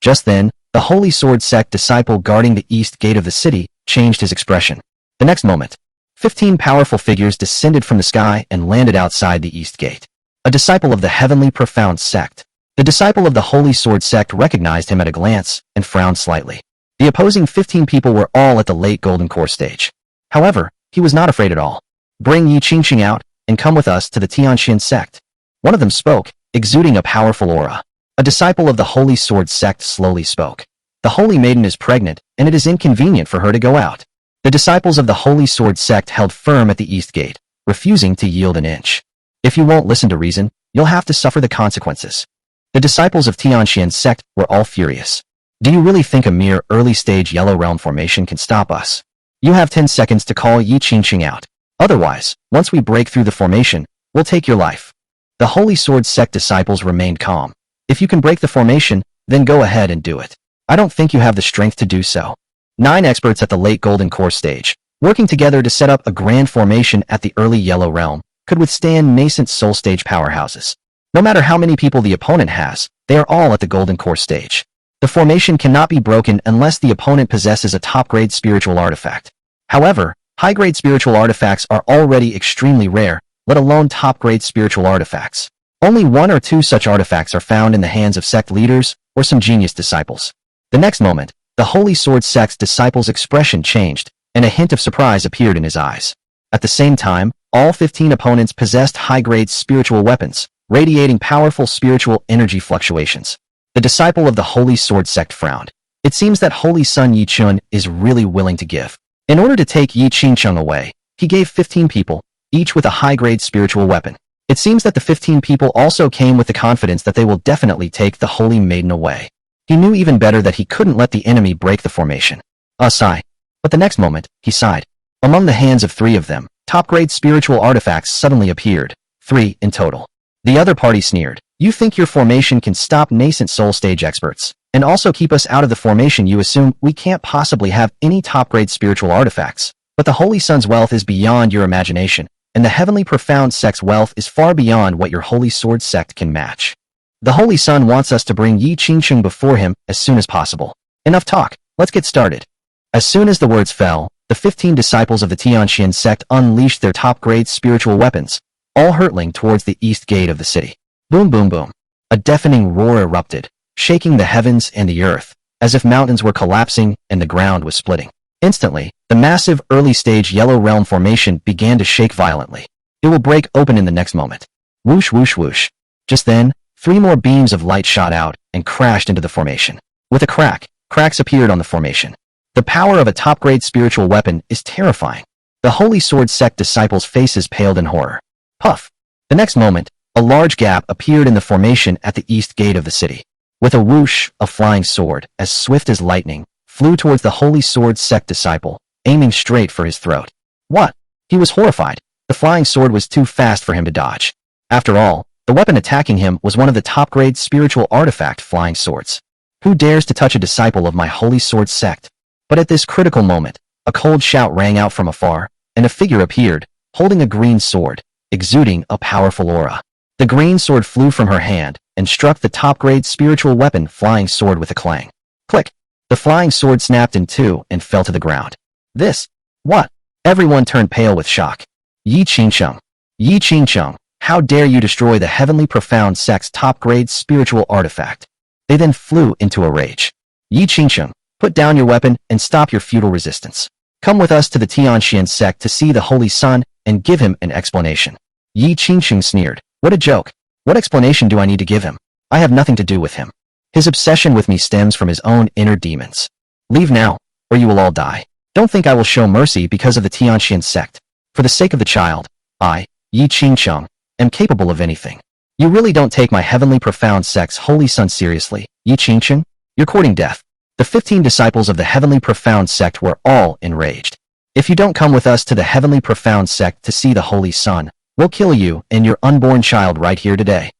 Just then, the Holy Sword Sect disciple guarding the east gate of the city changed his expression. The next moment, 15 powerful figures descended from the sky and landed outside the east gate. A disciple of the Heavenly Profound Sect. The disciple of the Holy Sword Sect recognized him at a glance and frowned slightly. The opposing 15 people were all at the late Golden Core stage. However, he was not afraid at all. Bring Yi Qingqing out and come with us to the Tianxian sect. One of them spoke, exuding a powerful aura. A disciple of the Holy Sword Sect slowly spoke. The Holy Maiden is pregnant, and it is inconvenient for her to go out. The disciples of the Holy Sword Sect held firm at the east gate, refusing to yield an inch. If you won't listen to reason, you'll have to suffer the consequences. The disciples of Tianxian sect were all furious. Do you really think a mere early-stage Yellow Realm formation can stop us? You have 10 seconds to call Yi Qingqing out. Otherwise, once we break through the formation, we'll take your life. The Holy Sword Sect disciples remained calm. If you can break the formation, then go ahead and do it. I don't think you have the strength to do so. 9 experts at the late Golden Core stage, working together to set up a grand formation at the early Yellow Realm, could withstand nascent soul stage powerhouses. No matter how many people the opponent has, they are all at the Golden Core stage. The formation cannot be broken unless the opponent possesses a top-grade spiritual artifact. However, high-grade spiritual artifacts are already extremely rare, let alone top-grade spiritual artifacts. Only 1 or 2 such artifacts are found in the hands of sect leaders or some genius disciples. The next moment, the Holy Sword Sect's disciple's expression changed, and a hint of surprise appeared in his eyes. At the same time, all 15 opponents possessed high-grade spiritual weapons, radiating powerful spiritual energy fluctuations. The disciple of the Holy Sword Sect frowned. It seems that Holy Son Yi Chun is really willing to give. In order to take Yi Qingqing away, he gave 15 people, each with a high-grade spiritual weapon. It seems that the 15 people also came with the confidence that they will definitely take the Holy Maiden away. He knew even better that he couldn't let the enemy break the formation. A sigh. But the next moment, he sighed. Among the hands of 3 of them, top-grade spiritual artifacts suddenly appeared, 3 in total. The other party sneered. You think your formation can stop nascent soul stage experts, and also keep us out of the formation. You assume we can't possibly have any top-grade spiritual artifacts. But the Holy Sun's wealth is beyond your imagination, and the Heavenly Profound Sect's wealth is far beyond what your Holy Sword Sect can match. The Holy Sun wants us to bring Yi Qingqing before him as soon as possible. Enough talk, let's get started. As soon as the words fell, the 15 disciples of the Tianxian sect unleashed their top-grade spiritual weapons, all hurtling towards the east gate of the city. Boom boom boom. A deafening roar erupted, shaking the heavens and the earth, as if mountains were collapsing and the ground was splitting. Instantly, the massive early-stage Yellow Realm formation began to shake violently. It will break open in the next moment. Whoosh whoosh whoosh. Just then, 3 more beams of light shot out and crashed into the formation. With a crack, cracks appeared on the formation. The power of a top-grade spiritual weapon is terrifying. The Holy Sword sect disciples' faces paled in horror. Puff! The next moment, a large gap appeared in the formation at the east gate of the city. With a whoosh, a flying sword, as swift as lightning, flew towards the Holy Sword sect disciple, aiming straight for his throat. What? He was horrified. The flying sword was too fast for him to dodge. After all, the weapon attacking him was one of the top-grade spiritual artifact flying swords. Who dares to touch a disciple of my Holy Sword sect? But at this critical moment, a cold shout rang out from afar, and a figure appeared, holding a green sword, exuding a powerful aura. The green sword flew from her hand and struck the top-grade spiritual weapon flying sword with a clang. Click! The flying sword snapped in two and fell to the ground. This? What? Everyone turned pale with shock. Yi Qingcheng. Yi Qingcheng, how dare you destroy the Heavenly Profound Sect's top-grade spiritual artifact? They then flew into a rage. Yi Qingcheng, put down your weapon and stop your futile resistance. Come with us to the Tianxian sect to see the Holy Sun and give him an explanation. Yi Qingcheng sneered. What a joke. What explanation do I need to give him? I have nothing to do with him. His obsession with me stems from his own inner demons. Leave now, or you will all die. Don't think I will show mercy because of the Tianxian sect. For the sake of the child, I, Yi Qingcheng, am capable of anything. You really don't take my Heavenly Profound Sect's Holy Sun seriously, Yi Qingcheng? You're courting death. The 15 disciples of the Heavenly Profound Sect were all enraged. If you don't come with us to the Heavenly Profound Sect to see the Holy Sun, we'll kill you and your unborn child right here today.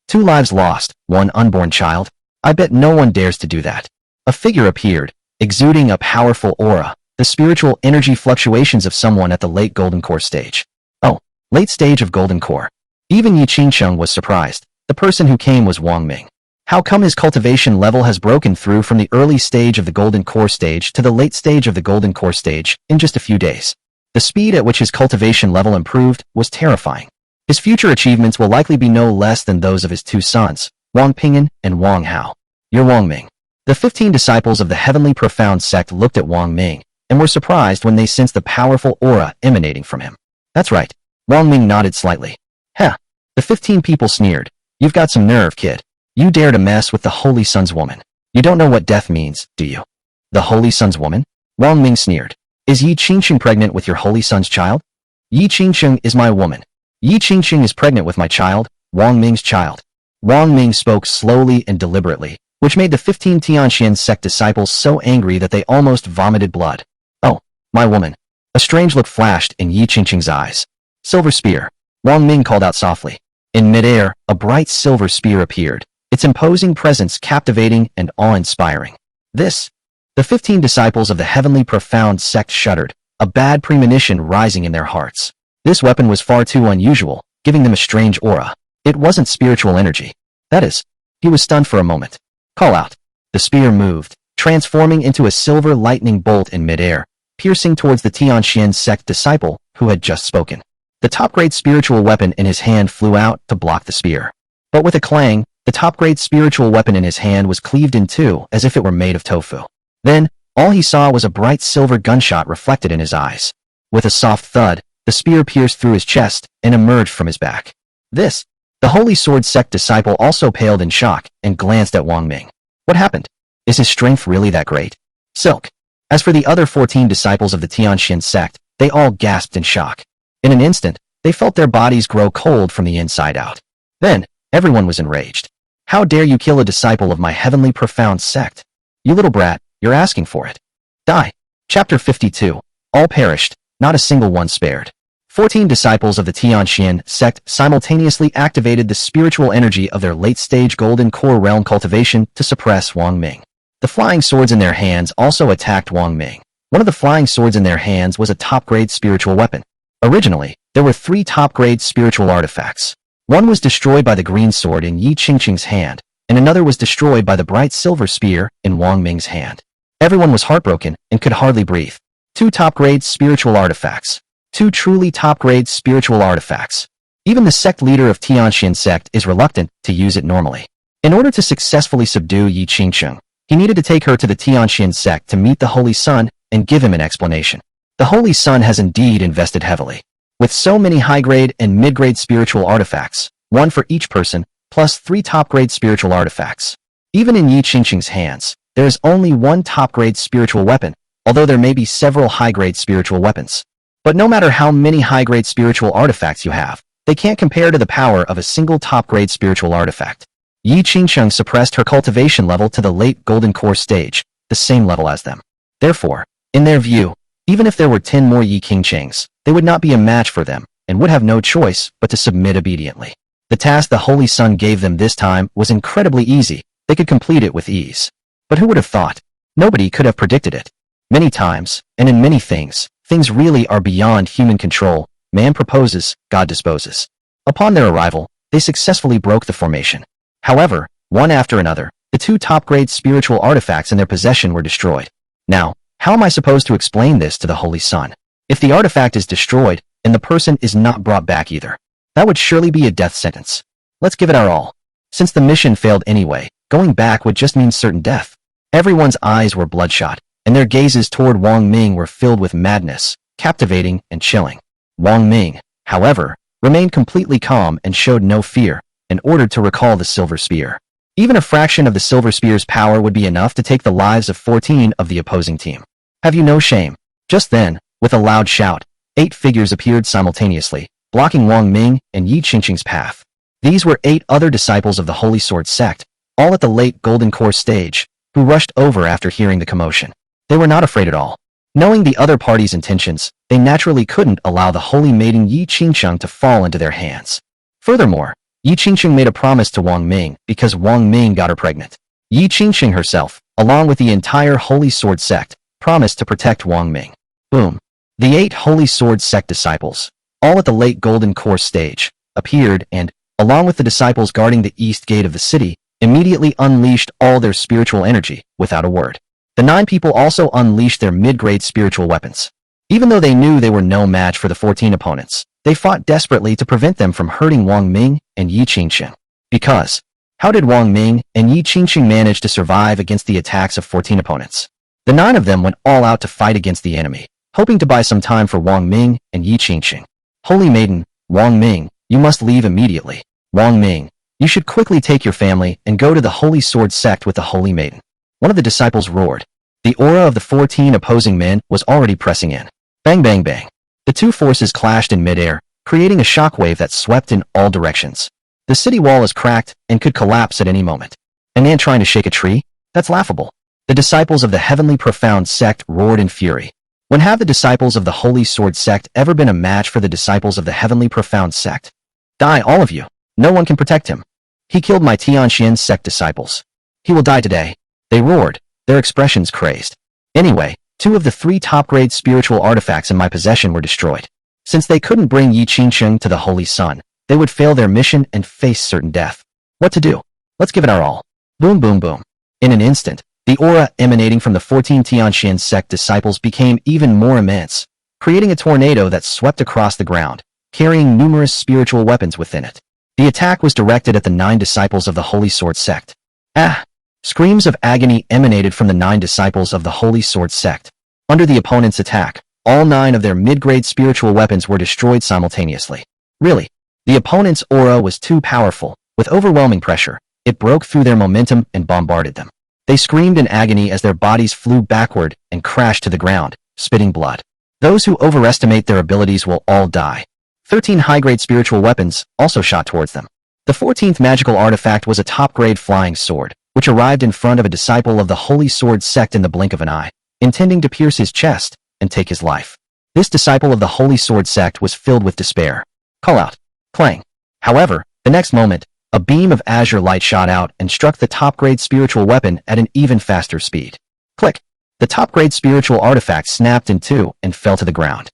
2 lives lost, 1 unborn child. I bet no one dares to do that. A figure appeared, exuding a powerful aura, the spiritual energy fluctuations of someone at the late Golden Core stage. Oh, late stage of Golden Core. Even Yi Qingcheng was surprised. The person who came was Wang Ming. How come his cultivation level has broken through from the early stage of the Golden Core stage to the late stage of the Golden Core stage in just a few days? The speed at which his cultivation level improved was terrifying. His future achievements will likely be no less than those of his 2 sons, Wang Ping'an and Wang Hao. You're Wang Ming. The 15 disciples of the Heavenly Profound Sect looked at Wang Ming and were surprised when they sensed the powerful aura emanating from him. That's right. Wang Ming nodded slightly. Heh. The 15 people sneered. You've got some nerve, kid. You dare to mess with the Holy Sun's woman. You don't know what death means, do you? The Holy Sun's woman? Wang Ming sneered. Is Yi Qingcheng pregnant with your Holy Sun's child? Yi Qingcheng is my woman. Yi Qingcheng is pregnant with my child, Wang Ming's child. Wang Ming spoke slowly and deliberately, which made the 15 Tianxian sect disciples so angry that they almost vomited blood. Oh, my woman. A strange look flashed in Yi Qingcheng's eyes. Silver spear. Wang Ming called out softly. In midair, a bright silver spear appeared, its imposing presence captivating and awe-inspiring. This. The 15 disciples of the Heavenly Profound Sect shuddered, a bad premonition rising in their hearts. This weapon was far too unusual, giving them a strange aura. It wasn't spiritual energy. That is, he was stunned for a moment. Call out. The spear moved, transforming into a silver lightning bolt in midair, piercing towards the Tianxian sect disciple who had just spoken. The top-grade spiritual weapon in his hand flew out to block the spear. But with a clang, the top-grade spiritual weapon in his hand was cleaved in two as if it were made of tofu. Then, all he saw was a bright silver gunshot reflected in his eyes. With a soft thud, the spear pierced through his chest and emerged from his back. This. The Holy Sword sect disciple also paled in shock and glanced at Wang Ming. What happened? Is his strength really that great? Silk. As for the other 14 disciples of the Tianxian sect, they all gasped in shock. In an instant, they felt their bodies grow cold from the inside out. Then, everyone was enraged. How dare you kill a disciple of my Heavenly Profound Sect? You little brat, you're asking for it. Die. Chapter 52. All perished, not a single one spared. 14 disciples of the Tianxian sect simultaneously activated the spiritual energy of their late-stage Golden Core realm cultivation to suppress Wang Ming. The flying swords in their hands also attacked Wang Ming. One of the flying swords in their hands was a top-grade spiritual weapon. Originally, there were 3 top-grade spiritual artifacts. One was destroyed by the green sword in Yi Qingcheng's hand, and another was destroyed by the bright silver spear in Wang Ming's hand. Everyone was heartbroken and could hardly breathe. 2 top-grade spiritual artifacts. 2 truly top-grade spiritual artifacts. Even the sect leader of Tianxian sect is reluctant to use it normally. In order to successfully subdue Yi Qingcheng, he needed to take her to the Tianxian sect to meet the Holy Sun and give him an explanation. The Holy Sun has indeed invested heavily. With so many high-grade and mid-grade spiritual artifacts, one for each person, plus 3 top-grade spiritual artifacts. Even in Yi Qingqing's hands, there is only one top-grade spiritual weapon, although there may be several high-grade spiritual weapons. But no matter how many high-grade spiritual artifacts you have, they can't compare to the power of a single top-grade spiritual artifact. Yi Qingqing suppressed her cultivation level to the late golden core stage, the same level as them. Therefore, in their view, even if there were 10 more Yi Qingqings, they would not be a match for them, and would have no choice but to submit obediently. The task the Holy Sun gave them this time was incredibly easy. They could complete it with ease. But who would have thought? Nobody could have predicted it. Many times, and in many things, things really are beyond human control. Man proposes, God disposes. Upon their arrival, they successfully broke the formation. However, one after another, the 2 top-grade spiritual artifacts in their possession were destroyed. Now, how am I supposed to explain this to the Holy Sun? If the artifact is destroyed, and the person is not brought back either, that would surely be a death sentence. Let's give it our all. Since the mission failed anyway, going back would just mean certain death. Everyone's eyes were bloodshot, and their gazes toward Wang Ming were filled with madness, captivating and chilling. Wang Ming, however, remained completely calm and showed no fear, and ordered to recall the Silver Spear. Even a fraction of the Silver Spear's power would be enough to take the lives of 14 of the opposing team. Have you no shame? Just then, with a loud shout, 8 figures appeared simultaneously, blocking Wang Ming and Yi Qingqing's path. These were 8 other disciples of the Holy Sword sect, all at the late Golden Core stage, who rushed over after hearing the commotion. They were not afraid at all. Knowing the other party's intentions, they naturally couldn't allow the holy maiden Yi Qingqing to fall into their hands. Furthermore, Yi Qingqing made a promise to Wang Ming because Wang Ming got her pregnant. Yi Qingqing herself, along with the entire Holy Sword sect, promised to protect Wang Ming. Boom. The 8 Holy Sword sect disciples, all at the late Golden Core stage, appeared and, along with the disciples guarding the east gate of the city, immediately unleashed all their spiritual energy, without a word. The 9 people also unleashed their mid-grade spiritual weapons. Even though they knew they were no match for the 14 opponents, they fought desperately to prevent them from hurting Wang Ming and Yi Qingqing. Because, how did Wang Ming and Yi Qingqing manage to survive against the attacks of 14 opponents? The 9 of them went all out to fight against the enemy, hoping to buy some time for Wang Ming and Yi Qingqing. Holy Maiden, Wang Ming, you must leave immediately. Wang Ming, you should quickly take your family and go to the Holy Sword sect with the Holy Maiden. One of the disciples roared. The aura of the 14 opposing men was already pressing in. Bang bang bang. The 2 forces clashed in midair, creating a shockwave that swept in all directions. The city wall is cracked and could collapse at any moment. An ant trying to shake a tree? That's laughable. The disciples of the Heavenly Profound sect roared in fury. When have the disciples of the Holy Sword sect ever been a match for the disciples of the Heavenly Profound sect? Die, all of you. No one can protect him. He killed my Tianxian sect disciples. He will die today. They roared, their expressions crazed. Anyway, 2 of the 3 top-grade spiritual artifacts in my possession were destroyed. Since they couldn't bring Yi Qingqing to the Holy Sun, they would fail their mission and face certain death. What to do? Let's give it our all. Boom boom boom. In an instant, the aura emanating from the 14 Tianxian sect disciples became even more immense, creating a tornado that swept across the ground, carrying numerous spiritual weapons within it. The attack was directed at the 9 disciples of the Holy Sword sect. Ah! Screams of agony emanated from the 9 disciples of the Holy Sword sect. Under the opponent's attack, all 9 of their mid-grade spiritual weapons were destroyed simultaneously. Really, the opponent's aura was too powerful. With overwhelming pressure, it broke through their momentum and bombarded them. They screamed in agony as their bodies flew backward and crashed to the ground, spitting blood. Those who overestimate their abilities will all die. 13 high-grade spiritual weapons also shot towards them. The 14th magical artifact was a top-grade flying sword, which arrived in front of a disciple of the Holy Sword sect in the blink of an eye, intending to pierce his chest and take his life. This disciple of the Holy Sword sect was filled with despair. Call out. Clang. However, the next moment, a beam of azure light shot out and struck the top-grade spiritual weapon at an even faster speed. Click. The top-grade spiritual artifact snapped in 2 and fell to the ground.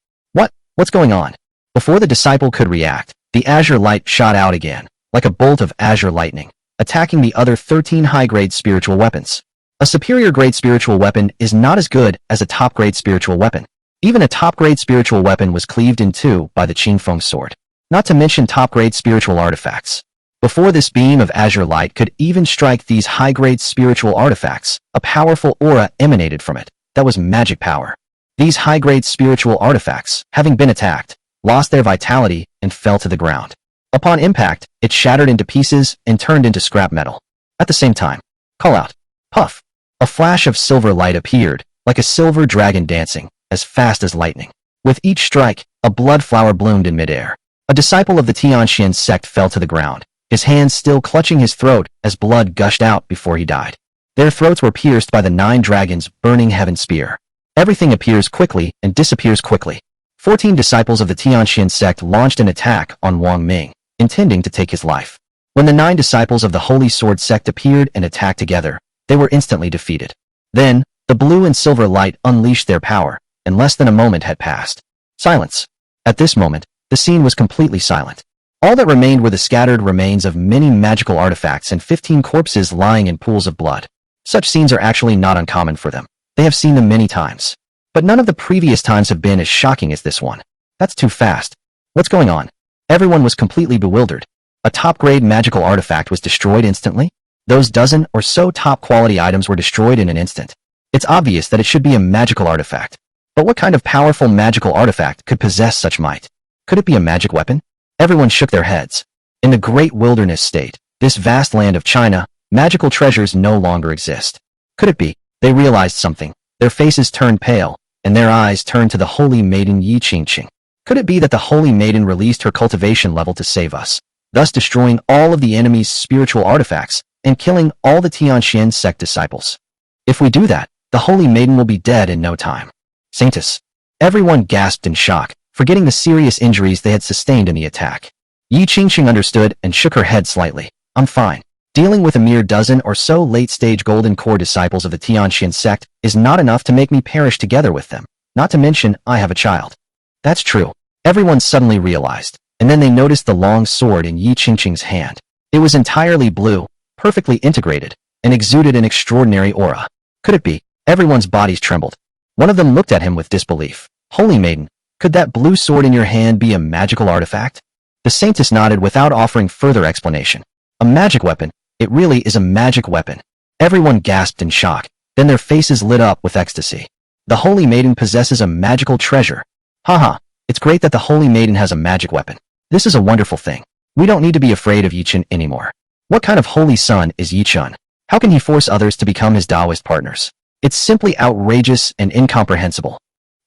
What's going on? Before the disciple could react, the azure light shot out again, like a bolt of azure lightning, attacking the other 13 high-grade spiritual weapons. A superior-grade spiritual weapon is not as good as a top-grade spiritual weapon. Even a top-grade spiritual weapon was cleaved in 2 by the Qingfeng sword, not to mention top-grade spiritual artifacts. Before this beam of azure light could even strike these high-grade spiritual artifacts, a powerful aura emanated from it. That was magic power. These high-grade spiritual artifacts, having been attacked, lost their vitality and fell to the ground. Upon impact, it shattered into pieces and turned into scrap metal. At the same time, call out, puff. A flash of silver light appeared, like a silver dragon dancing, as fast as lightning. With each strike, a blood flower bloomed in midair. A disciple of the Tianxian sect fell to the ground, his hands still clutching his throat as blood gushed out before he died. Their throats were pierced by the 9 dragons' burning heaven spear. Everything appears quickly and disappears quickly. 14 disciples of the Tianxian sect launched an attack on Wang Ming, intending to take his life. When the 9 disciples of the Holy Sword sect appeared and attacked together, they were instantly defeated. Then, the blue and silver light unleashed their power, and less than a moment had passed. Silence. At this moment, the scene was completely silent. All that remained were the scattered remains of many magical artifacts and 15 corpses lying in pools of blood. Such scenes are actually not uncommon for them. They have seen them many times. But none of the previous times have been as shocking as this one. That's too fast. What's going on? Everyone was completely bewildered. A top-grade magical artifact was destroyed instantly? Those dozen or so top-quality items were destroyed in an instant. It's obvious that it should be a magical artifact. But what kind of powerful magical artifact could possess such might? Could it be a magic weapon? Everyone shook their heads. In the great wilderness state, this vast land of China, magical treasures no longer exist. Could it be? They realized something. Their faces turned pale, and their eyes turned to the holy maiden Yi Qingqing. Could it be that the holy maiden released her cultivation level to save us, thus destroying all of the enemy's spiritual artifacts and killing all the Tianxian sect disciples? If we do that, the holy maiden will be dead in no time. Saintus. Everyone gasped in shock, forgetting the serious injuries they had sustained in the attack. Yi Qingqing understood and shook her head slightly. I'm fine. Dealing with a mere dozen or so late-stage golden core disciples of the Tianxian sect is not enough to make me perish together with them, not to mention I have a child. That's true. Everyone suddenly realized, and then they noticed the long sword in Yi Qingqing's hand. It was entirely blue, perfectly integrated, and exuded an extraordinary aura. Could it be? Everyone's bodies trembled. One of them looked at him with disbelief. Holy maiden, could that blue sword in your hand be a magical artifact? The saintess nodded without offering further explanation. A magic weapon? It really is a magic weapon. Everyone gasped in shock, then their faces lit up with ecstasy. The holy maiden possesses a magical treasure. Haha, it's great that the holy maiden has a magic weapon. This is a wonderful thing. We don't need to be afraid of Yichun anymore. What kind of holy son is Yichun? How can he force others to become his Taoist partners? It's simply outrageous and incomprehensible.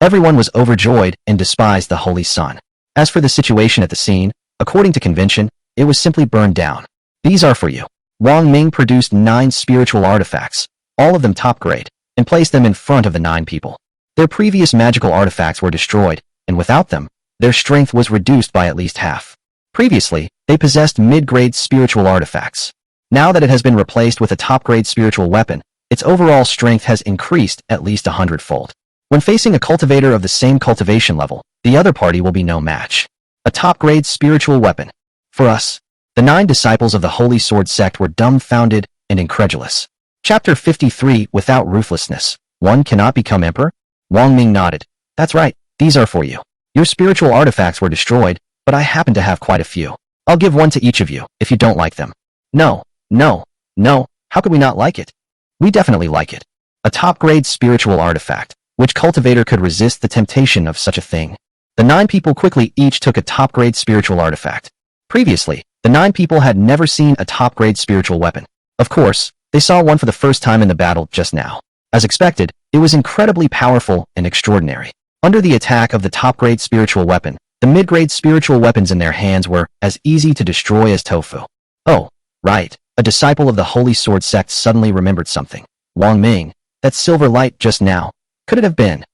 Everyone was overjoyed and despised the holy son. As for the situation at the scene, according to convention, it was simply burned down. These are for you. Wang Ming produced 9 spiritual artifacts, all of them top grade, and placed them in front of the 9 people. Their previous magical artifacts were destroyed, and without them, their strength was reduced by at least half. Previously, they possessed mid-grade spiritual artifacts. Now that it has been replaced with a top-grade spiritual weapon, its overall strength has increased at least 100-fold. When facing a cultivator of the same cultivation level, the other party will be no match. A top-grade spiritual weapon. For us, the 9 disciples of the Holy Sword sect were dumbfounded and incredulous. Chapter 53 Without Ruthlessness. One cannot become emperor? Wang Ming nodded. That's right, these are for you. Your spiritual artifacts were destroyed, but I happen to have quite a few. I'll give one to each of you, if you don't like them. No, no, no, how could we not like it? We definitely like it. A top-grade spiritual artifact. Which cultivator could resist the temptation of such a thing? The 9 people quickly each took a top-grade spiritual artifact. Previously, the 9 people had never seen a top-grade spiritual weapon. Of course, they saw one for the first time in the battle just now. As expected, it was incredibly powerful and extraordinary. Under the attack of the top-grade spiritual weapon, the mid-grade spiritual weapons in their hands were as easy to destroy as tofu. Oh, right. A disciple of the Holy Sword sect suddenly remembered something. Wang Ming, that silver light just now. Could it have been?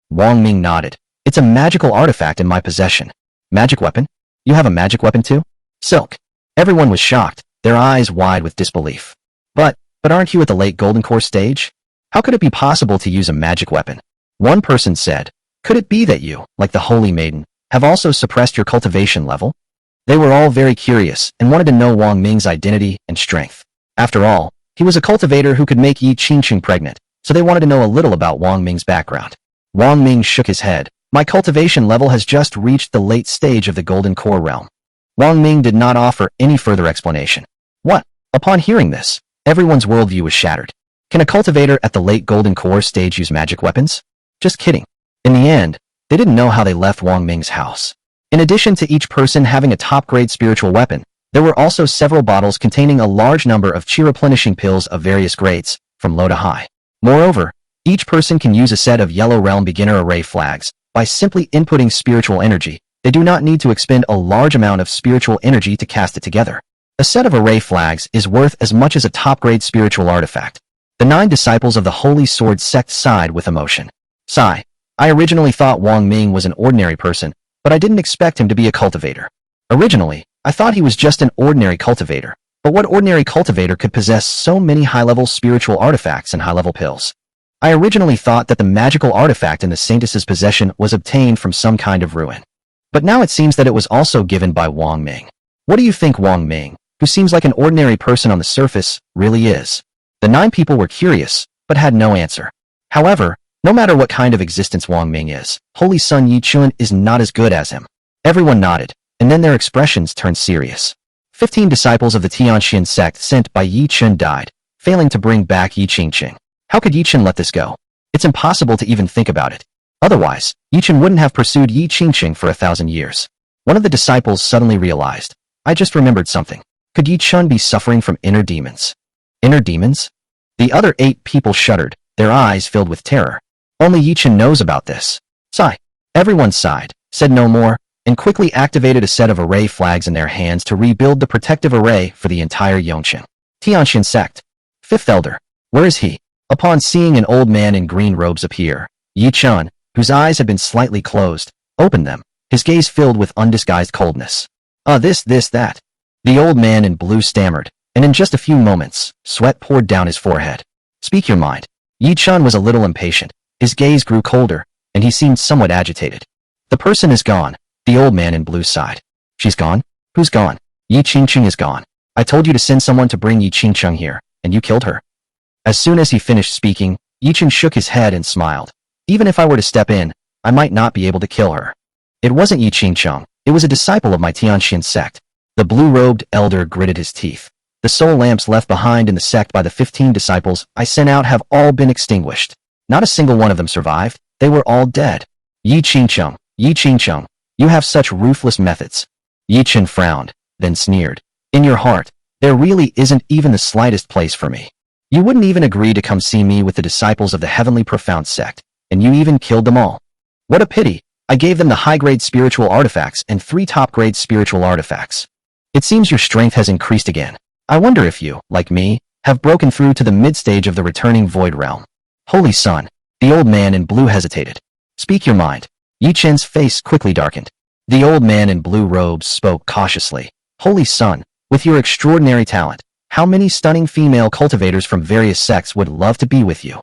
Wang Ming nodded. It's a magical artifact in my possession. Magic weapon? You have a magic weapon too? Silk. Everyone was shocked, their eyes wide with disbelief. But aren't you at the late Golden Core stage? How could it be possible to use a magic weapon? One person said, could it be that you, like the Holy Maiden, have also suppressed your cultivation level? They were all very curious and wanted to know Wang Ming's identity and strength. After all, he was a cultivator who could make Yi Qingqing pregnant, so they wanted to know a little about Wang Ming's background. Wang Ming shook his head. My cultivation level has just reached the late stage of the Golden Core realm. Wang Ming did not offer any further explanation. What? Upon hearing this, everyone's worldview was shattered. Can a cultivator at the late Golden Core stage use magic weapons? Just kidding. In the end, they didn't know how they left Wang Ming's house. In addition to each person having a top-grade spiritual weapon, there were also several bottles containing a large number of chi-replenishing pills of various grades, from low to high. Moreover, each person can use a set of Yellow Realm beginner array flags. By simply inputting spiritual energy, they do not need to expend a large amount of spiritual energy to cast it together. A set of array flags is worth as much as a top-grade spiritual artifact. The 9 disciples of the Holy Sword sect sighed with emotion. Sigh. I originally thought Wang Ming was an ordinary person, but I didn't expect him to be a cultivator. Originally, I thought he was just an ordinary cultivator, but what ordinary cultivator could possess so many high-level spiritual artifacts and high-level pills? I originally thought that the magical artifact in the Saintess's possession was obtained from some kind of ruin. But now it seems that it was also given by Wang Ming. What do you think Wang Ming, who seems like an ordinary person on the surface, really is? The 9 people were curious, but had no answer. However, no matter what kind of existence Wang Ming is, Holy Sun Yi Chun is not as good as him. Everyone nodded, and then their expressions turned serious. 15 disciples of the Tianxian sect sent by Yi Chun died, failing to bring back Yi Qingqing. How could Yi Chun let this go? It's impossible to even think about it. Otherwise, Yi Chun wouldn't have pursued Yi Qingqing for 1,000 years. One of the disciples suddenly realized, I just remembered something. Could Yi Chun be suffering from inner demons? Inner demons? The other 8 people shuddered, their eyes filled with terror. Only Yi Chun knows about this. Sigh. Everyone sighed, said no more, and quickly activated a set of array flags in their hands to rebuild the protective array for the entire Yongqing. Tianxian sect. 5th Elder. Where is he? Upon seeing an old man in green robes appear, Yi Chun, whose eyes had been slightly closed, opened them, his gaze filled with undisguised coldness. That. The old man in blue stammered, and in just a few moments, sweat poured down his forehead. Speak your mind. Yi Chun was a little impatient, his gaze grew colder, and he seemed somewhat agitated. The person is gone, the old man in blue sighed. She's gone? Who's gone? Yi Qingqing is gone. I told you to send someone to bring Yi Qingqing here, and you killed her. As soon as he finished speaking, Yi Chun shook his head and smiled. Even if I were to step in, I might not be able to kill her. It wasn't Yi Qingqing, it was a disciple of my Tianxian sect. The blue-robed elder gritted his teeth. The soul lamps left behind in the sect by the 15 disciples I sent out have all been extinguished. Not a single one of them survived, they were all dead. Yi Qingqing, you have such ruthless methods. Yi Chun frowned, then sneered. In your heart, there really isn't even the slightest place for me. You wouldn't even agree to come see me with the disciples of the Heavenly Profound sect, and you even killed them all. What a pity, I gave them the high-grade spiritual artifacts and 3 top-grade spiritual artifacts. It seems your strength has increased again. I wonder if you, like me, have broken through to the mid-stage of the returning Void Realm. Holy Sun, the old man in blue hesitated. Speak your mind. Yi Chun's face quickly darkened. The old man in blue robes spoke cautiously. Holy Sun, with your extraordinary talent, how many stunning female cultivators from various sects would love to be with you?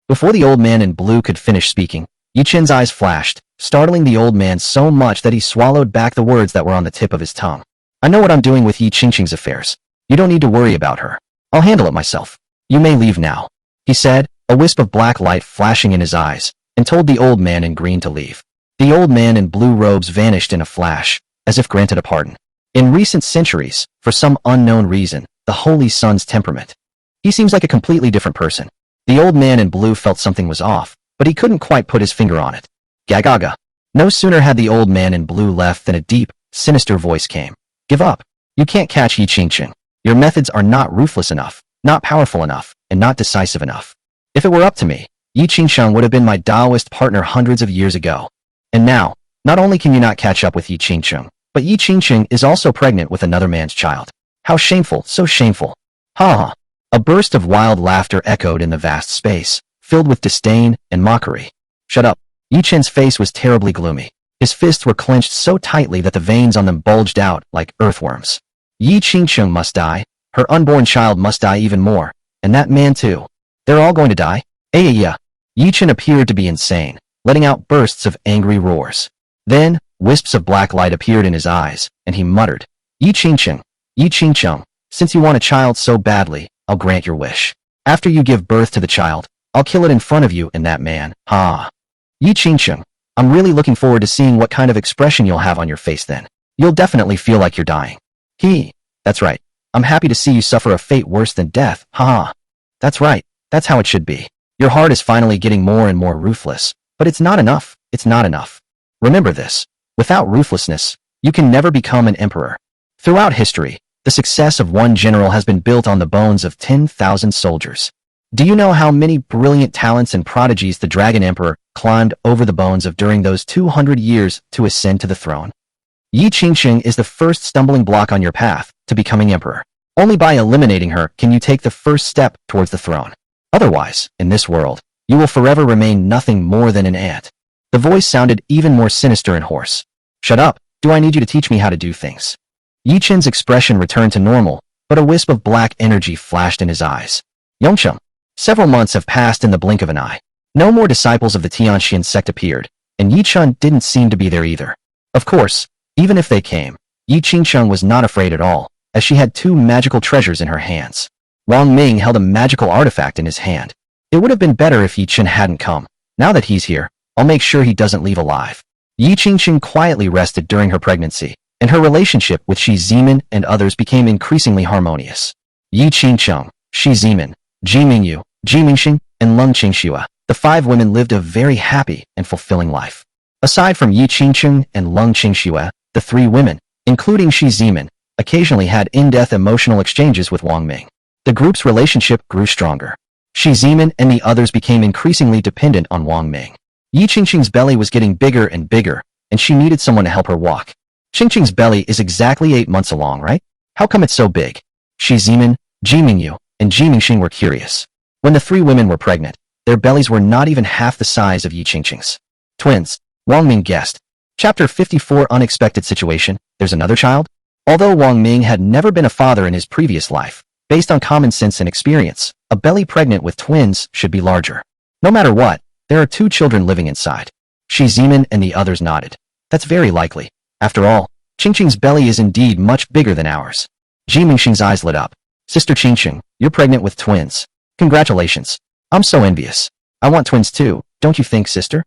Before the old man in blue could finish speaking, Yi Chun's eyes flashed, startling the old man so much that he swallowed back the words that were on the tip of his tongue. I know what I'm doing with Yi Qingqing's affairs. You don't need to worry about her. I'll handle it myself. You may leave now, he said, a wisp of black light flashing in his eyes, and told the old man in green to leave. The old man in blue robes vanished in a flash, as if granted a pardon. In recent centuries, for some unknown reason, the Holy Sun's temperament. He seems like a completely different person. The old man in blue felt something was off, but he couldn't quite put his finger on it. Gagaga. No sooner had the old man in blue left than a deep, sinister voice came. Give up. You can't catch Yi Qingqing. Your methods are not ruthless enough, not powerful enough, and not decisive enough. If it were up to me, Yi Qingqing would have been my Taoist partner hundreds of years ago. And now, not only can you not catch up with Yi Qingqing, but Yi Qingqing is also pregnant with another man's child. How shameful, so shameful. Ha ha. A burst of wild laughter echoed in the vast space, filled with disdain and mockery. Shut up. Yi Chen's face was terribly gloomy. His fists were clenched so tightly that the veins on them bulged out like earthworms. Yi Qingqing must die, her unborn child must die even more, and that man too. They're all going to die? Yeah. Yi Chen appeared to be insane, letting out bursts of angry roars. Then, wisps of black light appeared in his eyes, and he muttered, Yi Qingqing, since you want a child so badly, I'll grant your wish. After you give birth to the child, I'll kill it in front of you and that man. Ha! Yi Qingqing, I'm really looking forward to seeing what kind of expression you'll have on your face then. You'll definitely feel like you're dying. That's right. I'm happy to see you suffer a fate worse than death. Ha ha. That's right. That's how it should be. Your heart is finally getting more and more ruthless. But it's not enough. It's not enough. Remember this. Without ruthlessness, you can never become an emperor. Throughout history, the success of one general has been built on the bones of 10,000 soldiers. Do you know how many brilliant talents and prodigies the Dragon Emperor climbed over the bones of during those 200 years to ascend to the throne? Yi Qingxing is the first stumbling block on your path to becoming emperor. Only by eliminating her can you take the first step towards the throne. Otherwise, in this world, you will forever remain nothing more than an ant. The voice sounded even more sinister and hoarse. Shut up, do I need you to teach me how to do things? Yi Qin's expression returned to normal, but a wisp of black energy flashed in his eyes. Yongcheng. Several months have passed in the blink of an eye. No more disciples of the Tianxian sect appeared, and Yi Chun didn't seem to be there either. Of course, even if they came, Yi Qingcheng was not afraid at all, as she had two magical treasures in her hands. Wang Ming held a magical artifact in his hand. It would have been better if Yi Chen hadn't come. Now that he's here, I'll make sure he doesn't leave alive. Yi Qingcheng quietly rested during her pregnancy, and her relationship with Shi Zimin and others became increasingly harmonious. Yi Qingcheng, Shi Zimin, Ji Mingyu, Ji Mingxing, and Leng Qingxue, the five women lived a very happy and fulfilling life. Aside from Yi Qingcheng and Leng Qingxue, the three women, including Shi Zimin, occasionally had in-depth emotional exchanges with Wang Ming. The group's relationship grew stronger. Shi Zimin and the others became increasingly dependent on Wang Ming. Yi Qingqing's belly was getting bigger and bigger, and she needed someone to help her walk. Qingqing's belly is exactly 8 months along, right? How come it's so big? Shi Zimin, Ji Mingyu, and Ji Mingxing were curious. When the three women were pregnant, their bellies were not even half the size of Yi Qingqing's. Twins, Wang Ming guessed. Chapter 54 Unexpected Situation, there's another child? Although Wang Ming had never been a father in his previous life, based on common sense and experience, a belly pregnant with twins should be larger. No matter what, there are 2 children living inside. Shi Zimin and the others nodded. That's very likely. After all, Qingqing's belly is indeed much bigger than ours. Ji Mingxing's eyes lit up. Sister Qingqing, you're pregnant with twins. Congratulations. I'm so envious. I want twins too, don't you think, sister?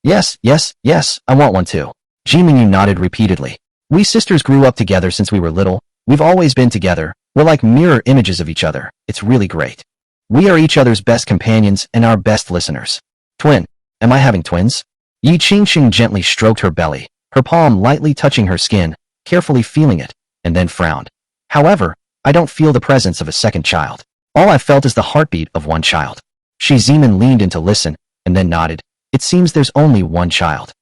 Yes, I want one too. Ji Mingyu nodded repeatedly. We sisters grew up together since we were little. We've always been together. We're like mirror images of each other. It's really great. We are each other's best companions and our best listeners. Twin, am I having twins? Yi Qingqing gently stroked her belly, her palm lightly touching her skin, carefully feeling it, and then frowned. However, I don't feel the presence of a second child. All I felt is the heartbeat of one child. Shi Zimin leaned in to listen, and then nodded. It seems there's only one child.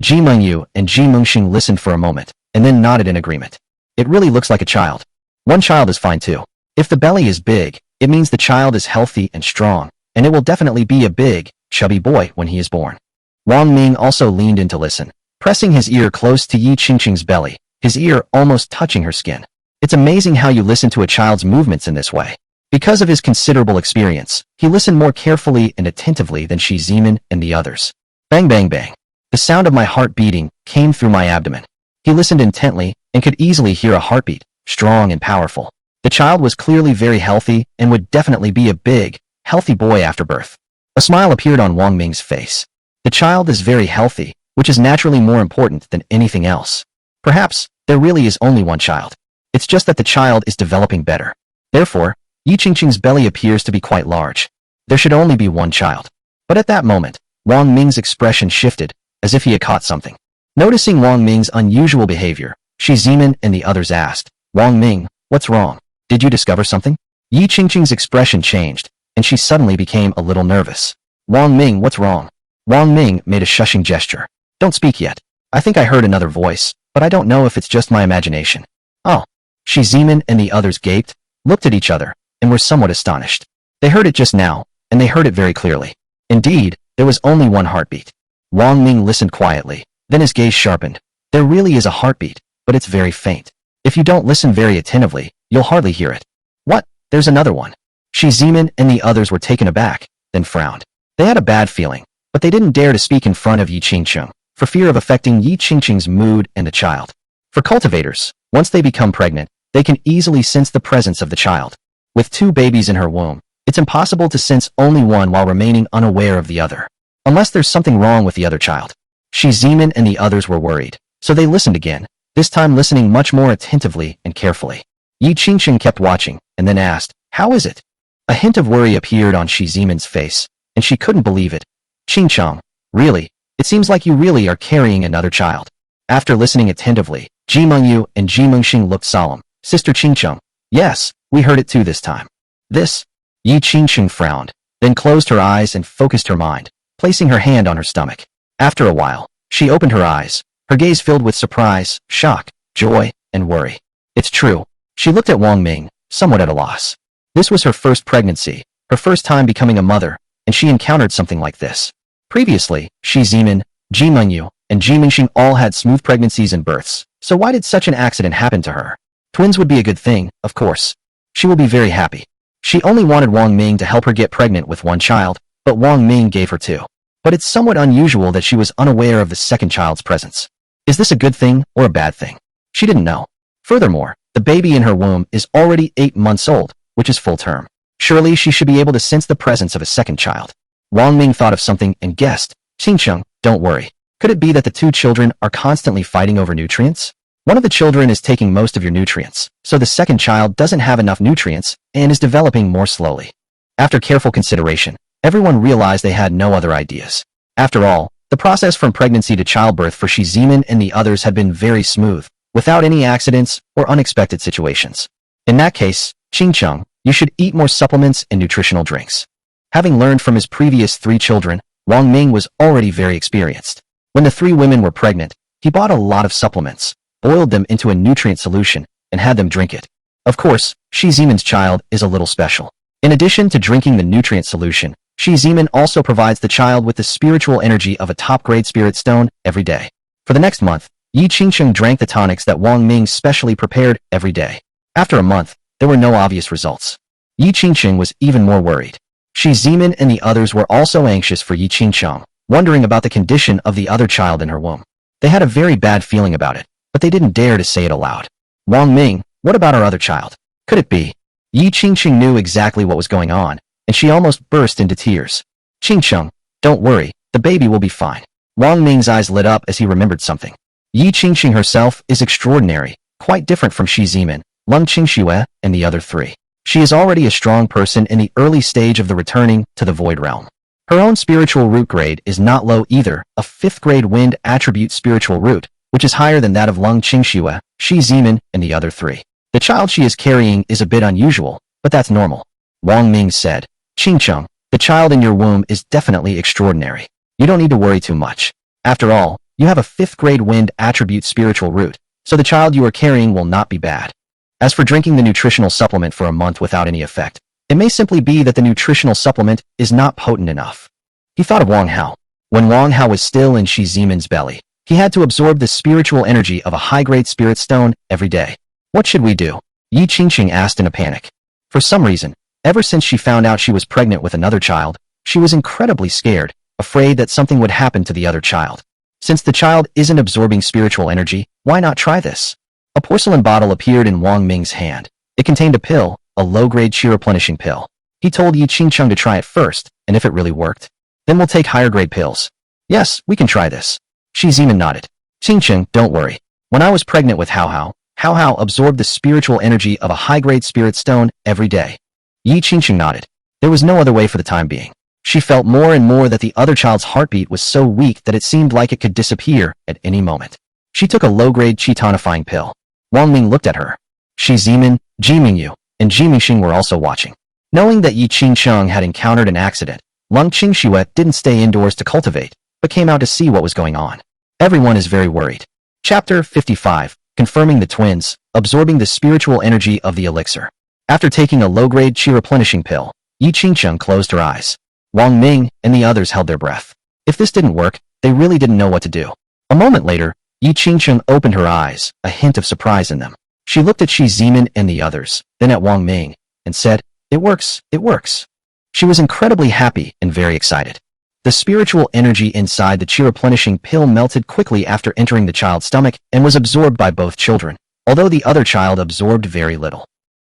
Ji Mingyu and Ji Mingxing listened for a moment, and then nodded in agreement. It really looks like a child. One child is fine too. If the belly is big, it means the child is healthy and strong, and it will definitely be a big, chubby boy when he is born. Wang Ming also leaned in to listen, pressing his ear close to Yi Qingqing's belly, his ear almost touching her skin. It's amazing how you listen to a child's movements in this way. Because of his considerable experience, he listened more carefully and attentively than Shi Zimin and the others. Bang bang bang. The sound of my heart beating came through my abdomen. He listened intently and could easily hear a heartbeat, strong and powerful. The child was clearly very healthy and would definitely be a big, healthy boy after birth. A smile appeared on Wang Ming's face. The child is very healthy, which is naturally more important than anything else. Perhaps, there really is only one child. It's just that the child is developing better. Therefore, Yi Qingqing's belly appears to be quite large. There should only be one child. But at that moment, Wang Ming's expression shifted, as if he had caught something. Noticing Wang Ming's unusual behavior, Shi Zimin and the others asked, Wang Ming, what's wrong? Did you discover something? Yi Qingqing's expression changed, and she suddenly became a little nervous. Wang Ming, what's wrong? Wang Ming made a shushing gesture. Don't speak yet. I think I heard another voice, but I don't know if it's just my imagination. Oh. Shi Zimin and the others gaped, looked at each other, and were somewhat astonished. They heard it just now, and they heard it very clearly. Indeed, there was only one heartbeat. Wang Ming listened quietly, then his gaze sharpened. There really is a heartbeat, but it's very faint. If you don't listen very attentively, you'll hardly hear it. What? There's another one. Shi Zimin and the others were taken aback, then frowned. They had a bad feeling, but they didn't dare to speak in front of Yi Qingqing, for fear of affecting Yi Qingqing's mood and the child. For cultivators, once they become pregnant, they can easily sense the presence of the child. With 2 babies in her womb, it's impossible to sense only one while remaining unaware of the other. Unless there's something wrong with the other child. Shi Zimin and the others were worried, so they listened again, this time listening much more attentively and carefully. Yi Qingqing kept watching, and then asked, How is it? A hint of worry appeared on Shi Zimin's face, and she couldn't believe it. Qingqing, really? It seems like you really are carrying another child. After listening attentively, Ji Mengyu and Ji Mengxing looked solemn. Sister Qingcheng. Yes, we heard it too this time. This? Yi Qingcheng frowned, then closed her eyes and focused her mind, placing her hand on her stomach. After a while, she opened her eyes, her gaze filled with surprise, shock, joy, and worry. It's true. She looked at Wang Ming, somewhat at a loss. This was her first pregnancy, her first time becoming a mother, and she encountered something like this. Previously, Shi Zimin, Ji Mengyu, and Ji Mingxing all had smooth pregnancies and births, so why did such an accident happen to her? Twins would be a good thing, of course. She will be very happy. She only wanted Wang Ming to help her get pregnant with one child, but Wang Ming gave her two. But it's somewhat unusual that she was unaware of the second child's presence. Is this a good thing or a bad thing? She didn't know. Furthermore, the baby in her womb is already 8 months old, which is full term. Surely she should be able to sense the presence of a second child. Wang Ming thought of something and guessed, Qingcheng, don't worry. Could it be that the two children are constantly fighting over nutrients? One of the children is taking most of your nutrients, so the second child doesn't have enough nutrients and is developing more slowly. After careful consideration, everyone realized they had no other ideas. After all, the process from pregnancy to childbirth for Shi Zimin and the others had been very smooth, without any accidents or unexpected situations. In that case, Qingcheng, you should eat more supplements and nutritional drinks. Having learned from his previous 3 children, Wang Ming was already very experienced. When the 3 women were pregnant, he bought a lot of supplements, boiled them into a nutrient solution, and had them drink it. Of course, Shi Zimin's child is a little special. In addition to drinking the nutrient solution, Shi Zimin also provides the child with the spiritual energy of a top-grade spirit stone every day. For the next month, Yi Qingcheng drank the tonics that Wang Ming specially prepared every day. After a month, there were no obvious results. Yi Qingcheng was even more worried. Shi Zimin and the others were also anxious for Yi Qingcheng, wondering about the condition of the other child in her womb. They had a very bad feeling about it, but they didn't dare to say it aloud. Wang Ming, what about our other child? Could it be? Yi Qingcheng knew exactly what was going on, and she almost burst into tears. Qingcheng, don't worry, the baby will be fine. Wang Ming's eyes lit up as he remembered something. Yi Qingcheng herself is extraordinary, quite different from Shi Zimin, Lung Qingxue, and the other 3. She is already a strong person in the early stage of the returning to the void realm. Her own spiritual root grade is not low either, a 5th grade wind attribute spiritual root, which is higher than that of Lung Qingxue, Shi Zimin, and the other 3. The child she is carrying is a bit unusual, but that's normal. Wang Ming said, Qingcheng, the child in your womb is definitely extraordinary. You don't need to worry too much. After all, you have a 5th grade wind attribute spiritual root, so the child you are carrying will not be bad. As for drinking the nutritional supplement for a month without any effect, it may simply be that the nutritional supplement is not potent enough. He thought of Wang Hao. When Wang Hao was still in Shi Zimin's belly, he had to absorb the spiritual energy of a high-grade spirit stone every day. What should we do? Yi Qingcheng asked in a panic. For some reason, ever since she found out she was pregnant with another child, she was incredibly scared, afraid that something would happen to the other child. Since the child isn't absorbing spiritual energy, why not try this? A porcelain bottle appeared in Wang Ming's hand. It contained a pill, a low-grade chi replenishing pill. He told Yi Qingcheng to try it first, and if it really worked, then we'll take higher-grade pills. Yes, we can try this. Shi Zimin nodded. Qingcheng, don't worry. When I was pregnant with Hao Hao absorbed the spiritual energy of a high-grade spirit stone every day. Yi Qingcheng nodded. There was no other way for the time being. She felt more and more that the other child's heartbeat was so weak that it seemed like it could disappear at any moment. She took a low-grade chi tonifying pill. Wang Ming looked at her. Shi Zimin, Ji Mingyu, and Ji Mingxing were also watching. Knowing that Yi Qingcheng had encountered an accident, Lung Qingxue didn't stay indoors to cultivate, but came out to see what was going on. Everyone is very worried. Chapter 55, Confirming the Twins, Absorbing the Spiritual Energy of the Elixir. After taking a low-grade chi replenishing pill, Yi Qingcheng closed her eyes. Wang Ming and the others held their breath. If this didn't work, they really didn't know what to do. A moment later, Yi Qingcheng opened her eyes, a hint of surprise in them. She looked at Shi Zimin and the others, then at Wang Ming, and said, It works, it works. She was incredibly happy and very excited. The spiritual energy inside the chi replenishing pill melted quickly after entering the child's stomach and was absorbed by both children, although the other child absorbed very little.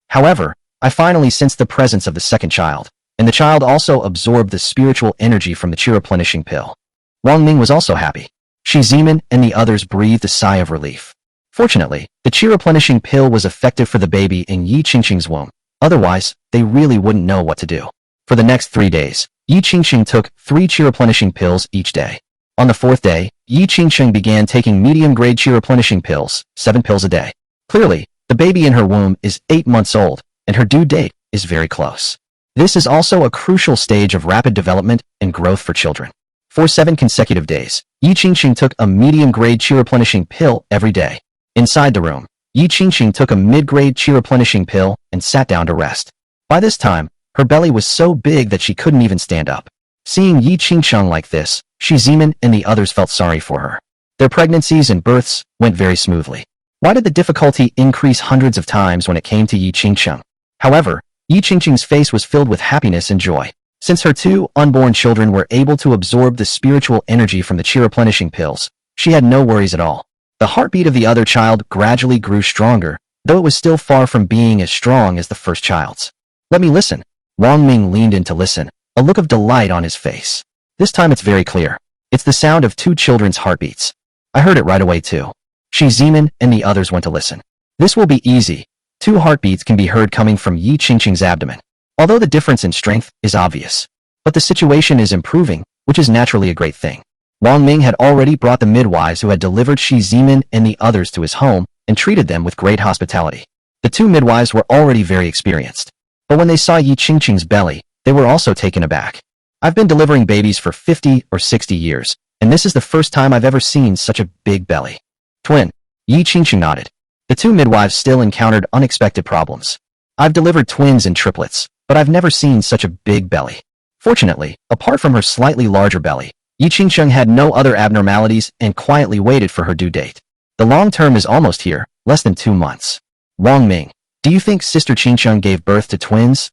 However, I finally sensed the presence of the second child, and the child also absorbed the spiritual energy from the chi replenishing pill. Wang Ming was also happy. Shi Zimin and the others breathed a sigh of relief. Fortunately, the chi replenishing pill was effective for the baby in Yi Qingcheng's womb. Otherwise, they really wouldn't know what to do. For the next 3 days, Yi Qingcheng took 3 chi replenishing pills each day. On the fourth day, Yi Qingsheng began taking medium-grade qi replenishing pills, 7 pills a day. Clearly, the baby in her womb is 8 months old, and her due date is very close. This is also a crucial stage of rapid development and growth for children. For 7 consecutive days, Yi Qingxing took a medium-grade qi replenishing pill every day. Inside the room, Yi Qingxing took a mid-grade qi replenishing pill and sat down to rest. By this time, her belly was so big that she couldn't even stand up. Seeing Yi Qingsheng like this, Shi Zimin and the others felt sorry for her. Their pregnancies and births went very smoothly. Why did the difficulty increase hundreds of times when it came to Yi Qingsheng? However, Yi Qingxing's face was filled with happiness and joy. Since her 2 unborn children were able to absorb the spiritual energy from the qi replenishing pills, she had no worries at all. The heartbeat of the other child gradually grew stronger, though it was still far from being as strong as the first child's. Let me listen. Wang Ming leaned in to listen, a look of delight on his face. This time it's very clear. It's the sound of 2 children's heartbeats. I heard it right away too. Shi Zimin and the others went to listen. This will be easy. 2 heartbeats can be heard coming from Yi Qingxing's abdomen. Although the difference in strength is obvious. But the situation is improving, which is naturally a great thing. Wang Ming had already brought the midwives who had delivered Shi Zimin and the others to his home and treated them with great hospitality. The 2 midwives were already very experienced. But when they saw Yi Qingxing's belly, they were also taken aback. I've been delivering babies for 50 or 60 years, and this is the first time I've ever seen such a big belly. Twin. Yi Qingxing nodded. The 2 midwives still encountered unexpected problems. I've delivered twins and triplets, but I've never seen such a big belly. Fortunately, apart from her slightly larger belly, Yi Qingsheng had no other abnormalities and quietly waited for her due date. The long term is almost here, less than 2 months. Wang Ming, do you think Sister Qingsheng gave birth to twins,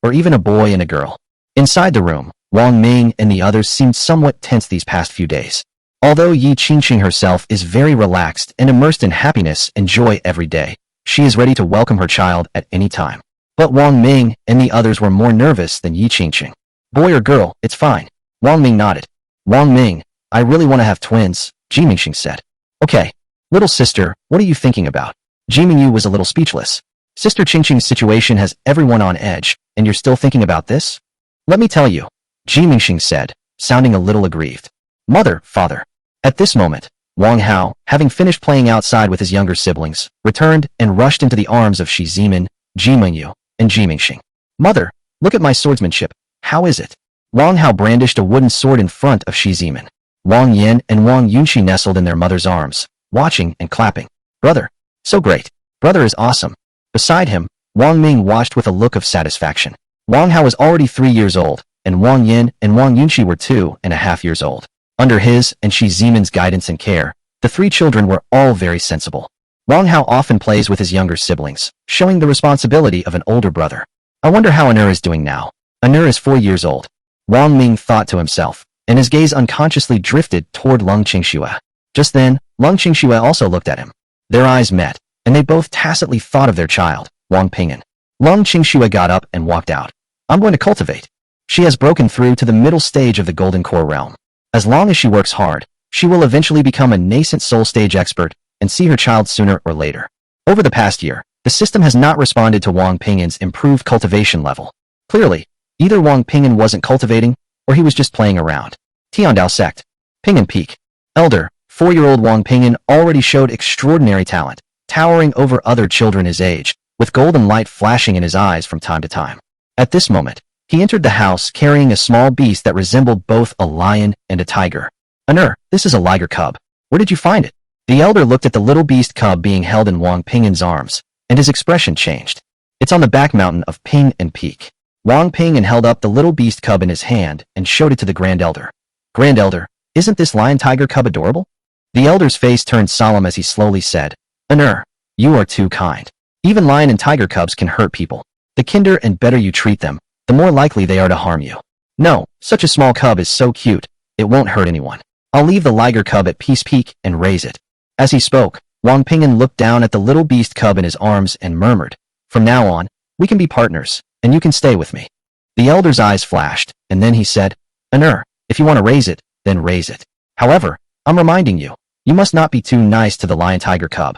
or even a boy and a girl? Inside the room, Wang Ming and the others seemed somewhat tense these past few days. Although Yi Qingxing herself is very relaxed and immersed in happiness and joy every day, she is ready to welcome her child at any time. But Wang Ming and the others were more nervous than Yi Qingxing. Boy or girl, it's fine. Wang Ming nodded. Wang Ming, I really want to have twins, Ji Mingxing said. Okay. Little sister, what are you thinking about? Ji Mingyu was a little speechless. Sister Qingxing's situation has everyone on edge, and you're still thinking about this? Let me tell you, Ji Mingxing said, sounding a little aggrieved. Mother, father. At this moment, Wang Hao, having finished playing outside with his younger siblings, returned and rushed into the arms of Shi Zimin, Ji Mingyu, and Ji Mingxing. Mother, look at my swordsmanship. How is it? Wang Hao brandished a wooden sword in front of Shi Zimin. Wang Yin and Wang Yunxi nestled in their mother's arms, watching and clapping. Brother. So great. Brother is awesome. Beside him, Wang Ming watched with a look of satisfaction. Wang Hao was already 3 years old, and Wang Yin and Wang Yunxi were 2.5 years old. Under his and Shi Zimin's guidance and care, the 3 children were all very sensible. Wang Hao often plays with his younger siblings, showing the responsibility of an older brother. I wonder how Anur is doing now. Anur is 4 years old. Wang Ming thought to himself, and his gaze unconsciously drifted toward Lung Qingxue. Just then, Lung Qingxue also looked at him. Their eyes met, and they both tacitly thought of their child, Wang Ping'an. Lung Qingxue got up and walked out. I'm going to cultivate. She has broken through to the middle stage of the Golden Core realm. As long as she works hard, she will eventually become a nascent soul stage expert and see her child sooner or later. Over the past year, the system has not responded to Wang Ping'an's improved cultivation level. Clearly, either Wang Ping'an wasn't cultivating, or he was just playing around. Tiandao sect. Ping'an peak. Elder, 4-year-old Wang Ping'an already showed extraordinary talent, towering over other children his age, with golden light flashing in his eyes from time to time. At this moment, he entered the house carrying a small beast that resembled both a lion and a tiger. Anur, this is a liger cub. Where did you find it? The elder looked at the little beast cub being held in Wang Ping'an's arms, and his expression changed. It's on the back mountain of Ping'an Peak. Wang Ping'an held up the little beast cub in his hand and showed it to the Grand Elder. Grand Elder, isn't this lion-tiger cub adorable? The elder's face turned solemn as he slowly said, Anur, you are too kind. Even lion and tiger cubs can hurt people. The kinder and better you treat them, the more likely they are to harm you. No, such a small cub is so cute, it won't hurt anyone. I'll leave the liger cub at Peace Peak and raise it. As he spoke, Wang Ping'an looked down at the little beast cub in his arms and murmured, From now on, we can be partners, and you can stay with me. The elder's eyes flashed, and then he said, Anur, if you want to raise it, then raise it. However, I'm reminding you, you must not be too nice to the lion-tiger cub.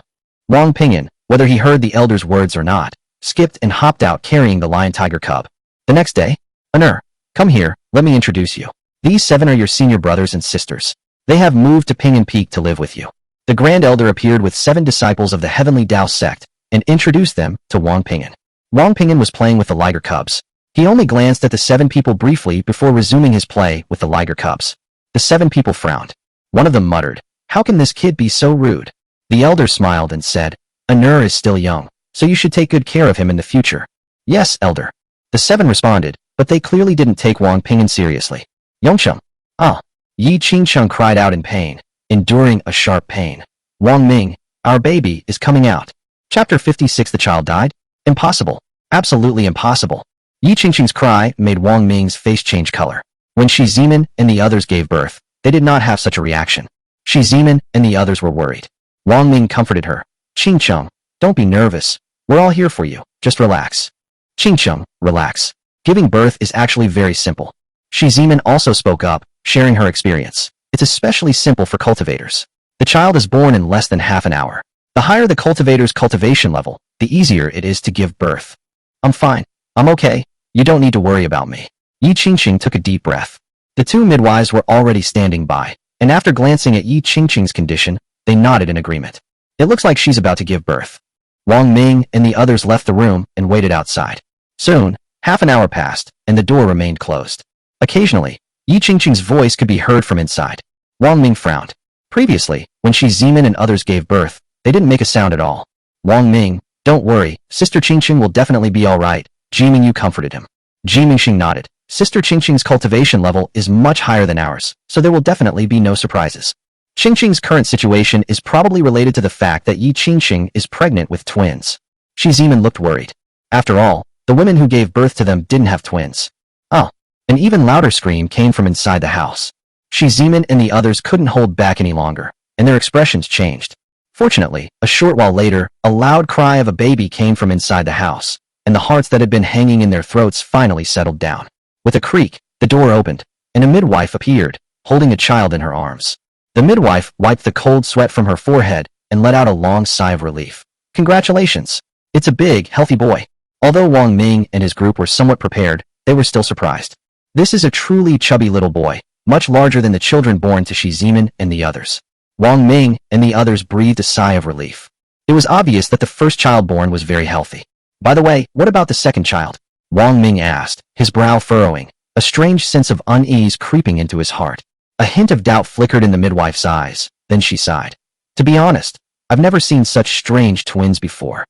Wang Ping'an, whether he heard the elder's words or not, skipped and hopped out carrying the lion-tiger cub. The next day, Anur, come here, let me introduce you. These 7 are your senior brothers and sisters. They have moved to Ping'an Peak to live with you. The Grand Elder appeared with 7 disciples of the Heavenly Tao sect and introduced them to Wang Ping'an. Wang Ping'an was playing with the liger cubs. He only glanced at the 7 people briefly before resuming his play with the liger cubs. The 7 people frowned. One of them muttered, "How can this kid be so rude?" The elder smiled and said, "Anur is still young, so you should take good care of him in the future." "Yes, elder." The 7 responded, but they clearly didn't take Wang Ping'an seriously. "Yongcheng." "Ah." Yi Qingcheng cried out in pain, enduring a sharp pain. "Wang Ming, our baby is coming out." Chapter 56. The child died? Impossible. Absolutely impossible. Yi Qingcheng's cry made Wang Ming's face change color. When Shi Zimin and the others gave birth, they did not have such a reaction. Shi Zimin and the others were worried. Wang Ming comforted her. "Qingcheng, don't be nervous. We're all here for you. Just relax." "Qingcheng, relax. Giving birth is actually very simple." Shi Zimin also spoke up, sharing her experience. "It's especially simple for cultivators. The child is born in less than half an hour. The higher the cultivator's cultivation level, the easier it is to give birth." "I'm fine. I'm okay. You don't need to worry about me." Yi Qingcheng took a deep breath. The 2 midwives were already standing by, and after glancing at Yi Qingcheng's condition, they nodded in agreement. "It looks like she's about to give birth." Wang Ming and the others left the room and waited outside. Soon, half an hour passed, and the door remained closed. Occasionally, Yi Qingcheng's voice could be heard from inside. Wang Ming frowned. Previously, when Shi Zimin and others gave birth, they didn't make a sound at all. "Wang Ming, don't worry, Sister Qingcheng will definitely be all right." Ji Mingyu comforted him. Ji Mingxing nodded. "Sister Qingcheng's cultivation level is much higher than ours, so there will definitely be no surprises." Qingcheng's current situation is probably related to the fact that Yi Qingcheng is pregnant with twins. Shi Zimin looked worried. After all, the women who gave birth to them didn't have twins. "Oh." An even louder scream came from inside the house. Shi Zimin and the others couldn't hold back any longer, and their expressions changed. Fortunately, a short while later, a loud cry of a baby came from inside the house, and the hearts that had been hanging in their throats finally settled down. With a creak, the door opened, and a midwife appeared, holding a child in her arms. The midwife wiped the cold sweat from her forehead and let out a long sigh of relief. "Congratulations. It's a big, healthy boy." Although Wang Ming and his group were somewhat prepared, they were still surprised. This is a truly chubby little boy, much larger than the children born to Shi Zimin and the others. Wang Ming and the others breathed a sigh of relief. It was obvious that the first child born was very healthy. "By the way, what about the second child?" Wang Ming asked, his brow furrowing, a strange sense of unease creeping into his heart. A hint of doubt flickered in the midwife's eyes, then she sighed. "To be honest, I've never seen such strange twins before."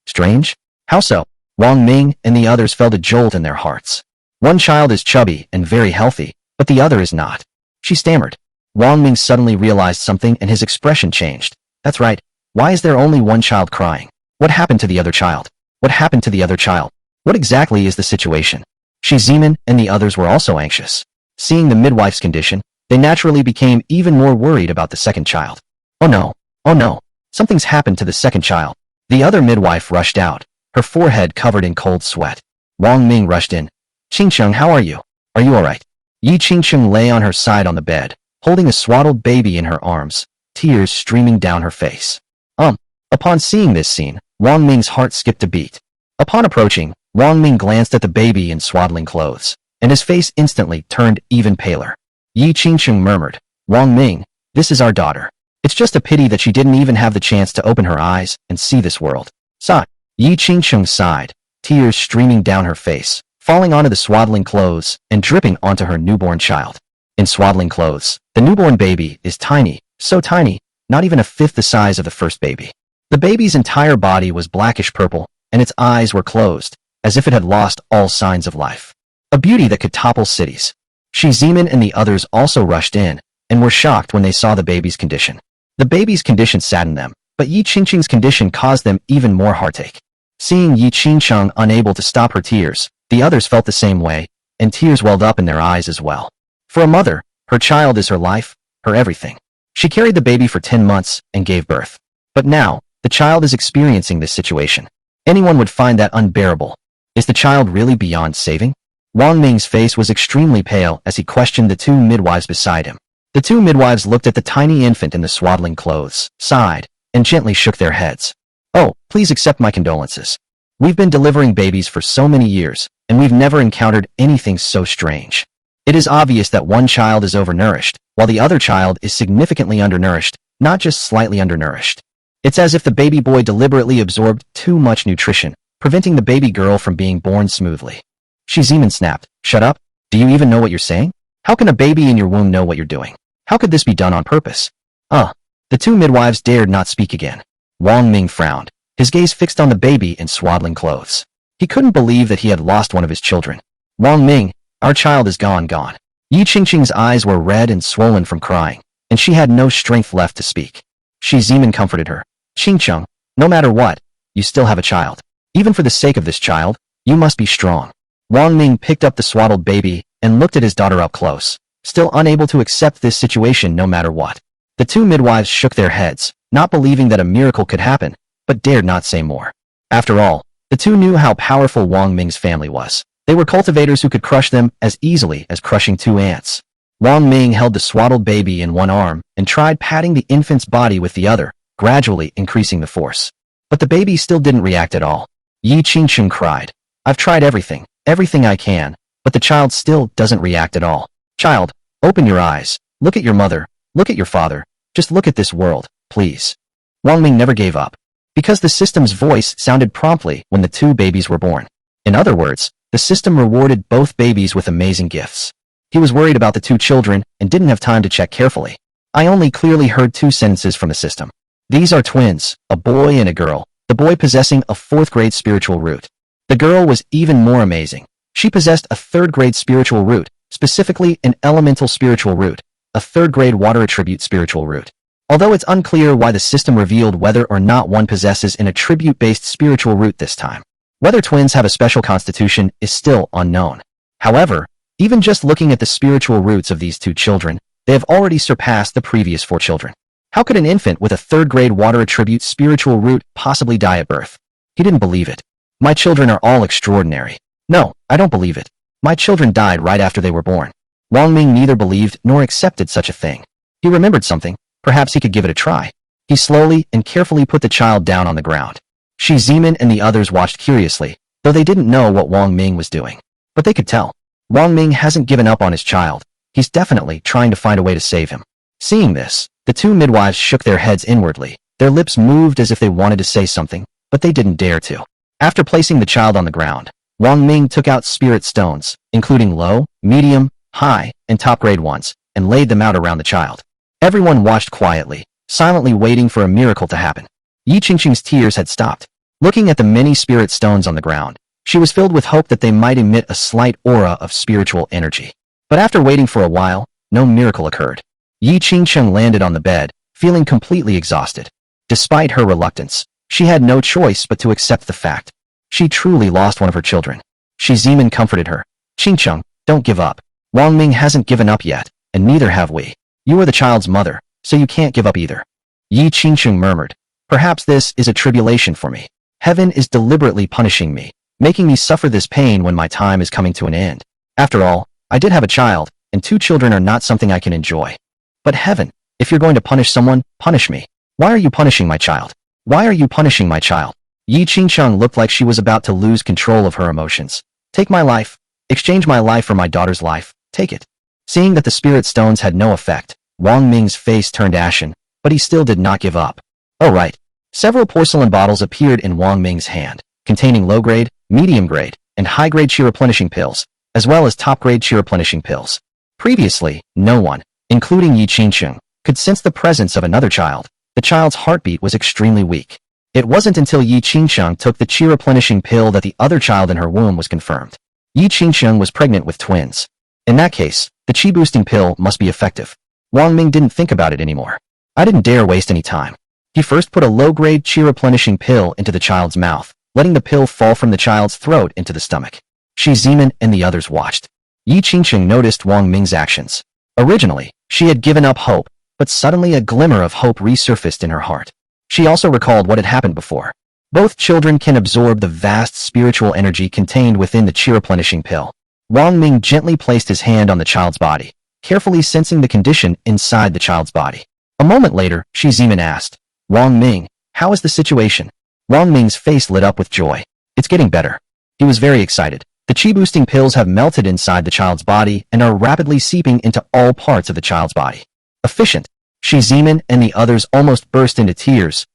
"Strange? How so?" Wang Ming and the others felt a jolt in their hearts. "One child is chubby and very healthy, but the other is not." She stammered. Wang Ming suddenly realized something and his expression changed. "That's right. Why is there only one child crying? What happened to the other child? What happened to the other child? What exactly is the situation?" Shi Zimin and the others were also anxious. Seeing the midwife's condition, they naturally became even more worried about the second child. "Oh no, oh no, something's happened to the second child." The other midwife rushed out, her forehead covered in cold sweat. Wang Ming rushed in. "Qingcheng, how are you? Are you all right?" Yi Qingcheng lay on her side on the bed, holding a swaddled baby in her arms, tears streaming down her face. Upon seeing this scene, Wang Ming's heart skipped a beat. Upon approaching, Wang Ming glanced at the baby in swaddling clothes, and his face instantly turned even paler. Yi Qingcheng murmured, "Wang Ming, this is our daughter. It's just a pity that she didn't even have the chance to open her eyes and see this world." Sigh. Yi Qingcheng sighed, tears streaming down her face, falling onto the swaddling clothes and dripping onto her newborn child. In swaddling clothes, the newborn baby is tiny, so tiny, not even a fifth the size of the first baby. The baby's entire body was blackish purple, and its eyes were closed, as if it had lost all signs of life. A beauty that could topple cities. Shi Zimin and the others also rushed in, and were shocked when they saw the baby's condition. The baby's condition saddened them, but Yi Qingcheng's condition caused them even more heartache. Seeing Yi Qingcheng unable to stop her tears, the others felt the same way, and tears welled up in their eyes as well. For a mother, her child is her life, her everything. She carried the baby for 10 months and gave birth. But now, the child is experiencing this situation. Anyone would find that unbearable. Is the child really beyond saving? Wang Ming's face was extremely pale as he questioned the two midwives beside him. The two midwives looked at the tiny infant in the swaddling clothes, sighed, and gently shook their heads. "Oh, please accept my condolences. We've been delivering babies for so many years, and we've never encountered anything so strange." It is obvious that one child is overnourished, while the other child is significantly undernourished, not just slightly undernourished. It's as if the baby boy deliberately absorbed too much nutrition, preventing the baby girl from being born smoothly. Zeman snapped, "Shut up. Do you even know what you're saying? How can a baby in your womb know what you're doing? How could this be done on purpose?" The two midwives dared not speak again. Wang Ming frowned, his gaze fixed on the baby in swaddling clothes. He couldn't believe that he had lost one of his children. "Wang Ming, our child is gone. Yi Qingqing's eyes were red and swollen from crying, and she had no strength left to speak. Zeman comforted her. "Qingqing, no matter what, you still have a child. Even for the sake of this child, you must be strong." Wang Ming picked up the swaddled baby and looked at his daughter up close, still unable to accept this situation no matter what. The two midwives shook their heads, not believing that a miracle could happen, but dared not say more. After all, the two knew how powerful Wang Ming's family was. They were cultivators who could crush them as easily as crushing two ants. Wang Ming held the swaddled baby in one arm and tried patting the infant's body with the other, gradually increasing the force. But the baby still didn't react at all. Yi Qingqing cried, "I've tried everything I can, but the child still doesn't react at all. Child, open your eyes, look at your mother, look at your father, just look at this world, please." Wang Ming never gave up, because the system's voice sounded promptly when the two babies were born. In other words, the system rewarded both babies with amazing gifts. He was worried about the two children and didn't have time to check carefully. I only clearly heard two sentences from the system. "These are twins, a boy and a girl, the boy possessing a 4th grade spiritual root." The girl was even more amazing. She possessed a 3rd grade spiritual root, specifically an elemental spiritual root, a 3rd grade water attribute spiritual root. Although it's unclear why the system revealed whether or not one possesses an attribute-based spiritual root this time. Whether twins have a special constitution is still unknown. However, even just looking at the spiritual roots of these two children, they have already surpassed the previous 4 children. How could an infant with a 3rd grade water attribute spiritual root possibly die at birth? He didn't believe it. "My children are all extraordinary. No, I don't believe it. My children died right after they were born." Wang Ming neither believed nor accepted such a thing. He remembered something. Perhaps he could give it a try. He slowly and carefully put the child down on the ground. Zeman and the others watched curiously, though they didn't know what Wang Ming was doing. But they could tell. Wang Ming hasn't given up on his child. He's definitely trying to find a way to save him. Seeing this, the two midwives shook their heads inwardly. Their lips moved as if they wanted to say something, but they didn't dare to. After placing the child on the ground, Wang Ming took out spirit stones, including low, medium, high, and top-grade ones, and laid them out around the child. Everyone watched quietly, silently waiting for a miracle to happen. Yi Qingqing's tears had stopped. Looking at the many spirit stones on the ground, she was filled with hope that they might emit a slight aura of spiritual energy. But after waiting for a while, no miracle occurred. Yi Qingqing landed on the bed, feeling completely exhausted. Despite her reluctance, she had no choice but to accept the fact. She truly lost one of her children. Zeman comforted her. "Qingqing, don't give up. Wang Ming hasn't given up yet, and neither have we. You are the child's mother, so you can't give up either." Yi Qingqing murmured, "Perhaps this is a tribulation for me. Heaven is deliberately punishing me, making me suffer this pain when my time is coming to an end. After all, I did have a child, and 2 children are not something I can enjoy. But heaven, if you're going to punish someone, punish me. Why are you punishing my child? Why are you punishing my child?" Yi Qingqing looked like she was about to lose control of her emotions. "Take my life. Exchange my life for my daughter's life. Take it." Seeing that the spirit stones had no effect, Wang Ming's face turned ashen, but he still did not give up. Oh right. Several porcelain bottles appeared in Wang Ming's hand, containing low-grade, medium-grade, and high-grade chi replenishing pills, as well as top-grade chi replenishing pills. Previously, no one, including Yi Qingqing, could sense the presence of another child. The child's heartbeat was extremely weak. It wasn't until Yi Qingqing took the chi replenishing pill that the other child in her womb was confirmed. Yi Qingqing was pregnant with twins. In that case, the chi boosting pill must be effective. Wang Ming didn't think about it anymore. I didn't dare waste any time. He first put a low-grade chi replenishing pill into the child's mouth, letting the pill fall from the child's throat into the stomach. Zeman and the others watched. Yi Qingqing noticed Wang Ming's actions. Originally, she had given up hope, but suddenly a glimmer of hope resurfaced in her heart. She also recalled what had happened before. Both children can absorb the vast spiritual energy contained within the chi replenishing pill. Wang Ming gently placed his hand on the child's body, carefully sensing the condition inside the child's body. A moment later, Zeman asked, "Wang Ming, how is the situation?" Wang Ming's face lit up with joy. "It's getting better." He was very excited. The chi-boosting pills have melted inside the child's body and are rapidly seeping into all parts of the child's body. Efficient. Shizeman and the others almost burst into tears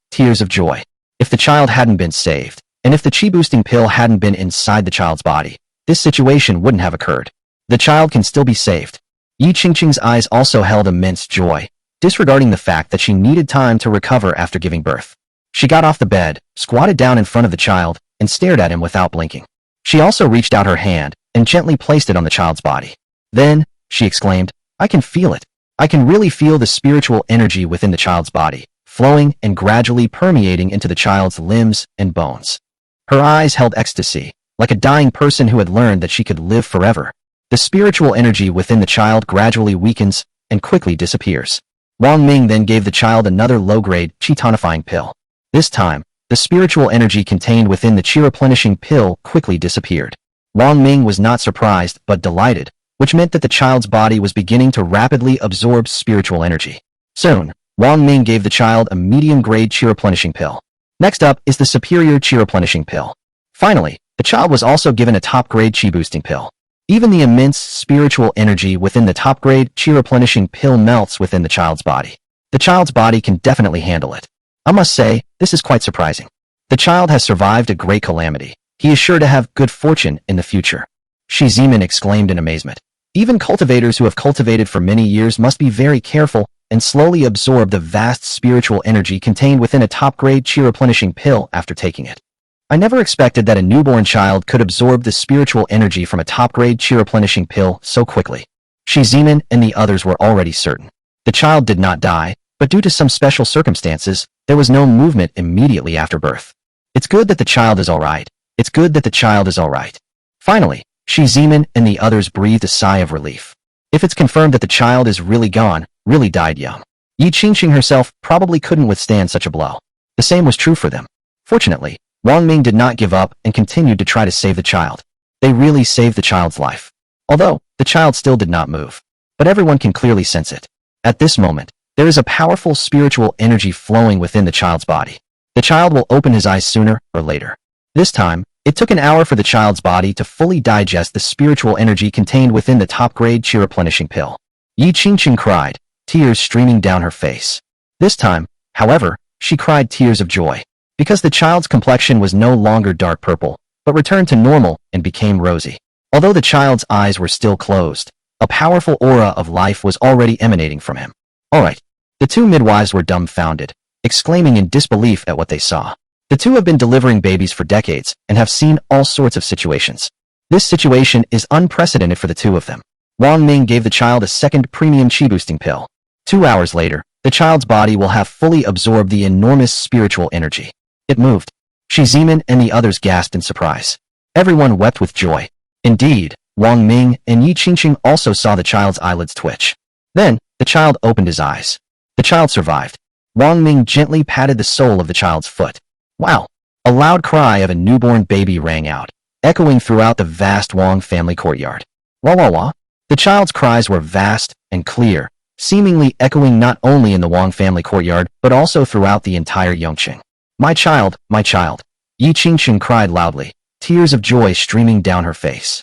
of joy. If the child hadn't been saved, and if the chi-boosting pill hadn't been inside the child's body, this situation wouldn't have occurred. The child can still be saved. Yi Qingqing's eyes also held immense joy, disregarding the fact that she needed time to recover after giving birth. She got off the bed, squatted down in front of the child, and stared at him without blinking. She also reached out her hand and gently placed it on the child's body. Then, she exclaimed, "I can feel it. I can really feel the spiritual energy within the child's body, flowing and gradually permeating into the child's limbs and bones." Her eyes held ecstasy, like a dying person who had learned that she could live forever. The spiritual energy within the child gradually weakens and quickly disappears. Wang Ming then gave the child another low-grade chi-tonifying pill. This time, the spiritual energy contained within the chi-replenishing pill quickly disappeared. Wang Ming was not surprised but delighted, which meant that the child's body was beginning to rapidly absorb spiritual energy. Soon, Wang Ming gave the child a medium-grade chi-replenishing pill. Next up is the superior chi-replenishing pill. Finally, the child was also given a top-grade chi-boosting pill. Even the immense spiritual energy within the top-grade chi-replenishing pill melts within the child's body. The child's body can definitely handle it. I must say, this is quite surprising. The child has survived a great calamity. He is sure to have good fortune in the future. Shizeman exclaimed in amazement. Even cultivators who have cultivated for many years must be very careful and slowly absorb the vast spiritual energy contained within a top-grade chi-replenishing pill after taking it. I never expected that a newborn child could absorb the spiritual energy from a top-grade chi-replenishing pill so quickly. Shizeman and the others were already certain. The child did not die, but due to some special circumstances, there was no movement immediately after birth. It's good that the child is alright. It's good that the child is alright. Finally, Shizeman and the others breathed a sigh of relief. If it's confirmed that the child is really gone, really died young. Yi Qingqing herself probably couldn't withstand such a blow. The same was true for them. Fortunately, Wang Ming did not give up and continued to try to save the child. They really saved the child's life. Although, the child still did not move. But everyone can clearly sense it. At this moment, there is a powerful spiritual energy flowing within the child's body. The child will open his eyes sooner or later. This time, it took an hour for the child's body to fully digest the spiritual energy contained within the top-grade chi-replenishing pill. Yi Qingqing cried, tears streaming down her face. This time, however, she cried tears of joy, because the child's complexion was no longer dark purple, but returned to normal and became rosy. Although the child's eyes were still closed, a powerful aura of life was already emanating from him. Alright. The two midwives were dumbfounded, exclaiming in disbelief at what they saw. The two have been delivering babies for decades and have seen all sorts of situations. This situation is unprecedented for the two of them. Wang Ming gave the child a second premium chi-boosting pill. 2 hours later, the child's body will have fully absorbed the enormous spiritual energy. It moved. Shizeman and the others gasped in surprise. Everyone wept with joy. Indeed, Wang Ming and Yi Qingqing also saw the child's eyelids twitch. Then, the child opened his eyes. The child survived. Wang Ming gently patted the sole of the child's foot. Wow! A loud cry of a newborn baby rang out, echoing throughout the vast Wang family courtyard. Wah wah wah! The child's cries were vast and clear, seemingly echoing not only in the Wang family courtyard, but also throughout the entire Yongqing. My child, my child! Yi Qingqing cried loudly, tears of joy streaming down her face.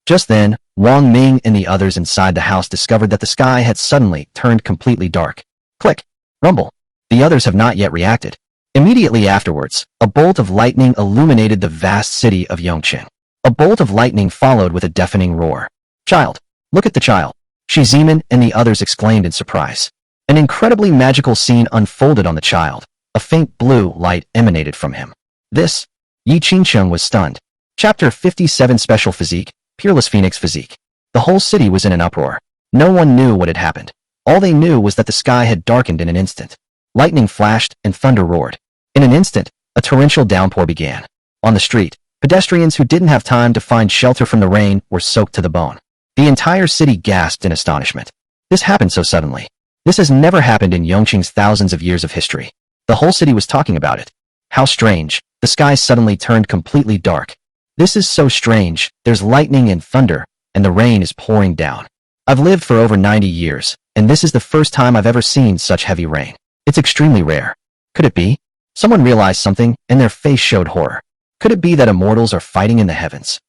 Just then, Wang Ming and the others inside the house discovered that the sky had suddenly turned completely dark. Click! Rumble! The others have not yet reacted. Immediately afterwards, a bolt of lightning illuminated the vast city of Yongqing. A bolt of lightning followed with a deafening roar. Child! Look at the child! Shizeman and the others exclaimed in surprise. An incredibly magical scene unfolded on the child. A faint blue light emanated from him. This? Yi Qingqing was stunned. Chapter 57 Special Physique, Peerless Phoenix Physique. The whole city was in an uproar. No one knew what had happened. All they knew was that the sky had darkened in an instant. Lightning flashed and thunder roared. In an instant, a torrential downpour began. On the street, pedestrians who didn't have time to find shelter from the rain were soaked to the bone. The entire city gasped in astonishment. This happened so suddenly. This has never happened in Yongqing's thousands of years of history. The whole city was talking about it. How strange. The sky suddenly turned completely dark. This is so strange. There's lightning and thunder, and the rain is pouring down. I've lived for over 90 years, and this is the first time I've ever seen such heavy rain. It's extremely rare. Could it be? Someone realized something, and their face showed horror. Could it be that immortals are fighting in the heavens?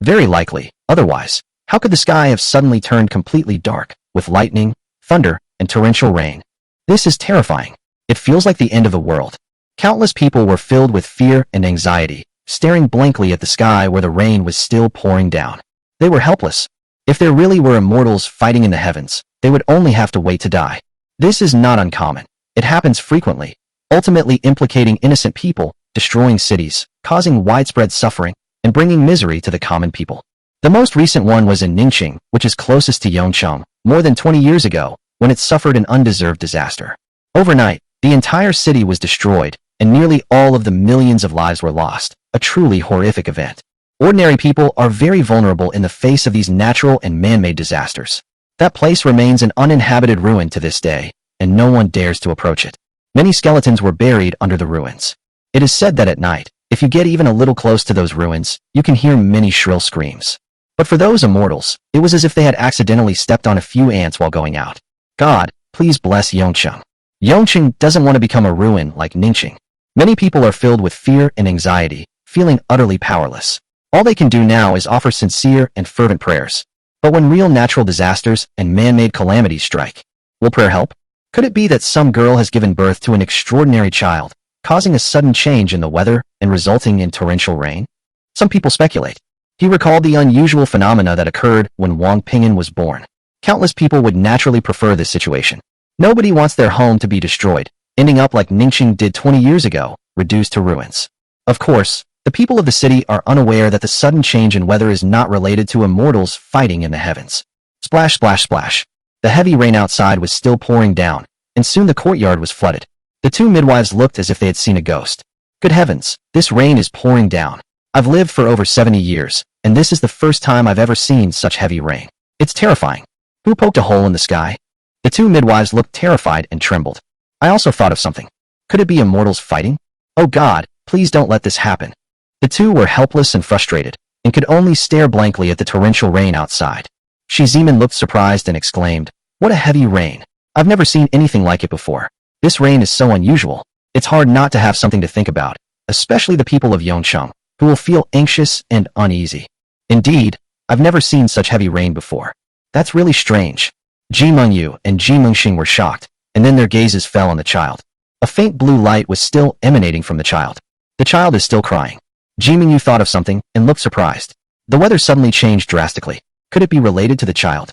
Very likely. Otherwise, how could the sky have suddenly turned completely dark, with lightning, thunder, and torrential rain? This is terrifying. It feels like the end of the world. Countless people were filled with fear and anxiety, staring blankly at the sky where the rain was still pouring down. They were helpless. If there really were immortals fighting in the heavens, they would only have to wait to die. This is not uncommon. It happens frequently, ultimately implicating innocent people, destroying cities, causing widespread suffering, and bringing misery to the common people. The most recent one was in Ningxing, which is closest to Yongcheng, more than 20 years ago, when it suffered an undeserved disaster. Overnight, the entire city was destroyed, and nearly all of the millions of lives were lost, a truly horrific event. Ordinary people are very vulnerable in the face of these natural and man-made disasters. That place remains an uninhabited ruin to this day, and no one dares to approach it. Many skeletons were buried under the ruins. It is said that at night, if you get even a little close to those ruins, you can hear many shrill screams. But for those immortals, it was as if they had accidentally stepped on a few ants while going out. God, please bless Yongcheng. Yongcheng doesn't want to become a ruin like Ningxing. Many people are filled with fear and anxiety, feeling utterly powerless. All they can do now is offer sincere and fervent prayers. But when real natural disasters and man-made calamities strike, will prayer help? Could it be that some girl has given birth to an extraordinary child, causing a sudden change in the weather and resulting in torrential rain? Some people speculate. He recalled the unusual phenomena that occurred when Wang Ping was born. Countless people would naturally prefer this situation. Nobody wants their home to be destroyed, ending up like Ningxing did 20 years ago, reduced to ruins. Of course, the people of the city are unaware that the sudden change in weather is not related to immortals fighting in the heavens. Splash, splash, splash. The heavy rain outside was still pouring down, and soon the courtyard was flooded. The two midwives looked as if they had seen a ghost. Good heavens, this rain is pouring down. I've lived for over 70 years, and this is the first time I've ever seen such heavy rain. It's terrifying. Who poked a hole in the sky? The two midwives looked terrified and trembled. I also thought of something. Could it be immortals fighting? Oh God, please don't let this happen. The two were helpless and frustrated, and could only stare blankly at the torrential rain outside. Shi Zimin looked surprised and exclaimed, "What a heavy rain. I've never seen anything like it before. This rain is so unusual. It's hard not to have something to think about, especially the people of Yongcheng, who will feel anxious and uneasy. Indeed, I've never seen such heavy rain before. That's really strange." Ji Mengyu and Ji Mengxing were shocked, and then their gazes fell on the child. A faint blue light was still emanating from the child. The child is still crying. Ji Mengyu thought of something and looked surprised. The weather suddenly changed drastically. Could it be related to the child?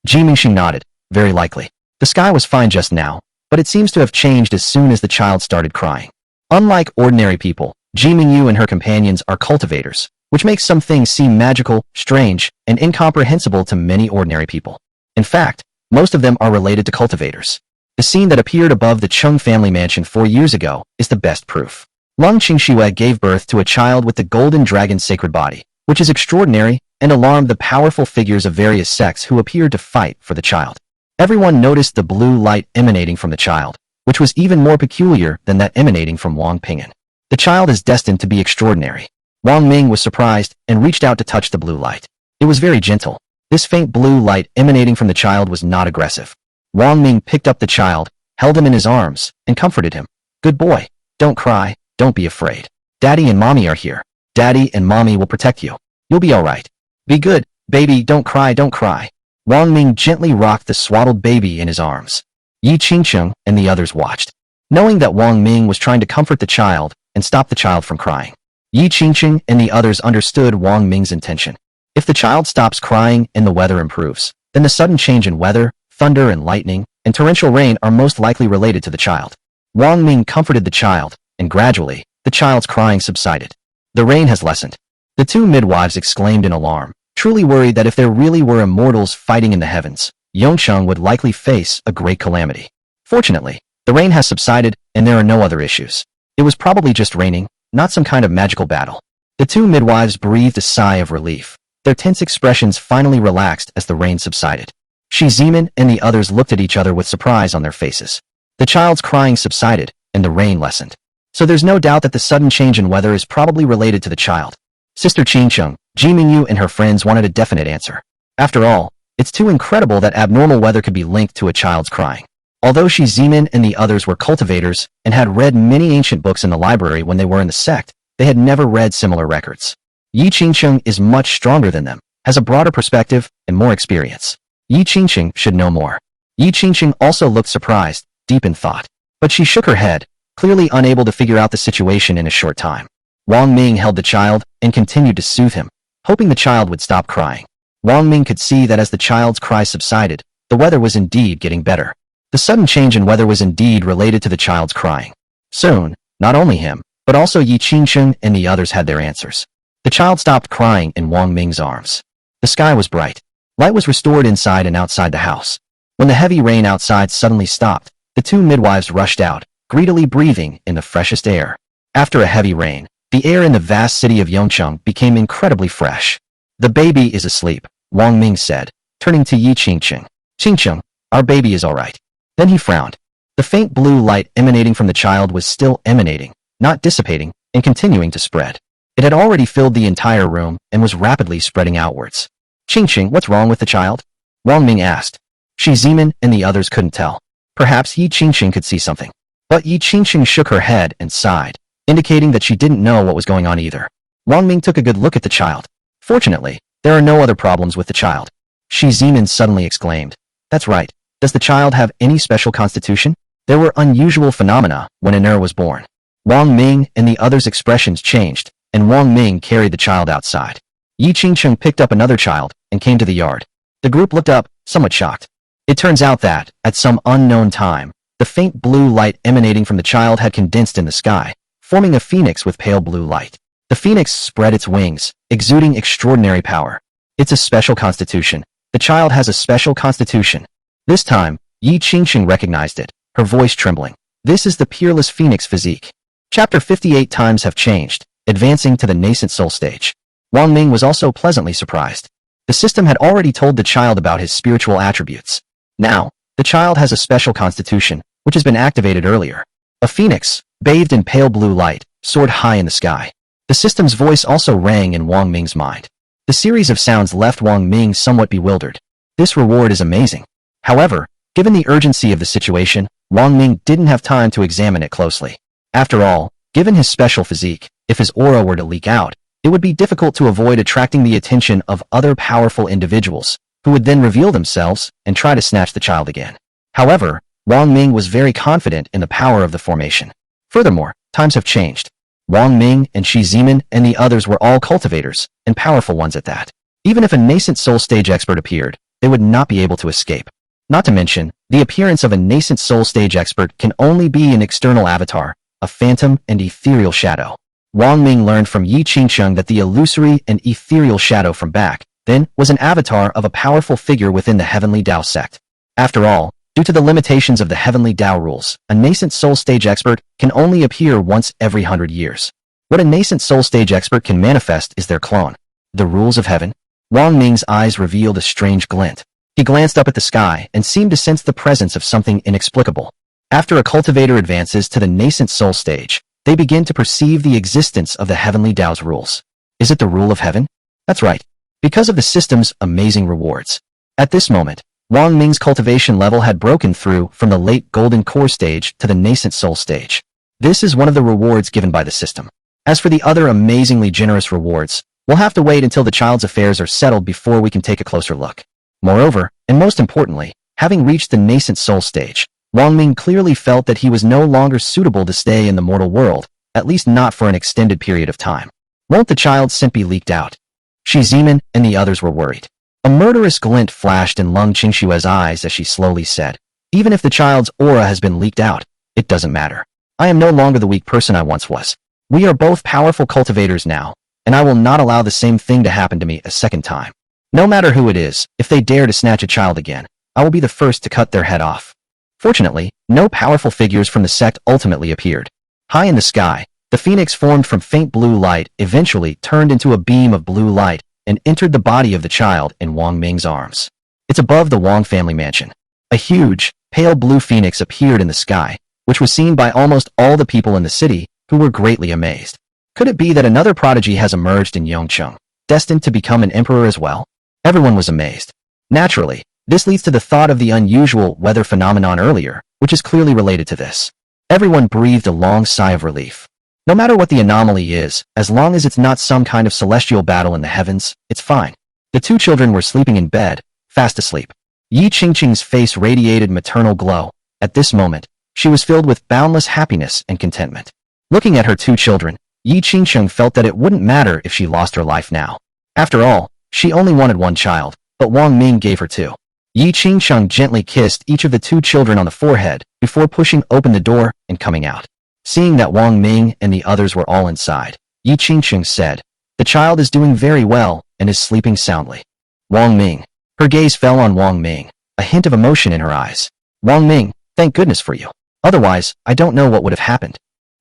Ji Mengxing nodded. Very likely. The sky was fine just now, but it seems to have changed as soon as the child started crying. Unlike ordinary people, Ji Mengyu and her companions are cultivators, which makes some things seem magical, strange, and incomprehensible to many ordinary people. In fact, most of them are related to cultivators. The scene that appeared above the Chung family mansion 4 years ago is the best proof. Lung Qingxue gave birth to a child with the golden dragon's sacred body, which is extraordinary and alarmed the powerful figures of various sects who appeared to fight for the child. Everyone noticed the blue light emanating from the child, which was even more peculiar than that emanating from Wang Ping. The child is destined to be extraordinary. Wang Ming was surprised and reached out to touch the blue light. It was very gentle. This faint blue light emanating from the child was not aggressive. Wang Ming picked up the child, held him in his arms, and comforted him. "Good boy. Don't cry. Don't be afraid. Daddy and Mommy are here. Daddy and Mommy will protect you. You'll be all right. Be good, baby, don't cry, don't cry." Wang Ming gently rocked the swaddled baby in his arms. Yi Qingcheng and the others watched, knowing that Wang Ming was trying to comfort the child and stop the child from crying. Yi Qingcheng and the others understood Wang Ming's intention. If the child stops crying and the weather improves, then the sudden change in weather, thunder and lightning, and torrential rain are most likely related to the child. Wang Ming comforted the child, and gradually, the child's crying subsided. The rain has lessened. The two midwives exclaimed in alarm, truly worried that if there really were immortals fighting in the heavens, Yongcheng would likely face a great calamity. Fortunately, the rain has subsided and there are no other issues. It was probably just raining, not some kind of magical battle. The two midwives breathed a sigh of relief. Their tense expressions finally relaxed as the rain subsided. Shi Zimin and the others looked at each other with surprise on their faces. The child's crying subsided, and the rain lessened. So there's no doubt that the sudden change in weather is probably related to the child. Sister Qingcheng, Ji Mingyu and her friends wanted a definite answer. After all, it's too incredible that abnormal weather could be linked to a child's crying. Although Shi Zimin and the others were cultivators and had read many ancient books in the library when they were in the sect, they had never read similar records. Yi Qingqing is much stronger than them, has a broader perspective, and more experience. Yi Qingqing should know more. Yi Qingqing also looked surprised, deep in thought. But she shook her head, clearly unable to figure out the situation in a short time. Wang Ming held the child and continued to soothe him, hoping the child would stop crying. Wang Ming could see that as the child's cries subsided, the weather was indeed getting better. The sudden change in weather was indeed related to the child's crying. Soon, not only him, but also Yi Qingqing and the others had their answers. The child stopped crying in Wang Ming's arms. The sky was bright. Light was restored inside and outside the house. When the heavy rain outside suddenly stopped, the two midwives rushed out, greedily breathing in the freshest air. After a heavy rain, the air in the vast city of Yongcheng became incredibly fresh. The baby is asleep, Wang Ming said, turning to Yi Qingqing. Qingqing, our baby is all right. Then he frowned. The faint blue light emanating from the child was still emanating, not dissipating, and continuing to spread. It had already filled the entire room and was rapidly spreading outwards. Qingqing, what's wrong with the child? Wang Ming asked. Shi Zimin and the others couldn't tell. Perhaps Yi Qingqing could see something. But Yi Qingqing shook her head and sighed, indicating that she didn't know what was going on either. Wang Ming took a good look at the child. Fortunately, there are no other problems with the child. Shi Zimin suddenly exclaimed. That's right. Does the child have any special constitution? There were unusual phenomena when an heir was born. Wang Ming and the others' expressions changed, and Wang Ming carried the child outside. Yi Qingqing picked up another child and came to the yard. The group looked up, somewhat shocked. It turns out that, at some unknown time, the faint blue light emanating from the child had condensed in the sky, forming a phoenix with pale blue light. The phoenix spread its wings, exuding extraordinary power. It's a special constitution. The child has a special constitution. This time, Yi Qingqing recognized it, her voice trembling. This is the peerless phoenix physique. Chapter 58 times have changed, advancing to the nascent soul stage. Wang Ming was also pleasantly surprised. The system had already told the child about his spiritual attributes. Now, the child has a special constitution, which has been activated earlier. A phoenix, bathed in pale blue light, soared high in the sky. The system's voice also rang in Wang Ming's mind. The series of sounds left Wang Ming somewhat bewildered. This reward is amazing. However, given the urgency of the situation, Wang Ming didn't have time to examine it closely. After all, given his special physique, if his aura were to leak out, it would be difficult to avoid attracting the attention of other powerful individuals, who would then reveal themselves and try to snatch the child again. However, Wang Ming was very confident in the power of the formation. Furthermore, times have changed. Wang Ming and Shi Zimin and the others were all cultivators, and powerful ones at that. Even if a nascent soul stage expert appeared, they would not be able to escape. Not to mention, the appearance of a nascent soul stage expert can only be an external avatar, a phantom and ethereal shadow. Wang Ming learned from Yi Qingqing that the illusory and ethereal shadow from back then was an avatar of a powerful figure within the Heavenly Tao sect. After all, due to the limitations of the Heavenly Tao rules, a nascent soul stage expert can only appear once every 100 years. What a nascent soul stage expert can manifest is their clone. The rules of heaven? Wang Ming's eyes revealed a strange glint. He glanced up at the sky and seemed to sense the presence of something inexplicable. After a cultivator advances to the nascent soul stage, they begin to perceive the existence of the Heavenly Tao's rules. Is it the rule of heaven? That's right. Because of the system's amazing rewards. At this moment, Wang Ming's cultivation level had broken through from the late golden core stage to the nascent soul stage. This is one of the rewards given by the system. As for the other amazingly generous rewards, we'll have to wait until the child's affairs are settled before we can take a closer look. Moreover, and most importantly, having reached the nascent soul stage, Wang Ming clearly felt that he was no longer suitable to stay in the mortal world, at least not for an extended period of time. Won't the child's scent be leaked out? Shi Zimin and the others were worried. A murderous glint flashed in Lung Qingshue's eyes as she slowly said, even if the child's aura has been leaked out, it doesn't matter. I am no longer the weak person I once was. We are both powerful cultivators now, and I will not allow the same thing to happen to me a second time. No matter who it is, if they dare to snatch a child again, I will be the first to cut their head off. Fortunately, no powerful figures from the sect ultimately appeared. High in the sky, the phoenix formed from faint blue light eventually turned into a beam of blue light and entered the body of the child in Wang Ming's arms. It's above the Wang family mansion. A huge, pale blue phoenix appeared in the sky, which was seen by almost all the people in the city, who were greatly amazed. Could it be that another prodigy has emerged in Yongcheng, destined to become an emperor as well? Everyone was amazed. Naturally, this leads to the thought of the unusual weather phenomenon earlier, which is clearly related to this. Everyone breathed a long sigh of relief. No matter what the anomaly is, as long as it's not some kind of celestial battle in the heavens, it's fine. The two children were sleeping in bed, fast asleep. Yi Qingqing's face radiated maternal glow. At this moment, she was filled with boundless happiness and contentment. Looking at her two children, Yi Qingqing felt that it wouldn't matter if she lost her life now. After all, she only wanted one child, but Wang Ming gave her two. Yi Qingqing gently kissed each of the two children on the forehead before pushing open the door and coming out. Seeing that Wang Ming and the others were all inside, Yi Qingqing said, "The child is doing very well and is sleeping soundly." Wang Ming. Her gaze fell on Wang Ming, a hint of emotion in her eyes. "Wang Ming, thank goodness for you. Otherwise, I don't know what would have happened.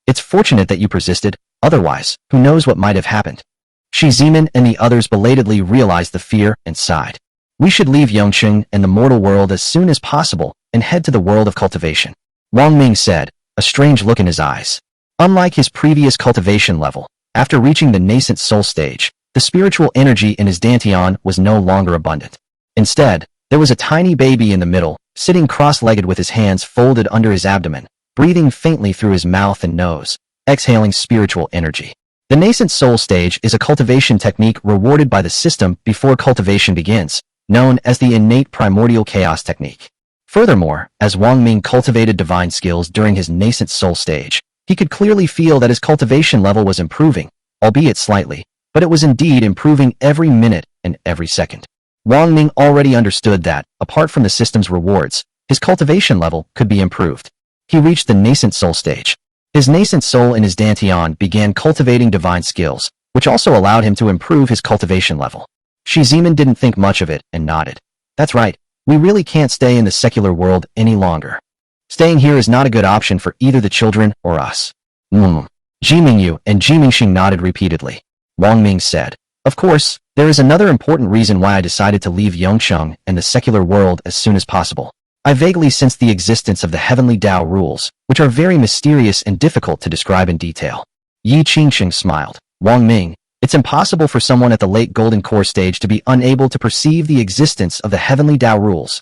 It's fortunate that you persisted, otherwise, who knows what might have happened." Shi Zimin and the others belatedly realized the fear and sighed. "We should leave Yongqing and the mortal world as soon as possible and head to the world of cultivation," Wang Ming said, a strange look in his eyes. Unlike his previous cultivation level, after reaching the nascent soul stage, the spiritual energy in his dantian was no longer abundant. Instead, there was a tiny baby in the middle, sitting cross-legged with his hands folded under his abdomen, breathing faintly through his mouth and nose, exhaling spiritual energy. The nascent soul stage is a cultivation technique rewarded by the system before cultivation begins, known as the innate primordial chaos technique. Furthermore, as Wang Ming cultivated divine skills during his nascent soul stage, he could clearly feel that his cultivation level was improving, albeit slightly, but it was indeed improving every minute and every second. Wang Ming already understood that, apart from the system's rewards, his cultivation level could be improved. He reached the nascent soul stage. His nascent soul in his dantian began cultivating divine skills, which also allowed him to improve his cultivation level. Shi Zimin didn't think much of it and nodded. "That's right. We really can't stay in the secular world any longer. Staying here is not a good option for either the children or us." Ji Mingyu and Ji Mingxing nodded repeatedly. Wang Ming said, "Of course, there is another important reason why I decided to leave Yongqing and the secular world as soon as possible. I vaguely sensed the existence of the heavenly Tao rules, which are very mysterious and difficult to describe in detail." Yi Qingqing smiled. "Wang Ming, it's impossible for someone at the late golden core stage to be unable to perceive the existence of the heavenly Tao rules.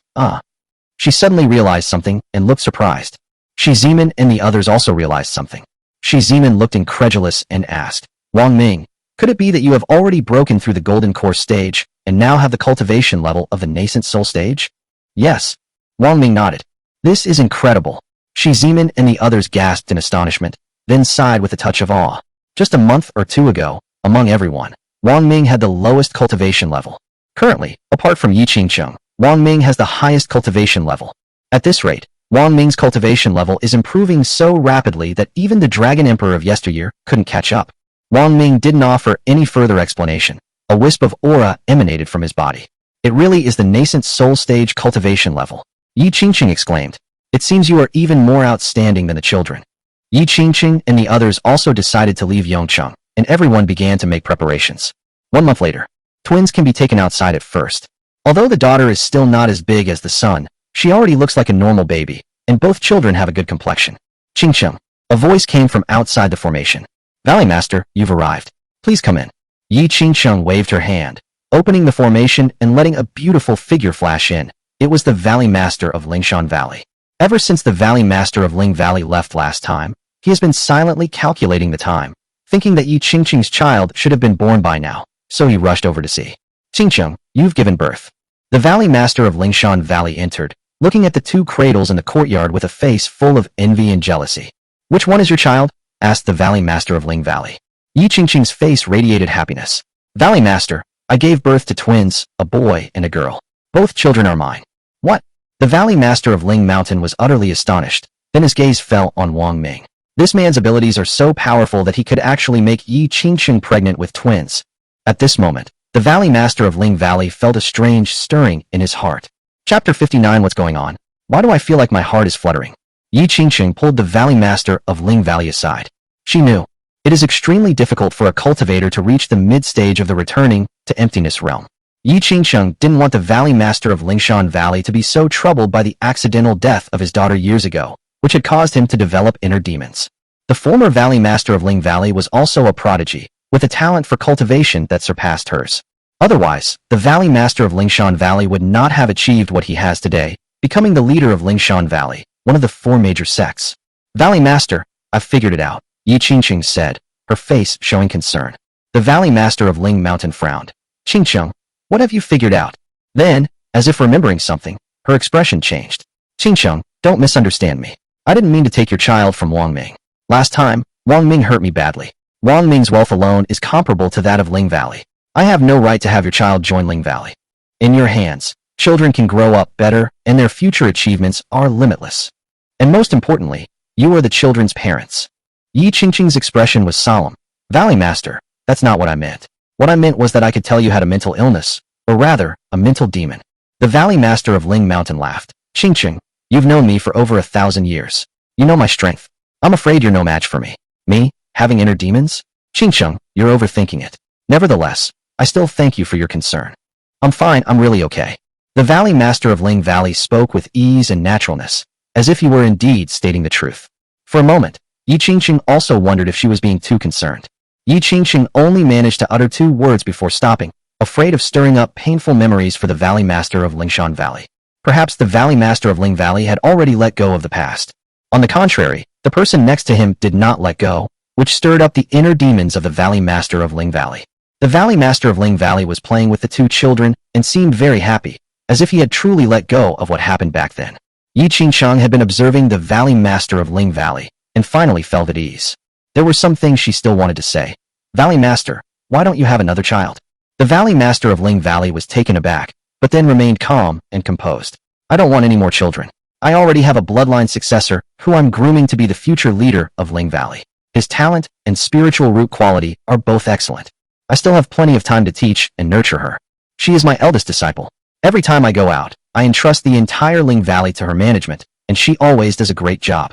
She suddenly realized something and looked surprised. Shi Zimin and the others also realized something. Shi Zimin looked incredulous and asked, "Wang Ming, could it be that you have already broken through the golden core stage and now have the cultivation level of the nascent soul stage?" "Yes." Wang Ming nodded. "This is incredible." Shi Zimin and the others gasped in astonishment, then sighed with a touch of awe. Just a month or two ago, among everyone, Wang Ming had the lowest cultivation level. Currently, apart from Yi Qingqing, Wang Ming has the highest cultivation level. At this rate, Wang Ming's cultivation level is improving so rapidly that even the Dragon Emperor of yesteryear couldn't catch up. Wang Ming didn't offer any further explanation. A wisp of aura emanated from his body. "It really is the nascent soul stage cultivation level," Yi Qingqing exclaimed. "It seems you are even more outstanding than the children." Yi Qingqing and the others also decided to leave Yongqing, and everyone began to make preparations. 1 month later, twins can be taken outside at first. Although the daughter is still not as big as the son, she already looks like a normal baby, and both children have a good complexion. "Qingqing," a voice came from outside the formation. "Valley Master, you've arrived. Please come in." Yi Qingqing waved her hand, opening the formation and letting a beautiful figure flash in. It was the Valley Master of Lingshan Valley. Ever since the Valley Master of Ling Valley left last time, he has been silently calculating the time, thinking that Yi Qingqing's child should have been born by now, so he rushed over to see. "Qingqing, you've given birth." The Valley Master of Lingshan Valley entered, looking at the two cradles in the courtyard with a face full of envy and jealousy. "Which one is your child?" asked the Valley Master of Ling Valley. Yi Qingqing's face radiated happiness. "Valley Master, I gave birth to twins, a boy and a girl. Both children are mine." "What?" The Valley Master of Ling Mountain was utterly astonished, then his gaze fell on Wang Ming. This man's abilities are so powerful that he could actually make Yi Qingqing pregnant with twins. At this moment, the Valley Master of Ling Valley felt a strange stirring in his heart. Chapter 59. What's going on? Why do I feel like my heart is fluttering? Yi Qingqing pulled the Valley Master of Ling Valley aside. She knew. It is extremely difficult for a cultivator to reach the mid-stage of the returning to emptiness realm. Yi Qingqing didn't want the Valley Master of Lingshan Valley to be so troubled by the accidental death of his daughter years ago, which had caused him to develop inner demons. The former Valley Master of Ling Valley was also a prodigy, with a talent for cultivation that surpassed hers. Otherwise, the Valley Master of Lingshan Valley would not have achieved what he has today, becoming the leader of Lingshan Valley, one of the 4 major sects. "Valley Master, I've figured it out," Yi Qingqing said, her face showing concern. The Valley Master of Ling Mountain frowned. Qingqing, what have you figured out? Then, as if remembering something, her expression changed. Qingqing, don't misunderstand me. I didn't mean to take your child from Wang Ming. Last time, Wang Ming hurt me badly. Wang Ming's wealth alone is comparable to that of Ling Valley. I have no right to have your child join Ling Valley. In your hands, children can grow up better and their future achievements are limitless. And most importantly, you are the children's parents. Yi Qingqing's expression was solemn. Valley Master, that's not what I meant. What I meant was that I could tell you had a mental illness, or rather, a mental demon. The Valley Master of Ling Mountain laughed. Qingqing, you've known me for over 1,000 years. You know my strength. I'm afraid you're no match for me. Me, having inner demons? Qingqing, you're overthinking it. Nevertheless, I still thank you for your concern. I'm fine, I'm really okay. The Valley Master of Ling Valley spoke with ease and naturalness, as if he were indeed stating the truth. For a moment, Yi Qingqing also wondered if she was being too concerned. Yi Qingqing only managed to utter 2 words before stopping, afraid of stirring up painful memories for the Valley Master of Lingshan Valley. Perhaps the Valley Master of Ling Valley had already let go of the past. On the contrary, the person next to him did not let go, which stirred up the inner demons of the Valley Master of Ling Valley. The Valley Master of Ling Valley was playing with the 2 children and seemed very happy, as if he had truly let go of what happened back then. Yi Qingqiang had been observing the Valley Master of Ling Valley, and finally felt at ease. There were some things she still wanted to say. Valley Master, why don't you have another child? The Valley Master of Ling Valley was taken aback, but then remained calm and composed. I don't want any more children. I already have a bloodline successor who I'm grooming to be the future leader of Ling Valley. His talent and spiritual root quality are both excellent. I still have plenty of time to teach and nurture her. She is my eldest disciple. Every time I go out, I entrust the entire Ling Valley to her management, and she always does a great job.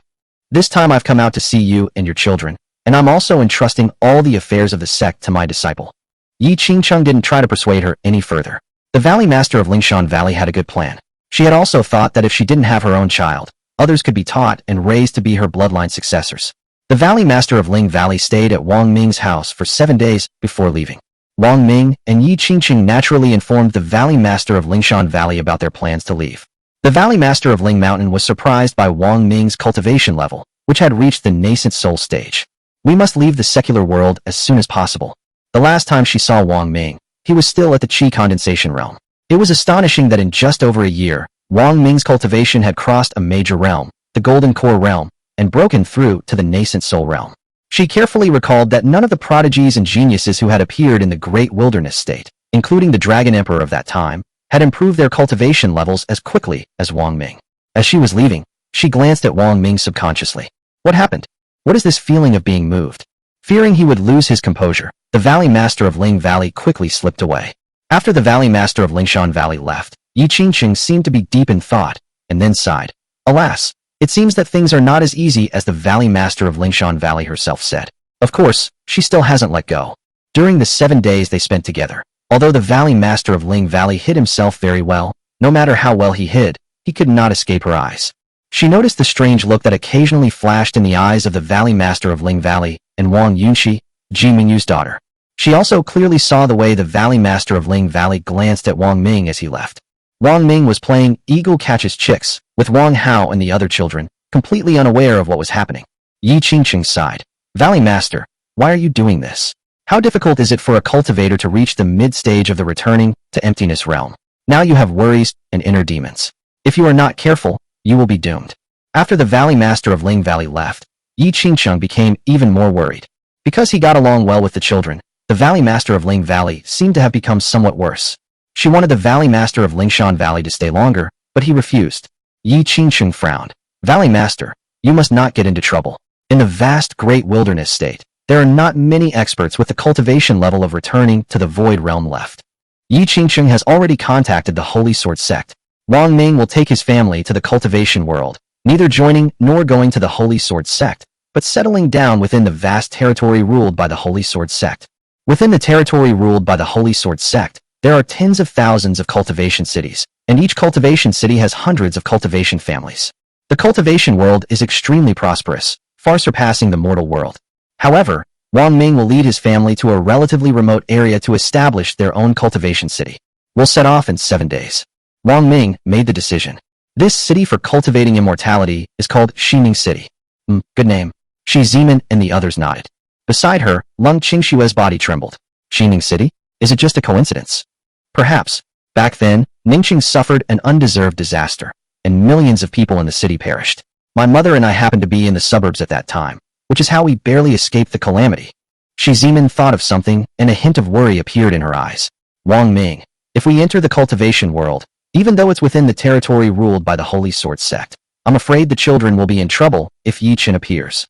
This time I've come out to see you and your children, and I'm also entrusting all the affairs of the sect to my disciple. Yi Qingqiang didn't try to persuade her any further. The Valley Master of Lingshan Valley had a good plan. She had also thought that if she didn't have her own child, others could be taught and raised to be her bloodline successors. The Valley Master of Ling Valley stayed at Wang Ming's house for 7 days before leaving. Wang Ming and Yi Qingqing naturally informed the Valley Master of Lingshan Valley about their plans to leave. The Valley Master of Ling Mountain was surprised by Wang Ming's cultivation level, which had reached the nascent soul stage. We must leave the secular world as soon as possible. The last time she saw Wang Ming, he was still at the Qi condensation realm. It was astonishing that in just over a year, Wang Ming's cultivation had crossed a major realm, the Golden Core realm, and broken through to the nascent soul realm. She carefully recalled that none of the prodigies and geniuses who had appeared in the Great Wilderness State, including the Dragon Emperor of that time, had improved their cultivation levels as quickly as Wang Ming. As she was leaving, she glanced at Wang Ming subconsciously. What happened? What is this feeling of being moved? Fearing he would lose his composure, the Valley Master of Ling Valley quickly slipped away. After the Valley Master of Lingshan Valley left, Yi Qingqing seemed to be deep in thought, and then sighed. Alas, it seems that things are not as easy as the Valley Master of Lingshan Valley herself said. Of course, she still hasn't let go. During the 7 days they spent together, although the Valley Master of Ling Valley hid himself very well, no matter how well he hid, he could not escape her eyes. She noticed the strange look that occasionally flashed in the eyes of the Valley Master of Ling Valley and Wang Yunxi, Ji Mingyu's daughter. She also clearly saw the way the Valley Master of Ling Valley glanced at Wang Ming as he left. Wang Ming was playing Eagle Catches Chicks with Wang Hao and the other children, completely unaware of what was happening. Yi Qingqing sighed. Valley Master, why are you doing this? How difficult is it for a cultivator to reach the mid-stage of the returning to emptiness realm? Now you have worries and inner demons. If you are not careful, you will be doomed. After the Valley Master of Ling Valley left, Yi Qingqiang became even more worried. Because he got along well with the children, the Valley Master of Ling Valley seemed to have become somewhat worse. She wanted the Valley Master of Lingshan Valley to stay longer, but he refused. Yi Qingqiang frowned. Valley Master, you must not get into trouble. In the vast Great Wilderness State, there are not many experts with the cultivation level of returning to the Void Realm left. Yi Qingqiang has already contacted the Holy Sword Sect. Wang Ming will take his family to the cultivation world, neither joining nor going to the Holy Sword Sect, but settling down within the vast territory ruled by the Holy Sword Sect. Within the territory ruled by the Holy Sword Sect, there are tens of thousands of cultivation cities, and each cultivation city has hundreds of cultivation families. The cultivation world is extremely prosperous, far surpassing the mortal world. However, Wang Ming will lead his family to a relatively remote area to establish their own cultivation city. We'll set off in 7 days. Wang Ming made the decision. This city for cultivating immortality is called Ximing City. Good name. Shi Zimin and the others nodded. Beside her, Lung Qingshue's body trembled. Xining City? Is it just a coincidence? Perhaps. Back then, Ningqing suffered an undeserved disaster, and millions of people in the city perished. My mother and I happened to be in the suburbs at that time, which is how we barely escaped the calamity. Shi Zimin thought of something, and a hint of worry appeared in her eyes. Wang Ming, if we enter the cultivation world, even though it's within the territory ruled by the Holy Sword sect, I'm afraid the children will be in trouble if Yi Qin appears.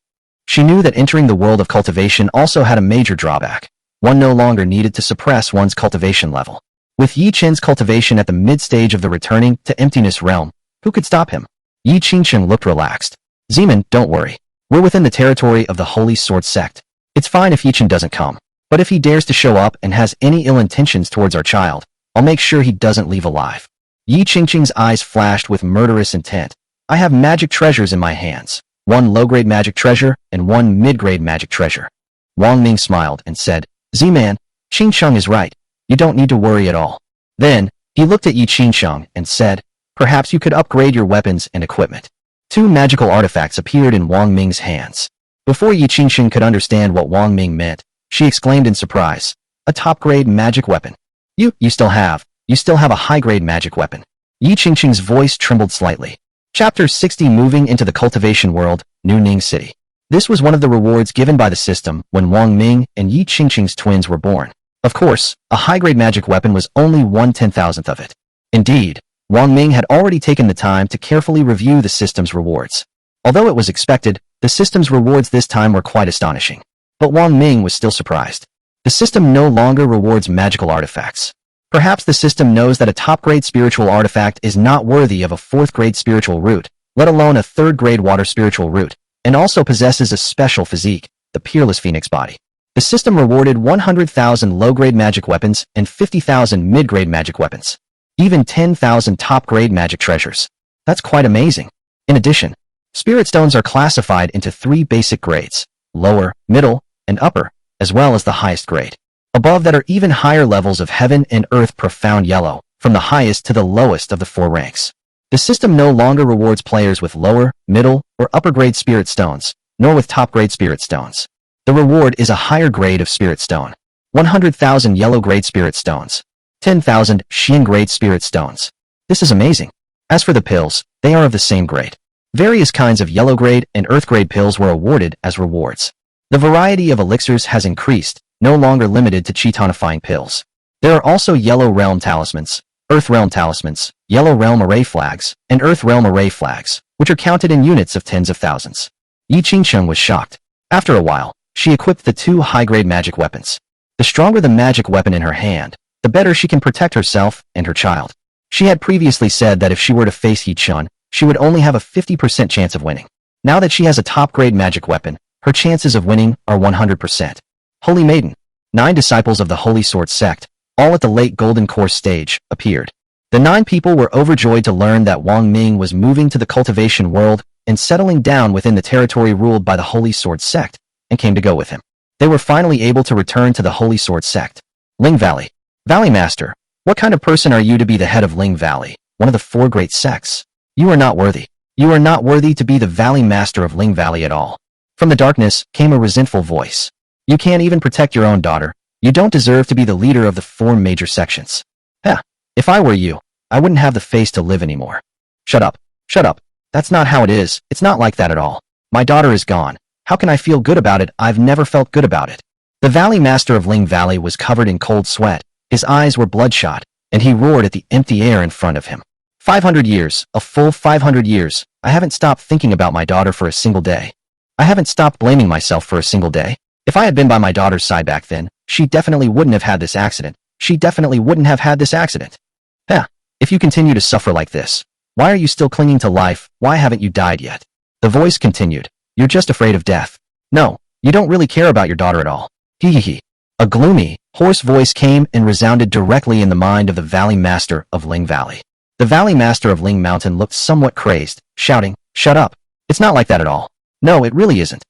She knew that entering the world of cultivation also had a major drawback. One no longer needed to suppress one's cultivation level. With Yi Qin's cultivation at the mid-stage of the returning to emptiness realm, who could stop him? Yi Qingchen looked relaxed. Zeman, don't worry. We're within the territory of the Holy Sword sect. It's fine if Yi Qin doesn't come. But if he dares to show up and has any ill intentions towards our child, I'll make sure he doesn't leave alive. Yi Qingqing's eyes flashed with murderous intent. I have magic treasures in my hands. One low-grade magic treasure and one mid-grade magic treasure. Wang Ming smiled and said, Z-Man, Qingcheng is right. You don't need to worry at all. Then, he looked at Yi Qingcheng and said, perhaps you could upgrade your weapons and equipment. Two magical artifacts appeared in Wang Ming's hands. Before Yi Qingcheng could understand what Wang Ming meant, she exclaimed in surprise, a top-grade magic weapon. You still have a high-grade magic weapon. Yi Qingqing's voice trembled slightly. Chapter 60 Moving into the Cultivation World, New Ning City. This was one of the rewards given by the system when Wang Ming and Yi Qingqing's twins were born. Of course, a high-grade magic weapon was only 1/10,000th of it. Indeed, Wang Ming had already taken the time to carefully review the system's rewards. Although it was expected, the system's rewards this time were quite astonishing. But Wang Ming was still surprised. The system no longer rewards magical artifacts. Perhaps the system knows that a top-grade spiritual artifact is not worthy of a 4th-grade spiritual root, let alone a 3rd-grade water spiritual root, and also possesses a special physique, the Peerless Phoenix body. The system rewarded 100,000 low-grade magic weapons and 50,000 mid-grade magic weapons. Even 10,000 top-grade magic treasures. That's quite amazing. In addition, spirit stones are classified into 3 basic grades, lower, middle, and upper, as well as the highest grade. Above that are even higher levels of heaven and earth profound yellow, from the highest to the lowest of the 4 ranks. The system no longer rewards players with lower, middle, or upper grade spirit stones, nor with top grade spirit stones. The reward is a higher grade of spirit stone. 100,000 yellow grade spirit stones. 10,000 Xian grade spirit stones. This is amazing. As for the pills, they are of the same grade. Various kinds of yellow grade and earth grade pills were awarded as rewards. The variety of elixirs has increased, no longer limited to chi-tonifying pills. There are also yellow realm talismans, earth realm talismans, yellow realm array flags, and earth realm array flags, which are counted in units of tens of thousands. Yi Qingcheng was shocked. After a while, she equipped the 2 high-grade magic weapons. The stronger the magic weapon in her hand, the better she can protect herself and her child. She had previously said that if she were to face Yi Chun, she would only have a 50% chance of winning. Now that she has a top-grade magic weapon, her chances of winning are 100%. Holy Maiden, 9 disciples of the Holy Sword sect, all at the late Golden Course stage, appeared. The 9 people were overjoyed to learn that Wang Ming was moving to the cultivation world and settling down within the territory ruled by the Holy Sword sect, and came to go with him. They were finally able to return to the Holy Sword sect. Ling Valley. Valley Master, what kind of person are you to be the head of Ling Valley, one of the 4 great sects? You are not worthy. You are not worthy to be the Valley Master of Ling Valley at all. From the darkness came a resentful voice. You can't even protect your own daughter. You don't deserve to be the leader of the 4 major sections. If I were you, I wouldn't have the face to live anymore. Shut up. Shut up. That's not how it is. It's not like that at all. My daughter is gone. How can I feel good about it? I've never felt good about it. The Valley Master of Ling Valley was covered in cold sweat. His eyes were bloodshot, and he roared at the empty air in front of him. 500 years, a full 500 years, I haven't stopped thinking about my daughter for a single day. I haven't stopped blaming myself for a single day. If I had been by my daughter's side back then, she definitely wouldn't have had this accident. She definitely wouldn't have had this accident. If you continue to suffer like this, why are you still clinging to life? Why haven't you died yet? The voice continued. You're just afraid of death. No, you don't really care about your daughter at all. Hee. A gloomy, hoarse voice came and resounded directly in the mind of the Valley Master of Ling Valley. The Valley Master of Ling Mountain looked somewhat crazed, shouting, Shut up. It's not like that at all. No, it really isn't.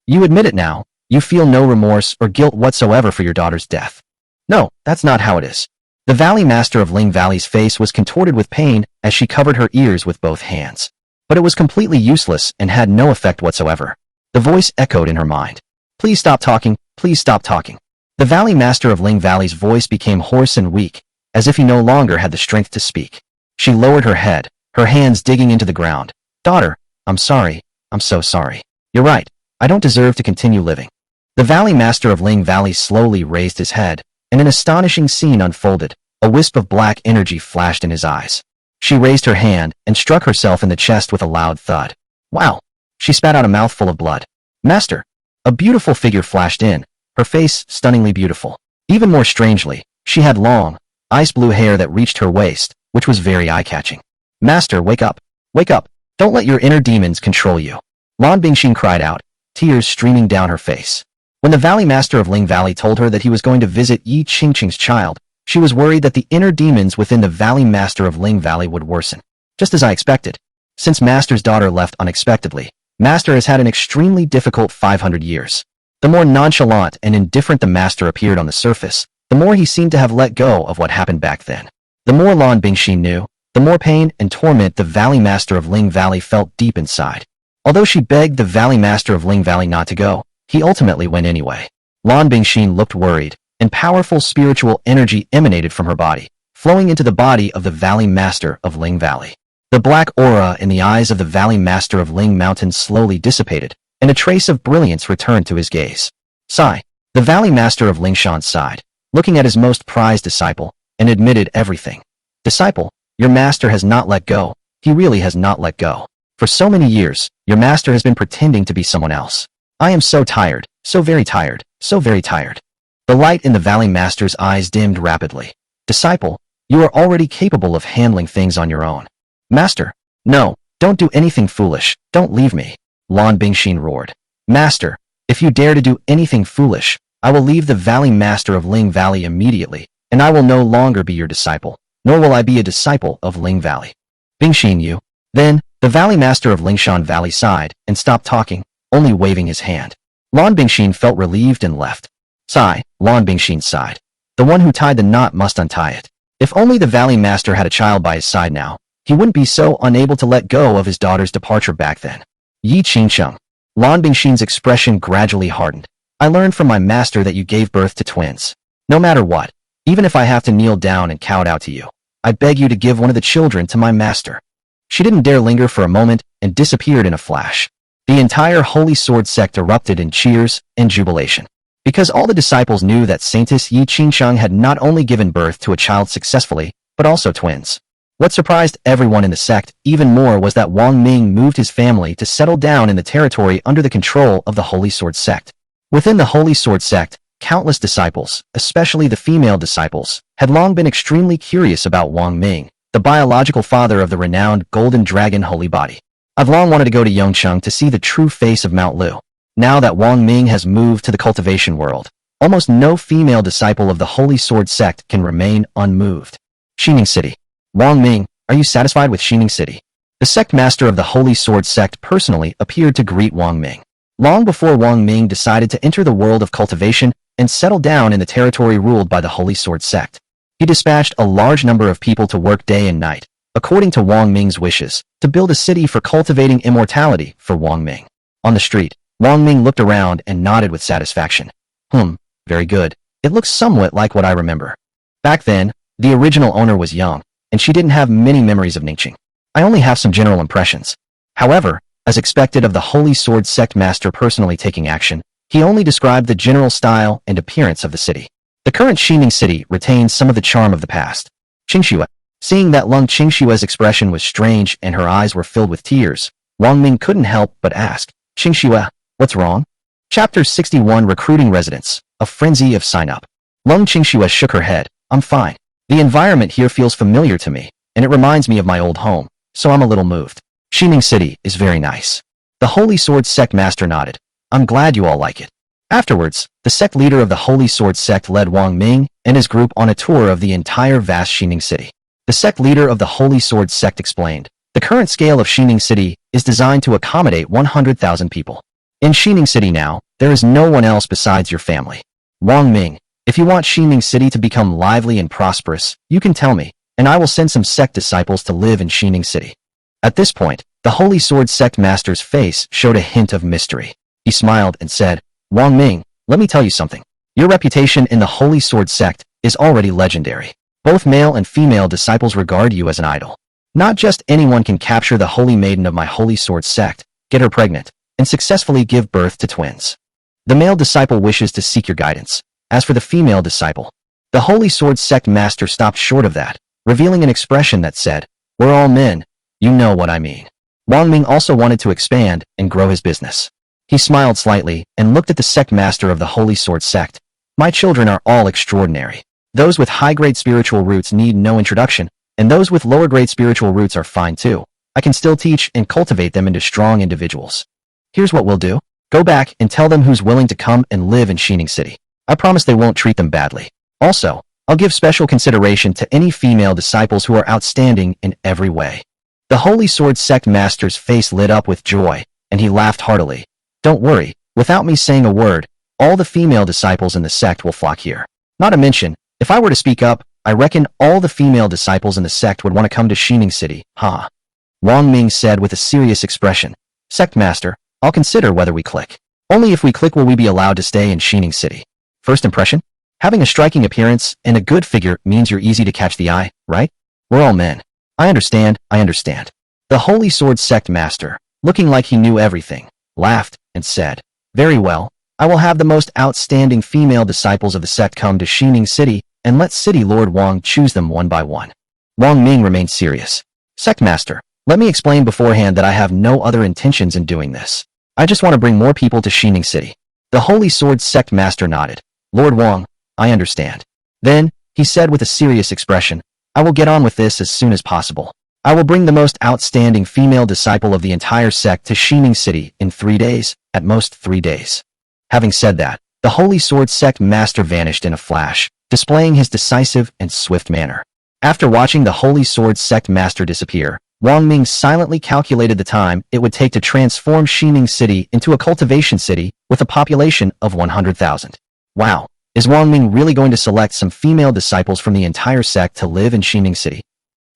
You admit it now. You feel no remorse or guilt whatsoever for your daughter's death. No, that's not how it is. The Valley Master of Ling Valley's face was contorted with pain as she covered her ears with both hands. But it was completely useless and had no effect whatsoever. The voice echoed in her mind. Please stop talking, please stop talking. The Valley Master of Ling Valley's voice became hoarse and weak, as if he no longer had the strength to speak. She lowered her head, her hands digging into the ground. Daughter, I'm sorry, I'm so sorry. You're right, I don't deserve to continue living. The Valley Master of Ling Valley slowly raised his head, and an astonishing scene unfolded. A wisp of black energy flashed in his eyes. She raised her hand and struck herself in the chest with a loud thud. Wow! She spat out a mouthful of blood. Master! A beautiful figure flashed in, her face stunningly beautiful. Even more strangely, she had long, ice blue hair that reached her waist, which was very eye-catching. Master, wake up! Wake up! Don't let your inner demons control you. Lan Bingxin cried out, tears streaming down her face. When the Valley Master of Ling Valley told her that he was going to visit Yi Qingqing's child, she was worried that the inner demons within the Valley Master of Ling Valley would worsen. Just as I expected. Since Master's daughter left unexpectedly, Master has had an extremely difficult 500 years. The more nonchalant and indifferent the Master appeared on the surface, the more he seemed to have let go of what happened back then. The more Lan Bingxin knew, the more pain and torment the Valley Master of Ling Valley felt deep inside. Although she begged the Valley Master of Ling Valley not to go, he ultimately went anyway. Lan Bingxin looked worried, and powerful spiritual energy emanated from her body, flowing into the body of the Valley Master of Ling Valley. The black aura in the eyes of the Valley Master of Ling Mountain slowly dissipated, and a trace of brilliance returned to his gaze. Sigh. The Valley Master of Lingshan sighed, looking at his most prized disciple, and admitted everything. Disciple, your master has not let go. He really has not let go. For so many years, your master has been pretending to be someone else. I am so tired, so very tired, so very tired. The light in the Valley Master's eyes dimmed rapidly. Disciple, you are already capable of handling things on your own. Master, no, don't do anything foolish, don't leave me. Lan Bingxin roared. Master, if you dare to do anything foolish, I will leave the Valley Master of Ling Valley immediately, and I will no longer be your disciple, nor will I be a disciple of Ling Valley. Bingxin you. Then, the Valley Master of Lingshan Valley sighed and stopped talking, only waving his hand. Lan Bingxin felt relieved and left. Sigh, Lan Bingxin sighed. The one who tied the knot must untie it. If only the Valley Master had a child by his side now, he wouldn't be so unable to let go of his daughter's departure back then. Yi Qingqing. Lan Bingxin's expression gradually hardened. I learned from my master that you gave birth to twins. No matter what, even if I have to kneel down and kowtow to you, I beg you to give one of the children to my master. She didn't dare linger for a moment and disappeared in a flash. The entire Holy Sword sect erupted in cheers and jubilation. Because all the disciples knew that Saintess Yi Qingsheng had not only given birth to a child successfully, but also twins. What surprised everyone in the sect even more was that Wang Ming moved his family to settle down in the territory under the control of the Holy Sword sect. Within the Holy Sword sect, countless disciples, especially the female disciples, had long been extremely curious about Wang Ming, the biological father of the renowned Golden Dragon Holy Body. I've long wanted to go to Yongcheng to see the true face of Mount Lu. Now that Wang Ming has moved to the cultivation world, almost no female disciple of the Holy Sword sect can remain unmoved. Xining City. Wang Ming, are you satisfied with Xining City? The sect master of the Holy Sword sect personally appeared to greet Wang Ming. Long before Wang Ming decided to enter the world of cultivation and settle down in the territory ruled by the Holy Sword sect, he dispatched a large number of people to work day and night, according to Wang Ming's wishes, to build a city for cultivating immortality for Wang Ming. On the street, Wang Ming looked around and nodded with satisfaction. Very good. It looks somewhat like what I remember. Back then, the original owner was young, and she didn't have many memories of Ningqing. I only have some general impressions. However, as expected of the Holy Sword sect master personally taking action, he only described the general style and appearance of the city. The current Xining city retains some of the charm of the past. Qingxue. Seeing that Lung Qingxue's expression was strange and her eyes were filled with tears, Wang Ming couldn't help but ask, Qingxue, what's wrong? Chapter 61 Recruiting Residents, a Frenzy of Sign-Up. Lung Qingxue shook her head. I'm fine. The environment here feels familiar to me, and it reminds me of my old home, so I'm a little moved. Xining City is very nice. The Holy Sword sect master nodded. I'm glad you all like it. Afterwards, the sect leader of the Holy Sword sect led Wang Ming and his group on a tour of the entire vast Xining City. The sect leader of the Holy Sword sect explained, the current scale of Xining City is designed to accommodate 100,000 people. In Xining City now, there is no one else besides your family. Wang Ming, if you want Xining City to become lively and prosperous, you can tell me, and I will send some sect disciples to live in Xining City. At this point, the Holy Sword sect master's face showed a hint of mystery. He smiled and said, Wang Ming, let me tell you something. Your reputation in the Holy Sword sect is already legendary. Both male and female disciples regard you as an idol. Not just anyone can capture the holy maiden of my Holy Sword sect, get her pregnant, and successfully give birth to twins. The male disciple wishes to seek your guidance. As for the female disciple, the Holy Sword sect master stopped short of that, revealing an expression that said, We're all men, you know what I mean. Wang Ming also wanted to expand and grow his business. He smiled slightly and looked at the sect master of the Holy Sword sect. My children are all extraordinary. Those with high-grade spiritual roots need no introduction, and those with lower-grade spiritual roots are fine too. I can still teach and cultivate them into strong individuals. Here's what we'll do. Go back and tell them who's willing to come and live in Shining City. I promise they won't treat them badly. Also, I'll give special consideration to any female disciples who are outstanding in every way. The Holy Sword sect master's face lit up with joy, and he laughed heartily. Don't worry, without me saying a word, all the female disciples in the sect will flock here. Not to mention, if I were to speak up, I reckon all the female disciples in the sect would want to come to Shining City, huh? Wang Ming said with a serious expression. Sect master, I'll consider whether we click. Only if we click will we be allowed to stay in Shining City. First impression? Having a striking appearance and a good figure means you're easy to catch the eye, right? We're all men. I understand. The Holy Sword sect master, looking like he knew everything, laughed and said, Very well, I will have the most outstanding female disciples of the sect come to Shining City and let City Lord Wang choose them one by one. Wang Ming remained serious. Sect master, let me explain beforehand that I have no other intentions in doing this. I just want to bring more people to Shining City. The Holy Sword sect master nodded. Lord Wang, I understand. Then, he said with a serious expression, I will get on with this as soon as possible. I will bring the most outstanding female disciple of the entire sect to Shining City in 3 days, at most 3 days. Having said that, the Holy Sword sect master vanished in a flash, displaying his decisive and swift manner. After watching the Holy Sword sect master disappear, Wang Ming silently calculated the time it would take to transform Shining City into a cultivation city with a population of 100,000. Wow, is Wang Ming really going to select some female disciples from the entire sect to live in Shining City?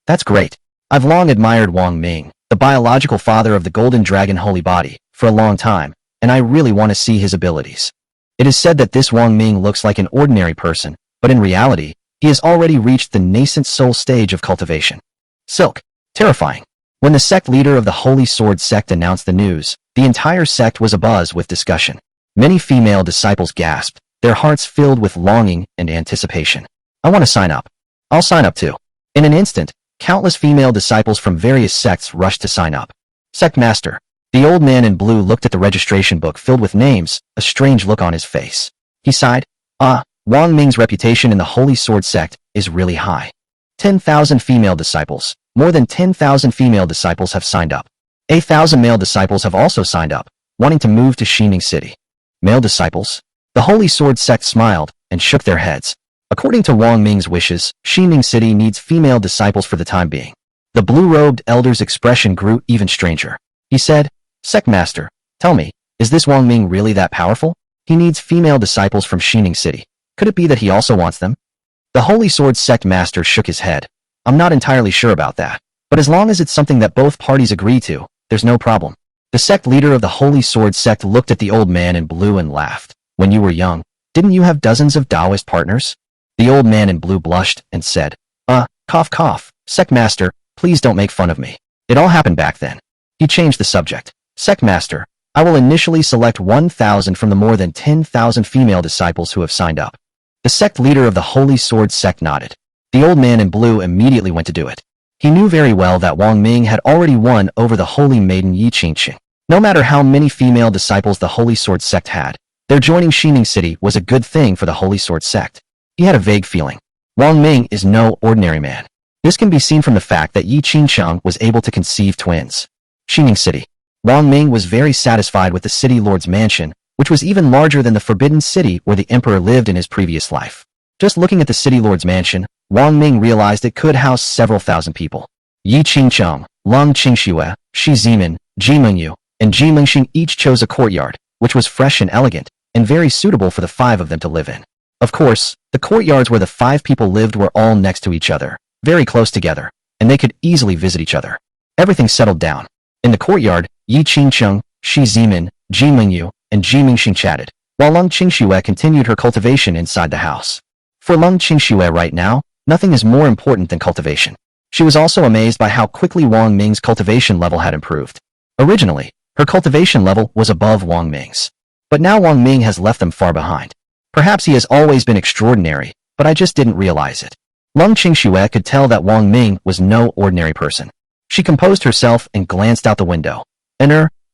That's great. I've long admired Wang Ming, the biological father of the Golden Dragon Holy Body, for a long time, and I really want to see his abilities. It is said that this Wang Ming looks like an ordinary person, but in reality, he has already reached the nascent soul stage of cultivation. Silk. Terrifying. When the sect leader of the Holy Sword sect announced the news, the entire sect was abuzz with discussion. Many female disciples gasped, their hearts filled with longing and anticipation. I want to sign up. I'll sign up too. In an instant, countless female disciples from various sects rushed to sign up. Sect master. The old man in blue looked at the registration book filled with names, a strange look on his face. He sighed. Wang Ming's reputation in the Holy Sword sect is really high. 10,000 female disciples. More than 10,000 female disciples have signed up. 8,000 male disciples have also signed up, wanting to move to Shining City. Male disciples? The Holy Sword sect smiled and shook their heads. According to Wang Ming's wishes, Shining City needs female disciples for the time being. The blue-robed elder's expression grew even stranger. He said, Sect master, tell me, is this Wang Ming really that powerful? He needs female disciples from Shining City. Could it be that he also wants them? The Holy Sword sect master shook his head. I'm not entirely sure about that, but as long as it's something that both parties agree to, there's no problem. The sect leader of the Holy Sword sect looked at the old man in blue and laughed. When you were young, didn't you have dozens of Taoist partners? The old man in blue blushed and said, cough, sect master, please don't make fun of me. It all happened back then. He changed the subject. Sect master, I will initially select 1,000 from the more than 10,000 female disciples who have signed up. The sect leader of the Holy Sword sect nodded. The old man in blue immediately went to do it. He knew very well that Wang Ming had already won over the holy maiden Yi Qingqing. No matter how many female disciples the Holy Sword sect had, their joining Shining City was a good thing for the Holy Sword sect. He had a vague feeling. Wang Ming is no ordinary man. This can be seen from the fact that Yi Qingqing was able to conceive twins. Shining City. Wang Ming was very satisfied with the city lord's mansion, which was even larger than the Forbidden City where the emperor lived in his previous life. Just looking at the city lord's mansion, Wang Ming realized it could house several thousand people. Yi Qingqing, Long Qingxue, Shi Zimin, Ji Mengyu, and Ji Mengxing each chose a courtyard, which was fresh and elegant, and very suitable for the 5 of them to live in. Of course, the courtyards where the 5 people lived were all next to each other, very close together, and they could easily visit each other. Everything settled down. In the courtyard, Yi Qingqing, Shi Zimin, Ji Mengyu, and Ji Mingxing chatted, while Lung Qingxue continued her cultivation inside the house. For Lung Qingxue right now, nothing is more important than cultivation. She was also amazed by how quickly Wang Ming's cultivation level had improved. Originally, her cultivation level was above Wang Ming's. But now Wang Ming has left them far behind. Perhaps he has always been extraordinary, but I just didn't realize it. Lung Qingxue could tell that Wang Ming was no ordinary person. She composed herself and glanced out the window.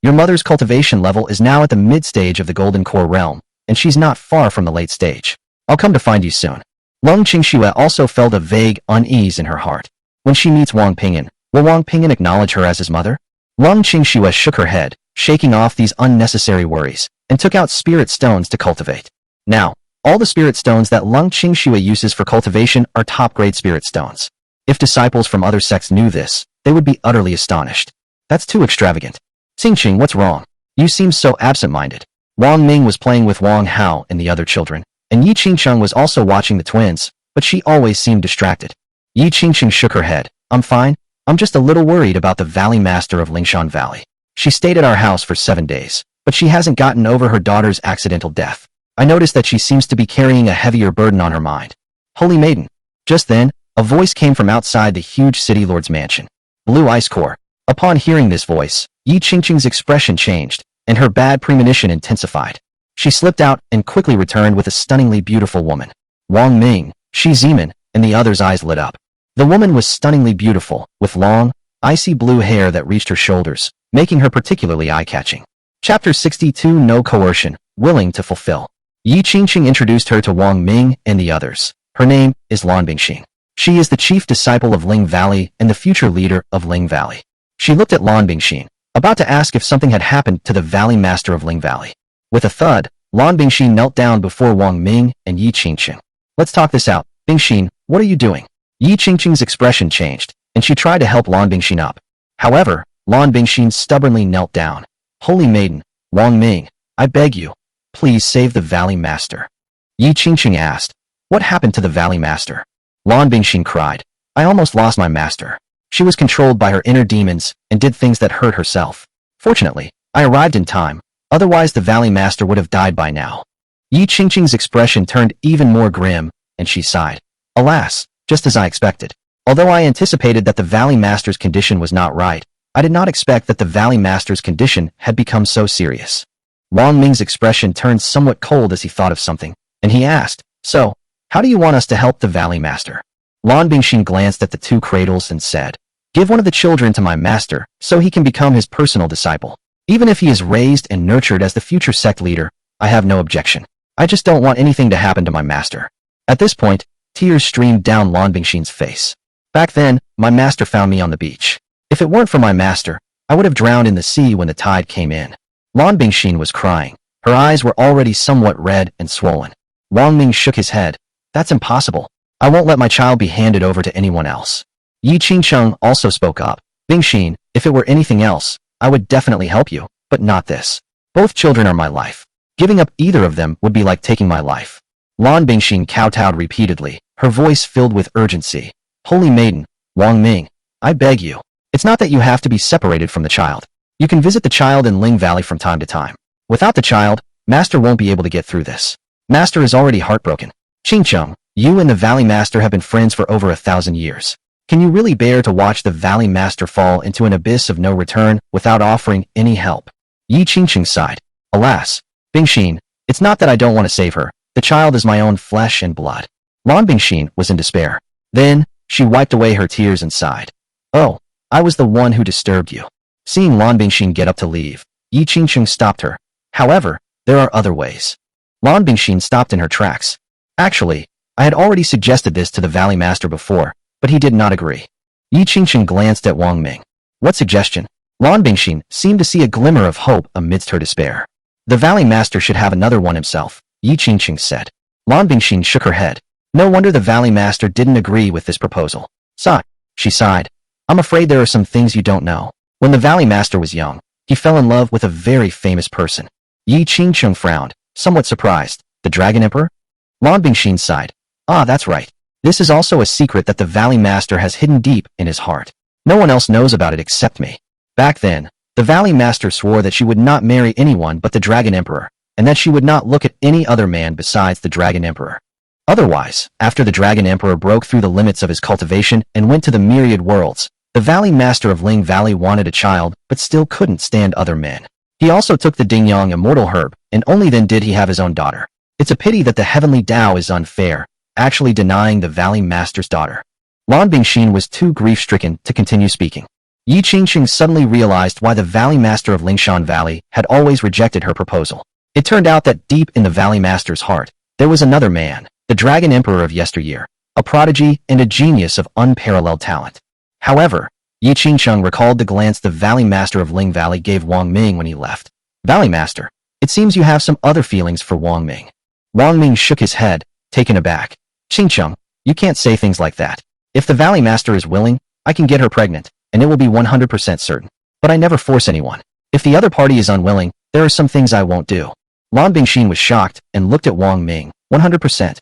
Your mother's cultivation level is now at the mid-stage of the Golden Core realm, and she's not far from the late stage. I'll come to find you soon. Lung Qingxue also felt a vague unease in her heart. When she meets Wang Pingyan, will Wang Pingyan acknowledge her as his mother? Lung Qingxue shook her head, shaking off these unnecessary worries, and took out spirit stones to cultivate. Now, all the spirit stones that Lung Qingxue uses for cultivation are top-grade spirit stones. If disciples from other sects knew this, they would be utterly astonished. That's too extravagant. Xingqing, what's wrong? You seem so absent-minded. Wang Ming was playing with Wang Hao and the other children, and Yi Qingcheng was also watching the twins, but she always seemed distracted. Yi Qingcheng shook her head. I'm fine. I'm just a little worried about the Valley Master of Lingshan Valley. She stayed at our house for 7 days, but she hasn't gotten over her daughter's accidental death. I noticed that she seems to be carrying a heavier burden on her mind. Holy Maiden. Just then, a voice came from outside the huge city lord's mansion. Blue Ice Core. Upon hearing this voice, Yi Qingcheng's expression changed, and her bad premonition intensified. She slipped out and quickly returned with a stunningly beautiful woman. Wang Ming, Shi Ziman, and the others' eyes lit up. The woman was stunningly beautiful, with long, icy blue hair that reached her shoulders, making her particularly eye-catching. Chapter 62 No Coercion, Willing to Fulfill. Yi Qingcheng introduced her to Wang Ming and the others. Her name is Lan Bingxin. She is the chief disciple of Ling Valley and the future leader of Ling Valley. She looked at Lan Bingxin, about to ask if something had happened to the Valley Master of Ling Valley. With a thud, Lan Bingxin knelt down before Wang Ming and Yi Qingcheng. Let's talk this out. Bingxin, what are you doing? Yi Qingcheng's expression changed, and she tried to help Lan Bingxin up. However, Lan Bingxin stubbornly knelt down. Holy Maiden, Wang Ming, I beg you, please save the Valley Master. Yi Qingcheng asked, what happened to the Valley Master? Lan Bingxin cried, I almost lost my master. She was controlled by her inner demons and did things that hurt herself. Fortunately, I arrived in time, otherwise the Valley Master would have died by now. Yi Qingcheng's expression turned even more grim, and she sighed. Alas, just as I expected. Although I anticipated that the Valley Master's condition was not right, I did not expect that the Valley Master's condition had become so serious. Wang Ming's expression turned somewhat cold as he thought of something, and he asked, so, how do you want us to help the Valley Master? Lan Bingxin glanced at the 2 cradles and said, give one of the children to my master, so he can become his personal disciple. Even if he is raised and nurtured as the future sect leader, I have no objection. I just don't want anything to happen to my master. At this point, tears streamed down Lan Bingxin's face. Back then, my master found me on the beach. If it weren't for my master, I would have drowned in the sea when the tide came in. Lan Bingxin was crying. Her eyes were already somewhat red and swollen. Wang Ming shook his head. That's impossible. I won't let my child be handed over to anyone else. Yi Qingcheng also spoke up. Bingxin, if it were anything else, I would definitely help you, but not this. Both children are my life. Giving up either of them would be like taking my life. Lan Bingxin kowtowed repeatedly, her voice filled with urgency. Holy Maiden, Wang Ming, I beg you. It's not that you have to be separated from the child. You can visit the child in Ling Valley from time to time. Without the child, Master won't be able to get through this. Master is already heartbroken. Qingcheng, you and the Valley Master have been friends for over 1,000 years. Can you really bear to watch the Valley Master fall into an abyss of no return without offering any help? Yi Qingcheng sighed. Alas, Bingxin, it's not that I don't want to save her. The child is my own flesh and blood. Lan Bingxin was in despair. Then, she wiped away her tears and sighed. Oh, I was the one who disturbed you. Seeing Lan Bingxin get up to leave, Yi Qingcheng stopped her. However, there are other ways. Lan Bingxin stopped in her tracks. Actually, I had already suggested this to the Valley Master before, but he did not agree. Yi Qingcheng glanced at Wang Ming. What suggestion? Lan Bingxin seemed to see a glimmer of hope amidst her despair. The Valley Master should have another one himself, Yi Qingcheng said. Lan Bingxin shook her head. No wonder the Valley Master didn't agree with this proposal. Sigh. She sighed. I'm afraid there are some things you don't know. When the Valley Master was young, he fell in love with a very famous person. Yi Qingcheng frowned, somewhat surprised. The Dragon Emperor? Lan Bingxin sighed. Ah, that's right. This is also a secret that the Valley Master has hidden deep in his heart. No one else knows about it except me. Back then, The Valley Master swore that she would not marry anyone but the Dragon Emperor, and that she would not look at any other man besides the Dragon Emperor. Otherwise, after the Dragon Emperor broke through the limits of his cultivation and went to the myriad worlds, the Valley Master of Ling Valley wanted a child but still couldn't stand other men. He also took the Dingyang immortal herb, and only then did he have his own daughter. It's a pity that the heavenly Tao is unfair, actually denying the Valley Master's daughter. Lan Bingxin was too grief-stricken to continue speaking. Yi Qingqing suddenly realized why the Valley Master of Lingshan Valley had always rejected her proposal. It turned out that deep in the Valley Master's heart, there was another man, the Dragon Emperor of yesteryear, a prodigy and a genius of unparalleled talent. However, Yi Qingqing recalled the glance the Valley Master of Ling Valley gave Wang Ming when he left. Valley Master, it seems you have some other feelings for Wang Ming. Wang Ming shook his head, taken aback. Qingqing, you can't say things like that. If the Valley Master is willing, I can get her pregnant, and it will be 100% certain. But I never force anyone. If the other party is unwilling, there are some things I won't do. Lan Bingxin was shocked and looked at Wang Ming. 100%.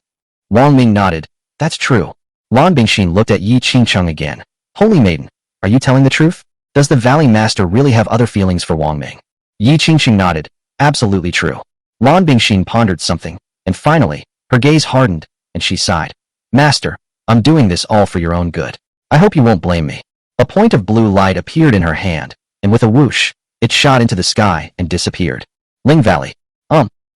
Wang Ming nodded. That's true. Lan Bingxin looked at Yi Qingqing again. Holy Maiden, are you telling the truth? Does the Valley Master really have other feelings for Wang Ming? Yi Qingqing nodded. Absolutely true. Lan Bingxin pondered something, and finally, her gaze hardened, and she sighed. Master, I'm doing this all for your own good. I hope you won't blame me. A point of blue light appeared in her hand, and with a whoosh, it shot into the sky and disappeared. Ling Valley.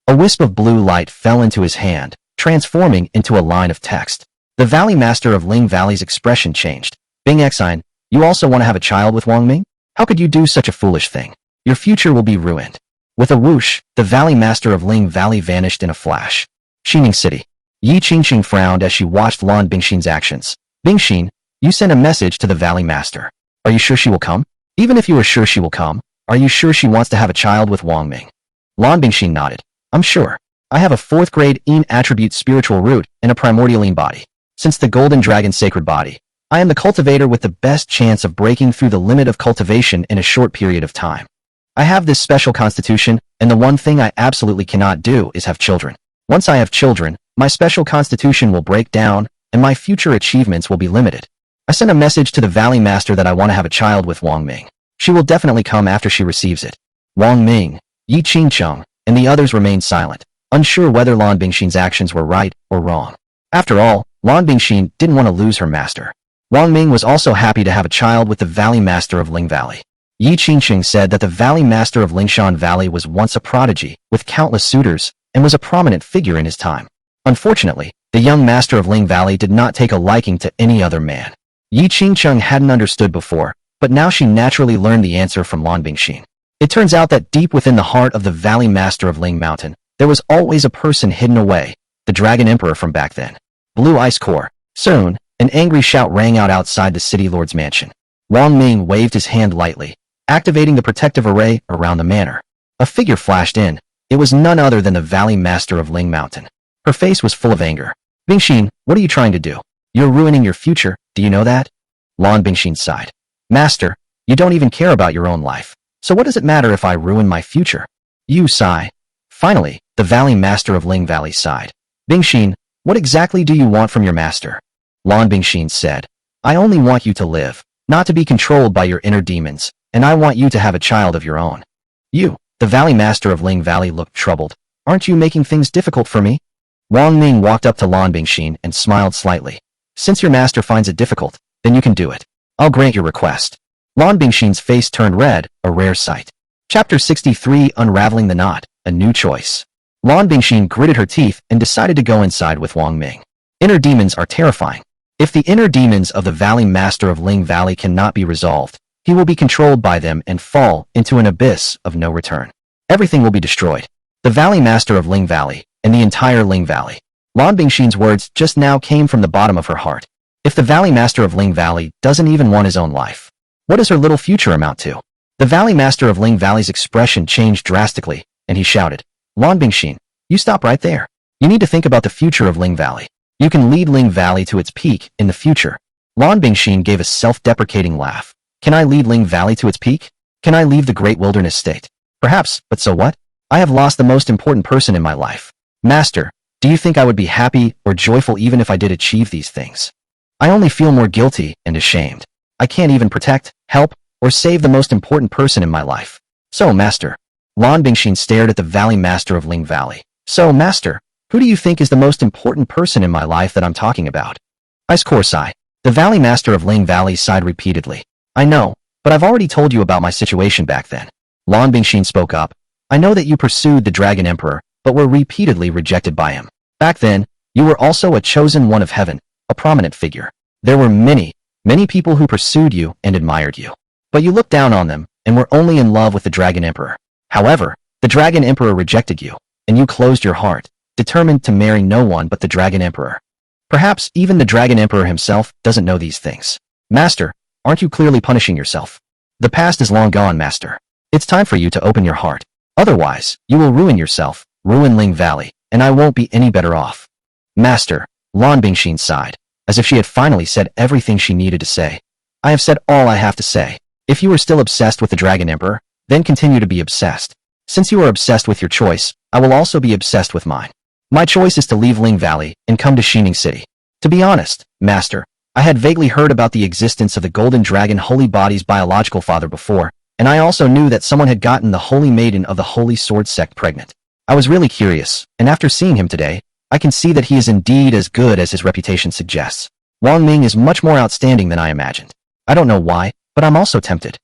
A wisp of blue light fell into his hand, transforming into a line of text. The Valley Master of Ling Valley's expression changed. Bing Xine, you also want to have a child with Wang Ming? How could you do such a foolish thing? Your future will be ruined. With a whoosh, the Valley Master of Ling Valley vanished in a flash. Xining City. Yi Qingqing frowned as she watched Lan Bingxin's actions. Bingxin, you sent a message to the Valley Master. Are you sure she will come? Even if you are sure she will come, are you sure she wants to have a child with Wang Ming? Lan Bingxin nodded. I'm sure. I have a 4th grade Yin attribute spiritual root and a primordial Yin body. Since the Golden Dragon sacred body, I am the cultivator with the best chance of breaking through the limit of cultivation in a short period of time. I have this special constitution, and the one thing I absolutely cannot do is have children. Once I have children, my special constitution will break down, and my future achievements will be limited. I sent a message to the Valley Master that I want to have a child with Wang Ming. She will definitely come after she receives it. Wang Ming, Yi Qingqing, and the others remained silent, unsure whether Lan Bingxin's actions were right or wrong. After all, Lan Bingxin didn't want to lose her master. Wang Ming was also happy to have a child with the Valley Master of Ling Valley. Yi Qingqing said that the Valley Master of Lingshan Valley was once a prodigy, with countless suitors, and was a prominent figure in his time. Unfortunately, the young Master of Ling Valley did not take a liking to any other man. Yi Qingqing hadn't understood before, but now she naturally learned the answer from Lan Bingxin. It turns out that deep within the heart of the Valley Master of Ling Mountain, there was always a person hidden away, the Dragon Emperor from back then. Blue Ice Core. Soon, an angry shout rang out outside the City Lord's mansion. Wang Ming waved his hand lightly, activating the protective array around the manor. A figure flashed in. It was none other than the Valley Master of Ling Mountain. Her face was full of anger. Bingxin, what are you trying to do? You're ruining your future, do you know that? Lan Bingxin sighed. Master, you don't even care about your own life. So what does it matter if I ruin my future? You sigh. Finally, the Valley Master of Ling Valley sighed. Bingxin, what exactly do you want from your master? Lan Bingxin said. I only want you to live, not to be controlled by your inner demons, and I want you to have a child of your own. You, the Valley Master of Ling Valley looked troubled. Aren't you making things difficult for me? Wang Ming walked up to Lan Bingxin and smiled slightly. Since your master finds it difficult, then you can do it. I'll grant your request. Lan Bingxin's face turned red, a rare sight. Chapter 63 Unraveling the Knot, A New Choice. Lan Bingxin gritted her teeth and decided to go inside with Wang Ming. Inner demons are terrifying. If the inner demons of the Valley Master of Ling Valley cannot be resolved, he will be controlled by them and fall into an abyss of no return. Everything will be destroyed. The Valley Master of Ling Valley, and the entire Ling Valley. Lan Bingxin's words just now came from the bottom of her heart. If the Valley Master of Ling Valley doesn't even want his own life, what does her little future amount to? The Valley Master of Ling Valley's expression changed drastically, and he shouted, Lan Bingxin, you stop right there. You need to think about the future of Ling Valley. You can lead Ling Valley to its peak in the future. Lan Bingxin gave a self-deprecating laugh. Can I lead Ling Valley to its peak? Can I leave the great wilderness state? Perhaps, but so what? I have lost the most important person in my life. Master, do you think I would be happy or joyful even if I did achieve these things? I only feel more guilty and ashamed. I can't even protect, help, or save the most important person in my life. So, Master. Lan Bingxin stared at the Valley Master of Ling Valley. So, Master, who do you think is the most important person in my life that I'm talking about? Ice Core sighed. The Valley Master of Ling Valley sighed repeatedly. I know, but I've already told you about my situation back then. Lan Bingxin spoke up. I know that you pursued the Dragon Emperor, but were repeatedly rejected by him. Back then, you were also a chosen one of heaven, a prominent figure. There were many people who pursued you and admired you. But you looked down on them, and were only in love with the Dragon Emperor. However, the Dragon Emperor rejected you, and you closed your heart, determined to marry no one but the Dragon Emperor. Perhaps even the Dragon Emperor himself doesn't know these things. Master, aren't you clearly punishing yourself? The past is long gone, Master. It's time for you to open your heart. Otherwise, you will ruin yourself, ruin Ling Valley, and I won't be any better off. Master, Lan Bingxin sighed, as if she had finally said everything she needed to say. I have said all I have to say. If you are still obsessed with the Dragon Emperor, then continue to be obsessed. Since you are obsessed with your choice, I will also be obsessed with mine. My choice is to leave Ling Valley and come to Xining City. To be honest, Master, I had vaguely heard about the existence of the Golden Dragon Holy Body's biological father before, and I also knew that someone had gotten the Holy Maiden of the Holy Sword sect pregnant. I was really curious, and after seeing him today, I can see that he is indeed as good as his reputation suggests. Wang Ming is much more outstanding than I imagined. I don't know why, but I'm also tempted.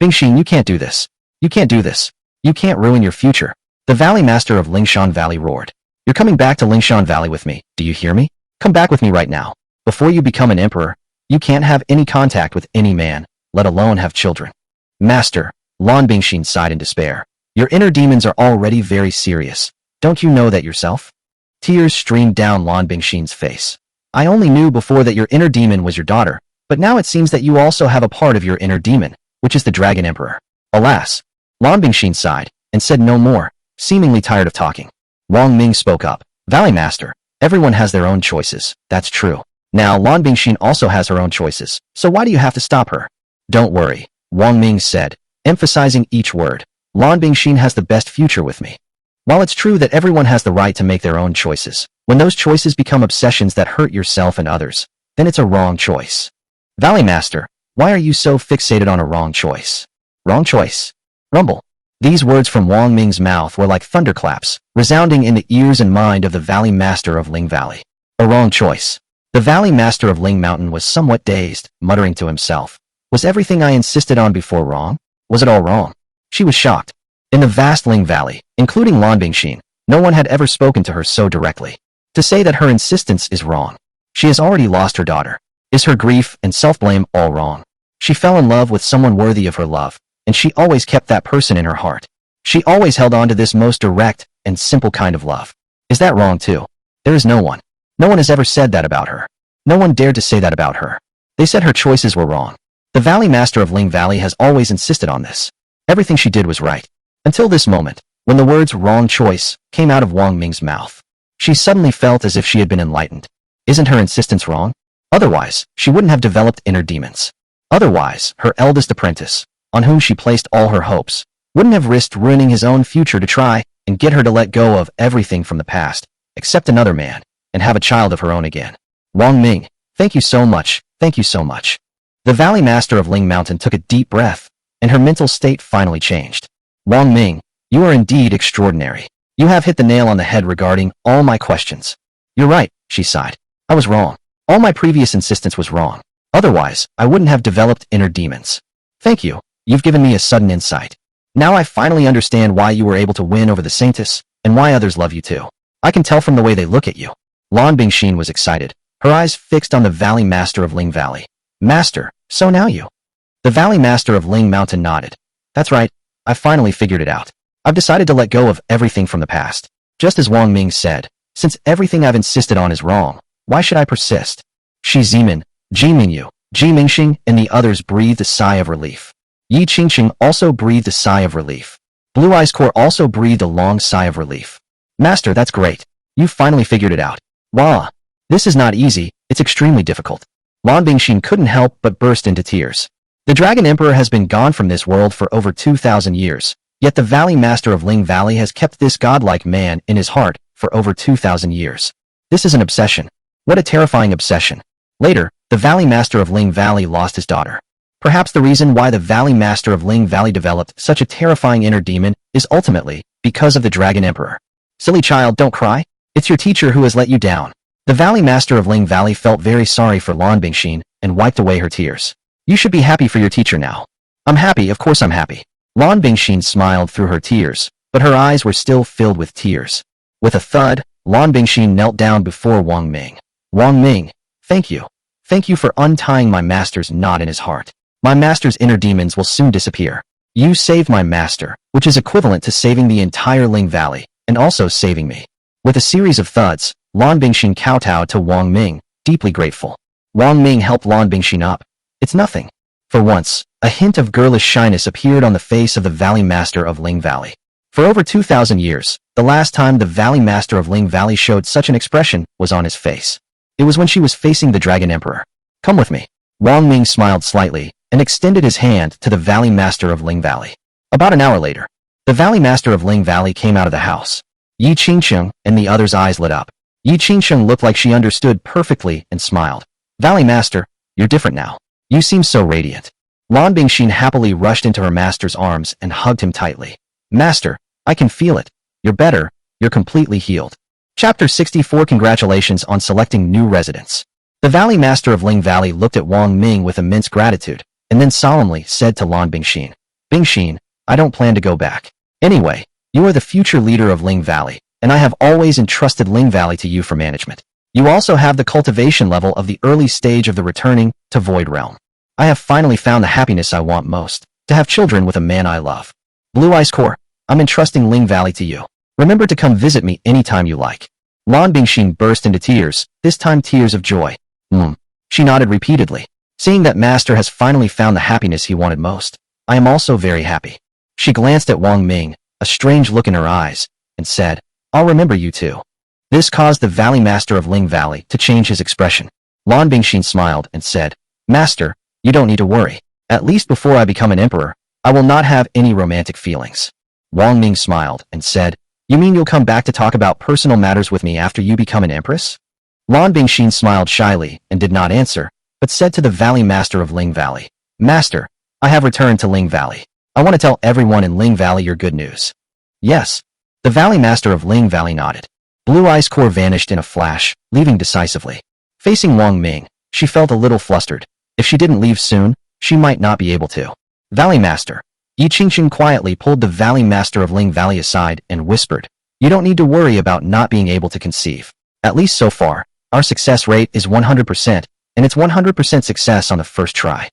Bingxin, you can't do this. You can't do this. You can't ruin your future. The Valley Master of Lingshan Valley roared. You're coming back to Lingshan Valley with me, do you hear me? Come back with me right now. Before you become an emperor, you can't have any contact with any man, let alone have children. Master, Lan Bingxin sighed in despair. Your inner demons are already very serious. Don't you know that yourself? Tears streamed down Lan Bingxin's face. I only knew before that your inner demon was your daughter, but now it seems that you also have a part of your inner demon, which is the Dragon Emperor. Alas, Lan Bingxin sighed, and said no more, seemingly tired of talking. Wang Ming spoke up. Valley Master, everyone has their own choices, that's true. Now Lan Bingxin also has her own choices, so why do you have to stop her? Don't worry, Wang Ming said, emphasizing each word. Lan Bingxin has the best future with me. While it's true that everyone has the right to make their own choices, when those choices become obsessions that hurt yourself and others, then it's a wrong choice. Valley Master, why are you so fixated on a wrong choice? Wrong choice. Rumble. These words from Wang Ming's mouth were like thunderclaps, resounding in the ears and mind of the Valley Master of Ling Valley. A wrong choice. The Valley Master of Ling Mountain was somewhat dazed, muttering to himself. Was everything I insisted on before wrong? Was it all wrong? She was shocked. In the vast Ling Valley, including Lan Bingxin, no one had ever spoken to her so directly. To say that her insistence is wrong. She has already lost her daughter. Is her grief and self-blame all wrong? She fell in love with someone worthy of her love, and she always kept that person in her heart. She always held on to this most direct and simple kind of love. Is that wrong too? There is no one. No one has ever said that about her. No one dared to say that about her. They said her choices were wrong. The Valley Master of Ling Valley has always insisted on this. Everything she did was right. Until this moment, when the words wrong choice came out of Wang Ming's mouth. She suddenly felt as if she had been enlightened. Isn't her insistence wrong? Otherwise, she wouldn't have developed inner demons. Otherwise, her eldest apprentice, on whom she placed all her hopes, wouldn't have risked ruining his own future to try and get her to let go of everything from the past, except another man, and have a child of her own again. Wang Ming, thank you so much, thank you so much. The Valley Master of Ling Mountain took a deep breath, and her mental state finally changed. Wang Ming, you are indeed extraordinary. You have hit the nail on the head regarding all my questions. You're right, she sighed. I was wrong. All my previous insistence was wrong. Otherwise, I wouldn't have developed inner demons. Thank you. You've given me a sudden insight. Now I finally understand why you were able to win over the Saintess, and why others love you too. I can tell from the way they look at you. Lan Bingxin was excited, her eyes fixed on the Valley Master of Ling Valley. Master, so now you. The Valley Master of Ling Mountain nodded. That's right, I finally figured it out. I've decided to let go of everything from the past. Just as Wang Ming said, since everything I've insisted on is wrong, why should I persist? Shi Zimin, Ji Mingyu, Ji Mingxing, and the others breathed a sigh of relief. Yi Qingqing also breathed a sigh of relief. Blue Eyes Core also breathed a long sigh of relief. Master, that's great. You finally figured it out. Wah! This is not easy, it's extremely difficult. Lan Bingxin couldn't help but burst into tears. The Dragon Emperor has been gone from this world for over 2,000 years, yet the Valley Master of Ling Valley has kept this godlike man in his heart for over 2,000 years. This is an obsession. What a terrifying obsession. Later, the Valley Master of Ling Valley lost his daughter. Perhaps the reason why the Valley Master of Ling Valley developed such a terrifying inner demon is ultimately because of the Dragon Emperor. Silly child, don't cry. It's your teacher who has let you down. The Valley Master of Ling Valley felt very sorry for Lan Bingxin and wiped away her tears. You should be happy for your teacher now. I'm happy, of course I'm happy. Lan Bingxin smiled through her tears, but her eyes were still filled with tears. With a thud, Lan Bingxin knelt down before Wang Ming. Wang Ming, thank you. Thank you for untying my master's knot in his heart. My master's inner demons will soon disappear. You saved my master, which is equivalent to saving the entire Ling Valley, and also saving me. With a series of thuds, Lan Bingxin kowtowed to Wang Ming, deeply grateful. Wang Ming helped Lan Bingxin up. It's nothing. For once, a hint of girlish shyness appeared on the face of the Valley Master of Ling Valley. For over 2,000 years, the last time the Valley Master of Ling Valley showed such an expression was on his face. It was when she was facing the Dragon Emperor. Come with me. Wang Ming smiled slightly and extended his hand to the Valley Master of Ling Valley. About an hour later, the Valley Master of Ling Valley came out of the house. Yi Qingsheng and the other's eyes lit up. Yi Qingsheng looked like she understood perfectly and smiled. Valley Master, you're different now. You seem so radiant. Lan Bingxin happily rushed into her master's arms and hugged him tightly. Master, I can feel it. You're better. You're completely healed. Chapter 64. Congratulations on selecting new residents. The Valley Master of Ling Valley looked at Wang Ming with immense gratitude, and then solemnly said to Lan Bingxin, Bingxin, I don't plan to go back. Anyway, you are the future leader of Ling Valley, and I have always entrusted Ling Valley to you for management. You also have the cultivation level of the early stage of the returning to Void Realm. I have finally found the happiness I want most, to have children with a man I love. Blue Ice Core, I'm entrusting Ling Valley to you. Remember to come visit me anytime you like. Lan Bingxin burst into tears, this time tears of joy. She nodded repeatedly. Seeing that Master has finally found the happiness he wanted most, I am also very happy. She glanced at Wang Ming, a strange look in her eyes, and said, I'll remember you too. This caused the Valley Master of Ling Valley to change his expression. Lan Bingxin smiled and said, Master, you don't need to worry. At least before I become an emperor, I will not have any romantic feelings. Wang Ming smiled and said, You mean you'll come back to talk about personal matters with me after you become an empress? Lan Bingxin smiled shyly and did not answer, but said to the Valley Master of Ling Valley, Master, I have returned to Ling Valley. I want to tell everyone in Ling Valley your good news. Yes. The Valley Master of Ling Valley nodded. Blue Ice Core vanished in a flash, leaving decisively. Facing Wang Ming, she felt a little flustered. If she didn't leave soon, she might not be able to. Valley Master. Yi Qingsheng quietly pulled the Valley Master of Ling Valley aside and whispered, You don't need to worry about not being able to conceive. At least so far, our success rate is 100%, and it's 100% success on the first try.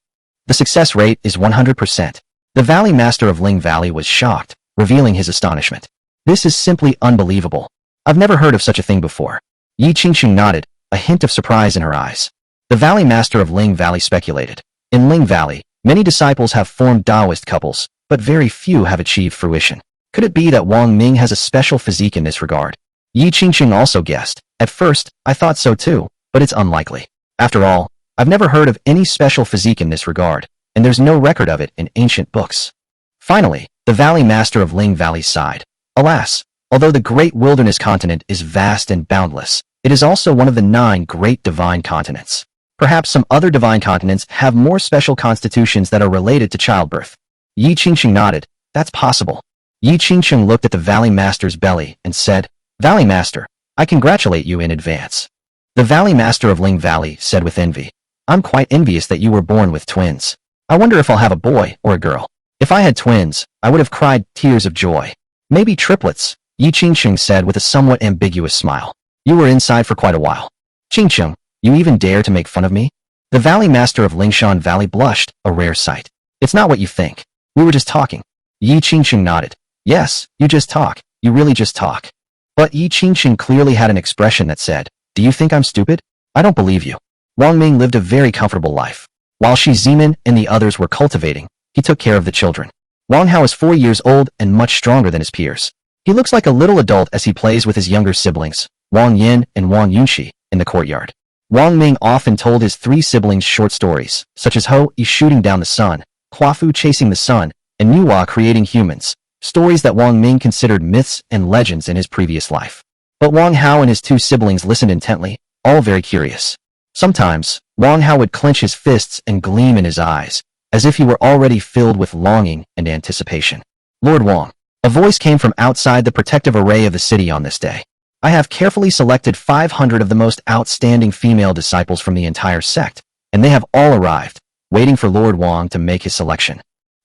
The success rate is 100%. The Valley Master of Ling Valley was shocked, revealing his astonishment. This is simply unbelievable. I've never heard of such a thing before. Yi Qingsheng nodded, a hint of surprise in her eyes. The Valley Master of Ling Valley speculated. In Ling Valley, many disciples have formed Taoist couples, but very few have achieved fruition. Could it be that Wang Ming has a special physique in this regard? Yi Qingsheng also guessed. At first, I thought so too, but it's unlikely. After all, I've never heard of any special physique in this regard, and there's no record of it in ancient books. Finally, the Valley Master of Ling Valley sighed. Alas, although the Great Wilderness Continent is vast and boundless, it is also one of the 9 great divine continents. Perhaps some other divine continents have more special constitutions that are related to childbirth. Yi Qingsheng nodded. That's possible. Yi Qingsheng looked at the Valley Master's belly and said, Valley Master, I congratulate you in advance. The Valley Master of Ling Valley said with envy, I'm quite envious that you were born with twins. I wonder if I'll have a boy or a girl. If I had twins, I would have cried tears of joy. Maybe triplets, Yi Qingsheng said with a somewhat ambiguous smile. You were inside for quite a while. Qingsheng, you even dare to make fun of me? The Valley Master of Lingshan Valley blushed, a rare sight. It's not what you think. We were just talking. Yi Qingsheng nodded. Yes, you just talk. You really just talk. But Yi Qingsheng clearly had an expression that said, Do you think I'm stupid? I don't believe you. Wang Ming lived a very comfortable life. While Shi Zimin and the others were cultivating, he took care of the children. Wang Hao is 4 years old and much stronger than his peers. He looks like a little adult as he plays with his younger siblings, Wang Yin and Wang Yunxi, in the courtyard. Wang Ming often told his 3 siblings short stories, such as Ho Yi shooting down the sun, Huafu chasing the sun, and Nuwa creating humans, stories that Wang Ming considered myths and legends in his previous life. But Wang Hao and his 2 siblings listened intently, all very curious. Sometimes, Wang Hao would clench his fists and gleam in his eyes, as if he were already filled with longing and anticipation. Lord Wang. A voice came from outside the protective array of the city on this day. I have carefully selected 500 of the most outstanding female disciples from the entire sect, and they have all arrived, waiting for Lord Wang to make his selection.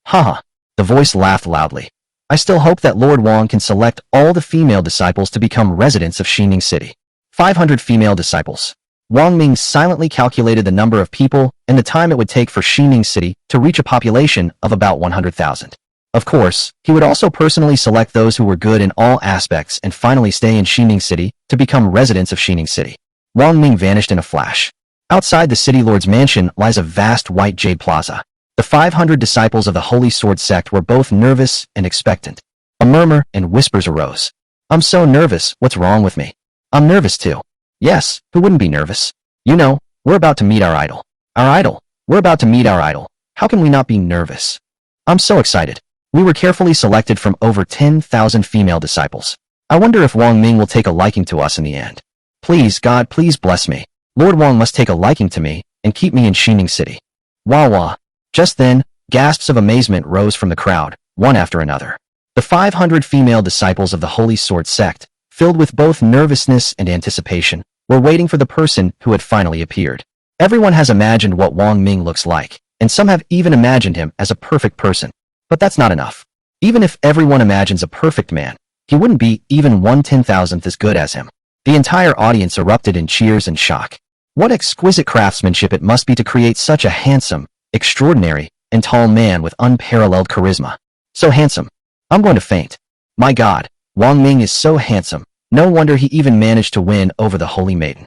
Haha. The voice laughed loudly. I still hope that Lord Wang can select all the female disciples to become residents of Xining City. 500 female disciples. Wang Ming silently calculated the number of people and the time it would take for Xining City to reach a population of about 100,000. Of course, he would also personally select those who were good in all aspects and finally stay in Xining City to become residents of Xining City. Wang Ming vanished in a flash. Outside the city lord's mansion lies a vast white jade plaza. The 500 disciples of the Holy Sword sect were both nervous and expectant. A murmur and whispers arose. I'm so nervous, what's wrong with me? I'm nervous too. Yes, who wouldn't be nervous? You know, we're about to meet our idol. Our idol. We're about to meet our idol. How can we not be nervous? I'm so excited. We were carefully selected from over 10,000 female disciples. I wonder if Wang Ming will take a liking to us in the end. Please, God, please bless me. Lord Wang must take a liking to me and keep me in Xining City. Wah wah. Just then, gasps of amazement rose from the crowd, one after another. The 500 female disciples of the Holy Sword sect, filled with both nervousness and anticipation, were waiting for the person who had finally appeared. Everyone has imagined what Wang Ming looks like, and some have even imagined him as a perfect person. But that's not enough. Even if everyone imagines a perfect man, he wouldn't be even 1/10,000th as good as him. The entire audience erupted in cheers and shock. What exquisite craftsmanship it must be to create such a handsome, extraordinary, and tall man with unparalleled charisma. So handsome. I'm going to faint. My God, Wang Ming is so handsome. No wonder he even managed to win over the Holy Maiden.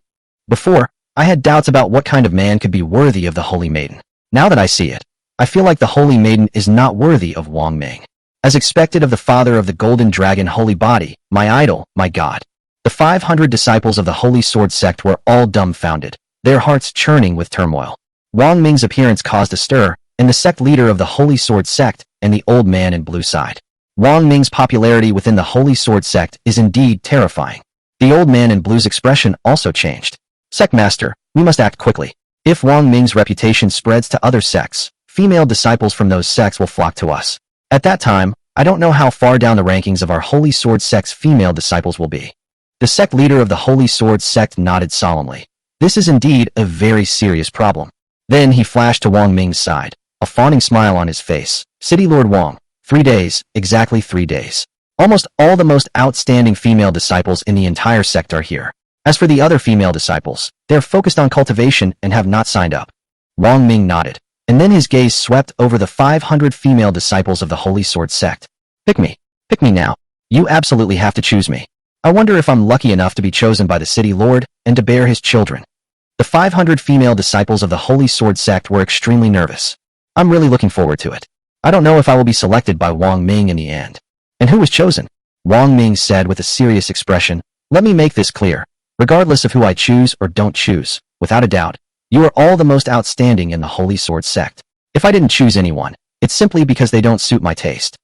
Before, I had doubts about what kind of man could be worthy of the Holy Maiden. Now that I see it, I feel like the Holy Maiden is not worthy of Wang Ming. As expected of the father of the Golden Dragon Holy Body, my idol, my God. The 500 disciples of the Holy Sword sect were all dumbfounded, their hearts churning with turmoil. Wang Ming's appearance caused a stir, and the sect leader of the Holy Sword sect and the old man in blue sighed. Wang Ming's popularity within the Holy Sword sect is indeed terrifying. The old man in blue's expression also changed. Sect master, we must act quickly. If Wang Ming's reputation spreads to other sects, female disciples from those sects will flock to us. At that time, I don't know how far down the rankings of our Holy Sword sect's female disciples will be. The sect leader of the Holy Sword sect nodded solemnly. This is indeed a very serious problem. Then he flashed to Wang Ming's side, a fawning smile on his face. City Lord Wang, 3 days, exactly 3 days. Almost all the most outstanding female disciples in the entire sect are here. As for the other female disciples, they are focused on cultivation and have not signed up. Wang Ming nodded, and then his gaze swept over the 500 female disciples of the Holy Sword sect. Pick me now. You absolutely have to choose me. I wonder if I'm lucky enough to be chosen by the city lord and to bear his children. The 500 female disciples of the Holy Sword sect were extremely nervous. I'm really looking forward to it. I don't know if I will be selected by Wang Ming in the end. And who was chosen? Wang Ming said with a serious expression, let me make this clear. Regardless of who I choose or don't choose, without a doubt, you are all the most outstanding in the Holy Sword sect. If I didn't choose anyone, it's simply because they don't suit my taste.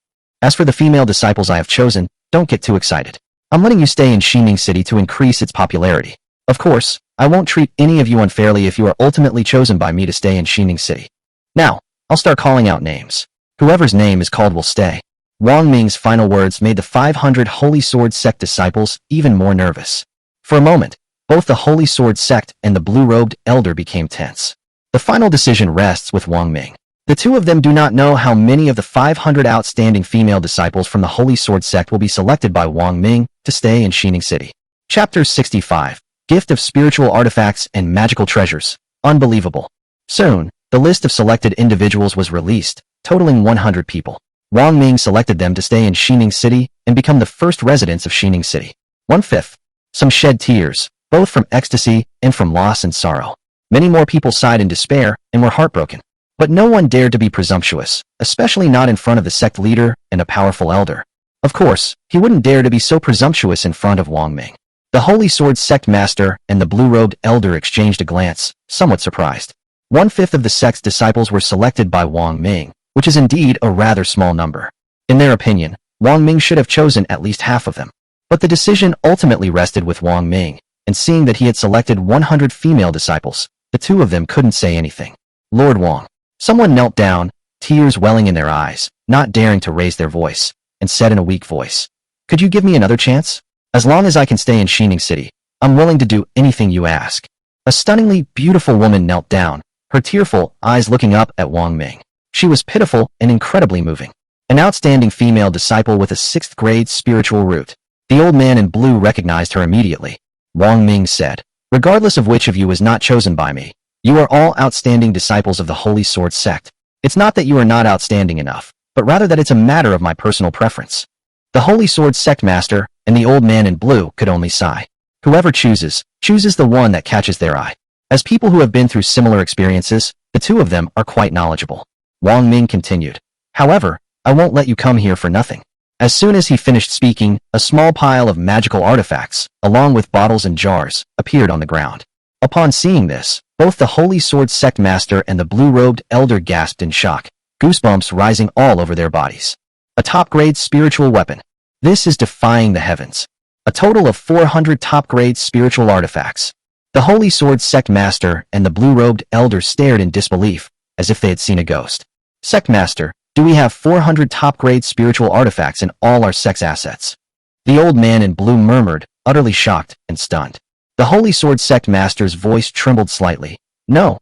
As for the female disciples I have chosen, don't get too excited. I'm letting you stay in Xining City to increase its popularity. Of course, I won't treat any of you unfairly if you are ultimately chosen by me to stay in Xining City. Now, I'll start calling out names. Whoever's name is called will stay. Wang Ming's final words made the 500 Holy Sword sect disciples even more nervous. For a moment, both the Holy Sword sect and the blue-robed elder became tense. The final decision rests with Wang Ming. The two of them do not know how many of the 500 outstanding female disciples from the Holy Sword sect will be selected by Wang Ming to stay in Xining City. Chapter 65. Gift of Spiritual Artifacts and Magical Treasures. Unbelievable. Soon, the list of selected individuals was released, totaling 100 people. Wang Ming selected them to stay in Xining City and become the first residents of Xining City. 1/5. Some shed tears, both from ecstasy and from loss and sorrow. Many more people sighed in despair and were heartbroken. But no one dared to be presumptuous, especially not in front of the sect leader and a powerful elder. Of course, he wouldn't dare to be so presumptuous in front of Wang Ming. The Holy Sword sect master and the blue-robed elder exchanged a glance, somewhat surprised. 1/5 of the sect's disciples were selected by Wang Ming, which is indeed a rather small number. In their opinion, Wang Ming should have chosen at least half of them. But the decision ultimately rested with Wang Ming, and seeing that he had selected 100 female disciples, the two of them couldn't say anything. Lord Wang. Someone knelt down, tears welling in their eyes, not daring to raise their voice, and said in a weak voice, "Could you give me another chance? As long as I can stay in Shining City, I'm willing to do anything you ask." A stunningly beautiful woman knelt down, her tearful eyes looking up at Wang Ming. She was pitiful and incredibly moving. An outstanding female disciple with a 6th grade spiritual root. The old man in blue recognized her immediately. Wang Ming said, "Regardless of which of you is not chosen by me, you are all outstanding disciples of the Holy Sword sect. It's not that you are not outstanding enough, but rather that it's a matter of my personal preference." The Holy Sword sect master and the old man in blue could only sigh. Whoever chooses the one that catches their eye. As people who have been through similar experiences, the two of them are quite knowledgeable. Wang Ming continued, "However, I won't let you come here for nothing." As soon as he finished speaking, a small pile of magical artifacts, along with bottles and jars, appeared on the ground. Upon seeing this, both the Holy Sword sect master and the blue-robed elder gasped in shock, goosebumps rising all over their bodies. A top-grade spiritual weapon. This is defying the heavens. A total of 400 top-grade spiritual artifacts. The Holy Sword sect master and the blue-robed elder stared in disbelief, as if they had seen a ghost. "Sect master, do we have 400 top-grade spiritual artifacts in all our sect's assets?" The old man in blue murmured, utterly shocked and stunned. The Holy Sword sect master's voice trembled slightly. No,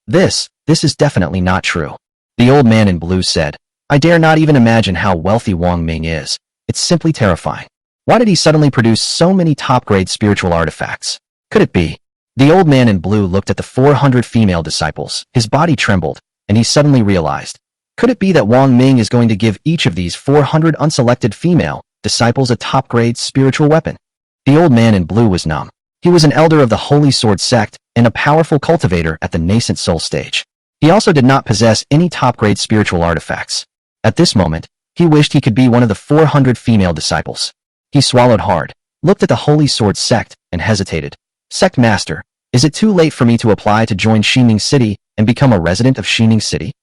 this is definitely not true." The old man in blue said, "I dare not even imagine how wealthy Wang Ming is. It's simply terrifying. Why did he suddenly produce so many top-grade spiritual artifacts? Could it be?" The old man in blue looked at the 400 female disciples. His body trembled, and he suddenly realized, could it be that Wang Ming is going to give each of these 400 unselected female disciples a top-grade spiritual weapon? The old man in blue was numb. He was an elder of the Holy Sword sect and a powerful cultivator at the nascent soul stage. He also did not possess any top-grade spiritual artifacts. At this moment, he wished he could be one of the 400 female disciples. He swallowed hard, looked at the Holy Sword sect, and hesitated. "Sect master, is it too late for me to apply to join Shining City and become a resident of Shining City?"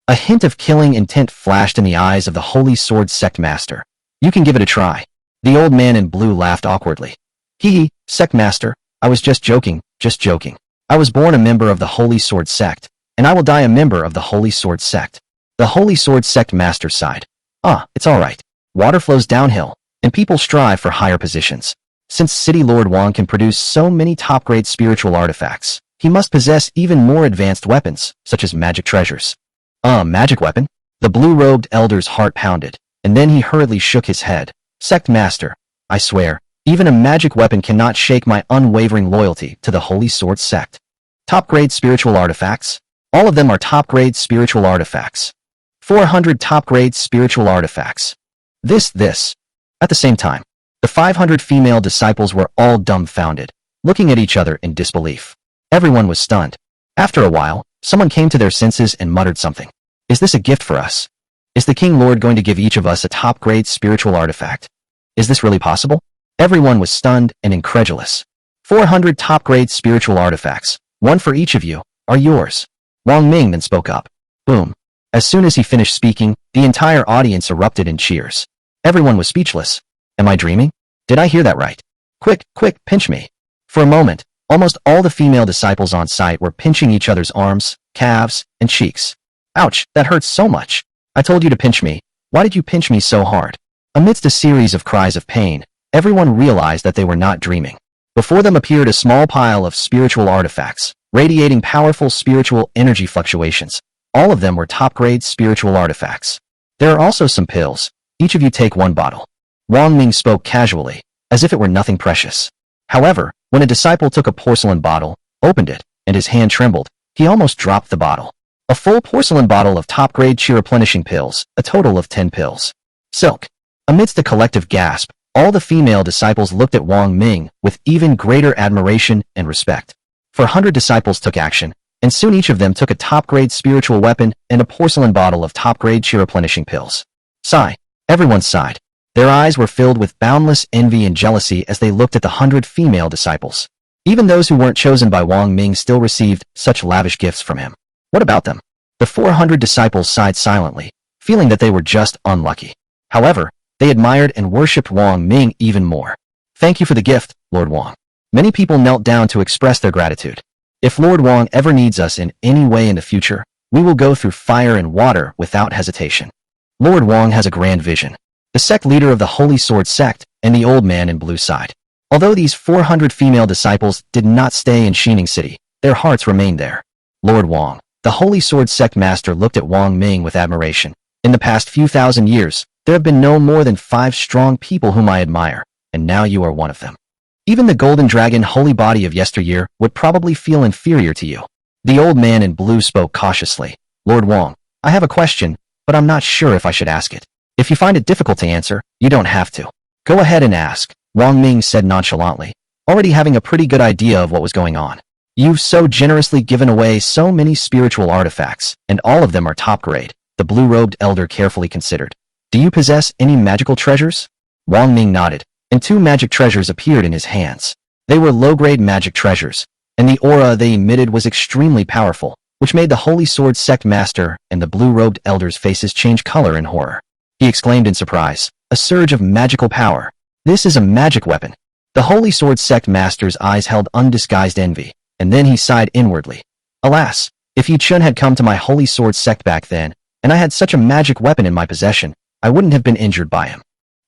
A hint of killing intent flashed in the eyes of the Holy Sword sect master. "You can give it a try." The old man in blue laughed awkwardly. Sect master, I was just joking. I was born a member of the Holy Sword sect, and I will die a member of the Holy Sword sect." The Holy Sword sect master sighed. It's all right. Water flows downhill, and people strive for higher positions. Since City Lord Wang can produce so many top-grade spiritual artifacts, he must possess even more advanced weapons, such as magic treasures. Magic weapon? The blue-robed elder's heart pounded, and then he hurriedly shook his head. "Sect master, I swear, even a magic weapon cannot shake my unwavering loyalty to the Holy Sword sect." Top-grade spiritual artifacts? All of them are top-grade spiritual artifacts. 400 top-grade spiritual artifacts. This. At the same time, the 500 female disciples were all dumbfounded, looking at each other in disbelief. Everyone was stunned. After a while, someone came to their senses and muttered something. "Is this a gift for us? Is the King Lord going to give each of us a top-grade spiritual artifact? Is this really possible?" Everyone was stunned and incredulous. 400 top-grade spiritual artifacts, one for each of you, are yours. Wang Ming then spoke up. Boom. As soon as he finished speaking, the entire audience erupted in cheers. Everyone was speechless. Am I dreaming? Did I hear that right? Quick, pinch me. For a moment, almost all the female disciples on site were pinching each other's arms, calves, and cheeks. Ouch, that hurts so much. I told you to pinch me. Why did you pinch me so hard? Amidst a series of cries of pain, everyone realized that they were not dreaming. Before them appeared a small pile of spiritual artifacts, radiating powerful spiritual energy fluctuations. All of them were top-grade spiritual artifacts. There are also some pills. Each of you take one bottle. Wang Ming spoke casually, as if it were nothing precious. However, when a disciple took a porcelain bottle, opened it, and his hand trembled, he almost dropped the bottle. A full porcelain bottle of top-grade chi-replenishing pills, a total of 10 pills. Silk. Amidst a collective gasp, all the female disciples looked at Wang Ming with even greater admiration and respect. 400 disciples took action, and soon each of them took a top-grade spiritual weapon and a porcelain bottle of top-grade chi-replenishing pills. Sigh. Everyone sighed. Their eyes were filled with boundless envy and jealousy as they looked at the 100 female disciples. Even those who weren't chosen by Wang Ming still received such lavish gifts from him. What about them? The 400 disciples sighed silently, feeling that they were just unlucky. However, they admired and worshipped Wang Ming even more. Thank you for the gift, Lord Wang. Many people knelt down to express their gratitude. If Lord Wang ever needs us in any way in the future, We will go through fire and water without hesitation. Lord Wang has a grand vision. The sect leader of the Holy Sword sect and the old man in blue side. Although these 400 female disciples did not stay in Shining City, their hearts remained there. Lord Wang, the Holy Sword sect master, looked at Wang Ming with admiration. In the past few thousand years, there have been no more than 5 strong people whom I admire, and now you are one of them. Even the golden dragon holy body of yesteryear would probably feel inferior to you. The old man in blue spoke cautiously. Lord Wang, I have a question, but I'm not sure if I should ask it. If you find it difficult to answer, you don't have to. Go ahead and ask, Wang Ming said nonchalantly, already having a pretty good idea of what was going on. You've so generously given away so many spiritual artifacts, and all of them are top grade, the blue-robed elder carefully considered. Do you possess any magical treasures? Wang Ming nodded, and 2 magic treasures appeared in his hands. They were low-grade magic treasures, and the aura they emitted was extremely powerful, which made the Holy Sword sect master and the blue-robed elder's faces change color in horror. He exclaimed in surprise, a surge of magical power. This is a magic weapon. The Holy Sword sect master's eyes held undisguised envy, and then he sighed inwardly. Alas, if Yi Chun had come to my Holy Sword sect back then, and I had such a magic weapon in my possession, I wouldn't have been injured by him.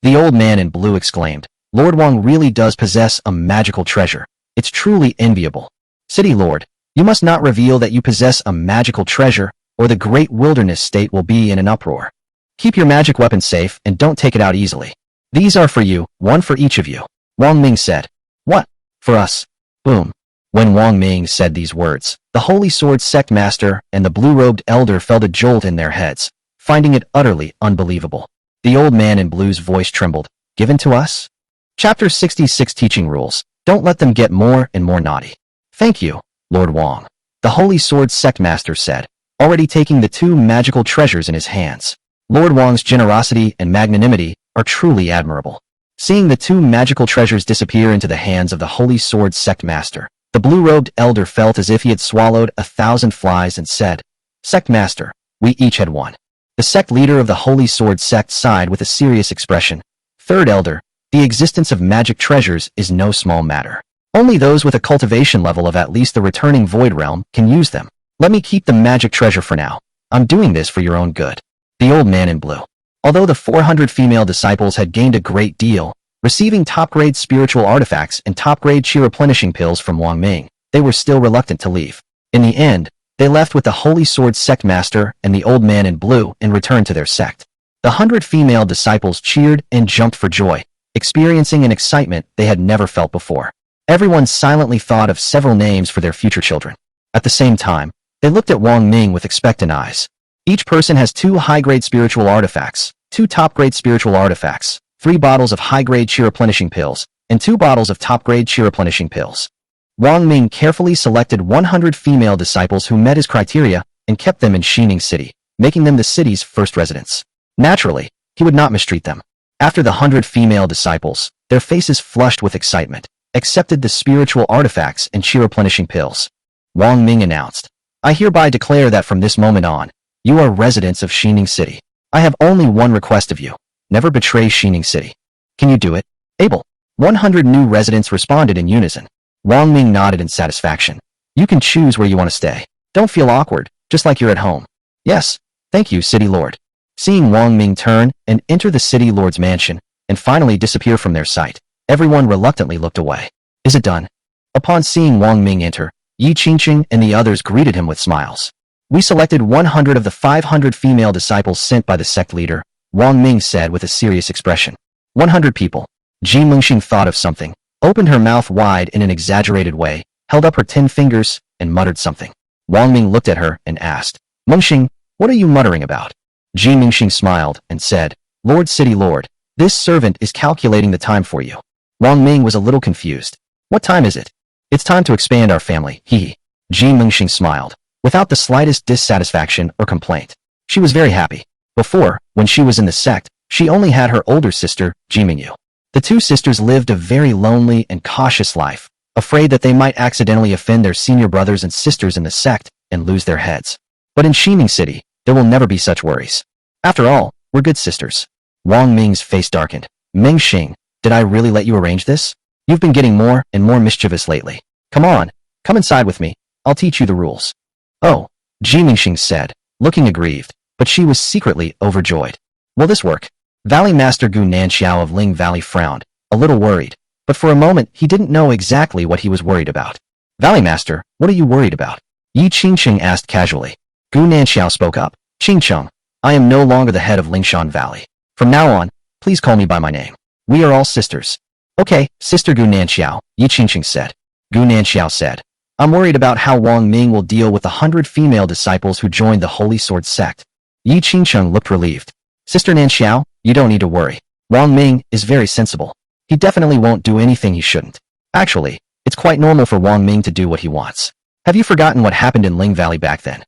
The old man in blue exclaimed, Lord Wang really does possess a magical treasure. It's truly enviable. City Lord, you must not reveal that you possess a magical treasure, or the great wilderness state will be in an uproar. Keep your magic weapon safe and don't take it out easily. These are for you, one for each of you. Wang Ming said. What? For us? Boom. When Wang Ming said these words, the Holy Sword sect master and the blue-robed elder felt a jolt in their heads, finding it utterly unbelievable. The old man in blue's voice trembled. Given to us? Chapter 66 Teaching Rules. Don't let them get more and more naughty. Thank you, Lord Wang. The Holy Sword sect master said, already taking the 2 magical treasures in his hands. Lord Wang's generosity and magnanimity are truly admirable. Seeing the 2 magical treasures disappear into the hands of the Holy Sword sect master, the blue-robed elder felt as if he had swallowed 1,000 flies and said, Sect master, we each had one. The sect leader of the Holy Sword sect sighed with a serious expression. Third elder, the existence of magic treasures is no small matter. Only those with a cultivation level of at least the returning void realm can use them. Let me keep the magic treasure for now. I'm doing this for your own good. The old man in blue. Although the 400 female disciples had gained a great deal, receiving top-grade spiritual artifacts and top-grade chi replenishing pills from Wang Ming, they were still reluctant to leave. In the end, they left with the Holy Sword sect master and the old man in blue and returned to their sect. The 100 female disciples cheered and jumped for joy, experiencing an excitement they had never felt before. Everyone silently thought of several names for their future children. At the same time, they looked at Wang Ming with expectant eyes. Each person has 2 high-grade spiritual artifacts, 2 top-grade spiritual artifacts, 3 bottles of high-grade chi replenishing pills, and 2 bottles of top-grade chi replenishing pills. Wang Ming carefully selected 100 female disciples who met his criteria and kept them in Shining City, making them the city's first residents. Naturally, he would not mistreat them. After the 100 female disciples, their faces flushed with excitement, accepted the spiritual artifacts and chi replenishing pills. Wang Ming announced, I hereby declare that from this moment on, you are residents of Shining City. I have only one request of you. Never betray Shining City. Can you do it? Able. 100 new residents responded in unison. Wang Ming nodded in satisfaction. You can choose where you want to stay. Don't feel awkward, just like you're at home. Yes, thank you, City Lord. Seeing Wang Ming turn and enter the City Lord's mansion, and finally disappear from their sight, everyone reluctantly looked away. Is it done? Upon seeing Wang Ming enter, Yi Qingqing and the others greeted him with smiles. We selected 100 of the 500 female disciples sent by the sect leader, Wang Ming said with a serious expression. 100 people. Ji Mengxing thought of something, opened her mouth wide in an exaggerated way, held up her 10 fingers, and muttered something. Wang Ming looked at her and asked, Mengxing, what are you muttering about? Ji Mengxing smiled and said, Lord City Lord, this servant is calculating the time for you. Wang Ming was a little confused. What time is it? It's time to expand our family, hee. Ji Mengxing smiled, without the slightest dissatisfaction or complaint. She was very happy. Before, when she was in the sect, she only had her older sister, Ji Mingyu. The 2 sisters lived a very lonely and cautious life, afraid that they might accidentally offend their senior brothers and sisters in the sect and lose their heads. But in Shining City, there will never be such worries. After all, we're good sisters. Wang Ming's face darkened. Mengxing, did I really let you arrange this? You've been getting more and more mischievous lately. Come on, come inside with me. I'll teach you the rules. Oh, Mingxing said, looking aggrieved, but she was secretly overjoyed. Will this work? Valley Master Gu Nanxiao of Ling Valley frowned, a little worried, but for a moment he didn't know exactly what he was worried about. Valley Master, what are you worried about? Yi Qingqing asked casually. Gu Nanxiao spoke up. Qingqing, I am no longer the head of Lingshan Valley. From now on, please call me by my name. We are all sisters. Okay, Sister Gu Nanxiao, Yi Qingqing said. Gu Nanxiao said, I'm worried about how Wang Ming will deal with the 100 female disciples who joined the Holy Sword sect. Yi Qingqing looked relieved. Sister Nanxiao, you don't need to worry. Wang Ming is very sensible. He definitely won't do anything he shouldn't. Actually, it's quite normal for Wang Ming to do what he wants. Have you forgotten what happened in Ling Valley back then?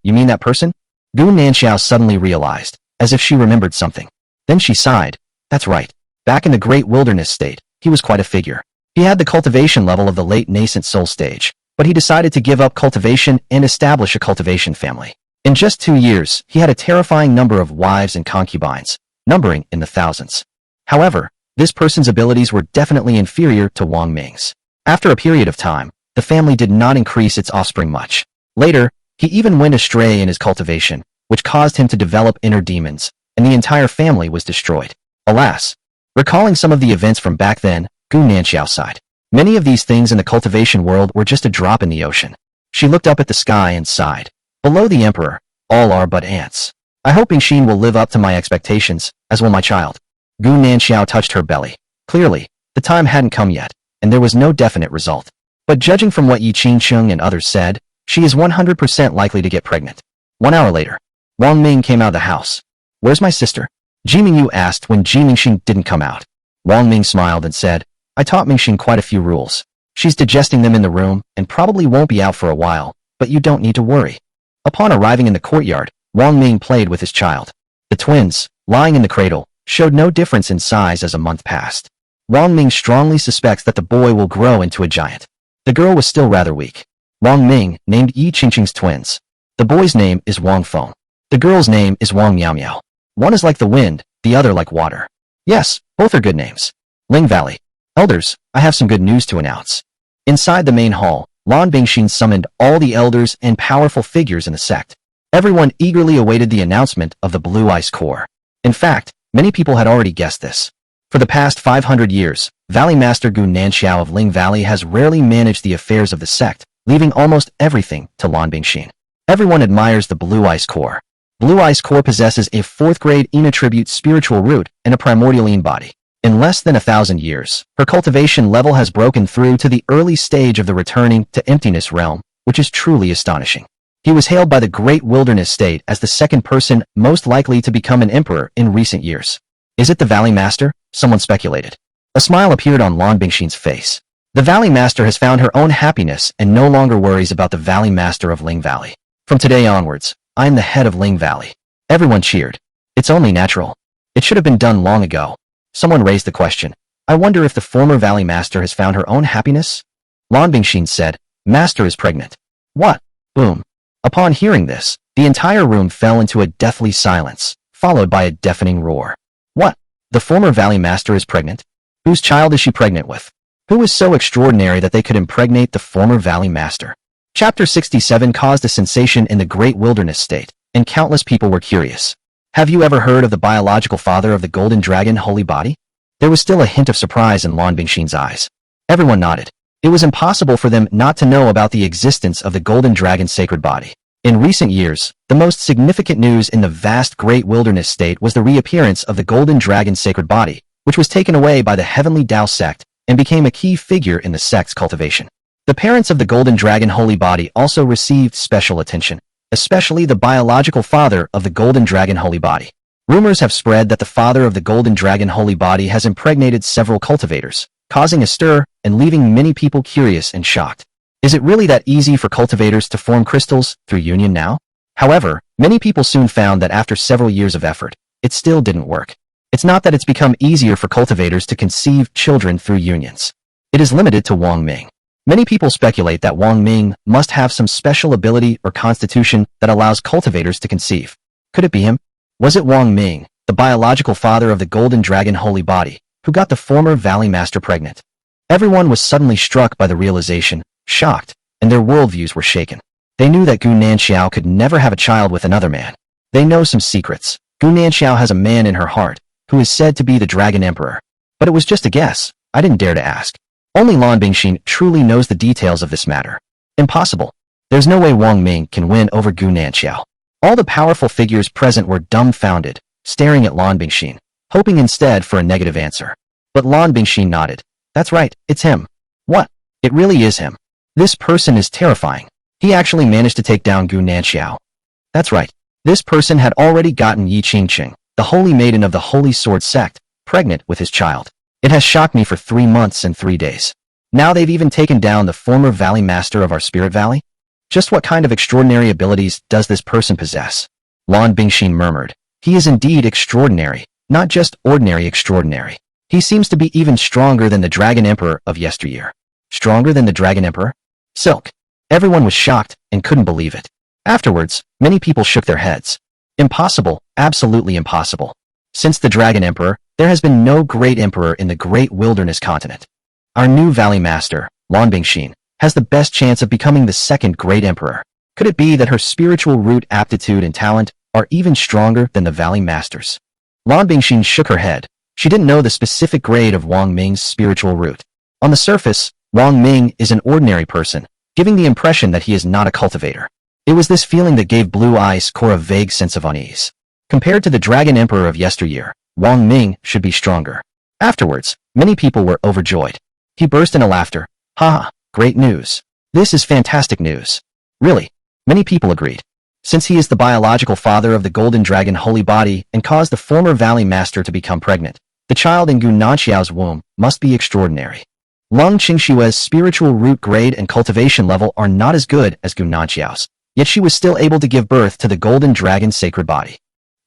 You mean that person? Gu Nanxiao suddenly realized, as if she remembered something. Then she sighed. That's right. Back in the Great Wilderness State, he was quite a figure. He had the cultivation level of the late nascent soul stage, but he decided to give up cultivation and establish a cultivation family. In just 2 years, he had a terrifying number of wives and concubines, numbering in the thousands. However, this person's abilities were definitely inferior to Wang Ming's. After a period of time, the family did not increase its offspring much. Later, he even went astray in his cultivation, which caused him to develop inner demons, and the entire family was destroyed. Alas! Recalling some of the events from back then, Gu Nanxiao sighed. Many of these things in the cultivation world were just a drop in the ocean. She looked up at the sky and sighed. Below the emperor, all are but ants. I hope Mingxin will live up to my expectations, as will my child. Gu Nanxiao touched her belly. Clearly, the time hadn't come yet, and there was no definite result. But judging from what Yi Qingqing and others said, she is 100% likely to get pregnant. 1 hour later, Wang Ming came out of the house. Where's my sister? Ji Mingyu asked when Ji Mingxin didn't come out. Wang Ming smiled and said, I taught Mingxin quite a few rules. She's digesting them in the room and probably won't be out for a while, but you don't need to worry. Upon arriving in the courtyard, Wang Ming played with his child. The twins, lying in the cradle, showed no difference in size as a month passed. Wang Ming strongly suspects that the boy will grow into a giant. The girl was still rather weak. Wang Ming named Yi Qingqing's twins. The boy's name is Wang Feng. The girl's name is Wang Miao Miao. One is like the wind, the other like water. Yes, both are good names. Ling Valley. Elders, I have some good news to announce. Inside the main hall, Lan Bingxin summoned all the elders and powerful figures in the sect. Everyone eagerly awaited the announcement of the Blue Ice Core. In fact, many people had already guessed this. For the past 500 years, Valley Master Gu Nanxiao of Ling Valley has rarely managed the affairs of the sect, leaving almost everything to Lan Bingxin. Everyone admires the Blue Ice Core. Blue Ice Core possesses a 4th-grade inattribute spiritual root and a primordialine body. In less than 1,000 years, her cultivation level has broken through to the early stage of the returning to emptiness realm, which is truly astonishing. He was hailed by the Great Wilderness State as the second person most likely to become an emperor in recent years. Is it the Valley Master? Someone speculated. A smile appeared on Lan Bingxin's face. The Valley Master has found her own happiness and no longer worries about the Valley Master of Ling Valley. From today onwards, I am the head of Ling Valley. Everyone cheered. It's only natural. It should have been done long ago. Someone raised the question. I wonder if the former Valley Master has found her own happiness? Lan Bingxin said, Master is pregnant. What? Boom. Upon hearing this, the entire room fell into a deathly silence, followed by a deafening roar. What? The former Valley Master is pregnant? Whose child is she pregnant with? Who is so extraordinary that they could impregnate the former Valley Master? Chapter 67 caused a sensation in the Great Wilderness State, and countless people were curious. Have you ever heard of the biological father of the Golden Dragon Holy Body? There was still a hint of surprise in Lan Bingxin's eyes. Everyone nodded. It was impossible for them not to know about the existence of the Golden Dragon Sacred Body. In recent years, the most significant news in the vast Great Wilderness State was the reappearance of the Golden Dragon Sacred Body, which was taken away by the Heavenly Tao sect and became a key figure in the sect's cultivation. The parents of the Golden Dragon Holy Body also received special attention, especially the biological father of the Golden Dragon Holy Body. Rumors have spread that the father of the Golden Dragon Holy Body has impregnated several cultivators, causing a stir and leaving many people curious and shocked. Is it really that easy for cultivators to form crystals through union now? However, many people soon found that after several years of effort, it still didn't work. It's not that it's become easier for cultivators to conceive children through unions. It is limited to Wang Ming. Many people speculate that Wang Ming must have some special ability or constitution that allows cultivators to conceive. Could it be him? Was it Wang Ming, the biological father of the Golden Dragon Holy Body, who got the former Valley Master pregnant? Everyone was suddenly struck by the realization, shocked, and their worldviews were shaken. They knew that Gu Nanxiao could never have a child with another man. They know some secrets. Gu Nanxiao has a man in her heart, who is said to be the Dragon Emperor. But it was just a guess. I didn't dare to ask. Only Lan Bingxin truly knows the details of this matter. Impossible. There's no way Wang Ming can win over Gu Nanxiao. All the powerful figures present were dumbfounded, staring at Lan Bingxin, hoping instead for a negative answer. But Lan Bingxin nodded. That's right, it's him. What? It really is him. This person is terrifying. He actually managed to take down Gu Nanxiao. That's right. This person had already gotten Yi Qingqing, the holy maiden of the Holy Sword sect, pregnant with his child. It has shocked me for 3 months and 3 days. Now they've even taken down the former valley master of our spirit valley? Just what kind of extraordinary abilities does this person possess? Lan Bingxin murmured. He is indeed extraordinary, not just ordinary extraordinary. He seems to be even stronger than the Dragon Emperor of yesteryear. Stronger than the Dragon Emperor? Silk. Everyone was shocked and couldn't believe it. Afterwards, many people shook their heads. Impossible, absolutely impossible. Since the Dragon Emperor, there has been no great emperor in the great wilderness continent. Our new valley master, Lan Bingxin, has the best chance of becoming the second great emperor. Could it be that her spiritual root aptitude and talent are even stronger than the valley masters? Lan Bingxin shook her head. She didn't know the specific grade of Wang Ming's spiritual root. On the surface, Wang Ming is an ordinary person, giving the impression that he is not a cultivator. It was this feeling that gave Blue Eyes Core a vague sense of unease. Compared to the Dragon Emperor of yesteryear, Wang Ming should be stronger. Afterwards, many people were overjoyed. He burst into laughter. Ha! Great news. This is fantastic news. Really? Many people agreed. Since he is the biological father of the Golden Dragon Holy Body and caused the former Valley Master to become pregnant, the child in Gu Nanxiao's womb must be extraordinary. Lung Qingshue's spiritual root grade and cultivation level are not as good as Gu Nanxiao's, yet she was still able to give birth to the Golden Dragon's sacred body.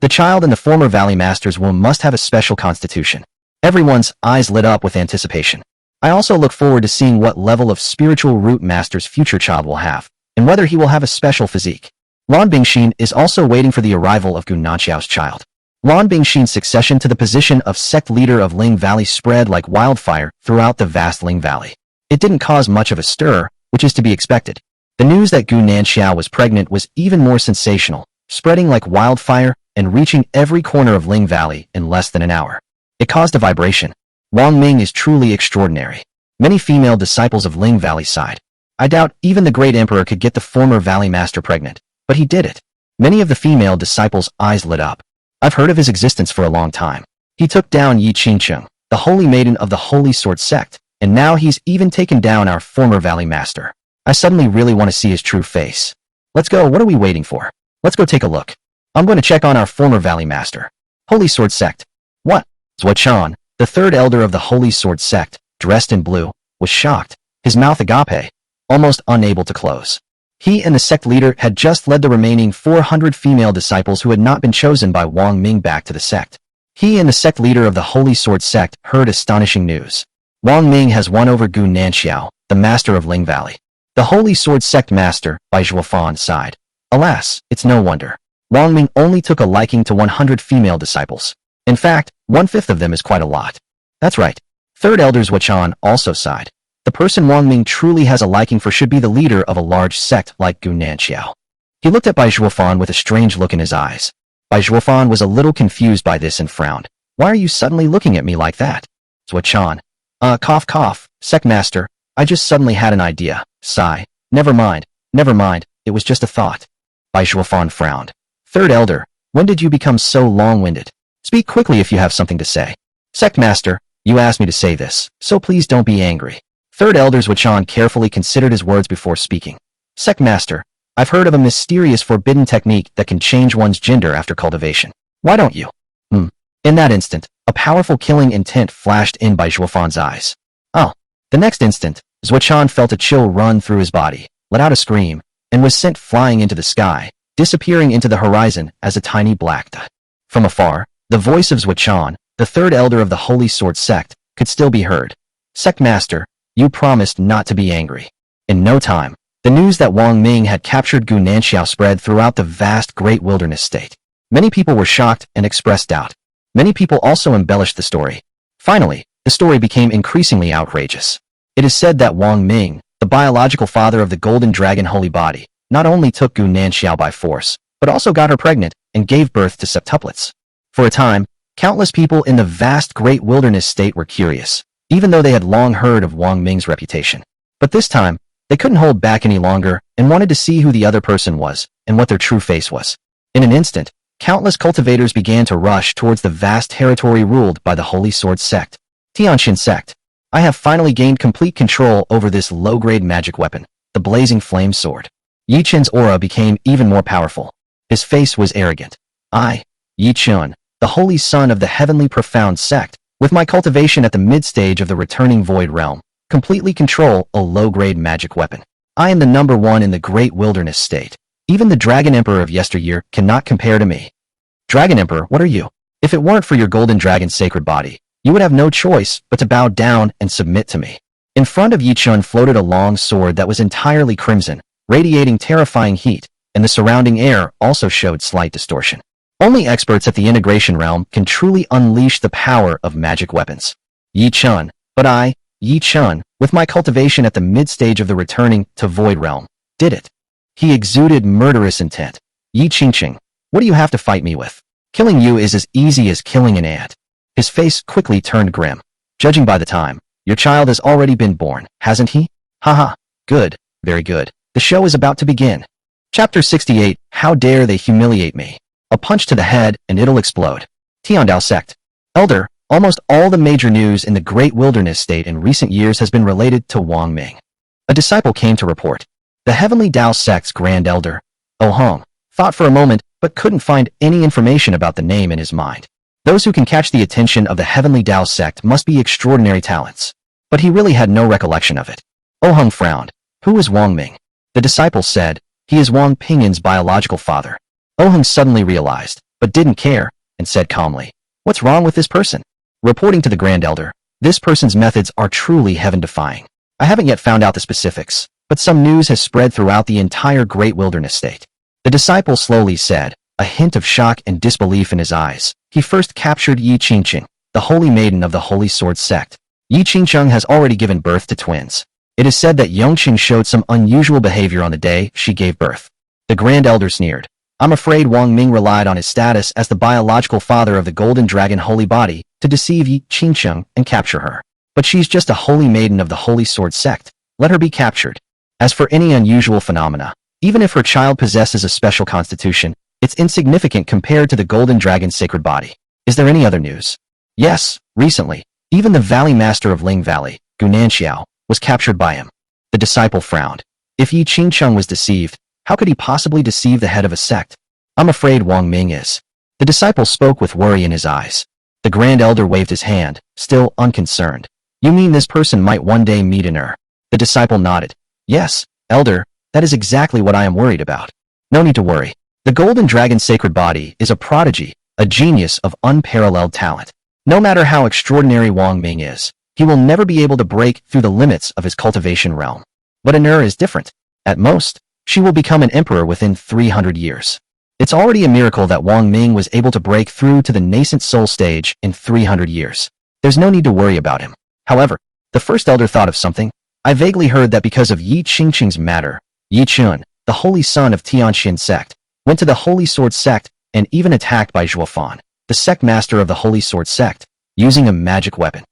The child in the former Valley Master's womb must have a special constitution. Everyone's eyes lit up with anticipation. I also look forward to seeing what level of spiritual root master's future child will have, and whether he will have a special physique. Lan Bingxin is also waiting for the arrival of Gu Nanxiao's child. Lan Bingxin's succession to the position of sect leader of Ling Valley spread like wildfire throughout the vast Ling Valley. It didn't cause much of a stir, which is to be expected. The news that Gu Nanxiao was pregnant was even more sensational, spreading like wildfire and reaching every corner of Ling Valley in less than an hour. It caused a vibration. Wang Ming is truly extraordinary. Many female disciples of Ling Valley sighed. I doubt even the great emperor could get the former Valley Master pregnant, but he did it. Many of the female disciples' eyes lit up. I've heard of his existence for a long time. He took down Yi Qingqing, the holy maiden of the Holy Sword sect, and now he's even taken down our former Valley Master. I suddenly really want to see his true face. Let's go, what are we waiting for? Let's go take a look. I'm going to check on our former Valley Master. Holy Sword sect. What? Zuo-chan, the third elder of the Holy Sword sect, dressed in blue, was shocked, his mouth agape, almost unable to close. He and the sect leader had just led the remaining 400 female disciples who had not been chosen by Wang Ming back to the sect. He and the sect leader of the Holy Sword sect heard astonishing news. Wang Ming has won over Gu Nanxiao, the master of Ling Valley. The Holy Sword sect master, Bai Zhuofan, sighed. Alas, it's no wonder. Wang Ming only took a liking to 100 female disciples. In fact, 1/5 of them is quite a lot. That's right. Third Elder Zuo-chan also sighed. The person Wang Ming truly has a liking for should be the leader of a large sect like Gu Nanxiao. He looked at Bai Zhuofan with a strange look in his eyes. Bai Zhuofan was a little confused by this and frowned. Why are you suddenly looking at me like that? Zuo-chan. Cough cough, sect master. I just suddenly had an idea. Sigh. Never mind, it was just a thought. Bai Zhuofan frowned. Third Elder, when did you become so long-winded? Speak quickly if you have something to say. Sect master, you asked me to say this, so please don't be angry. Third Elder Zuo-chan carefully considered his words before speaking. Sect master, I've heard of a mysterious forbidden technique that can change one's gender after cultivation. Why don't you? In that instant, a powerful killing intent flashed in Bai Zhuofan's eyes. Oh. The next instant, Zuo-chan felt a chill run through his body, let out a scream, and was sent flying into the sky, disappearing into the horizon as a tiny black dot. From afar, the voice of Zuo-chan, the third elder of the Holy Sword sect, could still be heard. Sect master, you promised not to be angry. In no time, the news that Wang Ming had captured Gu Nanxiao spread throughout the vast great wilderness state. Many people were shocked and expressed doubt. Many people also embellished the story. Finally, the story became increasingly outrageous. It is said that Wang Ming, the biological father of the Golden Dragon Holy Body, not only took Gu Nanxiao by force, but also got her pregnant and gave birth to septuplets. For a time, countless people in the vast great wilderness state were curious, even though they had long heard of Wang Ming's reputation. But this time, they couldn't hold back any longer and wanted to see who the other person was and what their true face was. In an instant, countless cultivators began to rush towards the vast territory ruled by the Holy Sword sect. Tianxin sect. I have finally gained complete control over this low-grade magic weapon, the blazing flame sword. Yi Qin's aura became even more powerful. His face was arrogant. I, Yi Qin, the holy son of the heavenly profound sect, with my cultivation at the mid-stage of the returning void realm, completely control a low-grade magic weapon. I am the number one in the great wilderness state. Even the Dragon Emperor of yesteryear cannot compare to me. Dragon Emperor, what are you? If it weren't for your golden dragon's sacred body, you would have no choice but to bow down and submit to me. In front of Yi Qin floated a long sword that was entirely crimson, radiating terrifying heat, and the surrounding air also showed slight distortion. Only experts at the integration realm can truly unleash the power of magic weapons. Yi Qin, but I, Yi Qin, with my cultivation at the mid-stage of the returning to void realm, did it. He exuded murderous intent. Yi Qingqing, what do you have to fight me with? Killing you is as easy as killing an ant. His face quickly turned grim. Judging by the time, your child has already been born, hasn't he? Haha, good, very good. The show is about to begin. Chapter 68, How Dare They Humiliate Me? A punch to the head and it'll explode. Tiandao sect. Elder, almost all the major news in the great wilderness state in recent years has been related to Wang Ming. A disciple came to report. The Heavenly Dao sect's Grand Elder, Hong, thought for a moment but couldn't find any information about the name in his mind. Those who can catch the attention of the Heavenly Dao sect must be extraordinary talents. But he really had no recollection of it. Hong frowned. Who is Wang Ming? The disciple said, he is Wang Pingin's biological father. Hong suddenly realized, but didn't care, and said calmly, what's wrong with this person? Reporting to the Grand Elder, this person's methods are truly heaven-defying. I haven't yet found out the specifics, but some news has spread throughout the entire great wilderness state. The disciple slowly said, a hint of shock and disbelief in his eyes. He first captured Yi Qingqing, the holy maiden of the Holy Sword sect. Yi Qingqing has already given birth to twins. It is said that Yongqing showed some unusual behavior on the day she gave birth. The Grand Elder sneered. I'm afraid Wang Ming relied on his status as the biological father of the Golden Dragon Holy Body to deceive Yi Qingqing and capture her. But she's just a holy maiden of the Holy Sword sect. Let her be captured. As for any unusual phenomena, even if her child possesses a special constitution, it's insignificant compared to the Golden Dragon's sacred body. Is there any other news? Yes, recently, even the Valley Master of Ling Valley, Gu Nanxiao, was captured by him. The disciple frowned. If Yi Qingqing was deceived, how could he possibly deceive the head of a sect? I'm afraid Wang Ming is. The disciple spoke with worry in his eyes. The Grand Elder waved his hand, still unconcerned. You mean this person might one day meet an error? The disciple nodded. Yes, Elder, that is exactly what I am worried about. No need to worry. The Golden Dragon's sacred body is a prodigy, a genius of unparalleled talent. No matter how extraordinary Wang Ming is, he will never be able to break through the limits of his cultivation realm. But an error is different. At most, she will become an emperor within 300 years. It's already a miracle that Wang Ming was able to break through to the nascent soul stage in 300 years. There's no need to worry about him. However, the first elder thought of something. I vaguely heard that because of Yi Qingqing's matter, Yi Qin, the holy son of Tianxin sect, went to the Holy Sword sect and even attacked by Zhuofan, the sect master of the Holy Sword sect, using a magic weapon.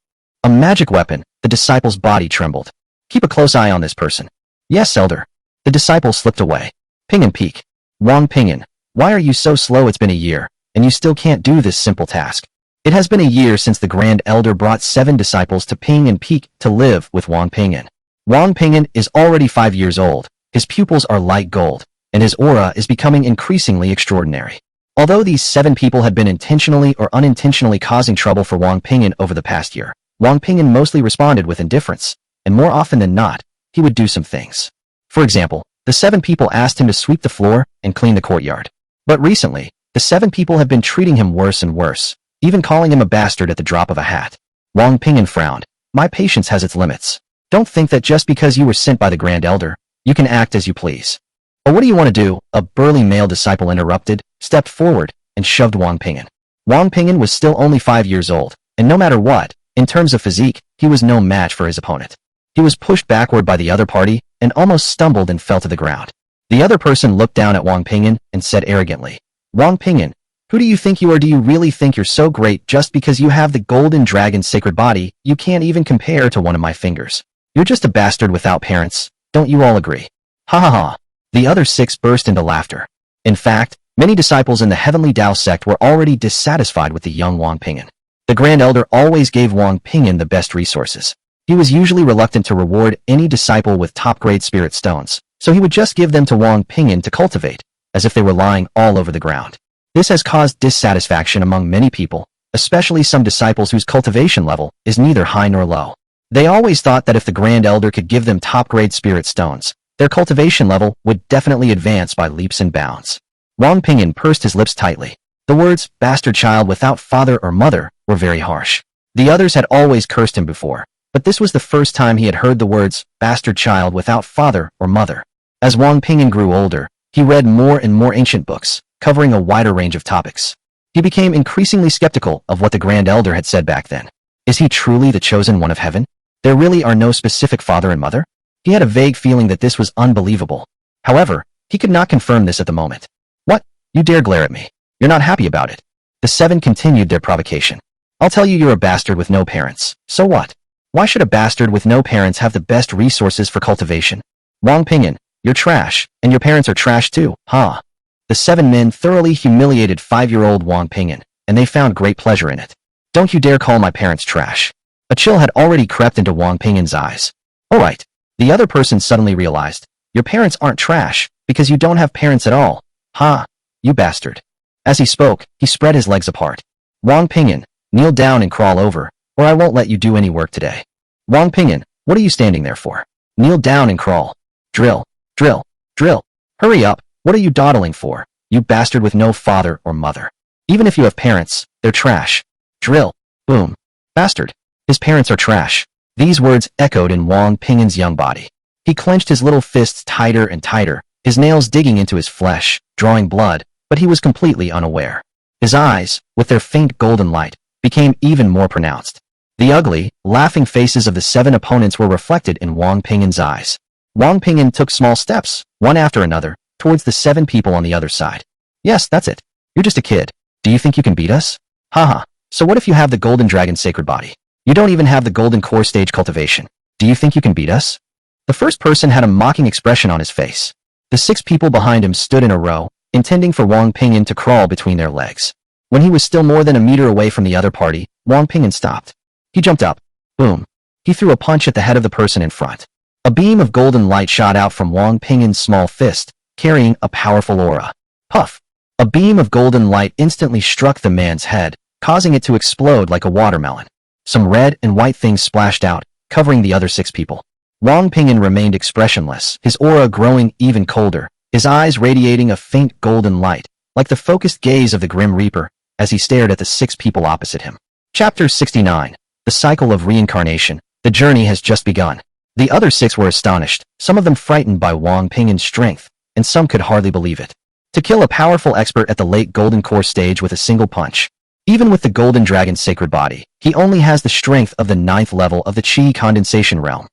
A magic weapon, the disciple's body trembled. Keep a close eye on this person. Yes, elder. The disciple slipped away. Pinyin peek. Wang Pinyin, why are you so slow? It's been a year, and you still can't do this simple task. It has been a year since the Grand Elder brought 7 disciples to Pinyin Peak to live with Wang Pinyin. Wang Pinyin is already 5 years old, his pupils are light gold, and his aura is becoming increasingly extraordinary. Although these 7 people had been intentionally or unintentionally causing trouble for Wang Pinyin over the past year, Wang Pinyin mostly responded with indifference, and more often than not, he would do some things. For example, the 7 people asked him to sweep the floor and clean the courtyard. But recently, the 7 people have been treating him worse and worse, even calling him a bastard at the drop of a hat. Wang Pinyin frowned. My patience has its limits. Don't think that just because you were sent by the Grand Elder, you can act as you please. Or what do you want to do? A burly male disciple interrupted, stepped forward, and shoved Wang Pinyin. Wang Pinyin was still only 5 years old, and no matter what, in terms of physique, he was no match for his opponent. He was pushed backward by the other party, and almost stumbled and fell to the ground. The other person looked down at Wang Pingyan and said arrogantly, Wang Pingyan, who do you think you are? Do you really think you're so great just because you have the golden dragon's sacred body? You can't even compare to one of my fingers. You're just a bastard without parents. Don't you all agree? Ha ha ha. The other 6 burst into laughter. In fact, many disciples in the Heavenly Tao sect were already dissatisfied with the young Wang Pingyan. The Grand Elder always gave Wang Pingyan the best resources. He was usually reluctant to reward any disciple with top-grade spirit stones, so he would just give them to Wang Pingyan to cultivate, as if they were lying all over the ground. This has caused dissatisfaction among many people, especially some disciples whose cultivation level is neither high nor low. They always thought that if the Grand Elder could give them top-grade spirit stones, their cultivation level would definitely advance by leaps and bounds. Wang Pingyan pursed his lips tightly. The words, bastard child without father or mother, were very harsh. The others had always cursed him before, but this was the first time he had heard the words, bastard child without father or mother. As Wang Pingyan grew older, he read more and more ancient books, covering a wider range of topics. He became increasingly skeptical of what the Grand Elder had said back then. Is he truly the chosen one of heaven? There really are no specific father and mother? He had a vague feeling that this was unbelievable. However, he could not confirm this at the moment. What? You dare glare at me? You're not happy about it. The 7 continued their provocation. I'll tell you you're a bastard with no parents. So what? Why should a bastard with no parents have the best resources for cultivation? Wang Pingyan, you're trash, and your parents are trash too, huh? The 7 men thoroughly humiliated 5-year-old Wang Pingyan, and they found great pleasure in it. Don't you dare call my parents trash. A chill had already crept into Wang Pingyan's eyes. Alright. The other person suddenly realized, your parents aren't trash, because you don't have parents at all. Ha! You bastard. As he spoke, he spread his legs apart. Wang Pingyan, kneel down and crawl over, or I won't let you do any work today. Wang Pingyan, what are you standing there for? Kneel down and crawl. Drill, drill, drill. Hurry up, what are you dawdling for, you bastard with no father or mother? Even if you have parents, they're trash. Drill, boom. Bastard. His parents are trash. These words echoed in Wang Pingyan's young body. He clenched his little fists tighter and tighter, his nails digging into his flesh, drawing blood, but he was completely unaware. His eyes, with their faint golden light, became even more pronounced. The ugly, laughing faces of the 7 opponents were reflected in Wang Pingyan's eyes. Wang Pingyan took small steps, one after another, towards the 7 people on the other side. Yes, that's it. You're just a kid. Do you think you can beat us? Haha. So what if you have the golden dragon's sacred body? You don't even have the golden core stage cultivation. Do you think you can beat us? The first person had a mocking expression on his face. The 6 people behind him stood in a row, intending for Wang Pingyan to crawl between their legs. When he was still more than a meter away from the other party, Wang Pingyan stopped. He jumped up. Boom. He threw a punch at the head of the person in front. A beam of golden light shot out from Wang Pingyan's small fist, carrying a powerful aura. Puff. A beam of golden light instantly struck the man's head, causing it to explode like a watermelon. Some red and white things splashed out, covering the other 6 people. Wang Pingyan remained expressionless, his aura growing even colder, his eyes radiating a faint golden light, like the focused gaze of the Grim Reaper, as he stared at the 6 people opposite him. Chapter 69. The Cycle of Reincarnation. The journey has just begun. The other 6 were astonished, some of them frightened by Wang Pingyan's strength, and some could hardly believe it. To kill a powerful expert at the late Golden Core stage with a single punch. Even with the Golden Dragon's sacred body, he only has the strength of the 9th level of the Qi condensation realm.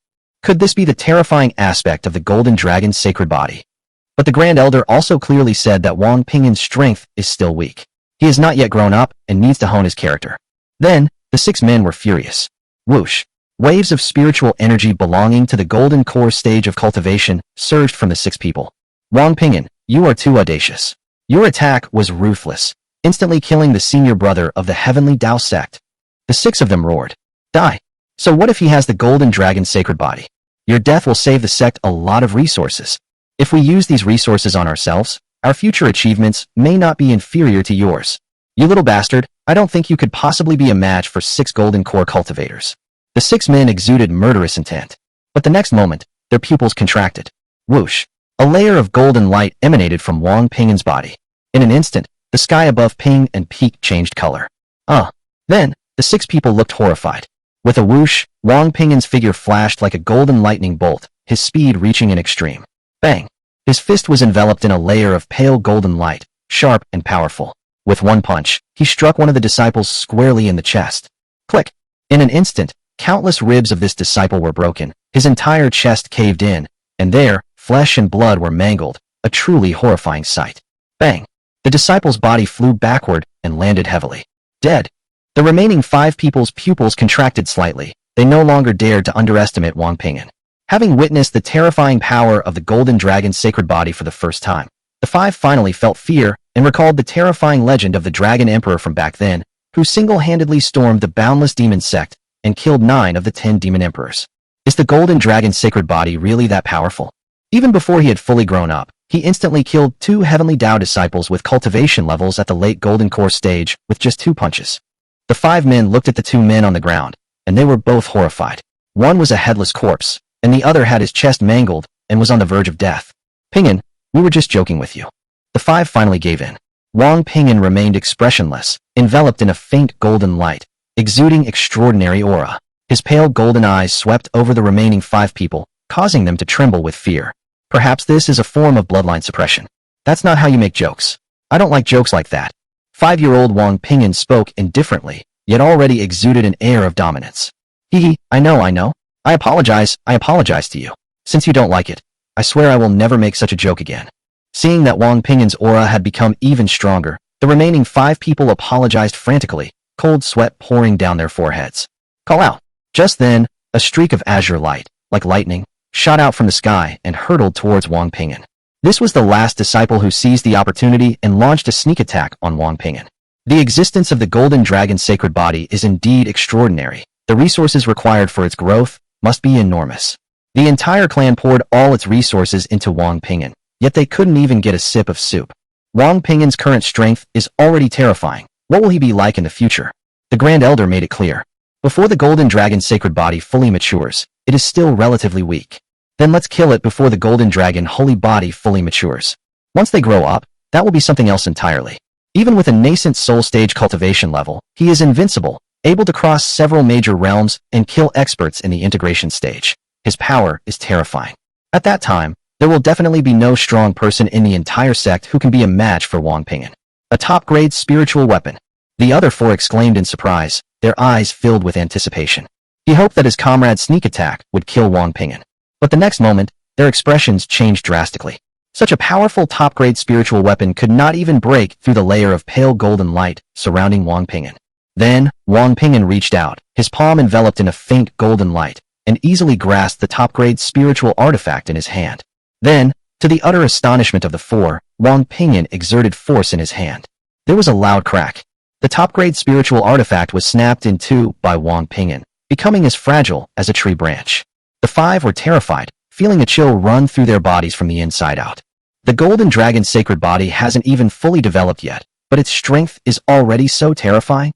Could this be the terrifying aspect of the Golden Dragon's sacred body? But the Grand Elder also clearly said that Wang Pingyan's strength is still weak. He has not yet grown up and needs to hone his character. Then, the 6 men were furious. Whoosh! Waves of spiritual energy belonging to the Golden Core stage of cultivation surged from the 6 people. Wang Pingyan, you are too audacious. Your attack was ruthless, instantly killing the senior brother of the Heavenly Tao sect. The 6 of them roared. Die! So what if he has the Golden Dragon's sacred body? Your death will save the sect a lot of resources. If we use these resources on ourselves, our future achievements may not be inferior to yours. You little bastard, I don't think you could possibly be a match for 6 Golden Core cultivators. The 6 men exuded murderous intent. But the next moment, their pupils contracted. Whoosh! A layer of golden light emanated from Wang Pingyan's body. In an instant, the sky above Ping and Peak changed color. Then, the 6 people looked horrified. With a whoosh, Wang Pingyan's figure flashed like a golden lightning bolt, his speed reaching an extreme. Bang! His fist was enveloped in a layer of pale golden light, sharp and powerful. With one punch, he struck one of the disciples squarely in the chest. Click! In an instant, countless ribs of this disciple were broken, his entire chest caved in, and there, flesh and blood were mangled, a truly horrifying sight. Bang! The disciple's body flew backward and landed heavily. Dead. The remaining 5 people's pupils contracted slightly. They no longer dared to underestimate Wang Ping'an. Having witnessed the terrifying power of the golden dragon's sacred body for the first time, the 5 finally felt fear and recalled the terrifying legend of the Dragon Emperor from back then, who single-handedly stormed the boundless demon sect and killed 9 of the 10 demon emperors. Is the golden dragon's sacred body really that powerful? Even before he had fully grown up, he instantly killed 2 heavenly Tao disciples with cultivation levels at the late golden core stage with just 2 punches. The 5 men looked at the 2 men on the ground, and they were both horrified. One was a headless corpse, and the other had his chest mangled and was on the verge of death. Ping'an, we were just joking with you. The 5 finally gave in. Wang Ping'an remained expressionless, enveloped in a faint golden light, exuding extraordinary aura. His pale golden eyes swept over the remaining 5 people, causing them to tremble with fear. Perhaps this is a form of bloodline suppression. That's not how you make jokes. I don't like jokes like that. 5-year-old Wang Ping'an spoke indifferently, yet already exuded an air of dominance. I know. I apologize to you. Since you don't like it, I swear I will never make such a joke again. Seeing that Wang Ping'an's aura had become even stronger, the remaining 5 people apologized frantically, cold sweat pouring down their foreheads. Call out. Just then, a streak of azure light, like lightning, shot out from the sky and hurtled towards Wang Ping'an. This was the last disciple who seized the opportunity and launched a sneak attack on Wang Ping'an. The existence of the golden dragon's sacred body is indeed extraordinary. The resources required for its growth must be enormous. The entire clan poured all its resources into Wang Ping'an, yet they couldn't even get a sip of soup. Wang Ping'an's current strength is already terrifying. What will he be like in the future? The Grand Elder made it clear. Before the golden dragon's sacred body fully matures, it is still relatively weak. Then let's kill it before the golden dragon holy body fully matures. Once they grow up, that will be something else entirely. Even with a nascent soul stage cultivation level, he is invincible, able to cross several major realms and kill experts in the integration stage. His power is terrifying. At that time, there will definitely be no strong person in the entire sect who can be a match for Wang Ping'an. A top-grade spiritual weapon. The other 4 exclaimed in surprise, their eyes filled with anticipation. He hoped that his comrade's sneak attack would kill Wang Ping'an. But the next moment, their expressions changed drastically. Such a powerful top-grade spiritual weapon could not even break through the layer of pale golden light surrounding Wang Ping'an. Then, Wang Ping'an reached out, his palm enveloped in a faint golden light, and easily grasped the top-grade spiritual artifact in his hand. Then, to the utter astonishment of the 4, Wang Ping'an exerted force in his hand. There was a loud crack. The top-grade spiritual artifact was snapped in 2 by Wang Ping'an, becoming as fragile as a tree branch. The 5 were terrified, feeling a chill run through their bodies from the inside out. The golden dragon's sacred body hasn't even fully developed yet, but its strength is already so terrifying.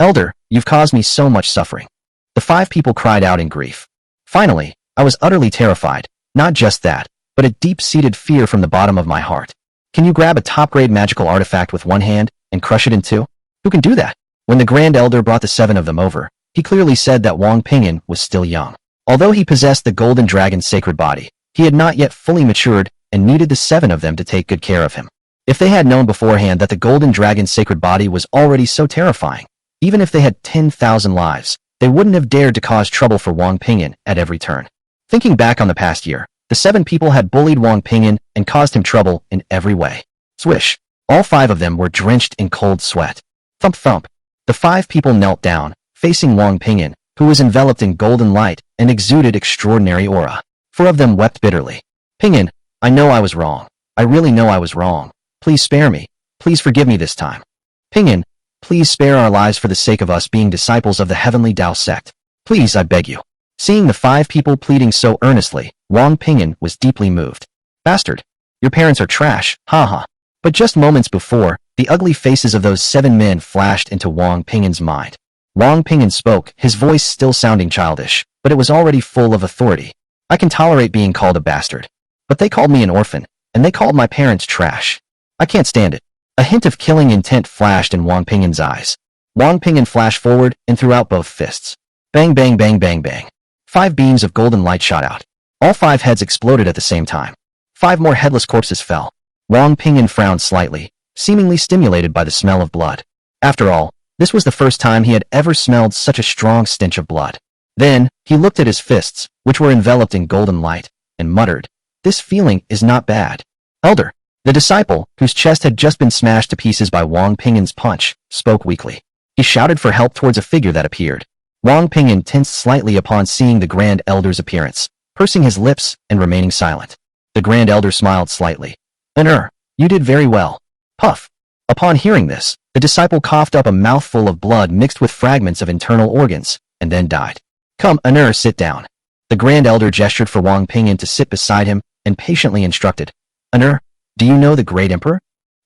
Elder, you've caused me so much suffering. The 5 people cried out in grief. Finally, I was utterly terrified, not just that, but a deep-seated fear from the bottom of my heart. Can you grab a top-grade magical artifact with one hand and crush it in 2? Who can do that? When the Grand Elder brought the 7 of them over, he clearly said that Wang Ping'an was still young. Although he possessed the golden dragon's sacred body, he had not yet fully matured and needed the 7 of them to take good care of him. If they had known beforehand that the golden dragon's sacred body was already so terrifying, even if they had 10,000 lives, they wouldn't have dared to cause trouble for Wang Ping'an at every turn. Thinking back on the past year, the 7 people had bullied Wang Ping'an and caused him trouble in every way. Swish! All 5 of them were drenched in cold sweat. Thump thump! The 5 people knelt down, facing Wang Ping'an, who was enveloped in golden light and exuded extraordinary aura. 4 of them wept bitterly. Ping'an, I know I was wrong. I really know I was wrong. Please spare me. Please forgive me this time. Ping'an, please spare our lives for the sake of us being disciples of the heavenly Tao sect. Please, I beg you. Seeing the 5 people pleading so earnestly, Wang Ping'an was deeply moved. Bastard. Your parents are trash, haha. But just moments before, the ugly faces of those 7 men flashed into Wang Ping'an's mind. Wang Ping'an spoke, his voice still sounding childish, but it was already full of authority. I can tolerate being called a bastard. But they called me an orphan, and they called my parents trash. I can't stand it. A hint of killing intent flashed in Wang Ping'an's eyes. Wang Ping'an flashed forward and threw out both fists. Bang bang bang bang bang. 5 beams of golden light shot out. All 5 heads exploded at the same time. 5 more headless corpses fell. Wang Ping'an frowned slightly, seemingly stimulated by the smell of blood. After all, this was the first time he had ever smelled such a strong stench of blood. Then, he looked at his fists, which were enveloped in golden light, and muttered, "This feeling is not bad." Elder, the disciple, whose chest had just been smashed to pieces by Wang Ping'an's punch, spoke weakly. He shouted for help towards a figure that appeared. Wang Ping'an tensed slightly upon seeing the Grand Elder's appearance, pursing his lips and remaining silent. The Grand Elder smiled slightly. You did very well. Puff. Upon hearing this, the disciple coughed up a mouthful of blood mixed with fragments of internal organs, and then died. Come, sit down. The Grand Elder gestured for Wang Ping'an to sit beside him and patiently instructed. Do you know the Great Emperor?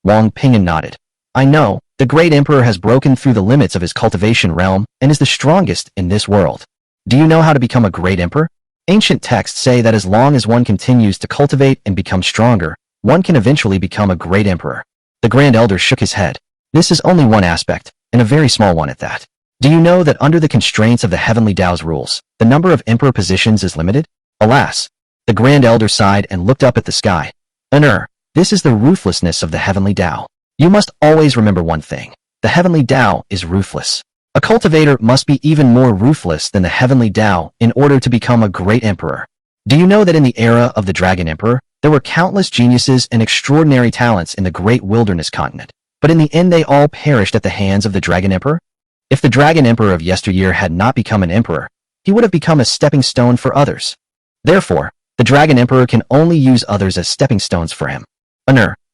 Wang Ping'an nodded. I know, the Great Emperor has broken through the limits of his cultivation realm and is the strongest in this world. Do you know how to become a Great Emperor? Ancient texts say that as long as one continues to cultivate and become stronger, one can eventually become a Great Emperor. The Grand Elder shook his head. This is only one aspect, and a very small one at that. Do you know that under the constraints of the Heavenly Tao's rules, the number of Emperor positions is limited? Alas. The Grand Elder sighed and looked up at the sky. This is the ruthlessness of the Heavenly Tao. You must always remember one thing. The Heavenly Tao is ruthless. A cultivator must be even more ruthless than the Heavenly Tao in order to become a great emperor. Do you know that in the era of the Dragon Emperor, there were countless geniuses and extraordinary talents in the great wilderness continent, but in the end they all perished at the hands of the Dragon Emperor? If the Dragon Emperor of yesteryear had not become an emperor, he would have become a stepping stone for others. Therefore, the Dragon Emperor can only use others as stepping stones for him.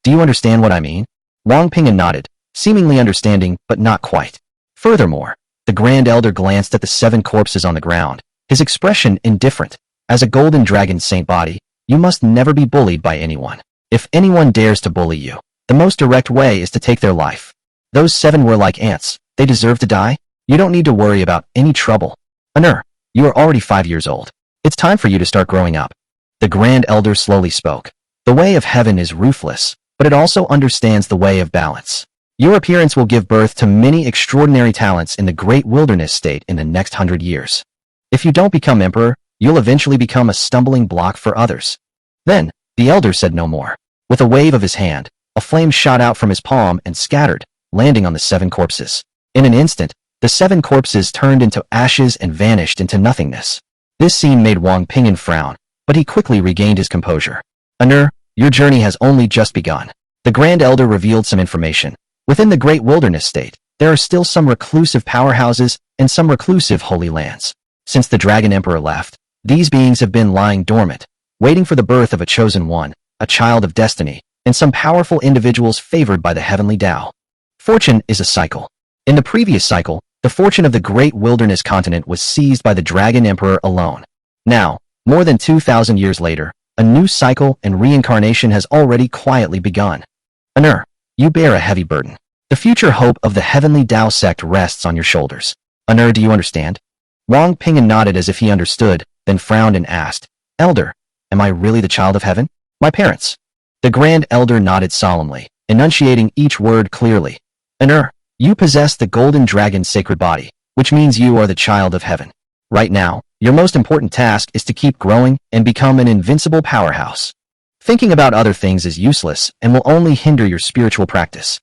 Do you understand what I mean? Wang Ping'an nodded, seemingly understanding, but not quite. Furthermore, the Grand Elder glanced at the 7 corpses on the ground, his expression indifferent. As a golden dragon saint body, you must never be bullied by anyone. If anyone dares to bully you, the most direct way is to take their life. Those 7 were like ants. They deserve to die. You don't need to worry about any trouble. You are already 5 years old. It's time for you to start growing up. The Grand Elder slowly spoke. The way of heaven is ruthless, but it also understands the way of balance. Your appearance will give birth to many extraordinary talents in the great wilderness state in the next 100 years. If you don't become emperor, you'll eventually become a stumbling block for others. Then, the elder said no more. With a wave of his hand, a flame shot out from his palm and scattered, landing on the 7 corpses. In an instant, the 7 corpses turned into ashes and vanished into nothingness. This scene made Wang Ping'an frown, but he quickly regained his composure. Your journey has only just begun. The Grand Elder revealed some information. Within the great wilderness state, there are still some reclusive powerhouses and some reclusive holy lands. Since the Dragon Emperor left, these beings have been lying dormant, waiting for the birth of a chosen one, a child of destiny, and some powerful individuals favored by the Heavenly Tao. Fortune is a cycle. In the previous cycle, the fortune of the great wilderness continent was seized by the Dragon Emperor alone. Now, more than 2,000 years later, a new cycle and reincarnation has already quietly begun. You bear a heavy burden. The future hope of the Heavenly Tao sect rests on your shoulders. Do you understand? Wang Ping'an nodded as if he understood, then frowned and asked, Elder, am I really the child of heaven? My parents. The Grand Elder nodded solemnly, enunciating each word clearly. You possess the golden dragon's sacred body, which means you are the child of heaven. Right now, your most important task is to keep growing and become an invincible powerhouse. Thinking about other things is useless and will only hinder your spiritual practice.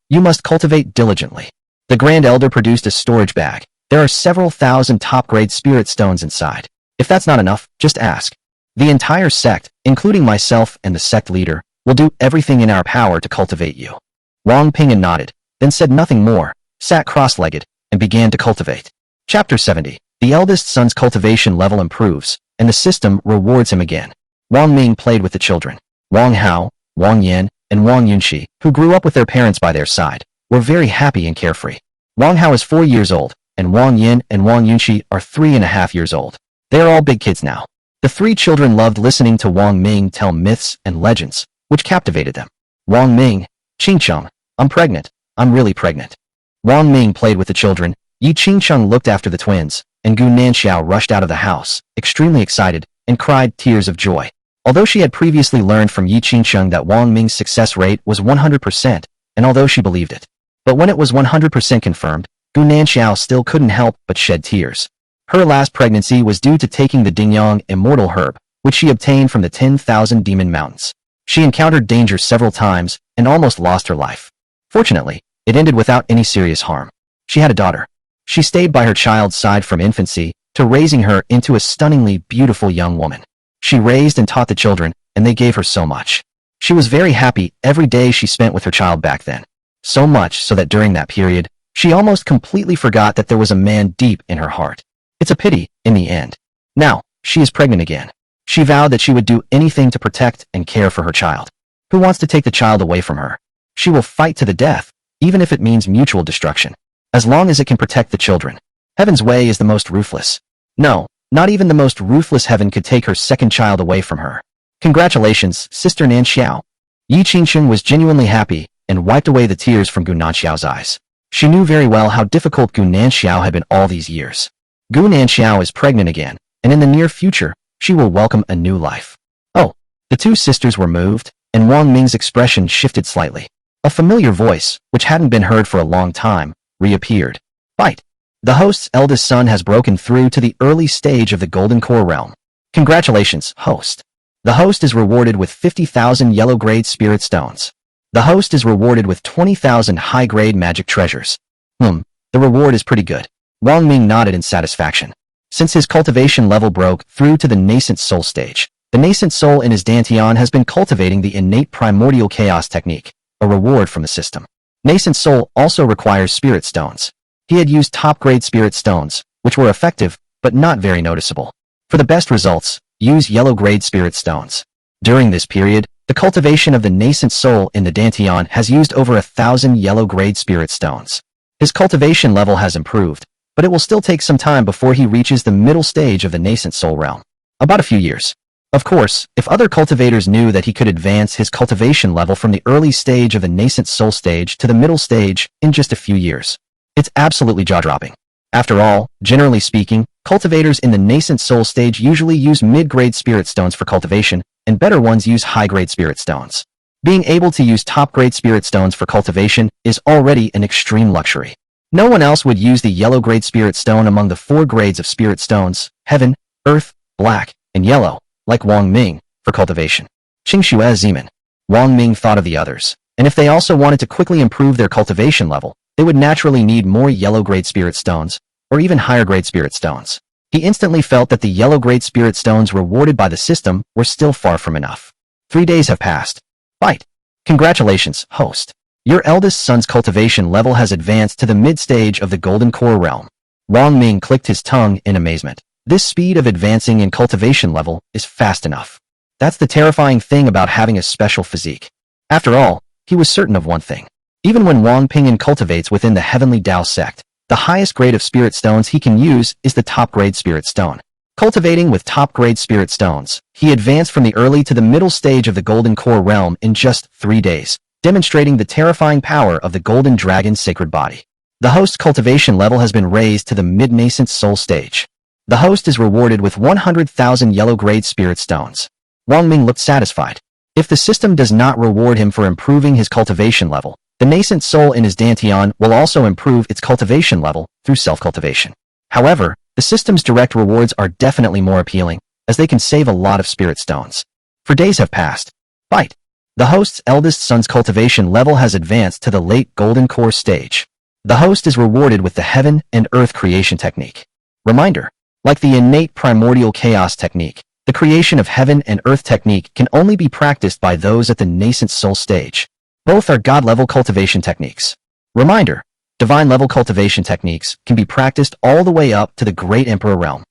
You must cultivate diligently. The Grand Elder produced a storage bag. There are several thousand top-grade spirit stones inside. If that's not enough, just ask. The entire sect, including myself and the sect leader, will do everything in our power to cultivate you. Wang Ping'an nodded, then said nothing more, sat cross-legged, and began to cultivate. Chapter 70. The eldest son's cultivation level improves, and the system rewards him again. Wang Ming played with the children. Wang Hao, Wang Yan, and Wang Yunxi, who grew up with their parents by their side, were very happy and carefree. Wang Hao is 4 years old, and Wang Yan and Wang Yunxi are 3.5 years old. They are all big kids now. The 3 children loved listening to Wang Ming tell myths and legends, which captivated them. Wang Ming, Qingcheng, I'm pregnant. I'm really pregnant. Wang Ming played with the children. Yi Qingcheng looked after the twins, and Gu Nanxiao rushed out of the house, extremely excited, and cried tears of joy. Although she had previously learned from Yi Qingcheng that Wang Ming's success rate was 100%, and although she believed it. But when it was 100% confirmed, Gu Nanxiao still couldn't help but shed tears. Her last pregnancy was due to taking the Dingyang immortal herb, which she obtained from the 10,000 demon mountains. She encountered danger several times and almost lost her life. Fortunately, it ended without any serious harm. She had a daughter. She stayed by her child's side from infancy to raising her into a stunningly beautiful young woman. She raised and taught the children, and they gave her so much. She was very happy every day she spent with her child back then. So much so that during that period, she almost completely forgot that there was a man deep in her heart. It's a pity, in the end. Now, she is pregnant again. She vowed that she would do anything to protect and care for her child. Who wants to take the child away from her? She will fight to the death, even if it means mutual destruction, as long as it can protect the children. Heaven's way is the most ruthless. No, not even the most ruthless heaven could take her second child away from her. Congratulations, Sister Nan Xiao. Yi Qingsheng was genuinely happy and wiped away the tears from Gu Nanxiao's eyes. She knew very well how difficult Gu Nanxiao had been all these years. Gu Nanxiao is pregnant again, and in the near future, she will welcome a new life. Oh, the two sisters were moved, and Wang Ming's expression shifted slightly. A familiar voice, which hadn't been heard for a long time, reappeared. Fight! The host's eldest son has broken through to the early stage of the Golden Core realm. Congratulations, host. The host is rewarded with 50,000 yellow-grade spirit stones. The host is rewarded with 20,000 high-grade magic treasures. The reward is pretty good. Wang Ming nodded in satisfaction. Since his cultivation level broke through to the nascent soul stage, the nascent soul in his Dantian has been cultivating the innate primordial chaos technique, a reward from the system. Nascent soul also requires spirit stones. He had used top-grade spirit stones, which were effective, but not very noticeable. For the best results, use yellow-grade spirit stones. During this period, the cultivation of the nascent soul in the Dantian has used over 1,000 yellow-grade spirit stones. His cultivation level has improved, but it will still take some time before he reaches the middle stage of the nascent soul realm. About a few years. Of course, if other cultivators knew that he could advance his cultivation level from the early stage of the nascent soul stage to the middle stage in just a few years, it's absolutely jaw-dropping. After all, generally speaking, cultivators in the nascent soul stage usually use mid-grade spirit stones for cultivation, and better ones use high-grade spirit stones. Being able to use top-grade spirit stones for cultivation is already an extreme luxury. No one else would use the yellow-grade spirit stone among the 4 grades of spirit stones, heaven, earth, black, and yellow, like Wang Ming, for cultivation. Qingxue Zeman. Wang Ming thought of the others, and if they also wanted to quickly improve their cultivation level, they would naturally need more yellow-grade spirit stones, or even higher-grade spirit stones. He instantly felt that the yellow-grade spirit stones rewarded by the system were still far from enough. 3 days have passed. Fight! Congratulations, host. Your eldest son's cultivation level has advanced to the mid-stage of the Golden Core realm. Wang Ming clicked his tongue in amazement. This speed of advancing in cultivation level is fast enough. That's the terrifying thing about having a special physique. After all, he was certain of one thing. Even when Wang Pingyan cultivates within the Heavenly Dao sect, the highest grade of spirit stones he can use is the top-grade spirit stone. Cultivating with top-grade spirit stones, he advanced from the early to the middle stage of the Golden Core realm in just 3 days, demonstrating the terrifying power of the Golden Dragon's sacred body. The host's cultivation level has been raised to the mid-nascent soul stage. The host is rewarded with 100,000 yellow-grade spirit stones. Wang Ming looked satisfied. If the system does not reward him for improving his cultivation level, the nascent soul in his Dantian will also improve its cultivation level through self-cultivation. However, the system's direct rewards are definitely more appealing, as they can save a lot of spirit stones. For days have passed. Fight! The host's eldest son's cultivation level has advanced to the late Golden Core stage. The host is rewarded with the Heaven and Earth creation technique. Reminder: like the innate primordial chaos technique, the creation of Heaven and Earth technique can only be practiced by those at the nascent soul stage. Both are God-level cultivation techniques. Reminder: divine-level cultivation techniques can be practiced all the way up to the Great Emperor realm.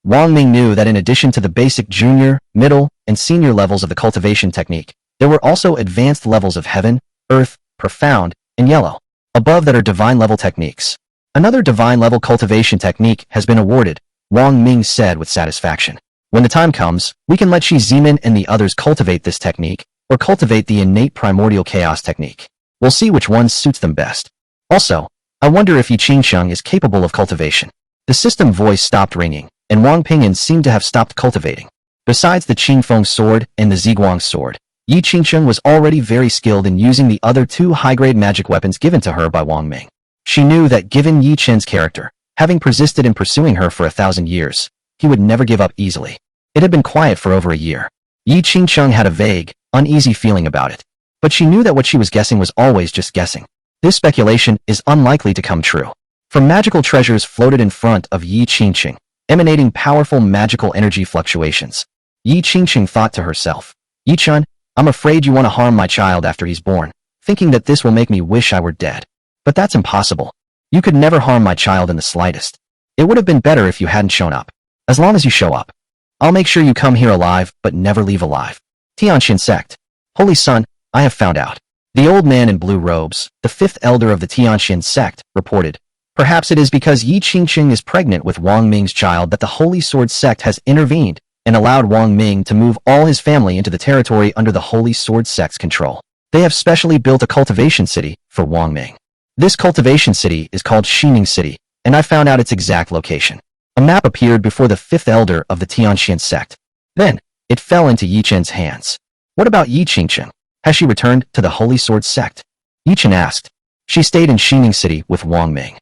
Wang Ming knew that in addition to the basic junior, middle, and senior levels of the cultivation technique, there were also advanced levels of Heaven, Earth, Profound, and Yellow. Above that are divine-level techniques. Another divine-level cultivation technique has been awarded, Wang Ming said with satisfaction. When the time comes, we can let Shi Zimin and the others cultivate this technique, or cultivate the innate primordial chaos technique. We'll see which one suits them best. Also, I wonder if Yi Qingsheng is capable of cultivation. The system voice stopped ringing, and Wang Pingyan seemed to have stopped cultivating. Besides the Qingfeng sword and the Ziguang sword, Yi Qingsheng was already very skilled in using the other 2 high-grade magic weapons given to her by Wang Ming. She knew that given Yi Chen's character, having persisted in pursuing her for 1,000 years, he would never give up easily. It had been quiet for over a year. Yi Qingsheng had a vague, uneasy feeling about it, but she knew that what she was guessing was always just guessing. This speculation is unlikely to come true. For magical treasures floated in front of Yi Qingsheng, emanating powerful magical energy fluctuations. Yi Qingsheng thought to herself, Yi Chun, I'm afraid you want to harm my child after he's born, thinking that this will make me wish I were dead. But that's impossible. You could never harm my child in the slightest. It would have been better if you hadn't shown up. As long as you show up, I'll make sure you come here alive but never leave alive. Tianxian sect. Holy Son, I have found out. The old man in blue robes, the fifth elder of the Tianxian sect, reported. Perhaps it is because Yi Qingqing is pregnant with Wang Ming's child that the Holy Sword sect has intervened and allowed Wang Ming to move all his family into the territory under the Holy Sword sect's control. They have specially built a cultivation city for Wang Ming. This cultivation city is called Xining City, and I found out its exact location. A map appeared before the fifth elder of the Tianxian sect. Then, it fell into Yi Chen's hands. What about Yi Qingqing? Has she returned to the Holy Sword sect? Yi Chen asked. She stayed in Xining City with Wang Ming.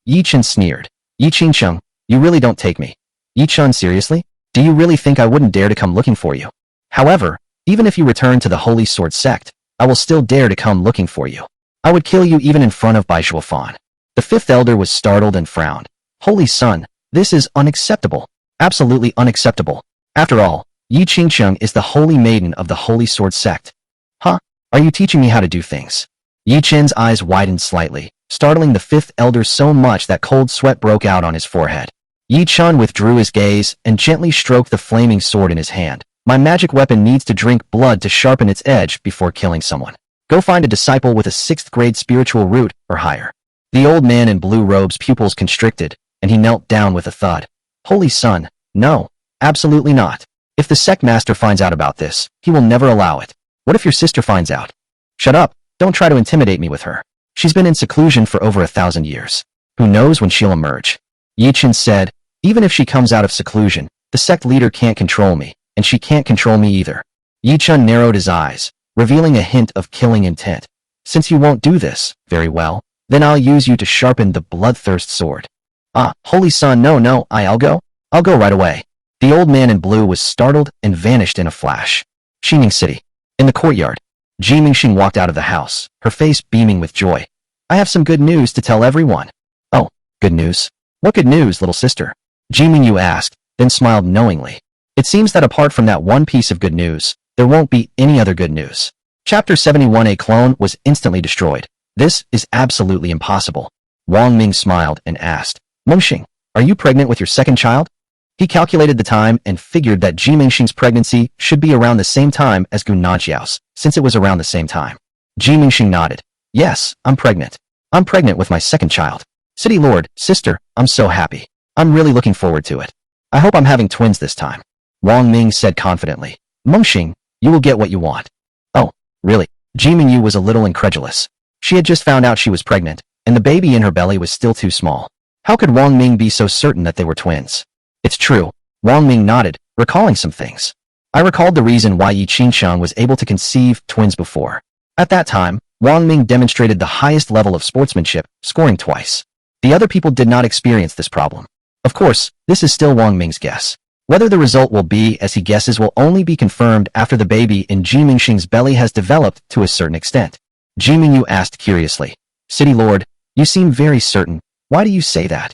Yi Chen sneered. Yi Qingqing, you really don't take me. Yi Chen, seriously? Do you really think I wouldn't dare to come looking for you? However, even if you return to the Holy Sword sect, I will still dare to come looking for you. I would kill you even in front of Bai Shuofan. The fifth elder was startled and frowned. Holy Son, this is unacceptable. Absolutely unacceptable. After all, Yi Qingqing is the holy maiden of the Holy Sword sect. Huh? Are you teaching me how to do things? Yi Chen's eyes widened slightly, startling the fifth elder so much that cold sweat broke out on his forehead. Yi Chen withdrew his gaze and gently stroked the flaming sword in his hand. My magic weapon needs to drink blood to sharpen its edge before killing someone. Go find a disciple with a 6th grade spiritual root or higher. The old man in blue robe's pupils constricted, and he knelt down with a thud. Holy Son, no, absolutely not. If the sect master finds out about this, he will never allow it. What if your sister finds out? Shut up, don't try to intimidate me with her. She's been in seclusion for over 1,000 years. Who knows when she'll emerge? Yi Chen said, even if she comes out of seclusion, the sect leader can't control me, and she can't control me either. Yi Chen narrowed his eyes, revealing a hint of killing intent. Since you won't do this, very well, then I'll use you to sharpen the bloodthirst sword. Holy Son, no, I'll go right away. The old man in blue was startled and vanished in a flash. Xining City. In the courtyard, Ji Mingxing walked out of the house, her face beaming with joy. I have some good news to tell everyone. Oh, good news? What good news, little sister? Ji Mingyu asked, then smiled knowingly. It seems that apart from that one piece of good news, there won't be any other good news. Chapter 71. A clone was instantly destroyed. This is absolutely impossible. Wang Ming smiled and asked, Mengxing, are you pregnant with your second child? He calculated the time and figured that Ji Mingxing's pregnancy should be around the same time as Gu Nanxiao's, since it was around the same time. Ji Mingxing nodded. Yes, I'm pregnant. I'm pregnant with my second child. City Lord, sister, I'm so happy. I'm really looking forward to it. I hope I'm having twins this time. Wang Ming said confidently. Mengxing, you will get what you want. Oh, really? Ji Mingyu was a little incredulous. She had just found out she was pregnant, and the baby in her belly was still too small. How could Wang Ming be so certain that they were twins? It's true. Wang Ming nodded, recalling some things. I recalled the reason why Yi Qingqiang was able to conceive twins before. At that time, Wang Ming demonstrated the highest level of sportsmanship, scoring twice. The other people did not experience this problem. Of course, this is still Wang Ming's guess. Whether the result will be as he guesses will only be confirmed after the baby in Ji Mingxing's belly has developed to a certain extent. Ji Mingyu asked curiously. City Lord, you seem very certain. Why do you say that?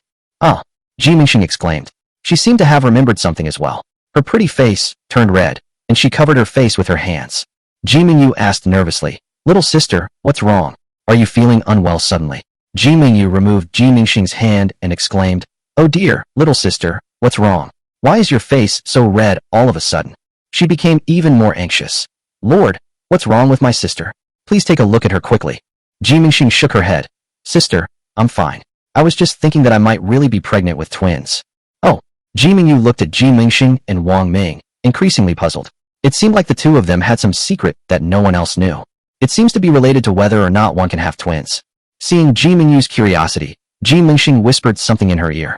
Ji Mingxing exclaimed. She seemed to have remembered something as well. Her pretty face turned red, and she covered her face with her hands. Ji Mingyu asked nervously, Little sister, what's wrong? Are you feeling unwell suddenly? Ji Mingyu removed Ji Mingxing's hand and exclaimed, Oh dear, little sister, what's wrong? Why is your face so red all of a sudden? She became even more anxious. Lord, what's wrong with my sister? Please take a look at her quickly. Ji Mingxing shook her head. Sister, I'm fine. I was just thinking that I might really be pregnant with twins. Oh, Ji Mingyu looked at Ji Mingxing and Wang Ming, increasingly puzzled. It seemed like the two of them had some secret that no one else knew. It seems to be related to whether or not one can have twins. Seeing Ji Mingyu's curiosity, Ji Mingxing whispered something in her ear.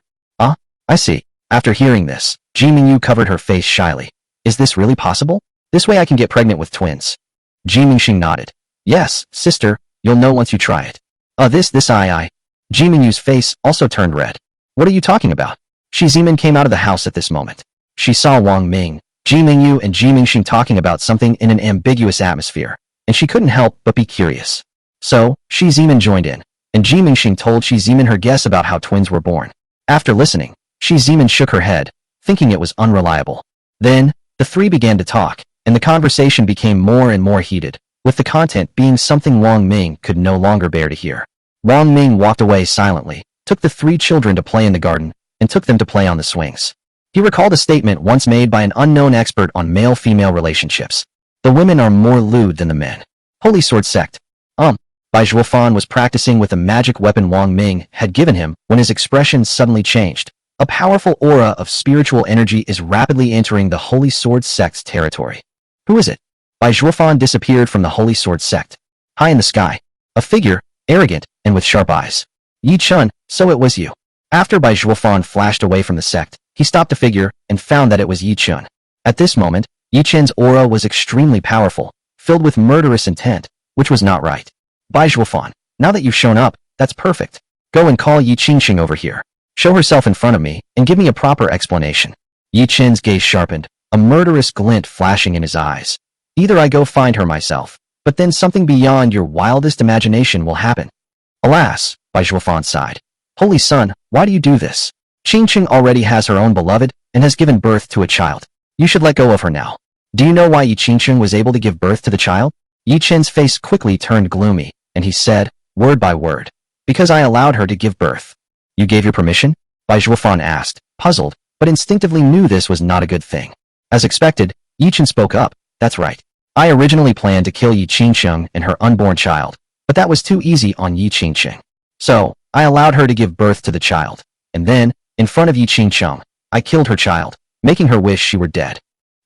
I see. After hearing this, Ji Mingyu covered her face shyly. Is this really possible? This way I can get pregnant with twins. Ji Mingxing nodded. Yes, sister, you'll know once you try it. Ji Mingyu's face also turned red. What are you talking about? Shi Zimin came out of the house at this moment. She saw Wang Ming, Ji Mingyu and Ji Mingxing talking about something in an ambiguous atmosphere, and she couldn't help but be curious. So, Shi Zimin joined in, and Ji Mingxing told Shi Zimin her guess about how twins were born. After listening, Shi Zimin shook her head, thinking it was unreliable. Then, the three began to talk, and the conversation became more and more heated, with the content being something Wang Ming could no longer bear to hear. Wang Ming walked away silently, took the 3 children to play in the garden, and took them to play on the swings. He recalled a statement once made by an unknown expert on male-female relationships. The women are more lewd than the men. Holy Sword Sect. Bai Zhuofan was practicing with the magic weapon Wang Ming had given him when his expression suddenly changed. A powerful aura of spiritual energy is rapidly entering the Holy Sword Sect's territory. Who is it? Bai Zhuofan disappeared from the Holy Sword Sect. High in the sky, a figure, arrogant and with sharp eyes. Yi Chun, so it was you. After Bai Zhuofan flashed away from the sect, he stopped the figure and found that it was Yi Chun. At this moment, Yi Chun's aura was extremely powerful, filled with murderous intent, which was not right. Bai Zhuofan, now that you've shown up, that's perfect. Go and call Yi Qingxing over here. Show herself in front of me and give me a proper explanation. Yi Chen's gaze sharpened, a murderous glint flashing in his eyes. Either I go find her myself, but then something beyond your wildest imagination will happen. Alas, Bai Zhuofan sighed. Holy Son, why do you do this? Qingxing already has her own beloved and has given birth to a child. You should let go of her now. Do you know why Yi Qingxing was able to give birth to the child? Yi Chen's face quickly turned gloomy, and he said, word by word, because I allowed her to give birth. You gave your permission? Bai Zhuofan asked, puzzled, but instinctively knew this was not a good thing. As expected, Yi Chen spoke up, that's right. I originally planned to kill Yi Qingxing and her unborn child, but that was too easy on Yi Qingxing. So, I allowed her to give birth to the child, and then, in front of Yi Qingxing, I killed her child, making her wish she were dead.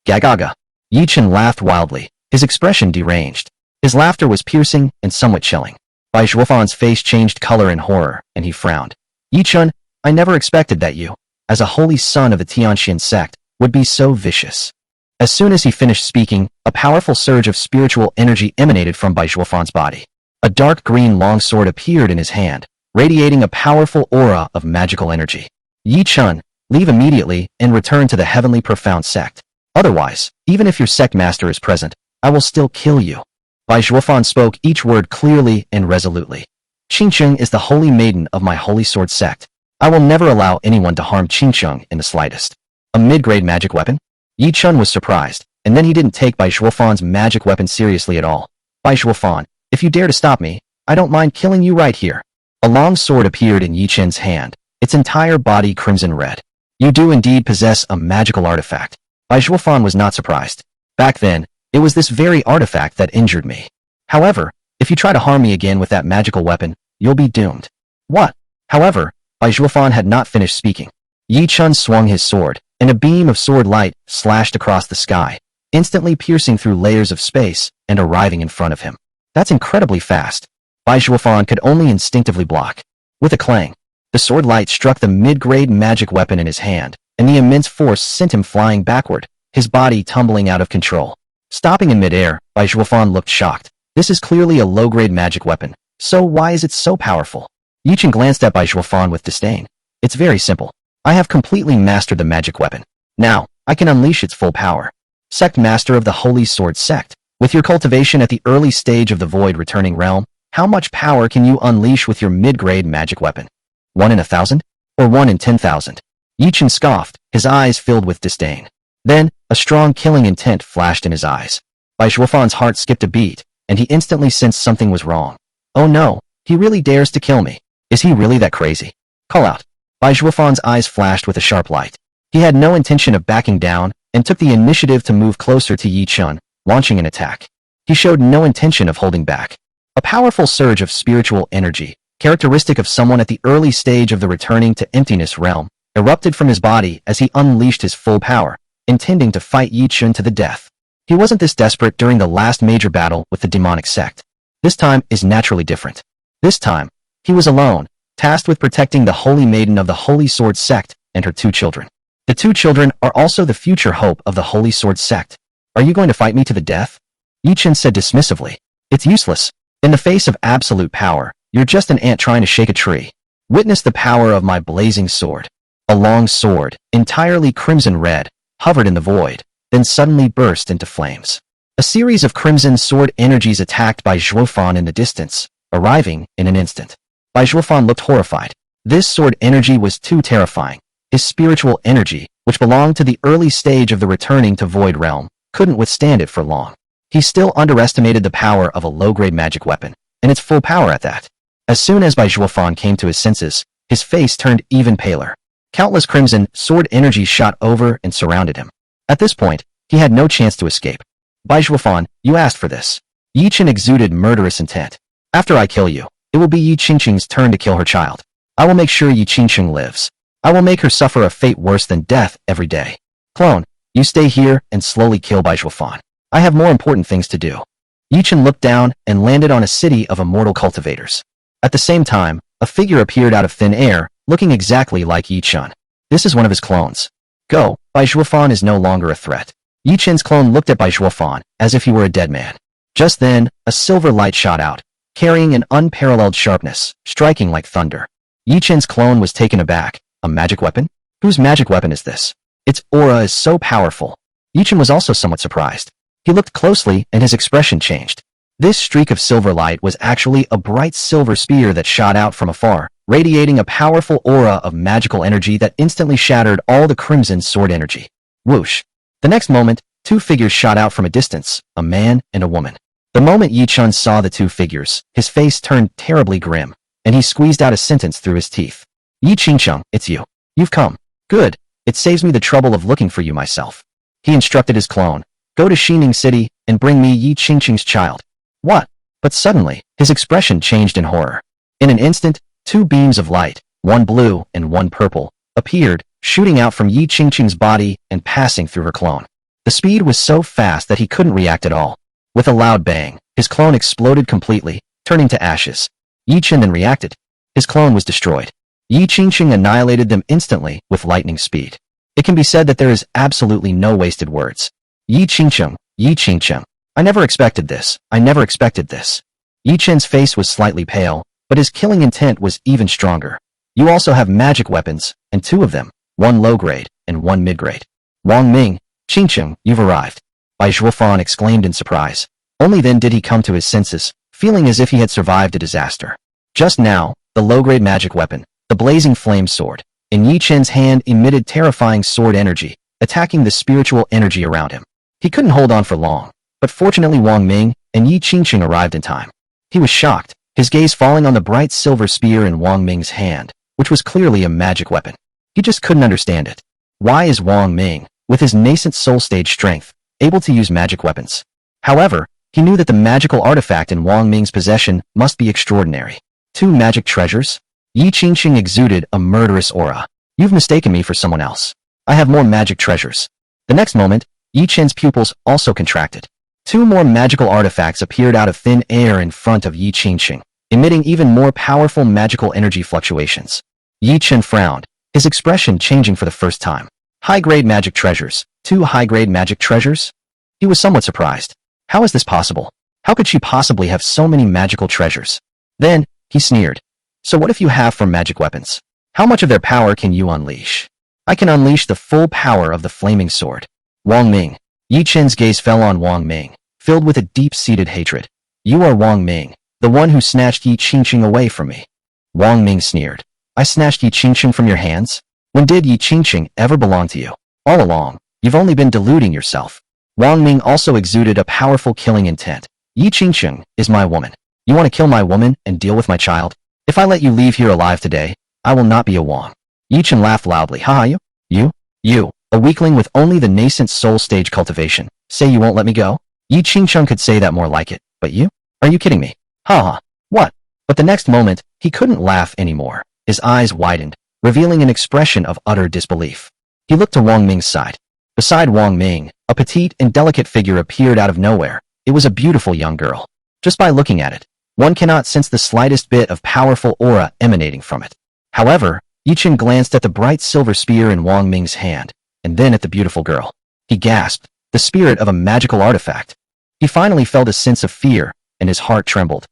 Gagaga. Yi Chen laughed wildly, his expression deranged. His laughter was piercing and somewhat chilling. Bai Zhuofan's face changed color in horror, and he frowned. Yi Chun, I never expected that you, as a holy son of the Tianxian sect, would be so vicious. As soon as he finished speaking, a powerful surge of spiritual energy emanated from Bai Zhuofan's body. A dark green longsword appeared in his hand, radiating a powerful aura of magical energy. Yi Chun, leave immediately and return to the heavenly profound sect. Otherwise, even if your sect master is present, I will still kill you. Bai Zhuofan spoke each word clearly and resolutely. Qingxing is the holy maiden of my Holy Sword Sect. I will never allow anyone to harm Qingxing in the slightest. A mid-grade magic weapon? Yi Chun was surprised, and then he didn't take Bai Zhuofan's magic weapon seriously at all. Bai Zhuofan, if you dare to stop me, I don't mind killing you right here. A long sword appeared in Yi Chen's hand, its entire body crimson red. You do indeed possess a magical artifact. Bai Zhuofan was not surprised. Back then, it was this very artifact that injured me. However, if you try to harm me again with that magical weapon, you'll be doomed. What? However, Bai Zhuofan had not finished speaking. Yi Chun swung his sword, and a beam of sword light slashed across the sky, instantly piercing through layers of space and arriving in front of him. That's incredibly fast. Bai Zhuofan could only instinctively block. With a clang, the sword light struck the mid-grade magic weapon in his hand, and the immense force sent him flying backward, his body tumbling out of control. Stopping in midair, Bai Zhuofan looked shocked. This is clearly a low-grade magic weapon, so why is it so powerful? Yi Chen glanced at Bai Zhuofan with disdain. It's very simple. I have completely mastered the magic weapon. Now, I can unleash its full power. Sect Master of the Holy Sword Sect, with your cultivation at the early stage of the Void Returning Realm, how much power can you unleash with your mid-grade magic weapon? 1 in 1,000? Or 1 in 10,000? Yi Chen scoffed, his eyes filled with disdain. Then, a strong killing intent flashed in his eyes. Bai Zhuofan's heart skipped a beat, and he instantly sensed something was wrong. Oh no, he really dares to kill me. Is he really that crazy? Call out. Bai Zhuofan's eyes flashed with a sharp light. He had no intention of backing down, and took the initiative to move closer to Yi Chun, launching an attack. He showed no intention of holding back. A powerful surge of spiritual energy, characteristic of someone at the early stage of the returning to emptiness realm, erupted from his body as he unleashed his full power, intending to fight Yi Chun to the death. He wasn't this desperate during the last major battle with the demonic sect. This time is naturally different. This time, he was alone, tasked with protecting the holy maiden of the Holy Sword Sect and her 2 children. The 2 children are also the future hope of the Holy Sword Sect. Are you going to fight me to the death? Yi Chen said dismissively. It's useless. In the face of absolute power, you're just an ant trying to shake a tree. Witness the power of my blazing sword. A long sword, entirely crimson red, hovered in the void, then suddenly burst into flames. A series of crimson sword energies attacked Bai Zhuofan in the distance, arriving in an instant. Bai Zhuofan looked horrified. This sword energy was too terrifying. His spiritual energy, which belonged to the early stage of the returning to void realm, couldn't withstand it for long. He still underestimated the power of a low-grade magic weapon, and its full power at that. As soon as Bai Zhuofan came to his senses, his face turned even paler. Countless crimson sword energies shot over and surrounded him. At this point, he had no chance to escape. Bai Zhuofan, you asked for this. Yi Chen exuded murderous intent. After I kill you, it will be Yi Qingqing's turn to kill her child. I will make sure Yi Qingqing lives. I will make her suffer a fate worse than death every day. Clone, you stay here and slowly kill Bai Zhuofan. I have more important things to do. Yi Chen looked down and landed on a city of immortal cultivators. At the same time, a figure appeared out of thin air, looking exactly like Yi Chen. This is one of his clones. Go, Bai Zhuofan is no longer a threat. Yi Chen's clone looked at Bai Zhuofan as if he were a dead man. Just then, a silver light shot out, carrying an unparalleled sharpness, striking like thunder. Yi Chen's clone was taken aback. A magic weapon? Whose magic weapon is this? Its aura is so powerful. Yi Chen was also somewhat surprised. He looked closely and his expression changed. This streak of silver light was actually a bright silver spear that shot out from afar, radiating a powerful aura of magical energy that instantly shattered all the crimson sword energy. Whoosh! The next moment, two figures shot out from a distance, a man and a woman. The moment Yi Chen saw the two figures, his face turned terribly grim, and he squeezed out a sentence through his teeth. Yi Qingqing, it's you. You've come. Good. It saves me the trouble of looking for you myself. He instructed his clone, go to Xining City and bring me Yi Qingqing's child. What? But suddenly, his expression changed in horror. In an instant, two beams of light, one blue and one purple, appeared, shooting out from Yi Qingqing's body and passing through her clone. The speed was so fast that he couldn't react at all. With a loud bang, his clone exploded completely, turning to ashes. Yi Chen then reacted. His clone was destroyed. Yi Qingqing annihilated them instantly with lightning speed. It can be said that there is absolutely no wasted words. Yi Qingqing, Yi Qingqing. I never expected this. I never expected this. Yi Chen's face was slightly pale, but his killing intent was even stronger. You also have magic weapons, and two of them, one low-grade and one mid-grade. Wang Ming, Qingqing, you've arrived. Bai Zhuofan exclaimed in surprise. Only then did he come to his senses, feeling as if he had survived a disaster. Just now, the low-grade magic weapon, the blazing flame sword, in Yi Chen's hand emitted terrifying sword energy, attacking the spiritual energy around him. He couldn't hold on for long, but fortunately Wang Ming and Yi Qingqing arrived in time. He was shocked, his gaze falling on the bright silver spear in Wang Ming's hand, which was clearly a magic weapon. He just couldn't understand it. Why is Wang Ming, with his nascent soul stage strength, able to use magic weapons? However, he knew that the magical artifact in Wang Ming's possession must be extraordinary. Two magic treasures? Yi Qingqing exuded a murderous aura. You've mistaken me for someone else. I have more magic treasures. The next moment, Yi Chen's pupils also contracted. Two more magical artifacts appeared out of thin air in front of Yi Qingqing, emitting even more powerful magical energy fluctuations. Yi Chen frowned, his expression changing for the first time. High-grade magic treasures. Two high-grade magic treasures? He was somewhat surprised. How is this possible? How could she possibly have so many magical treasures? Then, he sneered. So what if you have four magic weapons? How much of their power can you unleash? I can unleash the full power of the flaming sword. Wang Ming. Yi Chen's gaze fell on Wang Ming, filled with a deep-seated hatred. You are Wang Ming, the one who snatched Yi Qingqing away from me. Wang Ming sneered. I snatched Yi Qingqing from your hands? When did Yi Qingqing ever belong to you? All along, you've only been deluding yourself. Wang Ming also exuded a powerful killing intent. Yi Qingqing is my woman. You want to kill my woman and deal with my child? If I let you leave here alive today, I will not be a Wang. Yi Chen laughed loudly. Haha, you, a weakling with only the nascent soul stage cultivation, say you won't let me go? Yi Qingqing could say that more like it, but you? Are you kidding me? Haha, what? But the next moment, he couldn't laugh anymore. His eyes widened, revealing an expression of utter disbelief. He looked to Wang Ming's side. Beside Wang Ming, a petite and delicate figure appeared out of nowhere. It was a beautiful young girl. Just by looking at it, one cannot sense the slightest bit of powerful aura emanating from it. However, Yi Chen glanced at the bright silver spear in Wang Ming's hand, and then at the beautiful girl. He gasped, the spirit of a magical artifact. He finally felt a sense of fear, and his heart trembled.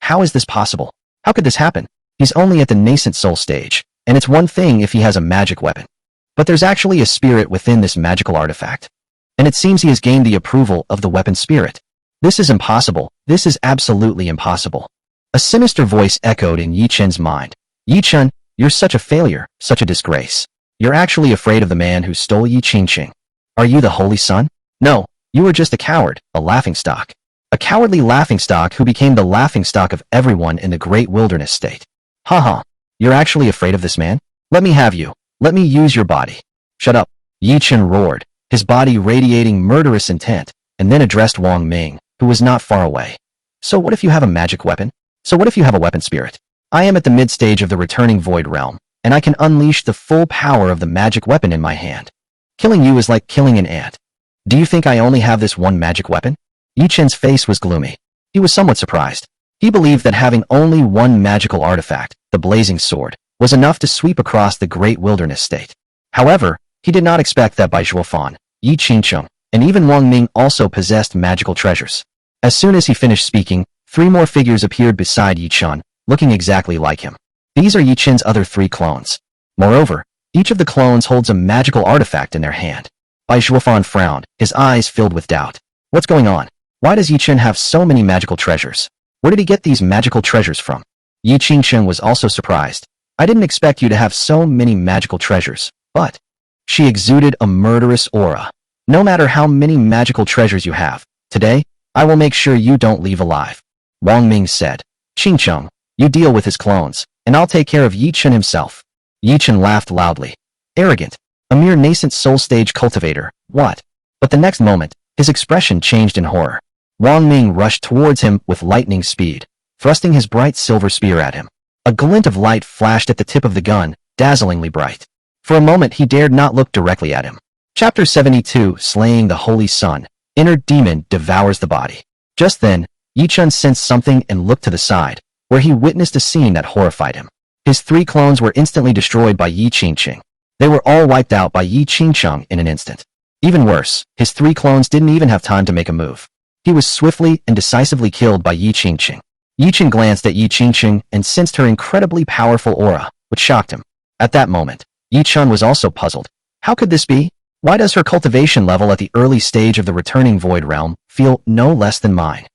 How is this possible? How could this happen? He's only at the nascent soul stage, and it's one thing if he has a magic weapon. But there's actually a spirit within this magical artifact. And it seems he has gained the approval of the weapon spirit. This is impossible. This is absolutely impossible. A sinister voice echoed in Yi Chen's mind. Yi Chen, you're such a failure, such a disgrace. You're actually afraid of the man who stole Yi Qingqing. Are you the Holy Sun? No, you are just a coward, a laughingstock. A cowardly laughingstock who became the laughingstock of everyone in the great wilderness state. Haha, you're actually afraid of this man? Let me have you. Let me use your body. Shut up. Yi Chen roared, his body radiating murderous intent, and then addressed Wang Ming, who was not far away. So what if you have a magic weapon? So what if you have a weapon spirit? I am at the mid-stage of the returning void realm, and I can unleash the full power of the magic weapon in my hand. Killing you is like killing an ant. Do you think I only have this one magic weapon? Yi Chen's face was gloomy. He was somewhat surprised. He believed that having only one magical artifact, the blazing sword, was enough to sweep across the great wilderness state. However, he did not expect that Bai Zhuofan, Yi Qingcheng, and even Wang Ming also possessed magical treasures. As soon as he finished speaking, 3 more figures appeared beside Yi Chen, looking exactly like him. These are Yi Chen's other 3 clones. Moreover, each of the clones holds a magical artifact in their hand. Bai Zhuofan frowned, his eyes filled with doubt. What's going on? Why does Yi Chen have so many magical treasures? Where did he get these magical treasures from? Yi Qingcheng was also surprised. I didn't expect you to have so many magical treasures, but... She exuded a murderous aura. No matter how many magical treasures you have, today, I will make sure you don't leave alive. Wang Ming said. Qingcheng, you deal with his clones, and I'll take care of Yi Chen himself. Yi Chen laughed loudly. Arrogant. A mere nascent soul-stage cultivator. What? But the next moment, his expression changed in horror. Wang Ming rushed towards him with lightning speed, thrusting his bright silver spear at him. A glint of light flashed at the tip of the gun, dazzlingly bright. For a moment he dared not look directly at him. Chapter 72, Slaying the Holy Sun. Inner demon devours the body. Just then, Yi Chen sensed something and looked to the side, where he witnessed a scene that horrified him. His 3 clones were instantly destroyed by Yi Qingcheng. They were all wiped out by Yi Qingcheng in an instant. Even worse, his 3 clones didn't even have time to make a move. He was swiftly and decisively killed by Yi Qingcheng. Yi Chen glanced at Yi Qingcheng and sensed her incredibly powerful aura, which shocked him. At that moment, Yi Chen was also puzzled. How could this be? Why does her cultivation level at the early stage of the returning void realm feel no less than mine?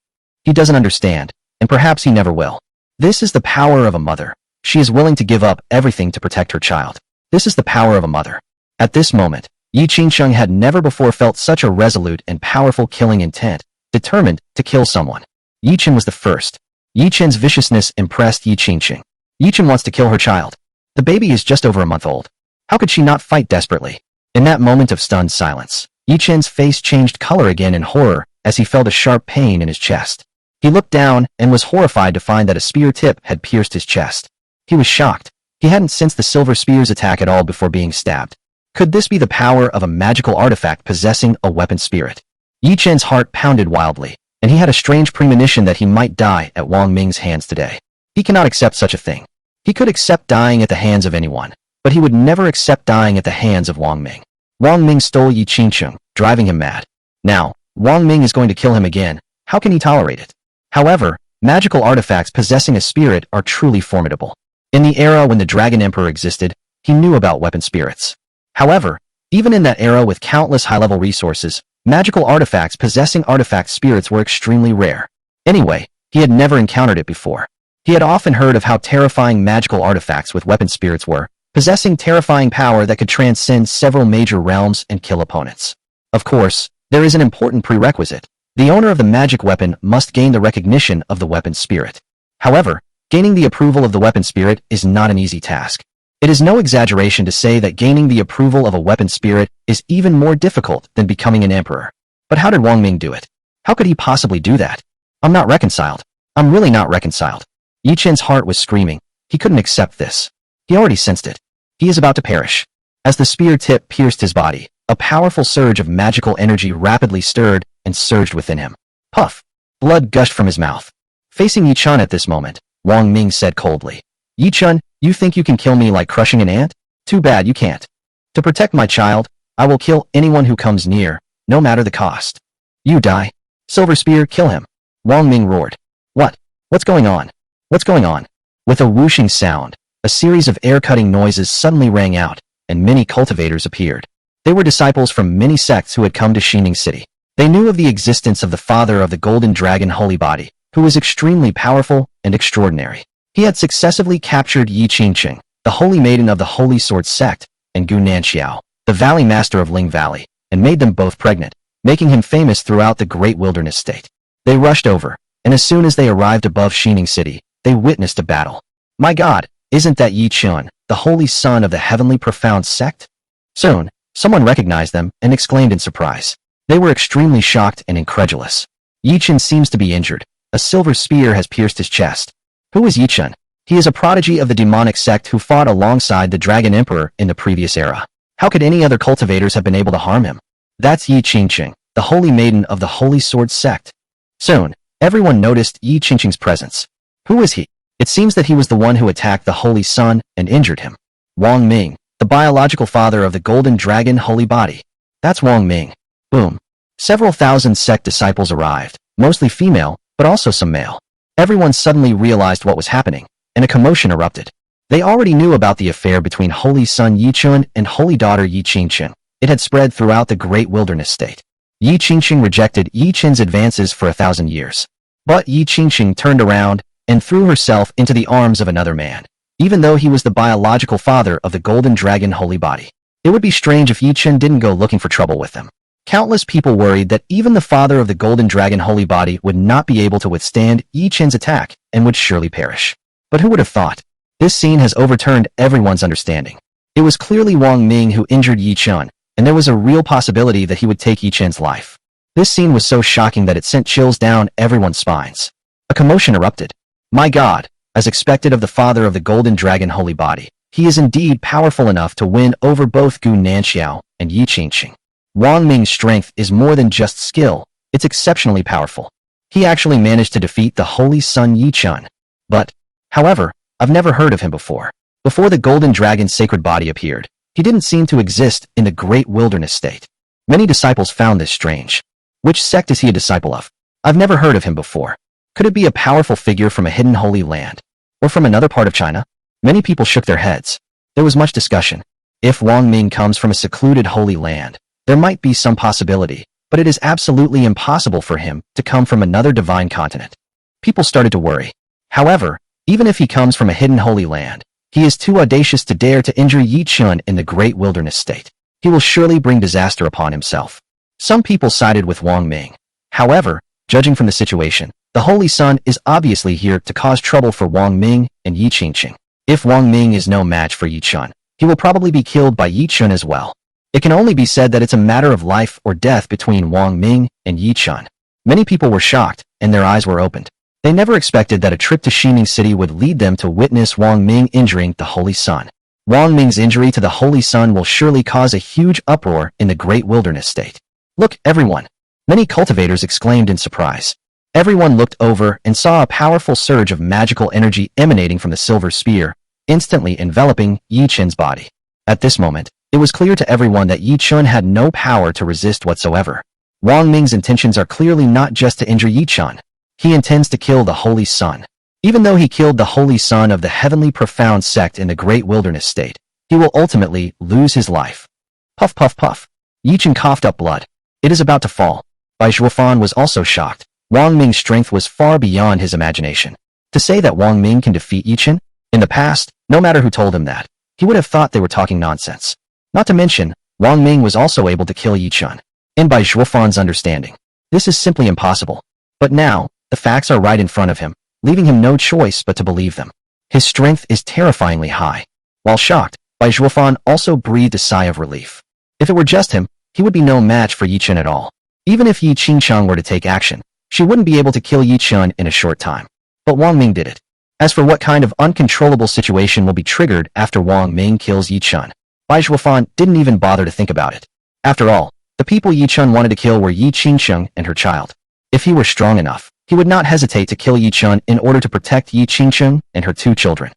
He doesn't understand, and perhaps he never will. This is the power of a mother. She is willing to give up everything to protect her child. This is the power of a mother. At this moment, Yi Qingcheng had never before felt such a resolute and powerful killing intent, determined to kill someone. Yi Chen was the first. Yi Chen's viciousness impressed Yi Qingcheng. Yi Chen wants to kill her child. The baby is just over a month old. How could she not fight desperately? In that moment of stunned silence, Yi Chen's face changed color again in horror as he felt a sharp pain in his chest. He looked down and was horrified to find that a spear tip had pierced his chest. He was shocked. He hadn't sensed the silver spear's attack at all before being stabbed. Could this be the power of a magical artifact possessing a weapon spirit? Yi Chen's heart pounded wildly, and he had a strange premonition that he might die at Wang Ming's hands today. He cannot accept such a thing. He could accept dying at the hands of anyone, but he would never accept dying at the hands of Wang Ming. Wang Ming stole Yi Qingcheng, driving him mad. Now, Wang Ming is going to kill him again. How can he tolerate it? However, magical artifacts possessing a spirit are truly formidable. In the era when the Dragon Emperor existed, he knew about weapon spirits. However, even in that era with countless high-level resources, magical artifacts possessing artifact spirits were extremely rare. Anyway, he had never encountered it before. He had often heard of how terrifying magical artifacts with weapon spirits were, possessing terrifying power that could transcend several major realms and kill opponents. Of course, there is an important prerequisite. The owner of the magic weapon must gain the recognition of the weapon spirit. However, gaining the approval of the weapon spirit is not an easy task. It is no exaggeration to say that gaining the approval of a weapon spirit is even more difficult than becoming an emperor. But how did Wang Ming do it? How could he possibly do that? I'm not reconciled. I'm really not reconciled. Yi Chen's heart was screaming. He couldn't accept this. He already sensed it. He is about to perish. As the spear tip pierced his body, a powerful surge of magical energy rapidly stirred and surged within him. Puff! Blood gushed from his mouth. Facing Yi Chen at this moment, Wang Ming said coldly, Yi Chen, you think you can kill me like crushing an ant? Too bad you can't. To protect my child, I will kill anyone who comes near, no matter the cost. You die. Silver Spear, kill him. Wang Ming roared. What? What's going on? What's going on? With a whooshing sound, a series of air-cutting noises suddenly rang out, and many cultivators appeared. They were disciples from many sects who had come to Xining City. They knew of the existence of the father of the Golden Dragon Holy Body, who was extremely powerful and extraordinary. He had successively captured Yi Qingcheng, the Holy Maiden of the Holy Sword sect, and Gu Nanxiao, the Valley Master of Ling Valley, and made them both pregnant. making him famous throughout the great wilderness state. They rushed over, and as soon as they arrived above Shining City, they witnessed a battle. My God, isn't that Yi Chun, the holy son of the heavenly profound sect? Soon, someone recognized them and exclaimed in surprise. They were extremely shocked and incredulous. Yi Chun seems to be injured. A silver spear has pierced his chest. Who is Yi Chun? He is a prodigy of the demonic sect who fought alongside the Dragon Emperor in the previous era. How could any other cultivators have been able to harm him? That's Yi Qingqing, the holy maiden of the Holy Sword sect. Soon, everyone noticed Yi Qingqing's presence. Who is he? It seems that he was the one who attacked the Holy Sun and injured him. Wang Ming, the biological father of the Golden Dragon Holy Body. That's Wang Ming. Boom. Several thousand sect disciples arrived, mostly female, but also some male. Everyone suddenly realized what was happening, and a commotion erupted. They already knew about the affair between Holy Son Yi Chun and Holy Daughter Yi Qingqing. It had spread throughout the great wilderness state. Yi Qingqing rejected Yi Chun's advances for 1,000 years. But Yi Qingqing turned around and threw herself into the arms of another man, even though he was the biological father of the Golden Dragon Holy Body. It would be strange if Yi Chun didn't go looking for trouble with them. Countless people worried that even the father of the Golden Dragon Holy Body would not be able to withstand Yi Chun's attack and would surely perish. But who would have thought? This scene has overturned everyone's understanding. It was clearly Wang Ming who injured Yi Chun, and there was a real possibility that he would take Yi Chun's life. This scene was so shocking that it sent chills down everyone's spines. A commotion erupted. My God, as expected of the father of the Golden Dragon Holy Body, he is indeed powerful enough to win over both Gu Nanxiao and Yi Qingqing. Wang Ming's strength is more than just skill, it's exceptionally powerful. He actually managed to defeat the Holy Son Yi Chun. But, however, I've never heard of him before. Before the Golden Dragon's sacred body appeared, he didn't seem to exist in the great wilderness state. Many disciples found this strange. Which sect is he a disciple of? I've never heard of him before. Could it be a powerful figure from a hidden holy land? Or from another part of China? Many people shook their heads. There was much discussion. If Wang Ming comes from a secluded holy land, there might be some possibility, but it is absolutely impossible for him to come from another divine continent. People started to worry. However, even if he comes from a hidden holy land, he is too audacious to dare to injure Yi Chun in the great wilderness state. He will surely bring disaster upon himself. Some people sided with Wang Ming. However, judging from the situation, the Holy Sun is obviously here to cause trouble for Wang Ming and Yi Qingqing. If Wang Ming is no match for Yi Chun, he will probably be killed by Yi Chun as well. It can only be said that it's a matter of life or death between Wang Ming and Yi Chun. Many people were shocked, and their eyes were opened. They never expected that a trip to Shining City would lead them to witness Wang Ming injuring the Holy Sun. Wang Ming's injury to the Holy Sun will surely cause a huge uproar in the great wilderness state. Look, everyone! Many cultivators exclaimed in surprise. Everyone looked over and saw a powerful surge of magical energy emanating from the silver spear, instantly enveloping Yi Chun's body. At this moment, it was clear to everyone that Yi Chun had no power to resist whatsoever. Wang Ming's intentions are clearly not just to injure Yi Chun. He intends to kill the Holy Sun. Even though he killed the Holy Sun of the heavenly profound sect in the great wilderness state, he will ultimately lose his life. Puff puff puff. Yi Chun coughed up blood. It is about to fall. Bai Zhuofan was also shocked. Wang Ming's strength was far beyond his imagination. To say that Wang Ming can defeat Yi Chun? In the past, no matter who told him that, he would have thought they were talking nonsense. Not to mention, Wang Ming was also able to kill Yi Chun. In Bai Zhuofan's understanding, this is simply impossible. But now, the facts are right in front of him, leaving him no choice but to believe them. His strength is terrifyingly high. While shocked, Bai Zhuofan also breathed a sigh of relief. If it were just him, he would be no match for Yi Chun at all. Even if Yi Qingqing were to take action, she wouldn't be able to kill Yi Chun in a short time. But Wang Ming did it. As for what kind of uncontrollable situation will be triggered after Wang Ming kills Yi Chun, Bai Zhuofan didn't even bother to think about it. After all, the people Yi Chun wanted to kill were Yi Qingqing and her child. If he were strong enough, he would not hesitate to kill Yi Chun in order to protect Yi Qingqing and her 2 children.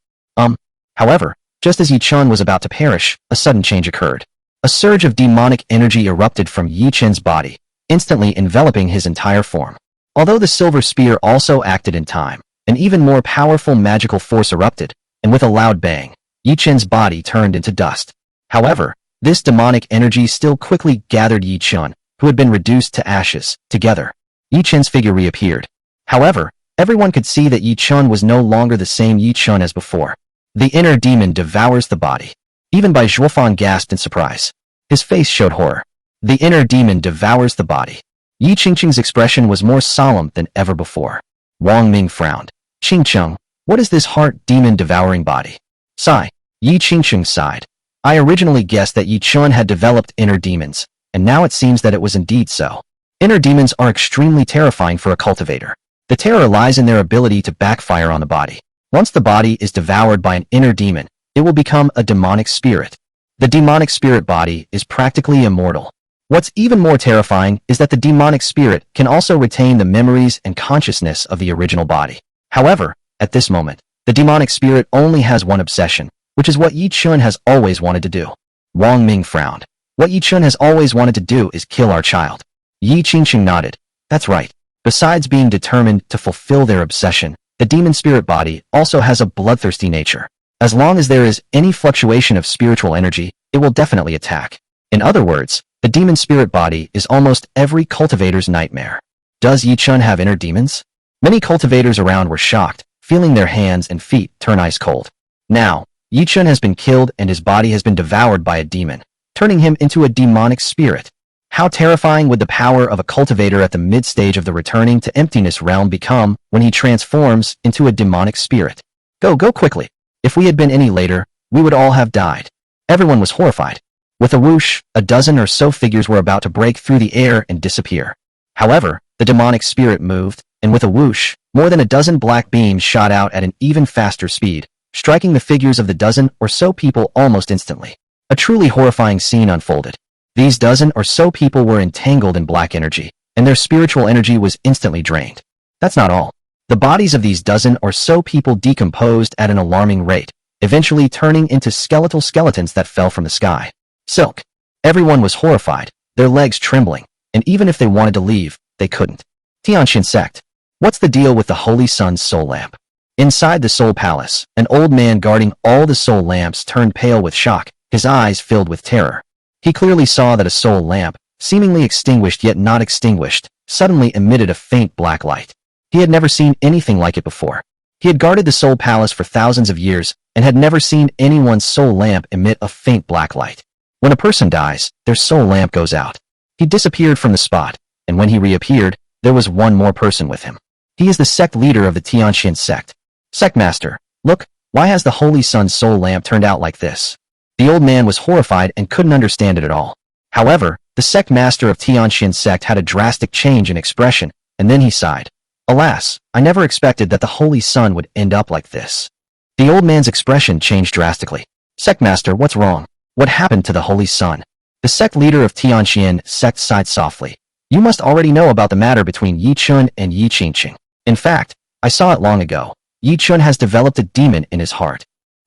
However, just as Yi Chun was about to perish, a sudden change occurred. A surge of demonic energy erupted from Yi Chun's body, instantly enveloping his entire form. Although the silver spear also acted in time, an even more powerful magical force erupted, and with a loud bang, Yi Chun's body turned into dust. However, this demonic energy still quickly gathered Yi Chun, who had been reduced to ashes, together. Yi Chun's figure reappeared. However, everyone could see that Yi Chun was no longer the same Yi Chun as before. The inner demon devours the body. Even Bai Zhuofan gasped in surprise. His face showed horror. The inner demon devours the body. Yi Qingqing's expression was more solemn than ever before. Wang Ming frowned. Qingqing, what is this heart demon devouring body? Sigh. Yi Qingqing sighed. I originally guessed that Yi Chun had developed inner demons, and now it seems that it was indeed so. Inner demons are extremely terrifying for a cultivator. The terror lies in their ability to backfire on the body. Once the body is devoured by an inner demon, it will become a demonic spirit. The demonic spirit body is practically immortal. What's even more terrifying is that the demonic spirit can also retain the memories and consciousness of the original body. However, at this moment, the demonic spirit only has one obsession, which is what Yi Chun has always wanted to do. Wang Ming frowned. What Yi Chun has always wanted to do is kill our child. Yi Qingqing nodded. That's right. Besides being determined to fulfill their obsession, the demon spirit body also has a bloodthirsty nature. As long as there is any fluctuation of spiritual energy, it will definitely attack. In other words, the demon spirit body is almost every cultivator's nightmare. Does Yi Chun have inner demons? Many cultivators around were shocked, feeling their hands and feet turn ice cold. Now, Yi Chun has been killed and his body has been devoured by a demon, turning him into a demonic spirit. How terrifying would the power of a cultivator at the mid-stage of the returning to emptiness realm become when he transforms into a demonic spirit? Go quickly. If we had been any later, we would all have died. Everyone was horrified. With a whoosh, a dozen or so figures were about to break through the air and disappear. However, the demonic spirit moved, and with a whoosh, more than a dozen black beams shot out at an even faster speed, striking the figures of the dozen or so people almost instantly. A truly horrifying scene unfolded. These dozen or so people were entangled in black energy, and their spiritual energy was instantly drained. That's not all. The bodies of these dozen or so people decomposed at an alarming rate, eventually turning into skeletal skeletons that fell from the sky. Silk. Everyone was horrified, their legs trembling, and even if they wanted to leave, they couldn't. Tianxian sect. What's the deal with the Holy Sun's soul lamp? Inside the soul palace, an old man guarding all the soul lamps turned pale with shock, his eyes filled with terror. He clearly saw that a soul lamp, seemingly extinguished yet not extinguished, suddenly emitted a faint black light. He had never seen anything like it before. He had guarded the soul palace for thousands of years and had never seen anyone's soul lamp emit a faint black light. When a person dies, their soul lamp goes out. He disappeared from the spot, and when he reappeared, there was one more person with him. He is the sect leader of the Tianxian sect. Sect master, look, why has the Holy Sun's soul lamp turned out like this? The old man was horrified and couldn't understand it at all. However, the sect master of Tianxian sect had a drastic change in expression, and then he sighed. Alas, I never expected that the Holy Sun would end up like this. The old man's expression changed drastically. Sect master, what's wrong? What happened to the Holy Sun? The sect leader of Tianxian sect sighed softly. You must already know about the matter between Yi Chun and Yi Qingqing. In fact, I saw it long ago. Yi Chun has developed a demon in his heart.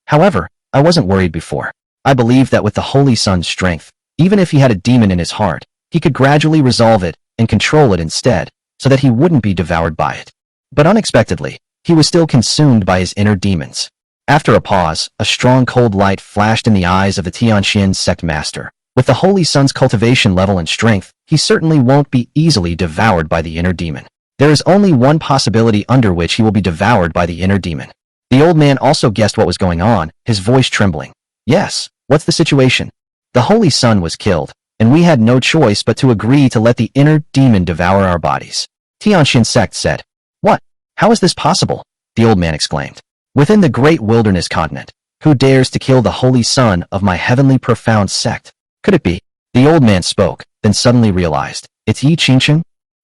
However, I wasn't worried before. I believed that with the Holy Sun's strength, even if he had a demon in his heart, he could gradually resolve it and control it instead, so that he wouldn't be devoured by it. But unexpectedly, he was still consumed by his inner demons. After a pause, a strong cold light flashed in the eyes of the Tianxian sect master. With the Holy Sun's cultivation level and strength, he certainly won't be easily devoured by the inner demon. There is only one possibility under which he will be devoured by the inner demon. The old man also guessed what was going on, his voice trembling. Yes, what's the situation? The Holy Sun was killed, and we had no choice but to agree to let the inner demon devour our bodies. Tianxian sect said. What? How is this possible? The old man exclaimed. Within the great wilderness continent, who dares to kill the Holy Sun of my heavenly profound sect? Could it be? The old man spoke, then suddenly realized. It's Yi Qingqing?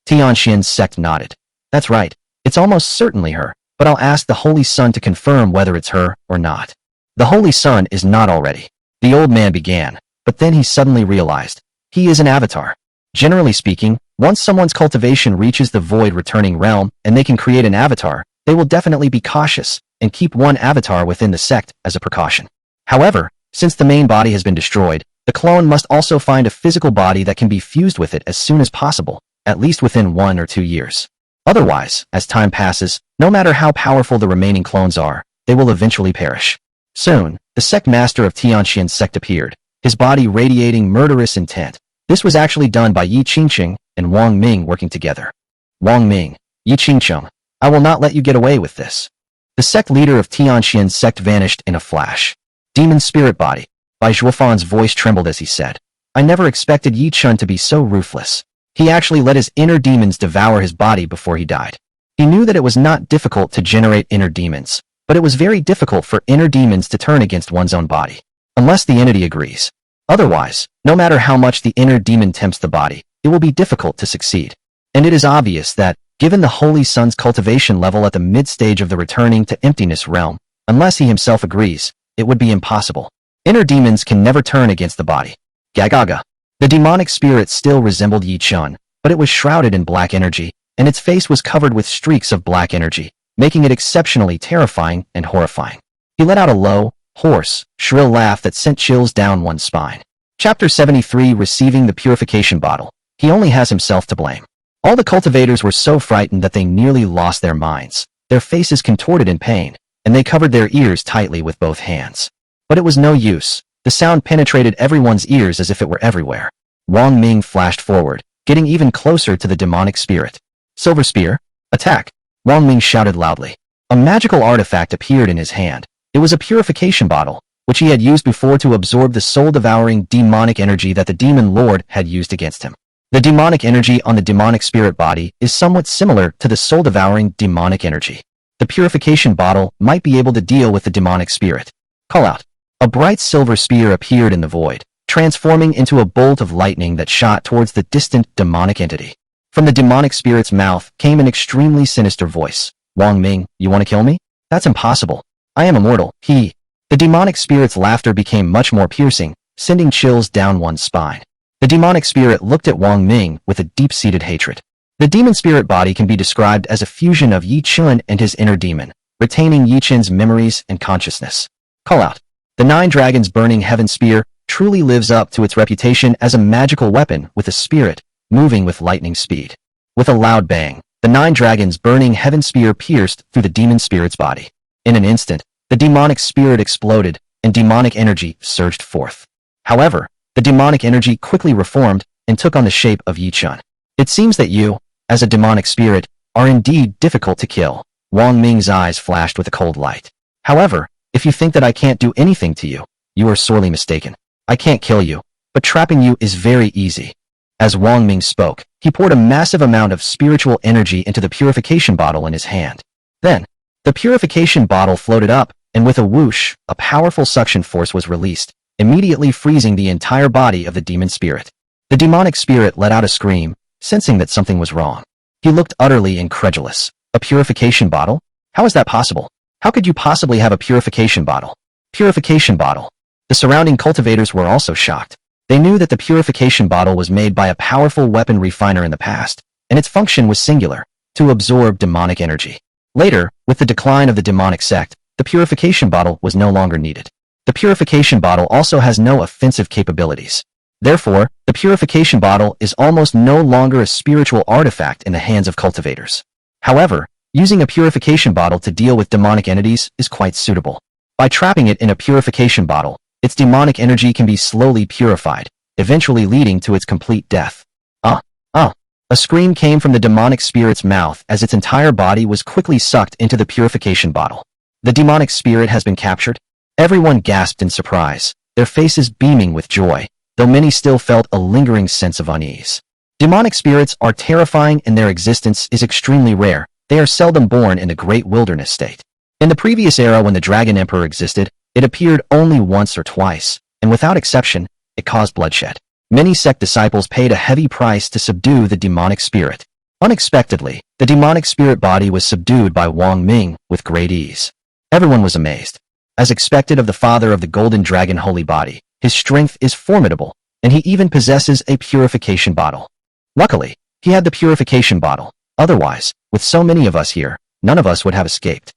Tianxian sect nodded. That's right. It's almost certainly her, but I'll ask the Holy Sun to confirm whether it's her or not. The Holy Sun is not already. The old man began, but then he suddenly realized. He is an avatar. Generally speaking, once someone's cultivation reaches the void returning realm and they can create an avatar, they will definitely be cautious and keep one avatar within the sect as a precaution. However, since the main body has been destroyed, the clone must also find a physical body that can be fused with it as soon as possible, at least within 1 or 2 years. Otherwise, as time passes, no matter how powerful the remaining clones are, they will eventually perish. Soon, the sect master of Tianxian sect appeared, his body radiating murderous intent. This was actually done by Yi Qingqing and Wang Ming working together. Wang Ming, Yi Qingqing, I will not let you get away with this. The sect leader of Tianxian sect vanished in a flash. Demon spirit body. Bai Zhuofan's voice trembled as he said. I never expected Yi Chun to be so ruthless. He actually let his inner demons devour his body before he died. He knew that it was not difficult to generate inner demons, but it was very difficult for inner demons to turn against one's own body, unless the entity agrees. Otherwise, no matter how much the inner demon tempts the body, it will be difficult to succeed. And it is obvious that, given the Holy Son's cultivation level at the mid-stage of the returning to emptiness realm, unless he himself agrees, it would be impossible. Inner demons can never turn against the body. Gagaga. The demonic spirit still resembled Yi Chun, but it was shrouded in black energy, and its face was covered with streaks of black energy, making it exceptionally terrifying and horrifying. He let out a low, hoarse, shrill laugh that sent chills down one's spine. Chapter 73 Receiving the Purification Bottle. He only has himself to blame. All the cultivators were so frightened that they nearly lost their minds. Their faces contorted in pain, and they covered their ears tightly with both hands. But it was no use. The sound penetrated everyone's ears as if it were everywhere. Wang Ming flashed forward, getting even closer to the demonic spirit. Silver Spear, attack! Wang Ming shouted loudly. A magical artifact appeared in his hand. It was a purification bottle, which he had used before to absorb the soul-devouring demonic energy that the demon lord had used against him. The demonic energy on the demonic spirit body is somewhat similar to the soul-devouring demonic energy. The purification bottle might be able to deal with the demonic spirit. Call out. A bright silver spear appeared in the void, transforming into a bolt of lightning that shot towards the distant demonic entity. From the demonic spirit's mouth came an extremely sinister voice. Wang Ming, you want to kill me? That's impossible. I am immortal. The demonic spirit's laughter became much more piercing, sending chills down one's spine. The demonic spirit looked at Wang Ming with a deep-seated hatred. The demon spirit body can be described as a fusion of Yi Chun and his inner demon, retaining Yi Chun's memories and consciousness. Call out. The Nine Dragons Burning Heaven Spear truly lives up to its reputation as a magical weapon with a spirit, moving with lightning speed. With a loud bang, the Nine Dragons Burning Heaven Spear pierced through the demon spirit's body. In an instant, the demonic spirit exploded, and demonic energy surged forth. However, the demonic energy quickly reformed and took on the shape of Yi Chun. It seems that you, as a demonic spirit, are indeed difficult to kill. Wang Ming's eyes flashed with a cold light. However, if you think that I can't do anything to you, you are sorely mistaken. I can't kill you, but trapping you is very easy. As Wang Ming spoke, he poured a massive amount of spiritual energy into the purification bottle in his hand. Then, the purification bottle floated up, and with a whoosh, a powerful suction force was released, immediately freezing the entire body of the demon spirit. The demonic spirit let out a scream, sensing that something was wrong. He looked utterly incredulous. A purification bottle? How is that possible? How could you possibly have a purification bottle? Purification bottle. The surrounding cultivators were also shocked. They knew that the purification bottle was made by a powerful weapon refiner in the past, and its function was singular, to absorb demonic energy. Later, with the decline of the demonic sect, the purification bottle was no longer needed. The purification bottle also has no offensive capabilities. Therefore, the purification bottle is almost no longer a spiritual artifact in the hands of cultivators. However, using a purification bottle to deal with demonic entities is quite suitable. By trapping it in a purification bottle, its demonic energy can be slowly purified, eventually leading to its complete death. A scream came from the demonic spirit's mouth as its entire body was quickly sucked into the purification bottle. The demonic spirit has been captured? Everyone gasped in surprise, their faces beaming with joy, though many still felt a lingering sense of unease. Demonic spirits are terrifying and their existence is extremely rare. They are seldom born in the great wilderness state. In the previous era when the Dragon Emperor existed, it appeared only once or twice, and without exception, it caused bloodshed. Many sect disciples paid a heavy price to subdue the demonic spirit. Unexpectedly, the demonic spirit body was subdued by Wang Ming with great ease. Everyone was amazed. As expected of the father of the golden dragon holy body, his strength is formidable, and he even possesses a purification bottle. Luckily, he had the purification bottle. Otherwise, with so many of us here, none of us would have escaped.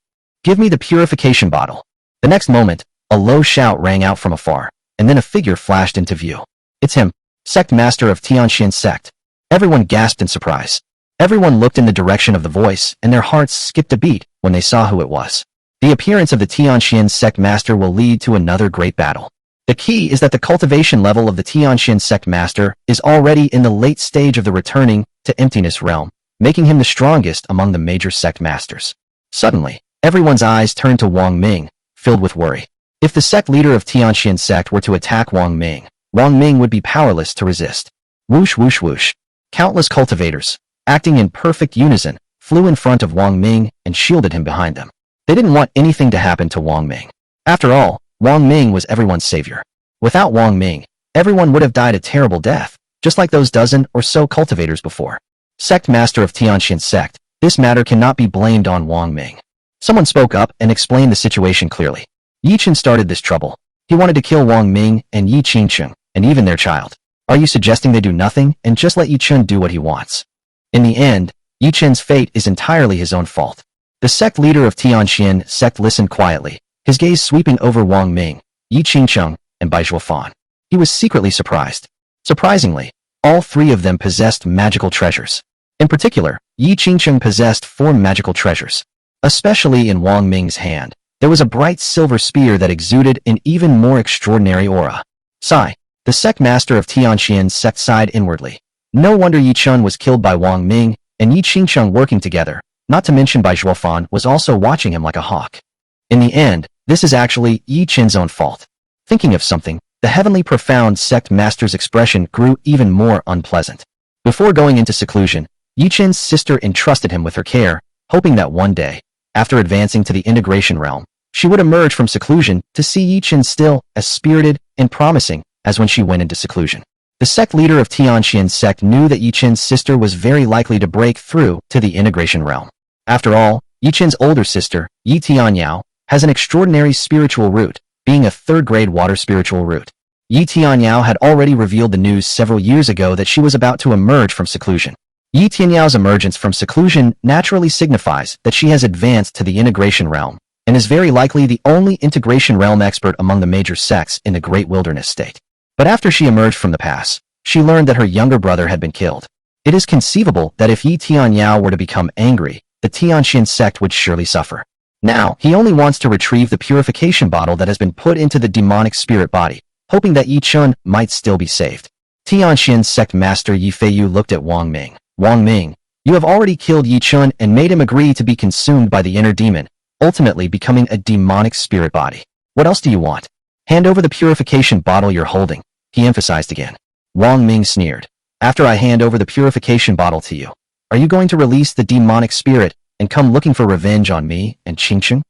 Give me the purification bottle. The next moment, a low shout rang out from afar, and then a figure flashed into view. It's him, sect master of Tianxian sect. Everyone gasped in surprise. Everyone looked in the direction of the voice, and their hearts skipped a beat when they saw who it was. The appearance of the Tianxian sect master will lead to another great battle. The key is that the cultivation level of the Tianxian sect master is already in the late stage of the returning to emptiness realm, making him the strongest among the major sect masters. Suddenly, everyone's eyes turned to Wang Ming, filled with worry. If the sect leader of Tianxian sect were to attack Wang Ming, Wang Ming would be powerless to resist. Whoosh whoosh whoosh. Countless cultivators, acting in perfect unison, flew in front of Wang Ming and shielded him behind them. They didn't want anything to happen to Wang Ming. After all, Wang Ming was everyone's savior. Without Wang Ming, everyone would have died a terrible death, just like those dozen or so cultivators before. Sect Master of Tianxian Sect, this matter cannot be blamed on Wang Ming. Someone spoke up and explained the situation clearly. Yi Chen started this trouble. He wanted to kill Wang Ming and Yi Qingcheng, and even their child. Are you suggesting they do nothing and just let Yi Chen do what he wants? In the end, Yi Chen's fate is entirely his own fault. The sect leader of Tianxian Sect listened quietly, his gaze sweeping over Wang Ming, Yi Qingcheng, and Bai Zhuofan. He was secretly surprised. Surprisingly, all three of them possessed magical treasures. In particular, Yi Qingcheng possessed 4 magical treasures. Especially in Wang Ming's hand, there was a bright silver spear that exuded an even more extraordinary aura. Sigh. The sect master of Tianxian Sect sighed inwardly. No wonder Yi Chen was killed by Wang Ming and Yi Qingcheng working together, not to mention Bai Zhuofan was also watching him like a hawk. In the end, this is actually Yi Chen's own fault. Thinking of something, the heavenly profound sect master's expression grew even more unpleasant. Before going into seclusion, Yi Chen's sister entrusted him with her care, hoping that one day, after advancing to the integration realm, she would emerge from seclusion to see Yi Chen still as spirited and promising as when she went into seclusion. The sect leader of Tianxian Sect knew that Yi Chen's sister was very likely to break through to the integration realm. After all, Yi Chen's older sister, Yi Tianyao, has an extraordinary spiritual root, being a third-grade water spiritual root. Yi Tianyao had already revealed the news several years ago that she was about to emerge from seclusion. Yi Tianyao's emergence from seclusion naturally signifies that she has advanced to the integration realm, and is very likely the only integration realm expert among the major sects in the Great Wilderness State. But after she emerged from the pass, she learned that her younger brother had been killed. It is conceivable that if Yi Tianyao were to become angry, the Tianxian Sect would surely suffer. Now, he only wants to retrieve the purification bottle that has been put into the demonic spirit body, hoping that Yi Chen might still be saved. Tianxian Sect Master Yi Feiyu looked at Wang Ming. Wang Ming, you have already killed Yi Chen and made him agree to be consumed by the inner demon, ultimately becoming a demonic spirit body. What else do you want? Hand over the purification bottle you're holding, he emphasized again. Wang Ming sneered. After I hand over the purification bottle to you, are you going to release the demonic spirit and come looking for revenge on me and Qingcheng?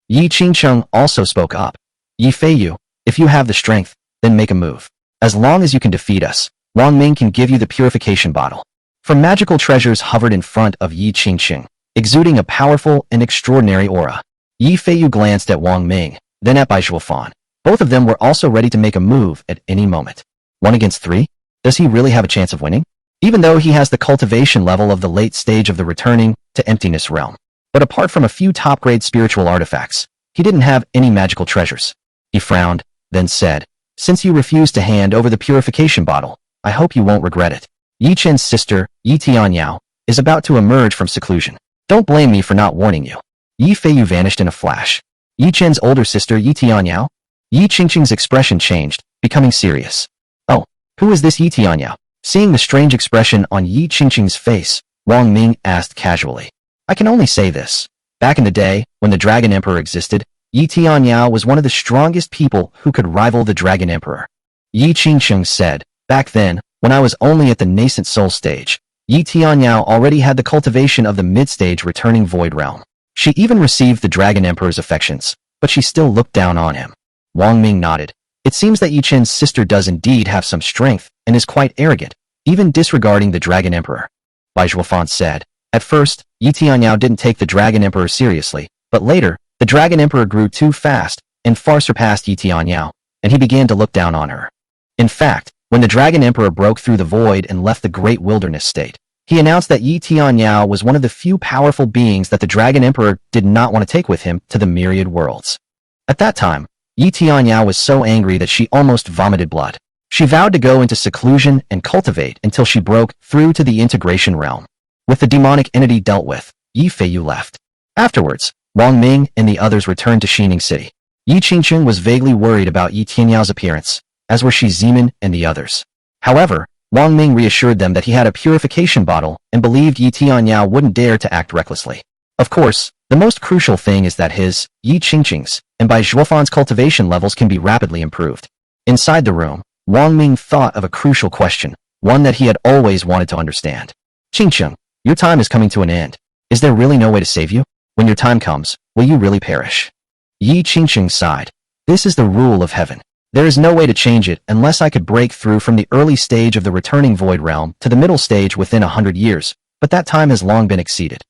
Yi Qingcheng also spoke up. Yi Feiyu, if you have the strength, then make a move. As long as you can defeat us, Wang Ming can give you the purification bottle. For magical treasures hovered in front of Yi Qingcheng, exuding a powerful and extraordinary aura. Yi Feiyu glanced at Wang Ming, then at Bai Zhuofan. Both of them were also ready to make a move at any moment. 1 against 3? Does he really have a chance of winning? Even though he has the cultivation level of the late stage of the returning to emptiness realm. But apart from a few top-grade spiritual artifacts, he didn't have any magical treasures. He frowned, then said, since you refuse to hand over the purification bottle, I hope you won't regret it. Yi Chen's sister, Yi Tianyao, is about to emerge from seclusion. Don't blame me for not warning you. Yi Feiyu vanished in a flash. Yi Chen's older sister, Yi Tianyao? Yi Qingcheng's expression changed, becoming serious. Oh, who is this Yi Tianyao? Seeing the strange expression on Yi Qingcheng's face, Wang Ming asked casually. I can only say this. Back in the day, when the Dragon Emperor existed, Yi Tianyao was one of the strongest people who could rival the Dragon Emperor. Yi Qingcheng said, back then, when I was only at the nascent soul stage, Yi Tianyao already had the cultivation of the mid-stage returning void realm. She even received the Dragon Emperor's affections, but she still looked down on him. Wang Ming nodded. It seems that Yi Chen's sister does indeed have some strength and is quite arrogant, even disregarding the Dragon Emperor. Bai Zhuofan said. At first, Yi Tianyao didn't take the Dragon Emperor seriously, but later, the Dragon Emperor grew too fast and far surpassed Yi Tianyao, and he began to look down on her. In fact, when the Dragon Emperor broke through the void and left the Great Wilderness State, he announced that Yi Tianyao was one of the few powerful beings that the Dragon Emperor did not want to take with him to the myriad worlds. At that time, Yi Tianyao was so angry that she almost vomited blood. She vowed to go into seclusion and cultivate until she broke through to the integration realm. With the demonic entity dealt with, Yi Feiyu left. Afterwards, Wang Ming and the others returned to Xining City. Yi Qingcheng was vaguely worried about Yi Tianyao's appearance, as were Shi Zimin and the others. However, Wang Ming reassured them that he had a purification bottle and believed Yi Tianyao wouldn't dare to act recklessly. Of course, the most crucial thing is that his, Yi Qingcheng's, and Bai Zhuofan's cultivation levels can be rapidly improved. Inside the room, Wang Ming thought of a crucial question, one that he had always wanted to understand. Qingcheng, your time is coming to an end. Is there really no way to save you? When your time comes, will you really perish? Yi Qingcheng sighed. This is the rule of heaven. There is no way to change it unless I could break through from the early stage of the returning void realm to the middle stage within 100 years, but that time has long been exceeded.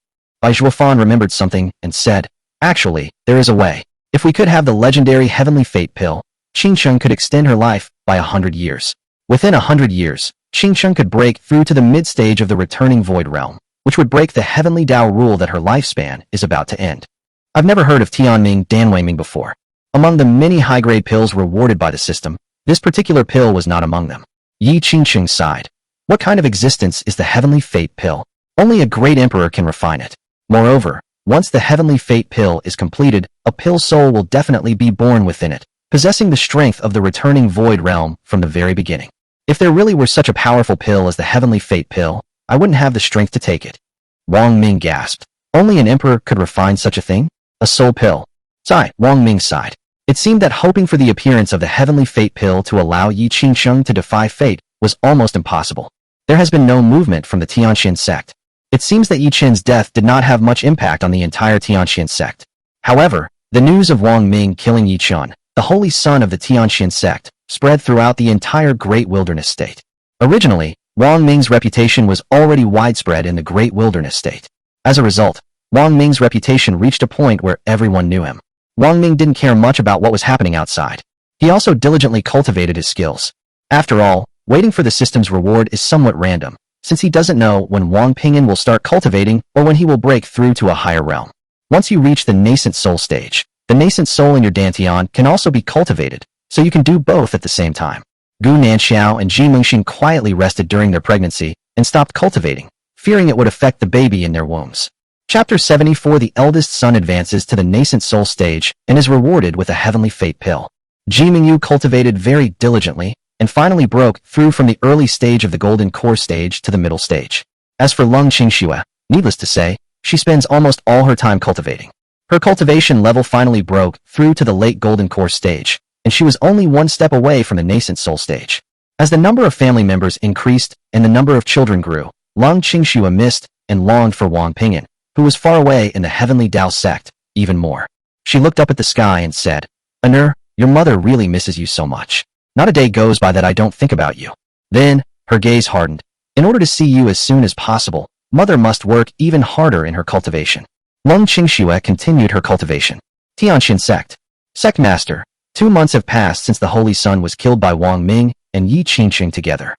Bai Zhuofan remembered something and said, actually, there is a way. If we could have the legendary heavenly fate pill, Qingcheng could extend her life by 100 years. Within 100 years, Qingcheng could break through to the mid-stage of the returning void realm, which would break the heavenly Tao rule that her lifespan is about to end. I've never heard of Tianming Danweiming before. Among the many high-grade pills rewarded by the system, this particular pill was not among them. Yi Qingcheng sighed. What kind of existence is the heavenly fate pill? Only a great emperor can refine it. Moreover, once the heavenly fate pill is completed, a pill soul will definitely be born within it, possessing the strength of the returning void realm from the very beginning. If there really were such a powerful pill as the heavenly fate pill, I wouldn't have the strength to take it. Wang Ming gasped. Only an emperor could refine such a thing? A soul pill. Sigh, Wang Ming sighed. It seemed that hoping for the appearance of the heavenly fate pill to allow Yi Qingcheng to defy fate was almost impossible. There has been no movement from the Tianxian sect. It seems that Yi Qin's death did not have much impact on the entire Tianxian sect. However, the news of Wang Ming killing Yi Qin, the holy son of the Tianxian sect, spread throughout the entire Great Wilderness State. Originally, Wang Ming's reputation was already widespread in the Great Wilderness State. As a result, Wang Ming's reputation reached a point where everyone knew him. Wang Ming didn't care much about what was happening outside. He also diligently cultivated his skills. After all, waiting for the system's reward is somewhat random, since he doesn't know when Wang Pingyan will start cultivating or when he will break through to a higher realm. Once you reach the nascent soul stage, the nascent soul in your Dantian can also be cultivated, so you can do both at the same time. Gu Nanxiao and Ji Mingxing quietly rested during their pregnancy and stopped cultivating, fearing it would affect the baby in their wombs. Chapter 74. The eldest son advances to the nascent soul stage and is rewarded with a heavenly fate pill. Ji Mingyu cultivated very diligently and finally broke through from the early stage of the golden core stage to the middle stage. As for Lung Qingxue, needless to say, she spends almost all her time cultivating. Her cultivation level finally broke through to the late golden core stage, and she was only one step away from the nascent soul stage. As the number of family members increased and the number of children grew, Lung Qingxue missed and longed for Wang Pingyan, who was far away in the heavenly Tao sect, even more. She looked up at the sky and said, Anur, your mother really misses you so much. Not a day goes by that I don't think about you. Then, her gaze hardened. In order to see you as soon as possible, mother must work even harder in her cultivation. Lung Qingxue continued her cultivation. Tianxian sect. Sect master, 2 months have passed since the Holy Sun was killed by Wang Ming and Yi Qingqing together.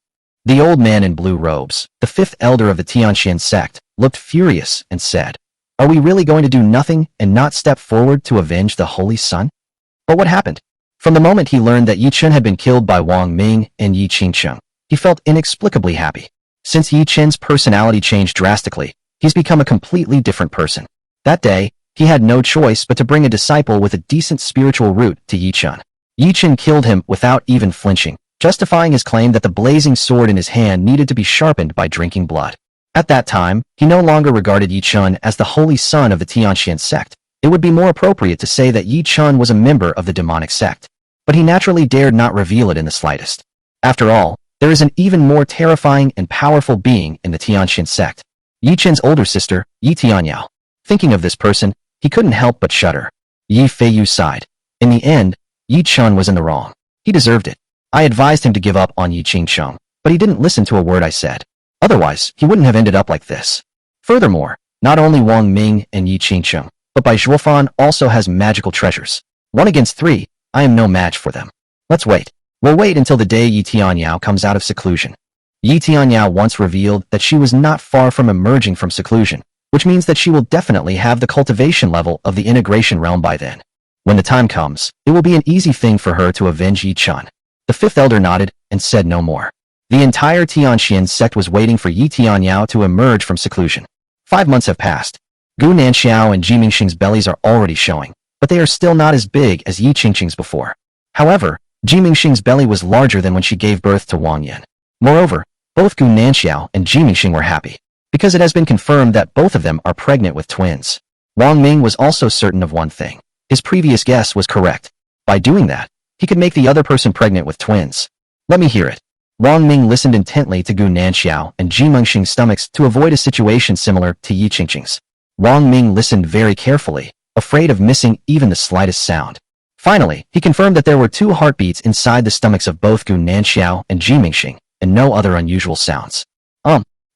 The old man in blue robes, the 5th elder of the Tianxian sect, looked furious and said, Are we really going to do nothing and not step forward to avenge the Holy Sun? But what happened? From the moment he learned that Yi Qin had been killed by Wang Ming and Yi Qingqing, he felt inexplicably happy. Since Yi Qin's personality changed drastically, he's become a completely different person. That day, he had no choice but to bring a disciple with a decent spiritual root to Yi Qin. Yi Qin killed him without even flinching, justifying his claim that the blazing sword in his hand needed to be sharpened by drinking blood. At that time, he no longer regarded Yi Qin as the holy son of the Tianxian sect. It would be more appropriate to say that Yi Qin was a member of the demonic sect. But he naturally dared not reveal it in the slightest. After all, there is an even more terrifying and powerful being in the Tianxian sect. Yi Qin's older sister, Yi Tianyao. Thinking of this person, he couldn't help but shudder. Yi Feiyu sighed. In the end, Yi Qin was in the wrong. He deserved it. I advised him to give up on Yi Qingqing, but he didn't listen to a word I said. Otherwise, he wouldn't have ended up like this. Furthermore, not only Wang Ming and Yi Qingqing, but Bai Zhuofan also has magical treasures. 1 against 3, I am no match for them. Let's wait. We'll wait until the day Yi Tianyao comes out of seclusion. Yi Tianyao once revealed that she was not far from emerging from seclusion, which means that she will definitely have the cultivation level of the integration realm by then. When the time comes, it will be an easy thing for her to avenge Yi Qin. The 5th elder nodded and said no more. The entire Tianxian sect was waiting for Yi Tianyao to emerge from seclusion. 5 months have passed. Gu Nanxiao and Ji Mingxing's bellies are already showing, but they are still not as big as Yi Qingqing's before. However, Ji Mingxing's belly was larger than when she gave birth to Wang Yan. Moreover, both Gu Nanxiao and Ji Mingxing were happy, because it has been confirmed that both of them are pregnant with twins. Wang Ming was also certain of one thing. His previous guess was correct. By doing that, he could make the other person pregnant with twins. Let me hear it. Wang Ming listened intently to Gu Nanxiao and Ji Mengxing's stomachs to avoid a situation similar to Yi Qingqing's. Wang Ming listened very carefully, afraid of missing even the slightest sound. Finally, he confirmed that there were 2 heartbeats inside the stomachs of both Gu Nanxiao and Ji Mengxing, and no other unusual sounds.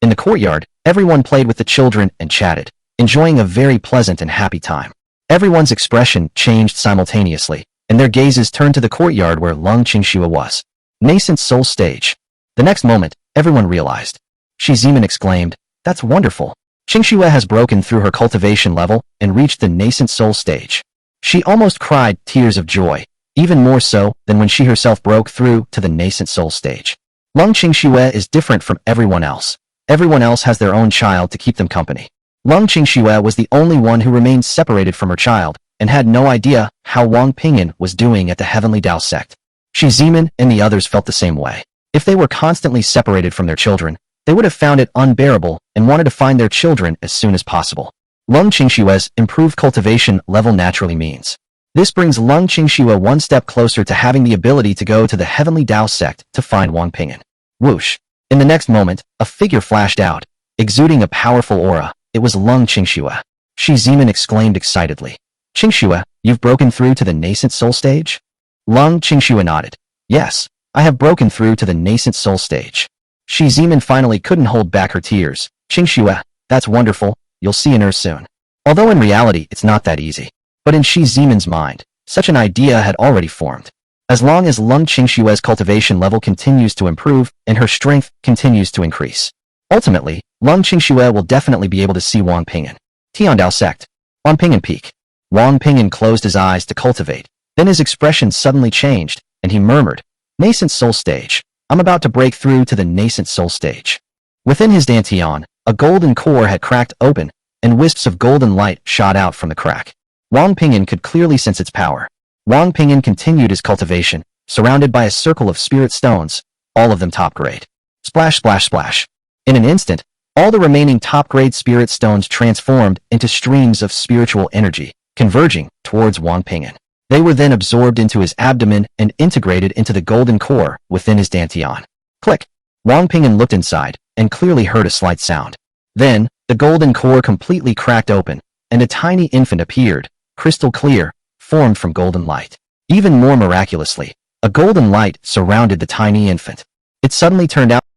In the courtyard, everyone played with the children and chatted, enjoying a very pleasant and happy time. Everyone's expression changed simultaneously, and their gazes turned to the courtyard where Lung Qingxue was. Nascent soul stage. The next moment, everyone realized. Shi Zimin exclaimed, "That's wonderful. Qingxue has broken through her cultivation level and reached the nascent soul stage." She almost cried tears of joy, even more so than when she herself broke through to the nascent soul stage. Lung Qingxue is different from everyone else. Everyone else has their own child to keep them company. Lung Qingxue was the only one who remained separated from her child and had no idea how Wang Pingyan was doing at the Heavenly Tao sect. Shi Zimin and the others felt the same way. If they were constantly separated from their children, they would have found it unbearable and wanted to find their children as soon as possible. Lung Qingxue's improved cultivation level naturally means. This brings Lung Qingxue one step closer to having the ability to go to the Heavenly Tao sect to find Wang Pingyan. Whoosh! In the next moment, a figure flashed out, exuding a powerful aura. It was Lung Qingxue. Shi Zimin exclaimed excitedly. "Qingxue, you've broken through to the nascent soul stage?" Lung Qingxue nodded. "Yes, I have broken through to the nascent soul stage." Shi Zimin finally couldn't hold back her tears. "Qingxue, that's wonderful, you'll see an soon." Although in reality it's not that easy. But in Shi Zimin's mind, such an idea had already formed. As long as Lung Qingxue's cultivation level continues to improve and her strength continues to increase. Ultimately, Lung Qingxue will definitely be able to see Wang Pingyan. Tiandao sect. Wang Pingyan peak. Wang Pingyan closed his eyes to cultivate. Then his expression suddenly changed, and he murmured, "Nascent soul stage. I'm about to break through to the nascent soul stage." Within his dantian, a golden core had cracked open, and wisps of golden light shot out from the crack. Wang Pingyan could clearly sense its power. Wang Pingyan continued his cultivation, surrounded by a circle of spirit stones, all of them top grade. Splash, splash, splash. In an instant, all the remaining top-grade spirit stones transformed into streams of spiritual energy, converging towards Wang Pingyan. They were then absorbed into his abdomen and integrated into the golden core within his dantian. Click! Wang Pingyan looked inside and clearly heard a slight sound. Then, the golden core completely cracked open, and a tiny infant appeared, crystal clear, formed from golden light. Even more miraculously, a golden light surrounded the tiny infant. It suddenly turned out